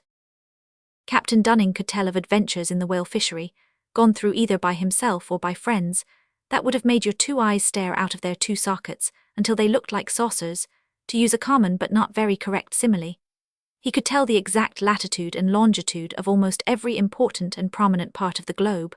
Captain Dunning could tell of adventures in the whale fishery, gone through either by himself or by friends, that would have made your two eyes stare out of their two sockets until they looked like saucers, to use a common but not very correct simile. He could tell the exact latitude and longitude of almost every important and prominent part of the globe,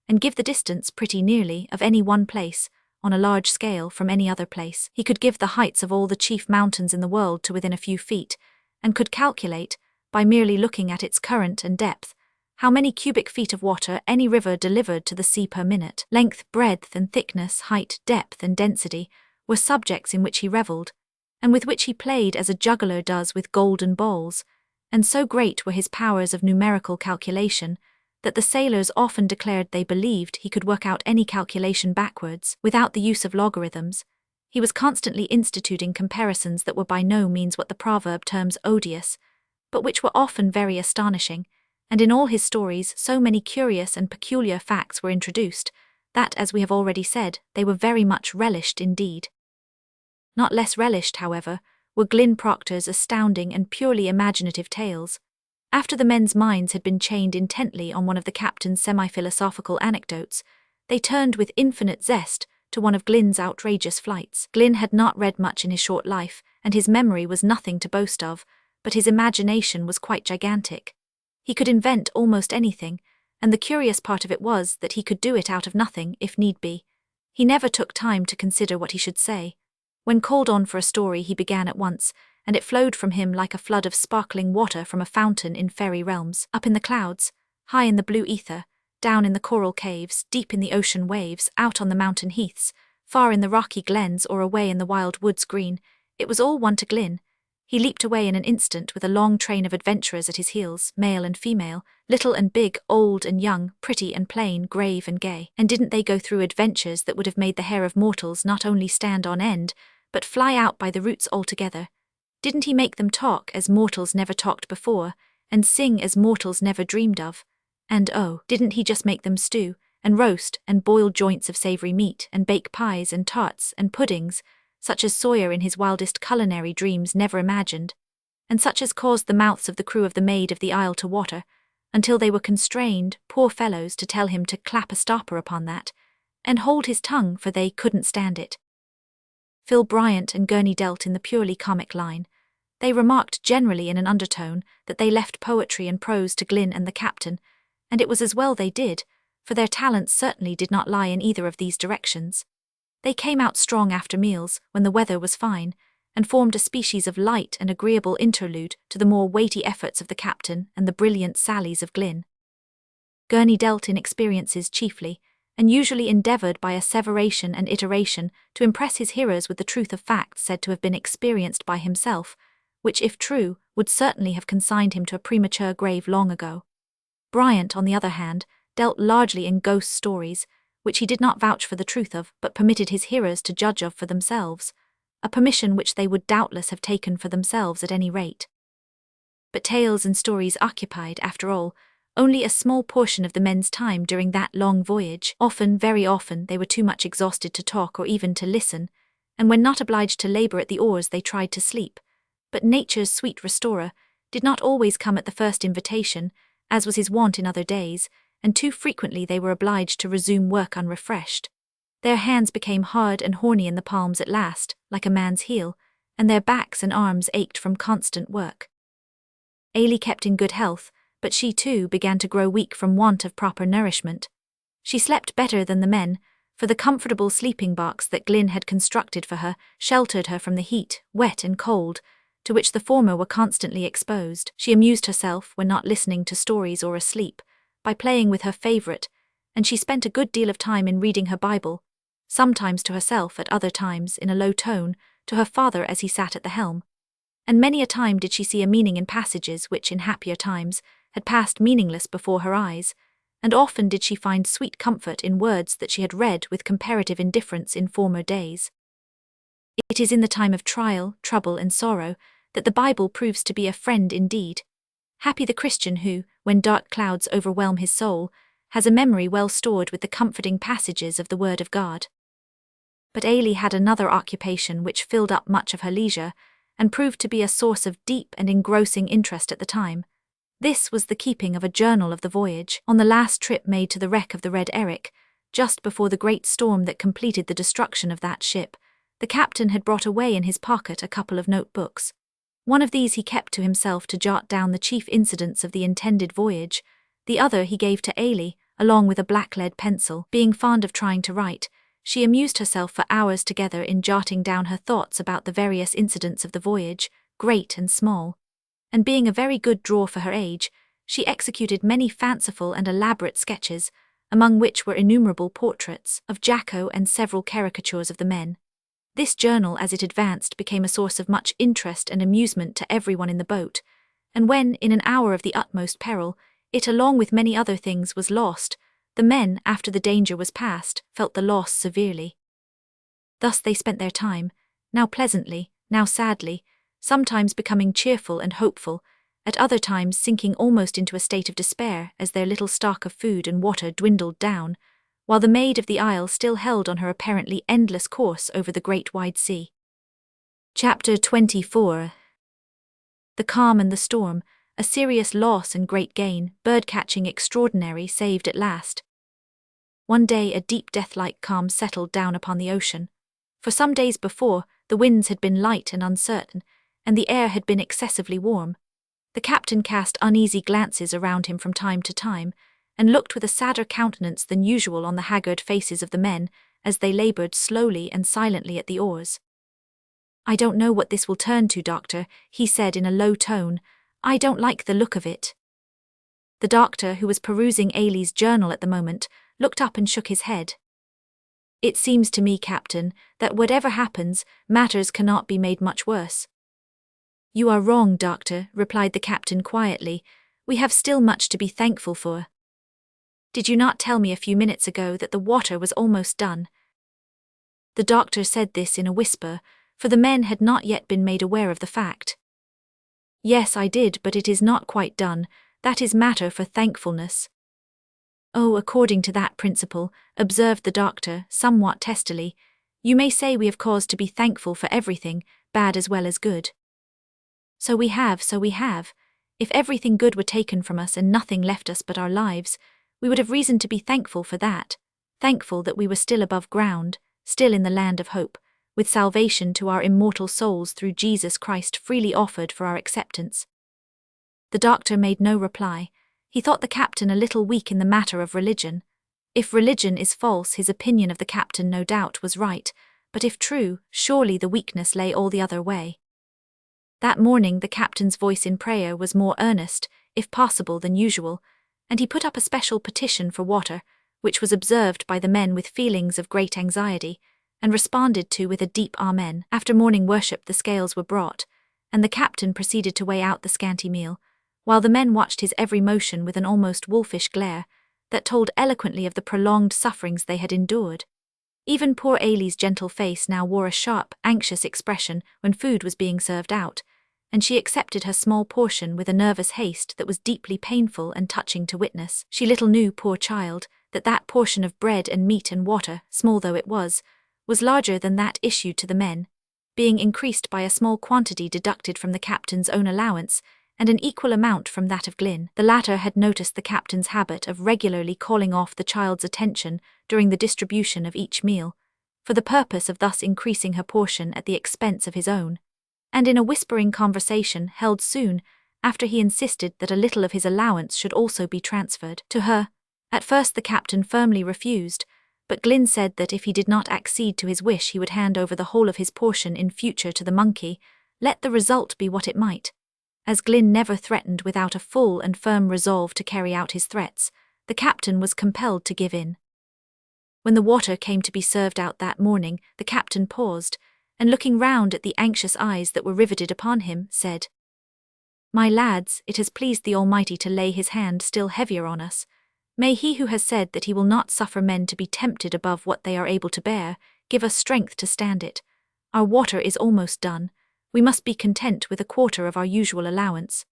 and give the distance pretty nearly of any one place, on a large scale, from any other place. He could give the heights of all the chief mountains in the world to within a few feet, and could calculate, by merely looking at its current and depth, how many cubic feet of water any river delivered to the sea per minute. Length, breadth, and thickness, height, depth, and density were subjects in which he revelled, and with which he played as a juggler does with golden balls, and so great were his powers of numerical calculation that the sailors often declared they believed he could work out any calculation backwards without the use of logarithms. He was constantly instituting comparisons that were by no means what the proverb terms odious, but which were often very astonishing, and in all his stories so many curious and peculiar facts were introduced that, as we have already said, they were very much relished indeed. Not less relished, however, were Glyn Proctor's astounding and purely imaginative tales. After the men's minds had been chained intently on one of the captain's semi-philosophical anecdotes, they turned with infinite zest to one of Glyn's outrageous flights. Glyn had not read much in his short life, and his memory was nothing to boast of, but his imagination was quite gigantic. He could invent almost anything, and the curious part of it was that he could do it out of nothing, if need be. He never took time to consider what he should say. When called on for a story, he began at once, and it flowed from him like a flood of sparkling water from a fountain in fairy realms. Up in the clouds, high in the blue ether, down in the coral caves, deep in the ocean waves, out on the mountain heaths, far in the rocky glens or away in the wild woods green, it was all one to Glyn. He leaped away in an instant with a long train of adventurers at his heels, male and female, little and big, old and young, pretty and plain, grave and gay. And didn't they go through adventures that would have made the hair of mortals not only stand on end, but fly out by the roots altogether? Didn't he make them talk as mortals never talked before, and sing as mortals never dreamed of? And oh, didn't he just make them stew, and roast, and boil joints of savoury meat, and bake pies and tarts and puddings, such as Sawyer in his wildest culinary dreams never imagined, and such as caused the mouths of the crew of the Maid of the Isle to water, until they were constrained, poor fellows, to tell him to clap a stopper upon that, and hold his tongue, for they couldn't stand it. Phil Bryant and Gurney dealt in the purely comic line. They remarked generally in an undertone that they left poetry and prose to Glyn and the captain, and it was as well they did, for their talents certainly did not lie in either of these directions. They came out strong after meals, when the weather was fine, and formed a species of light and agreeable interlude to the more weighty efforts of the captain and the brilliant sallies of Glynn. Gurney dealt in experiences chiefly, and usually endeavoured by asseveration and iteration to impress his hearers with the truth of facts said to have been experienced by himself, which, if true, would certainly have consigned him to a premature grave long ago. Bryant, on the other hand, dealt largely in ghost stories, which he did not vouch for the truth of, but permitted his hearers to judge of for themselves, a permission which they would doubtless have taken for themselves at any rate. But tales and stories occupied, after all, only a small portion of the men's time during that long voyage. Often, very often, they were too much exhausted to talk or even to listen, and when not obliged to labour at the oars they tried to sleep. But nature's sweet restorer did not always come at the first invitation, as was his wont in other days, and too frequently they were obliged to resume work unrefreshed. Their hands became hard and horny in the palms at last, like a man's heel, and their backs and arms ached from constant work. Ailie kept in good health, but she too began to grow weak from want of proper nourishment. She slept better than the men, for the comfortable sleeping box that Glynn had constructed for her sheltered her from the heat, wet and cold, to which the former were constantly exposed. She amused herself, when not listening to stories or asleep, by playing with her favourite, and she spent a good deal of time in reading her Bible, sometimes to herself, at other times, in a low tone, to her father as he sat at the helm. And many a time did she see a meaning in passages which, in happier times, had passed meaningless before her eyes, and often did she find sweet comfort in words that she had read with comparative indifference in former days. It is in the time of trial, trouble, and sorrow that the Bible proves to be a friend indeed. Happy the Christian who, when dark clouds overwhelm his soul, has a memory well stored with the comforting passages of the Word of God. But Ailie had another occupation which filled up much of her leisure, and proved to be a source of deep and engrossing interest at the time. This was the keeping of a journal of the voyage. On the last trip made to the wreck of the Red Eric, just before the great storm that completed the destruction of that ship, the captain had brought away in his pocket a couple of notebooks. One of these he kept to himself to jot down the chief incidents of the intended voyage, the other he gave to Ailie, along with a black-lead pencil. Being fond of trying to write, she amused herself for hours together in jotting down her thoughts about the various incidents of the voyage, great and small. And being a very good drawer for her age, she executed many fanciful and elaborate sketches, among which were innumerable portraits of Jacko and several caricatures of the men. This journal, as it advanced, became a source of much interest and amusement to everyone in the boat, and when, in an hour of the utmost peril, it, along with many other things, was lost, the men, after the danger was past, felt the loss severely. Thus they spent their time, now pleasantly, now sadly, sometimes becoming cheerful and hopeful, at other times sinking almost into a state of despair as their little stock of food and water dwindled down, while the Maid of the Isle still held on her apparently endless course over the great wide sea. Chapter 24. The calm and the storm, a serious loss and great gain, bird-catching extraordinary saved at last. One day a deep death-like calm settled down upon the ocean. For some days before, the winds had been light and uncertain, and the air had been excessively warm. The captain cast uneasy glances around him from time to time, and looked with a sadder countenance than usual on the haggard faces of the men as they laboured slowly and silently at the oars. "I don't know what this will turn to, Doctor," he said in a low tone. "I don't like the look of it." The doctor, who was perusing Ailie's journal at the moment, looked up and shook his head. "It seems to me, Captain, that whatever happens, matters cannot be made much worse." "You are wrong, Doctor," replied the captain quietly. "We have still much to be thankful for. Did you not tell me a few minutes ago that the water was almost done?" The doctor said this in a whisper, for the men had not yet been made aware of the fact. "Yes, I did, but it is not quite done. That is matter for thankfulness." "Oh, according to that principle," observed the doctor, somewhat testily, "you may say we have cause to be thankful for everything, bad as well as good." So we have. If everything good were taken from us and nothing left us but our lives, we would have reason to be thankful for that, thankful that we were still above ground, still in the land of hope, with salvation to our immortal souls through Jesus Christ freely offered for our acceptance. The doctor made no reply. He thought the captain a little weak in the matter of religion. If religion is false, his opinion of the captain no doubt was right, but if true, surely the weakness lay all the other way. That morning the captain's voice in prayer was more earnest, if possible, than usual, and he put up a special petition for water, which was observed by the men with feelings of great anxiety, and responded to with a deep amen. After morning worship the scales were brought, and the captain proceeded to weigh out the scanty meal, while the men watched his every motion with an almost wolfish glare that told eloquently of the prolonged sufferings they had endured. Even poor Ailey's gentle face now wore a sharp, anxious expression when food was being served out, and she accepted her small portion with a nervous haste that was deeply painful and touching to witness. She little knew, poor child, that portion of bread and meat and water, small though it was larger than that issued to the men, being increased by a small quantity deducted from the captain's own allowance, and an equal amount from that of Glynn. The latter had noticed the captain's habit of regularly calling off the child's attention during the distribution of each meal, for the purpose of thus increasing her portion at the expense of his own, and in a whispering conversation held soon after he insisted that a little of his allowance should also be transferred to her. At first the captain firmly refused, but Glynn said that if he did not accede to his wish he would hand over the whole of his portion in future to the monkey, let the result be what it might. As Glynn never threatened without a full and firm resolve to carry out his threats, the captain was compelled to give in. When the water came to be served out that morning, the captain paused, and looking round at the anxious eyes that were riveted upon him, said, "My lads, it has pleased the Almighty to lay his hand still heavier on us. May he who has said that he will not suffer men to be tempted above what they are able to bear, give us strength to stand it. Our water is almost done. We must be content with a quarter of our usual allowance."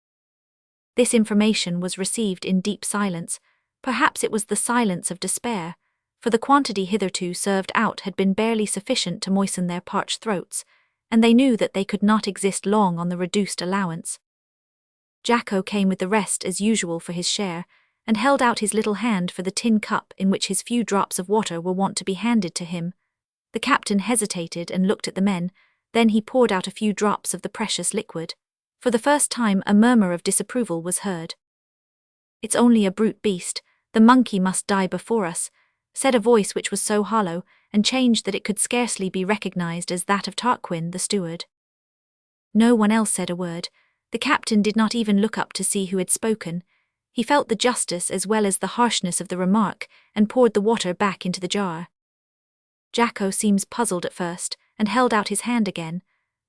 This information was received in deep silence. Perhaps it was the silence of despair, for the quantity hitherto served out had been barely sufficient to moisten their parched throats, and they knew that they could not exist long on the reduced allowance. Jacko came with the rest as usual for his share, and held out his little hand for the tin cup in which his few drops of water were wont to be handed to him. The captain hesitated and looked at the men. Then he poured out a few drops of the precious liquid. For the first time a murmur of disapproval was heard. "It's only a brute beast, the monkey must die before us," said a voice which was so hollow and changed that it could scarcely be recognized as that of Tarquin, the steward. No one else said a word. The captain did not even look up to see who had spoken. He felt the justice as well as the harshness of the remark, and poured the water back into the jar. Jacko seems puzzled at first, and held out his hand again.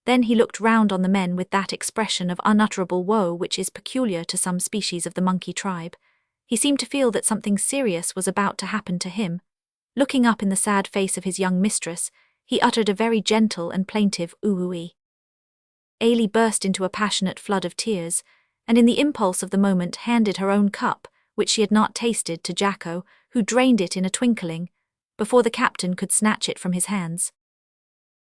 Then he looked round on the men with that expression of unutterable woe which is peculiar to some species of the monkey tribe. He seemed to feel that something serious was about to happen to him. Looking up in the sad face of his young mistress, he uttered a very gentle and plaintive "ooh-ee." Ailey burst into a passionate flood of tears, and in the impulse of the moment handed her own cup, which she had not tasted, to Jacko, who drained it in a twinkling, before the captain could snatch it from his hands.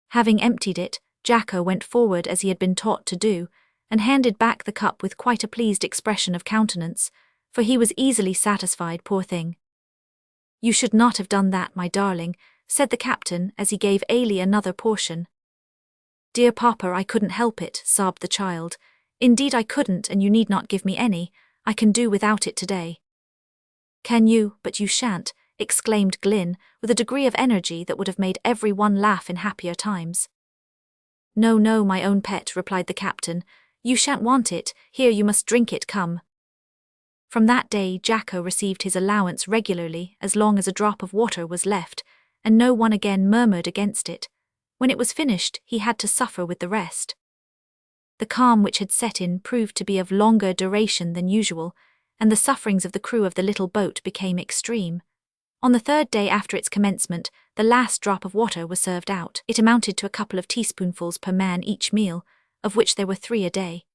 Having emptied it, Jacko went forward as he had been taught to do, and handed back the cup with quite a pleased expression of countenance, for he was easily satisfied, poor thing. "You should not have done that, my darling," said the captain as he gave Ailey another portion. "Dear papa, I couldn't help it," sobbed the child. "Indeed I couldn't, and you need not give me any. I can do without it today." "Can you? But you shan't," exclaimed Glynn, with a degree of energy that would have made every one laugh in happier times. "No, no, my own pet," replied the captain. "You shan't want it. Here, you must drink it, come." From that day Jacko received his allowance regularly as long as a drop of water was left, and no one again murmured against it. When it was finished, he had to suffer with the rest. The calm which had set in proved to be of longer duration than usual, and the sufferings of the crew of the little boat became extreme. On the third day after its commencement, the last drop of water was served out. It amounted to a couple of teaspoonfuls per man each meal, of which there were 3 a day.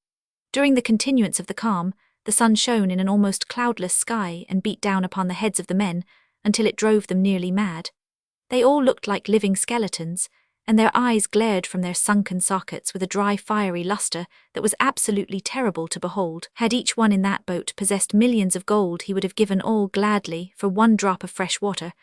During the continuance of the calm, the sun shone in an almost cloudless sky and beat down upon the heads of the men until it drove them nearly mad. They all looked like living skeletons, and their eyes glared from their sunken sockets with a dry, fiery luster that was absolutely terrible to behold. Had each one in that boat possessed millions of gold, he would have given all gladly for 1 drop of fresh water.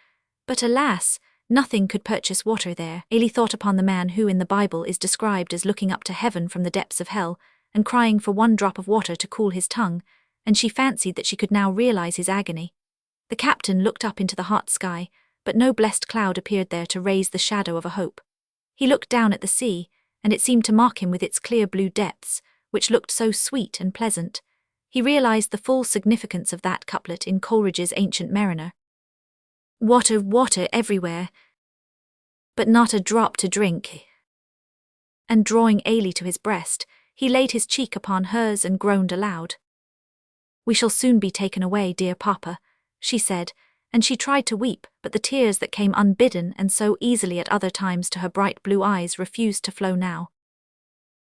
But alas, nothing could purchase water there. Ailey thought upon the man who in the Bible is described as looking up to heaven from the depths of hell and crying for 1 drop of water to cool his tongue, and she fancied that she could now realize his agony. The captain looked up into the hot sky, but no blessed cloud appeared there to raise the shadow of a hope. He looked down at the sea, and it seemed to mock him with its clear blue depths, which looked so sweet and pleasant. He realized the full significance of that couplet in Coleridge's Ancient Mariner. Water, water everywhere, but not a drop to drink. And drawing Ailie to his breast, he laid his cheek upon hers and groaned aloud. We shall soon be taken away, dear papa, she said, and she tried to weep, but the tears that came unbidden and so easily at other times to her bright blue eyes refused to flow now.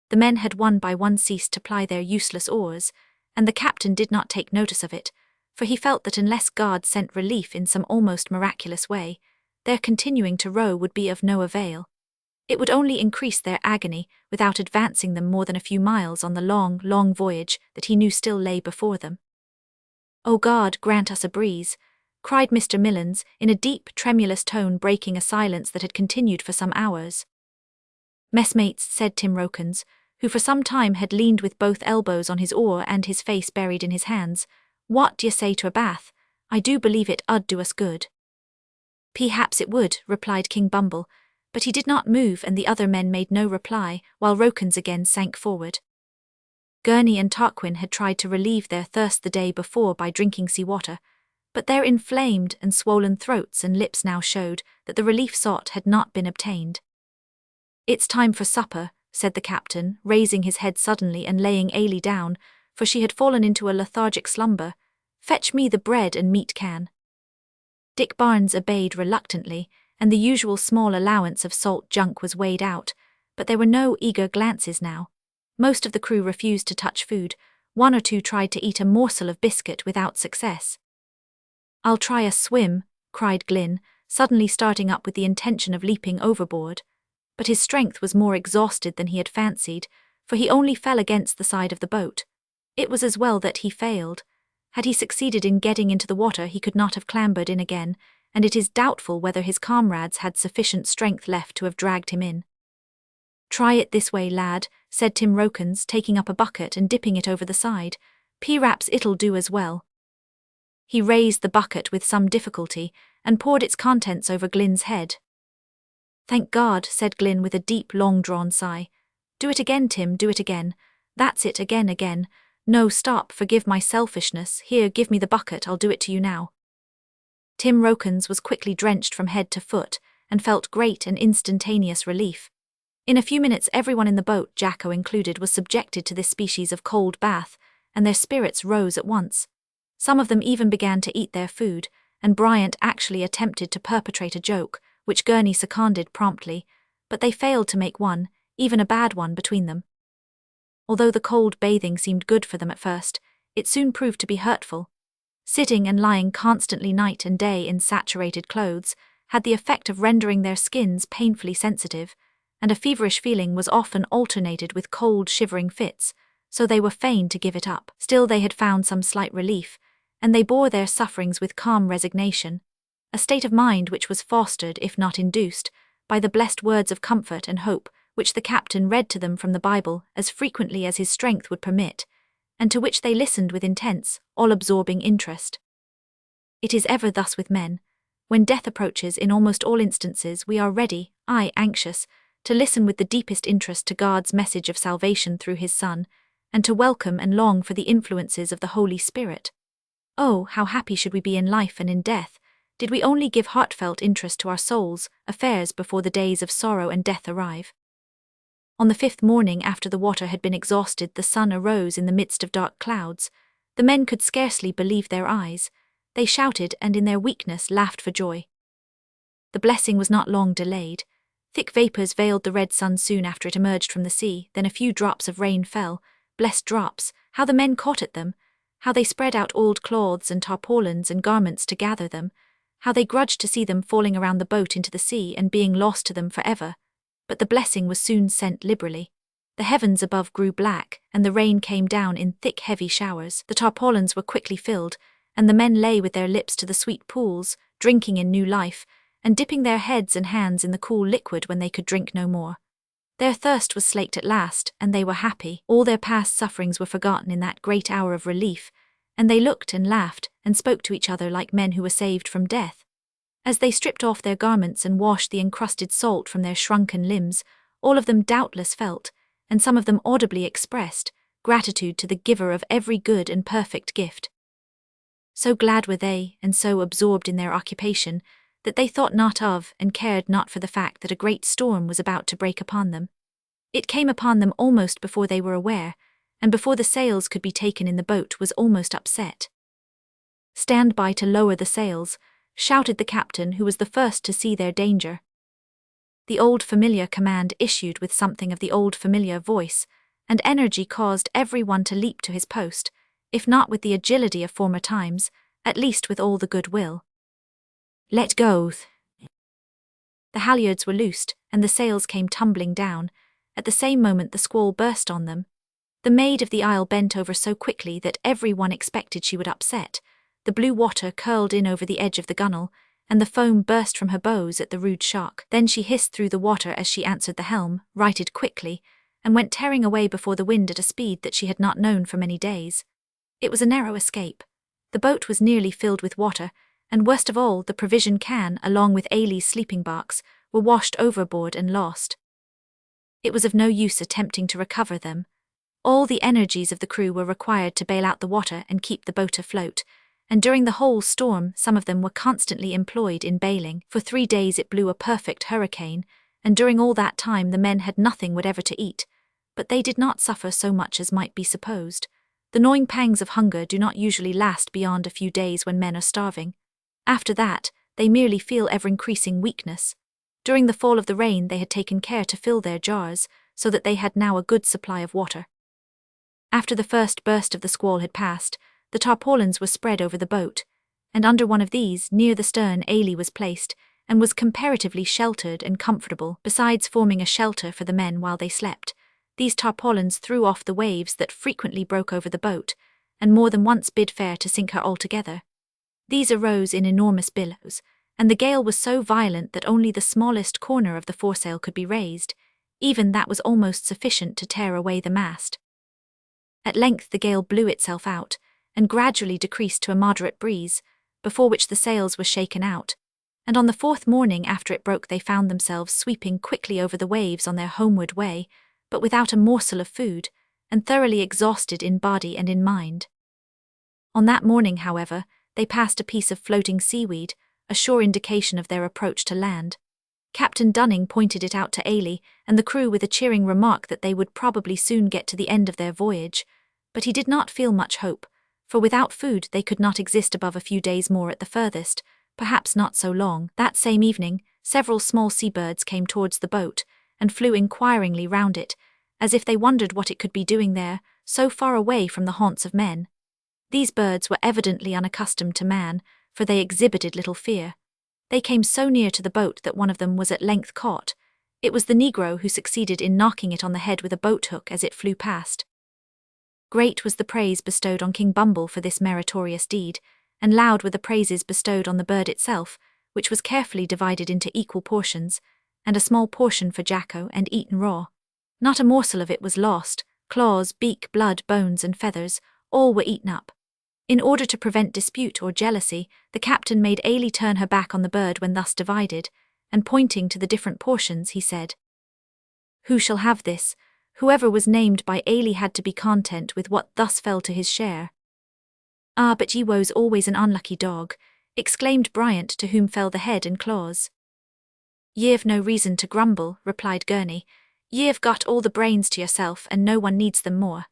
The men had one by one ceased to ply their useless oars, and the captain did not take notice of it, for he felt that unless God sent relief in some almost miraculous way, their continuing to row would be of no avail. It would only increase their agony without advancing them more than a few miles on the long, long voyage that he knew still lay before them. "O God, grant us a breeze," cried Mr. Millins in a deep, tremulous tone, breaking a silence that had continued for some hours. "Messmates," said Tim Rokins, who for some time had leaned with both elbows on his oar and his face buried in his hands, "what d'ye say to a bath? I do believe it 'ud do us good." "Perhaps it would," replied King Bumble, but he did not move and the other men made no reply, while Rokins again sank forward. Gurney and Tarquin had tried to relieve their thirst the day before by drinking sea-water, but their inflamed and swollen throats and lips now showed that the relief sought had not been obtained. "It's time for supper," said the captain, raising his head suddenly and laying Ailie down, for she had fallen into a lethargic slumber. "Fetch me the bread and meat can." Dick Barnes obeyed reluctantly, and the usual small allowance of salt junk was weighed out, but there were no eager glances now. Most of the crew refused to touch food. One or two tried to eat a morsel of biscuit without success. "I'll try a swim," cried Glynn, suddenly starting up with the intention of leaping overboard. But his strength was more exhausted than he had fancied, for he only fell against the side of the boat. It was as well that he failed. Had he succeeded in getting into the water, he could not have clambered in again, and it is doubtful whether his comrades had sufficient strength left to have dragged him in. "Try it this way, lad," said Tim Rokins, taking up a bucket and dipping it over the side. "Perhaps it'll do as well." He raised the bucket with some difficulty and poured its contents over Glynn's head. "Thank God," said Glynn with a deep, long-drawn sigh. "Do it again, Tim, do it again. That's it, again, again. No, stop, forgive my selfishness. Here, give me the bucket, I'll do it to you now." Tim Rokins was quickly drenched from head to foot and felt great and instantaneous relief. In a few minutes everyone in the boat, Jacko included, was subjected to this species of cold bath, and their spirits rose at once. Some of them even began to eat their food, and Bryant actually attempted to perpetrate a joke, which Gurney seconded promptly, but they failed to make one, even a bad one, between them. Although the cold bathing seemed good for them at first, it soon proved to be hurtful. Sitting and lying constantly night and day in saturated clothes had the effect of rendering their skins painfully sensitive, and a feverish feeling was often alternated with cold, shivering fits, so they were fain to give it up. Still they had found some slight relief, and they bore their sufferings with calm resignation, a state of mind which was fostered, if not induced, by the blessed words of comfort and hope which the captain read to them from the Bible as frequently as his strength would permit, and to which they listened with intense, all-absorbing interest. It is ever thus with men. When death approaches, in almost all instances we are ready, aye, anxious, to listen with the deepest interest to God's message of salvation through his Son, and to welcome and long for the influences of the Holy Spirit. Oh, how happy should we be in life and in death, did we only give heartfelt interest to our souls' affairs before the days of sorrow and death arrive. On the 5th morning after the water had been exhausted, the sun arose in the midst of dark clouds. The men could scarcely believe their eyes. They shouted and in their weakness laughed for joy. The blessing was not long delayed. Thick vapours veiled the red sun soon after it emerged from the sea, then a few drops of rain fell. Blessed drops, how the men caught at them, how they spread out old cloths and tarpaulins and garments to gather them, how they grudged to see them falling around the boat into the sea and being lost to them forever. But the blessing was soon sent liberally. The heavens above grew black, and the rain came down in thick, heavy showers. The tarpaulins were quickly filled, and the men lay with their lips to the sweet pools, drinking in new life, and dipping their heads and hands in the cool liquid when they could drink no more. Their thirst was slaked at last, and they were happy. All their past sufferings were forgotten in that great hour of relief, and they looked and laughed and spoke to each other like men who were saved from death. As they stripped off their garments and washed the encrusted salt from their shrunken limbs, all of them doubtless felt, and some of them audibly expressed, gratitude to the giver of every good and perfect gift. So glad were they, and so absorbed in their occupation, that they thought not of and cared not for the fact that a great storm was about to break upon them. It came upon them almost before they were aware, and before the sails could be taken in the boat was almost upset. "Stand by to lower the sails," shouted the captain, who was the first to see their danger. The old familiar command issued with something of the old familiar voice, and energy caused everyone to leap to his post, if not with the agility of former times, at least with all the good will. "Let go!" The halyards were loosed, and the sails came tumbling down. At the same moment the squall burst on them. The maid of the isle bent over so quickly that everyone expected she would upset. The blue water curled in over the edge of the gunwale, and the foam burst from her bows at the rude shock. Then she hissed through the water as she answered the helm, righted quickly, and went tearing away before the wind at a speed that she had not known for many days. It was a narrow escape. The boat was nearly filled with water, and worst of all, the provision can, along with Ailey's sleeping barks, were washed overboard and lost. It was of no use attempting to recover them. All the energies of the crew were required to bail out the water and keep the boat afloat, and during the whole storm some of them were constantly employed in bailing. For 3 days it blew a perfect hurricane, and during all that time the men had nothing whatever to eat, but they did not suffer so much as might be supposed. The gnawing pangs of hunger do not usually last beyond a few days when men are starving. After that, they merely feel ever-increasing weakness. During the fall of the rain they had taken care to fill their jars, so that they had now a good supply of water. After the first burst of the squall had passed, the tarpaulins were spread over the boat, and under one of these, near the stern, Ailey was placed, and was comparatively sheltered and comfortable, besides forming a shelter for the men while they slept. These tarpaulins threw off the waves that frequently broke over the boat, and more than once bid fair to sink her altogether. These arose in enormous billows, and the gale was so violent that only the smallest corner of the foresail could be raised. Even that was almost sufficient to tear away the mast. At length the gale blew itself out, and gradually decreased to a moderate breeze, before which the sails were shaken out, and on the 4th morning after it broke they found themselves sweeping quickly over the waves on their homeward way, but without a morsel of food, and thoroughly exhausted in body and in mind. On that morning, however, they passed a piece of floating seaweed, a sure indication of their approach to land. Captain Dunning pointed it out to Ailey and the crew with a cheering remark that they would probably soon get to the end of their voyage, but he did not feel much hope, for without food they could not exist above a few days more at the furthest, perhaps not so long. That same evening, several small seabirds came towards the boat, and flew inquiringly round it, as if they wondered what it could be doing there, so far away from the haunts of men. These birds were evidently unaccustomed to man, for they exhibited little fear. They came so near to the boat that one of them was at length caught. It was the negro who succeeded in knocking it on the head with a boat-hook as it flew past. Great was the praise bestowed on King Bumble for this meritorious deed, and loud were the praises bestowed on the bird itself, which was carefully divided into equal portions, and a small portion for Jacko and eaten raw. Not a morsel of it was lost. Claws, beak, blood, bones, and feathers, all were eaten up. In order to prevent dispute or jealousy, the captain made Ailey turn her back on the bird when thus divided, and pointing to the different portions, he said, "Who shall have this?" Whoever was named by Ailey had to be content with what thus fell to his share. "Ah, but ye wo's always an unlucky dog," exclaimed Bryant, to whom fell the head and claws. "Ye've no reason to grumble," replied Gurney. "Ye've got all the brains to yourself, and no one needs them more."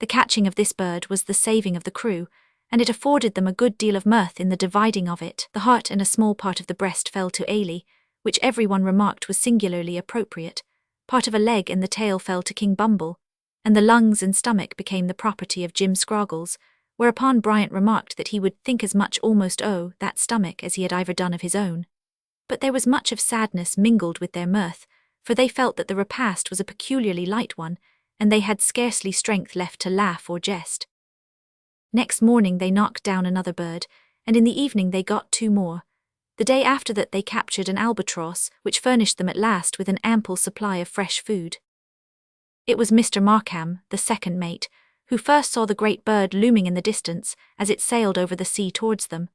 The catching of this bird was the saving of the crew, and it afforded them a good deal of mirth in the dividing of it. The heart and a small part of the breast fell to Ailey, which everyone remarked was singularly appropriate. Part of a leg and the tail fell to King Bumble, and the lungs and stomach became the property of Jim Scroggles, whereupon Bryant remarked that he would think as much almost that stomach as he had ever done of his own. But there was much of sadness mingled with their mirth, for they felt that the repast was a peculiarly light one, and they had scarcely strength left to laugh or jest. Next morning they knocked down another bird, and in the evening they got 2 more. The day after that they captured an albatross, which furnished them at last with an ample supply of fresh food. It was Mr. Markham, the second mate, who first saw the great bird looming in the distance as it sailed over the sea towards them.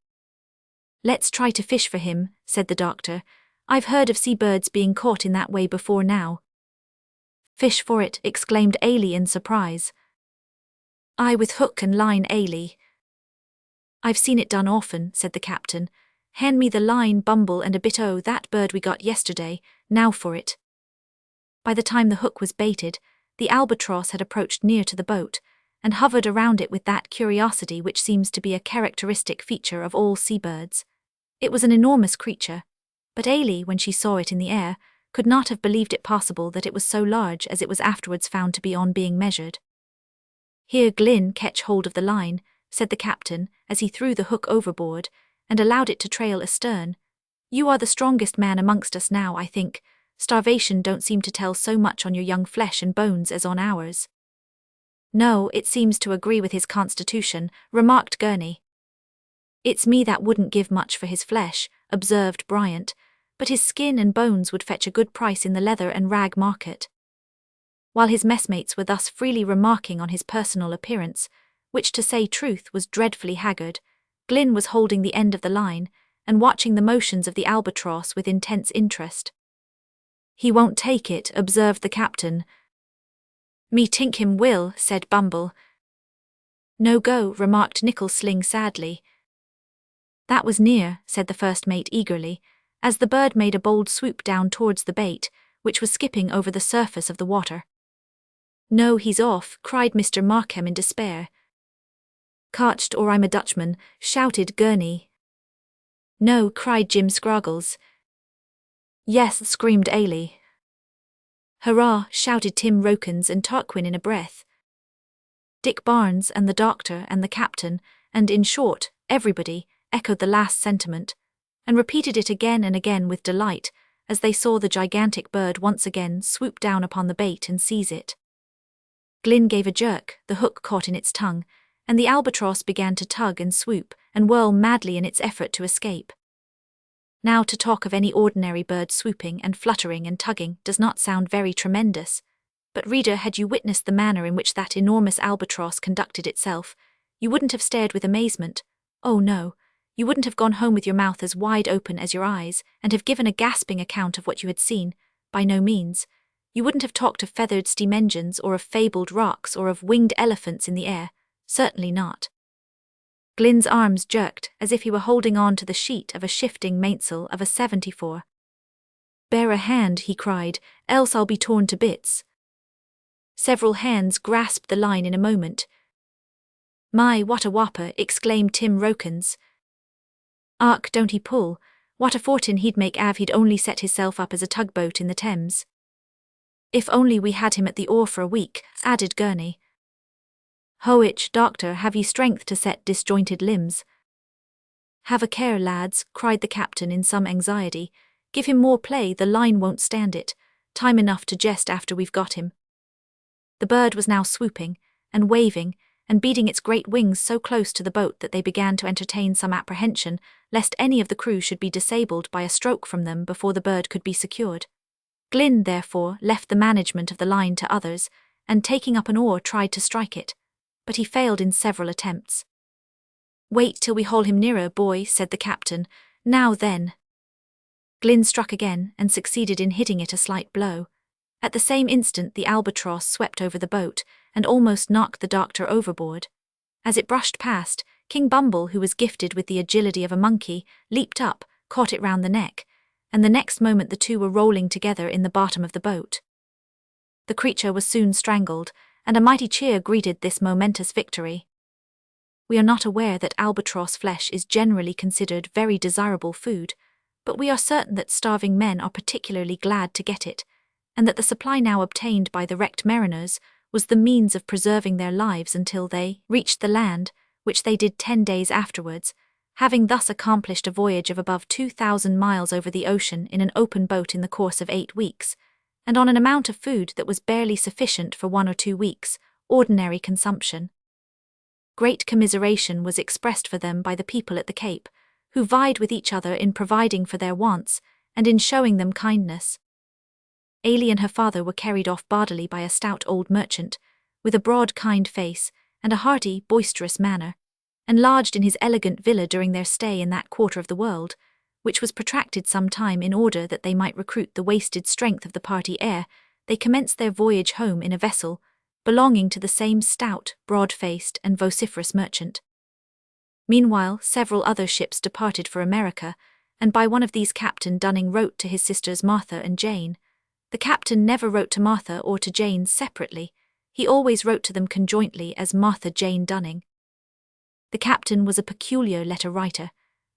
"Let's try to fish for him," said the doctor. "I've heard of seabirds being caught in that way before now." "Fish for it," exclaimed Ailey in surprise. "Aye, with hook and line, Ailey." "I've seen it done often," said the captain. "Hand me the line, Bumble, and a bit o' that bird we got yesterday. Now for it." By the time the hook was baited, the albatross had approached near to the boat, and hovered around it with that curiosity which seems to be a characteristic feature of all seabirds. It was an enormous creature, but Ailey, when she saw it in the air, could not have believed it possible that it was so large as it was afterwards found to be on being measured. "Here, Glyn, catch hold of the line," said the captain as he threw the hook overboard and allowed it to trail astern. "You are the strongest man amongst us now, I think. Starvation don't seem to tell so much on your young flesh and bones as on ours." "No, it seems to agree with his constitution," remarked Gurney. "It's me that wouldn't give much for his flesh," observed Bryant, "but his skin and bones would fetch a good price in the leather and rag market." While his messmates were thus freely remarking on his personal appearance, which to say truth was dreadfully haggard, Glyn was holding the end of the line and watching the motions of the albatross with intense interest. "He won't take it," observed the captain. "Me tink him will," said Bumble. "No go," remarked Nickel-Sling sadly. "That was near," said the first mate eagerly, as the bird made a bold swoop down towards the bait, which was skipping over the surface of the water. "No, he's off," cried Mr. Markham in despair. "Cotched, or I'm a Dutchman," shouted Gurney. "No," cried Jim Scroggles. "Yes," screamed Ailey. "Hurrah!" shouted Tim Rokins and Tarquin in a breath. Dick Barnes and the doctor and the captain, and in short, everybody, echoed the last sentiment, and repeated it again and again with delight, as they saw the gigantic bird once again swoop down upon the bait and seize it. Glyn gave a jerk, the hook caught in its tongue, and the albatross began to tug and swoop and whirl madly in its effort to escape. Now, to talk of any ordinary bird swooping and fluttering and tugging does not sound very tremendous, but reader, had you witnessed the manner in which that enormous albatross conducted itself, you wouldn't have stared with amazement. Oh no, you wouldn't have gone home with your mouth as wide open as your eyes and have given a gasping account of what you had seen. By no means. You wouldn't have talked of feathered steam engines or of fabled rocks or of winged elephants in the air. Certainly not. Glyn's arms jerked as if he were holding on to the sheet of a shifting mainsail of a 74. "Bear a hand," he cried, "else I'll be torn to bits." Several hands grasped the line in a moment. "My, what a whopper!" exclaimed Tim Rokins. "Ark, don't he pull? What a fortin he'd make av he'd only set hisself up as a tugboat in the Thames." "If only we had him at the oar for a week," added Gurney. "Hoich, doctor, have ye strength to set disjointed limbs?" "Have a care, lads," cried the captain in some anxiety. "Give him more play, the line won't stand it. Time enough to jest after we've got him." The bird was now swooping, and waving, and beating its great wings so close to the boat that they began to entertain some apprehension lest any of the crew should be disabled by a stroke from them before the bird could be secured. Glyn, therefore, left the management of the line to others, and taking up an oar tried to strike it, but he failed in several attempts. "Wait till we haul him nearer, boy," said the captain. "Now then." Glyn struck again and succeeded in hitting it a slight blow. At the same instant the albatross swept over the boat and almost knocked the doctor overboard. As it brushed past, King Bumble, who was gifted with the agility of a monkey, leaped up, caught it round the neck, and the next moment the two were rolling together in the bottom of the boat. The creature was soon strangled, and a mighty cheer greeted this momentous victory. We are not aware that albatross flesh is generally considered very desirable food, but we are certain that starving men are particularly glad to get it, and that the supply now obtained by the wrecked mariners was the means of preserving their lives until they reached the land, which they did 10 days afterwards, having thus accomplished a voyage of above 2,000 miles over the ocean in an open boat in the course of 8 weeks, and on an amount of food that was barely sufficient for 1 or 2 weeks' ordinary consumption. Great commiseration was expressed for them by the people at the Cape, who vied with each other in providing for their wants and in showing them kindness. Ailey and her father were carried off bodily by a stout old merchant, with a broad kind face, and a hearty, boisterous manner, and lodged in his elegant villa during their stay in that quarter of the world, which was protracted some time in order that they might recruit the wasted strength of the party ere they commenced their voyage home in a vessel belonging to the same stout, broad-faced, and vociferous merchant. Meanwhile, several other ships departed for America, and by one of these Captain Dunning wrote to his sisters Martha and Jane. The captain never wrote to Martha or to Jane separately, he always wrote to them conjointly as Martha Jane Dunning. The captain was a peculiar letter writer.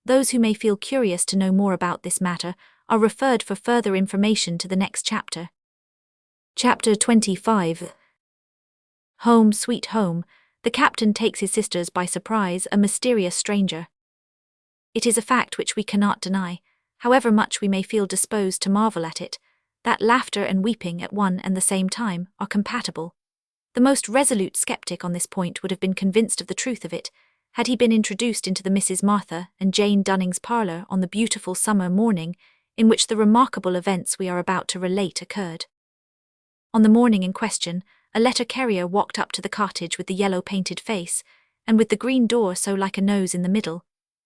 Those who may feel curious to know more about this matter are referred for further information to the next chapter. Chapter 25. Home, sweet home, the captain takes his sisters by surprise, a mysterious stranger. It is a fact which we cannot deny, however much we may feel disposed to marvel at it, that laughter and weeping at one and the same time are compatible. The most resolute skeptic on this point would have been convinced of the truth of it, had he been introduced into the Mrs. Martha and Jane Dunning's parlour on the beautiful summer morning in which the remarkable events we are about to relate occurred. On the morning in question, a letter-carrier walked up to the cottage with the yellow-painted face, and with the green door so like a nose in the middle,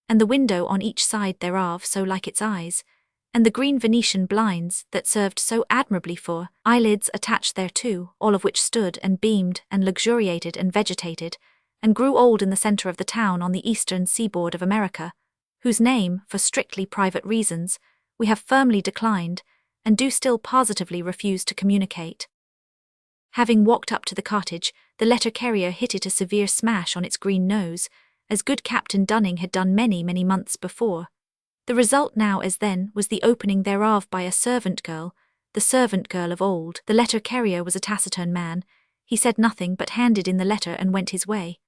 and the window on each side thereof so like its eyes, and the green Venetian blinds that served so admirably for eyelids attached thereto, all of which stood and beamed and luxuriated and vegetated, and grew old in the centre of the town on the eastern seaboard of America, whose name, for strictly private reasons, we have firmly declined, and do still positively refuse to communicate. Having walked up to the cottage, the letter-carrier hit it a severe smash on its green nose, as good Captain Dunning had done many, many months before. The result now as then was the opening thereof by a servant girl, the servant girl of old. The letter-carrier was a taciturn man. He said nothing but handed in the letter and went his way.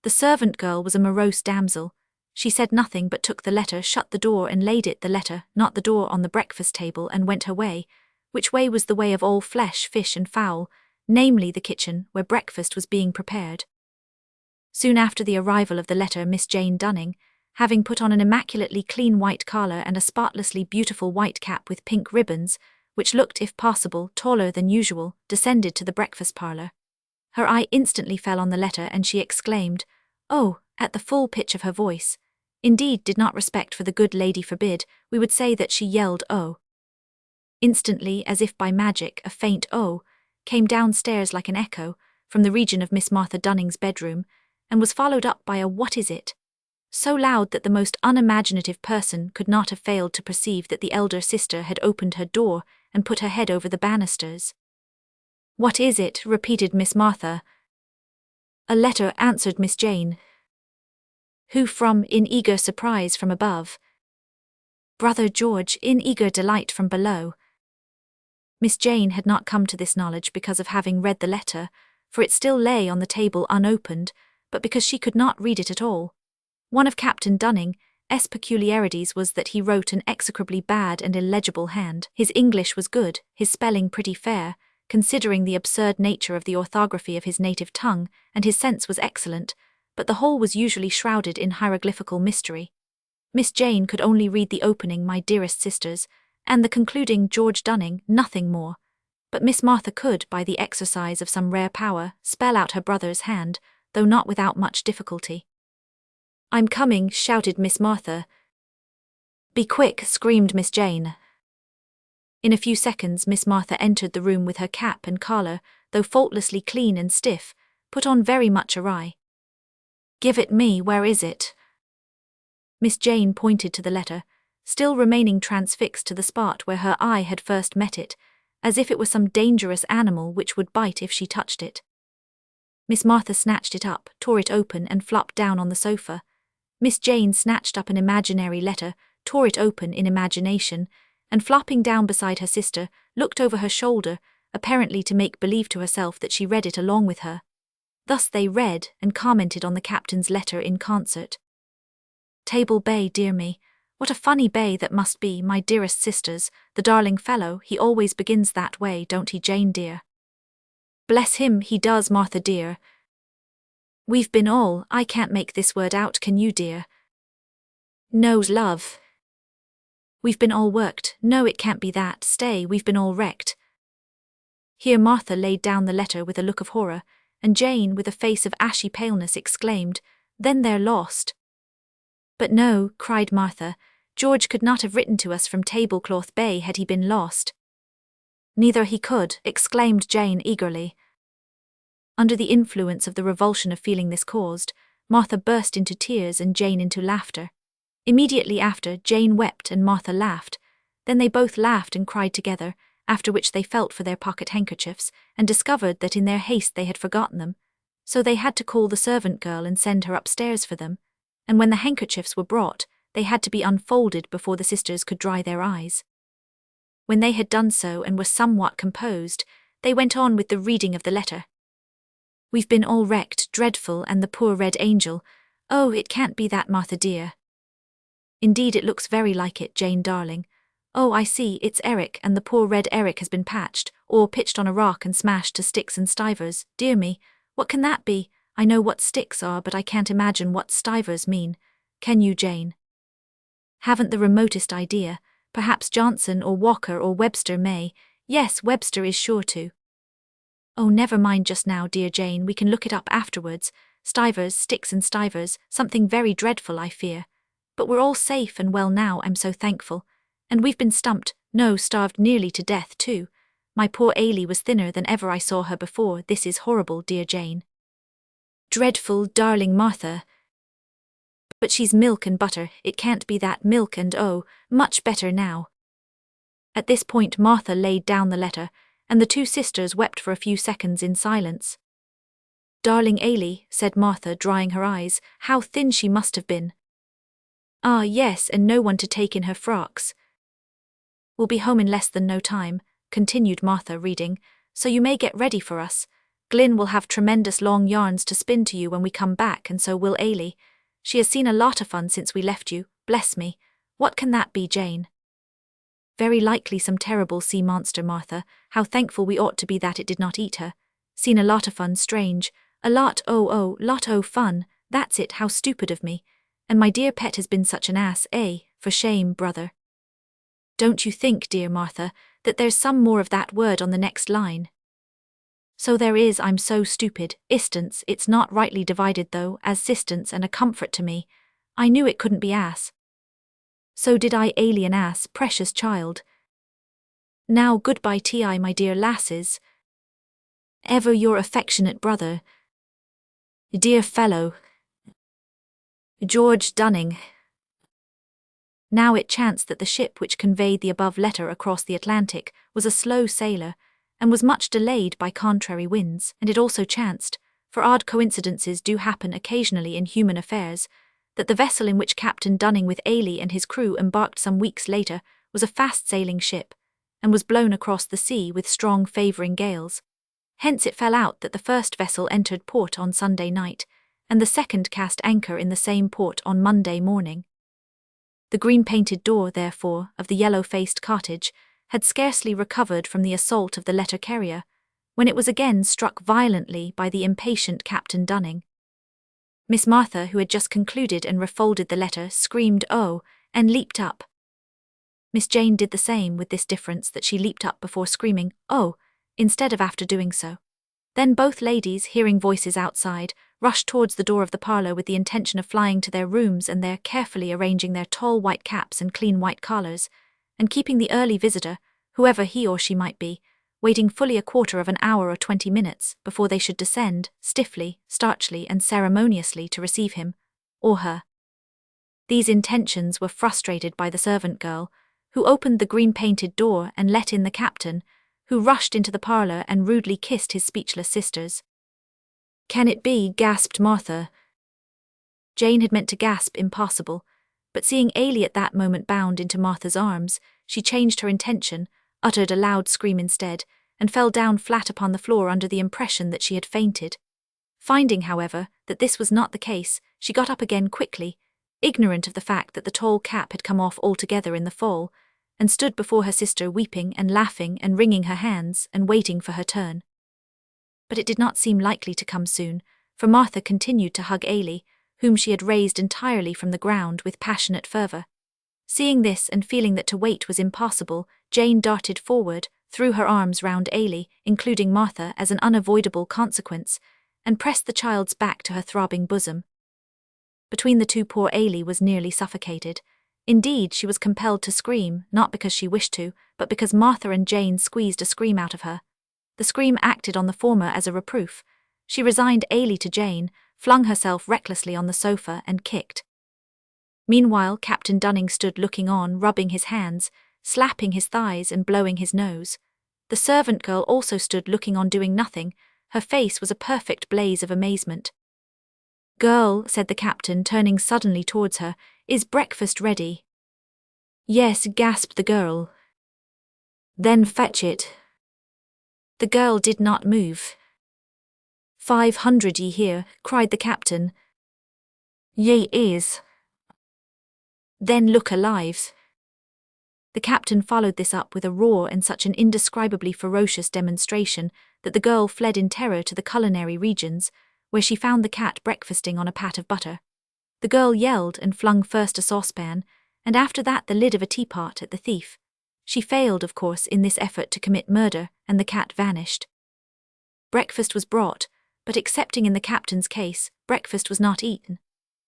The servant girl was a morose damsel. She said nothing but took the letter, shut the door and laid it the letter, not the door, on the breakfast table and went her way, which way was the way of all flesh, fish and fowl, namely the kitchen, where breakfast was being prepared. Soon after the arrival of the letter, Miss Jane Dunning, having put on an immaculately clean white collar and a spotlessly beautiful white cap with pink ribbons, which looked, if possible, taller than usual, descended to the breakfast parlour. Her eye instantly fell on the letter, and she exclaimed, "Oh," at the full pitch of her voice. Indeed, did not respect for the good lady forbid, we would say that she yelled "Oh." Instantly, as if by magic, a faint "Oh" came downstairs like an echo, from the region of Miss Martha Dunning's bedroom, and was followed up by a "What is it?" so loud that the most unimaginative person could not have failed to perceive that the elder sister had opened her door and put her head over the banisters. "What is it?" repeated Miss Martha. "A letter," answered Miss Jane. "Who from?" in eager surprise from above. "Brother George," in eager delight from below. Miss Jane had not come to this knowledge because of having read the letter, for it still lay on the table unopened, but because she could not read it at all. One of Captain Dunning's peculiarities was that he wrote an execrably bad and illegible hand. His English was good, his spelling pretty fair, considering the absurd nature of the orthography of his native tongue, and his sense was excellent, but the whole was usually shrouded in hieroglyphical mystery. Miss Jane could only read the opening "My dearest sisters," and the concluding "George Dunning," nothing more. But Miss Martha could, by the exercise of some rare power, spell out her brother's hand, though not without much difficulty. "I'm coming," shouted Miss Martha. "Be quick," screamed Miss Jane. In a few seconds Miss Martha entered the room with her cap and collar, though faultlessly clean and stiff, put on very much awry. "Give it me, where is it?" Miss Jane pointed to the letter, still remaining transfixed to the spot where her eye had first met it, as if it was some dangerous animal which would bite if she touched it. Miss Martha snatched it up, tore it open and flopped down on the sofa. Miss Jane snatched up an imaginary letter, tore it open in imagination, and flopping down beside her sister, looked over her shoulder, apparently to make believe to herself that she read it along with her. Thus they read and commented on the captain's letter in concert. "Table Bay, dear me. What a funny bay that must be, my dearest sisters, the darling fellow, he always begins that way, don't he, Jane dear?" "Bless him, he does, Martha dear. We've been all, I can't make this word out, can you, dear?" "No, love. We've been all worked, no, it can't be that, stay, we've been all wrecked." Here Martha laid down the letter with a look of horror, and Jane, with a face of ashy paleness, exclaimed, "Then they're lost." "But no," cried Martha, "George could not have written to us from Tablecloth Bay had he been lost." "Neither he could," exclaimed Jane eagerly. Under the influence of the revulsion of feeling this caused, Martha burst into tears and Jane into laughter. Immediately after, Jane wept and Martha laughed. Then they both laughed and cried together, after which they felt for their pocket handkerchiefs and discovered that in their haste they had forgotten them, so they had to call the servant girl and send her upstairs for them, and when the handkerchiefs were brought, they had to be unfolded before the sisters could dry their eyes. When they had done so and were somewhat composed, they went on with the reading of the letter. "We've been all wrecked, dreadful, and the poor Red Angel. Oh, it can't be that, Martha dear." "Indeed it looks very like it, Jane darling. Oh, I see, it's Eric, and the poor Red Eric has been patched, or pitched on a rock and smashed to sticks and stivers. Dear me, what can that be? I know what sticks are, but I can't imagine what stivers mean. Can you, Jane?" "Haven't the remotest idea. Perhaps Johnson or Walker or Webster may. Yes, Webster is sure to." "Oh, never mind just now, dear Jane, we can look it up afterwards. Stivers, sticks and stivers, something very dreadful, I fear. But we're all safe and well now, I'm so thankful. And we've been stumped, no, starved nearly to death too. My poor Ailie was thinner than ever I saw her before. This is horrible, dear Jane." "Dreadful, darling Martha. But she's milk and butter, it can't be that milk and oh, much better now." At this point Martha laid down the letter, and the two sisters wept for a few seconds in silence. "Darling Ailie," said Martha, drying her eyes, "how thin she must have been." "Ah, yes, and no one to take in her frocks." "We'll be home in less than no time," continued Martha, reading, "so you may get ready for us. Glyn will have tremendous long yarns to spin to you when we come back, and so will Ailie. She has seen a lot of fun since we left you, bless me. What can that be, Jane?" "Very likely some terrible sea monster, Martha. How thankful we ought to be that it did not eat her. Seen a lot of fun, strange. A lot, lot fun. That's it, how stupid of me. And my dear pet has been such an ass, eh? For shame, brother." "Don't you think, dear Martha, that there's some more of that word on the next line?" "So there is, I'm so stupid. Istance, it's not rightly divided though, as sistance and a comfort to me. I knew it couldn't be ass." "So did I, alien ass, precious child. Now goodbye ti, my dear lasses. Ever your affectionate brother, dear fellow, George Dunning." Now it chanced that the ship which conveyed the above letter across the Atlantic was a slow sailer, and was much delayed by contrary winds, and it also chanced, for odd coincidences do happen occasionally in human affairs, that the vessel in which Captain Dunning with Ailie and his crew embarked some weeks later was a fast-sailing ship, and was blown across the sea with strong favouring gales. Hence it fell out that the first vessel entered port on Sunday night, and the second cast anchor in the same port on Monday morning. The green-painted door, therefore, of the yellow-faced cottage had scarcely recovered from the assault of the letter-carrier, when it was again struck violently by the impatient Captain Dunning. Miss Martha, who had just concluded and refolded the letter, screamed "Oh!" and leaped up. Miss Jane did the same, with this difference that she leaped up before screaming "Oh!" instead of after doing so. Then both ladies, hearing voices outside, rushed towards the door of the parlour with the intention of flying to their rooms and there carefully arranging their tall white caps and clean white collars, and keeping the early visitor, whoever he or she might be, waiting fully a quarter of an hour or 20 minutes before they should descend, stiffly, starchly and ceremoniously to receive him, or her. These intentions were frustrated by the servant girl, who opened the green-painted door and let in the captain, who rushed into the parlour and rudely kissed his speechless sisters. "Can it be?" gasped Martha. Jane had meant to gasp impossible, but seeing Ailie at that moment bound into Martha's arms, she changed her intention, uttered a loud scream instead, and fell down flat upon the floor under the impression that she had fainted. Finding, however, that this was not the case, she got up again quickly, ignorant of the fact that the tall cap had come off altogether in the fall, and stood before her sister weeping and laughing and wringing her hands and waiting for her turn. But it did not seem likely to come soon, for Martha continued to hug Ailie, whom she had raised entirely from the ground with passionate fervour. Seeing this and feeling that to wait was impossible, Jane darted forward, threw her arms round Ailie, including Martha as an unavoidable consequence, and pressed the child's back to her throbbing bosom. Between the two, poor Ailey was nearly suffocated. Indeed, she was compelled to scream, not because she wished to, but because Martha and Jane squeezed a scream out of her. The scream acted on the former as a reproof. She resigned Ailey to Jane, flung herself recklessly on the sofa, and kicked. Meanwhile, Captain Dunning stood looking on, rubbing his hands, slapping his thighs, and blowing his nose. The servant girl also stood looking on, doing nothing. Her face was a perfect blaze of amazement. "Girl," said the captain, turning suddenly towards her, "is breakfast ready?" "Yes," gasped the girl. "Then fetch it." The girl did not move. "500 ye hear," cried the captain. "Ye is." "Then look alive." The captain followed this up with a roar and such an indescribably ferocious demonstration that the girl fled in terror to the culinary regions, where she found the cat breakfasting on a pat of butter. The girl yelled and flung first a saucepan, and after that the lid of a teapot at the thief. She failed, of course, in this effort to commit murder, and the cat vanished. Breakfast was brought, but excepting in the captain's case, breakfast was not eaten.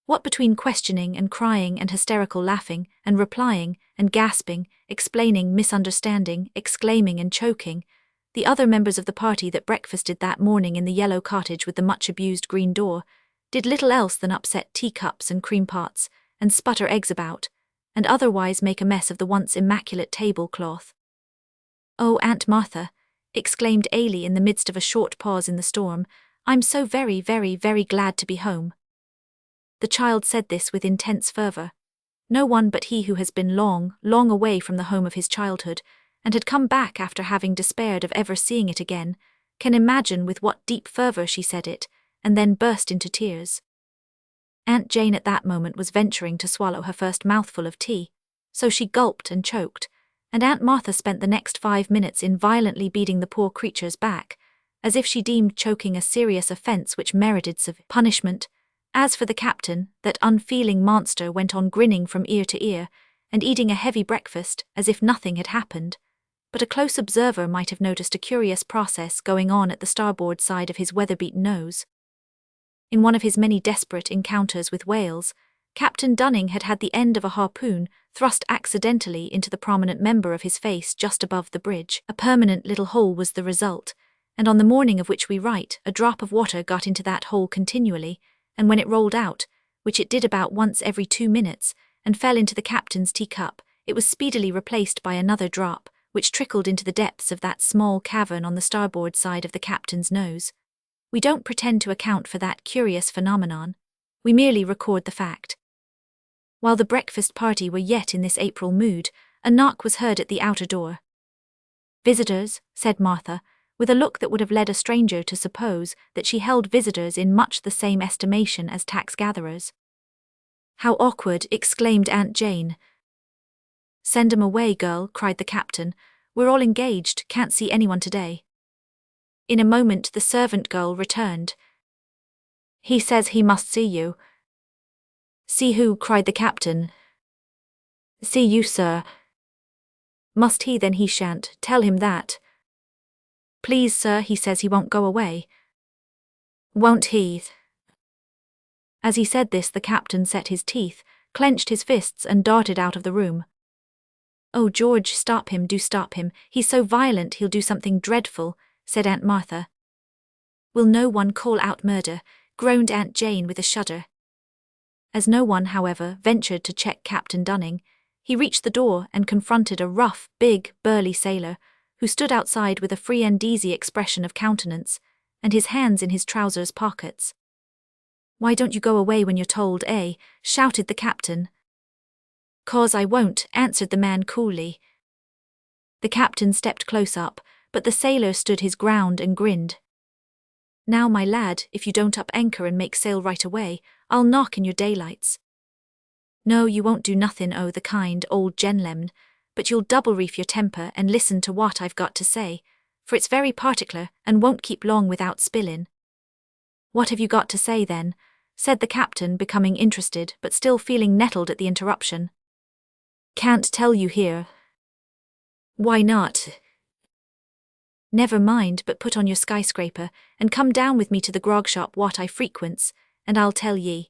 What between questioning and crying and hysterical laughing, and replying, and gasping, explaining, misunderstanding, exclaiming and choking, the other members of the party that breakfasted that morning in the yellow cottage with the much-abused green door did little else than upset teacups and cream pots, and sputter eggs about, and otherwise make a mess of the once immaculate tablecloth. "Oh, Aunt Martha," exclaimed Ailey in the midst of a short pause in the storm, "I'm so very, very, very glad to be home." The child said this with intense fervor. No one but he who has been long, long away from the home of his childhood, and had come back after having despaired of ever seeing it again, can imagine with what deep fervor she said it, and then burst into tears. Aunt Jane at that moment was venturing to swallow her first mouthful of tea, so she gulped and choked, and Aunt Martha spent the next 5 minutes in violently beating the poor creature's back, as if she deemed choking a serious offence which merited severe punishment. As for the captain, that unfeeling monster went on grinning from ear to ear, and eating a heavy breakfast as if nothing had happened, but a close observer might have noticed a curious process going on at the starboard side of his weather-beaten nose. In one of his many desperate encounters with whales, Captain Dunning had had the end of a harpoon thrust accidentally into the prominent member of his face just above the bridge. A permanent little hole was the result, and on the morning of which we write, a drop of water got into that hole continually, and when it rolled out, which it did about once every 2 minutes, and fell into the captain's teacup, it was speedily replaced by another drop, which trickled into the depths of that small cavern on the starboard side of the captain's nose. We don't pretend to account for that curious phenomenon. We merely record the fact. While the breakfast party were yet in this April mood, a knock was heard at the outer door. "Visitors," said Martha, with a look that would have led a stranger to suppose that she held visitors in much the same estimation as tax-gatherers. "How awkward," exclaimed Aunt Jane. "Send 'em away, girl," cried the captain. "We're all engaged, can't see anyone today." In a moment the servant girl returned. "He says he must see you." "See who?" cried the captain. "See you, sir." "Must he? Then he shan't. Tell him that." "Please, sir, he says he won't go away." "Won't he?" As he said this the captain set his teeth, clenched his fists and darted out of the room. "Oh, George, stop him, do stop him, he's so violent he'll do something dreadful," said Aunt Martha. "Will no one call out murder?" groaned Aunt Jane with a shudder. As no one, however, ventured to check Captain Dunning, he reached the door and confronted a rough, big, burly sailor, who stood outside with a free and easy expression of countenance, and his hands in his trousers pockets. "Why don't you go away when you're told, eh?" shouted the captain. "'Cause I won't," answered the man coolly. The captain stepped close up, but the sailor stood his ground and grinned. "Now, my lad, if you don't up anchor and make sail right away, I'll knock in your daylights." "No, you won't do nothin' o' the kind, old gentleman, but you'll double reef your temper and listen to what I've got to say, for it's very particular and won't keep long without spillin'." "What have you got to say then?" said the captain, becoming interested but still feeling nettled at the interruption. "Can't tell you here." "Why not?" Never mind, but put on your skyscraper, and come down with me to the grog shop what I frequents, and I'll tell ye.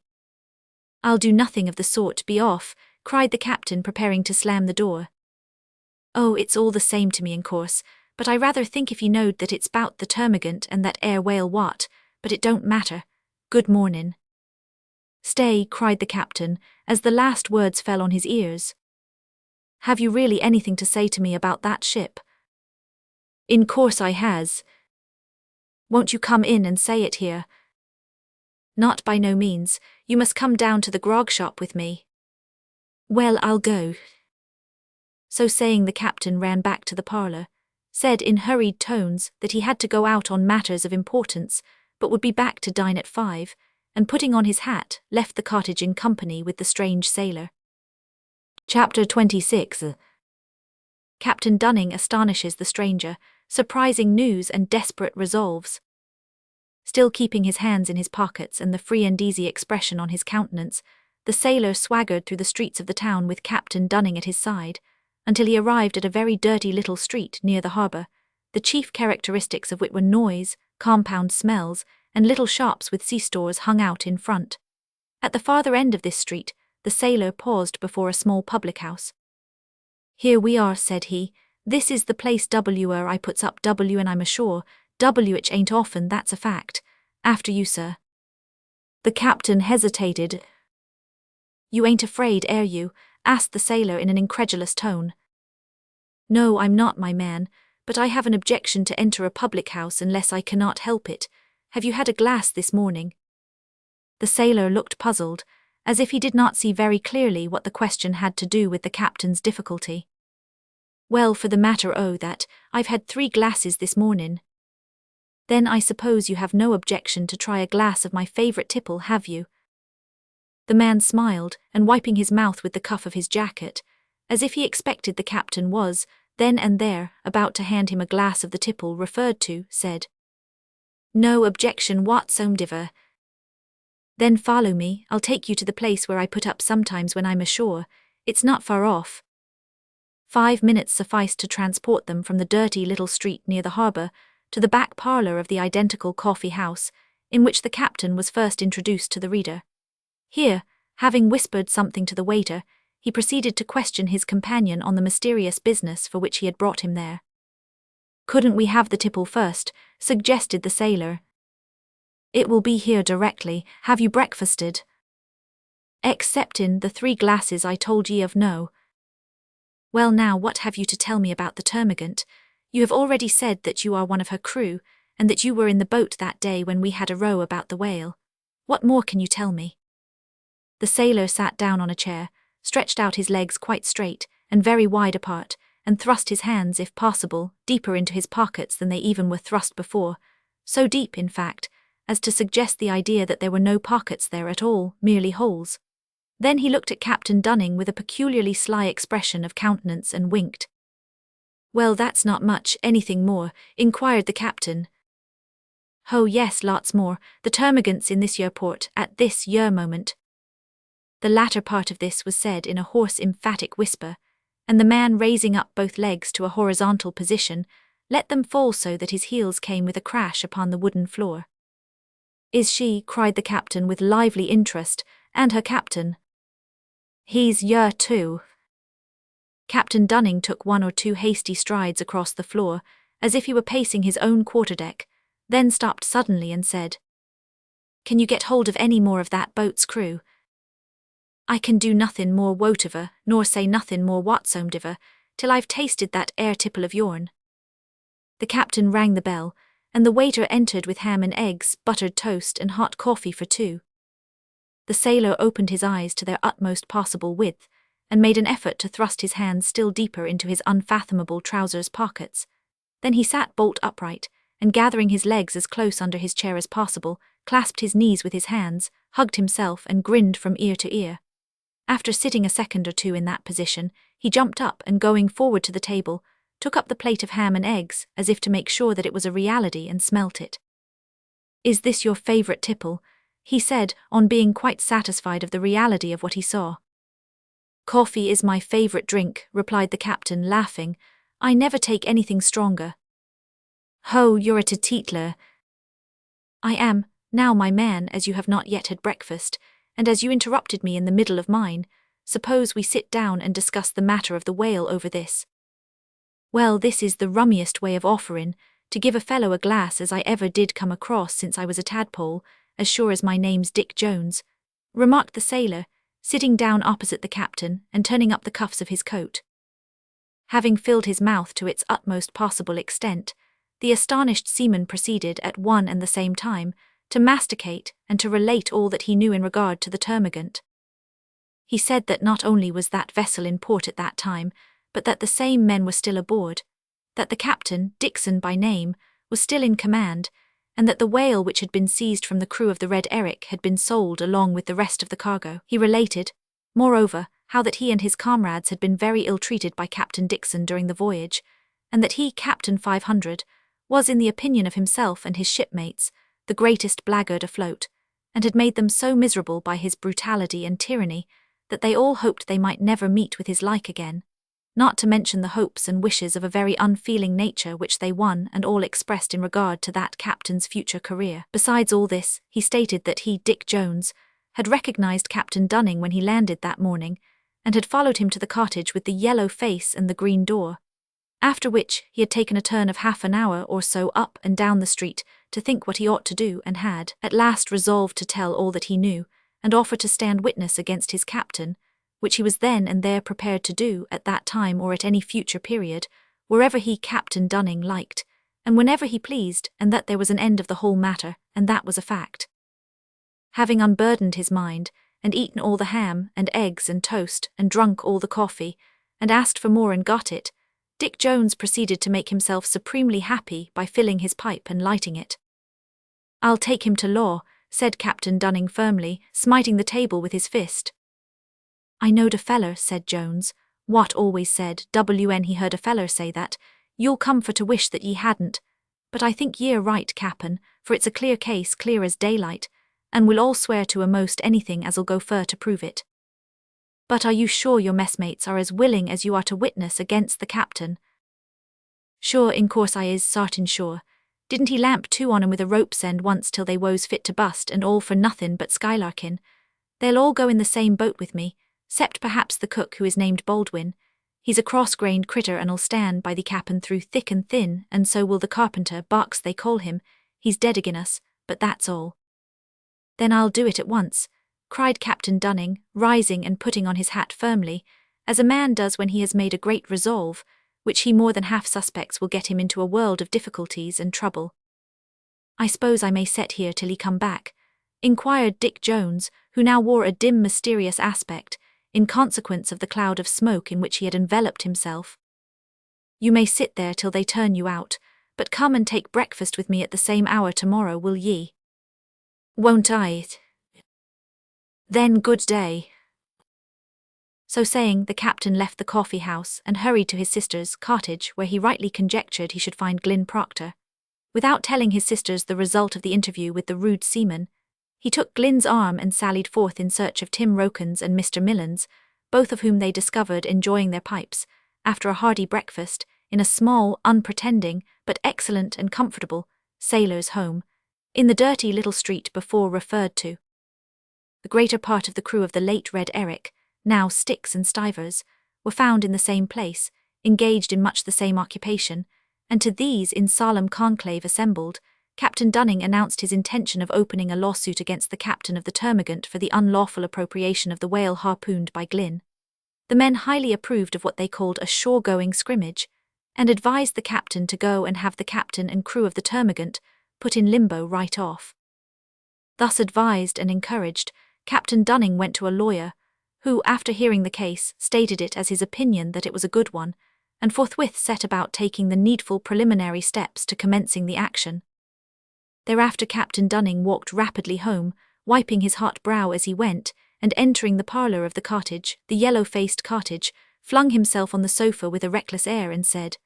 I'll do nothing of the sort, be off, cried the captain, preparing to slam the door. Oh, it's all the same to me, in course, but I rather think if ye knowed that it's 'bout the termagant and that ere whale what, but it don't matter. Good mornin'. Stay, cried the captain, as the last words fell on his ears. Have you really anything to say to me about that ship? In course I has. Won't you come in and say it here? Not by no means, you must come down to the grog shop with me. Well, I'll go. So saying, the captain ran back to the parlour, said in hurried tones that he had to go out on matters of importance, but would be back to dine at 5, and putting on his hat, left the cottage in company with the strange sailor. Chapter 26. Captain Dunning astonishes the stranger, surprising news and desperate resolves. Still keeping his hands in his pockets and the free and easy expression on his countenance, the sailor swaggered through the streets of the town with Captain Dunning at his side, until he arrived at a very dirty little street near the harbour, the chief characteristics of which were noise, compound smells, and little shops with sea-stores hung out in front. At the farther end of this street, the sailor paused before a small public-house. Here we are, said he. This is the place where I puts up W, and I'm ashore. WH ain't often, that's a fact. After you, sir. The captain hesitated. You ain't afraid, air you? Asked the sailor in an incredulous tone. No, I'm not, my man, but I have an objection to enter a public-house unless I cannot help it. Have you had a glass this morning? The sailor looked puzzled, as if he did not see very clearly what the question had to do with the captain's difficulty. Well, for the matter o' that, I've had 3 glasses this morning. Then I suppose you have no objection to try a glass of my favourite tipple, have you? The man smiled, and wiping his mouth with the cuff of his jacket, as if he expected the captain was, then and there, about to hand him a glass of the tipple referred to, said, No objection whatsoever. Then follow me, I'll take you to the place where I put up sometimes when I'm ashore. It's not far off. 5 minutes sufficed to transport them from the dirty little street near the harbour to the back parlour of the identical coffee-house, in which the captain was first introduced to the reader. Here, having whispered something to the waiter, he proceeded to question his companion on the mysterious business for which he had brought him there. Couldn't we have the tipple first? Suggested the sailor. It will be here directly. Have you breakfasted? Exceptin' the 3 glasses I told ye of, no. Well, now what have you to tell me about the termagant? You have already said that you are one of her crew, and that you were in the boat that day when we had a row about the whale. What more can you tell me? The sailor sat down on a chair, stretched out his legs quite straight and very wide apart, and thrust his hands, if possible, deeper into his pockets than they even were thrust before, so deep, in fact, as to suggest the idea that there were no pockets there at all, merely holes. Then he looked at Captain Dunning with a peculiarly sly expression of countenance and winked. Well, that's not much, anything more? Inquired the captain. Oh yes, lots more. The termagant's in this yer port, at this yer moment. The latter part of this was said in a hoarse, emphatic whisper, and the man, raising up both legs to a horizontal position, let them fall so that his heels came with a crash upon the wooden floor. Is she? Cried the captain with lively interest, and her captain. He's yer too. Captain Dunning took 1 or 2 hasty strides across the floor, as if he were pacing his own quarterdeck, then stopped suddenly and said, Can you get hold of any more of that boat's crew? I can do nothing more whatever, nor say nothing more whatsoever, till I've tasted that air tipple of yourn. The captain rang the bell, and the waiter entered with ham and eggs, buttered toast, and hot coffee for 2. The sailor opened his eyes to their utmost possible width, and made an effort to thrust his hands still deeper into his unfathomable trousers pockets. Then he sat bolt upright, and gathering his legs as close under his chair as possible, clasped his knees with his hands, hugged himself, and grinned from ear to ear. After sitting a second or 2 in that position, he jumped up and, going forward to the table, took up the plate of ham and eggs, as if to make sure that it was a reality, and smelt it. Is this your favourite tipple? He said, on being quite satisfied of the reality of what he saw. Coffee is my favourite drink, replied the captain, laughing. I never take anything stronger. Ho, you're a teetler. I am, now my man, as you have not yet had breakfast, and as you interrupted me in the middle of mine, suppose we sit down and discuss the matter of the whale over this. Well, this is the rummiest way of offering, to give a fellow a glass as I ever did come across since I was a tadpole, as sure as my name's Dick Jones, remarked the sailor, sitting down opposite the captain and turning up the cuffs of his coat. Having filled his mouth to its utmost possible extent, the astonished seaman proceeded at one and the same time to masticate and to relate all that he knew in regard to the termagant. He said that not only was that vessel in port at that time, but that the same men were still aboard, that the captain, Dixon by name, was still in command, and that the whale which had been seized from the crew of the Red Eric had been sold along with the rest of the cargo. He related, moreover, how that he and his comrades had been very ill-treated by Captain Dixon during the voyage, and that he, Captain 500, was, in the opinion of himself and his shipmates, the greatest blackguard afloat, and had made them so miserable by his brutality and tyranny that they all hoped they might never meet with his like again, not to mention the hopes and wishes of a very unfeeling nature which they one and all expressed in regard to that captain's future career. Besides all this, he stated that he, Dick Jones, had recognized Captain Dunning when he landed that morning, and had followed him to the cottage with the yellow face and the green door, after which he had taken a turn of half an hour or so up and down the street to think what he ought to do, and had at last resolved to tell all that he knew, and offer to stand witness against his captain, which he was then and there prepared to do at that time or at any future period, wherever he, Captain Dunning, liked, and whenever he pleased, and that there was an end of the whole matter, and that was a fact. Having unburdened his mind, and eaten all the ham and eggs and toast, and drunk all the coffee, and asked for more and got it, Dick Jones proceeded to make himself supremely happy by filling his pipe and lighting it. "I'll take him to law," said Captain Dunning firmly, smiting the table with his fist. "I knowed a feller," said Jones, "what always said, when he heard a feller say that, you'll come for to wish that ye hadn't, but I think ye're right, Cap'n, for it's a clear case, clear as daylight, and we'll all swear to a'most anything as'll go fur to prove it. But are you sure your messmates are as willing as you are to witness against the captain?" "Sure, in course I is sartin sure. Didn't he lamp two on 'em with a rope's end once till they woes fit to bust, and all for nothin' but skylarkin'? They'll all go in the same boat with me, 'cept perhaps the cook who is named Baldwin. He's a cross-grained critter and'll stand by the cap'n through thick and thin, and so will the carpenter, Box they call him. He's dead agin us, but that's all." "Then I'll do it at once," cried Captain Dunning, rising and putting on his hat firmly, as a man does when he has made a great resolve, which he more than half suspects will get him into a world of difficulties and trouble. "I suppose I may set here till he come back?" inquired Dick Jones, who now wore a dim mysterious aspect, in consequence of the cloud of smoke in which he had enveloped himself. "You may sit there till they turn you out, but come and take breakfast with me at the same hour tomorrow, will ye?" "Won't I?" "Then good day." So saying, the captain left the coffee-house and hurried to his sister's cottage, where he rightly conjectured he should find Glyn Proctor. Without telling his sisters the result of the interview with the rude seaman, he took Glyn's arm and sallied forth in search of Tim Rokins and Mr. Millans, both of whom they discovered enjoying their pipes, after a hearty breakfast, in a small, unpretending, but excellent and comfortable, sailor's home, in the dirty little street before referred to. The greater part of the crew of the late Red Eric, now Sticks and Stivers, were found in the same place, engaged in much the same occupation, and to these in solemn conclave assembled, Captain Dunning announced his intention of opening a lawsuit against the captain of the Termagant for the unlawful appropriation of the whale harpooned by Glyn. The men highly approved of what they called a shore-going scrimmage, and advised the captain to go and have the captain and crew of the Termagant put in limbo right off. Thus advised and encouraged, Captain Dunning went to a lawyer, who, after hearing the case, stated it as his opinion that it was a good one, and forthwith set about taking the needful preliminary steps to commencing the action. Thereafter Captain Dunning walked rapidly home, wiping his hot brow as he went, and entering the parlour of the cottage, the yellow-faced cottage, flung himself on the sofa with a reckless air and said,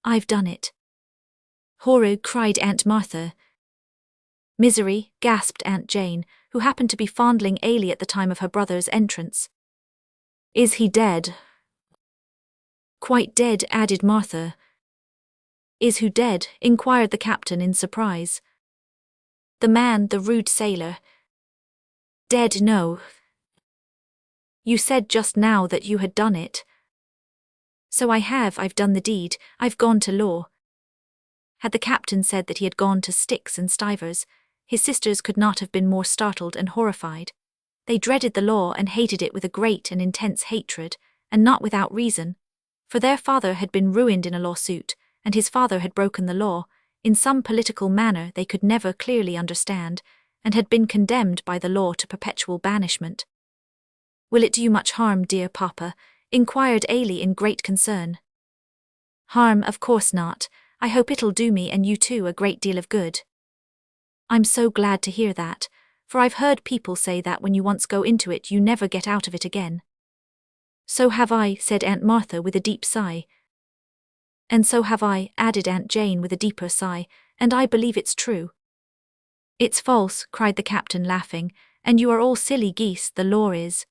"I've done it." "Horror!" cried Aunt Martha. "Misery!" gasped Aunt Jane, who happened to be fondling Ailey at the time of her brother's entrance. "Is he dead?" "Quite dead," added Martha. Is who dead? Inquired the captain in surprise. The man, the rude sailor. Dead? No. You said just now that you had done it. So I have, I've done the deed, I've gone to law. Had the captain said that he had gone to sticks and stivers, his sisters could not have been more startled and horrified. They dreaded the law and hated it with a great and intense hatred, and not without reason, for their father had been ruined in a lawsuit, and his father had broken the law, in some political manner they could never clearly understand, and had been condemned by the law to perpetual banishment. Will it do you much harm, dear papa? Inquired Ailey in great concern. Harm, of course not. I hope it'll do me and you too a great deal of good. I'm so glad to hear that, for I've heard people say that when you once go into it you never get out of it again. So have I, said Aunt Martha with a deep sigh. And so have I, added Aunt Jane with a deeper sigh, and I believe it's true. It's false, cried the captain laughing, and you are all silly geese, the law is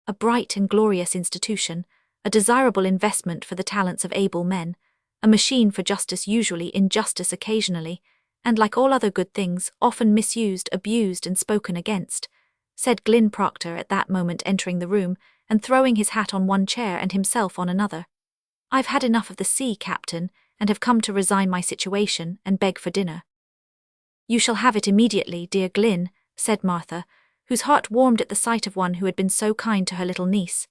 a bright and glorious institution, a desirable investment for the talents of able men, a machine for justice usually, injustice occasionally, and like all other good things, often misused, abused and spoken against, said Glyn Proctor at that moment entering the room, and throwing his hat on one chair and himself on another. I've had enough of the sea, Captain, and have come to resign my situation and beg for dinner. You shall have it immediately, dear Glyn, said Martha, whose heart warmed at the sight of one who had been so kind to her little niece.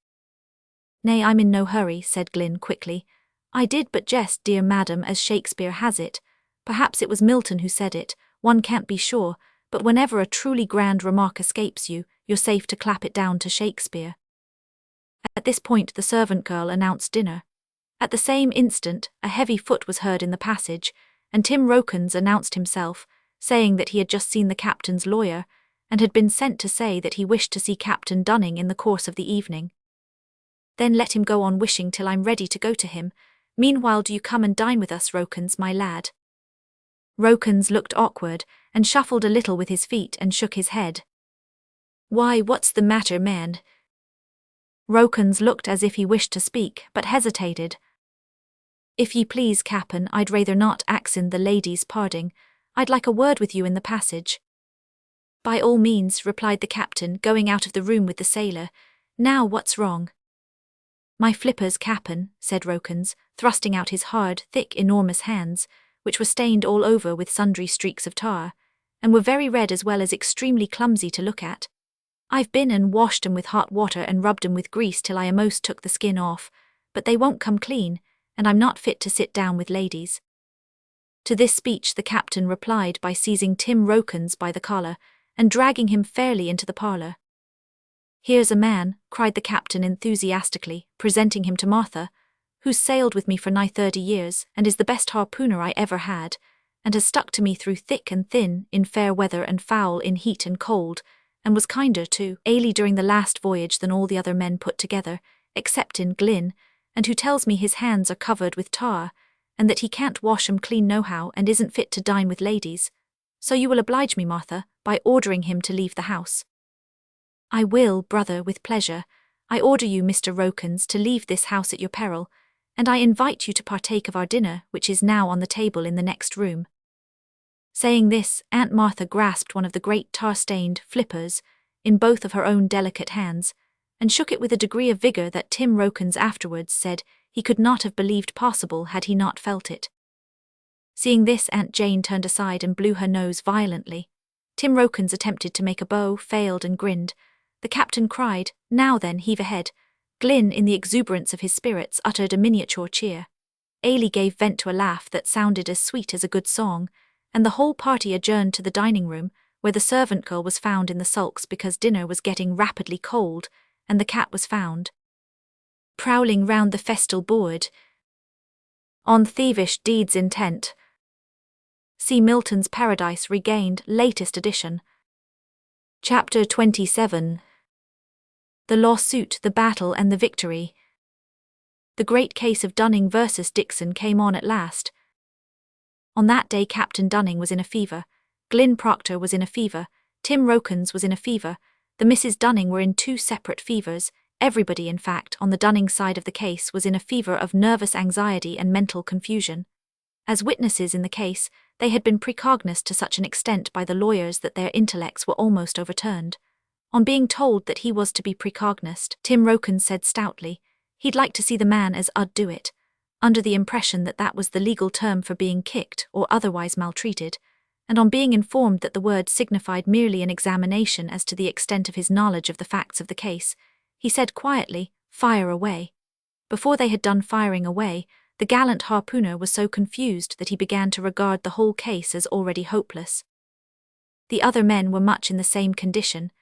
Nay, I'm in no hurry, said Glyn quickly. I did but jest, dear madam, as Shakespeare has it. Perhaps it was Milton who said it, one can't be sure, but whenever a truly grand remark escapes you, you're safe to clap it down to Shakespeare. At this point the servant girl announced dinner. At the same instant, a heavy foot was heard in the passage, and Tim Rokins announced himself, saying that he had just seen the captain's lawyer, and had been sent to say that he wished to see Captain Dunning in the course of the evening. Then let him go on wishing till I'm ready to go to him. Meanwhile do you come and dine with us, Rokins, my lad. Rokins looked awkward, and shuffled a little with his feet and shook his head. Why, what's the matter, man? Rokins looked as if he wished to speak, but hesitated. If ye please, Cap'n, I'd rather not axin the ladies parting. I'd like a word with you in the passage. By all means, replied the captain, going out of the room with the sailor. Now what's wrong? My flippers, Cap'n, said Rokins, thrusting out his hard, thick, enormous hands, which were stained all over with sundry streaks of tar, and were very red as well as extremely clumsy to look at. I've been and washed 'em with hot water and rubbed 'em with grease till I a'most took the skin off, but they won't come clean, and I'm not fit to sit down with ladies. To this speech the captain replied by seizing Tim Rokins by the collar, and dragging him fairly into the parlour. Here's a man, cried the captain enthusiastically, presenting him to Martha, who's sailed with me for nigh 30 years, and is the best harpooner I ever had, and has stuck to me through thick and thin, in fair weather and foul, in heat and cold, and was kinder to Ailey during the last voyage than all the other men put together, exceptin' Glyn, and who tells me his hands are covered with tar, and that he can't wash 'em clean nohow and isn't fit to dine with ladies. So you will oblige me, Martha, by ordering him to leave the house. I will, brother, with pleasure. I order you, Mr. Rokins, to leave this house at your peril, and I invite you to partake of our dinner, which is now on the table in the next room. Saying this, Aunt Martha grasped one of the great tar-stained flippers in both of her own delicate hands, and shook it with a degree of vigour that Tim Rokins afterwards said he could not have believed possible had he not felt it. Seeing this, Aunt Jane turned aside and blew her nose violently. Tim Rokins attempted to make a bow, failed and grinned. The captain cried, Now then, heave ahead. Glyn, in the exuberance of his spirits, uttered a miniature cheer. Ailey gave vent to a laugh that sounded as sweet as a good song, and the whole party adjourned to the dining-room, where the servant girl was found in the sulks because dinner was getting rapidly cold, and the cat was found prowling round the festal board, on thievish deeds intent. See Milton's Paradise Regained, latest edition. Chapter 27. The lawsuit, the battle and the victory. The great case of Dunning versus Dixon came on at last. On that day Captain Dunning was in a fever, Glyn Proctor was in a fever, Tim Rokins was in a fever, the Misses Dunning were in 2 separate fevers. Everybody, in fact, on the Dunning side of the case was in a fever of nervous anxiety and mental confusion. As witnesses in the case, they had been precognized to such an extent by the lawyers that their intellects were almost overturned. On being told that he was to be precognized, Tim Rokins said stoutly he'd like to see the man as I'd do it, under the impression that that was the legal term for being kicked or otherwise maltreated, and on being informed that the word signified merely an examination as to the extent of his knowledge of the facts of the case, he said quietly, "Fire away." Before they had done firing away, the gallant harpooner was so confused that he began to regard the whole case as already hopeless. The other men were much in the same condition,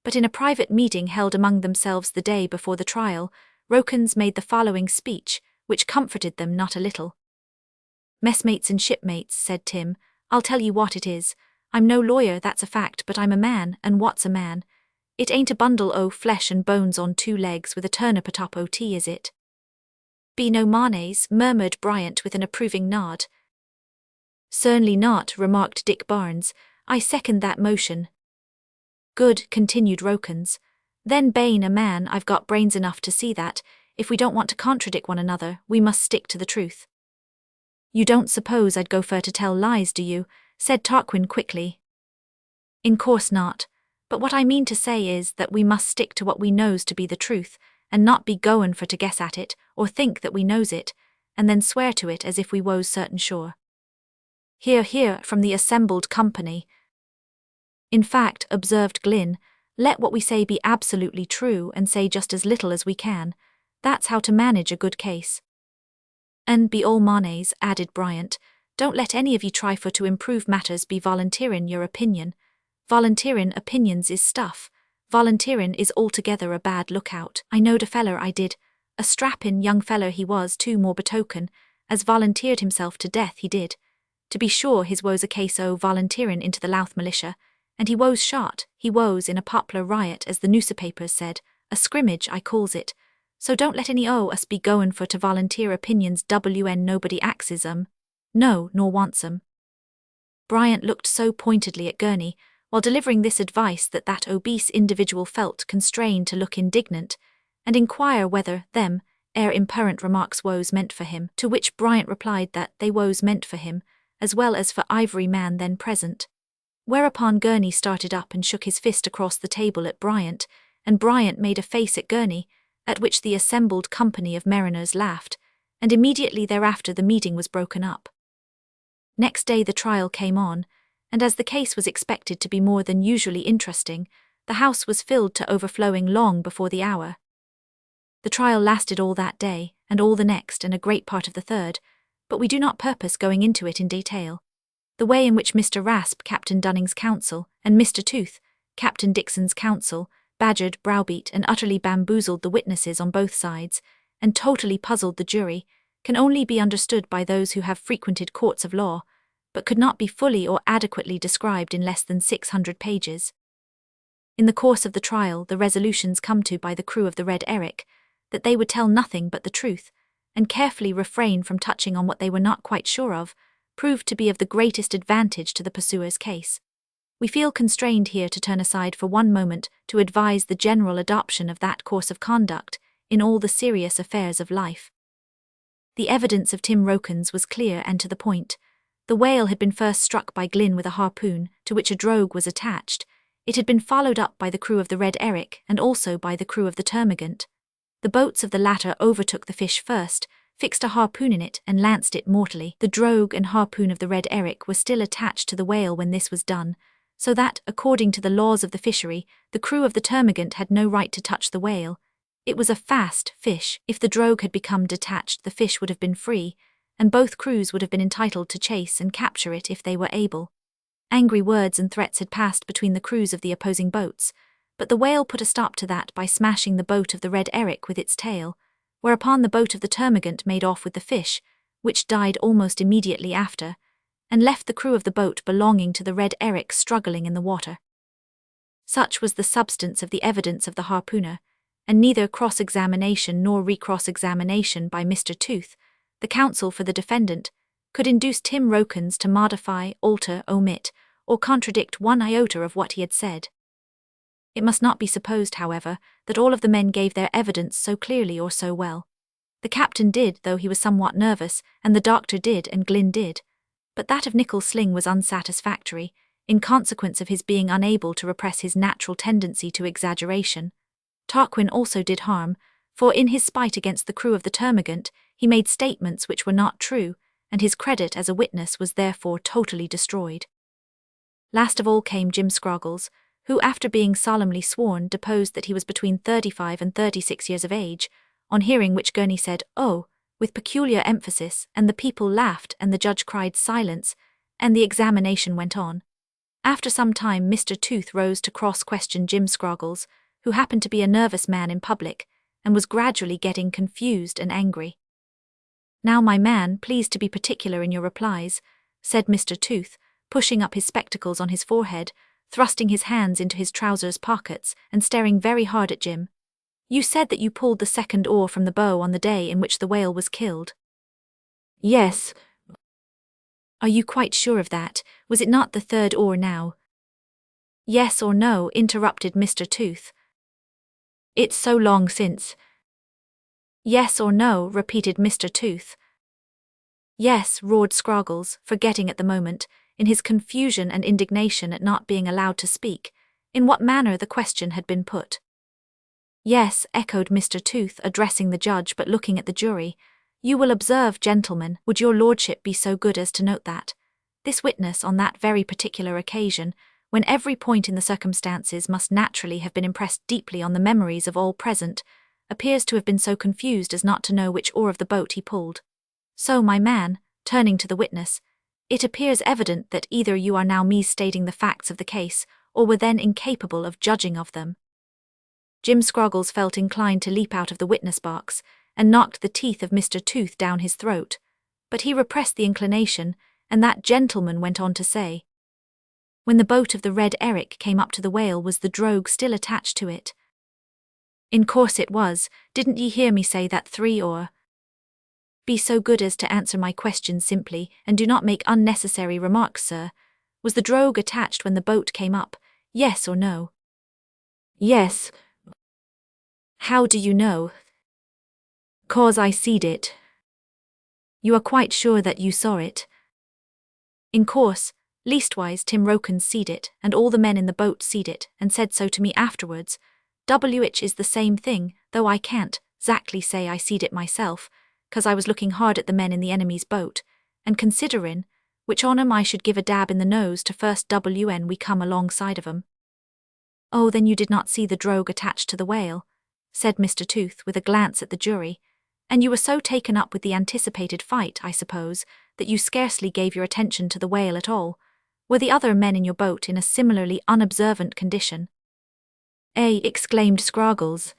but in a private meeting held among themselves the day before the trial, Rokins made the following speech, which comforted them not a little. "Messmates and shipmates," said Tim, "I'll tell you what it is. I'm no lawyer, that's a fact, but I'm a man, and what's a man? It ain't a bundle o' flesh and bones on two legs with a turnip atop o' tea, is it?" "Be no mayonnaise," murmured Bryant with an approving nod. "Certainly not," remarked Dick Barnes. "I second that motion." "Good," continued Rokins. "Then Bain, a man, I've got brains enough to see that, if we don't want to contradict one another, we must stick to the truth." "You don't suppose I'd go fur to tell lies, do you?" said Tarquin quickly. "In course not, but what I mean to say is that we must stick to what we knows to be the truth, and not be goin' for to guess at it, or think that we knows it, and then swear to it as if we was certain sure." "Hear, hear," from the assembled company. "In fact," observed Glynn, "let what we say be absolutely true and say just as little as we can. That's how to manage a good case." "And be all mayonnaise," added Bryant. "Don't let any of ye try for to improve matters be volunteerin' your opinion. Volunteerin' opinions is stuff. Volunteerin' is altogether a bad lookout. I knowed a feller I did, a strappin' young feller he was too, more betoken, as volunteered himself to death he did. To be sure his wo's a case o' volunteerin' into the Louth militia, and he wo's shot, he wo's in a poplar riot as the newspapers said, a scrimmage I calls it, so don't let any o' us be goin' for to volunteer opinions wn nobody axes 'em. No, nor wants 'em." Bryant looked so pointedly at Gurney, while delivering this advice that that obese individual felt constrained to look indignant, and inquire whether them imperent remarks woes meant for him, to which Bryant replied that they woes meant for him, as well as for Ivory Man then present. Whereupon Gurney started up and shook his fist across the table at Bryant, and Bryant made a face at Gurney, at which the assembled company of mariners laughed, and immediately thereafter the meeting was broken up. Next day the trial came on, and as the case was expected to be more than usually interesting, the house was filled to overflowing long before the hour. The trial lasted all that day, and all the next, and a great part of the third, but we do not purpose going into it in detail. The way in which Mr. Rasp, Captain Dunning's counsel, and Mr. Tooth, Captain Dixon's counsel, badgered, browbeat, and utterly bamboozled the witnesses on both sides, and totally puzzled the jury, can only be understood by those who have frequented courts of law, but could not be fully or adequately described in less than 600 pages. In the course of the trial, the resolutions come to by the crew of the Red Eric, that they would tell nothing but the truth, and carefully refrain from touching on what they were not quite sure of, proved to be of the greatest advantage to the pursuer's case. We feel constrained here to turn aside for one moment to advise the general adoption of that course of conduct in all the serious affairs of life. The evidence of Tim Rokins was clear and to the point. The whale had been first struck by Glynn with a harpoon, to which a drogue was attached. It had been followed up by the crew of the Red Eric and also by the crew of the Termagant. The boats of the latter overtook the fish first, fixed a harpoon in it and lanced it mortally. The drogue and harpoon of the Red Eric were still attached to the whale when this was done, so that, according to the laws of the fishery, the crew of the Termagant had no right to touch the whale. It was a fast fish. If the drogue had become detached, the fish would have been free, and both crews would have been entitled to chase and capture it if they were able. Angry words and threats had passed between the crews of the opposing boats, but the whale put a stop to that by smashing the boat of the Red Eric with its tail, whereupon the boat of the Termagant made off with the fish, which died almost immediately after, and left the crew of the boat belonging to the Red Eric struggling in the water. Such was the substance of the evidence of the harpooner, and neither cross-examination nor recross-examination by Mr. Tooth, the counsel for the defendant, could induce Tim Rokins to modify, alter, omit, or contradict one iota of what he had said. It must not be supposed, however, that all of the men gave their evidence so clearly or so well. The captain did, though he was somewhat nervous, and the doctor did, and Glynn did. But that of Nichol's sling was unsatisfactory, in consequence of his being unable to repress his natural tendency to exaggeration. Tarquin also did harm, for in his spite against the crew of the Termagant, he made statements which were not true, and his credit as a witness was therefore totally destroyed. Last of all came Jim Scroggles, who, after being solemnly sworn, deposed that he was between 35 and 36 years of age, on hearing which Gurney said, "Oh," with peculiar emphasis, and the people laughed, and the judge cried silence, and the examination went on. After some time Mr. Tooth rose to cross-question Jim Scroggles, who happened to be a nervous man in public, and was gradually getting confused and angry. "Now, my man, please to be particular in your replies," said Mr. Tooth, pushing up his spectacles on his forehead, thrusting his hands into his trousers pockets, and staring very hard at Jim. "You said that you pulled the second oar from the bow on the day in which the whale was killed." "Yes." "Are you quite sure of that? Was it not the third oar now?" "Yes or no?" interrupted Mr. Tooth. "It's so long since." "Yes or no?" repeated Mr. Tooth. "Yes," roared Scroggles, forgetting at the moment, in his confusion and indignation at not being allowed to speak, in what manner the question had been put. "Yes," echoed Mr. Tooth, addressing the judge but looking at the jury. "You will observe, gentlemen, would your lordship be so good as to note that this witness on that very particular occasion, when every point in the circumstances must naturally have been impressed deeply on the memories of all present, appears to have been so confused as not to know which oar of the boat he pulled. So, my man," turning to the witness, "it appears evident that either you are now misstating the facts of the case, or were then incapable of judging of them." Jim Scroggles felt inclined to leap out of the witness box, and knocked the teeth of Mr. Tooth down his throat, but he repressed the inclination, and that gentleman went on to say, "When the boat of the Red Eric came up to the whale, was the drogue still attached to it?" "In course it was. Didn't ye hear me say that 3 oar? Be so good as to answer my question simply, and do not make unnecessary remarks, sir. Was the drogue attached when the boat came up, yes or no?" "Yes." "How do you know?" "'Cause I seed it." "You are quite sure that you saw it?" "In course, leastwise Tim Rokins seed it, and all the men in the boat seed it, and said so to me afterwards. Which is the same thing, though I can't 'zactly say I seed it myself, 'cause I was looking hard at the men in the enemy's boat, and considerin' which on 'em I should give a dab in the nose to first when we come alongside of 'em." "Oh, then you did not see the drogue attached to the whale," said Mr. Tooth with a glance at the jury, "and you were so taken up with the anticipated fight, I suppose, that you scarcely gave your attention to the whale at all. Were the other men in your boat in a similarly unobservant condition?" Exclaimed Scroggles.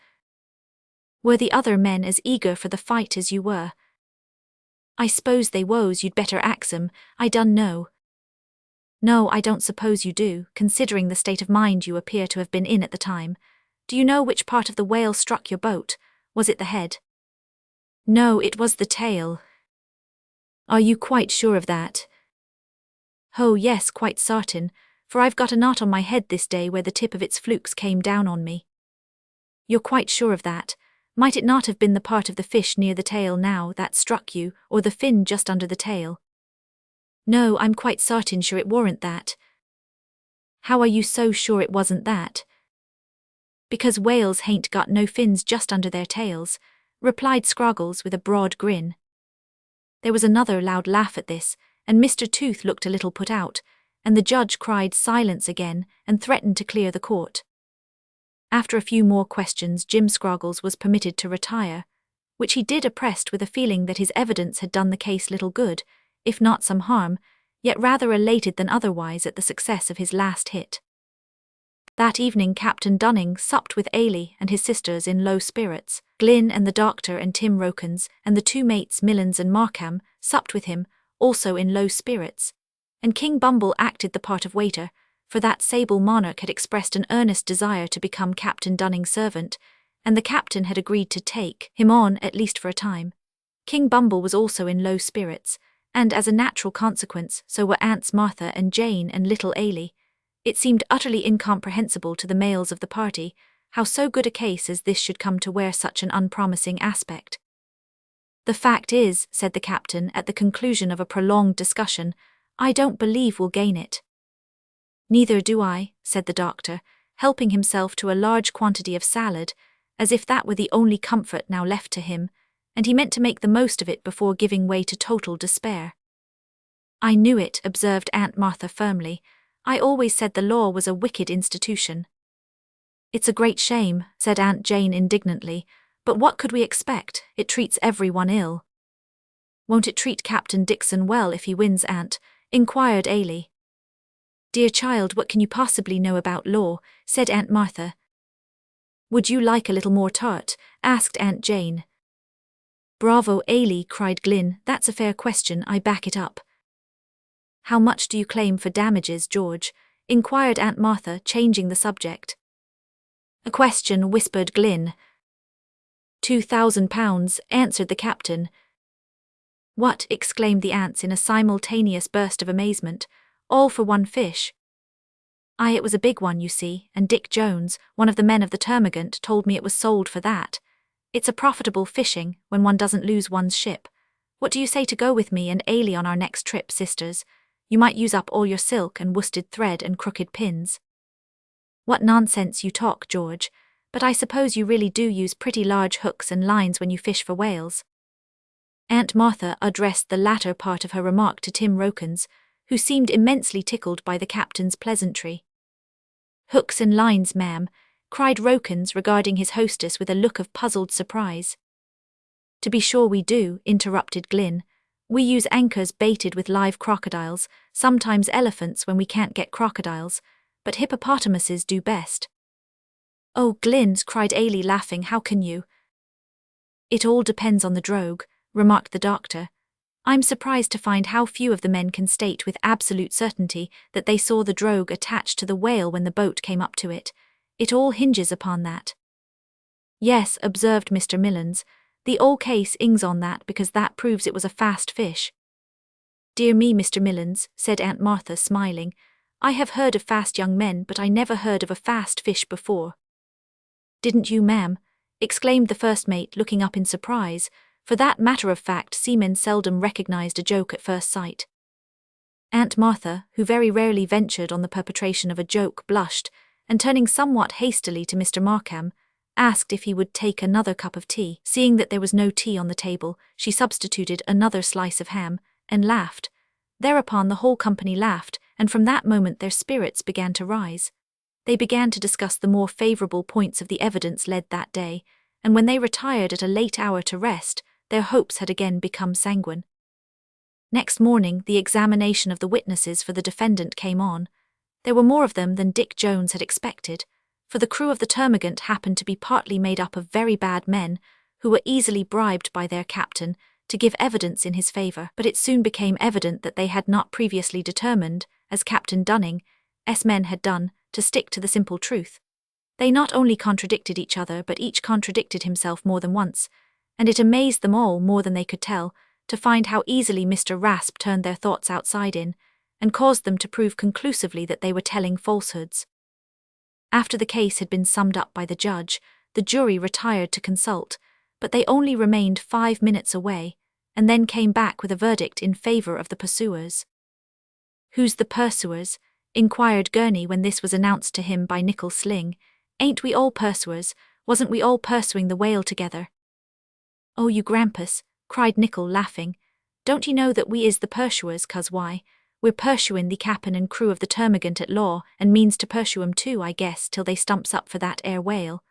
"Were the other men as eager for the fight as you were?" "I s'pose they was, you'd better ax 'em, I dun know." "No, I don't suppose you do, considering the state of mind you appear to have been in at the time. Do you know which part of the whale struck your boat? Was it the head?" "No, it was the tail." "Are you quite sure of that?" "Oh yes, quite sartin, for I've got a knot on my head this day where the tip of its flukes came down on me." "You're quite sure of that? Might it not have been the part of the fish near the tail now that struck you, or the fin just under the tail?" "No, I'm quite sartin sure it warn't that." "How are you so sure it wasn't that?" "Because whales hain't got no fins just under their tails," replied Scroggles with a broad grin. There was another loud laugh at this, and Mr. Tooth looked a little put out, and the judge cried silence again and threatened to clear the court. After a few more questions, Jim Scroggles was permitted to retire, which he did oppressed with a feeling that his evidence had done the case little good, if not some harm, yet rather elated than otherwise at the success of his last hit. That evening Captain Dunning supped with Ailey and his sisters in low spirits. Glynn and the doctor and Tim Rokins and the 2 mates Millins and Markham supped with him, also in low spirits, and King Bumble acted the part of waiter, for that sable monarch had expressed an earnest desire to become Captain Dunning's servant, and the captain had agreed to take him on at least for a time. King Bumble was also in low spirits, and as a natural consequence so were Aunts Martha and Jane and little Ailey. It seemed utterly incomprehensible to the males of the party how so good a case as this should come to wear such an unpromising aspect. "The fact is," said the captain at the conclusion of a prolonged discussion, "I don't believe we'll gain it." "Neither do I," said the doctor, helping himself to a large quantity of salad, as if that were the only comfort now left to him, and he meant to make the most of it before giving way to total despair. "I knew it," observed Aunt Martha firmly. "I always said the law was a wicked institution." "It's a great shame," said Aunt Jane indignantly, "but what could we expect? It treats everyone ill." "Won't it treat Captain Dixon well if he wins, Aunt?" inquired Ailey. "Dear child, what can you possibly know about law?" said Aunt Martha. "Would you like a little more tart?" asked Aunt Jane. "Bravo, Ailey," cried Glyn. "That's a fair question, I back it up." "How much do you claim for damages, George?" inquired Aunt Martha, changing the subject. "A question," whispered Glyn. £2,000, answered the captain. "What?" exclaimed the aunts in a simultaneous burst of amazement. "All for one fish?" "Aye, it was a big one, you see, and Dick Jones, one of the men of the Termagant, told me it was sold for that. It's a profitable fishing, when one doesn't lose one's ship. What do you say to go with me and Ailey on our next trip, sisters? You might use up all your silk and worsted thread and crooked pins." "What nonsense you talk, George, but I suppose you really do use pretty large hooks and lines when you fish for whales." Aunt Martha addressed the latter part of her remark to Tim Rokins, who seemed immensely tickled by the captain's pleasantry. "Hooks and lines, ma'am," cried Rokins, regarding his hostess with a look of puzzled surprise. "To be sure we do," interrupted Glyn. "We use anchors baited with live crocodiles, sometimes elephants when we can't get crocodiles, but hippopotamuses do best." "Oh, Glyn," cried Ailey, laughing, "how can you?" "It all depends on the drogue," remarked the doctor. "I'm surprised to find how few of the men can state with absolute certainty that they saw the drogue attached to the whale when the boat came up to it. It all hinges upon that." "Yes," observed Mr. Millens, "the ole case ings on that because that proves it was a fast fish." "Dear me, Mr. Millens," said Aunt Martha, smiling, "I have heard of fast young men, but I never heard of a fast fish before." "Didn't you, ma'am?" exclaimed the first mate, looking up in surprise. For that matter of fact, seamen seldom recognized a joke at first sight. Aunt Martha, who very rarely ventured on the perpetration of a joke, blushed, and turning somewhat hastily to Mr. Markham, asked if he would take another cup of tea. Seeing that there was no tea on the table, she substituted another slice of ham, and laughed. Thereupon the whole company laughed, and from that moment their spirits began to rise. They began to discuss the more favourable points of the evidence led that day, and when they retired at a late hour to rest, their hopes had again become sanguine. Next morning, the examination of the witnesses for the defendant came on. There were more of them than Dick Jones had expected, for the crew of the Termagant happened to be partly made up of very bad men, who were easily bribed by their captain to give evidence in his favour. But it soon became evident that they had not previously determined, as Captain Dunning's men had done, to stick to the simple truth. They not only contradicted each other, but each contradicted himself more than once, and it amazed them all more than they could tell, to find how easily Mr. Rasp turned their thoughts outside in, and caused them to prove conclusively that they were telling falsehoods. After the case had been summed up by the judge, the jury retired to consult, but they only remained 5 minutes away, and then came back with a verdict in favour of the pursuers. "Who's the pursuers?" inquired Gurney when this was announced to him by Nickel Sling. "Ain't we all pursuers? Wasn't we all pursuing the whale together?" "Oh, you grampus," cried Nickel, laughing. "Don't you know that we is the pursuers, 'cause why, we're pursuing the cap'n and crew of the Termagant at law, and means to pursue 'em too, I guess, till they stumps up for that air whale.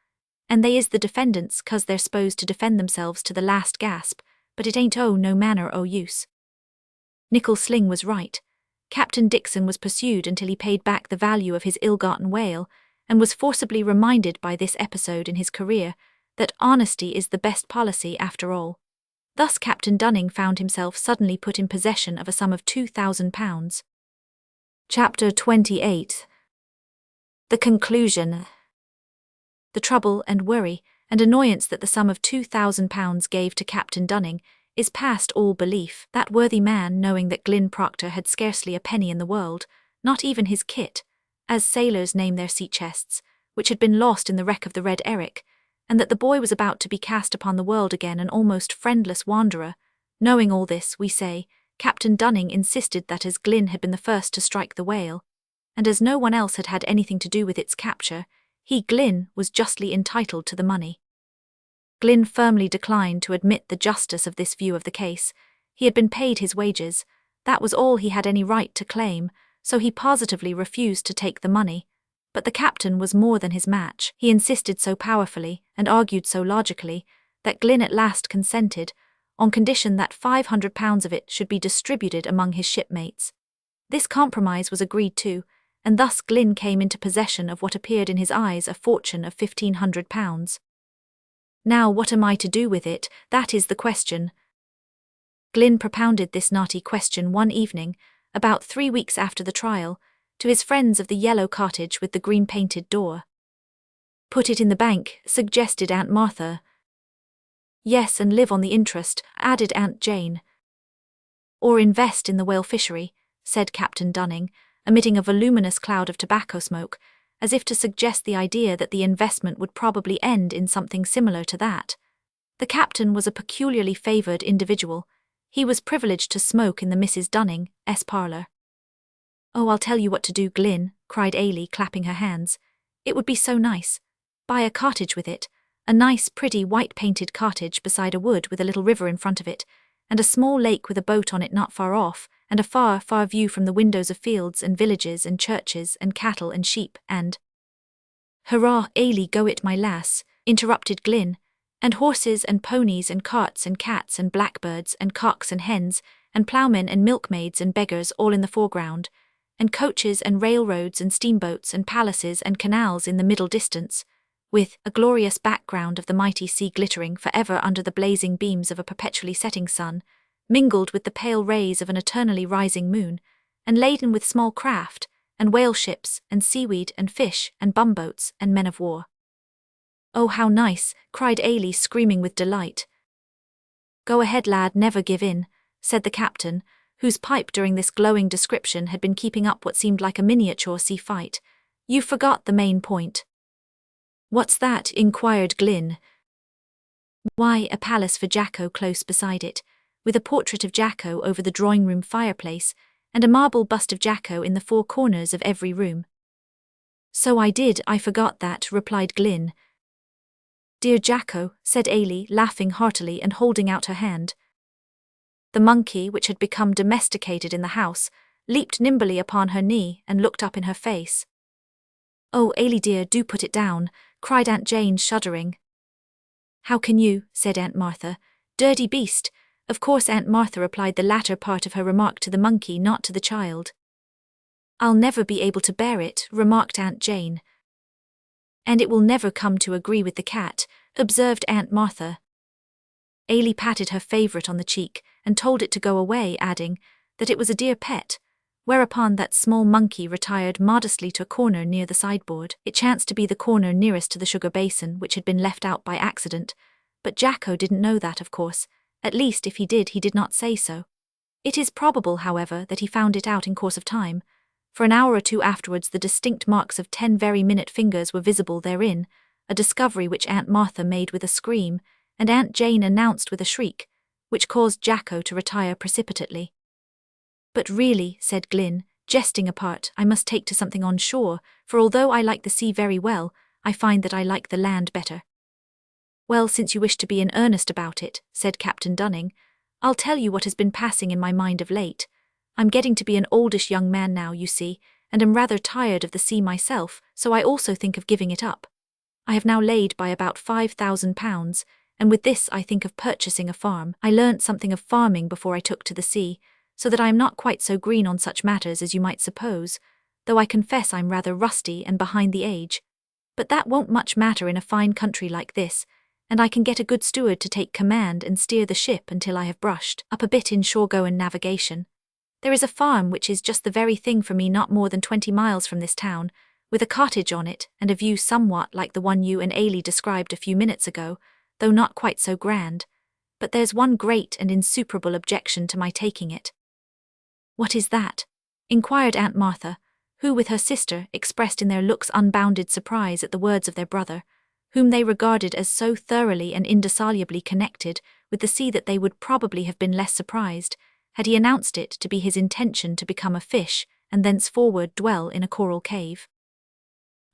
And they is the defendants, 'cause they're s'posed to defend themselves to the last gasp, but it ain't no manner o' use." Nickel Sling was right. Captain Dixon was pursued until he paid back the value of his ill-gotten whale, and was forcibly reminded by this episode in his career that honesty is the best policy after all. Thus Captain Dunning found himself suddenly put in possession of a sum of £2,000. Chapter 28. The conclusion. The trouble and worry and annoyance that the sum of £2,000 gave to Captain Dunning is past all belief. That worthy man, knowing that Glyn Proctor had scarcely a penny in the world, not even his kit, as sailors name their sea chests, which had been lost in the wreck of the Red Eric, and that the boy was about to be cast upon the world again an almost friendless wanderer. Knowing all this, we say, Captain Dunning insisted that as Glynn had been the first to strike the whale, and as no one else had had anything to do with its capture, he, Glynn, was justly entitled to the money. Glynn firmly declined to admit the justice of this view of the case. He had been paid his wages, that was all he had any right to claim, so he positively refused to take the money. But the captain was more than his match. He insisted so powerfully, and argued so logically, that Glynn at last consented, on condition that £500 of it should be distributed among his shipmates. This compromise was agreed to, and thus Glynn came into possession of what appeared in his eyes a fortune of £1,500. Now what am I to do with it, that is the question. Glynn propounded this knotty question one evening, about 3 weeks after the trial, to his friends of the yellow cottage with the green-painted door. Put it in the bank, suggested Aunt Martha. Yes, and live on the interest, added Aunt Jane. Or invest in the whale fishery, said Captain Dunning, emitting a voluminous cloud of tobacco smoke, as if to suggest the idea that the investment would probably end in something similar to that. The captain was a peculiarly favoured individual. He was privileged to smoke in the Mrs. Dunning's parlour. Oh, I'll tell you what to do, Glynn, cried Ailie, clapping her hands. It would be so nice. Buy a cottage with it, a nice, pretty, white-painted cottage beside a wood with a little river in front of it, and a small lake with a boat on it not far off, and a far, far view from the windows of fields and villages and churches and cattle and sheep and— Hurrah, Ailie, go it, my lass, interrupted Glynn, and horses and ponies and carts and cats and blackbirds and cocks and hens and ploughmen and milkmaids and beggars all in the foreground, and coaches and railroads and steamboats and palaces and canals in the middle distance, with a glorious background of the mighty sea glittering forever under the blazing beams of a perpetually setting sun, mingled with the pale rays of an eternally rising moon, and laden with small craft, and whale ships, and seaweed, and fish, and bumboats, and men of war. Oh, how nice, cried Ailie, screaming with delight. Go ahead, lad, never give in, said the captain, whose pipe during this glowing description had been keeping up what seemed like a miniature sea fight. You forgot the main point. What's that? Inquired Glynn. Why, a palace for Jacko close beside it, with a portrait of Jacko over the drawing-room fireplace, and a marble bust of Jacko in the 4 corners of every room. So I did, I forgot that, replied Glynn. Dear Jacko, said Ailie, laughing heartily and holding out her hand. The monkey, which had become domesticated in the house, leaped nimbly upon her knee and looked up in her face. Oh, Ailie dear, do put it down, cried Aunt Jane, shuddering. How can you, said Aunt Martha. Dirty beast. Of course Aunt Martha applied the latter part of her remark to the monkey, not to the child. I'll never be able to bear it, remarked Aunt Jane. And it will never come to agree with the cat, observed Aunt Martha. Ailie patted her favourite on the cheek and told it to go away, adding that it was a dear pet, whereupon that small monkey retired modestly to a corner near the sideboard. It chanced to be the corner nearest to the sugar basin, which had been left out by accident, but Jacko didn't know that, of course. At least, if he did not say so. It is probable, however, that he found it out in course of time. For an hour or two afterwards the distinct marks of 10 very minute fingers were visible therein, a discovery which Aunt Martha made with a scream, and Aunt Jane announced with a shriek, which caused Jacko to retire precipitately. But really, said Glynn, jesting apart, I must take to something on shore, for although I like the sea very well, I find that I like the land better. Well, since you wish to be in earnest about it, said Captain Dunning, I'll tell you what has been passing in my mind of late. I'm getting to be an oldish young man now, you see, and am rather tired of the sea myself, so I also think of giving it up. I have now laid by about £5,000, and with this I think of purchasing a farm. I learnt something of farming before I took to the sea, so that I am not quite so green on such matters as you might suppose, though I confess I'm rather rusty and behind the age. But that won't much matter in a fine country like this, and I can get a good steward to take command and steer the ship until I have brushed up a bit in shore-going navigation. There is a farm which is just the very thing for me not more than 20 miles from this town, with a cottage on it and a view somewhat like the one you and Ailie described a few minutes ago, though not quite so grand. But there's one great and insuperable objection to my taking it. What is that? Inquired Aunt Martha, who with her sister expressed in their looks unbounded surprise at the words of their brother, whom they regarded as so thoroughly and indissolubly connected with the sea that they would probably have been less surprised had he announced it to be his intention to become a fish and thenceforward dwell in a coral cave.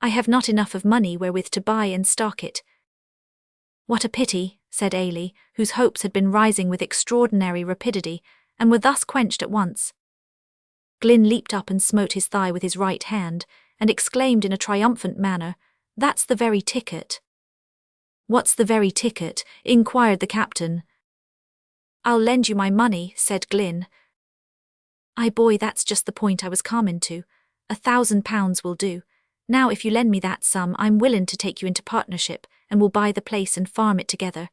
"I have not enough of money wherewith to buy and stock it." "What a pity," said Ailey, whose hopes had been rising with extraordinary rapidity and were thus quenched at once. Glyn leaped up and smote his thigh with his right hand, and exclaimed in a triumphant manner, "That's the very ticket." "What's the very ticket?" inquired the captain. "I'll lend you my money," said Glyn. "Aye boy, that's just the point I was comin' to. £1,000 will do. Now if you lend me that sum, I'm willin' to take you into partnership, and we'll buy the place and farm it together.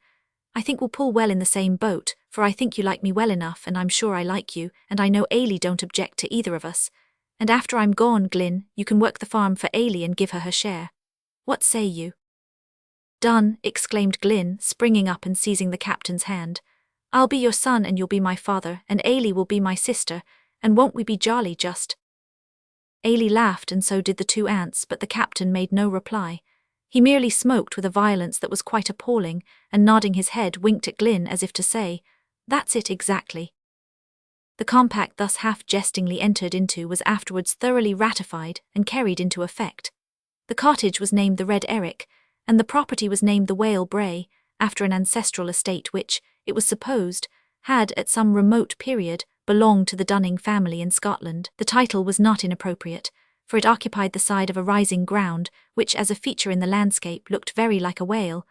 I think we'll pull well in the same boat, for I think you like me well enough, and I'm sure I like you, and I know Ailey don't object to either of us. And after I'm gone, Glyn, you can work the farm for Ailey and give her share. What say you?" "Done," exclaimed Glyn, springing up and seizing the captain's hand. "I'll be your son and you'll be my father, and Ailey will be my sister, and won't we be jolly just?" Ailey laughed, and so did the two aunts, but the captain made no reply. He merely smoked with a violence that was quite appalling, and nodding his head winked at Glyn as if to say, "That's it exactly." The compact thus half-jestingly entered into was afterwards thoroughly ratified and carried into effect. The cottage was named the Red Eric, and the property was named the Whale Bray, after an ancestral estate which, it was supposed, had, at some remote period, belonged to the Dunning family in Scotland. The title was not inappropriate, for it occupied the side of a rising ground, which as a feature in the landscape looked very like a whale,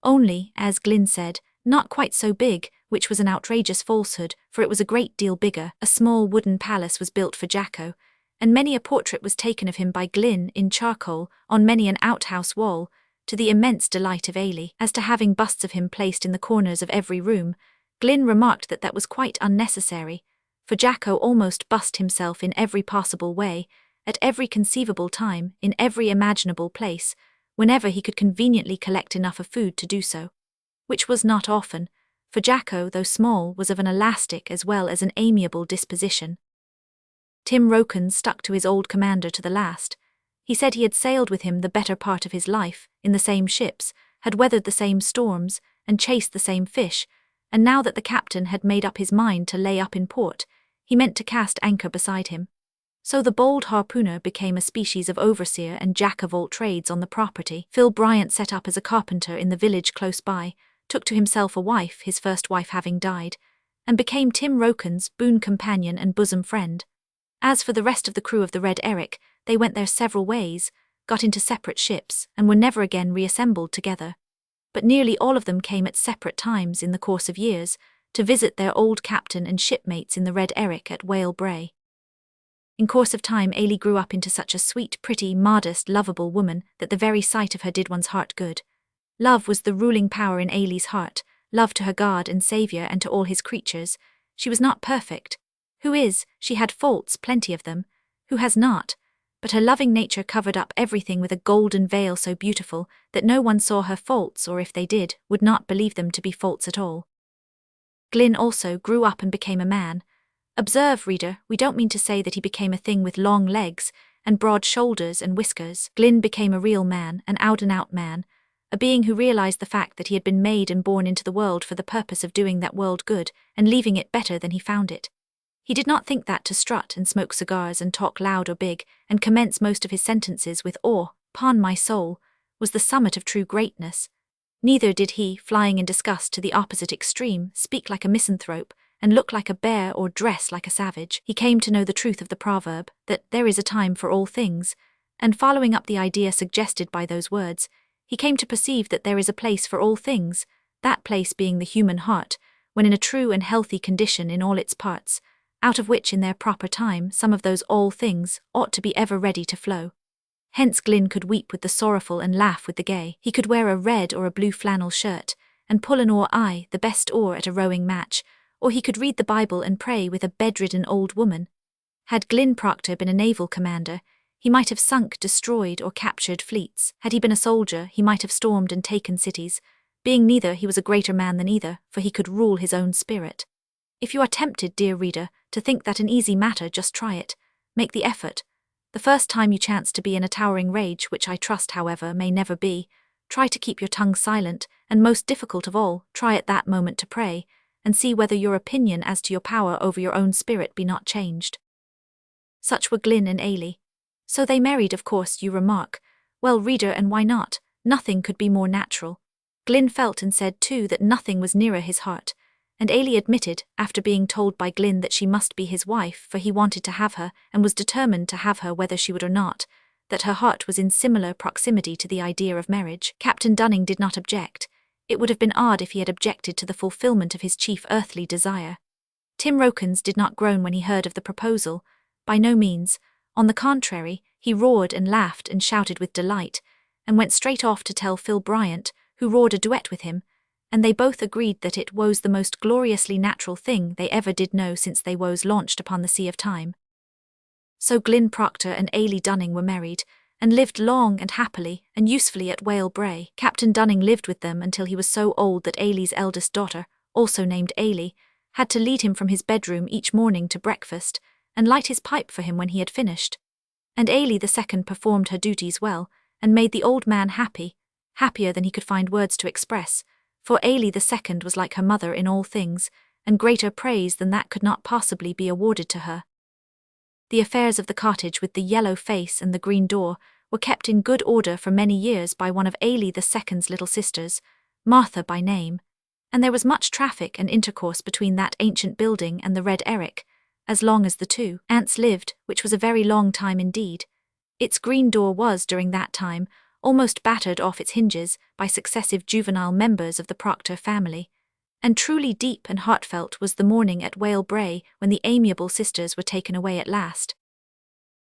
only, as Glyn said, not quite so big, which was an outrageous falsehood, for it was a great deal bigger. A small wooden palace was built for Jacko, and many a portrait was taken of him by Glyn in charcoal on many an outhouse wall, to the immense delight of Ailey. As to having busts of him placed in the corners of every room, Glyn remarked that that was quite unnecessary, for Jacko almost bust himself in every possible way, at every conceivable time, in every imaginable place, whenever he could conveniently collect enough of food to do so. Which was not often, for Jacko, though small, was of an elastic as well as an amiable disposition. Tim Rokins stuck to his old commander to the last. He said he had sailed with him the better part of his life, in the same ships, had weathered the same storms, and chased the same fish, and now that the captain had made up his mind to lay up in port, he meant to cast anchor beside him. So the bold harpooner became a species of overseer and jack-of-all-trades on the property. Phil Bryant set up as a carpenter in the village close by, took to himself a wife, his first wife having died, and became Tim Rokins' boon companion and bosom friend. As for the rest of the crew of the Red Eric, they went their several ways, got into separate ships, and were never again reassembled together. But nearly all of them came at separate times in the course of years, to visit their old captain and shipmates in the Red Eric at Whale Bray. In course of time Ailey grew up into such a sweet, pretty, modest, lovable woman that the very sight of her did one's heart good. Love was the ruling power in Ailey's heart, love to her God and Saviour and to all his creatures. She was not perfect. Who is? She had faults, plenty of them. Who has not? But her loving nature covered up everything with a golden veil so beautiful that no one saw her faults, or if they did, would not believe them to be faults at all. Glyn also grew up and became a man. Observe, reader, we don't mean to say that he became a thing with long legs and broad shoulders and whiskers. Glyn became a real man, an out-and-out man, a being who realized the fact that he had been made and born into the world for the purpose of doing that world good and leaving it better than he found it. He did not think that to strut and smoke cigars and talk loud or big and commence most of his sentences with "awe, 'pon my soul," was the summit of true greatness. Neither did he, flying in disgust to the opposite extreme, speak like a misanthrope and look like a bear or dress like a savage. He came to know the truth of the proverb, that there is a time for all things, and following up the idea suggested by those words, he came to perceive that there is a place for all things, that place being the human heart, when in a true and healthy condition in all its parts, out of which in their proper time some of those all things ought to be ever ready to flow. Hence Glyn could weep with the sorrowful and laugh with the gay. He could wear a red or a blue flannel shirt, and pull an oar, aye, the best oar at a rowing match, or he could read the Bible and pray with a bedridden old woman. Had Glyn Proctor been a naval commander, he might have sunk, destroyed, or captured fleets. Had he been a soldier, he might have stormed and taken cities. Being neither, he was a greater man than either, for he could rule his own spirit. If you are tempted, dear reader, to think that an easy matter, just try it. Make the effort. The first time you chance to be in a towering rage, which I trust, however, may never be, try to keep your tongue silent, and most difficult of all, try at that moment to pray, and see whether your opinion as to your power over your own spirit be not changed. Such were Glyn and Ailey. So they married, of course, you remark. Well, reader, and why not? Nothing could be more natural. Glyn felt and said too that nothing was nearer his heart, and Ailey admitted, after being told by Glyn that she must be his wife, for he wanted to have her, and was determined to have her whether she would or not, that her heart was in similar proximity to the idea of marriage. Captain Dunning did not object. It would have been odd if he had objected to the fulfillment of his chief earthly desire. Tim Rokins did not groan when he heard of the proposal. By no means. On the contrary, he roared and laughed and shouted with delight, and went straight off to tell Phil Bryant, who roared a duet with him, and they both agreed that it was the most gloriously natural thing they ever did know since they was launched upon the sea of time. So Glyn Proctor and Ailey Dunning were married, and lived long and happily and usefully at Whale Brae. Captain Dunning lived with them until he was so old that Ailey's eldest daughter, also named Ailey, had to lead him from his bedroom each morning to breakfast, and light his pipe for him when he had finished. And Ailey the second performed her duties well, and made the old man happy, happier than he could find words to express, for Ailey the second was like her mother in all things, and greater praise than that could not possibly be awarded to her. The affairs of the cottage with the yellow face and the green door were kept in good order for many years by one of Ailey the second's little sisters, Martha by name, and there was much traffic and intercourse between that ancient building and the Red Eric, as long as the two aunts lived, which was a very long time indeed. Its green door was, during that time, almost battered off its hinges by successive juvenile members of the Proctor family, and truly deep and heartfelt was the mourning at Whale Brae when the amiable sisters were taken away at last.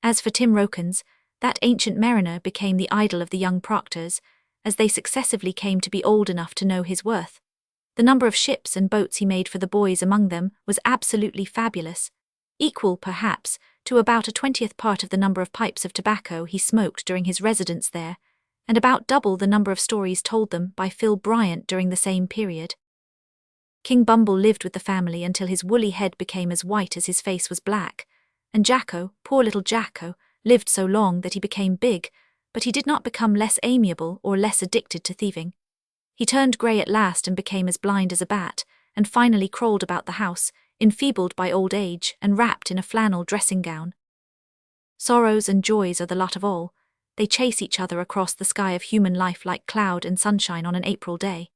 As for Tim Rokins, that ancient mariner became the idol of the young Proctors, as they successively came to be old enough to know his worth. The number of ships and boats he made for the boys among them was absolutely fabulous, equal, perhaps, to about a 20th part of the number of pipes of tobacco he smoked during his residence there, and about double the number of stories told them by Phil Bryant during the same period. King Bumble lived with the family until his woolly head became as white as his face was black, and Jacko, poor little Jacko, lived so long that he became big, but he did not become less amiable or less addicted to thieving. He turned grey at last and became as blind as a bat, and finally crawled about the house, enfeebled by old age and wrapped in a flannel dressing-gown. Sorrows and joys are the lot of all. They chase each other across the sky of human life like cloud and sunshine on an April day.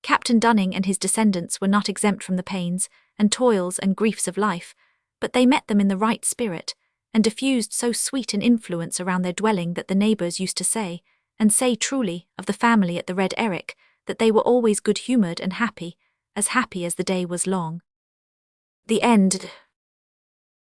Captain Dunning and his descendants were not exempt from the pains and toils and griefs of life, but they met them in the right spirit, and diffused so sweet an influence around their dwelling that the neighbours used to say, and say truly, of the family at the Red Eric, that they were always good-humoured and happy as the day was long. The end.